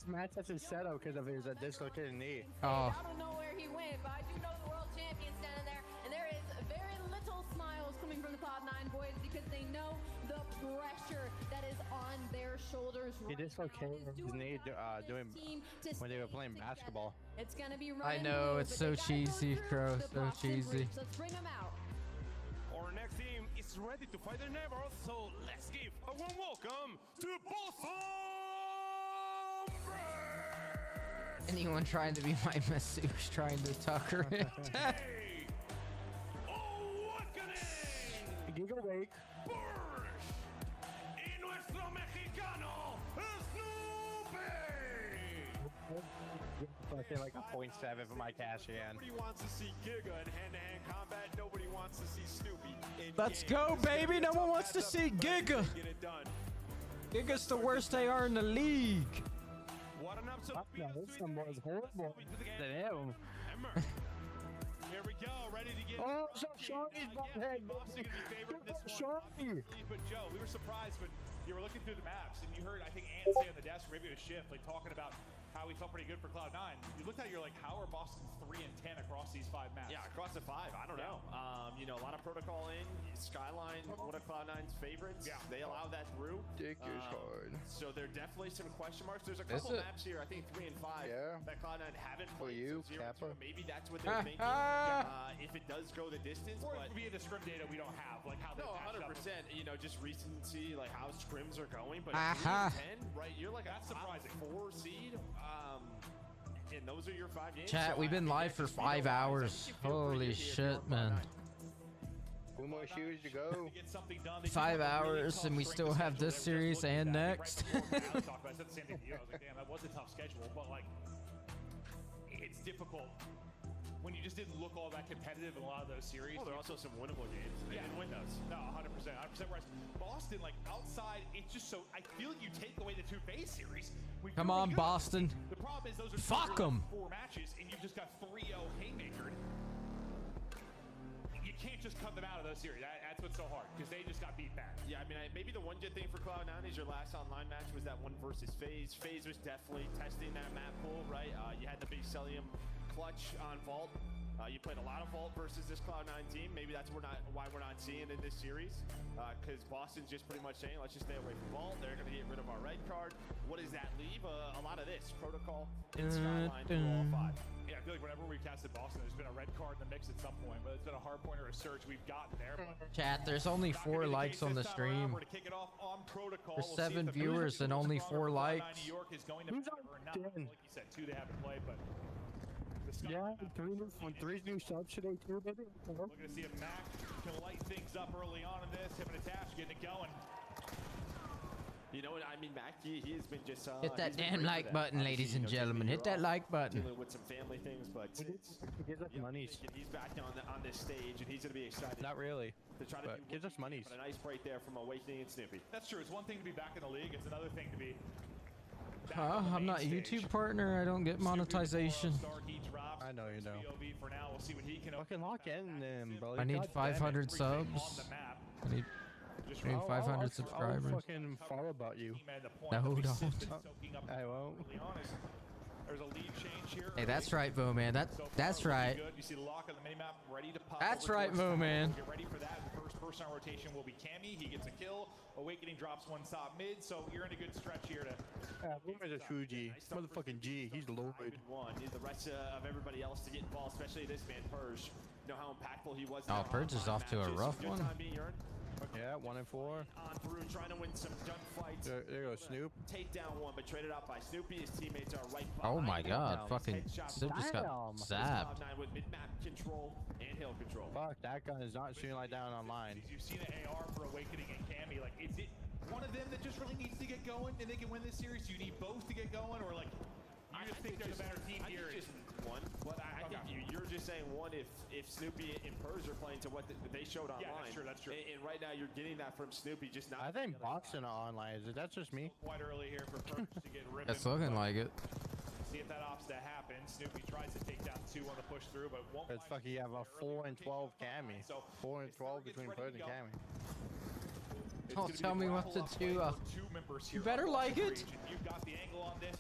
Mac has his setup because of his dislocated knee. Oh. I don't know where he went, but I do know the world champion's standing there, and there is very little smiles coming from the Cloud9 boys because they know the pressure that is on their shoulders. He dislocated his knee doing when they were playing basketball. It's gonna be I know, it's so cheesy, bro. So cheesy. Let's bring them out. Our next team is ready to fight their neighbors, so let's give a warm welcome to Boston! Anyone trying to be my masseuse trying to tucker it. Giga Wake. Y nuestro mexicano, I feel like a 0.7 for my cash hand. Nobody wants to see Giga in hand-to-hand combat. Nobody wants to see Snoopy in Let's game. go, baby. No one wants to see Giga. Get it done. Giga's the worst AR in the league. What an absolute This one was horrible than him. Here we go, ready to get. Oh, so Shawty's butthead. Boston gonna be favored in this one. But Joe, we were surprised when you were looking through the maps and you heard, I think, Ant say on the desk, maybe a shift, like talking about how he felt pretty good for Cloud9. You looked at it, you're like, how are Boston 3 and 10 across these 5 maps? Yeah, across the 5. I don't know. You know, a lot of protocol in. Skyline, one of Cloud9's favorites. Yeah. They allow that through. Dick is hard. So there are definitely some question marks. There's a couple maps here, I think 3 and 5, that Cloud9 haven't played. For you, so 0 Kappa. maybe that's what they're thinking. If it does go the distance. Or but via the scrim data we don't have, like how they no, matched 100%. up. You know, just recency, like how scrims are going. But 3 and 10, right? You're like that's surprising. 4 seed. And those are your 5 games. Chat, we've been live for 5 hours. Holy shit, man. 2 more shoes to go. 5 hours and we still have this series and next. I said the same thing to you. I was like, damn, that was a tough schedule, but like, it's difficult when you just didn't look all that competitive in a lot of those series. Well, there are also some winnable games. They didn't win those. No, 100%. 100%. Whereas Boston, like outside, it's just so. I feel like you take away the 2 phase series. Come on, Boston. The problem is those are Fuck them. 4 matches, and you've just got 3-0 haymakered. You can't just cut them out of those series. That's what's so hard because they just got beat back. Yeah, I mean, maybe the one good thing for Cloud9 is your last online match was that one versus FaZe. FaZe was definitely testing that map pool, right? You had the big Celium clutch on Vault. You played a lot of Vault versus this Cloud9 team. Maybe that's why we're not seeing in this series. Because Boston's just pretty much saying, let's just stay away from Vault. They're going to get rid of our red card. What does that leave? A lot of this. Protocol and Skyline for all 5. Yeah, I feel like whenever we've casted Boston, there's been a red card in the mix at some point, but it's been a hard point or a surge we've gotten there. Chat, there's only 4 likes on the stream. There's 7 viewers and only 4 likes. New York is going to like you said, 2 they haven't played, but yeah, 3 new subs today too, baby. We're going to see if Mac can light things up early on in this. Him and Atash getting it going. You know what? I mean, Mac, he has been just... Hit that damn like button, ladies and gentlemen. Hit that like button. Dealing with some family things, but he gives us money. He's back on this stage, and he's going to be excited. Not really. to try to do gives us money. But a nice break there from Awakening and Snoopy. That's true. It's one thing to be back in the league. It's another thing to be. I'm not a YouTube partner. I don't get monetization. I know you know. For now, we'll see what he can. Fucking lock in them, bro. I need 500 subs. I need 500 subscribers. I'll fucking follow about you. No, don't. I won't. There's a lead change here. Hey, that's right, Bo man. That's right. You see the lock on the minimap ready to pop. That's right, Bo man. Get ready for that. The first person on rotation will be Cammy. He gets a kill. Awakening drops one top mid, so you're in a good stretch here to. Where's a true G? Motherfucking G. He's loaded. The rest of everybody else to get involved, especially this man Purge. You know how impactful he was. Oh, Purge is off to a rough one. Yeah, 1 and 4. On through, trying to win some gunfights. There goes Snoop. Take down one, but traded out by Snoopy. His teammates are right behind. Oh my God! Fucking Snoop just got zapped. With mid-map control and hill control. Fuck, that gun is not shooting like down online. You've seen the AR for Awakening and Cammy. Like, is it one of them that just really needs to get going and they can win this series? Do you need both to get going, or like you just think they're the better team here? Just one, but I think you're just saying one if Snoopy and Purge are playing to what they showed online. Yeah, that's true. And right now you're getting that from Snoopy, just not. I think boxing online is it? That's just me. Quite early here for Purge to get ripped. It's looking like it. See if that opts to happen. Snoopy tries to take down 2 on the push through, but won't. It's fucking. You have a 4 and 12 Cammy. So 4 and 12 between Purge and Cammy. Don't tell me what to do. You better like it.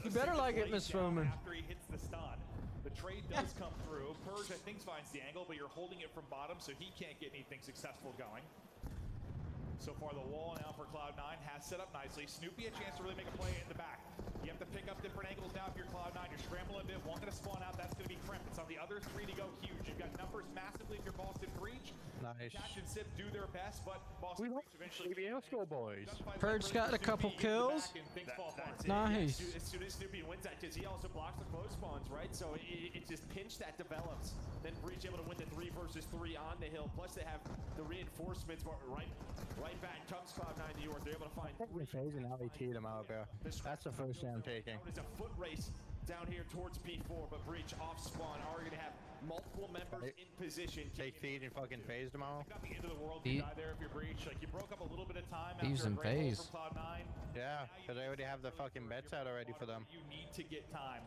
You better like it, Miss Foreman. After he hits the stun, the trade does come through. Purge, I think, finds the angle, but you're holding it from bottom, so he can't get anything successful going. So far, the wall now for Cloud9 has set up nicely. Snoopy a chance to really make a play in the back. You have to pick up different angles now if you're Cloud9. You're scrambling a bit. One going to spawn out. That's going to be Crimp. It's on the other 3 to go huge. You've got numbers massively if you're Boston Breach. Nice. Catch and Sip do their best, but Boston Breach eventually. Boys. Purge got a couple kills. Nice. As soon as Snoopy wins that, because he also blocks the close spawns, right? So it just pinch that develops. Then Breach able to win the 3 versus 3 on the hill. Plus they have the reinforcements, but right back comes Cloud9 New York. They're able to find. We're phasing how they teed them out, bro. That's the first thing I'm taking. It's a foot race down here towards P4, but Breach off spawn are going to have multiple members in position. Take feed and fucking phase them all. Not the end of the world to die there if you're Breach. Like, you broke up a little bit of time after Thieves and a great phase. from Cloud9. Yeah, because they already have the fucking bets out already for them. You need to get time.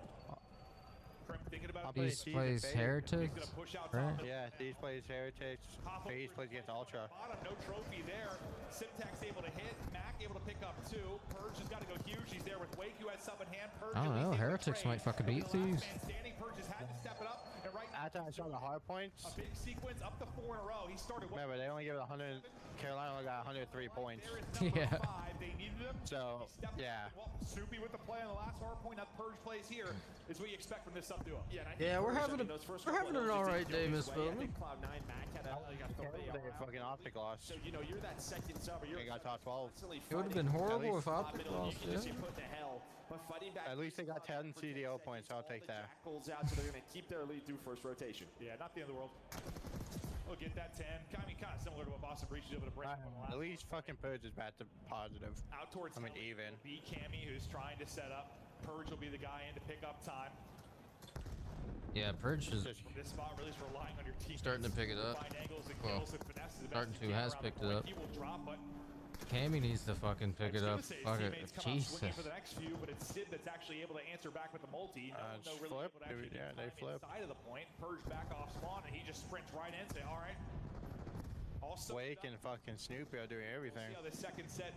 Thinking about These plays Heretics, right? Yeah, these plays Heretics. Phase plays against Ultra. Bottom, no trophy there. Simtax able to hit. Mac able to pick up 2. Purge has got to go huge. He's there with Wake, who has sub in hand. Purge I don't know. Heretics might fucking beat Thieves. Standing, Purge has had to step it up. And right after I saw the hard points. A big sequence up to 4 in a row. He started. Remember, they only gave it 100. Carolina only got 103 points. Yeah. 5. They needed him. So yeah. Snoopy with the play on the last hard point. Now Purge plays here. Is what you expect from this sub duo. Yeah, we're having an alright day, Miss Bowman. Cloud9 Mac had a fucking optic loss. So you know you're that second sub. They got top 12. It would have been horrible if optic lost. Yeah. At least they got 10 CDL points. I'll take that. Jackals out, so they're gonna keep their lead through first rotation. Yeah, not the end of the world. We'll get that 10. I mean, kind of similar to what Boston Breach is able to break up on the last. At least fucking Purge is back to positive. Out towards even. B Cammy, who's trying to set up. Purge will be the guy in to pick up time. Yeah, Purge is This spot really is relying on your team. starting to pick it up. Well, starting to has picked it up. He will drop, but Cammy needs to fucking pick it up. Fuck it. Jesus. For the next few, but it's Sid that's actually able to answer back with the multi. No really able to actually yeah, they flip. Side of the point. Purge back off spawn, and he just sprints right in. Say, all right. Also, Wake and fucking Snoopy are doing everything. See how the second set,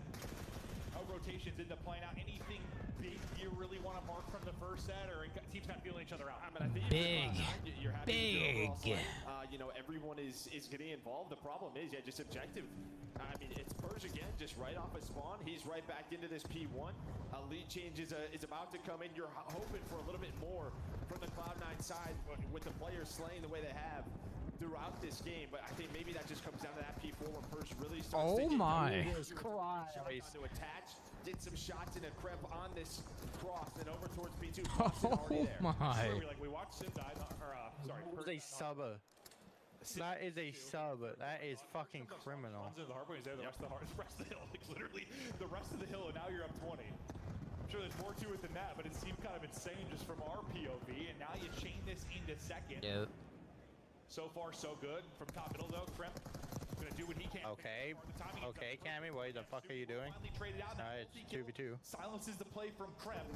how rotations end up playing out. Anything big you really want to mark from the first set, or teams kind of feeling each other out? I mean, I think you're happy with your overall slate. You know, everyone is getting involved. The problem is, yeah, just objective. I mean, it's Purge again, just right off of spawn. He's right back into this P1. A lead change is about to come in. You're hoping for a little bit more from the Cloud9 side with the players slaying the way they have throughout this game, but I think maybe that just comes down to that P4 when Purge really starts to attach, did some shots in a crep on this cross, then over towards P2. Like we watched Sim die, sorry, Purge a sub. That is a sub. That is fucking criminal. The hard point is there. The rest of the hill, like literally the rest of the hill, and now you're up 20. I'm sure there's more to it than that, but it seemed kind of insane just from our POV, and now you chain this into second. Yeah. So far, so good. From top middle, though, Kremp gonna gonna do what he can. Okay, okay, Cammy, what the fuck are you doing? Alright, it's 2v2. Silences the play from Krem.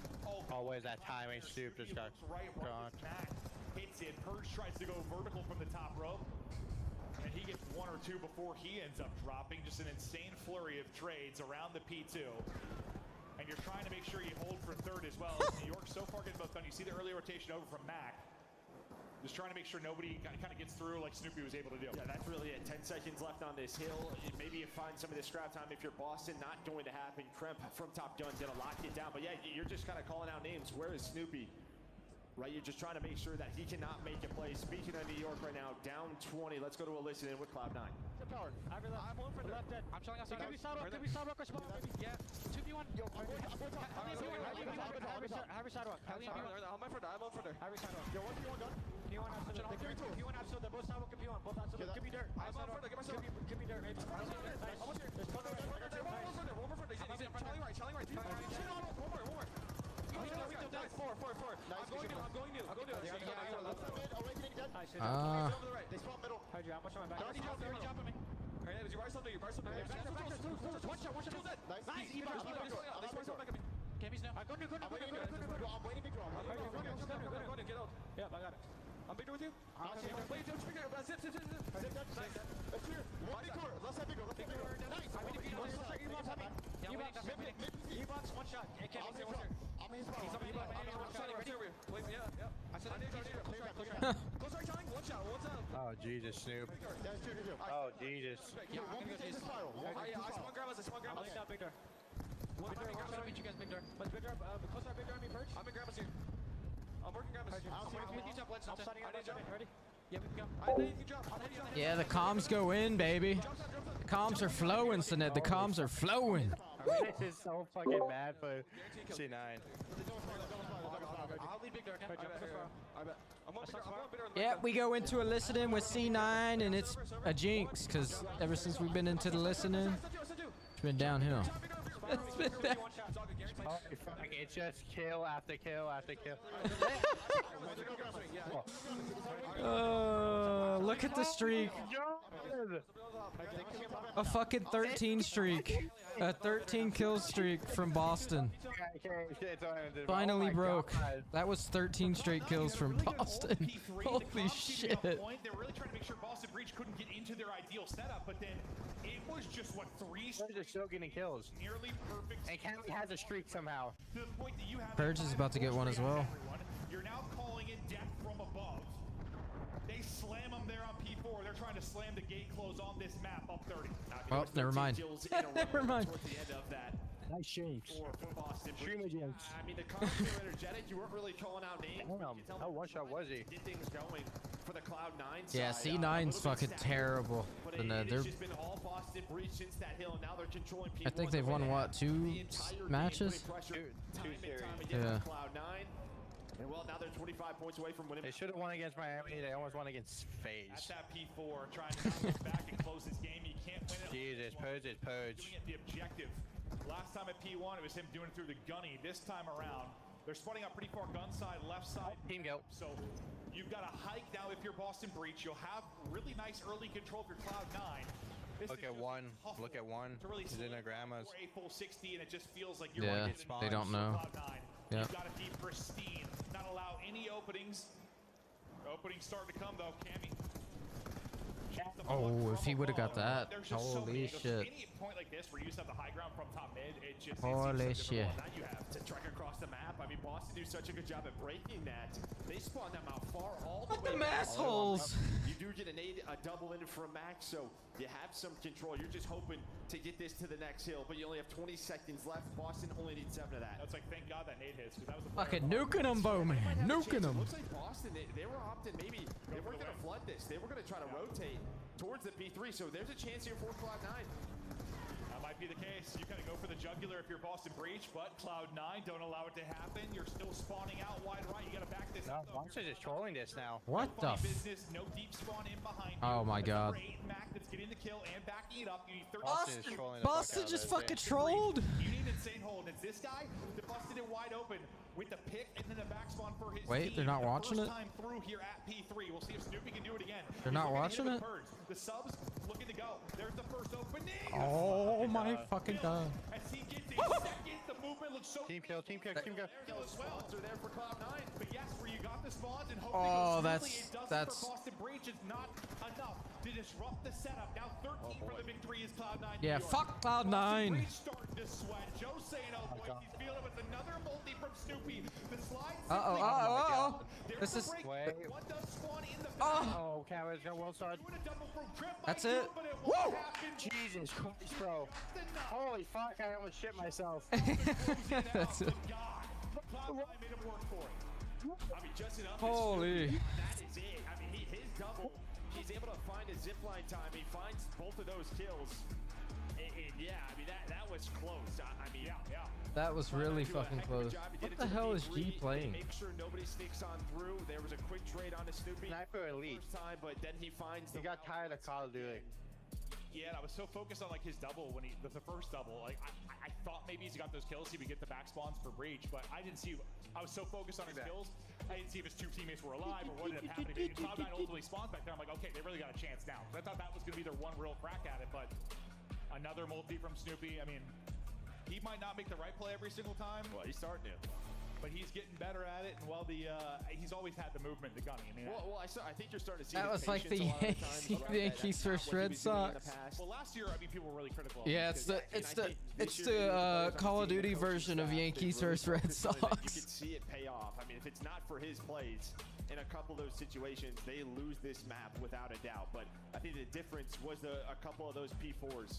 Oh, where's that timing? Soup just got gone. Hits it. Purge tries to go vertical from the top rope. And he gets one or two before he ends up dropping. Just an insane flurry of trades around the P2. And you're trying to make sure you hold for third as well. New York so far getting both done. You see the early rotation over from Mac. Just trying to make sure nobody kind of gets through like Snoopy was able to do. Yeah, that's really it. 10 seconds left on this hill. Maybe you find some of this scrap time if you're Boston. Not going to happen. Kremp from Top Gun gonna lock it down. But yeah, you're just kind of calling out names. Where is Snoopy? Right, you're just trying to make sure that he cannot make a play. Speaking of New York right now, down 20. Let's go to a listen in with Cloud9. I'm one for the left dead. I'm chilling outside. Give me side rock or spot, baby. Yeah. 2v1. Yo, I'm going top. Have your sidewalk. I'm on for there. Have your sidewalk. Yo, 1v1 gun. P1 absolute. P1 absolute. They're both sidewalk and P1. Both absolute. Give me dirt. I'm on for there. Give me dirt, maybe. Almost here. There's one more for there. Telling right. One more. Four. I'm going new. They spawn middle. Heard you. How much am I back? 30 jump on me. Alright, did you buy something? One shot. Nice. E-box. Cammy's now. Go new. I'm waiting big draw. Get out. Yeah, I got it. I'm big door with you. Wait, don't you zip. Let's clear. One big door. Let's have big door. Nice. E-box, one shot. I'm his ball. He's on E-box. Wait, yeah. I said I need to close right time. One shot. What's up? Oh, Jesus, Snoop. Oh, Jesus. Yeah, I'm gonna go to this spiral. I spawn grab us. I'll leave down big door. One big door. I'll meet you guys big door. But big door, close our big door on me, Purge. I'm in grab us here. I'm working grab us. I'm starting out. Ready? Yeah, we can go. I know you can drop. Yeah, the comms go in, baby. The comms are flowing, Sinet. The comms are flowing. This is so fucking bad for C9. I'll leave big door. Yeah, we go into a listening with C9, and it's a jinx, because ever since we've been into the listening, it's been downhill. It's just kill after kill after kill. Look at the streak. A fucking 13 streak. A 13 kill streak from Boston. Finally broke. That was 13 straight kills from Boston. Holy shit. They're really trying to make sure Boston Breach couldn't get into their ideal setup, but then it was just what 3 They're still getting kills. Nearly perfect. And Cammy has a streak somehow. To the point that you have Purge is about to get one as well. You're now calling in death from above. They slam them there on P4. They're trying to slam the gate close on this map up 30. Oh, never mind. Never mind. Towards the end of that. Nice shakes. For Boston. Streamer jinx. I mean, the comments were energetic. You weren't really calling out names. How one shot was he? Get things going for the Cloud9 side. Yeah, C9's fucking terrible. But They're, it's just been all Boston Breach since that hill. Now they're controlling P1. I think they've won, what, 2 matches? Two series. Yeah. Cloud9. And well, now they're 25 points away from winning. They should have won against Miami. They almost won against FaZe. That's that P4 trying to knock it back and close this game. You can't win it. Jesus, Purge is Purge. Doing it the objective. Last time at P1, it was him doing it through the gunny. This time around, they're splitting up pretty far gun side, left side. Team go. So you've got a hike now if you're Boston Breach. You'll have really nice early control for Cloud9. Look at one. Look at one. He's in their grandma's. A full 60, and it just feels like you're yeah, they don't know. Yeah. You've got to be pristine, not allow any openings. Openings starting to come though, Cammy. Oh, if he would have got that. Holy shit. Any point like this where you just have the high ground from top mid, it just holy shit. Now you have to trek across the map. I mean, Boston do such a good job at breaking that. They spawn them out far all the way. Them assholes. You do get a double in from Max, so you have some control. You're just hoping to get this to the next hill, but you only have 20 seconds left. Boston only needs 7 of that. That's like, thank God that nade hits, because that was the fucking nuking them, Bowman. Nuking them. Looks like Boston, they were opting maybe, they weren't going to flood this. They were going to try to rotate towards the P3, so there's a chance here for Cloud9. That might be the case. You kind of go for the jugular if you're Boston Breach, but Cloud9 don't allow it to happen. You're still spawning out wide right. You got to back this up. Monster's just trolling this now. What the business, no deep spawn in behind you. Oh my God. Mac that's getting the kill and backing it up. You need 30 Boston just fucking trolled. You need insane hold. It's this guy that busted it wide open. with the pick and then the back spawn for his Wait, team. they're not watching first it? time through here at P3. We'll see if Snoopy can do it again. They're not watching it? The subs looking to go. There's the first opening. Oh my fucking god. As he gets a second, the movement looks so Team kill, team kill, team kill. as well. Are there for Cloud9, but yes, where you got the spawns and hope Oh, it goes that's- smoothly. It doesn't that's- for Boston Breach. It's not enough to disrupt the setup. Now 13 for the victory is Cloud9. Yeah, fuck Cloud9. Breach starting to sweat. Joe saying, oh boy, he's feeling it with another multi from Snoopy. The slide. This is. Wait. One does spawn in the Oh, Cowboys got well started. That's it. Woo! Jesus Christ, bro. Holy fuck, I almost shit myself. That's it. Made him work for it. I mean, just enough. Holy. That is it. I mean, his double, he's able to find a zipline time. He finds both of those kills. And yeah, I mean, that was close. I mean, yeah. That was really fucking close. What the hell is G playing? Make sure nobody sneaks on through. There was a quick trade on to Snoopy. Sniper elite. First time, but then he finds. He got tired of Call of Duty. Yeah, and I was so focused on like his double when the first double. Like I thought maybe he's got those kills, he would get the back spawns for Breach, but I didn't see. I was so focused on his kills, I didn't see if his two teammates were alive or what ended up happening. Cloud9 ultimately spawns back there. I'm like, okay, they really got a chance now. I thought that was going to be their one real crack at it, but another multi from Snoopy. I mean, he might not make the right play every single time. Well, he's starting to. But he's getting better at it, and while he's always had the movement, the gunning. I mean, I think you're starting to see. That was like the Yankees versus Red Sox. Well, last year, I mean, people were really critical. Yeah, it's the Call of Duty version of Yankees versus Red Sox. You can see it pay off. I mean, if it's not for his plays in a couple of those situations, they lose this map without a doubt. But I think the difference was a couple of those P4s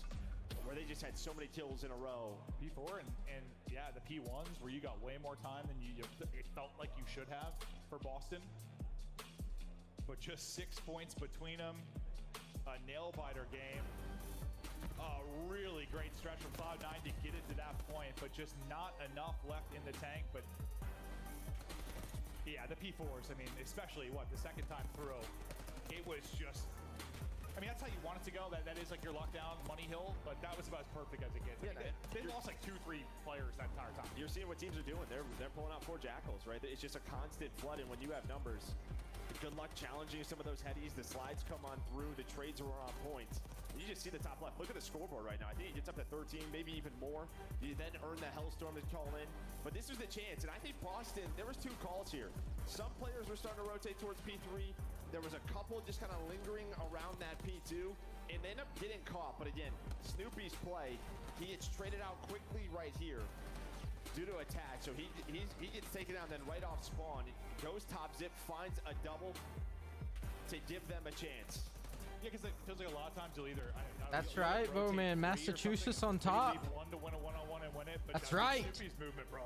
where they just had so many kills in a row. P4 and yeah, the P1s where you got way more time than it felt like you should have for Boston. But just 6 points between them. A nail-biter game. A really great stretch from Cloud9 to get it to that point, but just not enough left in the tank. But yeah, the P4s, I mean, especially the second time through, it was just, I mean, that's how you want it to go. That is like your lockdown money hill, but that was about as perfect as it gets. Yeah, they lost like 2-3 players that entire time. You're seeing what teams are doing. They're pulling out 4 Jackals, right? It's just a constant flooding when you have numbers. Good luck challenging some of those headies. The slides come on through. The trades are on point. You just see the top left. Look at the scoreboard right now. I think it gets up to 13, maybe even more. You then earn the Hellstorm to call in. But this was the chance, and I think Boston, there was 2 calls here. Some players were starting to rotate towards P3. There was a couple just kind of lingering around that P2, and they end up getting caught. But again, Snoopy's play, he gets traded out quickly right here due to attack. So he gets taken out, then right off spawn, goes top zip, finds a double to give them a chance. Yeah, because it feels like a lot of times you'll either. That's right, bro, man. Massachusetts on top. One to win a one-on-one and win it. But that's right. Snoopy's movement, bro.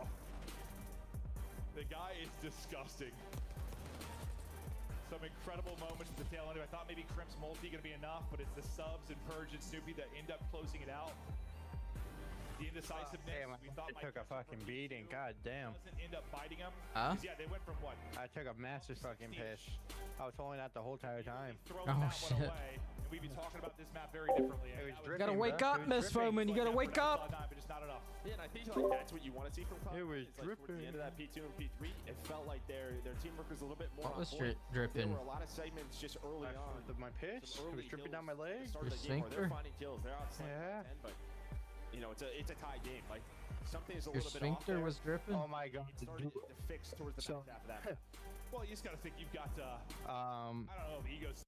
The guy is disgusting. Some incredible moments at the tail end. I thought maybe Crimp's multi gonna be enough, but it's the subs and Purge and Snoopy that end up closing it out. The indecisiveness. Damn, we thought I took a fucking beating. God damn. Doesn't end up biting him. Huh? Yeah, they went from what? I took a massive fucking piss. I was holding that the whole entire time. Shit. Away, and we'd be talking about this map very differently. You gotta wake up, Miss Foreman. You gotta wake up. But just not enough. Yeah, and I think like that's what you want to see from Cloud. It was dripping. Like, towards the end of that P2 and P3, it felt like their teamwork was a little bit more. What was There dripping? were a lot of segments just early on. My piss? It was dripping down my leg? Your They're sphincter? finding kills. They're outside Yeah. 10, but you know, it's a tie game. Like something is a Your little bit off sphincter there. was dripping? Oh my god. It started to fix towards the back half of that. Well, you just gotta think you've got I don't know, the egos.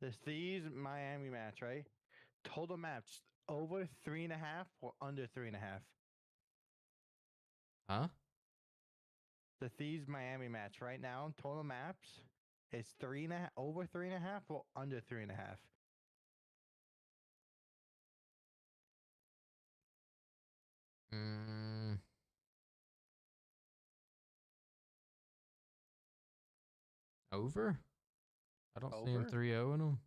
This Thieves Miami match, right? Total match over 3.5 or under 3.5? Huh? The Thieves Miami match right now, total maps is 3.5 over 3.5 or under 3.5? Over? I don't see him Over? 3-0 in them.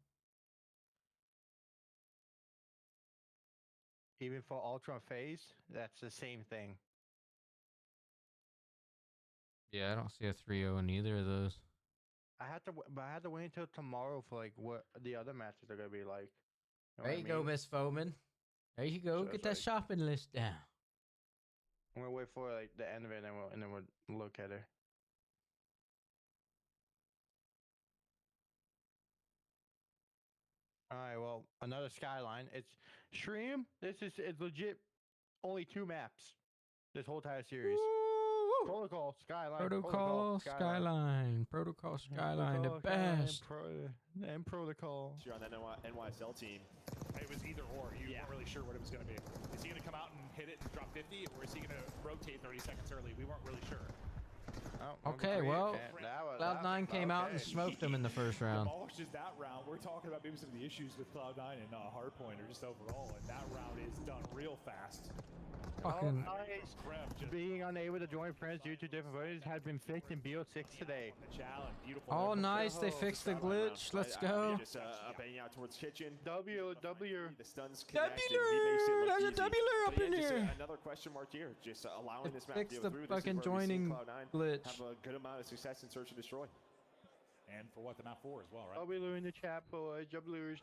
Even for Ultra Phase, that's the same thing. Yeah, I don't see a 3-0 in either of those. I had to wait until tomorrow for like what the other matches are gonna be like. There you go, Miss Foreman. There you go. So Get that shopping list down. I'm gonna wait for like the end of it, and then we'll look at it. All right. Well, another Skyline. It's Stream. It's legit. Only 2 maps. This whole entire series. Protocol, Skyline. Protocol, Skyline. Protocol, Skyline. The best. And Protocol. You're on that NYSL team. It was either or. You weren't really sure what it was going to be. Is he going to come out and hit it and drop 50, or is he going to rotate 30 seconds early? We weren't really sure. Okay, well, Cloud9 came out and smoked him in the first round. Demolishes that round. We're talking about maybe some of the issues with Cloud9 and Hardpoint, or just overall, and that round is done real fast. Fucking Being unable to join friends due to different votes has been fixed in BO6 today. Oh, nice. They fixed the glitch. Let's go. Just banging out towards kitchen. W. The stun's connected. He makes it look There's a easy. W up in here. Another question mark here. Just allowing this map to Fix go the through. fucking joining glitch. Have a good amount of success in search and destroy. And for what the map for as well, right? W in the chat, boys. W's.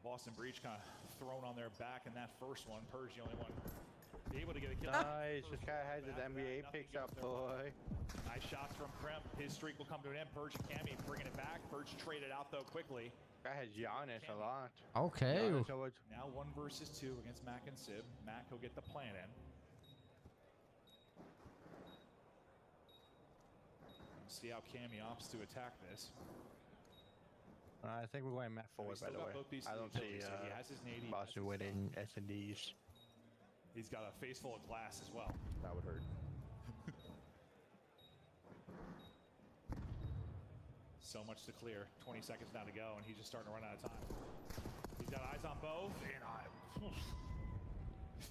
Boston Breach kind of thrown on their back in that first one. Purge the only one able to get a kill. Nice. This guy has his NBA picks up, boy. Nice shots from Krem. His streak will come to an end. Purge and Cammy bringing it back. Purge traded out though quickly. Guy has Giannis a lot. Okay. Now 1 versus 2 against Mac and Sib. Mac will get the plan in. See how Cammy opts to attack this. I think we're going map forward, by the way. I don't see he has his nade. Boston winning S&Ds. He's got a face full of glass as well. That would hurt. So much to clear. 20 seconds now to go, and he's just starting to run out of time. He's got eyes on both, and I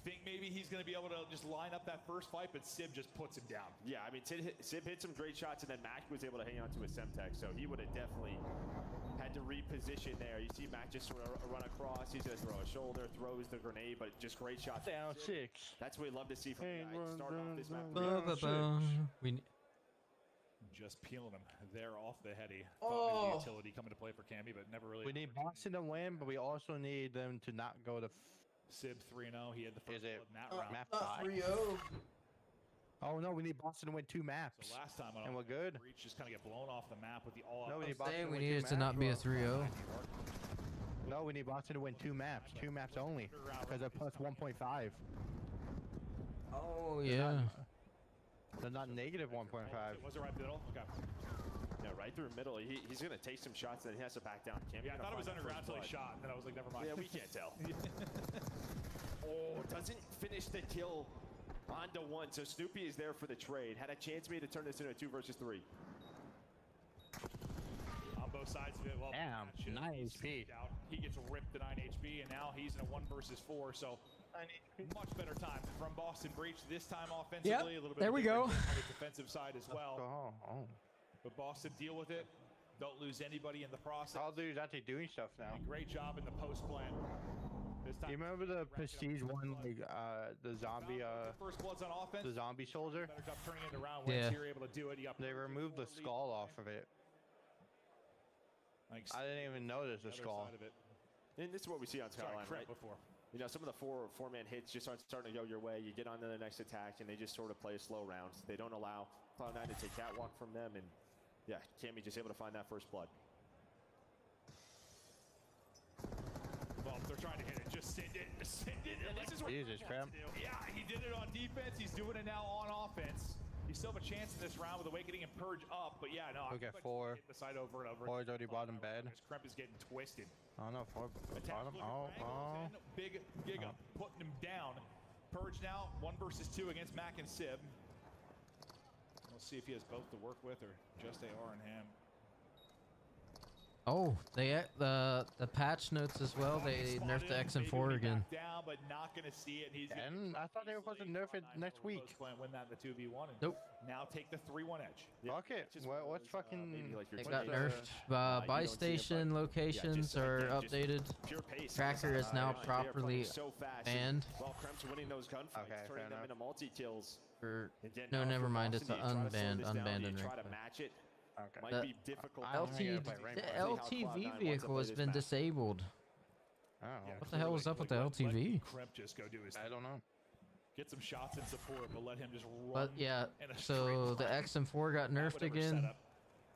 think maybe he's going to be able to just line up that first fight, but Sib just puts him down. Yeah, I mean, Sib hit some great shots, and then Mac was able to hang on to a Semtech, so he would have definitely had to reposition there. You see Mac just sort of run across. He's going to throw a shoulder, throws the grenade, but just great shots. Down 6. That's what we love to see from the guy. Starting off this map. Just peeling him there off the heady. The utility coming to play for Cammy, but never really. We need Boston to win, but we also need them to not go to Sib 3-0. He had the first blood in that round. Map 5. Oh no, we need Boston to win 2 maps. So last time and we're good. Breach just kind of get blown off the map with the all. No, we need Boston to win needed to not be a 3-0. No, we need Boston to win 2 maps. 2 maps only, because they're plus 1.5. Oh yeah. They're not negative 1.5. Was it right middle? Okay. Yeah, right through middle. He's going to take some shots, and then he has to back down. Yeah, I thought it was underground until he shot, and then I was like, never mind. Yeah, we can't tell. Oh, doesn't finish the kill onto 1. So Snoopy is there for the trade. Had a chance maybe to turn this into a 2 versus 3. On both sides of it. Well, damn, 9 HP. He gets ripped to 9 HP, and now he's in a 1 versus 4. So much better time from Boston Breach this time offensively. A little bit there we go. On the defensive side as well. But Boston deal with it. Don't lose anybody in the process. All dudes actually doing stuff now. Great job in the post plan. This time, you remember the Prestige one, like the zombie, first bloods on offense. the zombie soldier? Better job turning it around once you're able to do it. They removed the skull off of it. I didn't even notice the skull. And this is what we see on Skyline, right? Before. You know, some of the four-man hits just aren't starting to go your way. You get on to the next attack, and they just sort of play a slow round. They don't allow Cloud9 to take catwalk from them, and yeah, Cammy just able to find that first blood. Well, they're trying to hit it. Just send it. Send it. And this is what Jesus, Krem. Yeah, he did it on defense. He's doing it now on offense. You still have a chance in this round with Awakening and Purge up, but yeah, no. Look at 4. The side over and over. 4's already bottom bed. Kremp is getting twisted. Oh no, 4 bottom. Oh. Big Giga putting him down. Purge now 1 versus 2 against Mac and Sib. We'll see if he has both to work with or just AR and Ham. Oh, they the patch notes as well. They nerfed the X and 4 again. Down, but not going to see it. And I thought they were supposed to nerf it next week. Win that in the 2v1. Nope. Now take the 3-1 edge. Okay. What's fucking? It got nerfed. Buy station locations are updated. Tracker is now properly banned. Well, Krem's winning those gunfights, turning them into multi-kills. No, never mind. It's an unbanned and try to match it. Okay. Might be difficult. The LTV vehicle has been disabled. Oh. What the hell was up with the LTV? Kremp just go do his I don't know. get some shots in support, but let him just run. But yeah, in a so the straight line. XM4 got nerfed again. setup.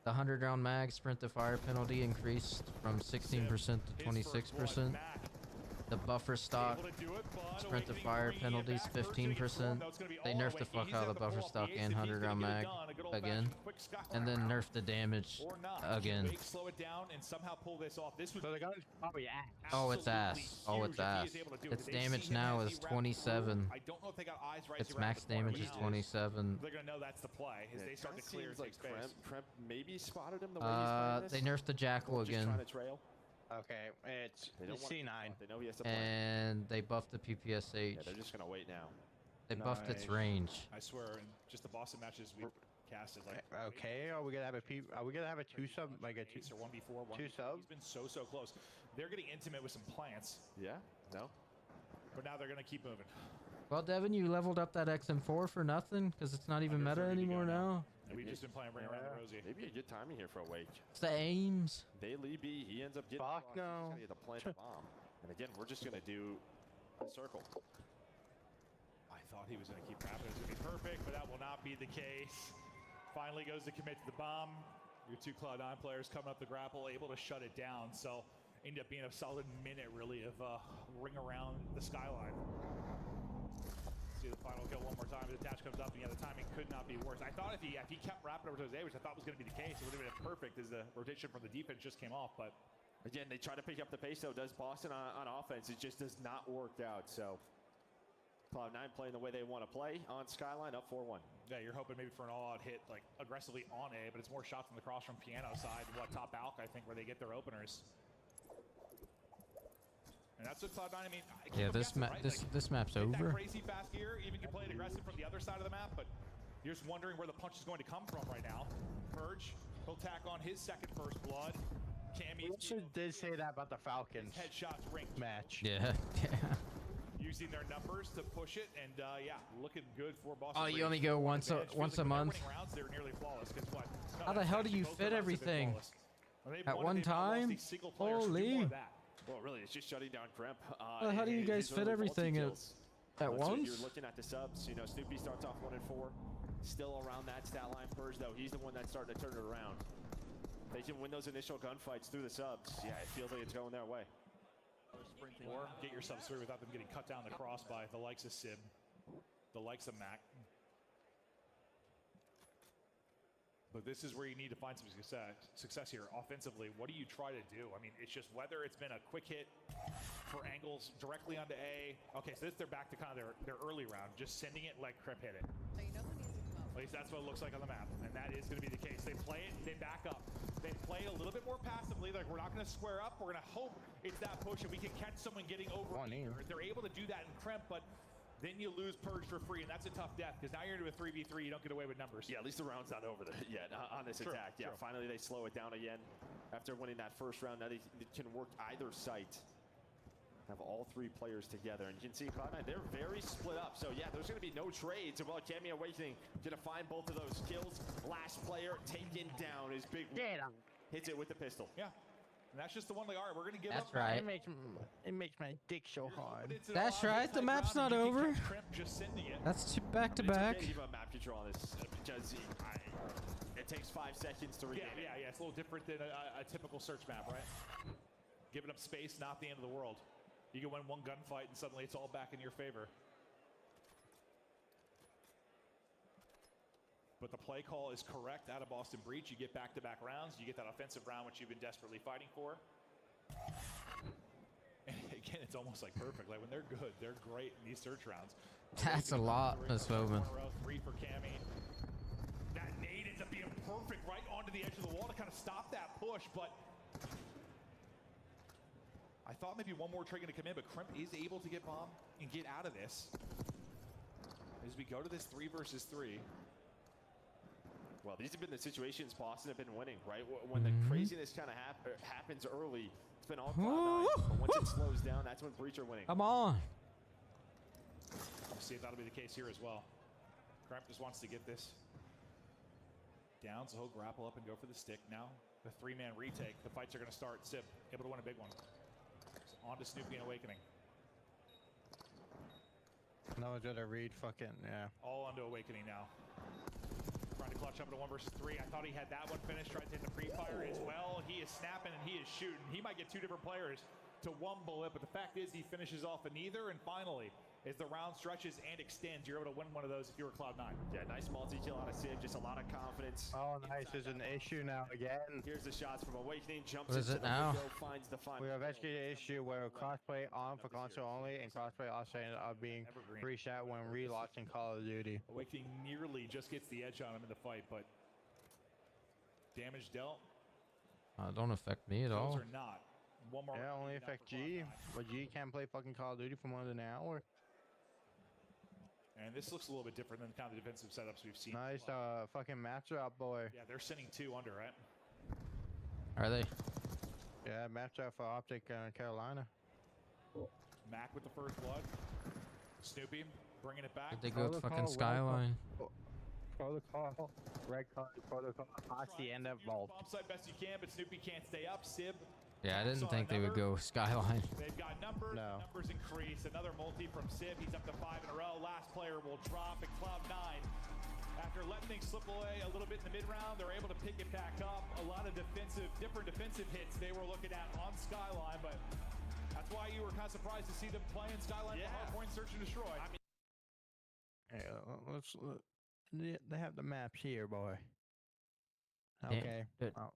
The 100-round mag sprint to fire penalty increased from 16% to 26%. The buffer stock sprint to fire penalties 15%. They nerfed the fuck out of the buffer stock and 100-round mag again, and then nerfed the damage again. Slow it down and somehow pull this off. This was probably ass. Oh, it's ass. Oh, it's ass. Its damage now is 27. I don't know if they got eyes right. Its max damage is 27. They're gonna know that's the play as they start to clear and take space. Kremp maybe spotted him the way he's playing this. They nerfed the jackal again. Trying to trail. Okay, it's C9. They know he has to play. And they buffed the PPSH. Yeah, they're just gonna wait now. They buffed its range. I swear, in just the Boston matches we casted, like Okay, are we gonna have a two sub, like a two or 1v4, 2 sub? He's been so close. They're getting intimate with some plants. Yeah, no. But now they're gonna keep moving. Well, Devin, you leveled up that XM4 for nothing because it's not even meta anymore now. And we've just been playing Ring Around the Rosie. Maybe a good timing here for a wake. It's the aims. They lead B. He ends up getting Fuck no. He's gonna get the plant bomb. And again, we're just gonna do a circle. I thought he was gonna keep rapping. It was gonna be perfect, but that will not be the case. Finally goes to commit to the bomb. Your two Cloud9 players coming up the grapple, able to shut it down. So ended up being a solid minute, really, of ring around the skyline. See the final kill one more time. The attach comes up, and yeah, the timing could not be worse. I thought if he kept rapping over to his A, which I thought was going to be the case, it would have been perfect as the rotation from the defense just came off. But again, they try to pick up the pace, though. Does Boston on offense? It just does not work out. So Cloud9 playing the way they want to play on Skyline, up 4-1. Yeah, you're hoping maybe for an all-out hit, like aggressively on A, but it's more shots from the cross from Piano side. What top Alk, I think, where they get their openers. And that's what Cloud9, I mean, yeah, this map's over. That crazy fast gear, even can play it aggressive from the other side of the map, but you're just wondering where the punch is going to come from right now. Purge, he'll tack on his second first blood. Cammy did say that about the Falcons headshots ring match. Yeah. Using their numbers to push it, and yeah, looking good for Boston. Oh, you only go once a month. Rounds, they're nearly flawless. Guess what? No, How the hell do you fit everything at one time? Holy. Well, really, it's just shutting down Kremp. How do you guys fit everything at once? You're looking at the subs. You know, Snoopy starts off 1-4. Still around that stat line. Purge, though, he's the one that's starting to turn it around. They can win those initial gunfights through the subs. Yeah, it feels like it's going their way. Or get your subs through without them getting cut down the cross by the likes of Sib, the likes of Mac. But this is where you need to find some success here offensively. What do you try to do? I mean, it's just whether it's been a quick hit for angles directly onto A. Okay, so they're back to kind of their early round, just sending it like Kremp hit it. So you know who needs to come up. At least that's what it looks like on the map, and that is going to be the case. They play it, they back up. They play a little bit more passively, like we're not going to square up. We're going to hope it's that push, and we can catch someone getting over. They're able to do that in Kremp, but then you lose Purge for free, and that's a tough death, because now you're into a 3v3, you don't get away with numbers. Yeah, at least the round's not over yet on this attack. Yeah, finally they slow it down again. After winning that first round, now they can work either site. Have all three players together, and you can see Cloud9, they're very split up. So yeah, there's going to be no trades. Well, Cammy Awakening going to find both of those kills. Last player taken down is big. Hits it with the pistol. Yeah. And that's just the one, like, all right, we're going to give up. That's right. It makes my dick so hard. That's right. The map's not over. Just sending it. That's back to back. It's okay to give up map control on this because it takes 5 seconds to regain it. Yeah. It's a little different than a typical search map, right? Giving up space, not the end of the world. You can win one gunfight and suddenly it's all back in your favor. But the play call is correct out of Boston Breach. You get back-to-back rounds. You get that offensive round, which you've been desperately fighting for. And again, it's almost like perfect. Like when they're good, they're great in these search rounds. That's a lot, Miss Bowman. 3 for Cammy. That nade ends up being perfect right onto the edge of the wall to kind of stop that push, but I thought maybe one more trade going to come in, but Kremp is able to get bomb and get out of this. As we go to this 3 versus 3. Well, these have been the situations Boston have been winning, right? When the craziness kind of happens early, it's been all Cloud9. But once it slows down, that's when Breach are winning. Come on. We'll see if that'll be the case here as well. Kremp just wants to get this down, so he'll grapple up and go for the stick. Now, the 3-man retake. The fights are going to start. Sip, able to win a big one. On to Snoopy and Awakening. No one's gonna read fucking, yeah. All onto Awakening now. Trying to clutch up to 1 versus 3. I thought he had that one finished. Tried to hit the pre-fire as well. He is snapping and he is shooting. He might get 2 different players to 1 bullet, but the fact is he finishes off in either, and finally, as the round stretches and extends, you're able to win one of those if you were Cloud9. Yeah, nice multi-kill on a Civ, just a lot of confidence. Oh, nice. There's an issue now again. Here's the shots from Awakening. Jumps What is into it the now? window, finds the final. We have actually an issue where crossplay on for console only and crossplay also ended up being reset when relaunching Call of Duty. Awakening nearly just gets the edge on him in the fight, but damage dealt. Don't affect me at all. Those are not. One more. Yeah, only affect G, but G can't play fucking Call of Duty for more than an hour. And this looks a little bit different than the kind of defensive setups we've seen. Nice fucking match up, boy. Yeah, they're sending 2 under, right? Are they? Yeah, match up for Optic Carolina. Mac with the first blood. Snoopy bringing it back. Did they go with fucking Skyline? Protocol, red card, protocol, Hosty, and that vault. Bomb site best you can, but Snoopy can't stay up. Sib. Yeah, I didn't think they would go Skyline. They've got numbers. No. Numbers increase. Another multi from Sib. He's up to 5 in a row. Last player will drop at Cloud9. After letting things slip away a little bit in the mid-round, they're able to pick it back up. A lot of different defensive hits they were looking at on Skyline, but that's why you were kind of surprised to see them playing Skyline for hardpoint search and destroy. I mean, Hey, let's look. They have the maps here, boy. Okay. Oh.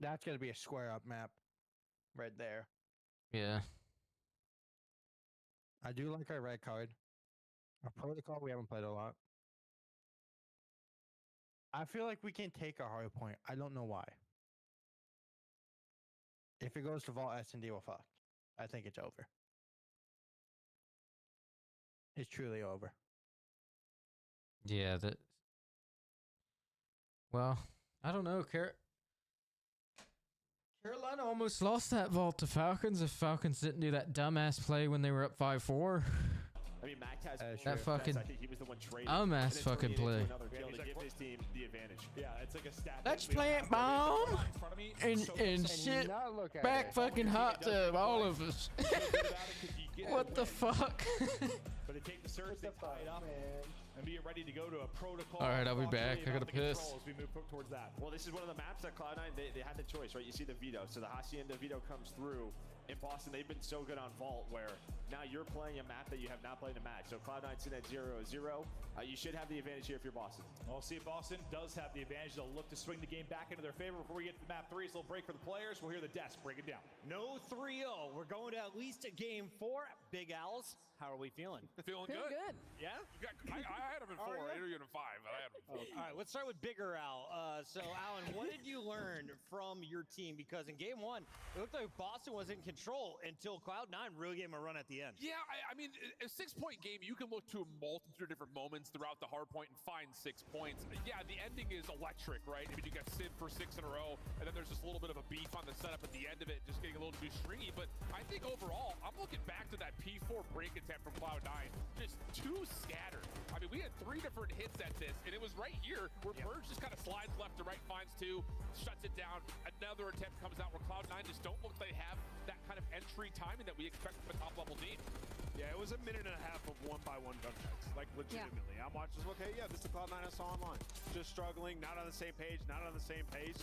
That's gonna be a square up map, right there. Yeah. I do like our red card. Our protocol we haven't played a lot. I feel like we can take our hard point. I don't know why. If it goes to Vault S&D, we're fucked. I think it's over. It's truly over. Yeah, that. Well, I don't know. Carolina almost lost that vault to Falcons if Falcons didn't do that dumbass play when they were up 5-4. I mean, Mac has that fucking I think he was the one traded. dumbass fucking play. To give his team the advantage. Yeah, it's like a stat. Let's plant bomb and shit back fucking hot tub, all of us. What the fuck? But they take the surge, they tie it up, and be ready to go to a protocol. All right, I'll be back. I gotta piss. As we move towards that. Well, this is one of the maps that Cloud9 they had the choice, right? You see the veto, so the Hacienda veto comes through. In Boston, they've been so good on Vault, where now you're playing a map that you have not played a match. So Cloud9's in at 0-0. You should have the advantage here if you're Boston. We'll see if Boston does have the advantage. They'll look to swing the game back into their favor. Before we get to the map 3, it's a little break for the players. We'll hear the desk break it down. No 3-0. We're going to at least a game 4. Big Owls, how are we feeling? Feeling good. Yeah? I had him in 4. I didn't get him 5, but I had him in 4. All right, let's start with Bigger Al. So, Alan, what did you learn from your team? Because in game 1, it looked like Boston was in control until Cloud9 really gave him a run at the end. Yeah, I mean, a 6-point game, you can look to a multitude of different moments throughout the hard point and find 6 points. Yeah, the ending is electric, right? I mean, you got Sid for 6 in a row, and then there's just a little bit of a beef on the setup at the end of it, just getting a little too stringy. But I think overall, I'm looking back to that P4 break attempt from Cloud9, just too scattered. I mean, we had 3 different hits at this, and it was right here where Purge just kind of slides left to right, finds 2, shuts it down. Another attempt comes out where Cloud9 just don't look like they have that kind of entry timing that we expect from a top-level team. Yeah, it was a minute and a half of 1-by-1 gunfights, like legitimately. Yeah. I'm watching, okay, yeah, this is the Cloud9 I saw online. Just struggling, not on the same page, not on the same pace.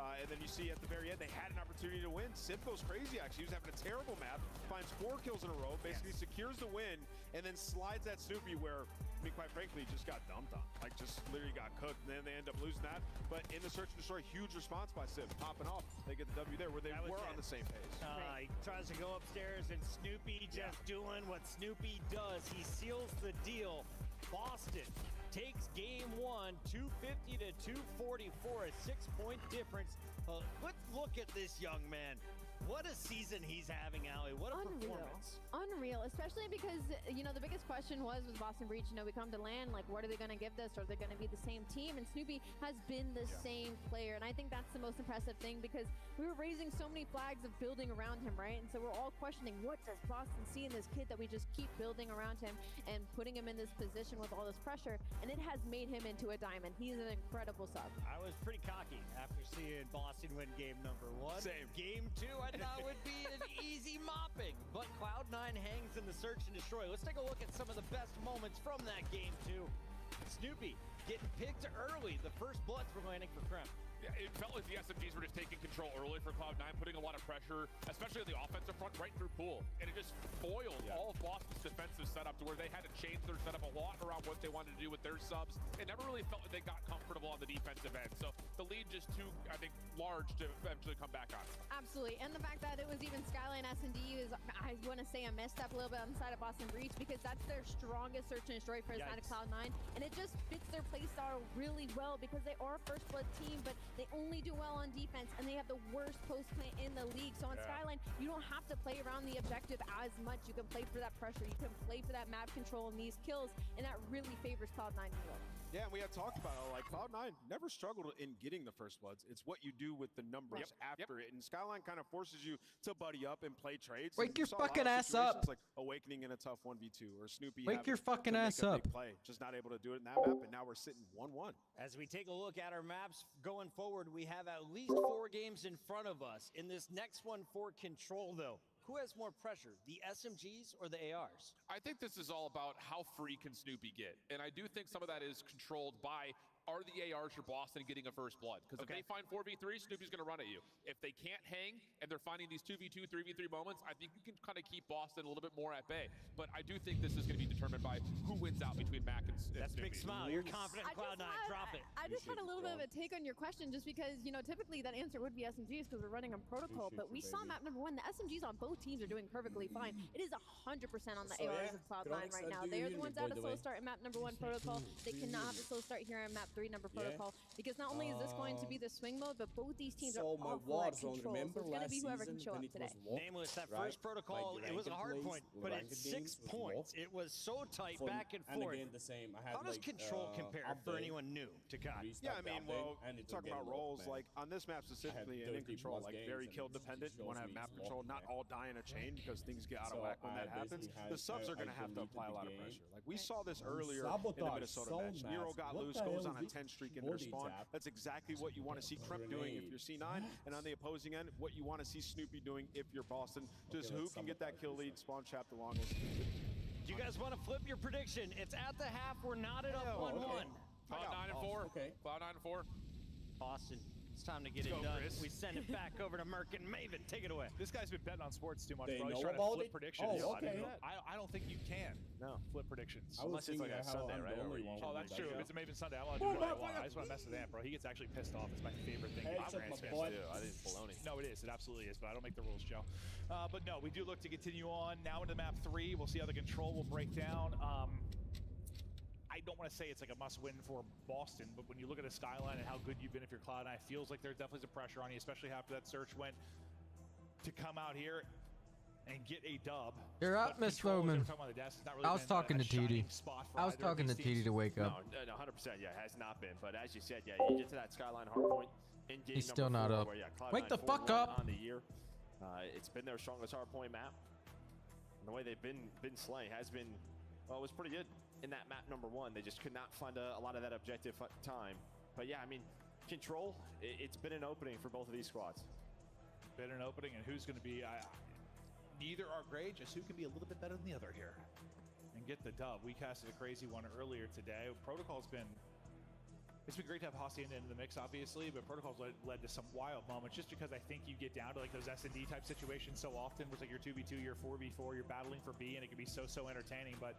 And then you see at the very end, they had an opportunity to win. Sib goes crazy, actually. He was having a terrible map, finds 4 kills in a row, basically secures the win, and then slides that Snoopy where, I mean, quite frankly, just got dumped on. Like, just literally got cooked, and then they end up losing that. But in the search and destroy, huge response by Sib, popping off. They get the W there, where they were on the same page. He tries to go upstairs, and Snoopy just doing what Snoopy does. He seals the deal. Boston takes game 1, 250 to 244, a 6-point difference. Let's look at this young man. What a season he's having, Allie. What a performance. Unreal, especially because, you know, the biggest question was Boston Breach, you know, we come to land, like, what are they going to give this? Are they going to be the same team? And Snoopy has been the same player. And I think that's the most impressive thing, because we were raising so many flags of building around him, right? And so we're all questioning, what does Boston see in this kid that we just keep building around him and putting him in this position? position with all this pressure, and it has made him into a diamond. He's an incredible sub. I was pretty cocky after seeing Boston win game number 1. Same. Game 2, I thought would be an easy mopping, but Cloud9 hangs in the search and destroy. Let's take a look at some of the best moments from that game 2. Snoopy getting picked early. The first bloods were landing for Krem. Yeah, it felt like the SMGs were just taking control early for Cloud9, putting a lot of pressure, especially on the offensive front, right through pool. And it just foiled all of Boston's defensive setup to where they had to change their setup a lot around what they wanted to do with their subs. It never really felt like they got comfortable on the defensive end. So the lead just too, I think, large to eventually come back on. Absolutely. And the fact that it was even Skyline S&D is, I want to say, a misstep a little bit on the side of Boston Breach, because that's their strongest search and destroy for the side of Cloud9. And it just fits their playstyle really well, because they are a first blood team, but they only do well on defense, and they have the worst post play in the league. So on Skyline, you don't have to play around the objective as much. You can play for that pressure. You can play for that map control and these kills, and that really favors Cloud9 more. Yeah, and we had talked about it, like Cloud9 never struggled in getting the first bloods. It's what you do with the numbers after it. And Skyline kind of forces you to buddy up and play trades. Wake your fucking ass up. Like Awakening in a tough 1v2, or Snoopy Wake your fucking ass up. Play, just not able to do it in that map, and now we're sitting 1-1. As we take a look at our maps going forward, we have at least 4 games in front of us. In this next one for Control, though, who has more pressure, the SMGs or the ARs? I think this is all about how free can Snoopy get. And I do think some of that is controlled by, are the ARs for Boston getting a first blood? Because if they find 4v3, Snoopy's going to run at you. If they can't hang and they're finding these 2v2, 3v3 moments, I think you can kind of keep Boston a little bit more at bay. But I do think this is going to be determined by who wins out between Mac and That's Snoopy. Big Smile. You're confident in Cloud9. Drop it. I just had a little bit of a take on your question, just because, you know, typically that answer would be SMGs because we're running on protocol, but we saw map number 1. The SMGs on both teams are doing perfectly fine. It is 100% on the ARs of Cloud9 right now. They are the ones out of slow start in map number 1 protocol. They cannot have a slow start here in map 3 number protocol, because not only is this going to be the swing mode, but both these teams are awful at control. So it's going to be whoever can show up today. Nameless, that first protocol, it was a hard point, but at 6 points, it was so tight back and forth. Again, the same. How does Control compare for anyone new to COD? Yeah, I mean, well, talking about roles, like on this map specifically and in Control, like very kill dependent. You want to have map control, not all die in a chain, because things get out of whack when that happens. The subs are going to have to apply a lot of pressure. Like we saw this earlier in the Minnesota match. Nero got loose, goes on a 10 streak in their spawn. That's exactly what you want to see Kremp doing if you're C9, and on the opposing end, what you want to see Snoopy doing if you're Boston. Just who can get that kill lead, spawn trap the longest. Do you guys want to flip your prediction? It's at the half. We're knotted up 1-1. Cloud9 and 4. Cloud9 and 4. Boston. It's time to get it done. We send it back over to Merc and Maven. Take it away. This guy's been betting on sports too much, They bro. He's know trying to about flip it? predictions. Oh, okay. I don't think you can flip predictions. I was Unless it's like thinking a Sunday, right? Oh, that's true. If it's a Maven Sunday, I want to do what I want. I just want to mess with Amp, bro. He gets actually pissed off. It's my favorite thing. Hey, to do. I didn't baloney. No, it is. It absolutely is, but I don't make the rules, Joe. But no, we do look to continue on. Now into map 3. We'll see how the Control will break down. I don't want to say it's like a must-win for Boston, but when you look at a Skyline and how good you've been if you're Cloud9, it feels like there's definitely some pressure on you, especially after that search went to come out here and get a dub. You're up, Miss Foman. I was talking to TD. I was talking to TD to wake up. No, 100%, yeah, it has not been. But as you said, yeah, you get to that Skyline hardpoint in game He's still not 4, up. where, Wake the fuck 4-1 up. on the year. It's been their strongest hardpoint map. And the way they've been slaying has been, well, it was pretty good in that map number 1. They just could not find a lot of that objective time. But yeah, I mean, Control, it's been an opening for both of these squads. Been an opening, and who's going to be, neither are great, just who can be a little bit better than the other here and get the dub. We casted a crazy one earlier today. Protocol's been, it's been great to have Hacienda into the mix, obviously, but Protocol's led to some wild moments, just because I think you get down to like those S&D type situations so often, where it's like you're 2v2, you're 4v4, you're battling for B, and it can be so entertaining. But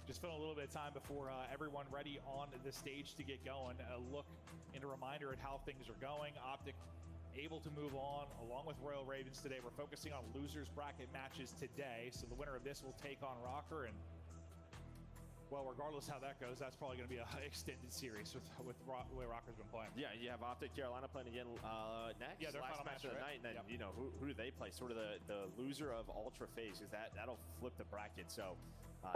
just spent a little bit of time before everyone ready on the stage to get going. A look and a reminder at how things are going. Optic able to move on along with Royal Ravens today. We're focusing on losers bracket matches today, so the winner of this will take on Rocker. And well, regardless how that goes, that's probably going to be an extended series with the way Rocker's been playing. Yeah, you have Optic Carolina playing again next. Yeah, their last final match of the night, and then you know who do they play? Sort of the loser of Ultra Phase, because that'll flip the bracket. So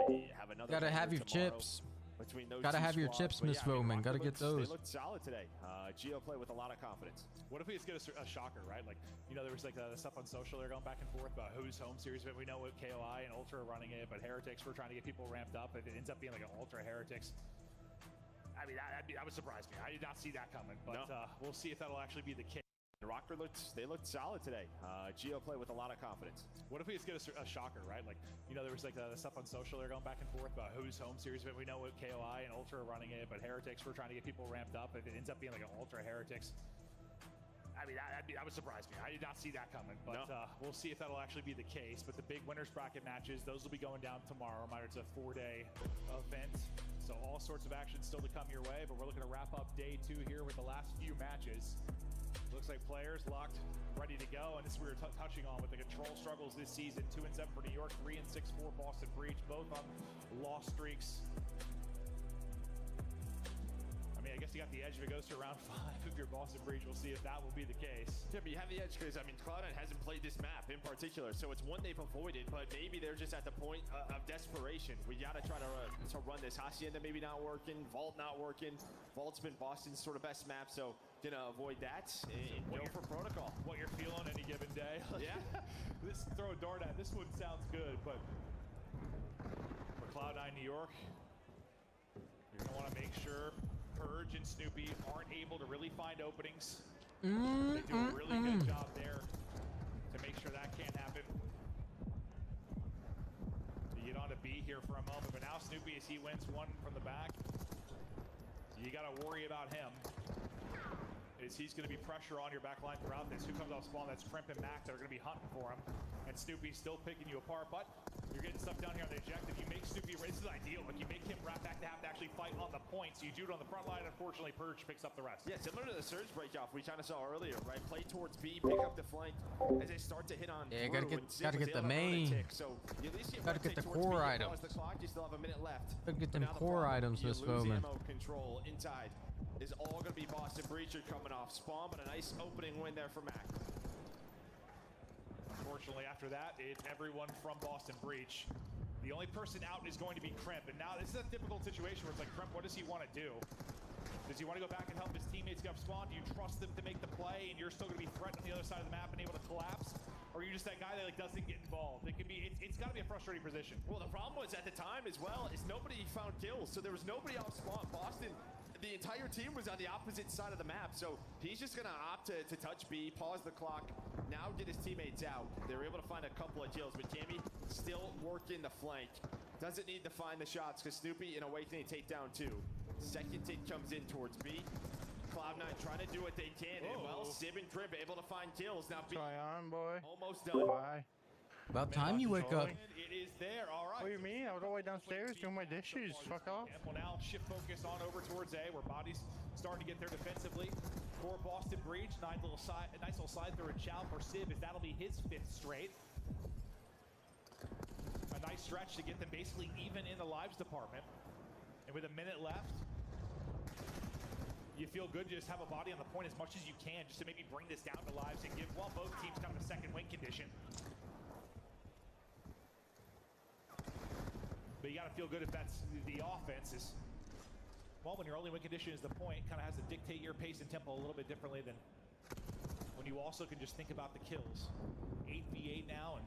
you have another. Gotta have your tomorrow. chips. But between those Gotta two have your squads. chips, But Miss yeah, I mean, Bowman. Gotta Rocket get those. They looked solid today. Geo play with a lot of confidence. What if we just get a shocker, right? Like, you know, there was like the stuff on social, they're going back and forth about who's home series, but we know what KOI and Ultra are running it, but Heretics, we're trying to get people ramped up. If it ends up being like an Ultra Heretics, I mean, that would surprise me. I did not see that coming, but we'll see if that'll actually be the case. Rocker they looked solid today. Geo play with a lot of confidence. What if we just get a shocker, right? Like, you know, there was like the stuff on social, they're going back and forth about who's home series, but we know what KOI and Ultra are running it, but Heretics, we're trying to get people ramped up. If it ends up being like an Ultra Heretics, I mean, that would surprise me. I did not see that coming, but we'll see if that'll actually be the case. But the big winners bracket matches, those will be going down tomorrow. Reminder, it's a 4-day event, so all sorts of action still to come your way, but we're looking to wrap up day 2 here with the last few matches. Looks like players locked, ready to go, and this we were touching on with the control struggles this season. 2-7 for New York, 3-6 for Boston Breach, both on loss streaks. I mean, I guess you got the edge if it goes to round 5 if you're Boston Breach. We'll see if that will be the case. Yeah, but you have the edge because, I mean, Cloud9 hasn't played this map in particular, so it's one they've avoided, but maybe they're just at the point of desperation. We got to try to run this. Hacienda maybe not working, Vault not working. Vault's been Boston's sort of best map, so gonna avoid that and go for Protocol. What you're feeling any given day. Yeah. This throw a dart at, this one sounds good, but for Cloud9 New York, you're gonna want to make sure Purge and Snoopy aren't able to really find openings. They do a really good job there to make sure that can't happen. You get on to B here for a moment, but now Snoopy, as he wins one from the back, you got to worry about him. He's going to be pressure on your back line throughout this. Who comes off spawn? That's Crimp and Mac that are going to be hunting for him. And Snoopy's still picking you apart, but you're getting stuff down here on the objective. You make Snoopy, this is ideal. Like, you make him right back to have to actually fight on the point. So you do it on the front line. Unfortunately, Purge picks up the rest. Yeah, similar to the Surge breakoff we kind of saw earlier, right? Play towards B, pick up the flank as they start to hit on. Yeah, gotta get the main. So you at least gotta get the core items. The clock, you still have a minute left. Gotta get them core items, Miss Bowman. Ammo control inside is all going to be Boston Breacher coming off spawn, but a nice opening win there for Mac. Unfortunately, after that, it's everyone from Boston Breach. The only person out is going to be Crimp, and now this is a difficult situation where it's like, Crimp, what does he want to do? Does he want to go back and help his teammates get up spawn? Do you trust them to make the play, and you're still going to be threatened on the other side of the map and able to collapse? Or are you just that guy that like doesn't get involved? It can be, it's got to be a frustrating position. Well, the problem was at the time as well is nobody found kills, so there was nobody off spawn. Boston, the entire team was on the opposite side of the map, so he's just gonna opt to touch B, pause the clock, now get his teammates out. They were able to find a couple of kills, but Cammy still working the flank. Doesn't need to find the shots because Snoopy in Awakening takedown 2. Second take comes in towards B. Cloud9 trying to do what they can, and well, Sib and Crimp able to find kills. Now B try on, boy. Almost done. Bye. About time you wake up. It is there, all right. What do you mean? I was all the way downstairs doing my dishes. Fuck off. Well, now shift focus on over towards A, where bodies starting to get there defensively. For Boston Breach, nice little slide through a chow for Sib, as that'll be his 5th straight. A nice stretch to get them basically even in the lives department. And with a minute left, you feel good to just have a body on the point as much as you can, just to maybe bring this down to lives and give, well, both teams kind of a second win condition. But you got to feel good if that's the offense is, well, when your only win condition is the point, kind of has to dictate your pace and tempo a little bit differently than when you also can just think about the kills. 8v8 now, and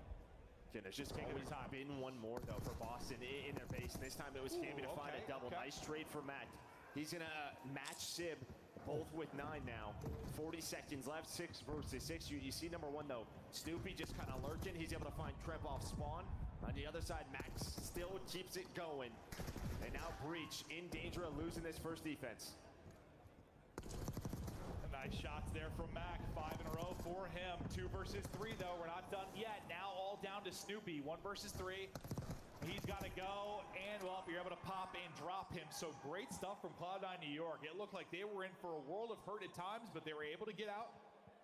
there's just always been one more, though, for Boston in their base. And this time it was Cammy to find a double. Nice trade for Mac. He's going to match Sib, both with 9 now. 40 seconds left, 6 versus 6. You see number 1, though. Snoopy just kind of lurking. He's able to find Trep off spawn. On the other side, Max still keeps it going. And now Breach in danger of losing this first defense. Nice shots there from Mac. 5 in a row for him. 2 versus 3, though. We're not done yet. Now all down to Snoopy. 1 versus 3. He's got to go, and well, you're able to pop and drop him. So great stuff from Cloud9 New York. It looked like they were in for a world of hurt at times, but they were able to get out,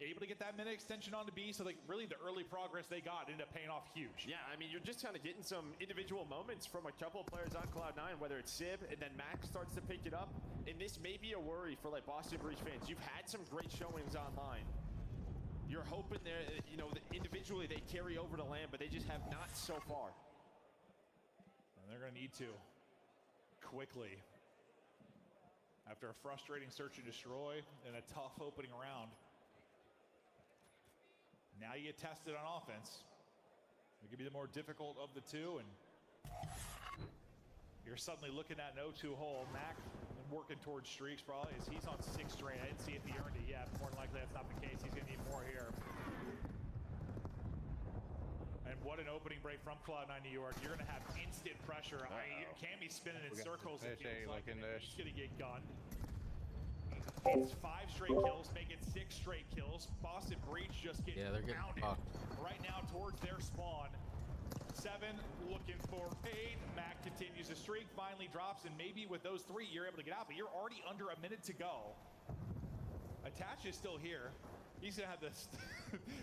able to get that minute extension on to B. So like really the early progress they got ended up paying off huge. Yeah, I mean, you're just kind of getting some individual moments from a couple of players on Cloud9, whether it's Sib and then Max starts to pick it up. And this may be a worry for like Boston Breach fans. You've had some great showings online. You're hoping they're, you know, individually they carry over to land, but they just have not so far. And they're going to need to quickly. after a frustrating search and destroy and a tough opening round. Now you get tested on offense. It could be the more difficult of the two, and you're suddenly looking at an 0-2 hole. Mac working towards streaks probably as he's on 6 straight. I didn't see if he earned it yet. More than likely that's not the case. He's going to need more here. And what an opening break from Cloud9 New York. You're going to have instant pressure. Cammy's spinning in circles. It feels like he's going to get gunned. It's 5 straight kills, make it 6 straight kills. Boston Breach just getting pounded right now towards their spawn. 7 looking for 8. Mac continues the streak, finally drops, and maybe with those 3 you're able to get out, but you're already under a minute to go. Attach is still here. He's gonna have this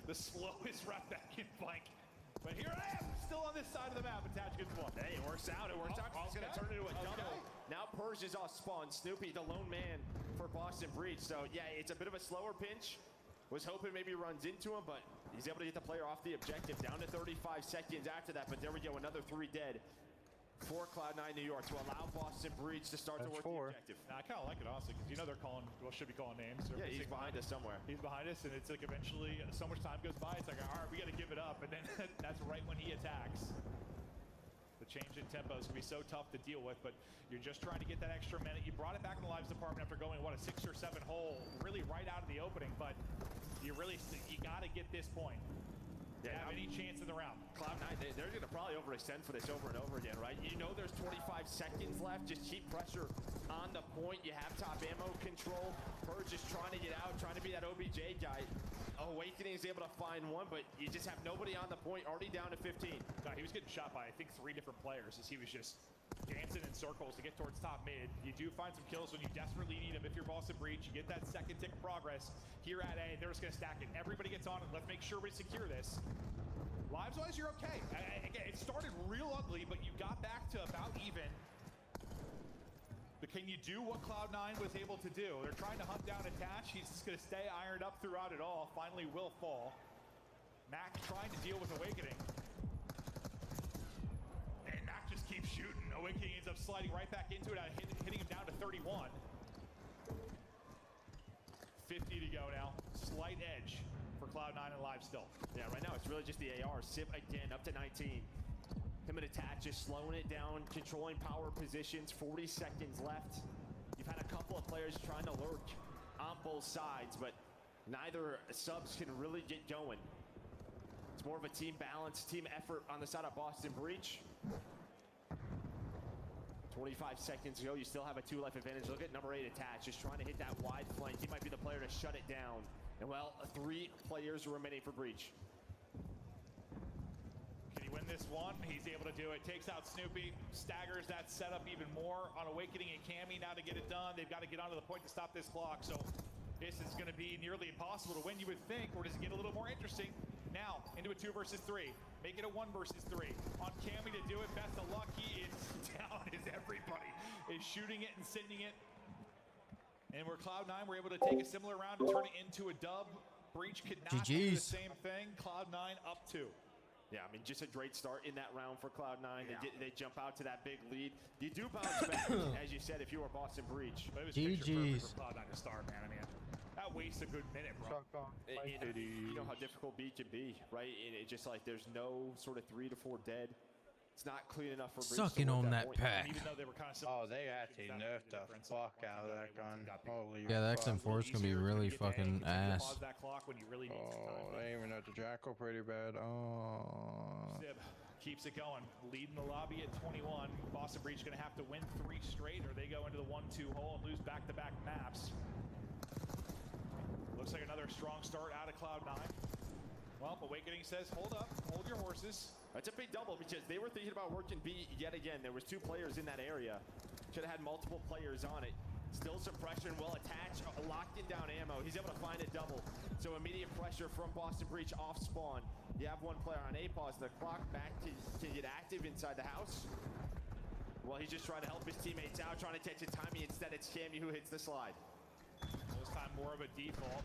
the slowest run back in flank. But here I am, still on this side of the map. Attach gets one. Hey, it works out. It works out. It's gonna turn into a double. Now Purge is off spawn. Snoopy, the lone man for Boston Breach. So yeah, it's a bit of a slower pinch. Was hoping maybe runs into him, but he's able to get the player off the objective. Down to 35 seconds after that, but there we go, another 3 dead for Cloud9 New York to allow Boston Breach to start to work the objective. Now, I kind of like it, honestly, because you know they're calling, well, should be calling names. Yeah, he's behind us somewhere. He's behind us, and it's like eventually so much time goes by, it's like, all right, we got to give it up, and then that's right when he attacks. The change in tempo is going to be so tough to deal with, but you're just trying to get that extra minute. You brought it back in the lives department after going, what, a 6 or 7 hole, really right out of the opening, but you got to get this point. Yeah, have any chance in the round. Cloud9, they're going to probably overextend for this over and over again, right? You know there's 25 seconds left. Just keep pressure on the point. You have top ammo control. Purge is trying to get out, trying to be that OBJ guy. Awakening is able to find one, but you just have nobody on the point, already down to 15. No, he was getting shot by, I think, 3 different players as he was just dancing in circles to get towards top mid. You do find some kills when you desperately need them. If you're Boston Breach, you get that second tick of progress. Here at A, they're just going to stack it. Everybody gets on it. Let's make sure we secure this. Lives-wise, you're okay. Again, it started real ugly, but you got back to about even. But can you do what Cloud9 was able to do? They're trying to hunt down Attach. He's just going to stay ironed up throughout it all. Finally will fall. Mac trying to deal with Awakening. And Mac just keeps shooting. Awakening ends up sliding right back into it, hitting him down to 31. 50 to go now. Slight edge for Cloud9 and Live still. Yeah, right now it's really just the AR. Sip again, up to 19. Him and Attach just slowing it down, controlling power positions. 40 seconds left. You've had a couple of players trying to lurk on both sides, but neither subs can really get going. It's more of a team balance, team effort on the side of Boston Breach. 25 seconds ago, you still have a 2-life advantage. Look at number 8 Attach, just trying to hit that wide flank. He might be the player to shut it down. And well, 3 players remaining for Breach. Can he win this one? He's able to do it. Takes out Snoopy, staggers that setup even more on Awakening and Cammy now to get it done. They've got to get onto the point to stop this clock. So this is going to be nearly impossible to win, you would think, or does it get a little more interesting? Now, into a 2 versus 3. Make it a 1 versus 3. On Cammy to do it, best of luck. He is down as everybody is shooting it and sending it. And we're Cloud9, we're able to take a similar round and turn it into a dub. Breach could not do the same thing. Cloud9 up 2. Yeah, I mean, just a great start in that round for Cloud9. Yeah. They jump out to that big lead. You do bounce back, as you said, if you were Boston Breach. But it was picture perfect for Cloud9 to start, man. I mean, that wastes a good minute, bro. You know how difficult B can be, right? It's just like there's no sort of 3 to 4 dead. It's not clean enough for Breach. Sucking on that pack. Even though they were kind of they actually nerfed the fuck out of that gun. Holy yeah, the XM4 is gonna be really fucking ass. They even nerfed the Jackal pretty bad. Oh. Sib keeps it going, leading the lobby at 21. Boston Breach gonna have to win 3 straight, or they go into the 1-2 hole and lose back-to-back maps. Looks like another strong start out of Cloud9. Well, Awakening says, hold up, hold your horses. That's a big double because they were thinking about working B yet again. There was 2 players in that area. Should have had multiple players on it. Still some pressure and well attached, locked in down ammo. He's able to find a double. So immediate pressure from Boston Breach off spawn. You have 1 player on A pause. The clock back to get active inside the house. Well, he's just trying to help his teammates out, trying to catch a timing. Instead, it's Cammy who hits the slide. This time more of a default.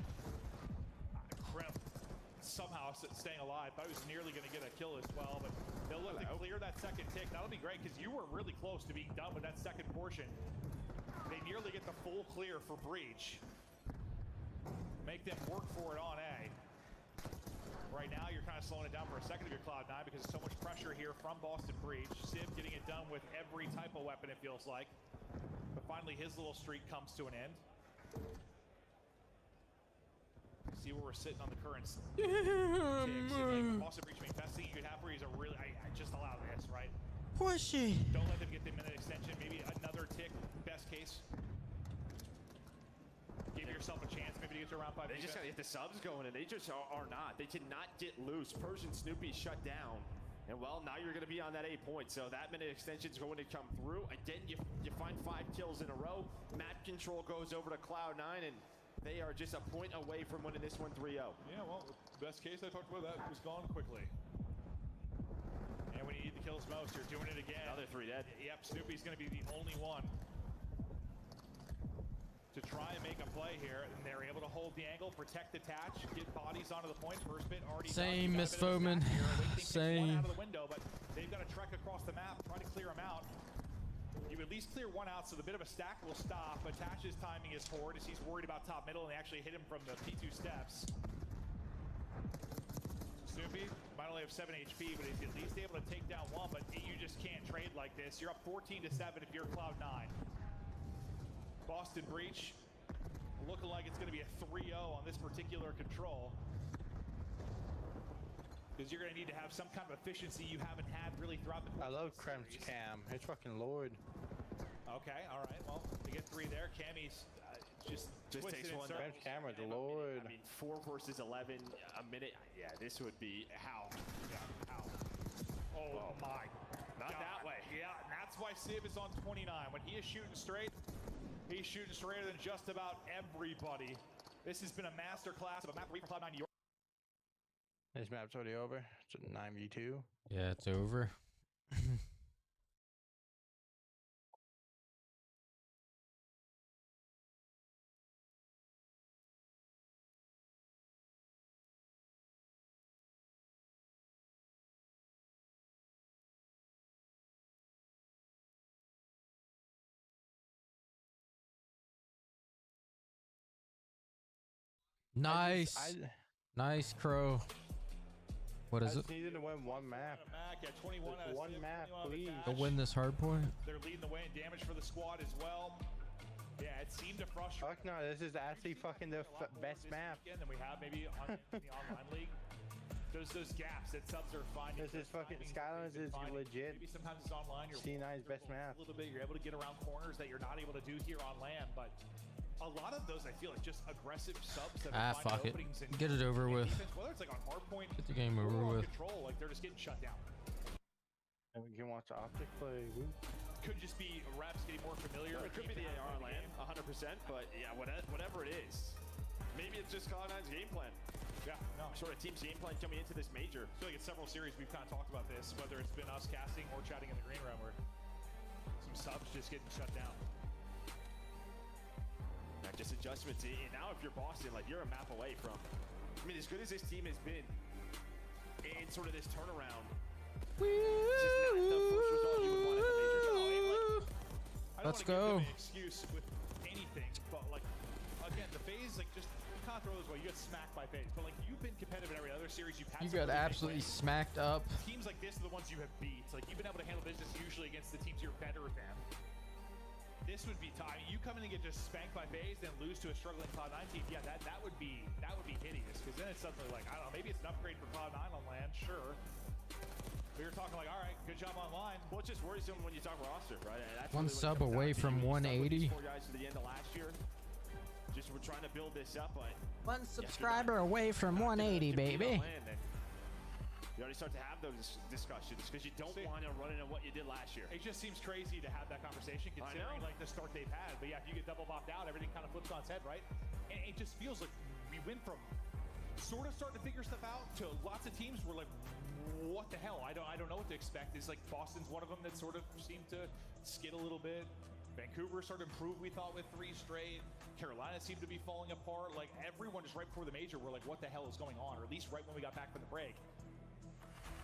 Crimp somehow staying alive. Thought he was nearly going to get a kill as well, but they'll look to clear that second tick. That'll be great because you were really close to being done with that second portion. They nearly clearly get the full clear for Breach. Make them work for it on A. Right now, you're kind of slowing it down for a second of your Cloud9 because there's so much pressure here from Boston Breach. Civ getting it done with every type of weapon, it feels like. But finally, his little streak comes to an end. See where we're sitting on the current ticks. Like Boston Breach, I mean, best thing you could have for you is a really, I just allow this, right? Push it. Don't let them get the minute extension. Maybe another tick, best case. Give yourself a chance maybe to get to around 5. They just gotta get the subs going, and they just are not. They cannot get loose. Persian Snoopy shut down. And well, now you're gonna be on that 8 point. So that minute extension is going to come through. Again, you find 5 kills in a row. Map control goes over to Cloud9, and they are just a point away from winning this one 3-0. Yeah, well, best case I talked about, that was gone quickly. And when you need the kills most, you're doing it again. Another 3 dead. Yep, Snoopy's gonna be the only one to try and make a play here, and they're able to hold the angle, protect the attach, get bodies onto the point. First bit already same, done. Miss Foreman. Same. Out of the window, but they've got to trek across the map, try to clear them out. You at least clear one out, so the bit of a stack will stop. Attach's timing is forward as he's worried about top middle, and they actually hit him from the P2 steps. Snoopy might only have 7 HP, but he's at least able to take down one, but you just can't trade like this. You're up 14-7 if you're Cloud9. Boston Breach looking like it's going to be a 3-0 on this particular control. Because you're going to need to have some kind of efficiency you haven't had really throughout the course. I love Krem's cam. It's fucking Lord. Okay, all right. Well, they get 3 there. Cammy's just takes one. Krem's camera, the Lord. I mean, 4 versus 11 a minute. Yeah, this would be how. Yeah, how. Oh my. Not God. that way. Yeah, and that's why Civ is on 29. When he is shooting straight, he's shooting straighter than just about everybody. This has been a master class of a map for Cloud9 New York. This map's already over. It's a 9v2. Yeah, it's over. Nice. Nice, Crow. What is it? I just needed to win one map. Yeah, 21 out of one map, please. To win this hard point. They're leading the way in damage for the squad as well. Yeah, it seemed to frustrate. Fuck no, this is actually fucking the best map. Than we have maybe on in the online league. Those gaps that subs are finding. This is fucking Skylands is legit. Maybe sometimes it's online. You're C9's best map. A little bit. You're able to get around corners that you're not able to do here on land, but a lot of those I feel like just aggressive subs that are fuck it. openings and Get it over with. Defense, whether it's like on hard point, Get the game over with. Control, like they're just getting shut down. And we can watch Optic play. Woo. Could just be reps getting more familiar. It could be the AR on land, 100%, but yeah, whatever it is. Maybe it's just Cloud9's game plan. Yeah, no. Sort of team's game plan coming into this major. I feel like in several series we've kind of talked about this, whether it's been us casting or chatting in the green room, where some subs just getting shut down. Not just adjustments. And now if you're Boston, like you're a map away from, I mean, as good as this team has been in sort of this turnaround, this is not the first result you would want at the major. Let's go. I don't want to give them an excuse with anything, but like, again, the phase, like, just kind of throw this away. You got smacked by phase, but like, you've been competitive in every other series you've had. You got absolutely smacked up. Teams like this are the ones you have beat. Like, you've been able to handle business usually against the teams you're better than. This would be time. You come in and get just spanked by phase, then lose to a struggling Cloud9 team. Yeah, that would be hideous. Because then it's something like, I don't know, maybe it's an upgrade for Cloud9 on land, sure. But you're talking like, all right, good job online. Well, it's just worrisome when you talk roster, right? That's one really sub away from 180. 4 guys to the end of last year. Just we're trying to build this up, but one subscriber away from 180, baby. You already start to have those discussions because you don't want to run into what you did last year. It just seems crazy to have that conversation considering like the start they've had. But yeah, if you get double bopped out, everything kind of flips on its head, right? And it just feels like we went from sort of starting to figure stuff out to lots of teams were like, what the hell? I don't know what to expect. It's like Boston's one of them that sort of seemed to skid a little bit. Vancouver started to improve, we thought, with 3 straight. Carolina seemed to be falling apart. Like everyone just right before the major, we're like, what the hell is going on? Or at least right when we got back from the break.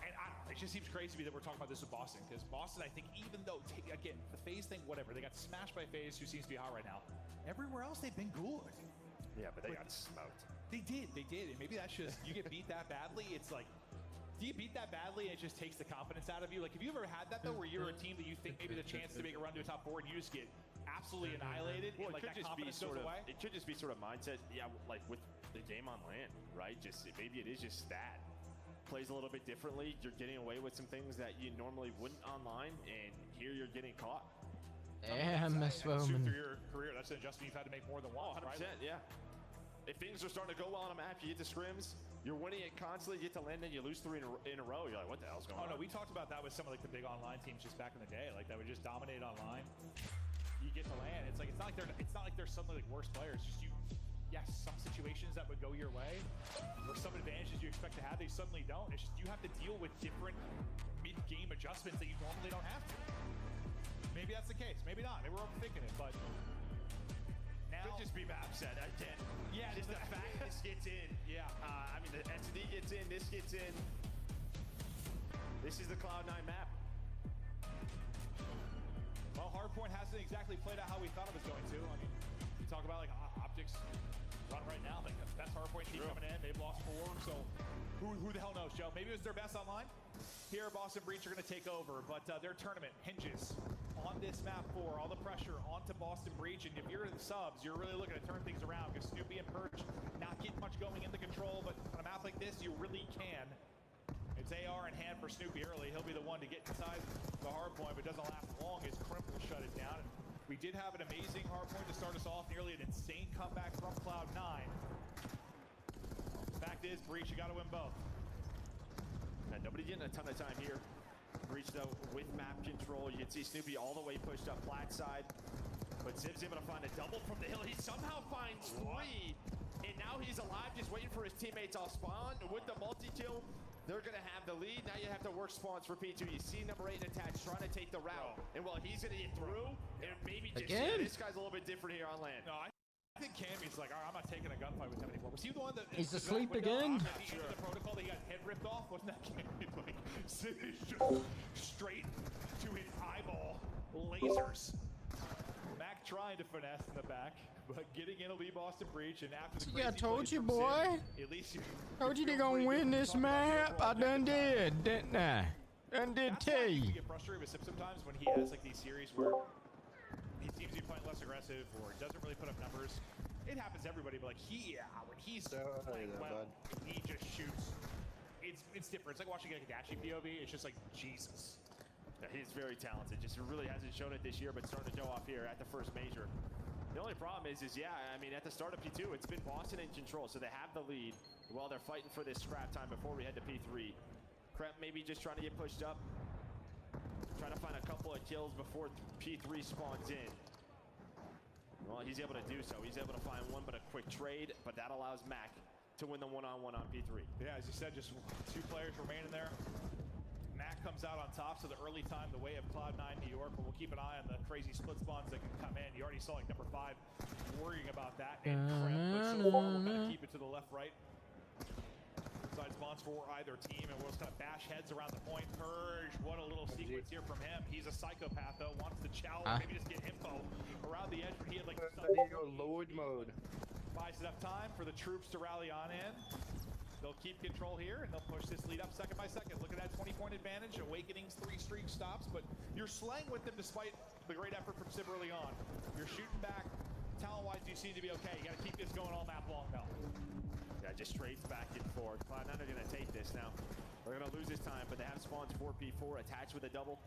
And it just seems crazy to me that we're talking about this with Boston, because Boston, I think, even though, again, the FaZe thing, whatever, they got smashed by FaZe, who seems to be hot right now. Everywhere else, they've been good. Yeah, but they got smoked. They did, and maybe that's just, you get beat that badly, it's like, do you beat that badly, it just takes the confidence out of you? Like, have you ever had that, though, where you're a team that you think maybe the chance to make a run to a top 4, and you just get absolutely annihilated, Well, and like that confidence goes away? It could just be sort of mindset, yeah, like with the game on land, right? Just maybe it is just that. Plays a little bit differently. You're getting away with some things that you normally wouldn't online, and here you're getting caught. Damn, Miss Woman. Through your career, that's an adjustment you've had to make more than once, 100%, right? yeah. If things are starting to go well on a map, you get the scrims, you're winning it constantly, you get to land, and you lose 3 in a row. You're like, what the hell's going on? Oh no, we talked about that with some of like the big online teams just back in the day, like that would just dominate online. You get to land. It's not like they're suddenly like worse players. Just you. Yes, some situations that would go your way, or some advantages you expect to have, they suddenly don't. It's just you have to deal with different mid-game adjustments that you normally don't have to. Maybe that's the case. Maybe not. Maybe we're overthinking it, but now could just be map set again. Yeah, just the fact this gets in. Yeah. I mean, the SD gets in. This gets in. This is the Cloud9 map. Well, Hardpoint hasn't exactly played out how we thought it was going to. I mean, you talk about like optics run right now, like the best Hardpoint team coming in. They've lost 4, so who the hell knows, Joe? Maybe it was their best online. Here, Boston Breach are going to take over, but their tournament hinges on this map 4. All the pressure onto Boston Breach, and if you're in the subs, you're really looking to turn things around because Snoopy and Perch not getting much going in the control, but on a map like this, you really can. It's AR in hand for Snoopy early. He'll be the one to get inside the hardpoint, but doesn't last long as Crimp will shut it down. And we did have an amazing hardpoint to start us off, nearly an insane comeback from Cloud9. Fact is, Breach, you got to win both. Nobody getting a ton of time here. Breach, though, with map control. You can see Snoopy all the way pushed up flat side. But Ziv's able to find a double from the hill. He somehow finds 3. And now he's alive, just waiting for his teammates all spawn. With the multi-kill, they're going to have the lead. Now you have to work spawns for P2. You see number 8 attached, trying to take the route. And while he's going to get through, and maybe just this guy's a little bit different here on land. No, I think Cammy's like, all right, I'm not taking a gunfight with him anymore. Was he the one that... He's asleep again? The protocol that he got head ripped off? Wasn't that Cammy? Like, Sid is just straight to his eyeball. Lasers. Mac trying to finesse in the back, but getting in will be Boston Breach, and after the I told you, boy. Sid, at least Told you they're gonna win this map. I done did, didn't I? Done did tell you. You get frustrated with Sid sometimes when he has like these series where he seems to be playing less aggressive or doesn't really put up numbers. It happens to everybody, but like when he's playing well, he just shoots. It's different. It's like watching like a Dashi POV. It's just like Jesus. Yeah, he's very talented. Just really hasn't shown it this year, but starting to go off here at the first major. The only problem is yeah, I mean, at the start of P2, it's been Boston in control, so they have the lead while they're fighting for this scrap time before we head to P3. Kremp maybe just trying to get pushed up, trying to find a couple of kills before P3 spawns in. Well, he's able to do so. He's able to find one, but a quick trade, but that allows Mac to win the one-on-one on P3. Yeah, as you said, just 2 players remaining there. Mac comes out on top, so the early time, the way of Cloud9 New York, but we'll keep an eye on the crazy split spawns that can come in. You already saw like number 5 worrying about that. And Kremp, so far, we'll kind of keep it to the left, right. Side spawns for either team, and we'll just kind of bash heads around the point. Purge, what a little sequence here from him. He's a psychopath, though, wants to chow, maybe just get info around the edge, but he had like load mode. Buys enough time for the troops to rally on in. They'll keep control here, and they'll push this lead up second by second. Look at that 20-point advantage. Awakening's 3 streak stops, but you're slaying with them despite the great effort from Sib early on. You're shooting back. Talent-wise, you seem to be okay. You got to keep this going all map long, though. Yeah, just trades back and forth. Cloud9 are going to take this now. They're going to lose this time, but they have spawns 4P4 attached with a double.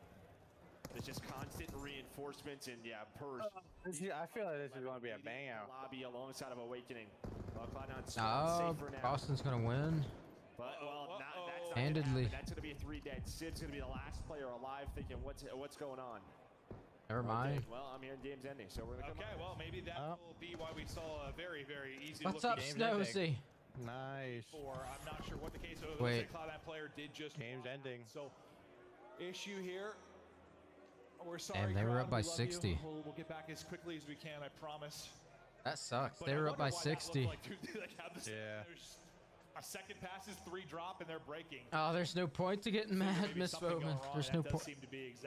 It's just constant reinforcements, and yeah, Purge. I feel like this is going to be a bang out. Lobby alongside of Awakening. Well, Cloud9 safer now. Boston's gonna win. But well, that's not handedly. That's gonna be a 3 dead. Sid's gonna be the last player alive, thinking what's going on. Never mind. Well, I'm hearing game's ending, so we're gonna come well, maybe that will be why we saw a very, very easy. What's up, Snowy? Nice. I'm not sure what the case was. Wait. The Cloud9 player did just. Game's ending. So, issue here. We're sorry. And they were up by we love 60. you. We'll get back as quickly as we can. I promise. That sucks. But They I were up wonder by why 60. Like, dude, like, how this, yeah. A second passes, 3 drop, and they're breaking. Oh, there's no point to getting mad, Miss Bowman. There's no point.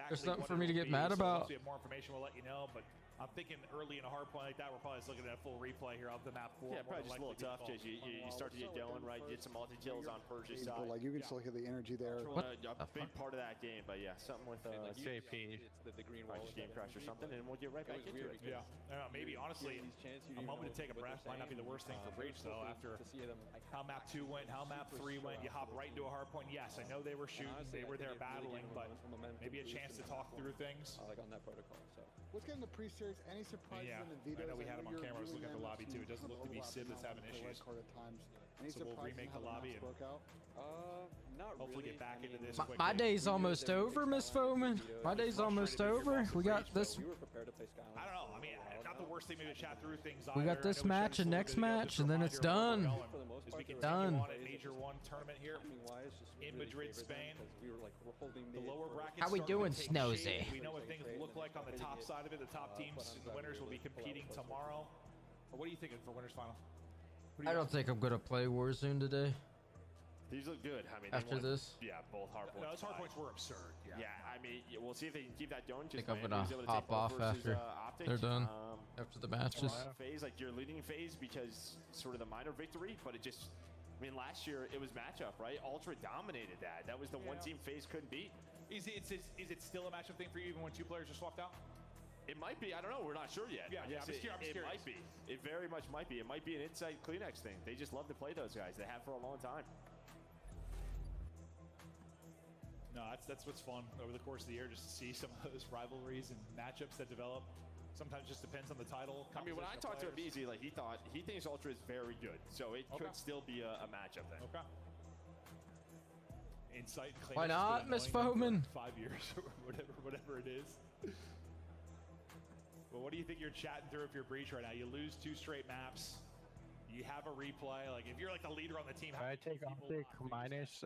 There's nothing for me to get mad about. Once we have more information, we'll let you know. But I'm thinking early in a hard point like that, we're probably just looking at a full replay here of the map 4. Yeah, probably just a little tough because you start to get going, right? You get some multi-kills on Persia's side. Like you can still look at the energy there. A big part of that game, but yeah, something with JP. It's the green wall. Just game crash or something, and we'll get right back into it. Yeah, maybe honestly, a moment to take a breath might not be the worst thing for Breach though. After how map 2 went, how map 3 went, you hop right into a hard point. Yes, I know they were shooting, they were there battling, but maybe a chance to talk through things. Like on that protocol. So let's get in the pre-series. Any surprises in the I vetoes? know we had him on camera. I was looking at the lobby too. It doesn't look to be Sid that's having issues. So we'll remake the lobby and not hopefully get back into this. My day's almost over, Miss Foreman. My day's almost over. We got this. I don't know. I mean, not the worst thing maybe to chat through things. We got this match and next match, and then it's done. Done. Major 1 tournament here in Madrid, Spain. The lower brackets. How we doing, Snozy? We know what things look like on the top side of it. The top teams, the winners, will be competing tomorrow. What are you thinking for winners final? I don't think I'm gonna play Warzone today. These look good. I mean, after this. Yeah, both hard points. No, those hard points were absurd. Yeah, I mean, we'll see if they can keep that going. I think I'm gonna hop off after they're done. After the matches. Phase, like you're leading phase because sort of the minor victory, but it just, I mean, last year it was matchup, right? Ultra dominated that. That was the one team phase couldn't beat. Is it still a matchup thing for you even when 2 players are swapped out? It might be. I don't know. We're not sure yet. Yeah, I'm just curious. It might be. It very much might be. It might be an inside Kleenex thing. They just love to play those guys. They have for a long time. No, that's what's fun over the course of the year, just to see some of those rivalries and matchups that develop. Sometimes just depends on the title. I mean, when I talked to him easy, like he thinks Ultra is very good, so it could still be a matchup then. Okay. Insight. Why not, Miss Foreman? 5 years or whatever it is. Well, what do you think you're chatting through if you're Breach right now? You lose 2 straight maps. You have a replay. Like if you're like the leader on the team, I take Optic minus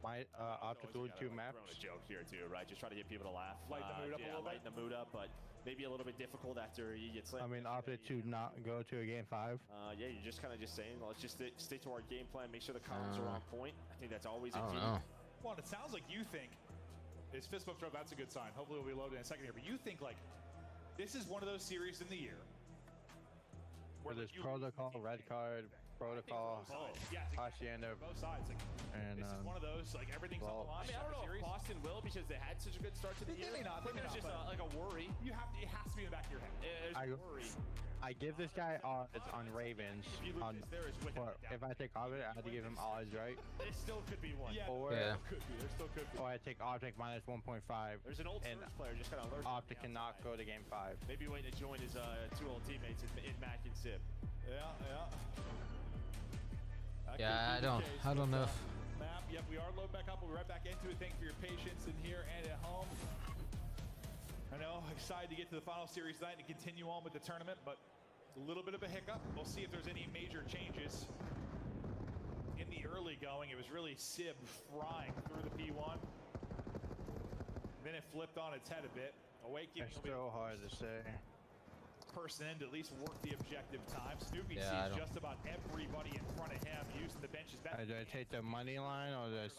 Optic to 2 maps. Throwing a joke here too, right? Just try to get people to laugh. Lighten the mood up a little bit. Lighten the mood up, but maybe a little bit difficult after he gets lit. I mean, Optic to not go to a game 5. Yeah, you're just kind of just saying, let's just stick to our game plan. Make sure the comms are on point. I think that's always a key. Well, it sounds like you think his fist bump throw. That's a good sign. Hopefully, we'll be loaded in a second here. But you think like this is one of those series in the year where there's protocol, red card, protocol, Hacienda, both sides. Like, and this is one of those like everything's on the line. I mean, I don't know if Boston will because they had such a good start to the year. They may not. There's just like a worry. It has to be in the back of your head. There's a worry. I give this guy odds on Ravens. If I take Optic, I have to give him odds, right? It still could be one. Yeah, could be. There still could be. Or I take Optic minus 1.5. There's an old Surge player just kind of alerted. Optic cannot go to game 5. Maybe waiting to join his 2 old teammates in Mac and Sip. Yeah, I don't know. Map. Yep, we are loading back up. We'll be right back into it. Thank you for your patience in here and at home. I know, excited to get to the final series tonight and continue on with the tournament, but a little bit of a hiccup. We'll see if there's any major changes. In the early going, it was really Sib frying through the P1. Then it flipped on its head a bit. Awake, it's so hard to say. Person in to at least work the objective time. Snoopy sees just about everybody in front of him using the benches. Do I take the money line or just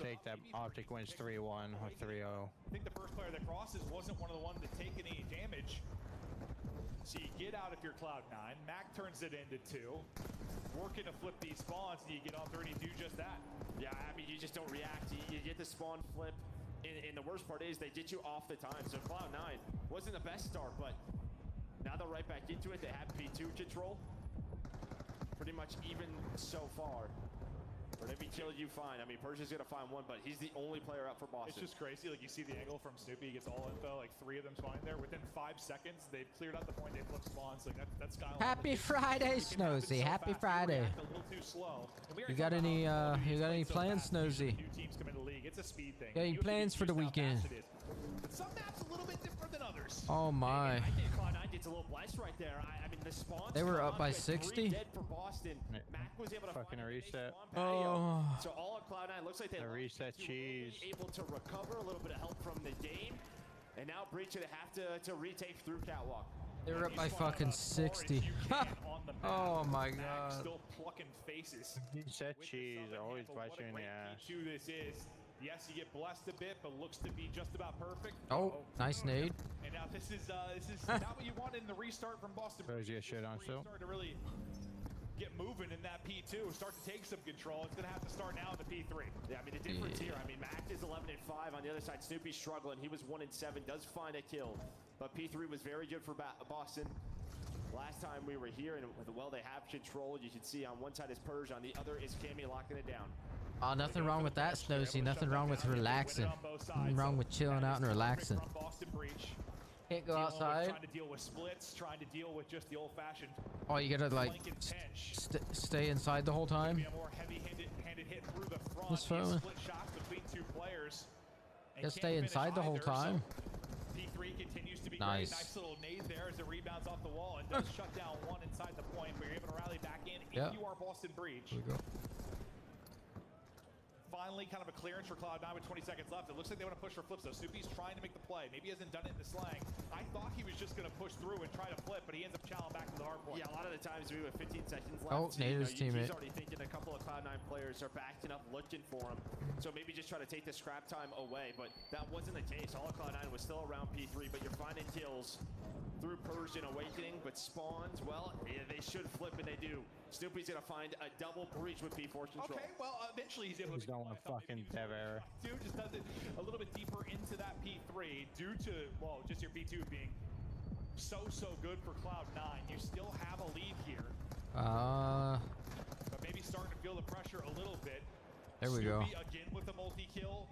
take that Optic wins 3-1 or 3-0? I think the first player that crosses wasn't one of the ones that take any damage. So you get out if you're Cloud9. Mac turns it into 2. Working to flip these spawns, and you get on 30 do just that. Yeah, I mean, you just don't react. You get the spawn flip, and the worst part is they get you off the time. So Cloud9 wasn't the best start, but now they're right back into it. They have P2 control. Pretty much even so far. But every kill you find, I mean, Persia's gonna find one, but he's the only player up for Boston. It's just crazy. Like you see the angle from Snoopy, he gets all info, like 3 of them spawning there. Within 5 seconds, they've cleared out the point, they flip spawns. Like that's Skyline. Happy Friday, Snozy. Happy Friday. A little too slow. You got any plans, Snozy? New teams come into the league. It's a speed thing. Got any plans for the weekend? But some maps a little bit different than others. Oh my. I think Cloud9 gets a little blessed right there. I mean, the spawns. They were up by 60. Dead for Boston. Mac was able to fucking reset. Oh. So all of Cloud9 looks like they reset cheese. Able to recover a little bit of help from the game, and now Breach gonna have to retake through Catwalk. They're up by fucking 60. Oh my god. Still plucking faces. Set cheese, always bites you in the ass. P2 this is. Yes, you get blessed a bit, but looks to be just about perfect. Oh, nice nade. And now this is not what you want in the restart from Boston. Throws you a shit on still. Start to really get moving in that P2, start to take some control. It's gonna have to start now in the P3. Yeah, I mean the difference here. I mean Mac is 11 and 5 on the other side. Snoopy's struggling. He was 1 and 7. Does find a kill, but P3 was very good for Boston. Last time we were here, and well, they have control. You can see on one side is Purge, on the other is Cammy locking it down. Nothing wrong with that, Snozy. Nothing wrong with relaxing. Nothing wrong with chilling out and relaxing. Can't go outside. Trying to deal with splits, trying to deal with just the old-fashioned. Oh, you gotta like stay inside the whole time. Maybe a more heavy-handed hit through the front. What's phone? Split shots between two players. Just stay inside the whole time. P3 continues to be nice. Great. Nice little nade there as it rebounds off the wall and does shut down one inside the point, but you're able to rally back in if you are Boston Breach. Here we go. Finally, kind of a clearance for Cloud9 with 20 seconds left. It looks like they want to push for flips, though. Snoopy's trying to make the play. Maybe he hasn't done it in the slang. I thought he was just going to push through and try to flip, but he ends up challenging back to the hard point. Yeah, a lot of the times we have 15 seconds left. Oh, Nader's teammate. He's already thinking a couple of Cloud9 players are backing up, looking for him. So maybe just try to take the scrap time away, but that wasn't the case. All of Cloud9 was still around P3, but you're finding kills through Persian Awakening, but spawns, well, yeah, they should flip, and they do. Snoopy's gonna find a double breach with P4 control. Okay, well, eventually he's able to don't want fucking dev error. Dude just does it a little bit deeper into that P3 due to, well, just your P2 being so good for Cloud9. You still have a lead here. But maybe starting to feel the pressure a little bit. There we Snoopy go. Again with the multi-kill.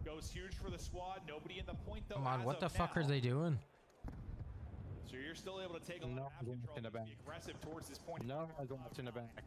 Goes huge for the squad. Nobody in the point, though. Come on, what the fuck are they doing? So you're still able to take a lot of control and be aggressive towards this point. No, I go in the back.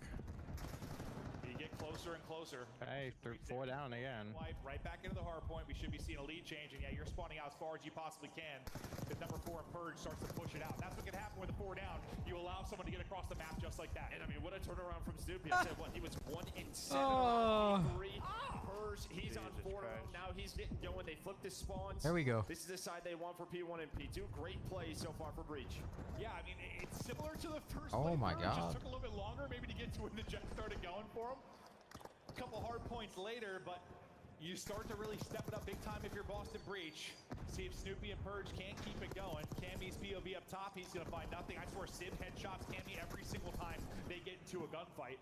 You get closer and closer. Hey, 4 down again. Right back into the hard point. We should be seeing a lead change, and yeah, you're spawning out as far as you possibly can. Because number 4 in Purge starts to push it out. That's what can happen with a 4 down. You allow someone to get across the map just like that. And I mean, what a turnaround from Snoopy. I said, what, he was 1 and 7 on P3. Purge, he's on 4. Now he's getting going. They flipped his spawns. There we go. This is the side they want for P1 and P2. Great play so far for Breach. Yeah, I mean, it's similar to the first Oh my Purge. god. Just took a little bit longer maybe to get to when the jet started going for him. A couple hard points later, but you start to really step it up big time if you're Boston Breach. See if Snoopy and Purge can't keep it going. Cammy's POV up top, he's gonna find nothing. I swear Sid headshots Cammy every single time they get into a gunfight.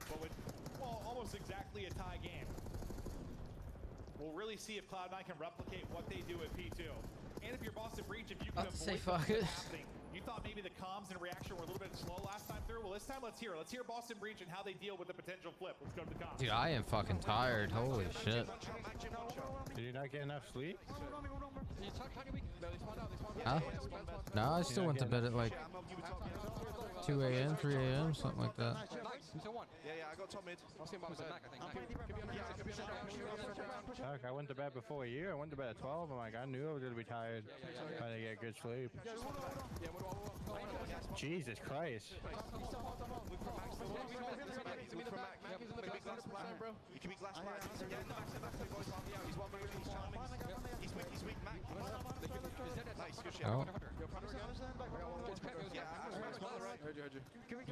But with, well, almost exactly a tie game. We'll really see if Cloud9 can replicate what they do at P2. And if you're Boston Breach, if you can avoid fuck it. happening. You thought maybe the comms and reaction were a little bit slow last time through. Well, this time let's hear it. Let's hear Boston Breach and how they deal with the potential flip. Let's go to the comms. Dude, I am fucking tired. Holy shit. Did you not get enough sleep? Huh? No, I still went to bed at like 2 a.m., 3 a.m., something like that. Yeah, I got top mid. I'll see him by his back, I think. Fuck, I went to bed before you. I went to bed at 12. I'm like, I knew I was gonna be tired. Trying to get good sleep. Jesus Christ. You can be glass black. He's one move, he's charming. He's weak, Mac. Nice, good shit. Oh. Yeah, heard you. Yeah, keep it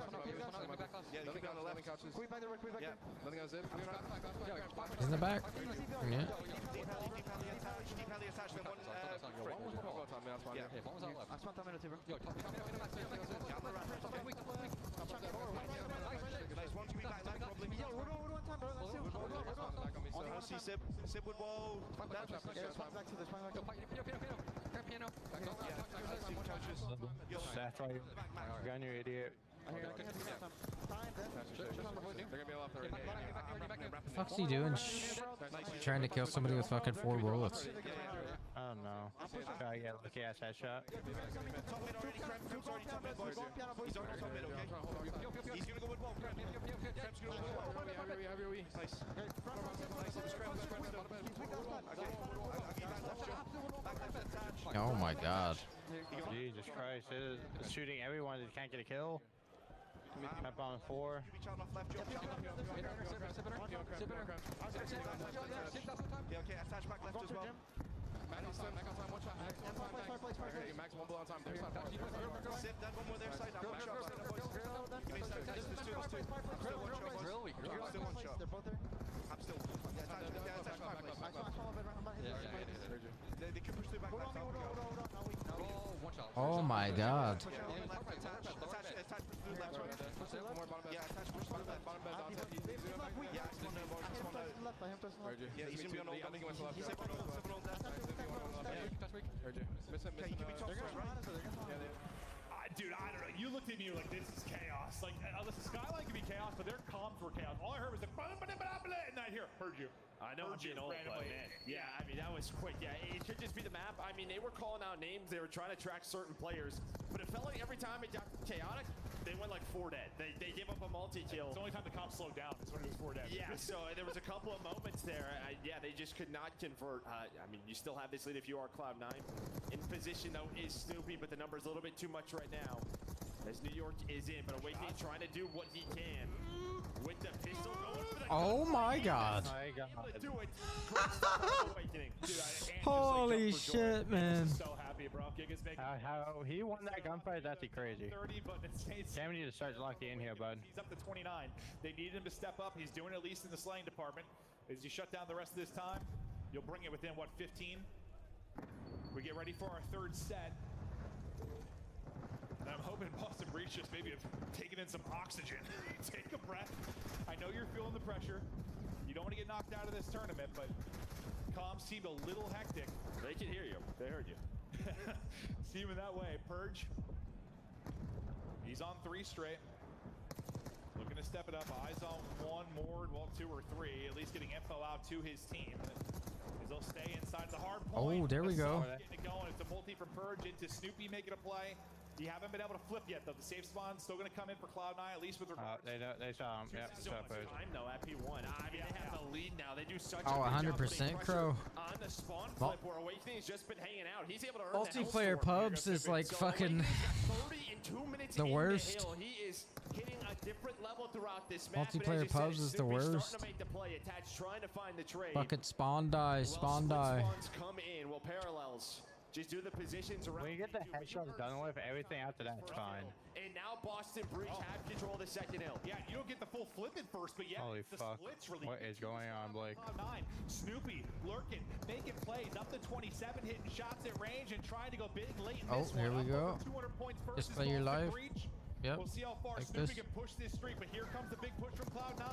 on the left. Yeah. Nothing else in. In the back. Yeah. Deep alley attached. Sib would wall. That's right. Gun, you idiot. The fuck's he doing? Trying to kill somebody with fucking 4 bullets. I don't know. Try to get a lucky ass headshot. He's gonna go with wall. Oh my god. Jesus Christ, it's shooting everyone that can't get a kill. Up on 4. Yeah, okay, attach back left as well. Max on time, one shot. Max on time, Max one blow on time. Their side. Sip that one more their side. One shot. Give me a second. There's two. I'm still one shot. Still one shot. They're both there. I'm still. They can push through back. Oh my god. Dude, I don't know. You looked at me like this is chaos. Like, listen, Skyline can be chaos, but their comms were chaos. All I heard was the and I heard you. I know I'm being old, but man. Yeah, I mean, that was quick. Yeah, it should just be the map. I mean, they were calling out names. They were trying to track certain players. But it felt like every time it got chaotic, they went like 4 dead. They gave up a multi-kill. It's the only time the comps slowed down is when it was 4 dead. Yeah, so there was a couple of moments there. Yeah, they just could not convert. I mean, you still have this lead if you are Cloud9. In position, though, is Snoopy, but the number's a little bit too much right now. As New York is in, but Awakening trying to do what he can. With the pistol going for the Oh my god. Holy shit, man. So happy, bro. Giga's making How he won that gunfight, that's crazy. 30, but Damn, we need to start locking in here, bud. He's up to 29. They need him to step up. He's doing it at least in the slaying department. As you shut down the rest of this time, you'll bring it within, what, 15? We get ready for our third set. And I'm hoping Boston Breach just maybe have taken in some oxygen. Take a breath. I know you're feeling the pressure. You don't want to get knocked out of this tournament, but comms seemed a little hectic. They can hear you. They heard you. Seeming that way. Purge. He's on 3 straight. Looking to step it up. Eyes on 1 more, well, 2 or 3. At least getting info out to his team. As they'll stay inside the hard point. Oh, there we go. Getting it going. It's a multi from Purge into Snoopy making a play. You haven't been able to flip yet, though. The safe spawn's still going to come in for Cloud9, at least with regards. They saw him. Yeah, so much time, though, at P1. I mean, they have the lead now. They do such Oh, a 100% Crow. On the spawn flip, where Awakening's just been hanging out. He's able to earn Multiplayer pubs is like fucking the worst. He is hitting a different level throughout this match. Multiplayer pubs is the worst. To make the play, attached, trying to find the trade. Fucking spawn die, spawn die. Spawns come in. Well, parallels. Just do the positions around. When you get the headshots done with, everything after that's fine. And now Boston Breach have control of the second hill. Yeah, you don't get the full flip at first, but yeah, holy the fuck. splits really. What is going on, Blake? Snoopy lurking, making plays up to 27, hitting shots at range and trying to go big late in this here one. we go. 200 points Just play your live. Yep. We'll see how far like Snoopy this. can push this streak, but here comes the big push from Cloud9.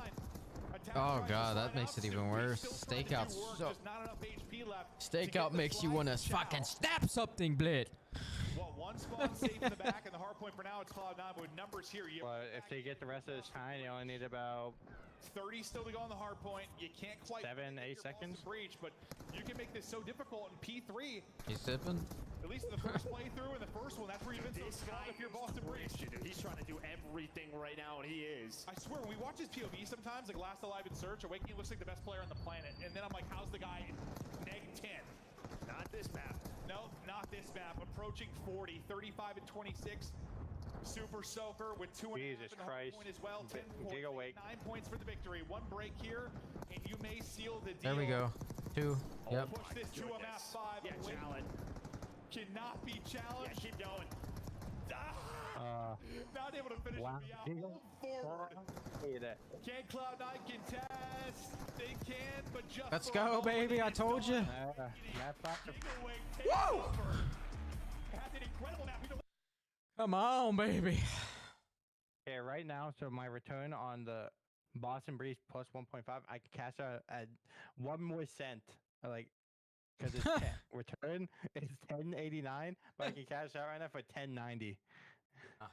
Oh god, that makes it even worse. Stakeout. Stakeout makes you wanna fucking snap something, Blit. Well, 1 spawn safe in the back, and the hard point for now it's Cloud9. But with numbers here, But if they get the rest of this time, they only need about 30 still to go on the hard point. You can't quite 7-8 seconds breach, but you can make this so difficult in P3. He's sipping. At least in the first playthrough, in the first one, that's where you've been so strong if you're Boston Breach. He's trying to do everything right now, and he is. I swear, when we watch his POV sometimes, like Last Alive in Search, Awakening looks like the best player on the planet. And then I'm like, how's the guy -10? Not this map. No, not this map. Approaching 40, 35 and 26. Super Soaker with 2 Jesus and a Christ. point as well. 10 points, Giga Wake. 9 points for the victory. 1 break here, and you may seal the deal. There we go. 2. Yep. Push this to a map 5. Yeah, challenge. Cannot be challenged. Yeah, keep going. Not able to finish the round. Forward. Can Cloud9 contest? They can, but just Let's go, baby. I told you. Woo! Has an incredible map. Come on, baby. Okay, right now, so my return on the Boston Breeze plus 1.5, I can cash out at 1 more cent. Like, because it's return is 10.89, but I can cash out right now for 10.90. Nice.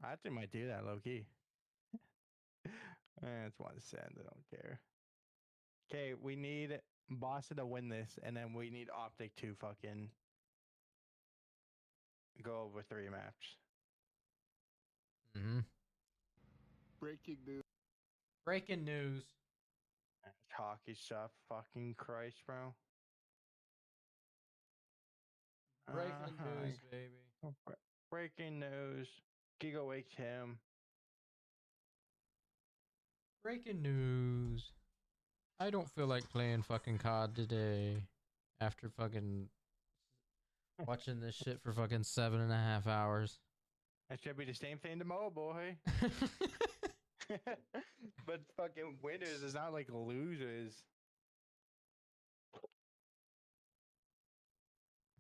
I actually might do that low key. It's 1 cent. I don't care. Okay, we need Boston to win this, and then we need Optic to fucking go over 3 maps. Breaking news. Breaking news. Hockey stuff. Fucking Christ, bro. Breaking news, baby. Breaking news. Giga wakes him. Breaking news. I don't feel like playing fucking COD today. After fucking watching this shit for fucking 7.5 hours. That should be the same thing tomorrow, boy. But fucking winners is not like losers.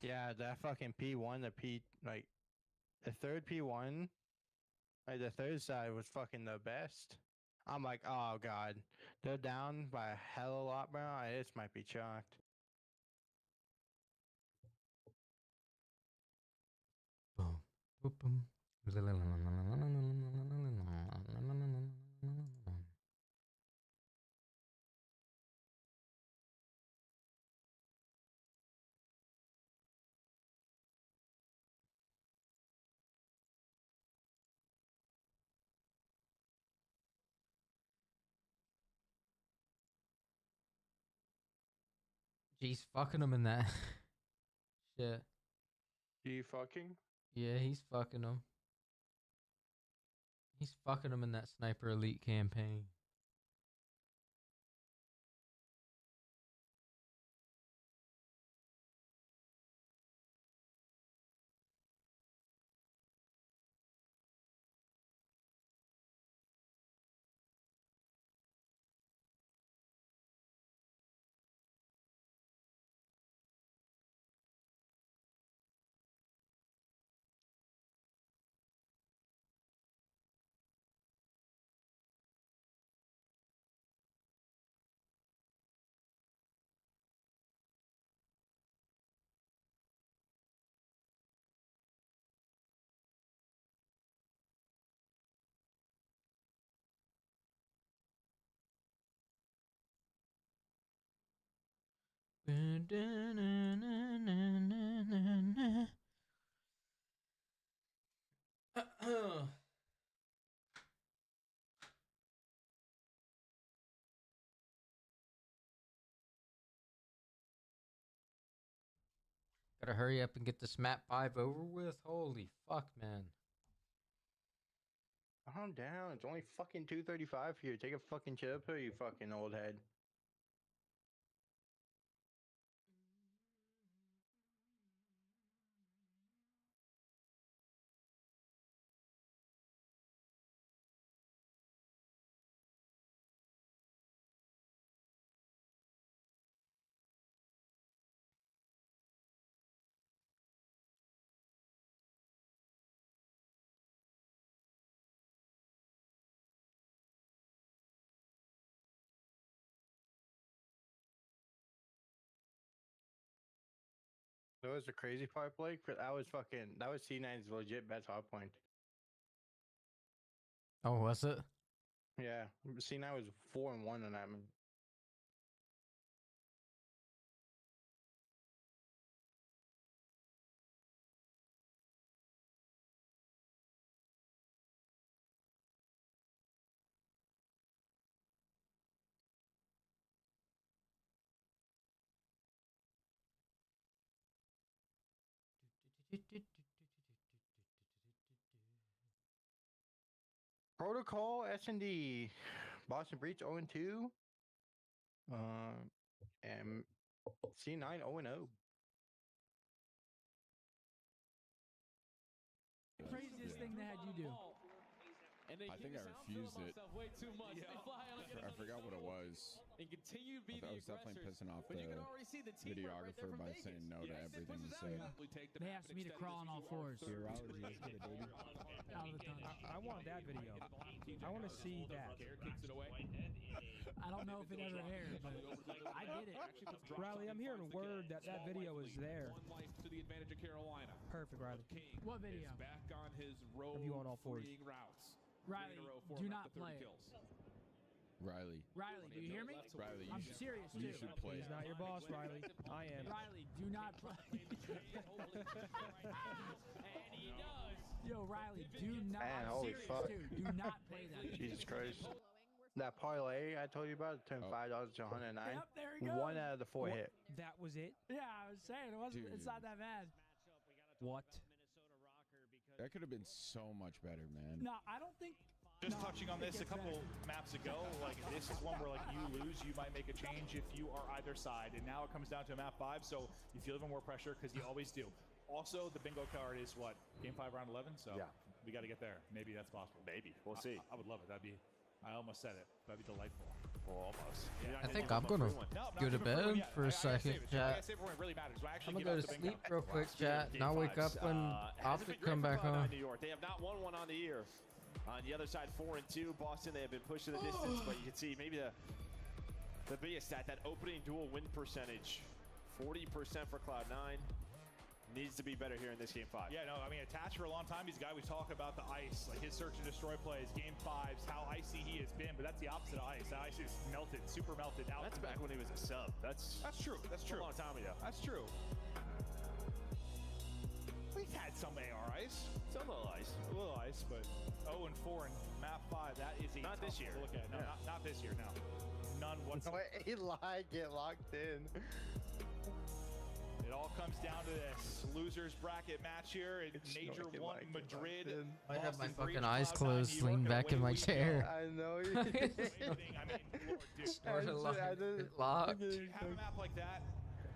Yeah, that fucking P1, the third P1, like the third side was fucking the best. I'm like, oh god, they're down by a hell of a lot, bro. This might be chalked. Boom, boom. He's fucking him in that shit. You fucking? Yeah, he's fucking him. He's fucking him in that Sniper Elite campaign. Gotta hurry up and get this map 5 over with. Holy fuck, man. Calm down. It's only fucking 2:35 here. Take a fucking chill pill, you fucking old head. That was the crazy part, Blake. But that was C9's legit best hard point. Oh, was it? Yeah, C9 was 4-1 on that. Protocol S&D, Boston Breach 0-2, and C9 0-0. Craziest thing they had you do. I think I refused it. Way too much. Yeah. I forgot what it was. And continue to be I was definitely pissing off the videographer by saying no to everything he said. They asked me to crawl on all fours. Virology, let's get it, baby. All the time. I want that video. I want to see that. I don't know if it ever aired, but I did it. Riley, I'm hearing word that that video is there. To the advantage of Carolina. Perfect, Riley. What video? Back on his road Of you on all fours. routes. Riley, do not play it. Riley. Riley, do you hear me? Riley, I'm serious too. You should play. He's not your boss, Riley. I am. Riley, do not play. And he does. Yo, Riley, do not. Man, I'm holy serious fuck. too. Do not play that. Jesus Christ. That parlay I told you about turned $5 to 109. Yep, there we go. 1 out of the 4 hit. That was it? Yeah, I was saying it's not that bad. What? That could have been so much better, man. No, I don't think Just touching on this a couple maps ago, like this is one where like you lose, you might make a change if you are either side, and now it comes down to map 5, so you feel even more pressure because you always do. Also, the bingo card is what, game 5 round 11, so yeah, we got to get there. Maybe that's possible. Maybe we'll see. I would love it. I almost said it. That'd be delightful. Well, almost. I think I'm gonna go to bed for a second, chat. I'm gonna go to sleep real quick, chat, and I'll wake up when Optic come back on. New York. They have not won one on the year. On the other side, 4-2. Boston, they have been pushed to the distance, but you can see maybe the biggest stat, that opening duel win percentage, 40% for Cloud9. Needs to be better here in this game 5. Yeah, no, I mean, attached for a long time. He's a guy we talk about the ice, like his search and destroy plays, game 5s, how icy he has been, but that's the opposite of ice. That ice is melted, super melted. Now that's back when he was a sub. That's true. That's true. A long time ago. That's true. We've had some AR ice. Some little ice. A little ice, but 0-4 in map 5. That is a not this year. Look at. No, not this year. No, none whatsoever. He lied. Get locked in. It all comes down to this losers bracket match here in Major 1 Madrid. I have my fucking eyes closed, lean back in my chair. I know you. I mean, Lord, dude. Locked. You have a map like that,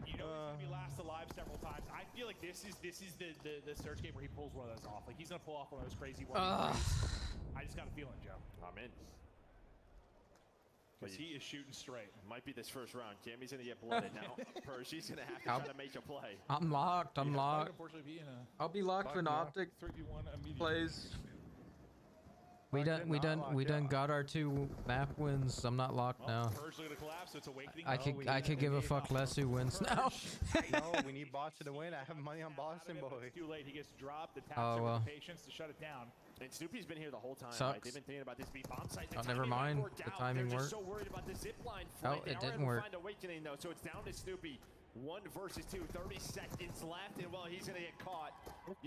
you know he's gonna be last alive several times. I feel like this is the search game where he pulls one of those off. Like he's gonna pull off one of those crazy ones. I just got a feeling, Joe. I'm in. Because he is shooting straight. Might be this first round. Cammy's gonna get blooded now. Percy's gonna have to try to make a play. I'm locked. I'm locked. I'll be locked when Optic 3v1 plays. We done got our 2 map wins. I'm not locked now. I could give a fuck less who wins now. No, we need Boston to win. I have money on Boston, boy. Too late. He gets dropped. The taps well. Patience to shut it down. And Snoopy's been here the whole time. Sucks. Right? They've been thinking about this beat bomb site. Oh, never mind. The timing They're worked. just so worried about the zip line. Oh, it didn't work. Find Awakening though, so it's down to Snoopy. 1 versus 2. 30 seconds left, and well, he's gonna get caught.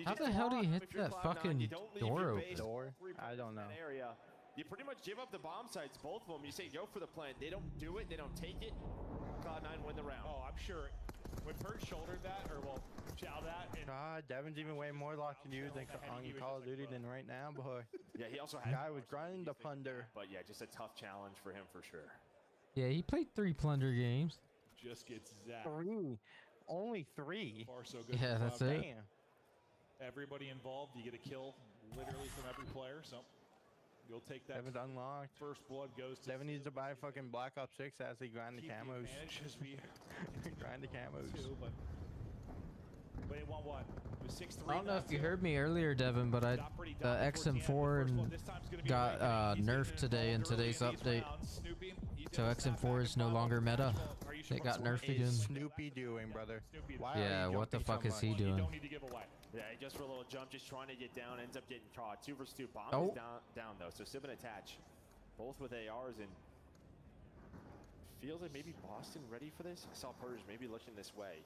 How the hell do you hit that fucking door open? I don't know. Area. You pretty much give up the bomb sites, both of them. You say go for the plant. They don't do it. They don't take it. Cloud9 win the round. Oh, I'm sure. When Perch shouldered that, or well, chow that. And God, Devin's even way more locked than you than on Call of Duty than right now, boy. Yeah, he also had. Guy was grinding the plunder. But yeah, just a tough challenge for him for sure. Yeah, he played 3 plunder games. Just gets zapped. 3. Only 3. Far so good. Yeah, that's it. Damn. Everybody involved, you get a kill literally from every player. So you'll take that. Devin's unlocked. First blood goes to. Devin needs to buy fucking Black Ops 6 as he grind the camos. As we grind the camos. Too, but it won what? It was 6-3. I don't know if you heard me earlier, Devin, but the XM4 got nerfed today in today's update. So XM4 is no longer meta. It got nerfed again. Snoopy doing, brother? Yeah, what the fuck is he doing? Yeah, just for a little jump, just trying to get down, ends up getting caught. 2 versus 2. Bomb is down though, so Sib and Attach, both with ARs, and feels like maybe Boston ready for this. I saw Purge maybe looking this way,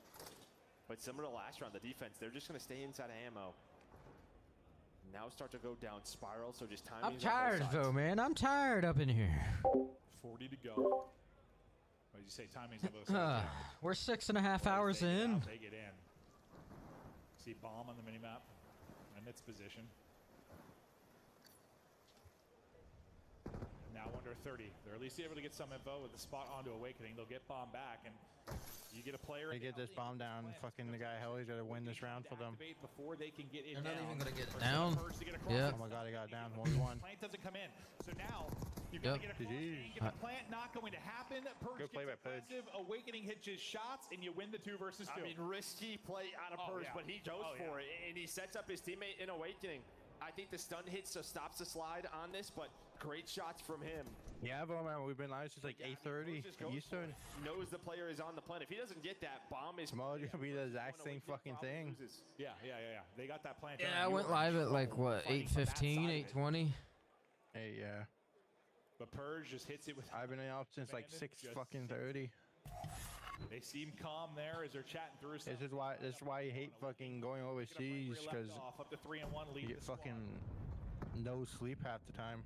but similar to last round, the defense, they're just gonna stay inside of ammo. Now start to go down spiral, so just timing. I'm tired though, man. I'm tired up in here. 40 to go. What did you say? Timing's on both sides. We're 6.5 hours in. They get in. See bomb on the minimap and its position. Now under 30. They're at least able to get some info with the spot onto Awakening. They'll get bomb back, and you get a player. They get this bomb down. Fucking the guy Helly's got to win this round for them. Before they can get it They're not down. even gonna get it down. Yeah. Oh my God, he got down. 1v1. Plant doesn't come in, so now you're gonna get a get the plant. Not going to happen. Purge Good play by gets aggressive. Awakening hits his shots, and you win the 2 versus 2. I mean, risky play out of Purge, but he goes for it, and he sets up his teammate in Awakening. I think the stun hit so stops the slide on this, but great shots from him. Yeah, but man, we've been live since like 8:30 Eastern. Knows the player is on the planet. If he doesn't get that, bomb is tomorrow gonna be the exact same fucking thing. Yeah. They got that plan. Yeah, I went live at like what, 8:15, 8:20. Hey, yeah. But Purge just hits it with. I've been up since like 6:30. They seem calm there as they're chatting through stuff. This is why you hate fucking going overseas, because up to 3-1 lead. You get fucking no sleep half the time.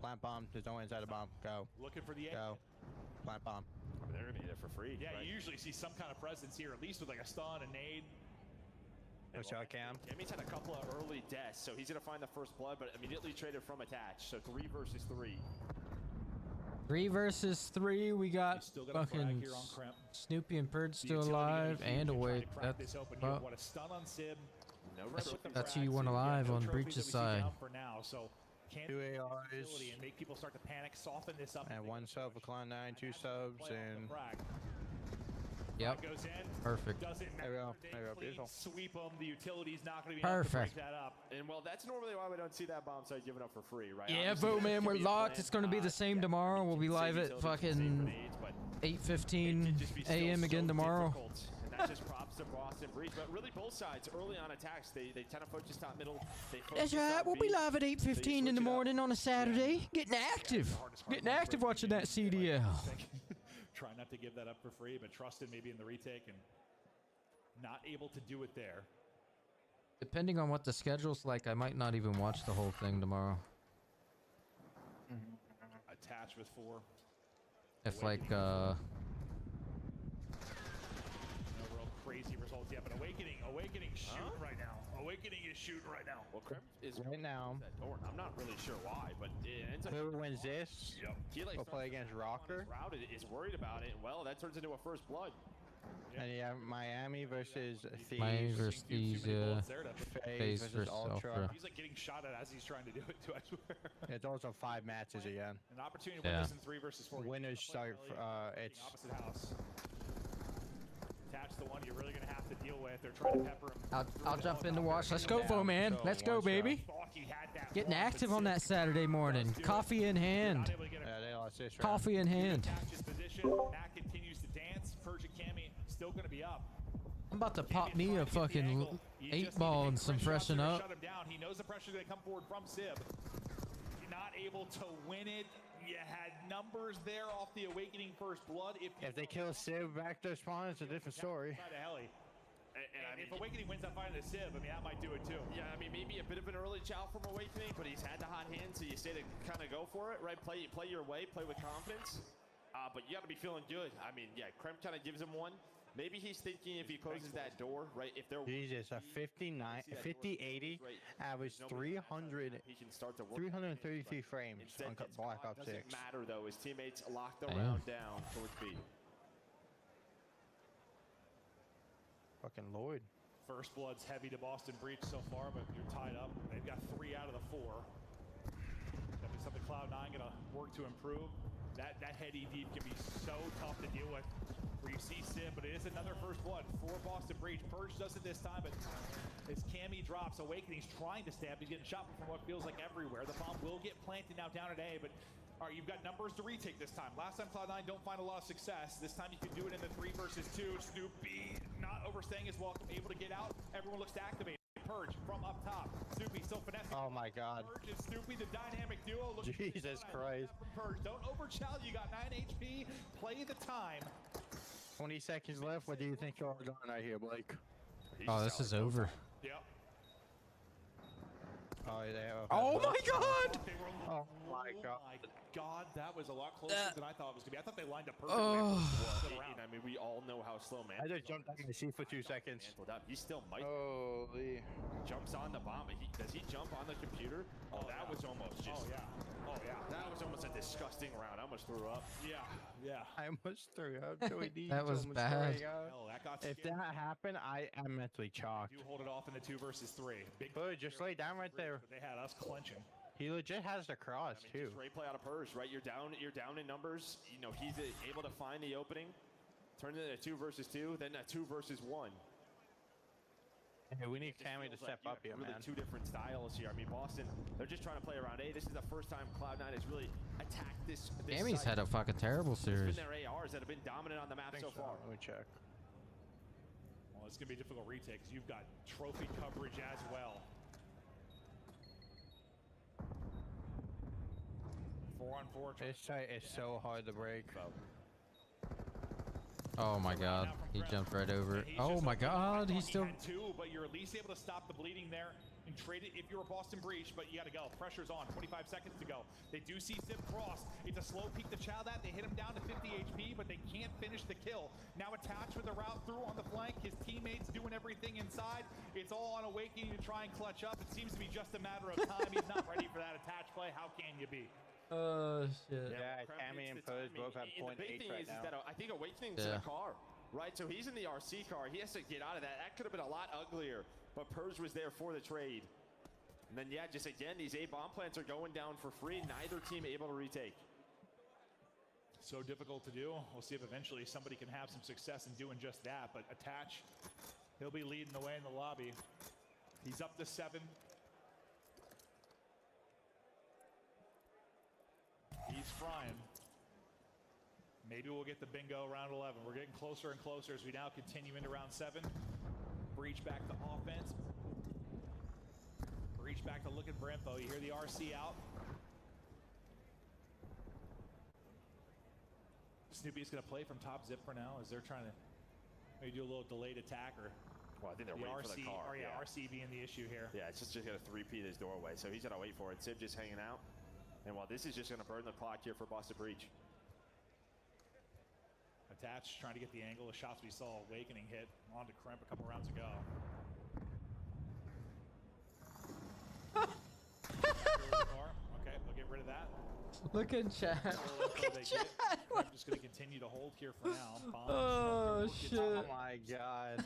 Plant bomb. There's no inside the bomb. Go. Looking for the go. Plant bomb. They're gonna get it for free. Yeah, right? You usually see some kind of presence here, at least with like a stun, a nade. Cammy's had a couple of early deaths, so he's gonna find the first blood, but immediately traded from attach. So 3 versus 3. 3 versus 3. We got fucking Snoopy and Purge still alive and awake. That's that's who you want alive on Breach's side. Two ARs and make people start to panic, soften this up. And 1 sub for Cloud9, 2 subs, and yep, perfect. There we go. Beautiful. Sweep them. The utility's not going to be perfect. able to break that up. And well, that's normally why we don't see that bomb site given up for free, right? Yeah, vote man, we're locked. It's going to be the same tomorrow. We'll be live at fucking 8:15 a.m. again tomorrow. And that's just props to Boston Breach, but really both sides early on attacks, they tend to focus top middle. That's right. We'll be live at 8:15 in the morning on a Saturday. Getting active watching that CDL. Try not to give that up for free, but trusted maybe in the retake and not able to do it there. Depending on what the schedule's like, I might not even watch the whole thing tomorrow. Attached with 4. If like No real crazy results yet, but Awakening shooting right now. Awakening is shooting right now. Well, Crim is right now. I'm not really sure why, but it ends up. Whoever wins this, will play against Rocker. Is worried about it. Well, that turns into a first blood. And you have Miami versus Thieves. Miami versus Thieves, FaZe versus Ultra. He's like getting shot at as he's trying to do it too, I swear. It's also 5 matches again. An opportunity to win this in 3 versus 4. Winners start, it's opposite house. Attach the one you're really going to have to deal with. They're trying to pepper him. I'll jump in to watch. Let's go, Vo man. Let's go, baby. Getting active on that Saturday morning. Coffee in hand. They lost this round. Coffee in hand. Matt continues to dance. Persia Cammy still going to be up. I'm about to pop me a fucking 8-ball and some freshen up. Shut him down. He knows the pressure's going to come forward from Sib. Not able to win it. You had numbers there off the Awakening first blood. If they kill Sib back to spawn, it's a different story. And I mean, if Awakening wins that fight in the Sib, I mean, that might do it too. Yeah, I mean, maybe a bit of an early chow from Awakening, but he's had the hot hand, so you stay to kind of go for it, right? Play your way, play with confidence. But you got to be feeling good. I mean, yeah, Krem kind of gives him one. Maybe he's thinking if he closes that door, right? If they're Jesus, a 50-80 average 333 frames on Black Ops 6. Doesn't matter though. His teammates lock the round down towards B. Fucking Lloyd. First blood's heavy to Boston Breach so far, but you're tied up. They've got 3 out of the 4. That'd be something Cloud9 gonna work to improve. That heady deep can be so tough to deal with. Where you see Sib, but it is another first blood for Boston Breach. Purge does it this time, but as Cammy drops, Awakening's trying to stab. He's getting shot from what feels like everywhere. The bomb will get planted now down at A, but all right, you've got numbers to retake this time. Last time Cloud9 don't find a lot of success. This time you can do it in the 3 versus 2. Snoopy not overstaying his welcome, able to get out. Everyone looks to activate. Purge from up top. Snoopy still finessing. Oh my God. Purge and Snoopy, the dynamic duo. Jesus Christ. Purge, don't overchill. You got 9 HP. Play the time. 20 seconds left. What do you think you're going right here, Blake? Oh, this is over. Yep. Oh, yeah. Oh my God! Oh my God. God, that was a lot closer than I thought it was going to be. I thought they lined up perfectly. I mean, we all know how slow man. I just jumped back in the seat for 2 seconds. He still might. Holy. Jumps on the bomb. Does he jump on the computer? Oh, that was almost just. Oh, yeah. Oh, yeah. That was almost a disgusting round. I almost threw up. Yeah. Yeah. I almost threw up. That was bad. If that happened, I'm mentally chalked. You hold it off in the 2 versus 3. Big Bud, just lay down right there. They had us clenching. He legit has the cross too. Great play out of Purge, right? You're down in numbers. You know, he's able to find the opening, turn it into 2 versus 2, then a 2 versus 1. Hey, we need Cammy to step up here, really man. 2 different styles here. I mean, Boston, they're just trying to play around A. This is the first time Cloud9 has really attacked this Cammy's site. had a fucking terrible series. It's been their ARs that have been dominant on the map so far. Let me check. Well, it's going to be a difficult retake because you've got trophy coverage as well. 4-on-4. This site is so hard to break. Oh my God, he jumped right over it. Oh my God, he's still. 2, but you're at least able to stop the bleeding there and trade it if you're a Boston Breach, but you got to go. Pressure's on. 25 seconds to go. They do see Sib cross. It's a slow peek to chow that. They hit him down to 50 HP, but they can't finish the kill. Now attached with the route through on the flank. His teammates doing doing everything inside. It's all on Awakening to try and clutch up. It seems to be just a matter of time. He's not ready for that attach play. How can you be? Oh shit. Yeah, Cammy and Pose both have And the big thing right is now. that I think Awakening's in a car, right? So he's in the RC car. He has to get out of that. That could have been a lot uglier, but Purge was there for the trade. And then, yeah, just again, these A bomb plants are going down for free. Neither team able to retake. So difficult to do. We'll see if eventually somebody can have some success in doing just that. But Attach, he'll be leading the way in the lobby. He's up to 7. He's frying. Maybe we'll get the bingo round 11. We're getting closer and closer as we now continue into round 7. Breach back to offense. Breach back to looking for info. You hear the RC out. Snoopy's going to play from top zip for now as they're trying to maybe do a little delayed attack or. Well, I think they're waiting for the car. Yeah, RC being the issue here. Yeah, it's just going to 3P his doorway, so he's going to wait for it. Sib just hanging out. And while this is just going to burn the clock here for Boston Breach. Attach trying to get the angle. The shots we saw Awakening hit onto Kremp a couple rounds ago. Okay, we'll get rid of that. Look in chat. Look in chat. I'm just going to continue to hold here for now. Bombs Oh shit. Oh my god.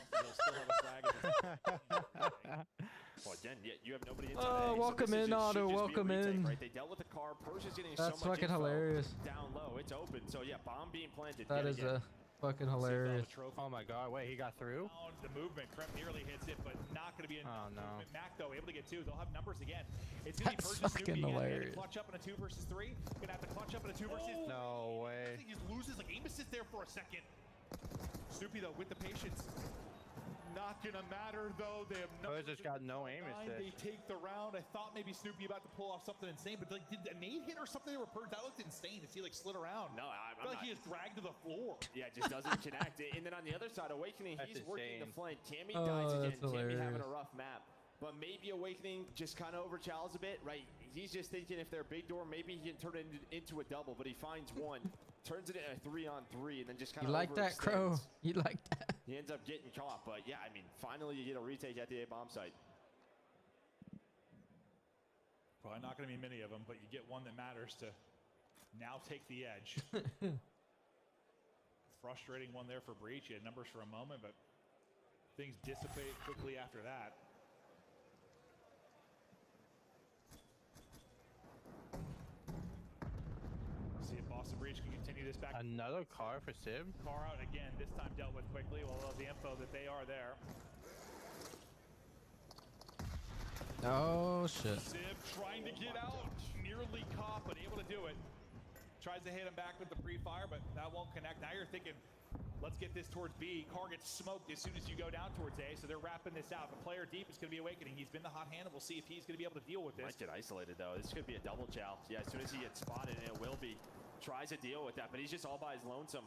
Well, again, you have nobody inside. Oh, welcome in, Otto. Welcome in. Right? They dealt with the car. Purge is getting That's so much fucking info hilarious. down low. It's open. So yeah, bomb being planted. That is fucking hilarious. Oh my god, wait, he got through? The movement, Kremp nearly hits it, but not going to be enough. Oh no. Mac though, able to get 2. They'll have numbers again. It's going to be Purge and Snoopy again. Gonna clutch up in a 2 versus 3. Gonna have to clutch up in a 2 versus. No way. I think he just loses. Like Amos is there for a second. Snoopy though with the patience. Not gonna matter though. They have no. Pose just got no aim assist. They take the round. I thought maybe Snoopy about to pull off something insane, but like, did a nade hit or something? They were Purge. That looked insane to see like slid around. No, I feel like he is dragged to the floor. Yeah, it just doesn't connect. And then on the other side, Awakening, he's working the flank. Cammy Oh, dies again. that's Cammy hilarious. having a rough map. But maybe Awakening just kind of overchallenges a bit, right? He's just thinking if they're big door, maybe he can turn it into a double, but he finds one, turns it into a 3-on-3, and then just kind You of like that, Crow? You like that? He ends up getting caught, but yeah, I mean, finally you get a retake at the A-bomb site. Probably not going to be many of them, but you get one that matters to now take the edge. Frustrating one there for Breach. He had numbers for a moment, but things dissipate quickly after that. See if Boston Breach can continue this back. Another car for Sib? Car out again, this time dealt with quickly. Well, the info that they are there. Oh shit. Sib trying to get out, nearly caught, but able to do it. Tries to hit him back with the pre-fire, but that won't connect. Now you're thinking, let's get this towards B. Car gets smoked as soon as you go down towards A, so they're wrapping this out. The player deep is going to be Awakening. He's been the hot hand, and we'll see if he's going to be able to deal with this. Might get isolated, though. This could be a double chow. Yeah, as soon as he gets spotted, and it will be, tries to deal with that, but he's just all by his lonesome.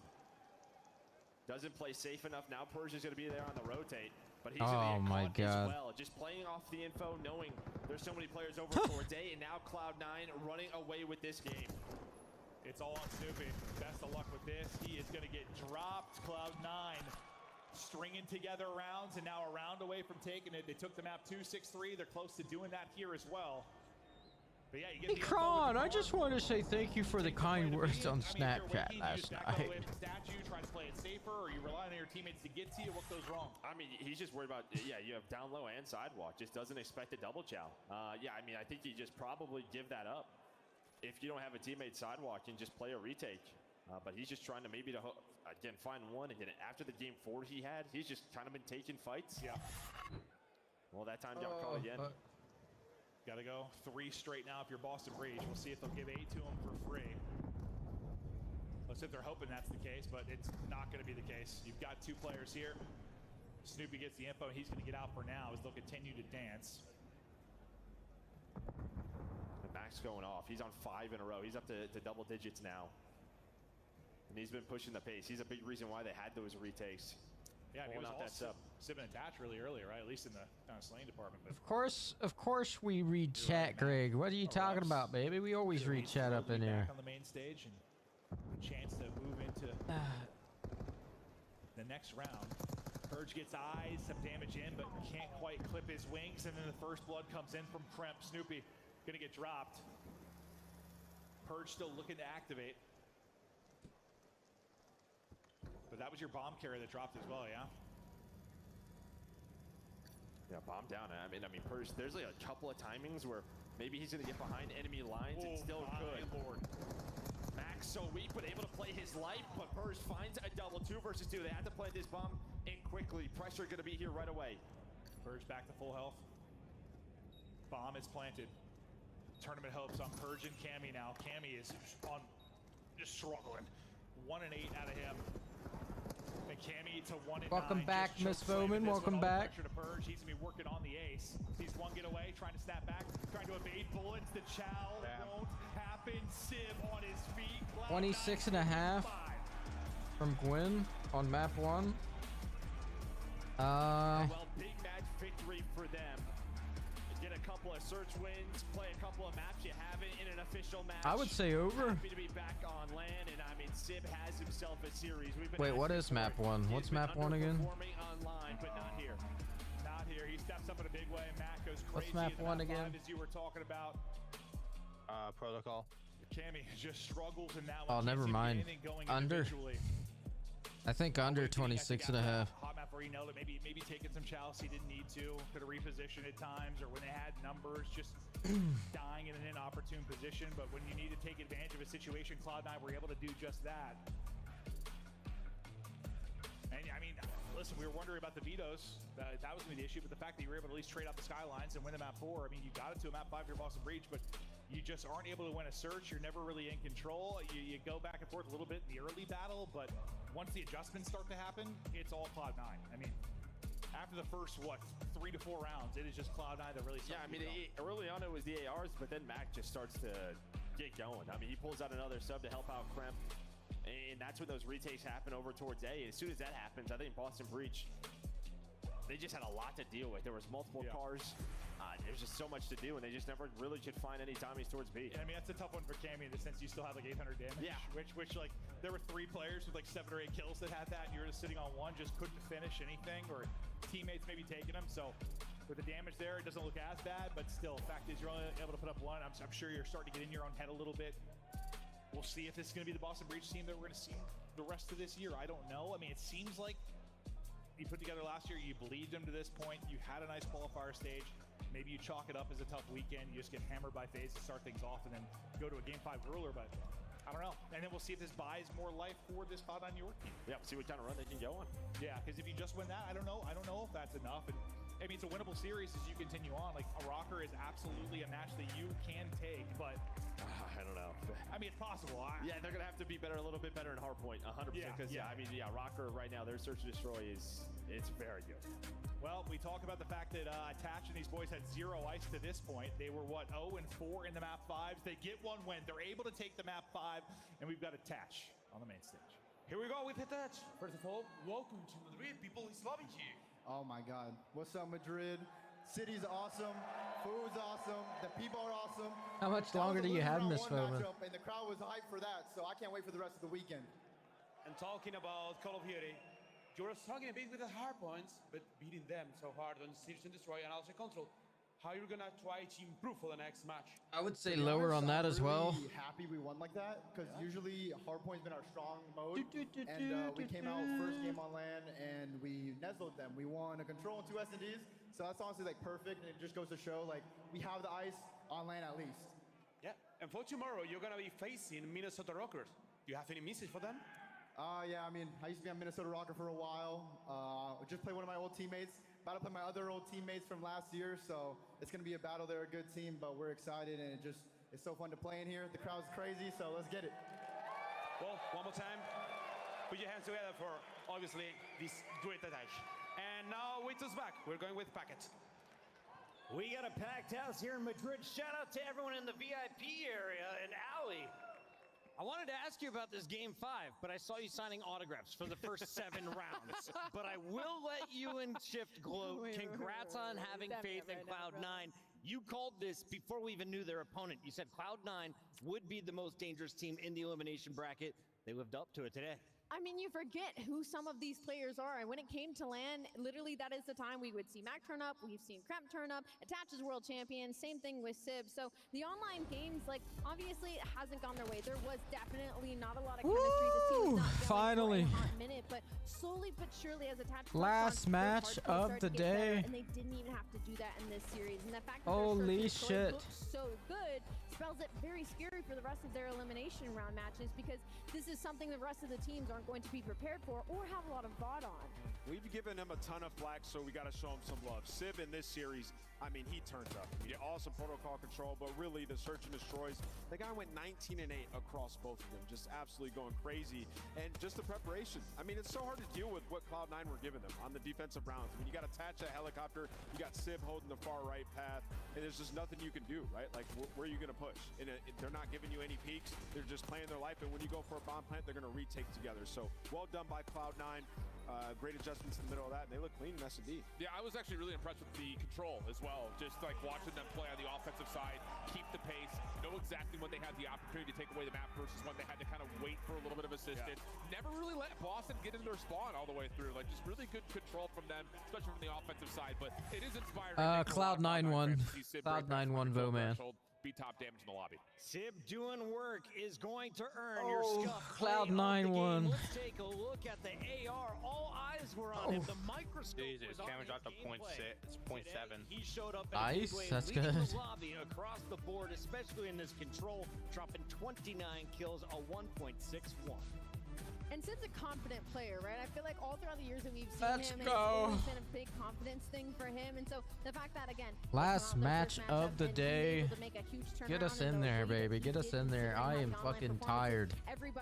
Doesn't play safe enough. Now Purge is going to be there on the rotate, but he's going to get caught as well. Just playing off the info, knowing there's so many players over towards A, and now Cloud9 running away with this game. It's all on Snoopy. Best of luck with this. He is going to get dropped. Cloud9 stringing together rounds, and now a round away from taking it. They took the map 2-6-3. They're close to doing that here as well. But yeah, you get Hey, Kron, I just want to say thank you for the kind words on Snapchat last night. Statue, try to play it safer, or you rely on your teammates to get to you. What goes wrong? I mean, he's just worried about, yeah, you have down low and sidewalk. Just doesn't expect a double chow. Yeah, I mean, I think you just probably give that up. If you don't have a teammate sidewalk, and just play a retake. But he's just trying to maybe again find one. Again, after the game 4 he had, he's just kind of been taking fights. Yeah. Well, that time got caught again. Got to go 3 straight now if you're Boston Breach. We'll see if they'll give 8 to him for free. Let's see if they're hoping that's the case, but it's not going to be the case. You've got 2 players here. Snoopy gets the info. He's going to get out for now as they'll continue to dance. Max going off. He's on 5 in a row. He's up to double digits now. And he's been pushing the pace. He's a big reason why they had those retakes. Yeah, he was all Sib and Attach really early, right? At least in the slaying department. But Of course we read chat, Greg. What are you talking about, baby? We always read chat up in here. On the main stage and a chance to move into the next round. Purge gets eyes, some damage in, but can't quite clip his wings. And then the first blood comes in from Kremp. Snoopy gonna get dropped. Purge still looking to activate. But that was your bomb carrier that dropped as well, yeah? Yeah, bomb down. I mean, Purge, there's like a couple of timings where maybe he's gonna get behind enemy lines and still could. Lord. Max so weak, but able to play his life, but Purge finds a double 2 versus 2. They have to play this bomb in quickly. Pressure gonna be here right away. Purge back to full health. Bomb is planted. Tournament hopes on Purge and Cammy now. Cammy is just struggling. 1 and 8 out of him. And Cammy to 1 and 9. Welcome back, Miss Foman. Welcome back. Pressure to Purge. He's gonna be working on the ace. Sees one get away, trying to snap back, trying to evade bullets. The chow won't happen. Sib on his feet. 26.5 from Gwyn on map 1. Well, big match victory for them. Get a couple of search wins, play a couple of maps you haven't in an official match. I would say over. Happy to be back on land, and I mean, Sib has himself a series. Wait, what is map 1? What's map 1 again? Online, but not here. Not here. He steps up in a big way. Matt goes crazy. What's map 1 again? As you were talking about. Protocol. Cammy just struggles in that one. Oh, never mind. Under. I think under 26.5. Hot map where he nailed it. Maybe taking some chalice he didn't need to. Could have repositioned at times, or when they had numbers, just dying in an inopportune position. But when you need to take advantage of a situation, Cloud9 were able to do just that. And I mean, listen, we were wondering about the vetoes. That was going to be the issue, but the fact that you were able to at least trade out the Skylines and win the map 4, I mean, you got it to a map 5 for your Boston Breach, but you just aren't able to win a search. You're never really in control. You go back and forth a little bit in the early battle, but once the adjustments start to happen, it's all Cloud9. I mean, after the first, 3 to 4 rounds, it is just Cloud9 that really starts. Yeah, I mean, early on it was the ARs, but then Mac just starts to get going. I mean, he pulls out another sub to help out Kremp, and that's when those retakes happen over towards A. As soon as that happens, I think Boston Breach, they just had a lot to deal with. There was multiple cars. There's just so much to do, and they just never really could find any Tommies towards B. Yeah, I mean, that's a tough one for Cammy in the sense you still have like 800 damage. Yeah. Which like, there were 3 players with like 7 or 8 kills that had that, and you were just sitting on one, just couldn't finish anything, or teammates maybe taking them. So with the damage there, it doesn't look as bad, but still, fact is you're only able to put up 1. I'm sure you're starting to get in your own head a little bit. We'll see if this is going to be the Boston Breach team that we're going to see the rest of this year. I don't know. I mean, it seems like you put together last year, you believed him to this point, you had a nice qualifier stage. Maybe you chalk it up as a tough weekend, you just get hammered by FaZe to start things off and then go to a game 5 grueler, but I don't know. And then we'll see if this buys more life for this Cloud9 New York team. Yeah, see what kind of run they can go on. Yeah, because if you just win that, I don't know if that's enough. And I mean, it's a winnable series as you continue on. Like, a Rocker is absolutely a match that you can take, but I don't know. I mean, it's possible. Yeah, they're going to have to be better, a little bit better in hardpoint, 100%. Because, I mean, Rocker right now, their search and destroy it's very good. Well, we talk about the fact that Attach and these boys had 0 ice to this point. They were, 0 and 4 in the map 5s. They get 1 win. They're able to take the map 5, and we've got Attach on the main stage. Here we go with Attach. First of all, welcome to Madrid. People is loving here. Oh my God. What's up, Madrid? City's awesome. Food's awesome. The people are awesome. How much longer do you have, Miss Foman? And the crowd was hyped for that, so I can't wait for the rest of the weekend. And talking about Call of Duty, you're struggling a bit with the hard points, but beating them so hard on Search and Destroy and also Control. How you're gonna try to improve for the next match? I would say lower on that as well. I'm really happy we won like that, because usually hardpoint's been our strong mode. And we came out first game on LAN and we Neslo'd them. We won a Control and 2 S&Ds, so that's honestly like perfect, and it just goes to show like we have the ice on LAN at least. Yeah, and for tomorrow you're gonna be facing Minnesota Rockers. Do you have any message for them? Yeah, I mean, I used to be on Minnesota Rocker for a while. Just play one of my old teammates. About to play my other old teammates from last year, so it's going to be a battle. They're a good team, but we're excited, and it's so fun to play in here. The crowd's crazy, so let's get it. Well, one more time. Put your hands together for, obviously, this great attack. And now with us back, we're going with Packet. We got a packed house here in Madrid. Shout out to everyone in the VIP area and Ali. I wanted to ask you about this game 5, but I saw you signing autographs for the first 7 rounds. But I will let you and Shift gloat. Congrats on having faith in Cloud9. You called this before we even knew their opponent. You said Cloud9 would be the most dangerous team in the elimination bracket. They lived up to it today. I mean, you forget who some of these players are. And when it came to LAN, literally that is the time we would see Mac turn up. We've seen Kremp turn up. Attach is world champion. Same thing with Sib. So the online games, like, obviously it hasn't gone their way. There was definitely not a lot of chemistry. The team was not finally. for a hot minute, but slowly but surely as Attach Last match of the day. And they didn't even have to do that in this series. And the fact that holy shit, looks so good spells it very scary for the rest of their elimination round matches, because this is something the rest of the teams aren't going to be prepared for or have a lot of thought on. We've given him a ton of flack, so we got to show him some love. Sib in this series, I mean, he turns up. I mean, awesome protocol control, but really the search and destroys. The guy went 19 and 8 across both of them, just absolutely going crazy. And just the preparation. I mean, it's so hard to deal with what Cloud9 were giving them on the defensive rounds. I mean, you got to attach a helicopter, you got Sib holding the far right path, and there's just nothing you can do, right? Like, where are you going to push? They're not giving you any peaks. They're just playing their life, and when you go for a bomb plant, they're going to retake together. So well done by Cloud9. Great adjustments in the middle of that, and they look clean in S&D. Yeah, I was actually really impressed with the control as well. Just like watching them play on the offensive side, keep the pace, know exactly when they had the opportunity to take away the map versus when they had to kind of wait for a little bit of assistance. Yeah. Never really let Boston get into their spawn all the way through. Like, just really good control from them, especially from the offensive side. But it is inspiring. Cloud9 won. Cloud9 won, Voman. Be top damage in the lobby. Sib doing work is going to earn your scuff. Cloud9 won. Let's take a look at the AR. All eyes were on him. The microscope was on Cameron dropped a 0.7. He showed up nice, that's leading good. the lobby across the board, especially in this control, dropping 29 kills, a 1.61. And Sid's a confident player, right? I feel like all throughout the years that we've seen Let's him, go. it's always been a big confidence thing for him. And so the fact that, again, last match of the day. Get us in there, baby. Get us in there. I am fucking tired.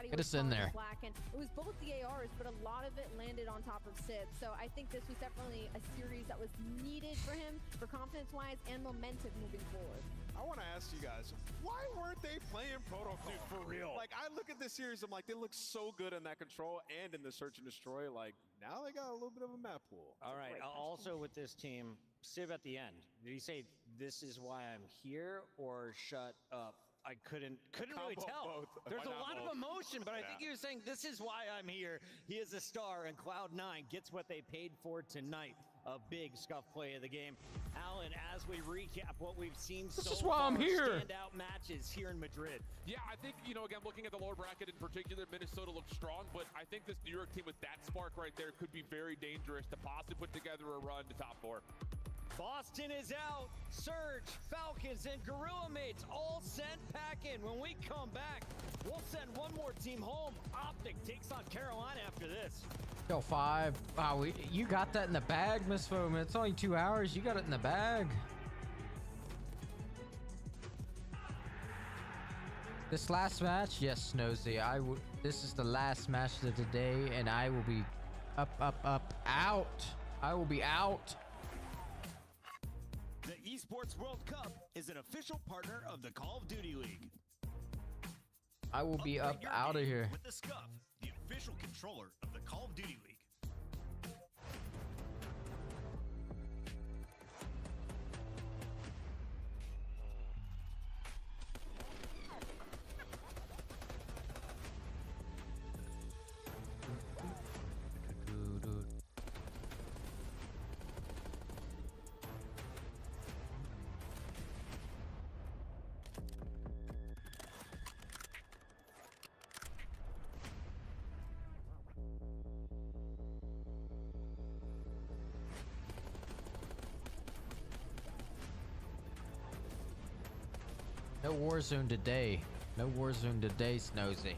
Get us in there. And it was both the ARs, but a lot of it landed on top of Sib. So I think this was definitely a series that was needed for him, for confidence-wise and momentum moving forward. I want to ask you guys, why weren't they playing protocol? Dude, for real. Like, I look at this series, I'm like, they look so good in that control and in the search and destroy. Like, now they got a little bit of a map pool. All right. Also with this team, Sib at the end, did he say, "This is why I'm here," or "Shut up"? I couldn't really tell. Both. There's Why a lot not of both? emotion, but I think he was saying, "This is why I'm here." He is a star, and Cloud9 gets what they paid for tonight. A big scuff play of the game. Alan, as we recap what we've seen so is why far, I'm here. standout matches here in Madrid. Yeah, I think, again, looking at the lower bracket in particular, Minnesota looks strong, but I think this New York team with that spark right there could be very dangerous to possibly put together a run to top 4. Boston is out. Surge, Falcons, and Gorilla Mates all sent packing. When we come back, we'll send one more team home. Optic takes on Carolina after this. Yo, 5. Wow, you got that in the bag, Miss Foreman. It's only 2 hours. You got it in the bag. This last match, yes, Nosy. This is the last match of the day, and I will be out. I will be out. The Esports World Cup is an official partner of the Call of Duty League. I will be up out of here. With the Scuff, the official controller of the Call of Duty League. No Warzone today. No Warzone today, Snozy.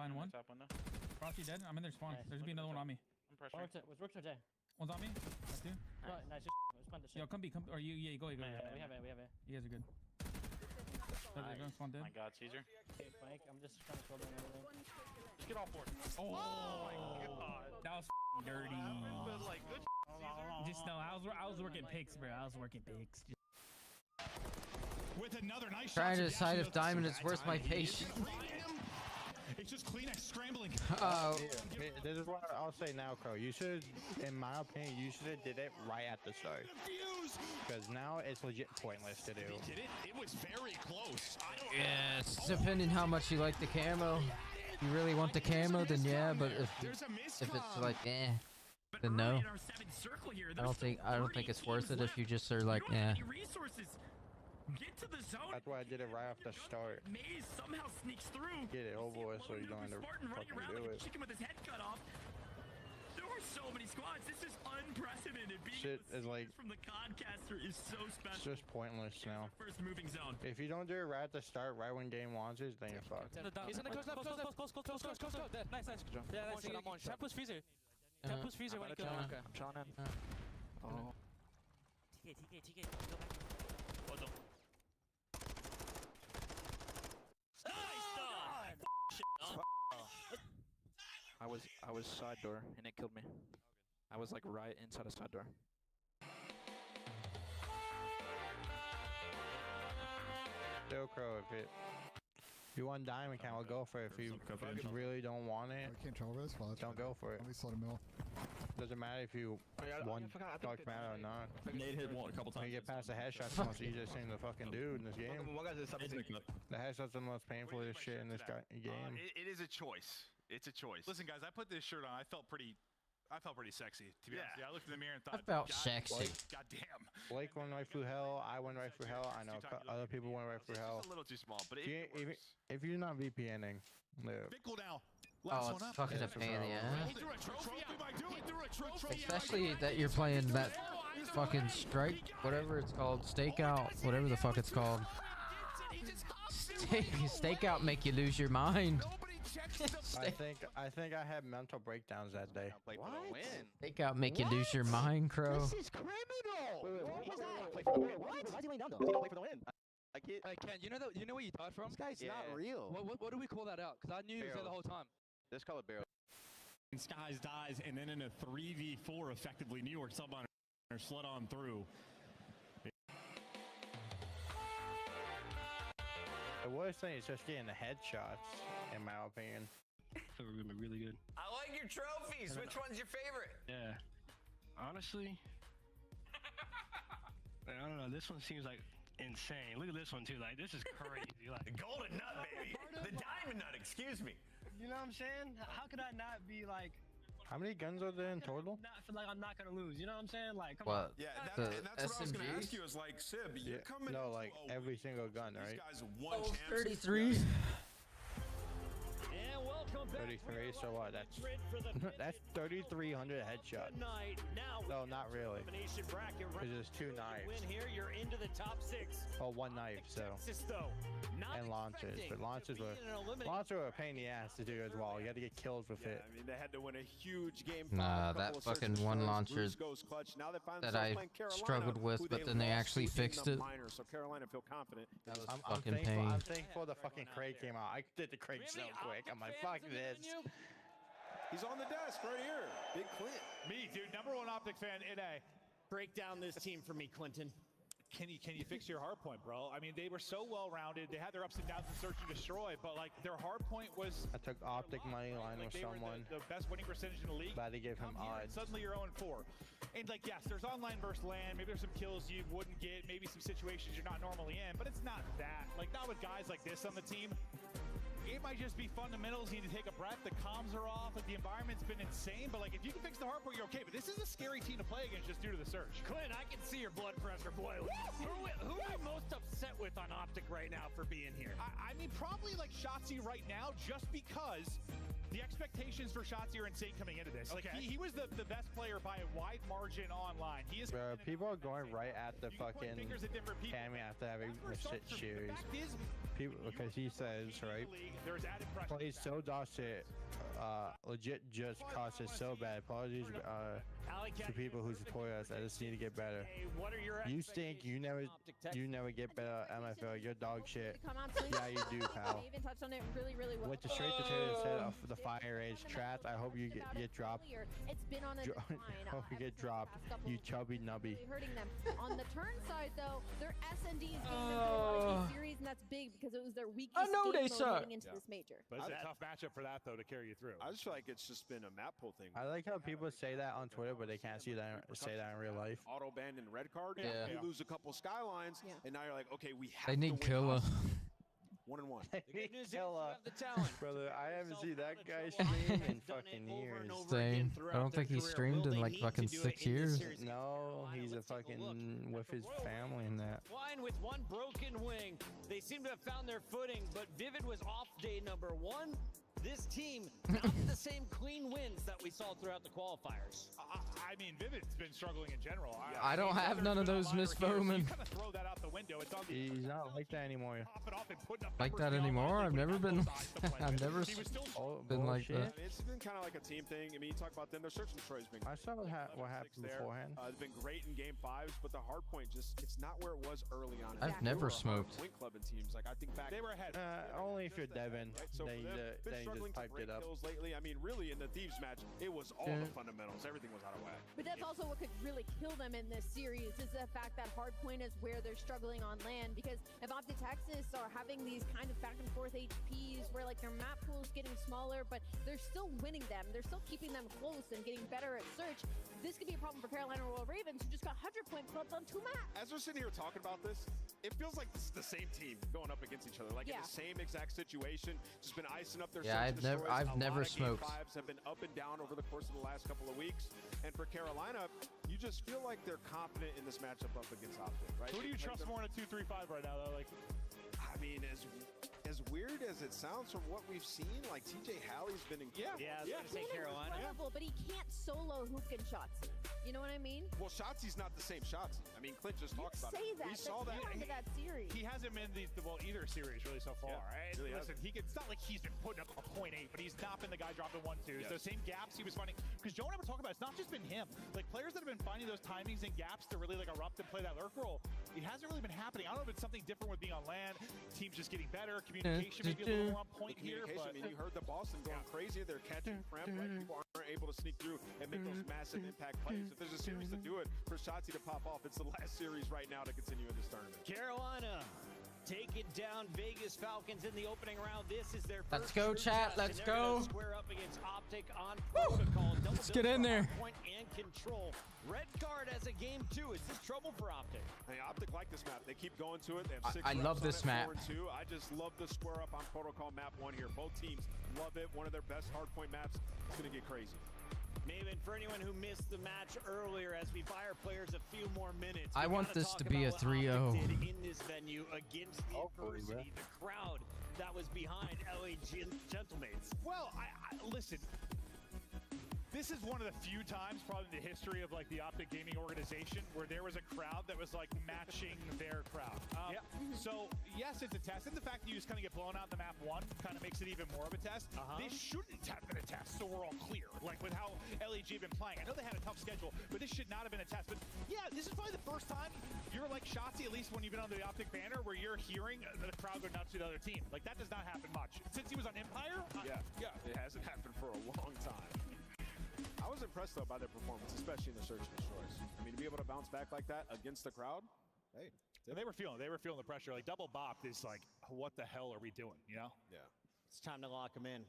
behind one. Top window. Frosty dead. I'm in their spawn. There's gonna be another one on me. I'm pressuring. What's Rook J? One's on me. That's two. Nice. Just spawn this shit. Yo, come B, come. Or you, yeah, go. We have it. You guys are good. They're going spawn dead. My God, Caesar. Okay, Mike, I'm just trying to slow down everything. Just get all four. Oh my God. That was dirty. But like, good. Just no, I was working picks, bro. I was working picks. With another nice Trying to decide if diamond is worth my patience. It's just clean X scrambling. This is what I'll say now, Crow. You should, in my opinion, you should have did it right at the start. Because now it's legit pointless to do. He did it. It was very close. Yeah, it's depending how much you like the camo. If you really want the camo, then yeah. But if it's like then no. I don't think it's worth it if you just are like Get to the zone. That's why I did it right off the start. Maze somehow sneaks through. Get it over with so you don't have to fucking do it. Chicken with his head cut off. There were so many squads. This is unprecedented. Shit is like from the Codcaster is so special. It's just pointless now. First moving zone. If you don't do it right at the start, right when game launches, then you're fucked. He's in the close. Dead. Nice. Yeah, I'm on shot. Push freezer. Push freezer when he goes. I'm trying in. Oh. TK. Go back. I was side door and it killed me. I was like right inside a side door. Still Crow, if you want diamond camo, go for it. If you really don't want it, don't go for it. Doesn't matter if you want dark matter or not. Nate hit one a couple times. You get past the headshots, the most easiest thing to fucking do in this game. The headshots are the most painful shit in this game. It is a choice. It's a choice. Listen, guys, I put this shirt on. I felt pretty sexy, to be honest. Yeah, I looked in the mirror and thought, I felt sexy. God damn. Blake went right through hell. I went right through hell. I know other people went right through hell. It's a little too small, but if you're not VPNing, live. Oh, it's fucking a pain in the ass. Especially that you're playing that fucking strike, whatever it's called, stakeout, whatever the fuck it's called. Stakeout make you lose your mind. I think I had mental breakdowns that day. What? Stakeout make you lose your mind, Crow. This is criminal. What was that? Play for the win. What? Why is he laying down though? He's gonna play for the win. Ken, you know where you died from? This guy's not real. What do we call that out? Because I knew you was there the whole time. Let's call it barrel. Skies dies, and then in a 3v4, effectively, New York Subliner slid on through. The worst thing is just getting the headshots, in my opinion. We're gonna be really good. I like your trophies. Which one's your favorite? Yeah. Honestly, I don't know. This one seems like insane. Look at this one too. Like this is crazy. Like the golden nut, baby. The diamond nut. Excuse me. You know what I'm saying? How could I not be like? How many guns are there in total? Not feel like I'm not gonna lose. You know what I'm saying? Like, come on. Yeah, that's what I was gonna ask you. Is like, Sib, you're coming. No, like every single gun, right? These guys won 33. And welcome back. 33. So what? That's 3,300 headshots. No, not really. Because there's 2 knives. Win here, you're into the top 6. Oh, 1 knife. So. And launchers, but launchers were a pain in the ass to do as well. You had to get kills with it. I mean, they had to win a huge game. Nah, that fucking one launcher that I struggled with, but then they actually fixed it. So Carolina feel confident. That was fucking pain. I'm thankful the fucking crate came out. I did the crate so quick. I'm like, fuck this. He's on the desk right here. Big Clint. Me, dude, #1 Optic fan in A. Break down this team for me, Clinton. Can you fix your hard point, bro? I mean, they were so well-rounded. They had their ups and downs in search and destroy, but like their hard point was. I took Optic money line with someone. The best winning percentage in the league. Glad to give him odds. Suddenly you're 0-4, and like yes, there's online versus LAN. Maybe there's some kills you wouldn't get. Maybe some situations you're not normally in, but it's not that. Like not with guys like this on the team. It might just be fundamentals. You need to take a breath. The comms are off. Like the environment's been insane. But like if you can fix the hard point, you're okay. But this is a scary team to play against just due to the search. Clint, I can see your blood pressure boiling. Who are you most upset with on Optic right now for being here? I mean, probably like Shotzzy right now, just because the expectations for Shotzzy are insane coming into this. Like he was the best player by a wide margin online. He is. Bro, people are going right at the fucking Cammy after having the shit shoes. People, because he says, right? There's added pressure. Plays so docile. Legit just cost us so bad. Apologies to people who support us. I just need to get better. You stink. You never get better at MFL. You're dog shit. Yeah, you do, pal. Even touched on it really well. Went to straight to trade instead of the fire age. Trapped. I hope you get dropped. It's been on a decline. Hope you get dropped. You chubby nubby. Hurting them. On the turn side, though, their S&D is getting them through a lot of these series, and that's big because it was their weakest I know they game suck. heading into this major. But it's a tough matchup for that, though, to carry you through. I just feel like it's just been a map pull thing. I like how people say that on Twitter, but they can't say that in real life. Auto banned in red card. Yeah. You lose a couple skylines, and now you're like, okay, we have They to need win killer. us. 1-1. The good news is you have the talent. Brother, I haven't seen that guy stream in fucking years. Same. I don't think he's streamed in like fucking 6 years. No, he's a fucking with his family and that. Flying with one broken wing. They seem to have found their footing, but Vivid was off day number 1. This team, not the same clean wins that we saw throughout the qualifiers. I mean, Vivid's been struggling in general. I don't have none of those Miss Foreman. Throw that out the window. It's on the He's not like that anymore. Like that anymore? I've never been. I've never been like that. It's been kind of like a team thing. I mean, you talk about them. Their search and destroy has been. I saw what happened beforehand. It's been great in game 5s, but the hard point it's not where it was early on. I've never smoked. Win club and teams like I think back. They were ahead. Only if you're Devin. Right? So then you just piped it up. Lately, I mean, really in the Thieves match, it was all the fundamentals. Everything was out of whack. But that's also what could really kill them in this series is the fact that hardpoint is where they're struggling on land, because if Optic Texas are having these kind of back and forth HPs where like their map pool is getting smaller, but they're still winning them, they're still keeping them close and getting better at search, this could be a problem for Carolina Royal Ravens, who just got 100-point clubs on 2 maps. As we're sitting here talking about this, it feels like this is the same team going up against each other, like in the same exact situation, just been icing up their I've never smoked. Fives have been up and down over the course of the last couple of weeks, and for Carolina, you just feel like they're confident in this matchup up against Optic, right? Who do you trust more in a 2-3-5 right now, though? Like, I mean, as weird as it sounds from what we've seen, like TJ Hallie's been in. I was gonna say Carolina. Incredible, but he can't solo hook and Shotzi. You know what I mean? Well, Shotzi's not the same Shotzi. I mean, Clint just talked about Say it. that. We saw that. That series. He hasn't been either series really so far. Right? Really Listen, it's not like he's been putting up a 0.8, but he's not been the guy dropping 1-2. Those same gaps he was finding, because Joe and I were talking about, it's not just been him. Like players that have been finding those timings and gaps to really like erupt and play that lurk role, it hasn't really been happening. I don't know if it's something different with being on land, teams just getting better, communication maybe a little more on point here. But I mean, you heard the Boston going crazy. They're catching Prem, right? People aren't able to sneak through and make those massive impact plays. If there's a series to do it for Shotzi to pop off, it's the last series right now to continue in this tournament. Carolina take it down. Vegas Falcons in the opening round. This is their first. Let's go, chat. Let's go. Square up against Optic on protocol. Let's get in there. Point and control. Red card as a game 2. Is this trouble for Optic? Hey, Optic like this map. They keep going to it. They have 6 I love this map. 4-2. I just love the square up on protocol map 1 here. Both teams love it. One of their best hardpoint maps. It's going to get crazy. Maven, for anyone who missed the match earlier, as we buy our players a few more minutes, I want this to be a 3-0. In this venue against the adversity, the crowd that was behind LA Gentlemaids. Well, I listen. This is one of the few times probably in the history of like the Optic Gaming organization where there was a crowd that was like matching their crowd. So yes, it's a test, and the fact that you just kind of get blown out in the map 1 kind of makes it even more of a test. This shouldn't have been a test, so we're all clear. Like with how LAG have been playing, I know they had a tough schedule, but this should not have been a test. But yeah, this is probably the first time you're like Shotzi, at least when you've been on the Optic banner, where you're hearing the crowd go nuts to the other team. Like that does not happen much since he was on Empire. It hasn't happened for a long time. I was impressed though by their performance, especially in the search and destroys. I mean, to be able to bounce back like that against the crowd, hey. They were feeling the pressure. Like double bop is like, what the hell are we doing? You know? Yeah. It's time to lock them in.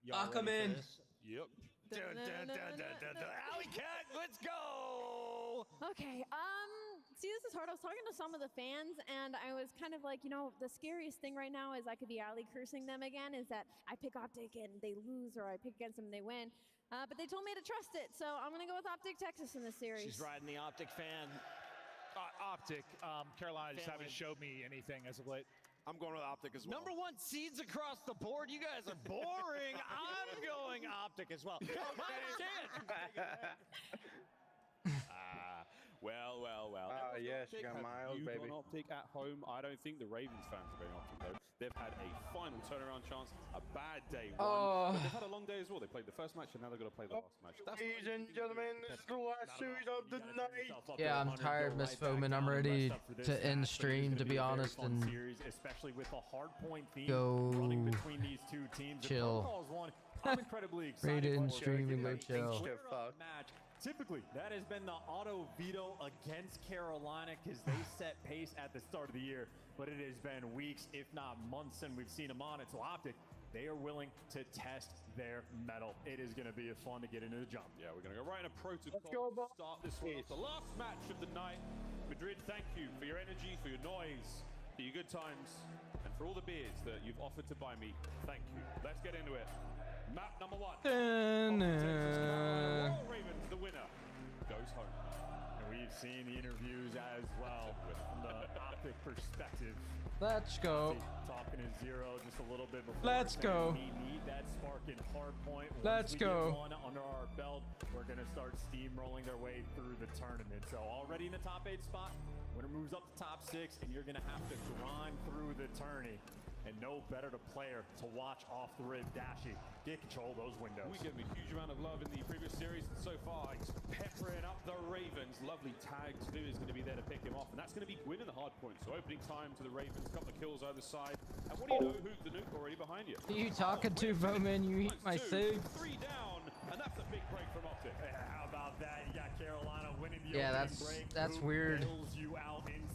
Lock them in. Yep. Alley Cat, let's go. Okay. See, this is hard. I was talking to some of the fans, and I was kind of like, you know, the scariest thing right now is I could be alley cursing them again. Is that I pick Optic and they lose, or I pick against them and they win. But they told me to trust it, so I'm gonna go with Optic Texas in this series. She's riding the Optic fan. Optic. Carolina just haven't showed me anything as of late. I'm going with Optic as well. Number 1 seeds across the board. You guys are boring. I'm going Optic as well. Well. Yes. Optic. Have Miles, you baby. gone Optic at home? I don't think the Ravens fans are going Optic though. They've had a final turnaround chance, a bad day one, but they've had a long day as well. They played the first match and now they're going to play the last match. Ladies and gentlemen, this is the last series of the night. Yeah, I'm tired, Miss Foman. I'm ready to end stream, to be honest, and especially with the hard point theme go running between these two teams. chill. I'm incredibly excited. Ready to end for stream and go chill. Match. Typically, that has been the auto veto against Carolina because they set pace at the start of the year, but it has been weeks, if not months, and we've seen them on it. So Optic, they are willing to test their mettle. It is going to be fun to get into the jump. Yeah, we're going to go right in a protocol. Let's go, to start this one. The last match of the night. Madrid, thank you for your energy, for your noise, for your good times, and for all the beers that you've offered to buy me. Thank you. Let's get into it. Map number 1. Royal Ravens, the winner, goes home. And we've seen the interviews as well from the Optic perspective. Let's go. Talking to Zero just a little bit before. Let's go. We need that spark in hard point. Let's go. Get one under our belt, we're going to start steamrolling their way through the tournament. So already in the top 8 spot, winner moves up to top 6, and you're going to have to grind through the tourney. And no better player to watch off the rib. Dashy, get control of those windows. We give him a huge amount of love in the previous series, and so far he's peppering up the Ravens. Lovely tag. Stu is going to be there to pick him off, and that's going to be winning the hard point. So opening time to the Ravens, couple of kills either side. And what do you know, Hook the Nuke already behind you. Who you talking to, Foman? You eat my food. 3 down, and that's a big break from Optic. How about that? You got Carolina winning the break. That's weird.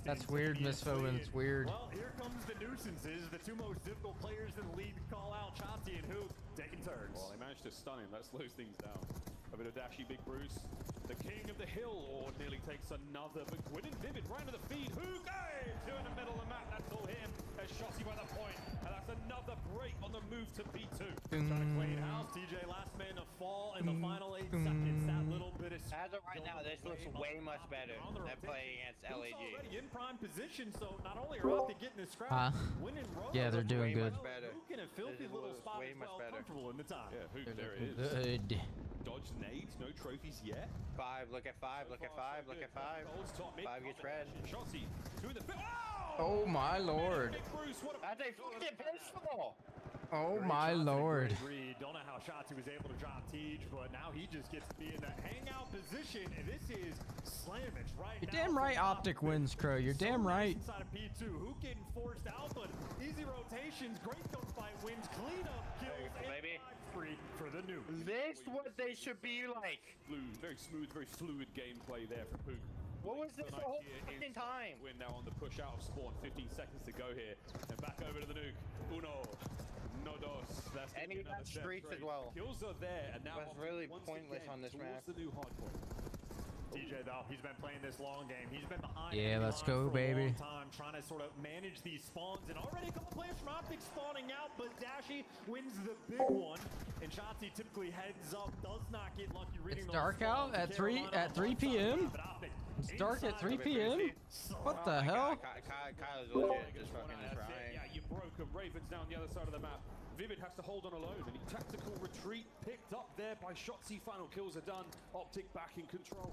That's weird, Miss Foman. It's weird. Well, here comes the nuisances. The 2 most difficult players in the league to call out, Chauncey and Hoop, taking turns. Well, they managed to stun him. That slows things down. A bit of dashy, Big Bruce. The king of the hill, or nearly takes another. But winning Vivid right into the feed. Hook, hey! 2 in the middle of the map. That's all him. As Shotty by the point. And that's another break on the move to B2. Trying to clean house. TJ last man to fall in the final 8 seconds. That little bit of... As of right now, this looks way much better than playing against LAG. Already in prime position, so not only are Optic getting the scrap, winning Roto. Yeah, they're doing good. Hook in a filthy little spot as well, comfortable in the time. Yeah, Hook, there it is. Good. Dodge nades, no trophies yet. 5, look at 5, look at 5, look at 5. 5 gets red. Shotty, 2 in the field. Oh my lord. That's a fucking pistol! Oh my lord. Don't know how Shotty was able to drop Teej, but now he just gets to be in that hangout position, and this is slammage right You're now. damn right Optic wins, Crow. You're damn right. Inside of P2, who getting forced out, but easy rotations, great gunfight wins, clean up kills, baby. Free for the new. This what they should be like. Very smooth, very fluid gameplay there from Hook. What was this the whole fucking time? We're now on the push out of spawn. 15 seconds to go here. And back over to the nuke. Uno. No dos. That's and he got streaks as well. Kills are there. And now that's really pointless on this map. The new hard point. TJ though, he's been playing this long game. He's been behind. Yeah, let's go, baby. Time trying to sort of manage these spawns, and already a couple players from Optic spawning out, but Dashy wins the big one. And Chauncey typically heads up, does not get lucky reading. It's dark out at 3 p.m. It's dark at 3 p.m. What the hell? Kyle's legit just fucking trying. Yeah, you broke him. Ravens down the other side of the map. Vivid has to hold on alone, and he tactical retreat picked up there by Shotzi. Final kills are done. Optic back in control.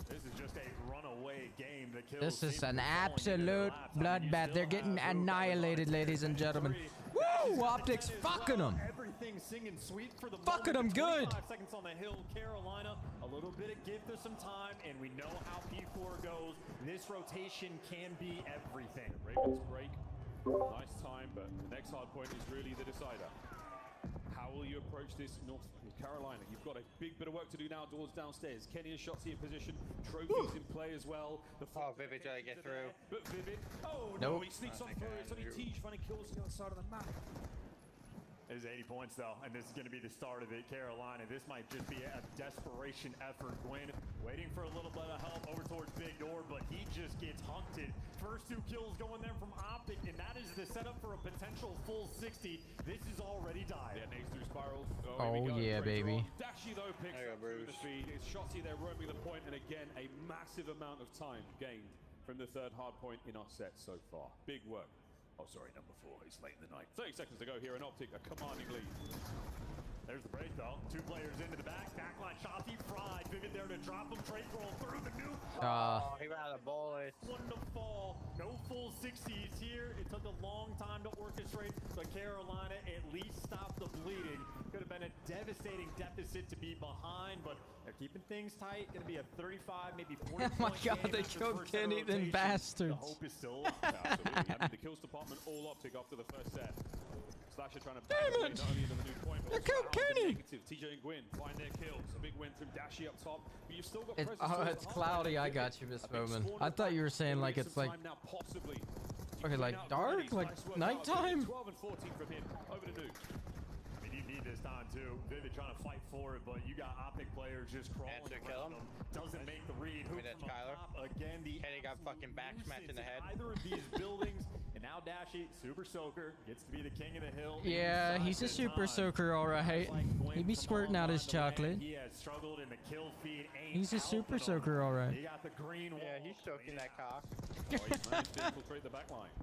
This is just a runaway game. The kills this is an absolute bloodbath. They're getting annihilated, ladies and gentlemen. Woo! Optic's fucking them. Everything singing sweet for the fucking them good. 5 seconds on the hill, Carolina. A little bit of give us some time, and we know how P4 goes. This rotation can be everything. Ravens break. Nice time, but the next hard point is really the decider. How will you approach this North Carolina? You've got a big bit of work to do now. Doors downstairs. Kenny and Shotzi in position. Trophies in play as well. Vivid trying to get through. But Vivid, no, he sneaks on through. It's only Teej finding kills on the other side of the map. There's 80 points though, and this is going to be the start of it. Carolina, this might just be a desperation effort. Gwyn waiting for a little bit of help over towards Big Door, but he just gets hunted. First 2 kills going there from Optic, and that is the setup for a potential full 60. This is already died. Yeah, next through spirals. Oh yeah, baby. Dashy though picks up through the feed. It's Shotzi there roaming the point, and again a massive amount of time gained from the 3rd hard point in our set so far. Big work. Oh, sorry, number 4. It's late in the night. 30 seconds to go here, and Optic a commanding lead. There's the break, though. 2 players into the backline. Shotty fried. Vivid there to drop him. Trade roll through the nuke. Oh, he ran out of bullets. One to fall. No full 60s here. It took a long time to orchestrate, but Carolina at least stopped the bleeding. Could have been a devastating deficit to be behind, but they're keeping things tight. Going to be a 35, maybe 40. Oh my God, they killed Kenny, them bastards. The hope is still up. Absolutely. I mean, the kills department all optic after the first set. Slasher trying to not only into the new point, but also Kenny. Negative. TJ and Gwyn find their kills. A big win from Dashy up top, but you've still got it's cloudy. I got you, Miss Bowman. I thought you were saying like it's like okay, like dark, like nighttime. 12 and 14 from him. Over to Nuke. I mean, you need this time too. Vivid trying to fight for it, but you got optic players just crawling. Kill him. Doesn't make the read. I mean, that's Kyler. Again, the Kenny got fucking back smacked in the head. Either of these buildings, and now Dashy, Super Soaker, gets to be the king of the hill. Yeah, he's a Super Soaker, all right. He be squirting out his chocolate. He has struggled in the kill feed. He's a Super Soaker, all right. He got the green wall. Yeah, he's soaking that cock. He's managed to infiltrate the back lines.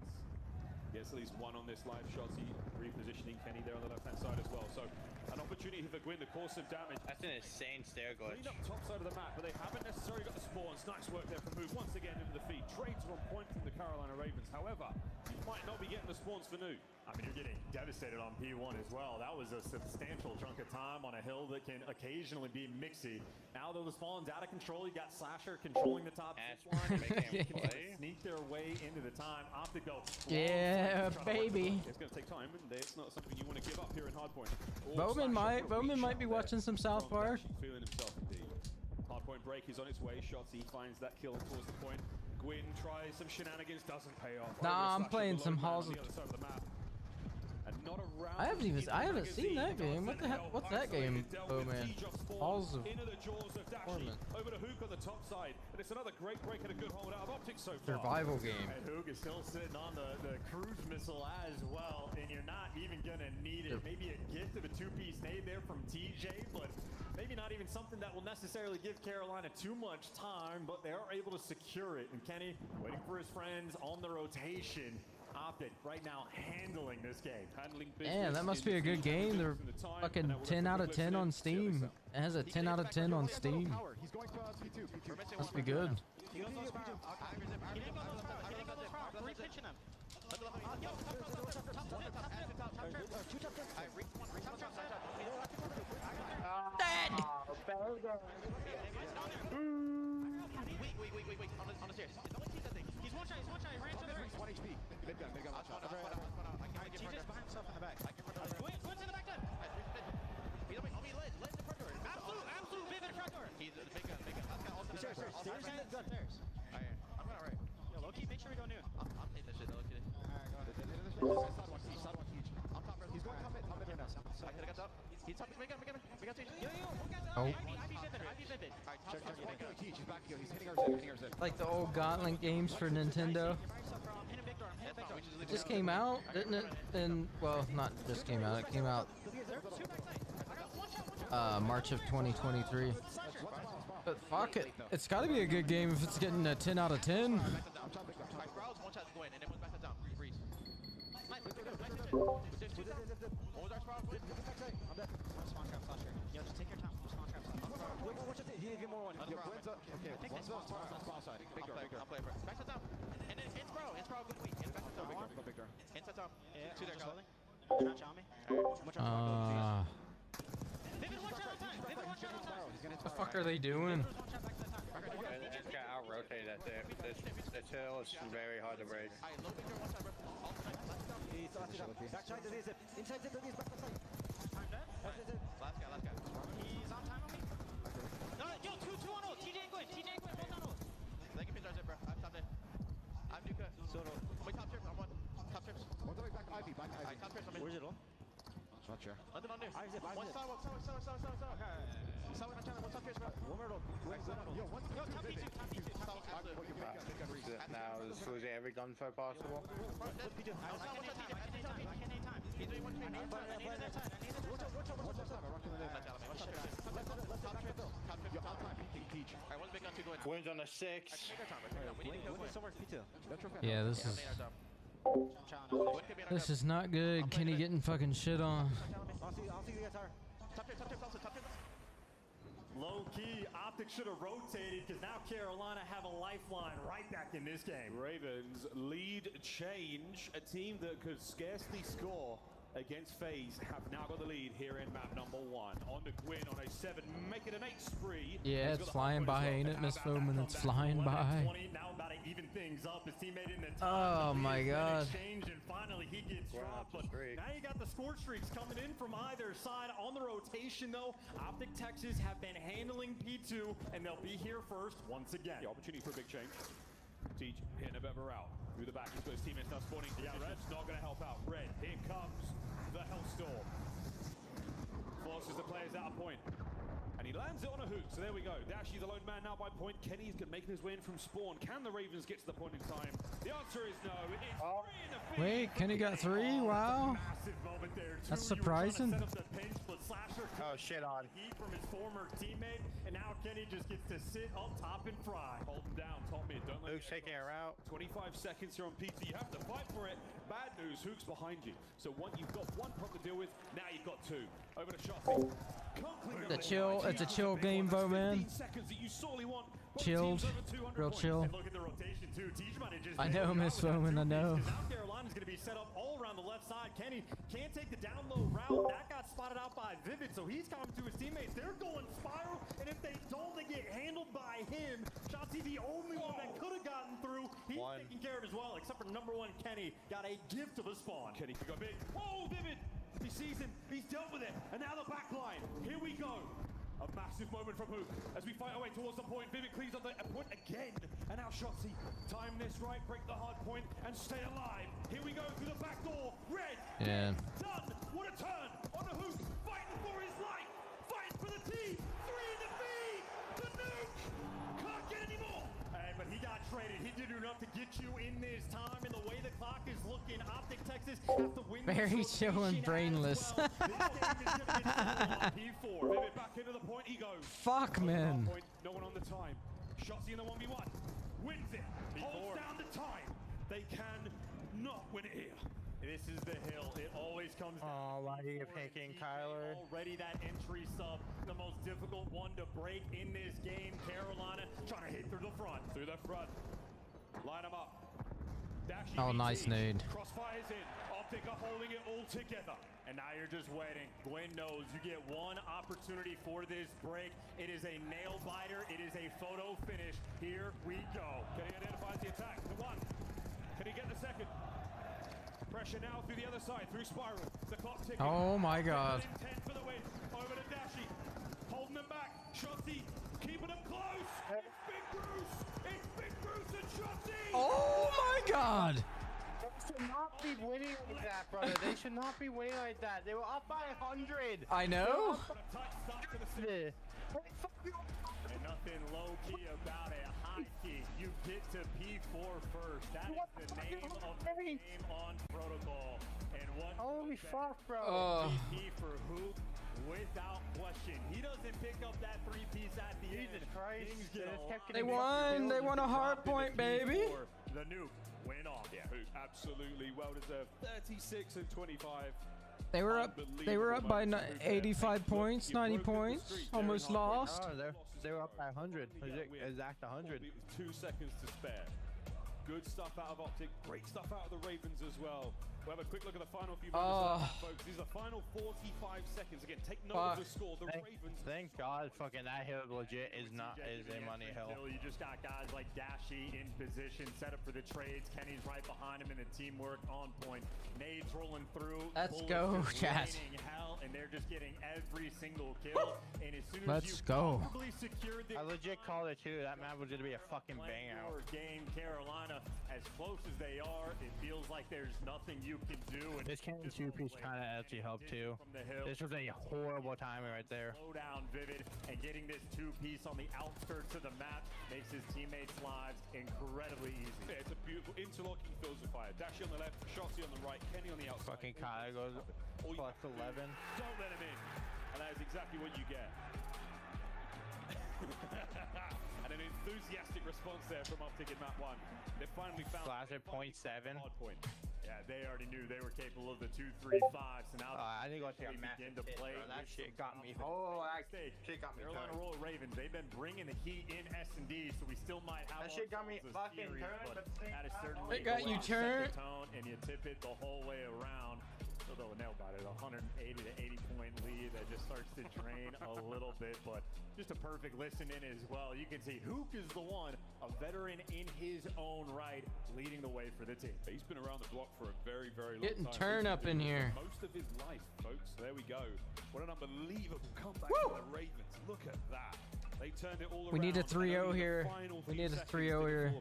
Gets at least one on this live shot. He repositioning Kenny there on the left-hand side as well. So an opportunity for Gwyn to cause some damage. That's an insane stair glitch. Clean up top side of the map, but they haven't necessarily got the spawns. Nice work there from Move once again into the feed. Trades are on point from the Carolina Ravens. However, you might not be getting the spawns for New. I mean, you're getting devastated on P1 as well. That was a substantial chunk of time on a hill that can occasionally be mixy. Now, though, the spawn's out of control. You got Slasher controlling the top line. Sneak their way into the time. Optic go. Yeah, baby. It's going to take time, and it's not something you want to give up here in Hardpoint. Bowman might be watching some South Park. Feeling himself indeed. Hardpoint break is on its way. Shotzi finds that kill towards the point. Gwyn tries some shenanigans, doesn't pay off. Nah, I'm playing some Halls of... I haven't seen that game. What the hell? What's that game? Oh man, Halls of Torment. Over to Hook on the top side, and it's another great break and a good hold out of optics so far. Survival game. And Hook is still sitting on the cruise missile as well, and you're not even gonna need it. Maybe a gift of a 2-piece nade there from TJ, but maybe not even something that will necessarily give Carolina too much time, but they are able to secure it. And Kenny waiting for his friends on the rotation. Optic right now handling this game. Yeah, that must be a good game. They're fucking 10 out of 10 on Steam. It has a 10 out of 10 on Steam. Must be good. Dead! Wait. On the stairs. He's one shot. He ran to the right. 1 HP. Mid-gun. He just behind himself in the back. Gwyn's in the back left. He's on me. Led in the front door. Absolute vivid front door. He's the big gun. Stairs. I'm going right. Yo, Loki, make sure we go noon. I'm taking this shit, Loki. Alright, go ahead. Side one huge. I'm top right. He's going top mid right now. I could have got top. He's top. We got Yo, oh. Ivy vivid. Alright, check. He's back here. He's hitting our zip. Like the old Gauntlet games for Nintendo. It just came out, didn't it? And well, not just came out. It came out March of 2023. But fuck it, it's got to be a good game if it's getting a 10 out of 10. What the fuck are they doing? This guy out-rotated at there. This hill is very hard to break. Inside zip, back to side. Last guy. He's on time on me. No, yo, 2 on ult. TJ and Gwyn, both on ult. They can pinch our zip, bro. I'm top there. I'm Nuka. Wait, top trips. I'm one. Top trips. One's away back Ivy. Top trips. I'm in. Where's it all? Not sure. Let them under. One star. Okay. Star one channel. One top trips, bro. One more ult. Yo, top P2. Now is losing every gunfight possible. I can't time. He's doing one trade. I need that time. Wins on the 6. Yeah, this is not good. Kenny getting fucking shit on. I'll see you guys are. Low key, Optic should have rotated because now Carolina have a lifeline right back in this game. Ravens lead change. A team that could scarcely score against FaZe have now got the lead here in map number 1. On to Gwyn on a 7, make it an 8 spree. Yeah, it's flying by, ain't it, Miss Foreman? It's flying by. Now about to even things up. His teammate in the Oh my God. Exchange, and finally he gets dropped. But now you got the score streaks coming in from either side. On the rotation though, Optic Texas have been handling P2, and they'll be here first once again. The opportunity for a big change. Teach hitting a bit of a route. Through the back, he's got his teammates now spawning. Yeah, Red's not going to help out. Red, here comes the Hellstorm. Forces the players out of point. And he lands it on a hook, so there we go. Dashy the lone man now by point. Kenny's making his way in from spawn. Can the Ravens get to the point in time? The answer is no. It's 3 in the field. Wait, Kenny got 3? Wow. Massive moment there. That's surprising. Oh, shit on. Heat from his former teammate, and now Kenny just gets to sit up top and fry. Hold him down, top mid. Don't let Hook's taking her out. 25 seconds here on pizza. You have to fight for it. Bad news, Hook's behind you. So you've got 1 prop to deal with. Now you've got 2. Over to Shotzi. It's a chill game, though, man. Chilled, real chill. I know, Miss Foreman, I know. Carolina's going to be set up all around the left side. Kenny can't take the down low route. That got spotted out by Vivid, so he's coming to his teammates. They're going spiral, and if they don't, they get handled by him. Shotzi, the only one that could have gotten through. He's taking care of it as well, except for number 1, Kenny. Got a gift of a spawn. Kenny could go big. Oh, Vivid! He sees him, he's dealt with it, and now the back line. Here we go. A massive moment from Hook as we fight our way towards the point. Vivid cleaves on the point again, and now Shotzi. Time this right, break the hard point, and stay alive. Here we go through the back door. Red, yeah. Done. What a turn on the Hook, fighting for his life, fighting for the team. 3 in the feed. The nuke can't get any more. Hey, but he got traded. He did enough to get you in this time, and the way the clock is looking, Optic Texas have to win. Very chill and brainless. Vivid back into the point he goes. Fuck, man. No one on the time. Shotzi in the 1v1. Wins it. Holds down the time. They can not win it here. This is the hill. It always comes down. Oh, why are you picking Kyler? Already that entry sub, the most difficult one to break in this game. Carolina trying to hit through the front. Through the front. Line them up. Dashy oh, nice nade. Crossfire's in. Optic are holding it all together. And now you're just waiting. Gwyn knows you get 1 opportunity for this break. It is a nail biter. It is a photo finish. Here we go. Kenny identifies the attack. The 1. Can he get the second? Pressure now through the other side, through Spiral. The clock ticking. Oh my God. 10 for the win. Over to Dashy. Holding them back. Shotzi keeping them close. It's Big Bruce. It's Big Bruce and Shotzi. Oh my God. They should not be winning like that, brother. They should not be winning like that. They were up by 100. I know. And nothing low-key about a high key. You get to P4 first. That is the name of the game on Protocol. And what? Holy fuck, bro. VP for Hook without question. He doesn't pick up that 3-piece at the end. Jesus Christ. They won. They won a hard point, baby. The nuke went off. Yeah, Hook absolutely well deserved. 36 and 25. They were up. They were up by 85 points, 90 points. Almost lost. Oh, they were up by 100. Exact 100. 2 seconds to spare. Good stuff out of Optic. Great stuff out of the Ravens as well. We'll have a quick look at the final few moments, folks. These are the final 45 seconds. Again, take note of the score. The Ravens. Thank God, fucking that hill legit is not a money hill. You just got guys like Dashy in position, set up for the trades. Kenny's right behind him, and the teamwork on point. Nades rolling through. Let's go, chat. Hell, and they're just getting every single kill. And as soon as let's go. I legit called it too. That map was gonna be a fucking bang out. Game Carolina, as close as they are, it feels like there's nothing you can do. And this Kenny 2-piece kind of actually helped too. This was a horrible timing right there. Slow down, Vivid, and getting this 2-piece on the outskirts of the map makes his teammates' lives incredibly easy. Yeah, it's a beautiful interlocking fields of fire. Dashy on the left, Shotzi on the right, Kenny on the outside. Fucking Kyle goes plus 11. Don't let him in, and that is exactly what you get. And an enthusiastic response there from Optic in map 1. They finally found Classic 0.7. hard point. Yeah, they already knew they were capable of the 2-3-5. So now I think they begin to play. That shit got me. Shit got me. Carolina Royal Ravens. They've been bringing the heat in S&D, so we still might have. That shit got me fucking turned. That is certainly. It got you turned. And you tip it the whole way around. Although nail about it, 180 to 80 point lead that just starts to drain a little bit, but just a perfect listen in as well. You can see Hook is the one, a veteran in his own right, leading the way for the team. He's been around the block for a very, very long Getting time. turn up in here. Most of his life, folks. There we go. What an unbelievable comeback for the Ravens. Look at that. They turned it all around. We need a 3-0 here. We need a 3-0 here.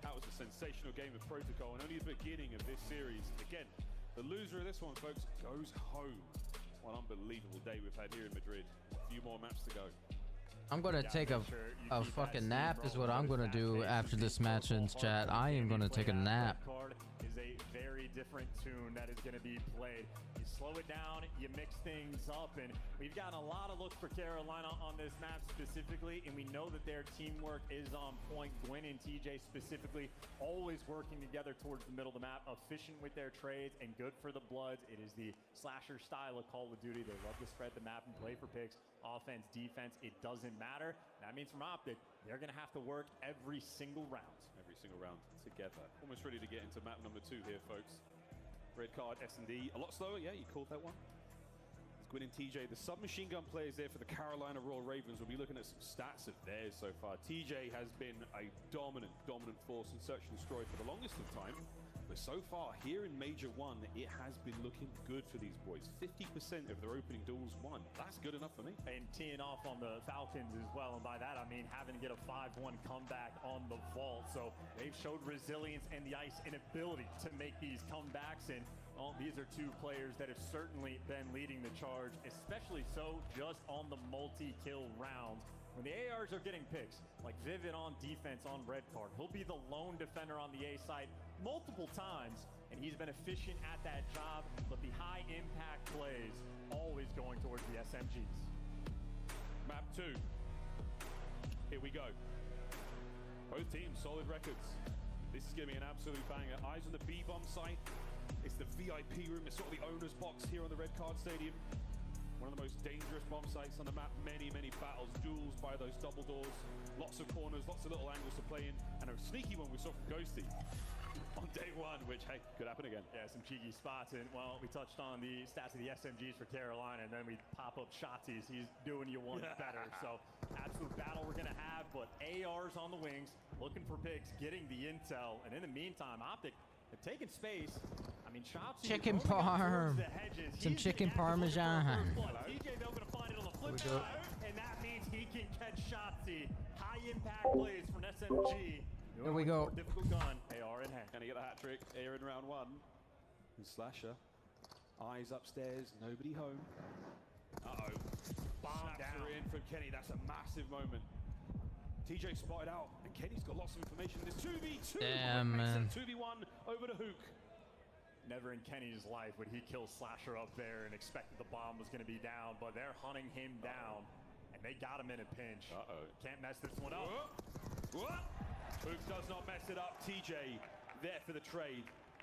That was a sensational game of protocol and only the beginning of this series. Again, the loser of this one, folks, goes home. What an unbelievable day we've had here in Madrid. A few more maps to go. I'm gonna take a fucking nap is what I'm gonna do after this match ends, chat. I am gonna take a nap. Is a very different tune that is going to be played. You slow it down, you mix things up, and we've gotten a lot of looks for Carolina on this map specifically, and we know that their teamwork is on point. Gwyn and TJ specifically always working together towards the middle of the map, efficient with their trades and good for the Bloods. It is the slasher style of Call of Duty. They love to spread the map and play for picks. Offense, defense, it doesn't matter. That means from Optic, they're going to have to work every single round. Every single round together. Almost ready to get into map number 2 here, folks. Red card, S&D. A lot slower, yeah, you called that one. It's Gwyn and TJ, the submachine gun players there for the Carolina Royal Ravens. We'll be looking at some stats of theirs so far. TJ has been a dominant force in search and destroy for the longest of time. But so far, here in Major 1, it has been looking good for these boys. 50% of their opening duels won. That's good enough for me. And teeing off on the Falcons as well. And by that, I mean having to get a 5-1 comeback on the vault. So they've showed resilience and the ice and ability to make these comebacks. And well, these are two players that have certainly been leading the charge, especially so just on the multi-kill rounds. When the ARs are getting picks, like Vivid on defense on red card, he'll be the lone defender on the A side multiple times, and he's been efficient at that job, but the high impact plays always going towards the SMGs. Map 2. Here we go. Both teams, solid records. This is going to be an absolute banger. Eyes on the B-bomb site. It's the VIP room. It's sort of the owner's box here on the Red Card Stadium. One of the most dangerous bomb sites on the map. Many battles, duels by those double doors. Lots of corners, lots of little angles to play in. And a sneaky one we saw from Ghosty on day 1, which, hey, could happen again. Yeah, some cheeky spots. And, well, we touched on the stats of the SMGs for Carolina, and then we pop up Shotzi's. He's doing you one better. So, absolute battle we're going to have. But ARs on the wings, looking for picks, getting the intel. And in the meantime, Optic have taken space. I mean, Shotzi chicken parm. Some chicken parmesan. TJ though gonna find it on the flip side, and that means he can catch Shotzi. High impact plays from SMG. There we go. Difficult gun. AR in hand. Can he get the hat trick here in round 1? And Slasher. Eyes upstairs. Nobody home. Uh-oh. Bomb down. In from Kenny. That's a massive moment. TJ spotted out, and Kenny's got lots of information. There's 2v2. Damn, man. 2v1 over to Hook. Never in Kenny's life would he kill Slasher up there and expected the bomb was going to be down, but they're hunting him down, and they got him in a pinch. Can't mess this one up. Hook does not mess it up. TJ there for the trade.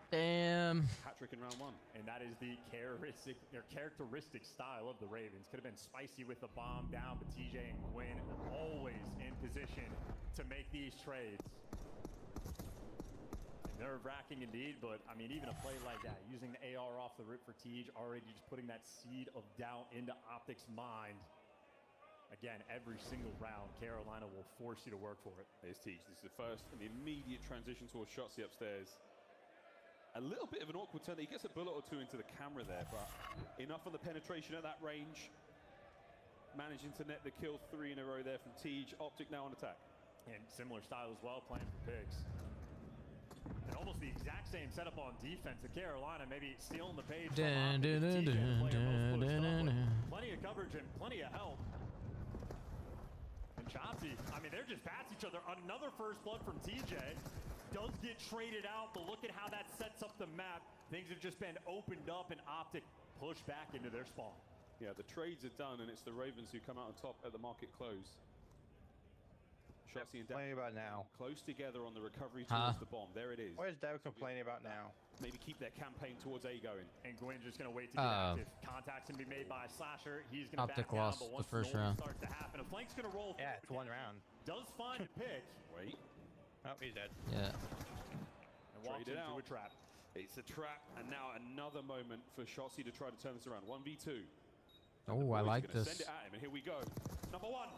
Damn. Hat-trick in round 1. And that is the characteristic style of the Ravens. Could have been spicy with the bomb down, but TJ and Gwyn always in position to make these trades. Nerve-wracking indeed, but I mean, even a play like that, using the AR off the rip for Tej, already just putting that seed of doubt into Optic's mind. Again, every single round, Carolina will force you to work for it. There's Tej. This is the first and the immediate transition towards Shotzi upstairs. A little bit of an awkward turn. He gets a bullet or two into the camera there, but enough on the penetration at that range. Managing to net the kill 3 in a row there from Tej. Optic now on attack. And similar style as well, playing for picks. And almost the exact same setup on defense. The Carolina maybe stealing the page. Plenty of coverage and plenty of help. And Chauncey, I mean, they're just past each other. Another first blood from TJ. Does get traded out, but look at how that sets up the map. Things have just been opened up and Optic pushed back into their spawn. Yeah, the trades are done, and it's the Ravens who come out on top at the market close. Shotzi and complaining about now? Close together on the recovery towards the bomb. There it is. What is Dev complaining about now? Maybe keep their campaign towards A going. And Gwyn just going to wait to get active. Contact's going to be made by Slasher. He's going to back down, lost but the once first the round. starts to happen, a flank's going to roll. Yeah, it's one round. Does find a pick. Wait. Oh, he's dead. Yeah. And walks into a trap. It's a trap, and now another moment for Shotzi to try to turn this around. 1v2. Oh, I like this. Send it at him, and here we go. Number one.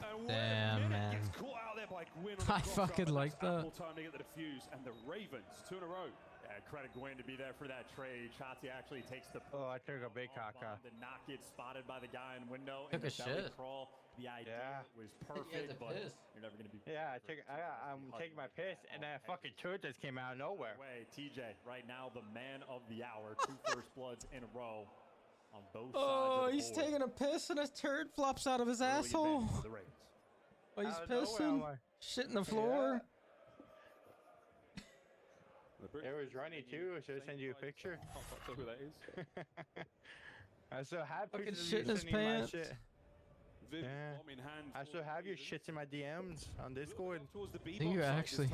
And damn, man. Gets caught out there by Gwyn on the I fucking like that. Ample time to get the defuse, and the Ravens 2 in a row. Yeah, credit Gwyn to be there for that trade. Shotzi actually takes the. Oh, I took a big caca. Did not get spotted by the guy in window. Took a belly shit. Crawl. The idea was perfect, but you're never gonna be. Yeah, I'm taking my piss, and then a fucking turret just came out of nowhere. Wait, TJ, right now the man of the hour, 2 first bloods in a row on both sides. Oh, of the he's board. taking a piss and a turd flops out of his asshole. Oh, he's pissing. Shit in the floor. It was runny too. Should I send you a picture? I'll tell who that is. I'm so happy. Fucking to shit in his pants. Viv, bomb in hand. I still have your shits in my DMs on Discord. Do you actually?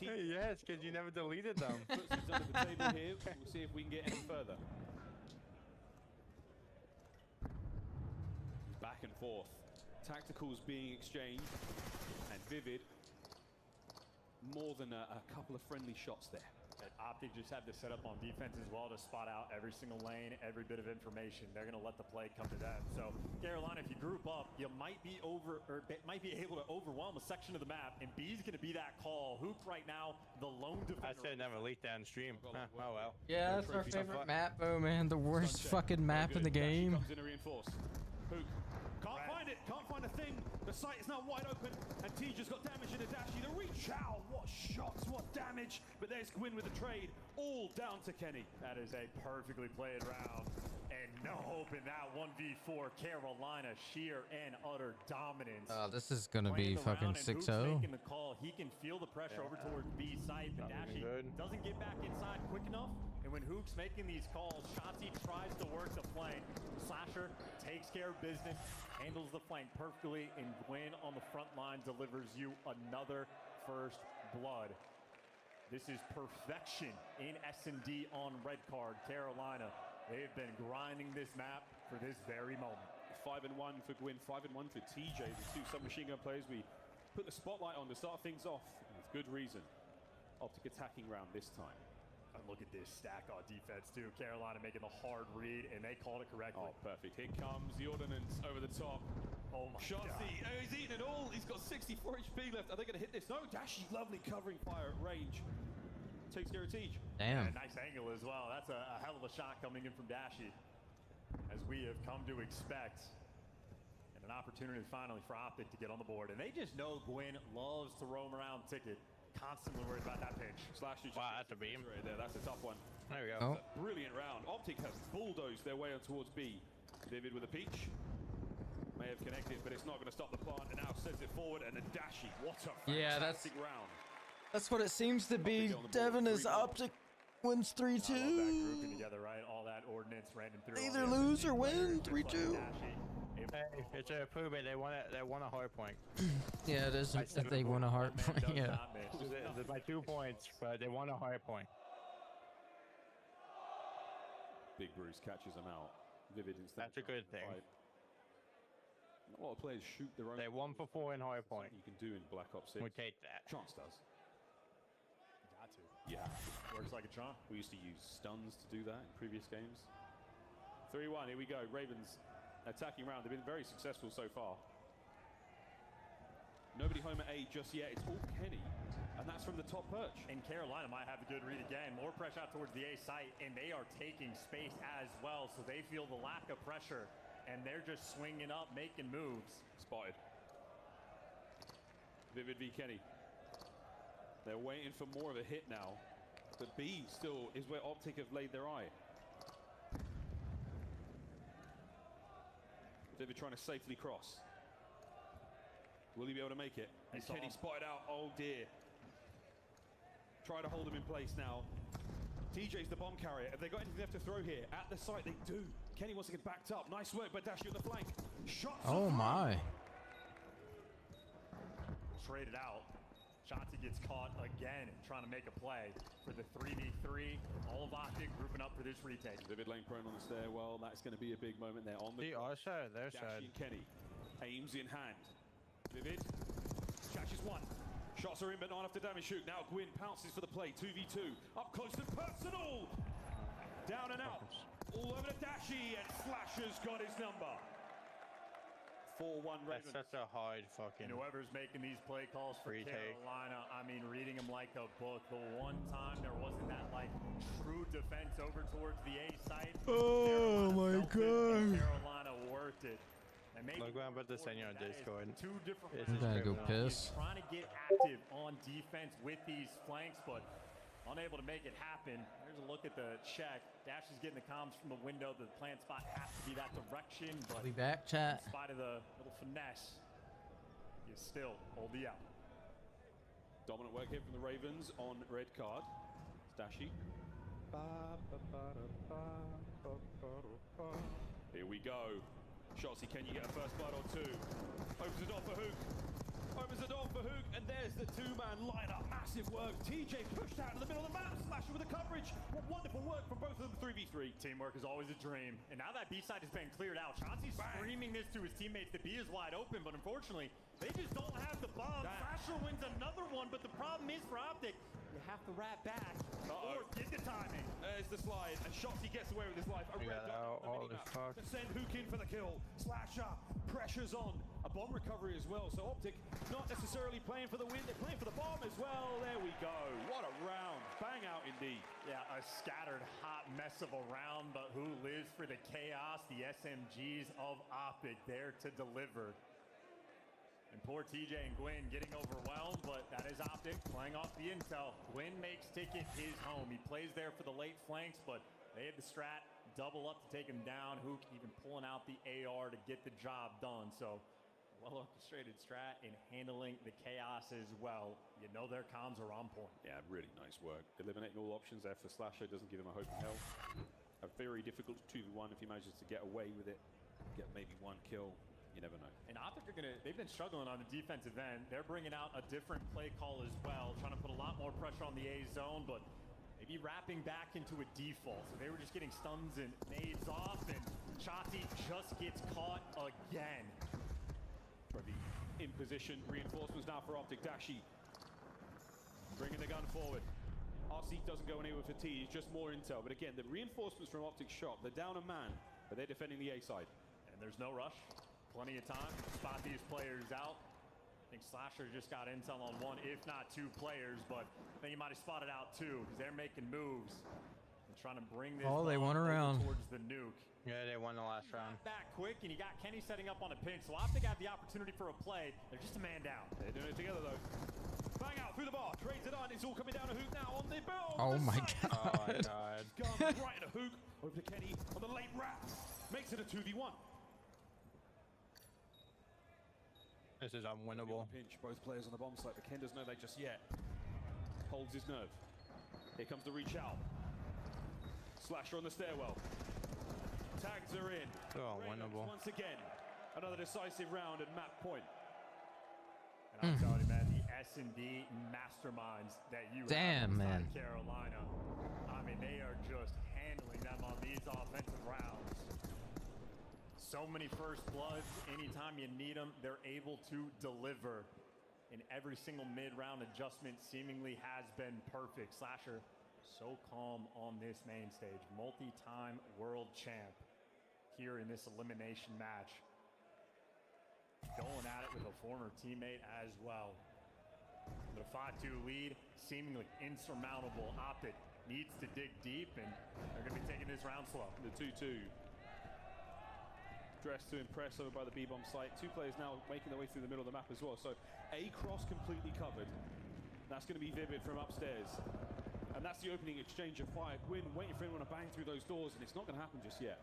Yes, because you never deleted them. Footsie's under the table here. We'll see if we can get any further. Back and forth. Tacticals being exchanged. And Vivid, more than a couple of friendly shots there. And Optic just had to set up on defense as well to spot out every single lane, every bit of information. They're going to let the play come to them. So Carolina, if you group up, you might be might be able to overwhelm a section of the map. And B's going to be that call. Hoop right now, the lone defender. I said never leaked that in stream. Oh well. Yeah, that's our favorite map, though, man. The worst fucking map in the game. Comes in to reinforce. Hook. Can't find it. Can't find a thing. The site is now wide open, and T just got damage in the dashy. The reach out. What shots, what damage. But there's Gwyn with the trade. All down to Kenny. That is a perfectly played round. And no hope in that 1v4. Carolina, sheer and utter dominance. This is going to be fucking 6-0. Making the call. He can feel the pressure over towards B site. The dashy doesn't get back inside quick enough. And when Hook's making these calls, Shotzi tries to work the flank. Slasher takes care of business, handles the flank perfectly, and Gwyn on the front line delivers you another first blood. This is perfection in S&D on red card. Carolina, they've been grinding this map for this very moment. 5-1 for Gwyn, 5-1 for TJ, the 2 submachine gun players we put the spotlight on to start things off. With good reason. Optic attacking round this time. And look at this stack on defense too. Carolina making the hard read, and they called it correctly. Oh, perfect. Here comes the ordnance over the top. Oh my God. Oh, he's eating it all. He's got 64 HP left. Are they going to hit this? No, Dashy, lovely covering fire at range. Takes care of Tej. Damn. Yeah, nice angle as well. That's a hell of a shot coming in from Dashy, as we have come to expect. And an opportunity finally for Optic to get on the board. And they just know Gwyn loves to roam around ticket. Constantly worried about that pitch. Wow, that's a beam right there. That's a tough one. There we go. Oh. Brilliant round. Optic has bulldozed their way on towards B. Vivid with a peach. May have connected, but it's not going to stop the plant. And now sends it forward, and a dashy. What a fantastic round. That's what it seems to be. Devin is Optic wins 3-2. Grouping together, right? All that ordnance random through. Either lose or win 3-2. Hey, it's a improvement. They won a hard point. Yeah, it is if they won a hard point. Yeah. By 2 points, but they won a hard point. Big Bruce catches them out. Vivid instead. That's a good thing. Not a lot of players shoot their own. They 1 for 4 in hard point. You can do in Black Ops 6. We take that. Chance does. Got to. Yeah. Works like a charm. We used to use stuns to do that in previous games. 3-1. Here we go. Ravens attacking round. They've been very successful so far. Nobody home at A just yet. It's all Kenny, and that's from the top perch. And Carolina might have a good read again. More pressure out towards the A site, and they are taking space as well, so they feel the lack of pressure, and they're just swinging up, making moves. Spotted. Vivid v Kenny. They're waiting for more of a hit now, but B still is where Optic have laid their eye. Vivid trying to safely cross. Will he be able to make it? And Kenny spotted out. Oh dear. Try to hold him in place now. TJ's the bomb carrier. Have they got anything left to throw here? At the site, they do. Kenny wants to get backed up. Nice work by Dashy on the flank. Shots. Oh my. traded out. Shanti gets caught again trying to make a play for the 3v3. All of Optic grouping up for this retake. Vivid lane prone on the stairwell. That's going to be a big moment there on the our side, their side. and Kenny. Aims in hand. Vivid. Catches one. Shots are in, but not enough to damage Hook. Now Gwyn pounces for the play. 2v2. Up close and personal. Down and out. All over to Dashi, and Slasher's got his number. 4-1 Ravens. That's such a hard fucking. And whoever's making these play calls for Carolina, I mean, reading them like a book. The one time there wasn't that like true defense over towards the A site. Oh my god. Carolina worked it. Look, I'm about to send you on Discord. Two different. I'm gonna go piss. Trying to get active on defense with these flanks, but unable to make it happen. Here's a look at the check. Dash is getting the comms from the window. The plant spot has to be that direction, but I'll be back, chat. in spite of the little finesse, you still hold the out. Dominant work here from the Ravens on red card. Stashy. Here we go. Shotzi, can you get a first blood or two? Opens the door for Hook. Opens the door for Hook, and there's the two-man lineup. Massive work. TJ pushed out in the middle of the map. Slasher with the coverage. What wonderful work from both of them. 3v3. Teamwork is always a dream. And now that B side has been cleared out, Chauncey's screaming this to his teammates. The B is wide open, but unfortunately, they just don't have the bomb. Slasher wins another one, but the problem is for Optic, you have to wrap back or get the timing. There's the slide, and Shotzi gets away with his life. A red dot on the minimap to send Hook in for the kill. Slasher pressures on. A bomb recovery as well, so Optic not necessarily playing for the win, they're playing for the bomb as well. There we go. What a round. Bang out indeed. Yeah, a scattered hot mess of a round, but who lives for the chaos? The SMGs of Optic there to deliver. And poor TJ and Gwyn getting overwhelmed, but that is Optic playing off the intel. Gwyn makes Ticket his home. He plays there for the late flanks, but they have the strat, double up to take him down. Hook even pulling out the AR to get the job done. So well-orchestrated strat in handling the chaos as well. You know their comms are on point. Yeah, really nice work. Eliminating all options there for Slasher doesn't give him a hope in hell. A very difficult 2v1 if he manages to get away with it. Get maybe one kill. You never know. And Optic are they've been struggling on the defensive end. They're bringing out a different play call as well, trying to put a lot more pressure on the A zone, but maybe wrapping back into a default. So they were just getting stuns and nades off, and Chati just gets caught again. For the in position, reinforcements now for Optic. Dashi bringing the gun forward. RC doesn't go anywhere for T, it's just more intel. But again, the reinforcements from Optic shot, they're down a man, but they're defending the A side. And there's no rush. Plenty of time to spot these players out. I think Slasher just got intel on one, if not two players, but I think he might have spotted out two because they're making moves and trying to bring this they won around towards the nuke. Yeah, they won the last round. Back quick, and you got Kenny setting up on a pinch, so Optic have the opportunity for a play. They're just a man down. They're doing it together though. Bang out through the bar, trades it on. It's all coming down to Hook now on the bell. Oh my god. Oh my god. Gun right to Hook over to Kenny on the late wrap. Makes it a 2v1. This is unwinnable. Pinch, both players on the bomb site, but Ken doesn't know that just yet. Holds his nerve. Here comes the reach out. Slasher on the stairwell. Tags are in. Oh, winnable. Once again, another decisive round at map point. And I'm telling you, man, the S&D masterminds that you have in Carolina, I mean, they are just handling them on these offensive rounds. So many first bloods. Anytime you need them, they're able to deliver. And every single mid-round adjustment seemingly has been perfect. Slasher, so calm on this main stage. Multi-time world champ here in this elimination match. Going at it with a former teammate as well. The 5-2 lead, seemingly insurmountable. Optic needs to dig deep, and they're going to be taking this round slow. The 2-2. Dressed to impress over by the B-bomb site. Two players now making their way through the middle of the map as well. So A cross completely covered. That's going to be Vivid from upstairs. And that's the opening exchange of fire. Gwyn waiting for anyone to bang through those doors, and it's not going to happen just yet.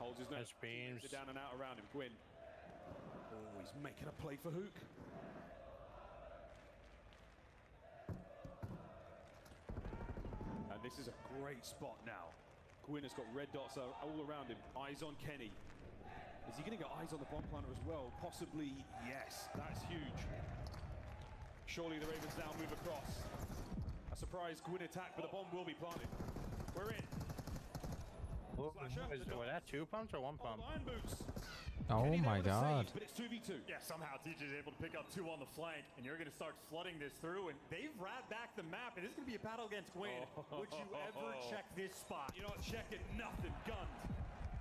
Holds his nose. Beams. Down and out around him. Gwyn. Oh, he's making a play for Hook. And this is a great spot now. Gwyn has got red dots all around him. Eyes on Kenny. Is he going to get eyes on the bomb planter as well? Possibly, yes. That's huge. Surely the Ravens now move across. A surprise Gwyn attack, but the bomb will be planted. We're in. Were that 2 pumps or 1 pump? Iron boots. Oh my God. But it's 2v2. Yeah, somehow TJ is able to pick up 2 on the flank, and you're going to start flooding this through, and they've wrapped back the map, and this is going to be a battle against Gwyn. Would you ever check this spot? You're not checking nothing. Gunned.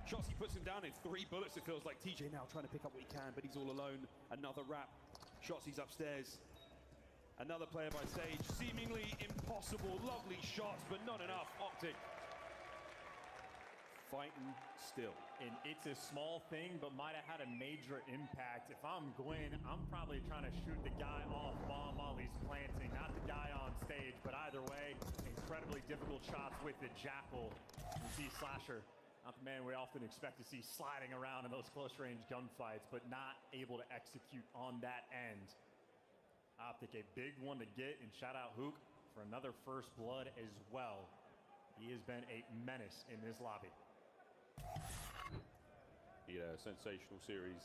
Shotsy puts him down in 3 bullets. It feels like TJ now trying to pick up what he can, but he's all alone. Another wrap. Shotsy's upstairs. Another player by Sage. Seemingly impossible. Lovely shots, but not enough. Optic fighting still. And it's a small thing, but might have had a major impact. If I'm Gwyn, I'm probably trying to shoot the guy off bomb while he's planting, not the guy on stage. But either way, incredibly difficult shots with the Jackal. You see Slasher, not the man we often expect to see sliding around in those close-range gunfights, but not able to execute on that end. Optic, a big one to get, and shout out Hook for another first blood as well. He has been a menace in this lobby. Yeah, sensational series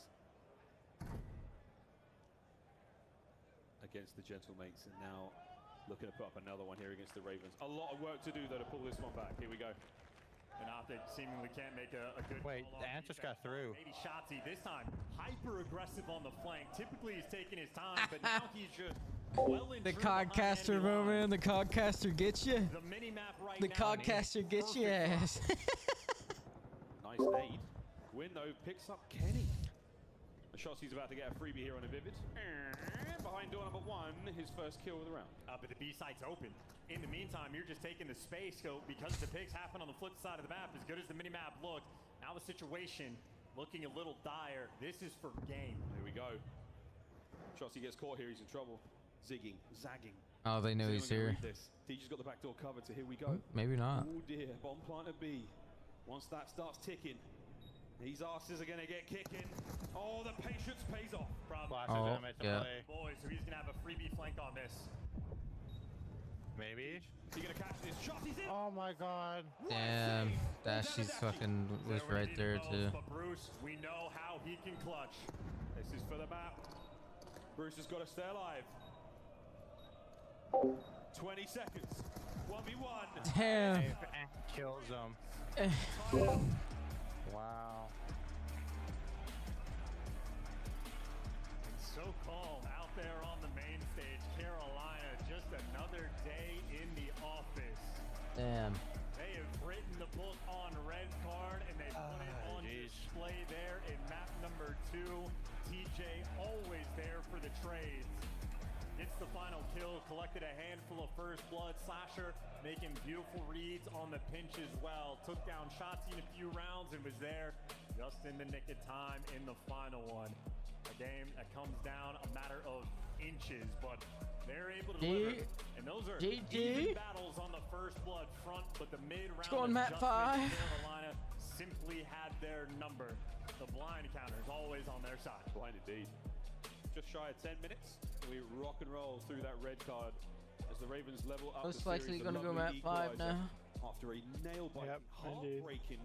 against the Gentlemates, and now looking to put up another one here against the Ravens. A lot of work to do though to pull this one back. Here we go. And Optic seemingly can't make a good. Wait, the answers got through. Maybe Shotsy this time hyper aggressive on the flank. Typically he's taking his time, but now he's just well and The true behind codcaster enemy line. moment. The codcaster gets you. The mini map right The now. codcaster gets your ass. Nice nade. Gwyn though picks up Kenny. The Shotsy's about to get a freebie here on a Vivid. Behind door number 1, his first kill of the round. But the B site's open. In the meantime, you're just taking the space, so because the picks happen on the flip side of the map, as good as the mini-map looked, now the situation looking a little dire. This is for game. Here we go. Shotsy gets caught here, he's in trouble. Zigging, zagging. Oh, they know he's here. TJ's got the back door covered, so here we go. Maybe not. Oh dear, bomb planter B. Once that starts ticking, these asses are gonna get kicking. Oh, the patience pays off. Oh, yeah. Boys, so he's gonna have a freebie flank on this. Maybe. Is he gonna catch this shot? He's in. Oh my God. Damn. Dashy's fucking was right there too. But Bruce, we know how he can clutch. This is for the map. Bruce has got to stay alive. 20 seconds. 1v1. Damn. Kills him. Wow. It's so calm out there on the main stage. Carolina, just another day in the office. Damn. They have written the book on red card, and they put it on display there in map number 2. TJ always there for the trades. Gets the final kill, collected a handful of first blood. Slasher making beautiful reads on the pinch as well. Took down Shotsy in a few rounds and was there just in the nick of time in the final one. A game that comes down a matter of inches, but they're able to deliver. And those are even battles on the first blood front, but the mid-round adjustment, Carolina simply had their number. The blind counter is always on their side. Blind indeed. Just shy of 10 minutes. We rock and roll through that red card as the Ravens level up. Most likely going to go map 5 now. After a nail-biting, heartbreaking,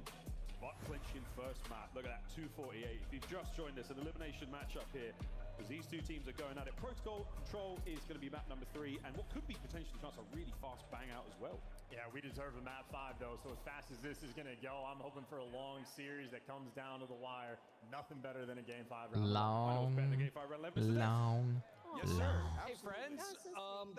butt-clenching first map. Look at that, 248. If you've just joined us, an elimination matchup here, as these two teams are going at it. Protocol Control is going to be map number 3, and what could be potentially chance a really fast bang out as well. Yeah, we deserve a map 5 though, so as fast as this is going to go, I'm hoping for a long series that comes down to the wire. Nothing better than a game 5 round. Long. Yes, sir. Hey, friends,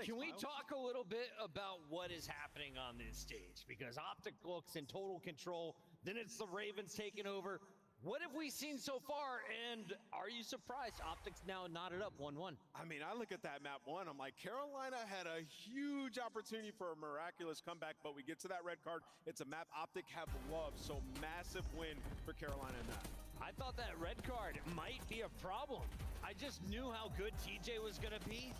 can we talk a little bit about what is happening on this stage? Because Optic looks in total control, then it's the Ravens taking over. What have we seen so far, and are you surprised Optic's now knotted up 1-1? I mean, I look at that map 1, I'm like, Carolina had a huge opportunity for a miraculous comeback, but we get to that red card. It's a map Optic have loved, so massive win for Carolina in that. I thought that red card might be a problem. I just knew how good TJ was going to be.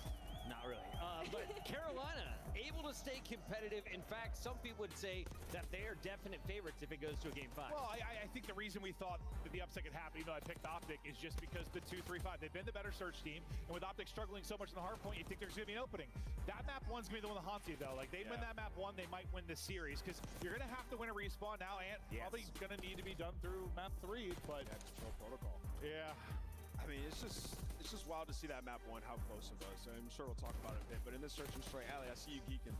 Not really. But Carolina able to stay competitive. In fact, some people would say that they are definite favorites if it goes to a game 5. Well, I think the reason we thought that the upset could happen, even though I picked Optic, is just because the 2-3-5. They've been the better search team, and with Optic struggling so much in the hard point, you think there's going to be an opening. That map 1's going to be the one that haunts you, though. Like, they win that map 1, they might win the series, because you're going to have to win a respawn now, and probably going to need to be done through map 3, but... Yeah, control protocol. Yeah. I mean, it's just wild to see that map 1, how close it was. I'm sure we'll talk about it a bit, but in this search and destroy, Allie, I see you geeking.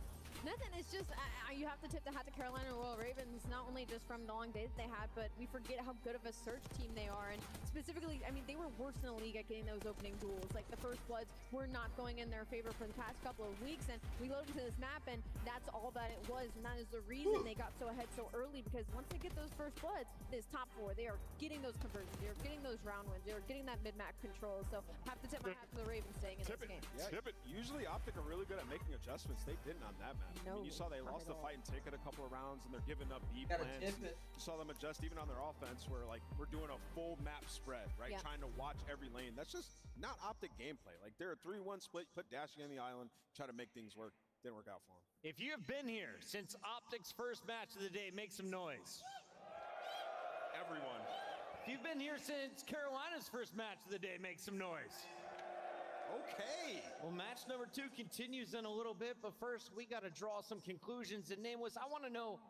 Nothing. It's just you have to tip the hat to Carolina Royal Ravens, not only just from the long day that they had, but we forget how good of a search team they are. And specifically, I mean, they were worse in the league at getting those opening duels. Like, the first bloods were not going in their favor for the past couple of weeks, and we load into this map, and that's all that it was. And that is the reason they got so ahead so early, because once they get those first bloods, this top 4, they are getting those conversions, they are getting those round wins, they are getting that mid-map control. So I have to tip my hat to the Ravens staying in this game. Yeah, tip it. Usually Optic are really good at making adjustments. They didn't on that map. No, I mean, you saw they lost the fight and ticket a couple of rounds, and they're giving up B plans. You saw them adjust even on their offense, where like we're doing a full map spread, right? Yeah. Trying to watch every lane. That's just not Optic gameplay. Like, they're a 3-1 split, put dashing on the island, try to make things work. Didn't work out for them. If you have been here since Optic's first match of the day, make some noise. Everyone. If you've been here since Carolina's first match of the day, make some noise. Okay. Well, match number 2 continues in a little bit, but first we got to draw some conclusions. And Nameless, I want to know,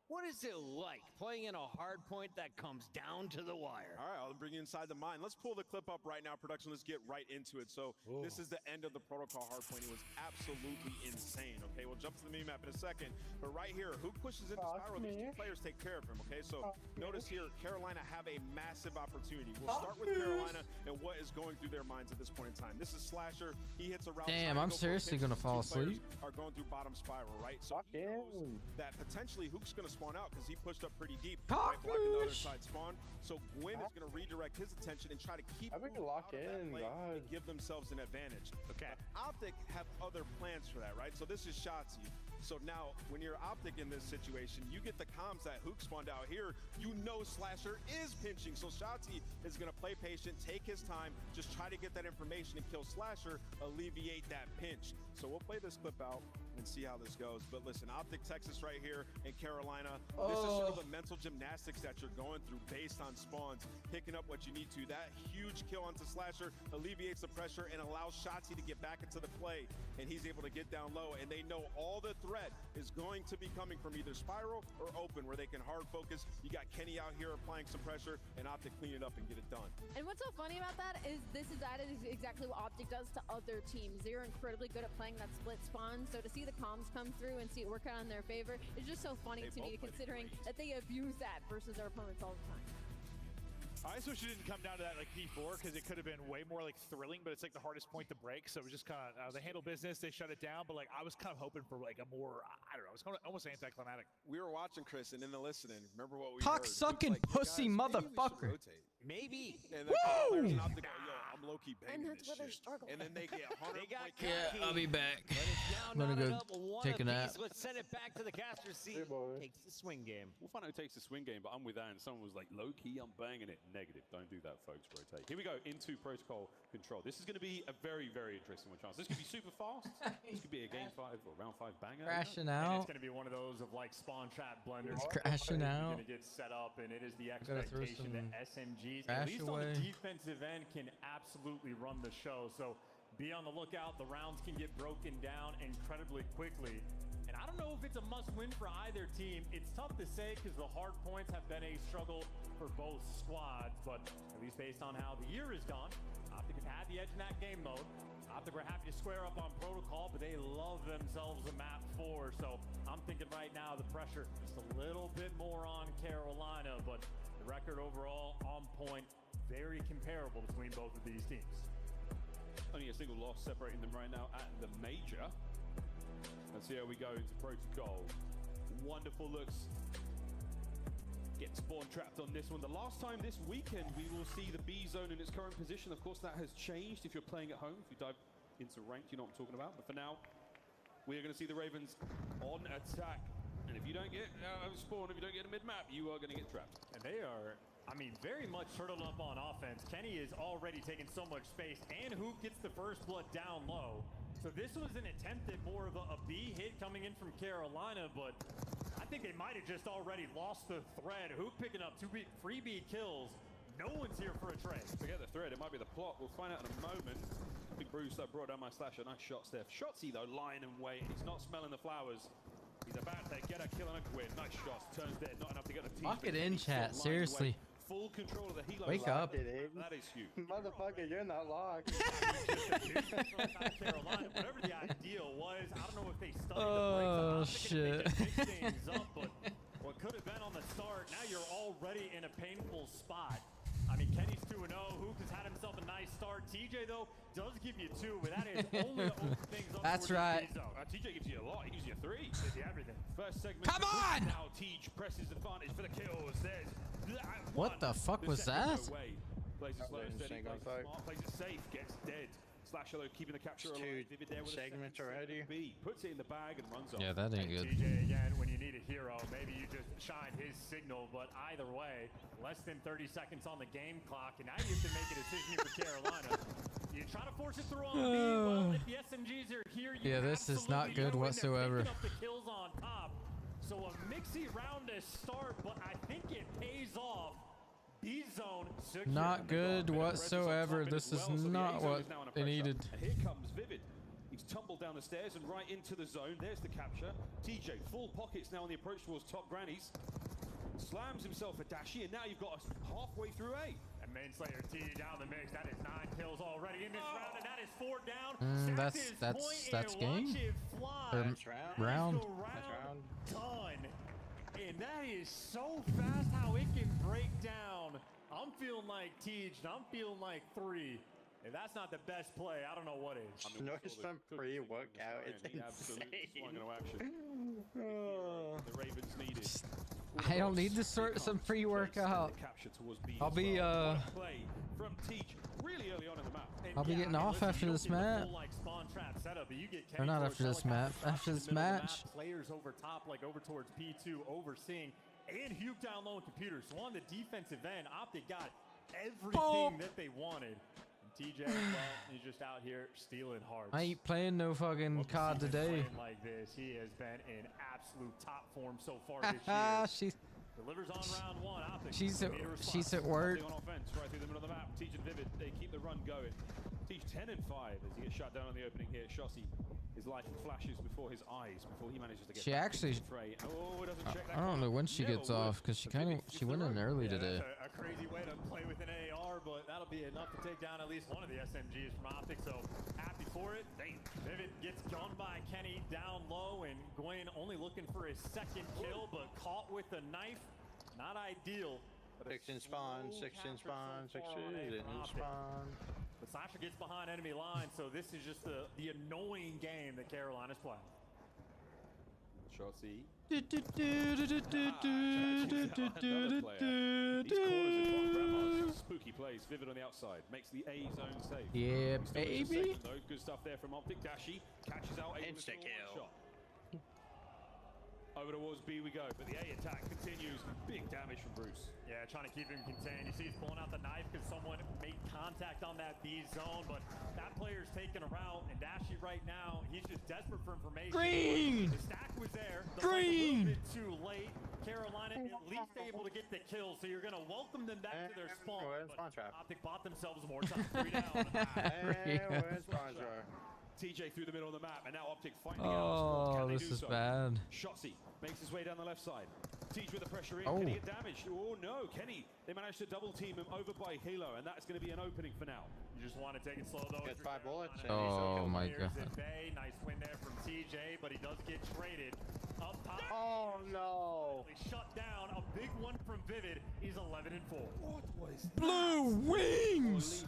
what is it like playing in a hard point that comes down to the wire? All right, I'll bring you inside the mine. Let's pull the clip up right now, production. Let's get right into it. So this is the end of the protocol hard point. It was absolutely insane, okay? We'll jump to the mini-map in a second. But right here, who pushes into Spiral? These 2 players take care of him, okay? So notice here, Carolina have a massive opportunity. We'll start with Carolina and what is going through their minds at this point in time. This is Slasher. He hits around. Damn, I'm seriously going to fall asleep. Are going through bottom Spiral, right? So he knows that potentially Hook's going to spawn out because he pushed up pretty deep, right, blocking the other side spawn. So Gwyn is going to redirect his attention and try to keep out of that lane and give themselves an advantage. Okay. But Optic have other plans for that, right? So this is Shotzi. So now, when you're Optic in this situation, you get the comms that Hook spawned out here. You know Slasher is pinching. So Shotzi is going to play patient, take his time, just try to get that information and kill Slasher, alleviate that pinch. So we'll play this clip out and see how this goes. But listen, Optic Texas right here in Carolina. This is sort of the mental gymnastics that you're going through based on spawns, picking up what you need to. That huge kill onto Slasher alleviates the pressure and allows Shotzi to get back into the play, and he's able to get down low, and they know all the threat is going to be coming from either Spiral or open, where they can hard focus. You got Kenny out here applying some pressure, and Optic clean it up and get it done. And what's so funny about that is that is exactly what Optic does to other teams. They're incredibly good at playing that split spawn, so to see the comms come through and see it work out in their favor is just so funny to me, considering that they abuse that versus their opponents all the time. I just wish it didn't come down to that like P4, because it could have been way more like thrilling, but it's like the hardest point to break. So it was just kind of, they handle business, they shut it down, but like I was kind of hoping for like a more, I don't know, it was almost anticlimactic. We were watching, Chris, and in the listening, remember what we Cock heard? sucking Like, pussy motherfucker. Maybe. And then players in Optic go, yo, I'm low-key banging And that's where they're struggling. And then they get 100 Yeah, I'll be back. I'm Now gonna knotted go up, take a one nap. apiece. Let's send it back to the caster seat. Takes the swing game. We'll find out who takes the swing game, but I'm with Ann. Someone was like, low-key, I'm banging it. Negative. Don't do that, folks. Rotate. Here we go into protocol control. This is going to be a very, very interesting one, chance. This could be super fast. This could be a game 5 or round 5 banger. Crashing And out. it's going to be one of those of like spawn trap blunders. It's crashing out. Going to get set up, and it is the Gotta throw expectation that some SMGs, crash at least away. on the defensive end, can absolutely run the show. So be on the lookout. The rounds can get broken down incredibly quickly. And I don't know if it's a must-win for either team. It's tough to say because the hard points have been a struggle for both squads, but at least based on how the year has gone, Optic have had the edge in that game mode. Optic were happy to square up on protocol, but they love themselves a map 4. So I'm thinking right now the pressure just a little bit more on Carolina, but the record overall on point, very comparable between both of these teams. Only a single loss separating them right now at the major. Let's see how we go into protocol. Wonderful looks. Get spawn trapped on this one. The last time this weekend we will see the B zone in its current position. Of course that has changed if you're playing at home. If you dive into ranked, you know what I'm talking about. But for now, we are going to see the Ravens on attack. And if you don't get spawn, if you don't get a mid-map, you are going to get trapped. And they are I mean, very much turtled up on offense. Kenny is already taking so much space, and Hoop gets the first blood down low. So this was an attempt at more of a B hit coming in from Carolina, but I think they might have just already lost the thread. Hoop picking up free B kills. No one's here for a trade. Forget the thread, it might be the plot. We'll find out in a moment. Big Bruce that brought down my slasher. Nice shot, Steph. Shotsy though, lying in wait. He's not smelling the flowers. He's about to get a kill and a quit. Nice shots. Turns dead. Not enough to get the team. Lock it in, chat. Seriously. Full control of the helo. Wake up. That is huge. Motherfucker, you're not locked. Carolina, whatever the ideal was, I don't know if they studied Oh, the shit. breaks. Mix things up, but what could have been on the start, now you're already in a painful spot. I mean, Kenny's 2-0. Hoop has had himself a nice start. TJ, though, does give you 2, but that is only to open things up. That's right. TJ gives you a lot. He gives you 3. Gives you everything. First segment. Come on! Now Teach presses advantage for the kills. There's that What the fuck was that? Plays it slow, steady, plays it smart, plays it safe, gets dead. Slasher though keeping the capture alive. Vivid there with segments already. B puts it in the bag and runs off. Yeah, that ain't good. TJ again, when you need a hero, maybe you just shine his signal, but either way, less than 30 seconds on the game clock, and now you have to make a decision for Carolina. You try to force it through on B, well, if the SMGs are here, you this is not good whatsoever. Up the kills on top. So a mixy round to start, but I think it pays off. B-zone secure. Not good whatsoever. This is not what they needed. And here comes Vivid. He's tumbled down the stairs and right into the zone. There's the capture. TJ, full pockets now on the approach towards top grannies. Slams himself a Dashi, and now you've got us halfway through A. And Mainslayer T down the mix. That is 9 kills already in this round, and that is 4 down. That's game. Round. Done. And that is so fast how it can break down. I'm feeling like Teej, and I'm feeling like 3. If that's not the best play, I don't know what is. Northern pre-workout, it's insane. The Ravens needed. I don't need to sort some pre-workout. I'll be from Teach really early on in the map. I'll be getting off after this map. Or not after this map. After this match. Players over top, like over towards P2, overseeing, and Hugh down low in computers. So on the defensive end, Optic got everything that they wanted. And TJ, well, he's just out here stealing hearts. I ain't playing no fucking COD today. Like this, he has been in absolute top form so far this year. Delivers on round 1. Optic. She's at work. On offense, right through the middle of the map. Teach and Vivid, they keep the run going. Teach 10 and 5 as he gets shut down on the opening here. Shossi, his life flashes before his eyes before he manages to get. She actually. I don't know when she gets off because she went in early today. That's a crazy way to play with an AR, but that'll be enough to take down at least one of the SMGs from Optic. So happy for it. Vivid gets gunned by Kenny down low, and Gwen only looking for his 2nd kill, but caught with a knife. Not ideal. 6 in spawn, 6 in spawn, 6 in spawn. But Sasha gets behind enemy line, so this is just the annoying game that Carolina's playing. Shotzi. Spooky plays. Vivid on the outside. Makes the A zone safe. Yeah, baby. Good stuff there from Optic. Dashi catches out A. Insta kill. Over towards B we go, but the A attack continues. Big damage from Bruce. Yeah, trying to keep him contained. You see he's pulling out the knife because someone made contact on that B zone, but that player's taking a route, and Dashi right now, he's just desperate for information. Green! The stack was there. Green! A little bit too late. Carolina at least able to get the kill, so you're going to welcome them back to their spawn. But Optic bought themselves more time. 3 down. TJ through the middle of the map, and now Optic finding out. Oh, this is bad. Shotzi makes his way down the left side. Teach with the pressure in. Oh. Can he get damaged? Oh no, Kenny. They managed to double team him over by Halo, and that's going to be an opening for now. You just want to take it slow though. Gets 5 bullets. Oh my god. Nice win there from TJ, but he does get traded. Up top. Oh no. Shut down. A big one from Vivid. He's 11 and 4. What was Blue wings?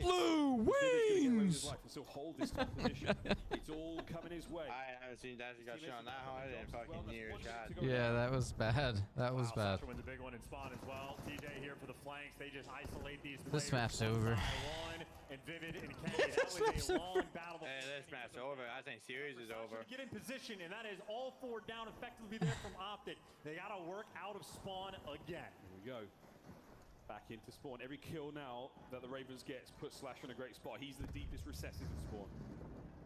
Blue wings! Still hold this top position. It's all coming his way. I haven't seen Dashi got shot that hard in fucking years. Yeah, that was bad. That was bad. Sasha wins a big one in spawn as well. TJ here for the flanks. They just isolate these. This map's over. And Vivid and Kenny. That was a long battle. Hey, this map's over. I think series is over. Get in position, and that is all 4 down effectively there from Optic. They got to work out of spawn again. Here we go. Back into spawn. Every kill now that the Ravens gets puts Slash in a great spot. He's the deepest recesses in spawn.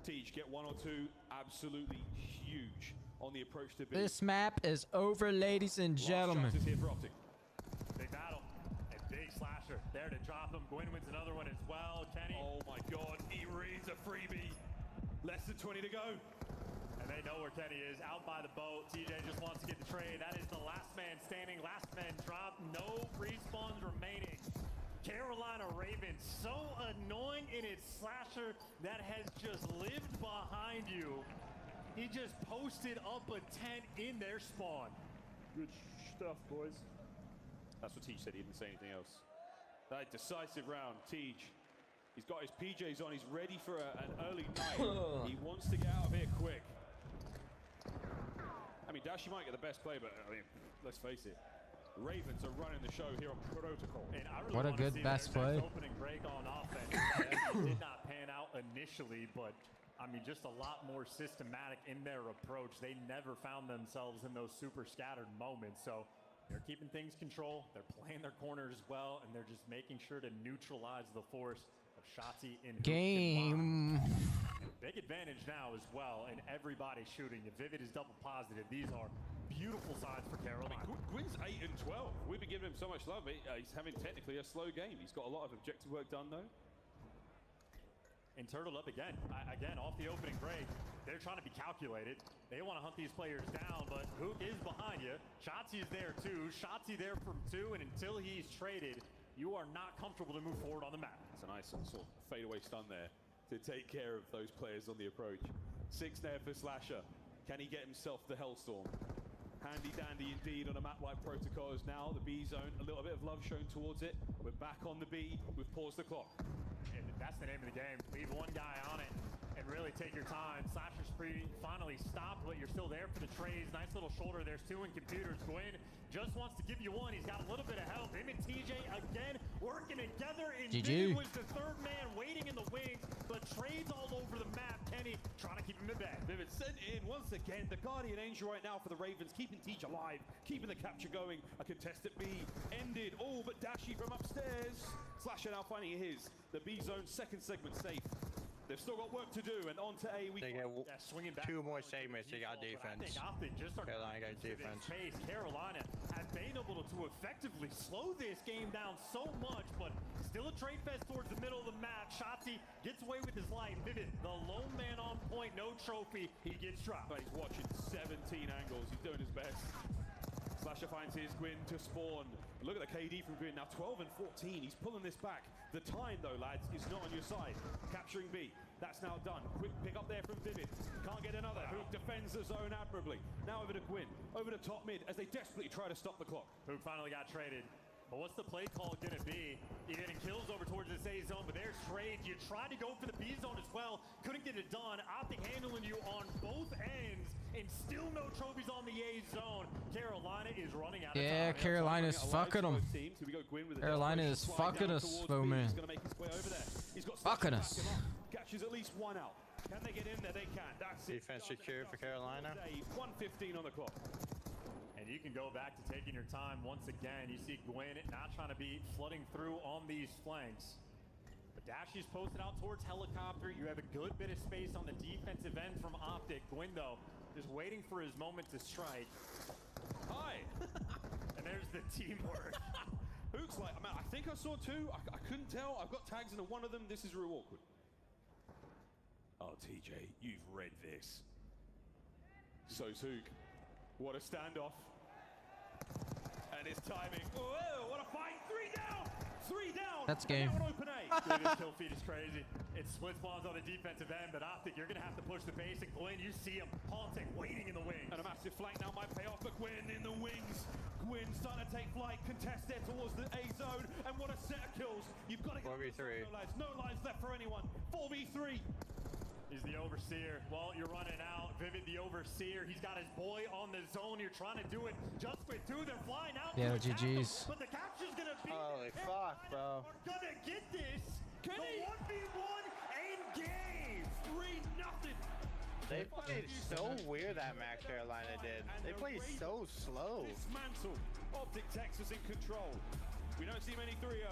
Teach, get 1 or 2. Absolutely huge on the approach to B. This map is over, ladies and gentlemen. Here for Optic. Big battle. A big slasher. There to drop him. Gwyn wins another one as well. Kenny. Oh my god. He reads a freebie. Less than 20 to go. And they know where Kenny is. Out by the boat. TJ just wants to get the trade. That is the last man standing. Last man drop. No respawns remaining. Carolina Ravens, so annoying in its slasher that has just lived behind you. He just posted up a tent in their spawn. Good stuff, boys. That's what Teach said. He didn't say anything else. That decisive round, Teach. He's got his PJs on. He's ready for an early night. He wants to get out of here quick. I mean, Dashi might get the best play, but I mean, let's face it. Ravens are running the show here on Protocol. And I really what a good best play. Opening break on offense. It did not pan out initially, but I mean, just a lot more systematic in their approach. They never found themselves in those super scattered moments. So they're keeping things control. They're playing their corners well, and they're just making sure to neutralize the force of Shotzi in game. Big advantage now as well, and everybody shooting. If Vivid is double positive, these are beautiful signs for Carolina. I mean, Gwyn's 8 and 12. We've been giving him so much love. He's having technically a slow game. He's got a lot of objective work done, though. And turtled up again. Again, off the opening break. They're trying to be calculated. They want to hunt these players down, but Hook is behind you. Shotzi is there, too. Shotzi there from 2, and until he's traded, you are not comfortable to move forward on the map. It's a nice sort of fadeaway stun there to take care of those players on the approach. 6 there for Slasher. Can he get himself the Hellstorm? Handy dandy indeed on a map like Protocols. Now the B zone, a little bit of love shown towards it. We're back on the B. We've paused the clock. And that's the name of the game. Leave one guy on it and really take your time. Slasher's finally stopped, but you're still there for the trades. Nice little shoulder. There's 2 in computers. Gwyn just wants to give you one. He's got a little bit of help. Him and TJ again working together. And Vivid was the 3rd man waiting in the wings, but trades all over the map. Kenny trying to keep him in bed. Vivid sent in once again. The Guardian Angel right now for the Ravens, keeping Teach alive, keeping the capture going. A contested B ended. Oh, but Dashi from upstairs. Slasher now finding his. The B zone 2nd segment safe. They've still got work to do, and on to A. They get swinging back 2 more segments. They got defense. Carolina got defense. Carolina has been able to effectively slow this game down so much, but still a trade fest towards the middle of the map. Shotzi gets away with his life. Vivid, the lone man on point, no trophy. He gets dropped. But he's watching 17 angles. He's doing his best. Slasher finds his Gwyn to spawn. Look at the KD from Gwyn, now 12 and 14. He's pulling this back. The time, though, lads, is not on your side. Capturing B. That's now done. Quick pick up there from Vivid. Can't get another. Hook defends the zone admirably. Now over to Gwyn. Over to top mid as they desperately try to stop the clock. Hook finally got traded. But what's the play call going to be? You're getting kills over towards this A zone, but there's trades. You tried to go for the B zone as well. Couldn't get it done. Optic handling you on both ends, and still no trophies on the A zone. Carolina is running out of time. Yeah, Carolina's fucking them. Carolina is fucking us, man. Fucking us. Catches at least 1 out. Can they get in there? They can. That's it. Defense secure for Carolina. 1:15 on the clock. And you can go back to taking your time once again. You see Gwyn not trying to be flooding through on these flanks. But Dashi's posted out towards helicopter. You have a good bit of space on the defensive end from Optic. Gwyn, though, just waiting for his moment to strike. Hi! And there's the teamwork. Hook's like, I think I saw 2. I couldn't tell. I've got tags into one of them. This is real awkward. Oh, TJ, you've read this. So's Hook. What a standoff. And it's timing. Whoa, what a fight. 3 down. 3 down. That's game. David's kill feed is crazy. It split spawns on the defensive end, but Optic, you're going to have to push the base. And Gwyn, you see him haunting, waiting in the wings. And a massive flank now might pay off for Gwyn in the wings. Gwyn starting to take flight, contest there towards the A zone. And what a set of kills. You've got to get 4v3. No lives left for anyone. 4v3. He's the overseer. Well, you're running out. Vivid, the overseer. He's got his boy on the zone. You're trying to do it just with 2. They're flying out. Yeah, GG's. But the capture's going to be. Holy fuck, bro. We're going to get this. The 1v1 end game. 3-0. They played so weird that match Carolina did. They played so slow. Dismantle. Optic Texas in control. We don't see many 3-0s.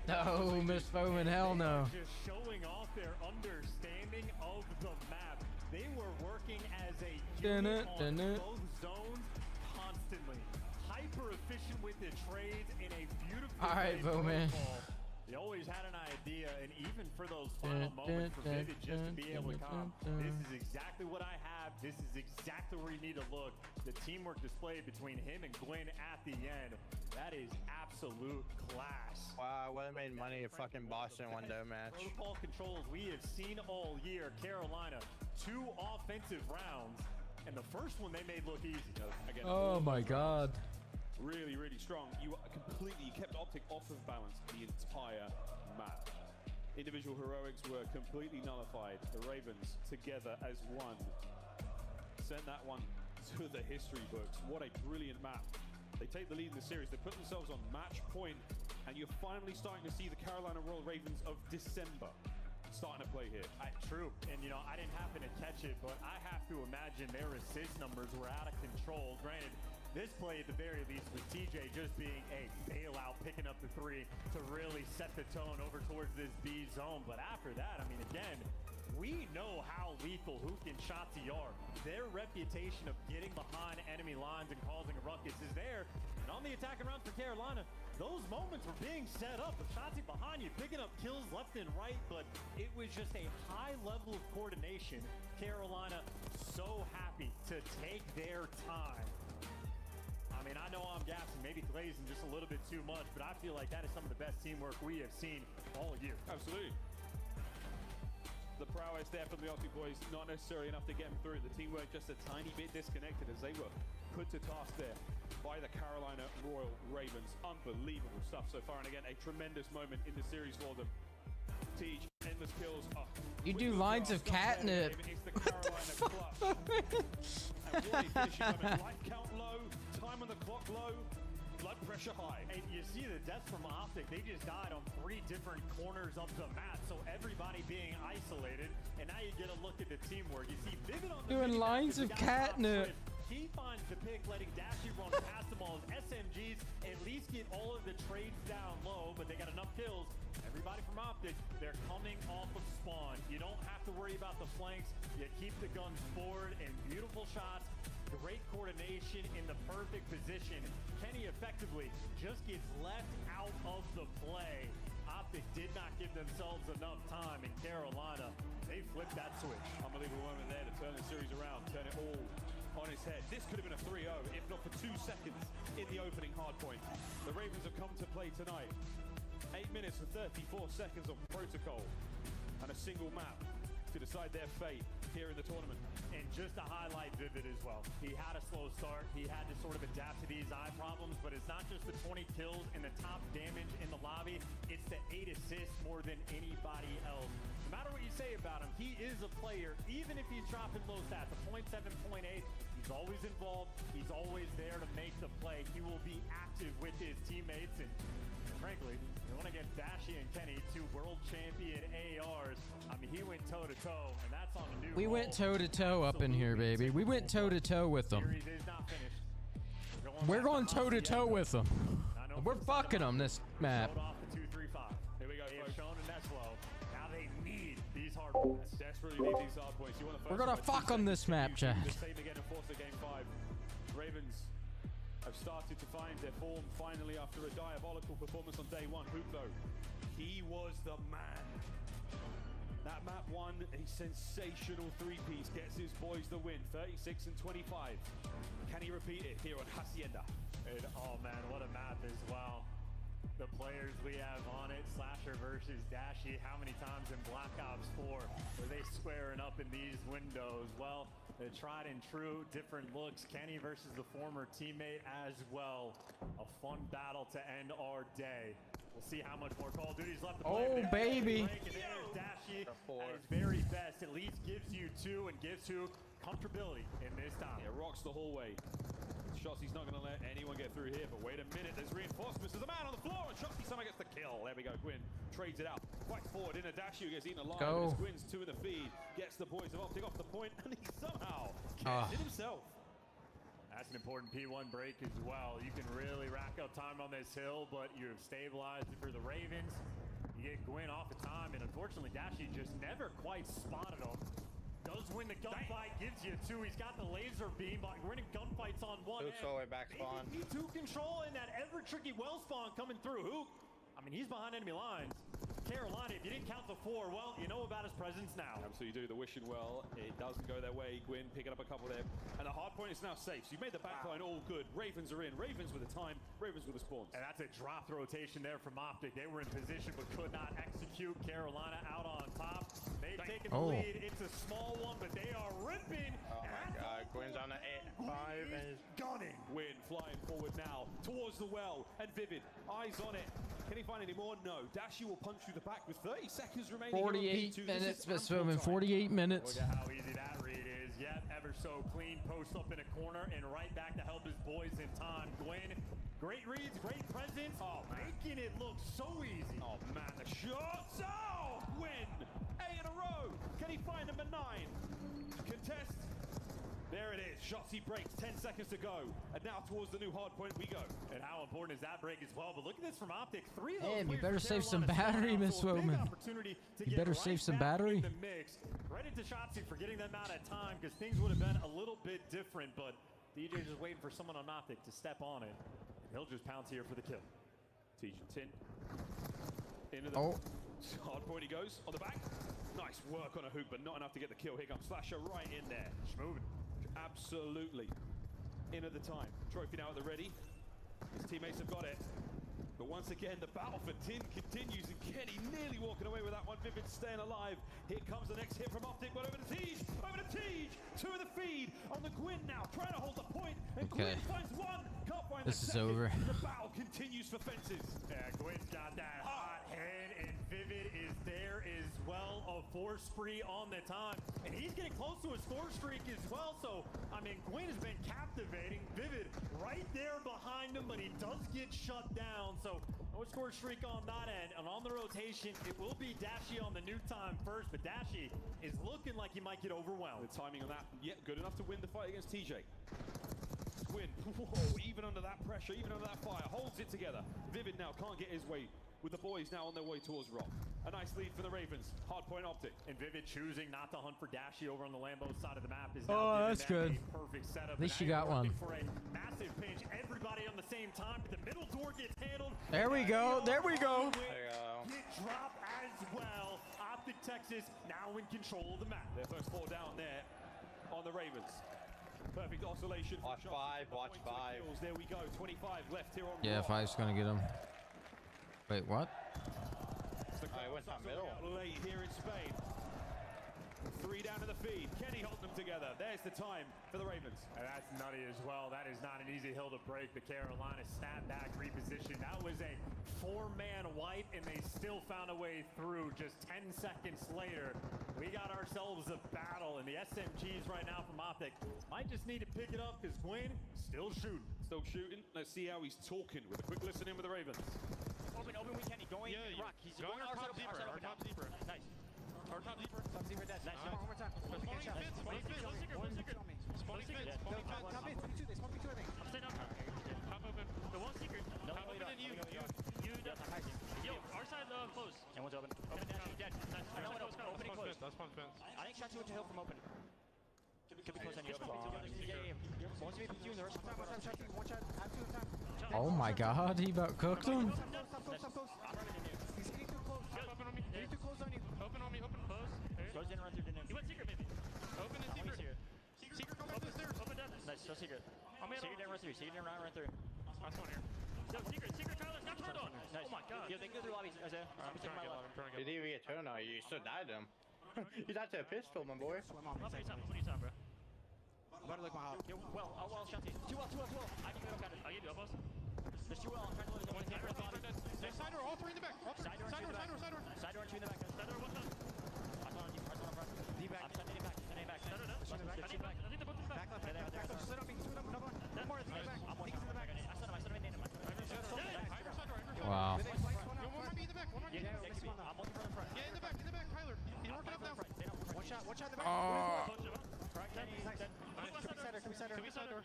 No, Miss Foreman, hell no. Just showing off their understanding of the map. They were working as a unit on both zones constantly. Hyper efficient with the trades in a beautiful All right, Foreman. They always had an idea, and even for those final moments for Vivid just to be able to come, this is exactly what I have. This is exactly where you need to look. The teamwork displayed between him and Glenn at the end. That is absolute class. Wow, I would have made money at fucking Boston one day match. Protocol controls we have seen all year. Carolina, 2 offensive rounds, and the first one they made look easy. Again, Oh my God. Really, really strong. You kept Optic off of balance the entire map. Individual heroics were completely nullified. The Ravens together as one. Send that one to the history books. What a brilliant map. They take the lead in the series. They put themselves on match point, and you're finally starting to see the Carolina Royal Ravens of December starting to play here. True, and you know, I didn't happen to catch it, but I have to imagine their assist numbers were out of control. Granted, this play at the very least with TJ just being a bailout, picking up the 3 to really set the tone over towards this B zone. But after that, I mean, again, we know how lethal Hook and Shotzi are. Their reputation of getting behind enemy lines and causing a ruckus is there. And on the attacking rounds for Carolina, those moments were being set up with Shotzi behind you, picking up kills left and right, but it was just a high level of coordination. Carolina so happy to take their time. I mean, I know I'm gassing, maybe glazing just a little bit too much, but I feel like that is some of the best teamwork we have seen all year. Absolutely. The prowess there from the Optic boys, not necessarily enough to get them through. The teamwork just a tiny bit disconnected as they were put to task there by the Carolina Royal Ravens. Unbelievable stuff so far, and again, a tremendous moment in the series for them. Teej, endless kills. You do lines of catnip. It's the Carolina clutch. And what a finishing moment. Life count low, time on the clock low, blood pressure high. And you see the deaths from Optic, they just died on 3 different corners of the map, so everybody being isolated, and now you get a look at the teamwork. You see Vivid on the doing lines of catnip. He finds the pick, letting Dashy run past them all. His SMGs at least get all of the trades down low, but they got enough kills. Everybody from Optic, they're coming off of spawn. You don't have to worry about the flanks. You keep the guns forward and beautiful shots. Great coordination in the perfect position. Kenny effectively just gets left out of the play. Optic did not give themselves enough time, in Carolina, they flipped that switch. Unbelievable moment there to turn the series around, turn it all on his head. This could have been a 3-0, if not for 2 seconds in the opening hardpoint. The Ravens have come to play tonight. 8 minutes and 34 seconds of protocol and a single map to decide their fate here in the tournament. And just to highlight Vivid as well, he had a slow start. He had to sort of adapt to these eye problems, but it's not just the 20 kills and the top damage in the lobby. It's the 8 assists more than anybody else. No matter what you say about him, he is a player, even if he's dropping low stats, a 0.7, 0.8, he's always involved. He's always there to make the play. He will be active with his teammates, and frankly, you want to get Dashy and Kenny, 2 world champion ARs. I mean, he went toe-to-toe, and that's on a new We went toe-to-toe up in here, baby. We went toe-to-toe with them. Series is not finished. We're going toe-to-toe with them. We're fucking them this map. Off the 2-3-5. Here we go, They have folks. shown in Neslo. Now they need these hard points. Desperately need these hard points. You want the We're gonna fuck on this map, chat. The same again in Forza Game 5. Ravens have started to find their form finally after a diabolical performance on day 1. Hoop though, he was the man. That map won a sensational 3-piece, gets his boys the win, 36 and 25. Can he repeat it here on Hacienda? And, oh man, what a map as well. The players we have on it, Slasher versus Dashy, how many times in Black Ops 4 were they squaring up in these windows? Well, the tried and true, different looks. Kenny versus the former teammate as well. A fun battle to end our day. We'll see how much more Call of Duty's left to play. Oh, baby. And there's Dashy at his very best. At least gives you 2 and gives Hook comfortability in this time. Yeah, rocks the hallway. Shotzi's not going to let anyone get through here, but wait a minute, there's reinforcements. There's a man on the floor, and Shotzi somehow gets the kill. There we go, Gwyn trades it out. Fights forward in a dash, who gets eaten alive. Go. Gwyn's 2 in the feed, gets the boys of Optic off the point, and he somehow gets it himself. That's an important P1 break as well. You can really rack up time on this hill, but you've stabilized it for the Ravens. You get Gwyn off the time, and unfortunately, Dashi just never quite spotted him. Does win the gunfight, gives you 2. He's got the laser beam, but we're in gunfights on 1 end. All the way back spawn. Maybe P2 control and that ever tricky well spawn coming through. Who? I mean, he's behind enemy lines. Carolina, if you didn't count the 4, well, you know about his presence now. Absolutely do. The wishing well, it doesn't go their way. Gwyn picking up a couple there. And the hard point is now safe. So you've made the backline all good. Ravens are in. Ravens with the time. Ravens with the spawns. And that's a dropped rotation there from Optic. They were in position but could not execute. Carolina out on top. They've taken the lead. It's a small one, but they are ripping. Oh my God. Gwyn's on the 5 and is gunning. Gwyn flying forward now towards the well. And Vivid, eyes on it. Can he find any more? No. Dashi will punch through the back with 30 seconds remaining. 48 minutes, Miss Woman. 48 minutes. Look at how easy that read is. Yep, ever so clean. Post up in a corner and right back to help his boys in time. Gwyn, great reads, great presence. Oh, making it look so easy. Oh, man, the shots. Oh, Gwyn. 8 in a row. Can he find number 9? Contest. There it is. Shots he breaks. 10 seconds to go. And now towards the new hard point we go. And how important is that break as well? But look at this from Optic. 3 of those. Damn, you better save some battery, Miss Woman. You better save some battery. Credit to Shotzi for getting them out of time because things would have been a little bit different. But DJ just waiting for someone on Optic to step on it. And he'll just pounce here for the kill. Tin. Into the hard point he goes on the back. Nice work on a hook, but not enough to get the kill. Here comes Slasher right in there. Schmovin. Absolutely. In at the time. Trophy now at the ready. His teammates have got it. But once again, the battle for Tin continues, and Kenny nearly walking away with that one. Vivid staying alive. Here comes the next hit from Optic, but over to Tej. Over to Tej. 2 of the feed on the Gwyn now, trying to hold the point. And Gwyn finds 1. Can't find this the is second. over. The battle continues for fences. Yeah, Gwyn's got that hot head, and Vivid is there as well. A 4 spree on the time. And he's getting close to a score streak as well. So, I mean, Gwyn has been captivating. Vivid right there behind him, but he does get shut down. So, no score streak on that end. And on the rotation, it will be Dashi on the new time first. But Dashi is looking like he might get overwhelmed. The timing on that, good enough to win the fight against TJ. Gwyn, whoa, even under that pressure, even under that fire, holds it together. Vivid now can't get his way with the boys now on their way towards Rock. A nice lead for the Ravens. Hard point Optic. And Vivid choosing not to hunt for Dashi over on the Lambo side of the map is now that's good. Perfect setup. At least you got one. For a massive pinch. Everybody on the same time, but the middle door gets handled. There we go. There we go. Get dropped as well. Optic Texas now in control of the map. Their first 4 down there on the Ravens. Perfect oscillation. Watch 5. Watch 5. Kills. There we go. 25 left here on Yeah, 5's gonna get him. Wait, what? I went down middle. Late here in Spain. 3 down to the feed. Kenny holding them together. There's the time for the Ravens. And that's nutty as well. That is not an easy hill to break. The Carolina snap back reposition. That was a 4-man wipe, and they still found a way through. Just 10 seconds later, we got ourselves a battle, and the SMGs right now from Optic might just need to pick it up because Gwyn still shooting. Still shooting. Let's see how he's talking with a quick listen in with the Ravens. Open, we Kenny. Going Rock. He's going our top deeper. Our top deeper. Nice. Our top deeper. Top deeper dead. Nice. One more time. Spawning fits. Spawning fits. One secret. Spawning fits. Spawning fits. Top mid. 22. They spawned 22, I think. I'm staying up. Top open. The one secret. Top open and you. Yo, our side closed. And one's open. Open. Dead. Nice. I know what open. Opening closed. That's spawn fence. I think Shotzi went to hill from open. Could be close on you. Yeah. One CP2 in the rest. One time, Shotzi. One shot. Have 2 in time. Oh my God, he about cooked him. Stop close. He's getting too close. Open on me. Getting too close on you. Open on me. Open close. Goes in and run through the He went secret maybe. Open and secret. Secret go back to the stairs. Open dead. Nice. Still secret. Secret didn't run through. Secret didn't run through. Last one here. Yo, secret Tyler. Not turn on. Nice. Oh my God. Yeah, they can go through lobbies. Isaiah. I'm trying to get low. I'm trying to You get didn't even get turned on. You still died him. You died to a pistol, my boy. What do you time, bro? I'm about to look my hop. Well, Shotzi. 2 well. I can go cut it. I'll give you elbows. There's 2 well. I'm trying to look at the one camera. There's side door. All 3 in the back. All 3. Side door. Side door and 2 in the back. Side door, one time. I'm on deep. I'm on front. Deep back. I'm sending back. Side door, I think they're both in the back. Back left. Split up. Another one. One more. Back. I'm one. He's in the back. I set him. Wow. Yo, one might be in the back. One might be in the back. I'm looking for the front. Yeah, in the back, Tyler. He's working up now. One shot in the back. Oh. Correct. Nice. Could be side door. He's side door.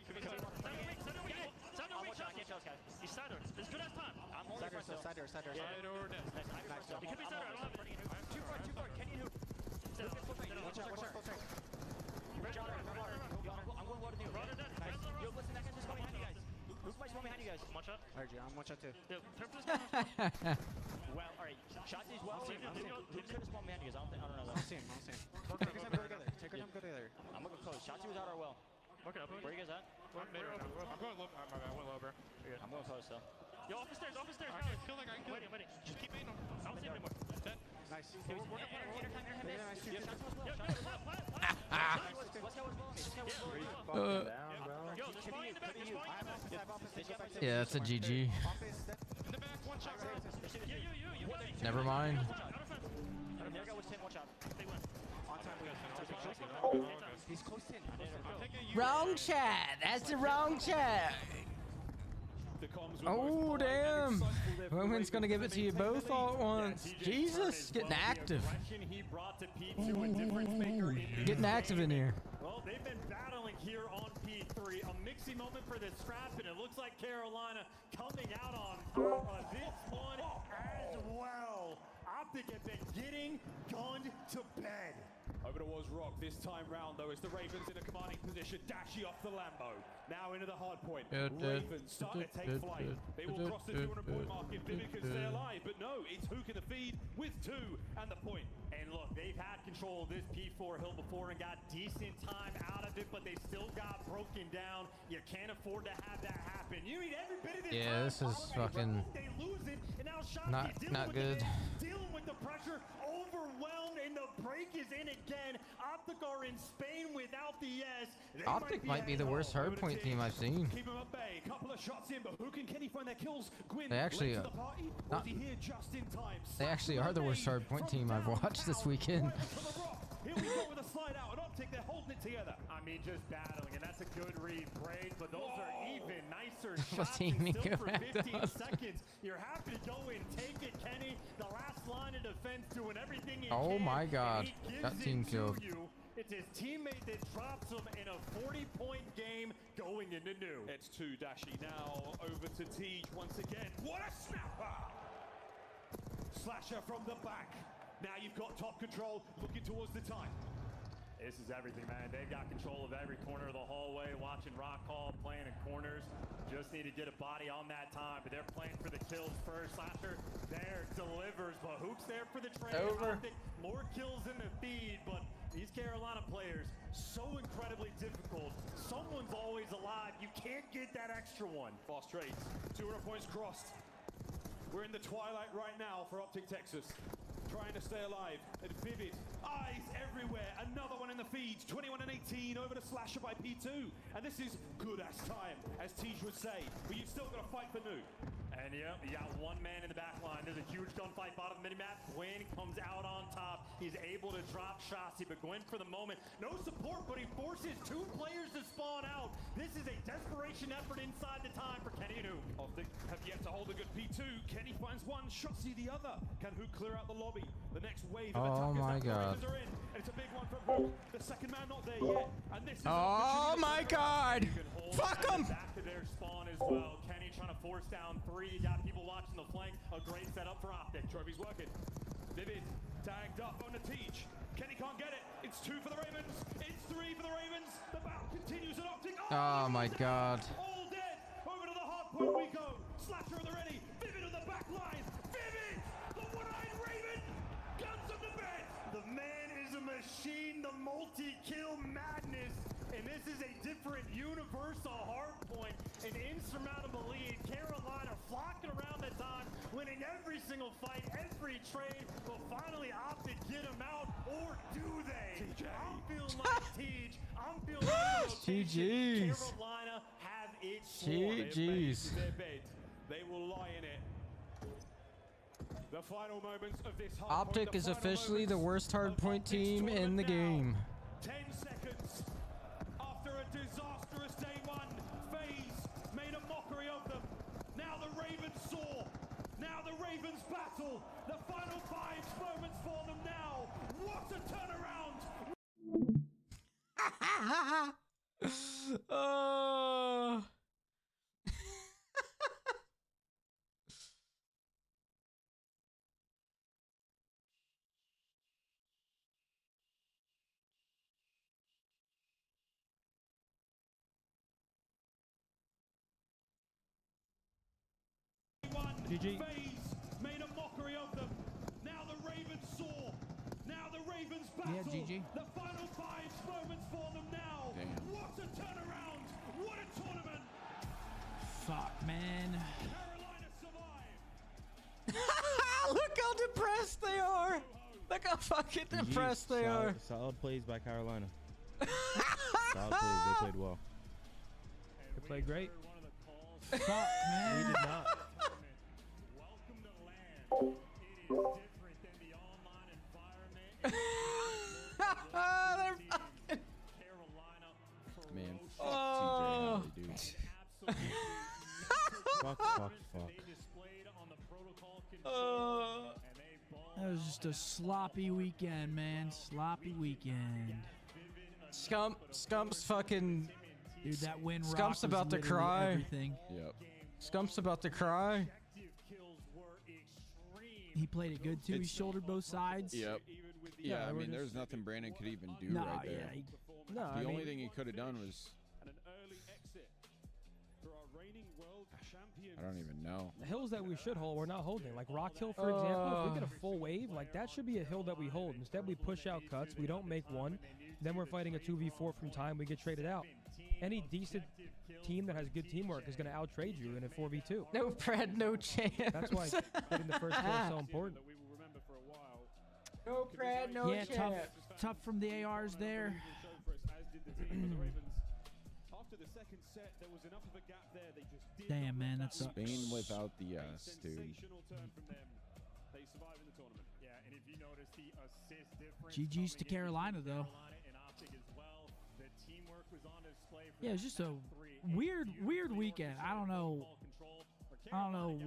It's good as time. I'm holding front still. Side door. Side door. Nice. It could be side door. I don't have 2-4. Kenny who? Watch out. I'm going water new. Nice. Yo, listen, that guy's just going behind you guys. Who's my spawn behind you guys? One shot. Alright, I'm one shot too. Turn for this guy. Well, alright. Shot these well. Who could have spawned behind you guys? I don't know. I don't see him. Take our time, go together. I'm gonna go close. Shotzi was out our well. Okay, where are you guys at? I'm going low. I went low, bro. I'm going close still. Yo, off the stairs. Kill that guy. I'm waiting. Just keep aiming him. I don't see him anymore. Dead. Nice. We're gonna play our time. Nice. Yo, Shotzi was low. Let's go. Yo, they're spawning in the back. Yeah, that's a GG. In the back, one shot. Never mind. Their guy was 10, watch out. They win. On time, He's close 10. Wrong chat. That's the wrong chat. Oh damn! Roman's gonna give it to you both all at once. Jesus, getting active. Getting active in here. Well, they've been battling here on P3. A mixy moment for this scrap, and it looks like Carolina coming out on this one as well. Optic have been getting gunned to bed. Over towards Rock this time round, though, as the Ravens in a commanding position. Dashy off the Lambo. Now into the hard point. Ravens start to take flight. They will cross the 200-point mark if Vivid can stay alive. But no, it's who can feed with 2 and the point. And look, they've had control of this P4 hill before and got decent time out of it, but they still got broken down. You can't afford to have that happen. You need every bit of this time. This is fucking They lose it, and now not good. Dealing with the pressure, overwhelmed, and the break is in again. Optic are in Spain without the S. Optic might be the worst hardpoint team I've seen. Keep him at bay. Couple of shots in, but who can Kenny find their kills? Gwyn, They actually, just in time. they actually are the worst hardpoint team I've watched this weekend. Here we go with a slide out, and Optic, they're holding it together. I mean, just battling, and that's a good read. Great, but those are even nicer shots. Teaming Still for around 15 us. seconds. You're happy to go in, take it, Kenny. The last line of defense doing everything he Oh can, my God, and he gives that it team to killed. you. It's his teammate that drops him in a 40-point game going into new. It's 2 Dashy now over to Tej once again. What a snapper! Slasher from the back. Now you've got top control, looking towards the time. This is everything, man. They've got control of every corner of the hallway, watching Rock Hall, playing in corners. Just need to get a body on that time, but they're playing for the kills first. Slasher there delivers, but Hook's there for the trade. Over. More kills in the feed, but these Carolina players, so incredibly difficult. Someone's always alive. You can't get that extra one. Fast trades, 200 points crossed. We're in the twilight right now for Optic Texas. Trying to stay alive. And Vivid, eyes everywhere. Another one in the feed. 21 and 18 over to Slasher by P2. And this is good as time, as Tej would say. But you've still got to fight for new. And yeah, you got one man in the back line. There's a huge gunfight bottom minimap. Gwyn comes out on top. He's able to drop Shotzi, but Gwyn for the moment, no support, but he forces 2 players to spawn out. This is a desperation effort inside the time for Kenny and Hook. Optic have yet to hold a good P2. Kenny finds one, Shotzi the other. Can Hook clear out the lobby? The next wave of Oh attackers my that the God. Ravens are in. And it's a big one from Hook. The second man not there yet. And this is Oh my God! Fuck them! Back to their spawn as well. Kenny trying to force down 3. You got people watching the flank. A great setup for Optic. Trophy's working. Vivid tagged up on the Tej. Kenny can't get it. It's 2 for the Ravens. It's 3 for the Ravens. The battle continues at Optic. Oh my God. All dead. Over to the hard point we go. Slasher at the ready. Vivid on the back line. Vivid, the one-eyed Raven. Guns on the bed. The man is a machine. The multi-kill madness. And this is a different universal hardpoint. An insurmountable lead. Carolina flocking around the time, winning every single fight, every trade, but finally Optic get him out, or do they? TJ. I'm feeling like Tej. I'm feeling like GG's. Carolina have it GG's. Their bed. They will lie in it. The final moments of this hard Optic point, is officially the worst hardpoint team in the game. 10 seconds after a disastrous day 1, FaZe made a mockery of them. Now the Ravens soar. Now the Ravens battle. The final 5 moments for them now. What a turnaround! Oh. GG. Made a mockery of them. Now the Ravens soar. Now the Ravens battle. Yeah, GG. The final 5 moments for them now. Damn. What a turnaround. What a tournament. Fuck, man. Carolina survived. Look how depressed they are. Look how fucking depressed they are. Solid plays by Carolina. Solid plays. They played well. They played great. Fuck, man. We did not. Welcome to land. It is different than the online environment. Carolina. Man, fuck Oh. TJ, dude. Fuck. That was just a sloppy weekend, man. Sloppy weekend. Scump's fucking. Dude, that win rock Scump's was about to literally cry. everything. Yep. Scump's about to cry. He played it good too. He shouldered both sides. Yep. Yeah, I mean, there's nothing Brandon could even do Nah, right there. yeah, The only thing he could have done was. I don't even know. The hills that we should hold, we're not holding. Like Rock Hill, for example, if we get a full wave, like that should be a hill that we hold. Instead, we push out cuts. We don't make one. Then we're fighting a 2v4 from time. We get traded out. Any decent team that has good teamwork is going to out-trade you in a 4v2. No Brad, no chance. That's why getting the first kill is so important. No Brad, no Yeah, chance. tough from the ARs there. After the second set, there was enough of a gap there. They just did Damn, man, that sucks. Spain without the dude. sensational turn from them. They survive in the tournament. Yeah, and if you notice the assist difference. GG's to Carolina, though. And Optic as well. The teamwork was on display for Yeah, it was just a weird weekend. I don't know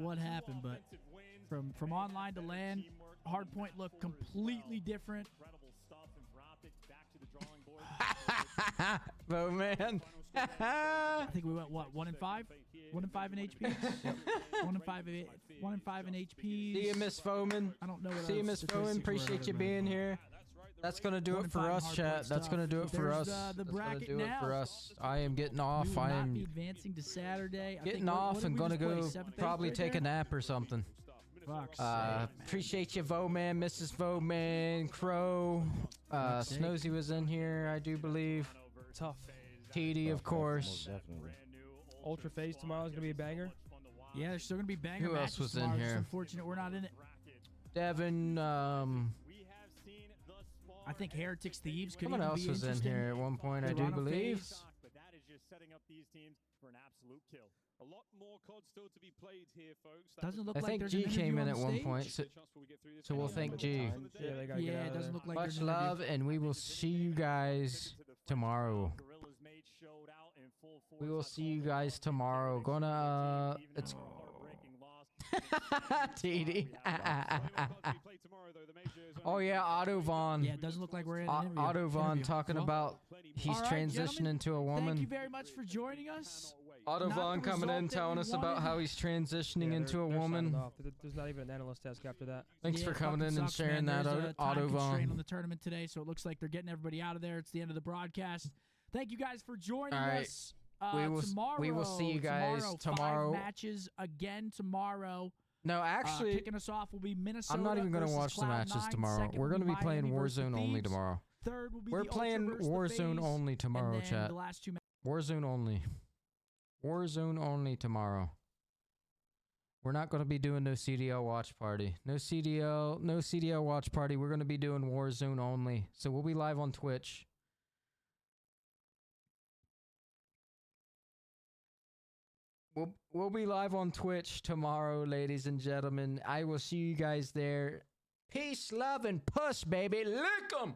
what happened, but from online to LAN, Hardpoint looked completely different. incredible stuff and for Optic back to the drawing board. Oh man. I think we went what 1 and 5, 1 and 5 in HP. 1 and 5, 1 and 5 in HP. See you, Miss Foman. I don't know. What See you, our Miss Foman. statistics were Appreciate other you than being that. here. That's gonna do 1 it and for 5 us, hardpoint chat. That's stuff. gonna do it for There's, us. the That's gonna bracket do it now. for us. I am getting off. We will I not am be advancing to Saturday. I getting think, off what and did we gonna just play? go 7th, probably 8th take right a nap or something. Fuck's Appreciate you, Voman, Mrs. Voman, Crow. Snozy was in here, I do believe. Tough. TD, of course. Ultra Phase tomorrow is going to be a banger. Yeah, there's still gonna be banger Who else matches was in tomorrow. It's here? unfortunate we're not in it. Devin, I think Heretics Thieves could someone even else be was in interesting. here at one point, I do Toronto believe. FaZe. But that is just setting up these teams for an absolute kill. A lot more COD still to be played here, folks. Doesn't look I like think there's G an came interview in on at one stage. point, so we'll thank G. Yeah, they gotta get Yeah, out it of doesn't there. look like Much there's an interview. love, and we will see you guys tomorrow. We will see you guys tomorrow. Gonna it's TD. Oh yeah, Otto Von. Yeah, it doesn't look like we're in an interview. Otto Von Interview. talking Well, about he's all right, transitioning gentlemen, to a woman. Thank you very much for joining us. Otto Not Von the coming in result that telling we us about wanted. how he's transitioning Yeah, into a they're woman. signing off. There's not even an analyst task after that. Thanks Yeah, for coming fucking in and sucks, sharing man. that, There's a Otto time constraint Von. on the tournament today, so it looks like they're getting everybody out of there. It's the end of the broadcast. Thank you guys for joining All right. us. We will see you guys tomorrow. 5 matches again tomorrow. No, actually, kicking us off will be Minnesota. I'm not even going to versus watch the matches Cloud9. tomorrow. Second We're will going to be playing Miami versus the Warzone only Thieves. tomorrow. Third will be We're the playing Ultra versus the Warzone FaZe. only tomorrow, and then chat. The last 2 Warzone only. Warzone only tomorrow. We're not going to be doing no CDL watch party. No CDL watch party. We're going to be doing Warzone only. So we'll be live on Twitch. We'll be live on Twitch tomorrow, ladies and gentlemen. I will see you guys there. Peace, love, and puss, baby. Lick 'em!